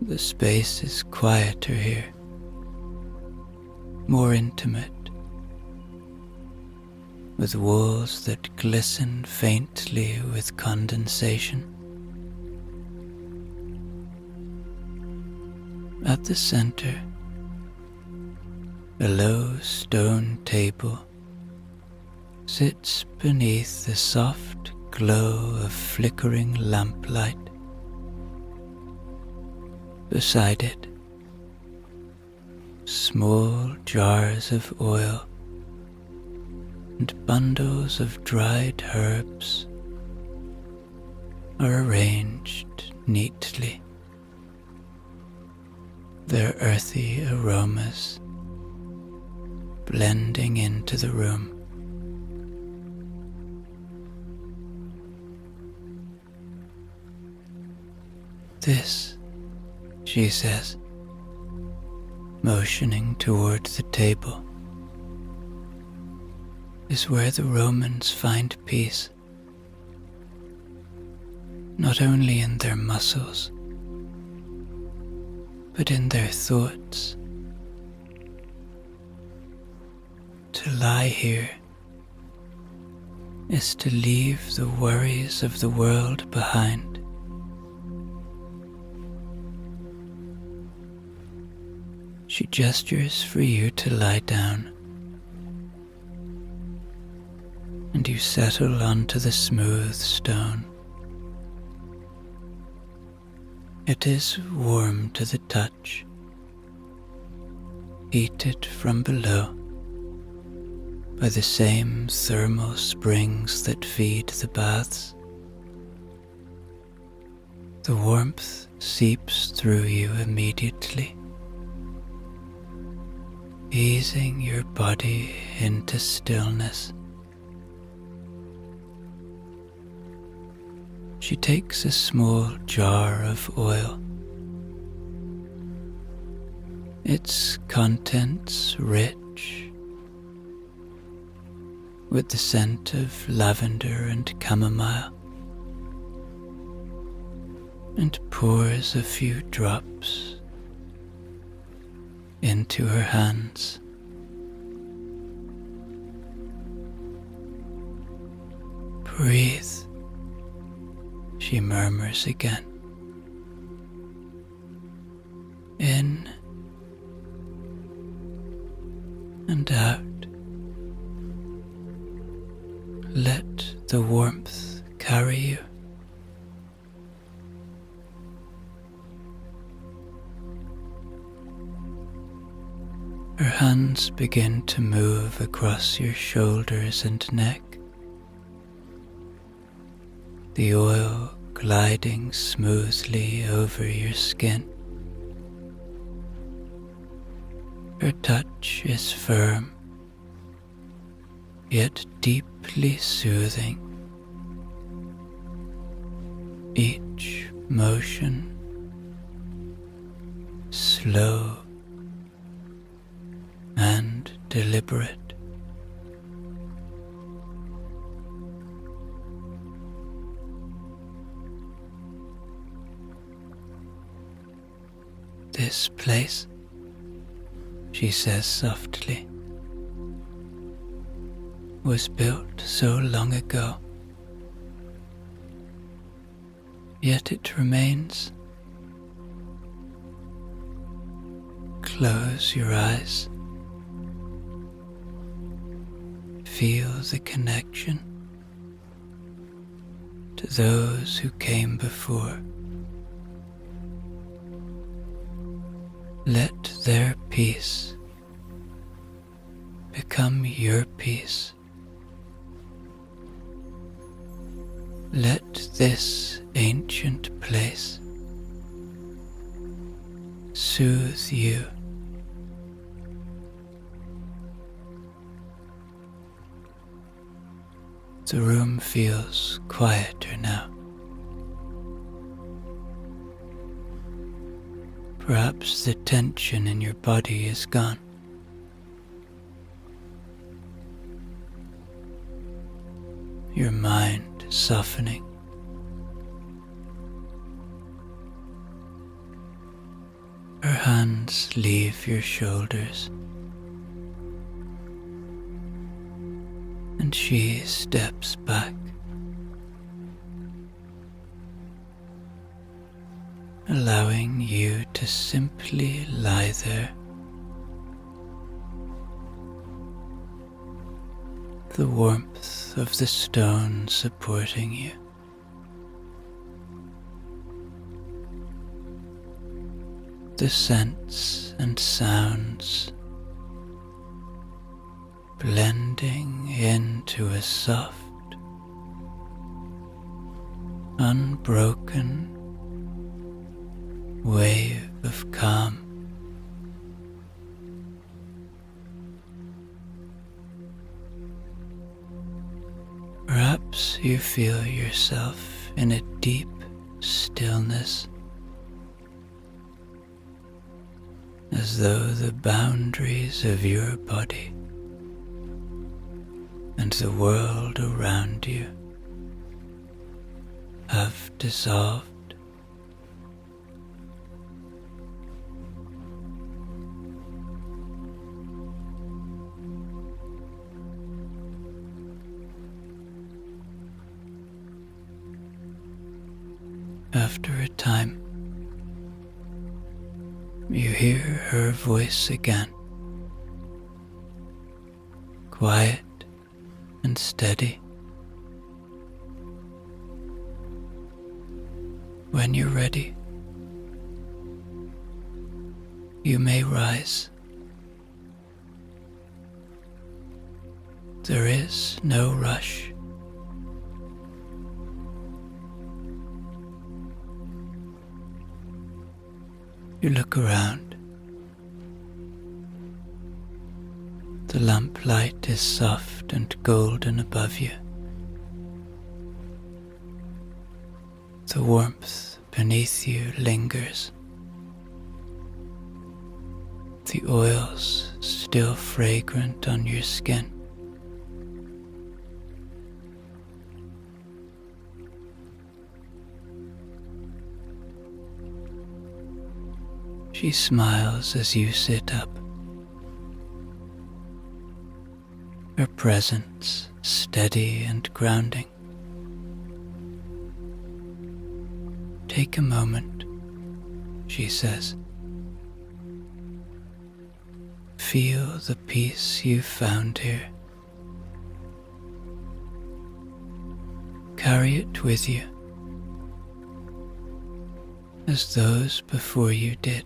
The space is quieter here, more intimate, with walls that glisten faintly with condensation. At the center, a low stone table sits beneath the soft glow of flickering lamplight. Beside it, small jars of oil and bundles of dried herbs are arranged neatly, their earthy aromas blending into the room. This, she says, motioning toward the table, is where the Romans find peace, not only in their muscles, but in their thoughts. To lie here is to leave the worries of the world behind. She gestures for you to lie down, and you settle onto the smooth stone. It is warm to the touch, heated from below by the same thermal springs that feed the baths. The warmth seeps through you immediately, easing your body into stillness. She takes a small jar of oil, its contents rich with the scent of lavender and chamomile, and pours a few drops into her hands. Breathe, she murmurs again. In and out. Let the warmth carry you. Her hands begin to move across your shoulders and neck, the oil gliding smoothly over your skin. Her touch is firm, yet deeply soothing. Each motion slow and deliberate. This place, she says softly, was built so long ago, yet it remains. Close your eyes. Feel the connection to those who came before. Let their peace become your peace. Let this ancient place soothe you. The room feels quieter now. Perhaps the tension in your body is gone. Your mind softening. Her hands leave your shoulders, and she steps back, allowing you to simply lie there. The warmth of the stone supporting you. The scents and sounds blending into a soft, unbroken wave of calm. Perhaps you feel yourself in a deep stillness, as though the boundaries of your body and the world around you have dissolved. After a time, you hear her voice again, quiet and steady. When you're ready, you may rise. There is no rush. You look around. The lamplight is soft and golden above you. The warmth beneath you lingers. The oils still fragrant on your skin. She smiles as you sit up. Her presence steady and grounding. Take a moment, she says. Feel the peace you've found here. Carry it with you, as those before you did.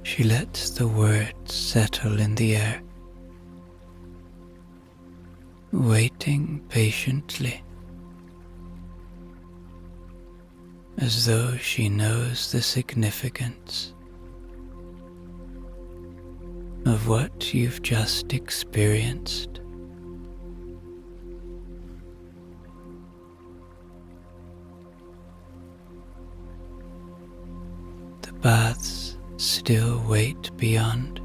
She lets the words settle in the air, waiting patiently, as though she knows the significance of what you've just experienced. The baths still wait beyond.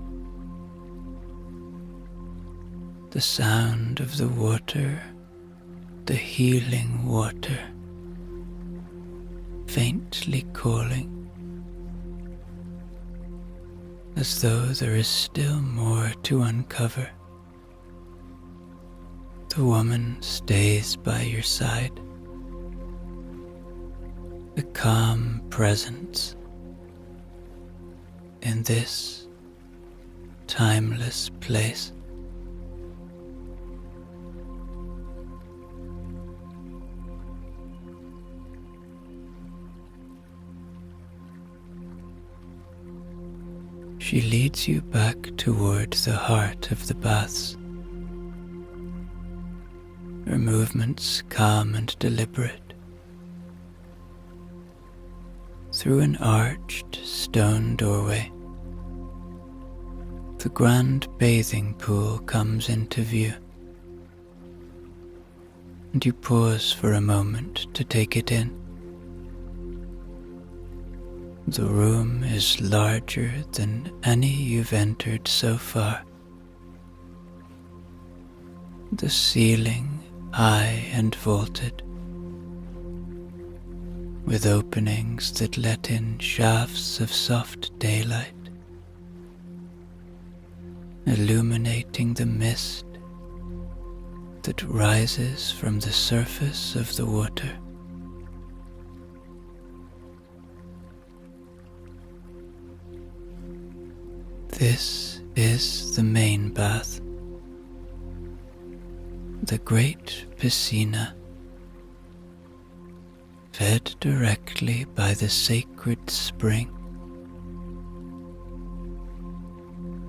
The sound of the water, the healing water, faintly calling, as though there is still more to uncover. The woman stays by your side, a calm presence in this timeless place. She leads you back toward the heart of the baths, her movements calm and deliberate. Through an arched stone doorway, the grand bathing pool comes into view, and you pause for a moment to take it in. The room is larger than any you've entered so far. The ceiling high and vaulted, with openings that let in shafts of soft daylight, illuminating the mist that rises from the surface of the water. This is the main bath, the great piscina, fed directly by the sacred spring.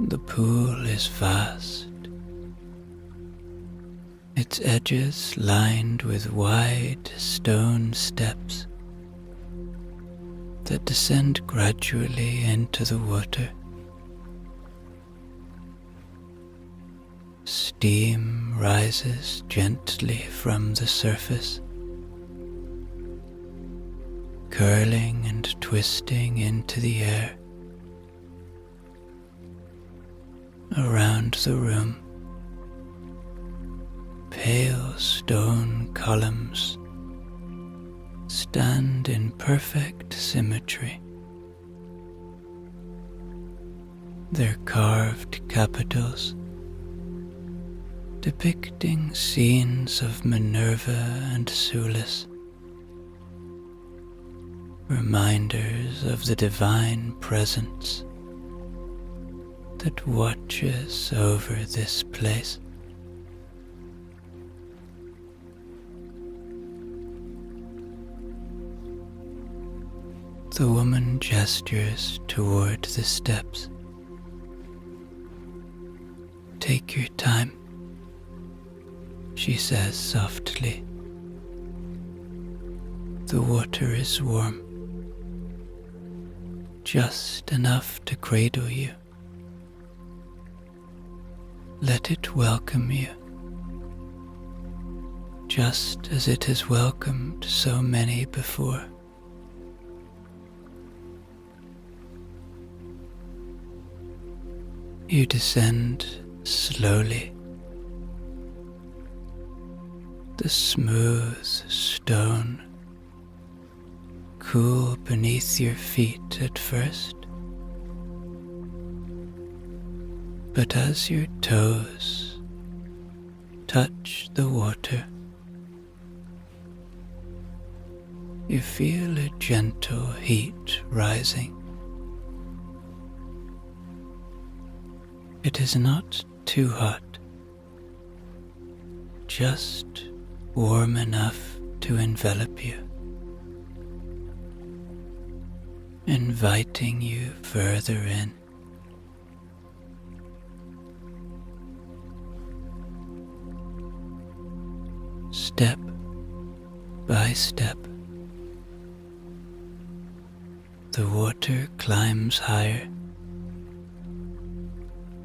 The pool is vast, its edges lined with wide stone steps that descend gradually into the water. Steam rises gently from the surface, curling and twisting into the air around the room. Pale stone columns stand in perfect symmetry. Their carved capitals depicting scenes of Minerva and Sulis, reminders of the divine presence that watches over this place. The woman gestures toward the steps. "Take your time," she says softly. "The water is warm, just enough to cradle you. Let it welcome you, just as it has welcomed so many before." You descend slowly. The smooth stone cool beneath your feet at first, but as your toes touch the water, you feel a gentle heat rising. It is not too hot, just warm enough to envelop you, inviting you further in. Step by step, the water climbs higher,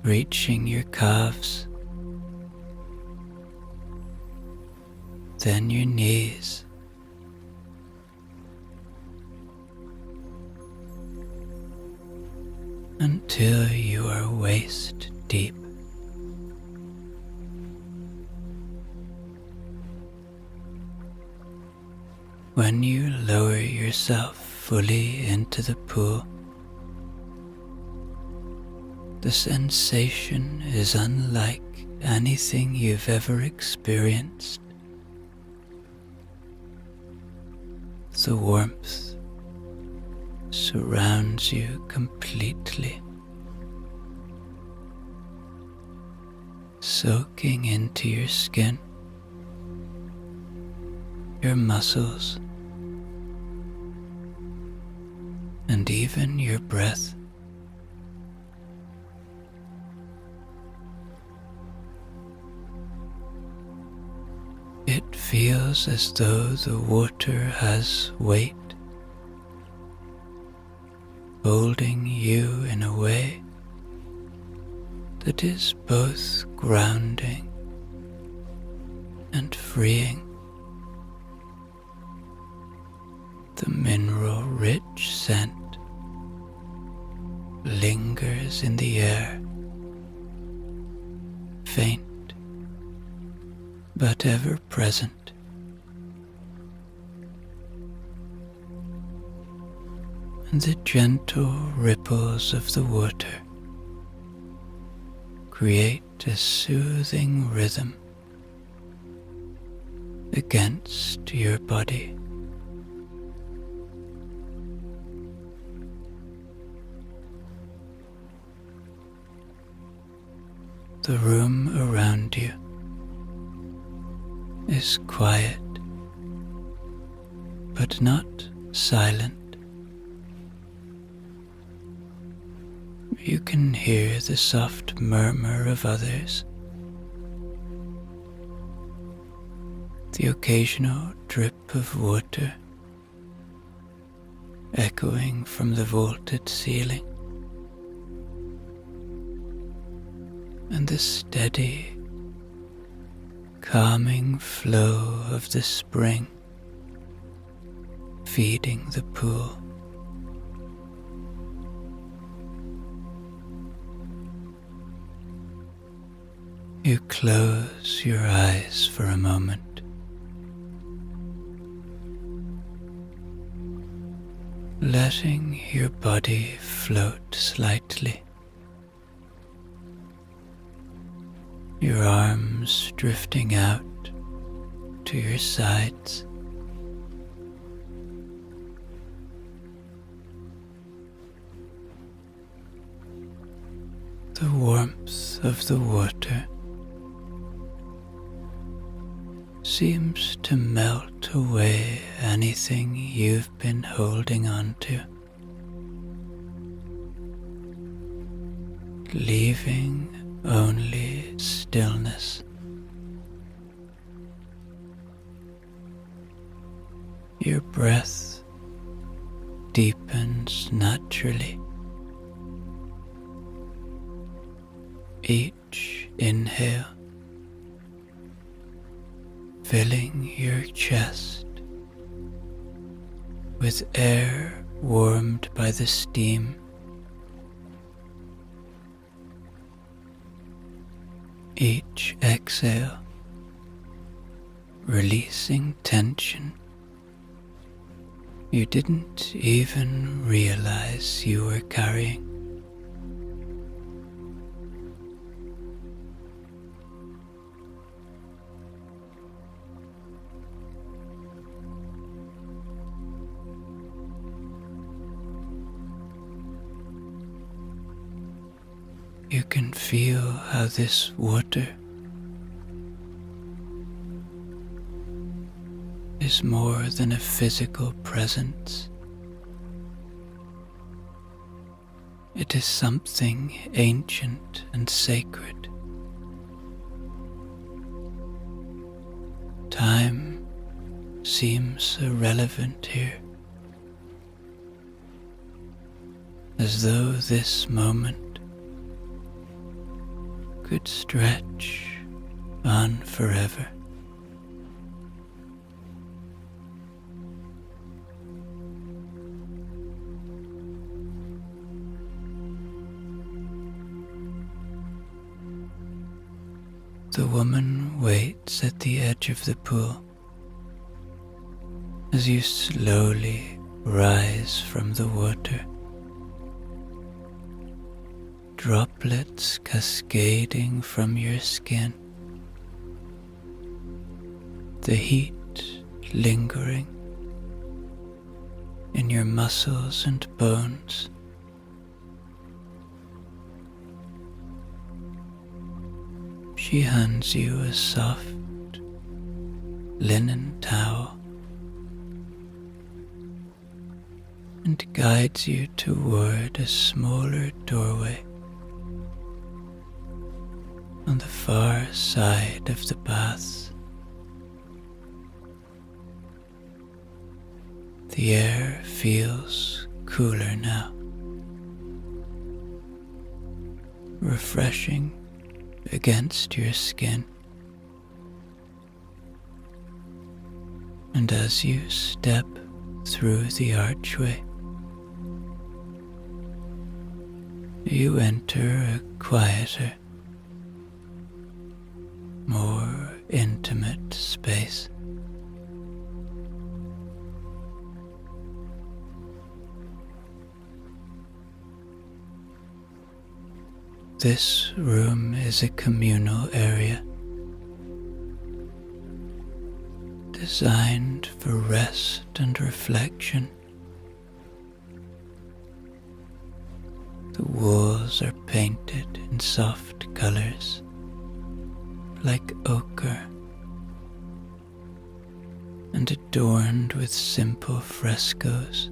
reaching your calves, then your knees, until you are waist deep. When you lower yourself fully into the pool, the sensation is unlike anything you've ever experienced. The warmth surrounds you completely, soaking into your skin, your muscles, and even your breath. It feels as though the water has weight, holding you in a way that is both grounding and freeing. The mineral-rich scent lingers in the air, faint but ever present. And the gentle ripples of the water create a soothing rhythm against your body. The room around you is quiet, but not silent. You can hear the soft murmur of others, the occasional drip of water echoing from the vaulted ceiling, and the steady, calming flow of the spring feeding the pool. You close your eyes for a moment, letting your body float slightly, your arms drifting out to your sides. The warmth of the water seems to melt away anything you've been holding on to, leaving only stillness. Your breath deepens naturally. Each inhale filling your chest with air warmed by the steam. Each exhale releasing tension you didn't even realize you were carrying. You can feel how this water is more than a physical presence. It is something ancient and sacred. Time seems irrelevant here, as though this moment could stretch on forever. The woman waits at the edge of the pool as you slowly rise from the water, droplets cascading from your skin, the heat lingering in your muscles and bones. She hands you a soft linen towel and guides you toward a smaller doorway on the far side of the baths. The air feels cooler now, refreshing against your skin. And as you step through the archway, you enter a quieter, more intimate space. This room is a communal area designed for rest and reflection. The walls are painted in soft colors like ochre and adorned with simple frescoes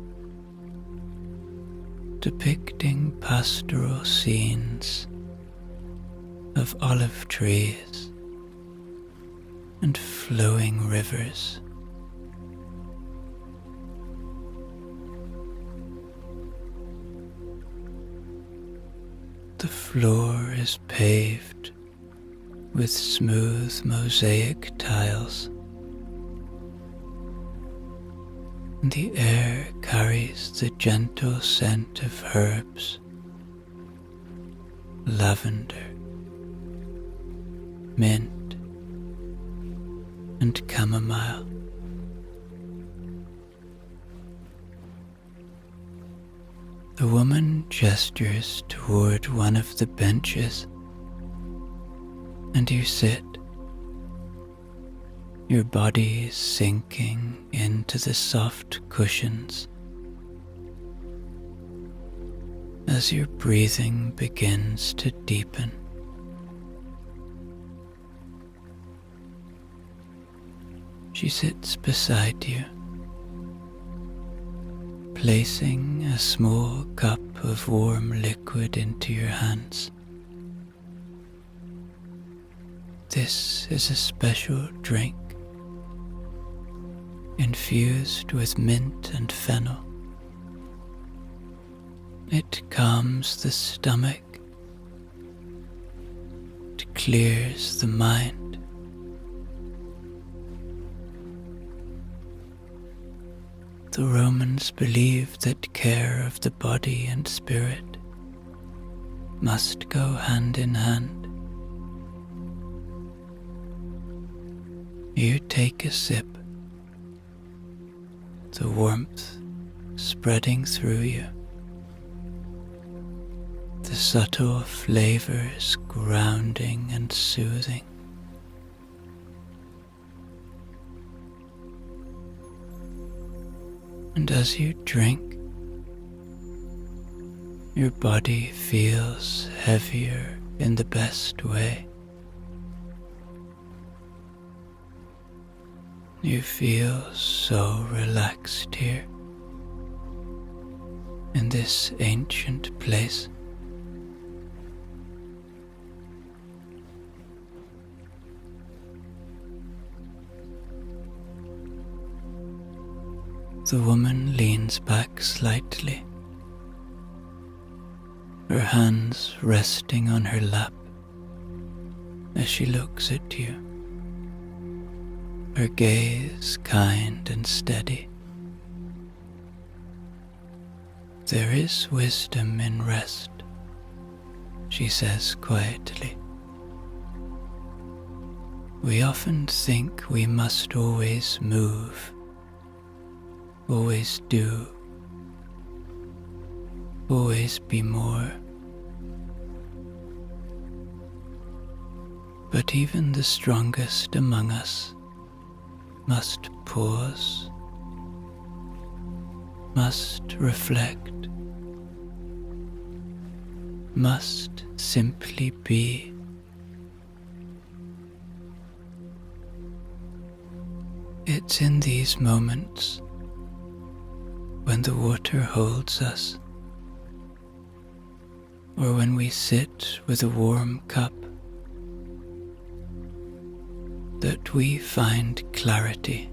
depicting pastoral scenes of olive trees and flowing rivers. The floor is paved with smooth mosaic tiles, and the air carries the gentle scent of herbs, lavender, mint, and chamomile. The woman gestures toward one of the benches, and you sit, your body sinking into the soft cushions as your breathing begins to deepen. She sits beside you, placing a small cup of warm liquid into your hands. This is a special drink, infused with mint and fennel. It calms the stomach, it clears the mind. The Romans believed that care of the body and spirit must go hand in hand. You take a sip, the warmth spreading through you, the subtle flavors grounding and soothing. And as you drink, your body feels heavier in the best way. You feel so relaxed here, in this ancient place. The woman leans back slightly, her hands resting on her lap as she looks at you, her gaze kind and steady. There is wisdom in rest, she says quietly. We often think we must always move, always do, always be more. But even the strongest among us must pause, must reflect, must simply be. It's in these moments when the water holds us, or when we sit with a warm cup, that we find clarity.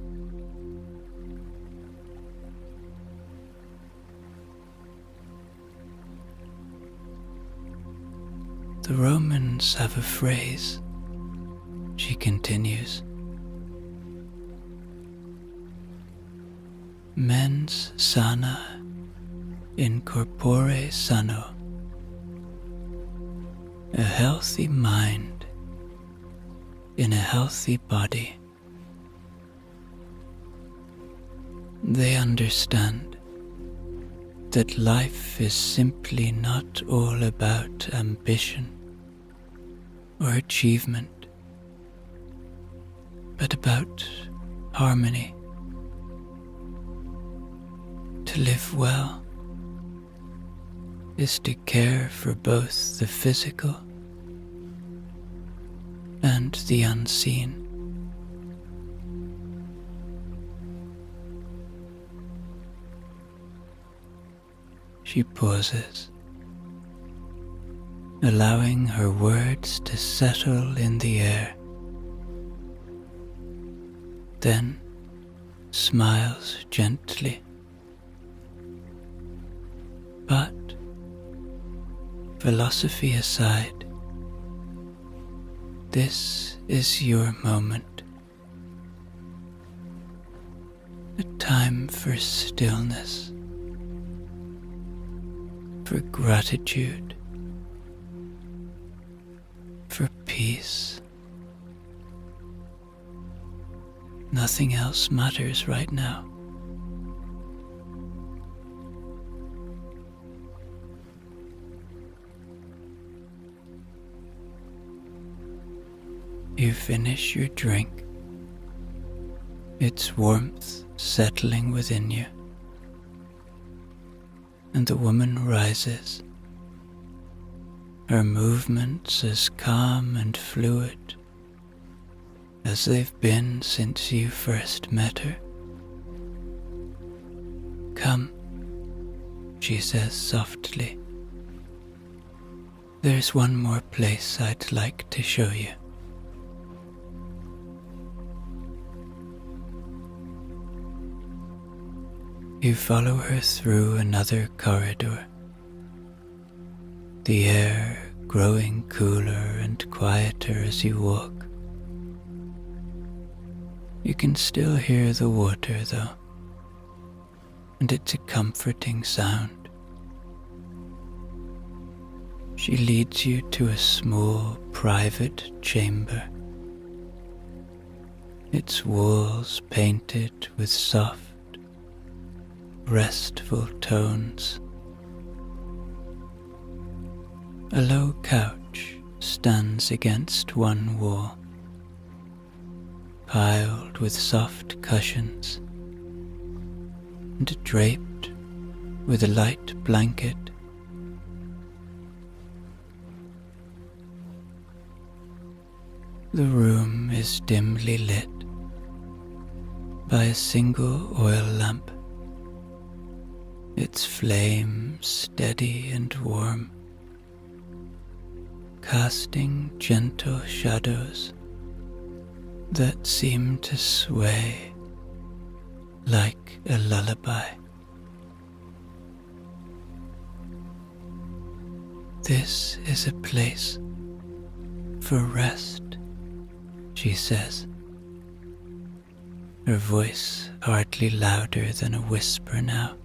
The Romans have a phrase, she continues. Mens sana in corpore sano. A healthy mind in a healthy body. They understand that life is simply not all about ambition or achievement, but about harmony. To live well is to care for both the physical and the unseen. She pauses, allowing her words to settle in the air, then smiles gently. But, philosophy aside, this is your moment. A time for stillness, for gratitude, for peace. Nothing else matters right now. You finish your drink, its warmth settling within you, and the woman rises, her movements as calm and fluid as they've been since you first met her. "Come," she says softly. "There's one more place I'd like to show you." You follow her through another corridor, the air growing cooler and quieter as you walk. You can still hear the water though, and it's a comforting sound. She leads you to a small private chamber, its walls painted with soft, restful tones. A low couch stands against one wall, piled with soft cushions and draped with a light blanket. The room is dimly lit by a single oil lamp, its flame steady and warm, casting gentle shadows that seem to sway like a lullaby. "This is a place for rest," she says, her voice hardly louder than a whisper now.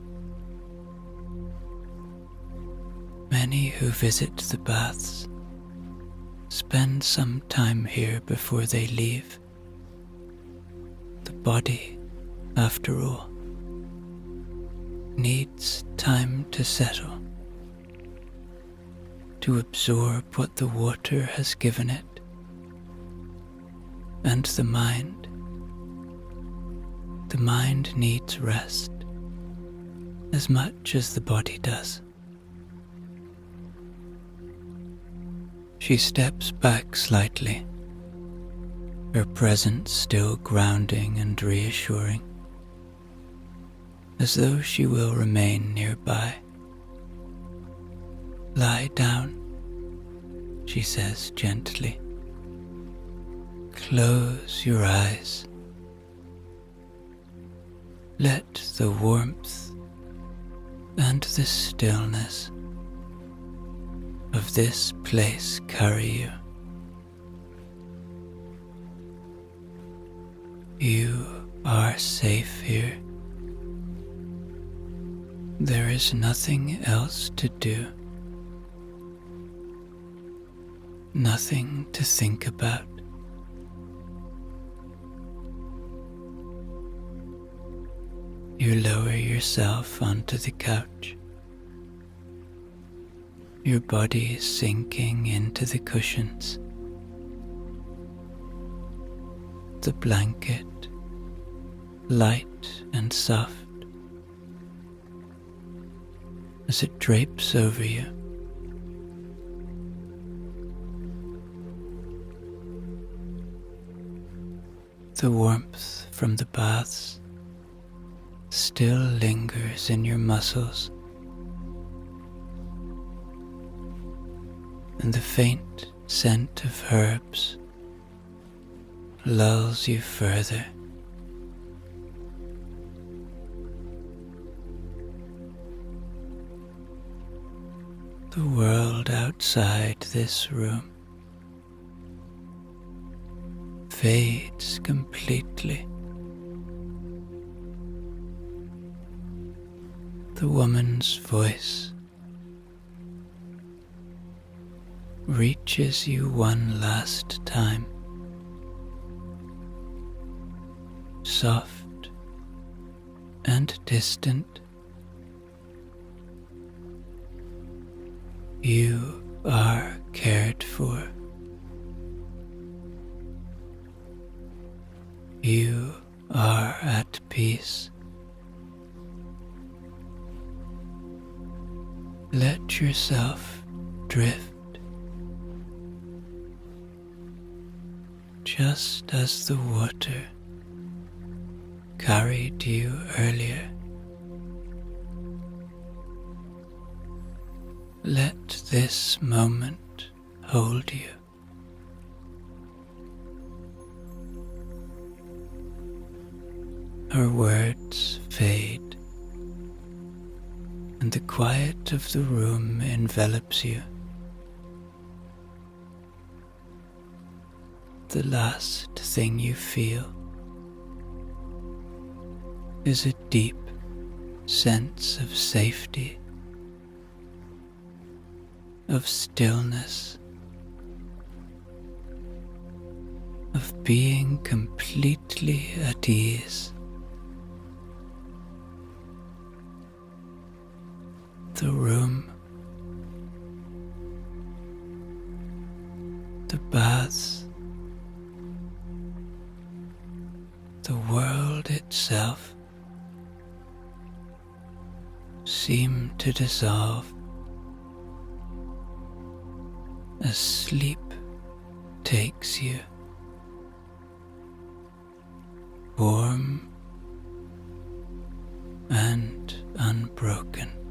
"Many who visit the baths spend some time here before they leave. The body, after all, needs time to settle, to absorb what the water has given it, and the mind needs rest as much as the body does." She steps back slightly, her presence still grounding and reassuring, as though she will remain nearby. "Lie down," she says gently. "Close your eyes. Let the warmth and the stillness of this place carry you. You are safe here. There is nothing else to do, nothing to think about. You lower yourself onto the couch, your body sinking into the cushions. The blanket, light and soft, as it drapes over you. The warmth from the baths still lingers in your muscles, and the faint scent of herbs lulls you further. The world outside this room fades completely. The woman's voice reaches you one last time. soft and distant. You are cared for. You are at peace. Let yourself drift, just as the water carried you earlier. Let this moment hold you. Her words fade, and the quiet of the room envelops you. The last thing you feel is a deep sense of safety, of stillness, of being completely at ease. The room, the baths, the world itself seem to dissolve as sleep takes you, warm and unbroken.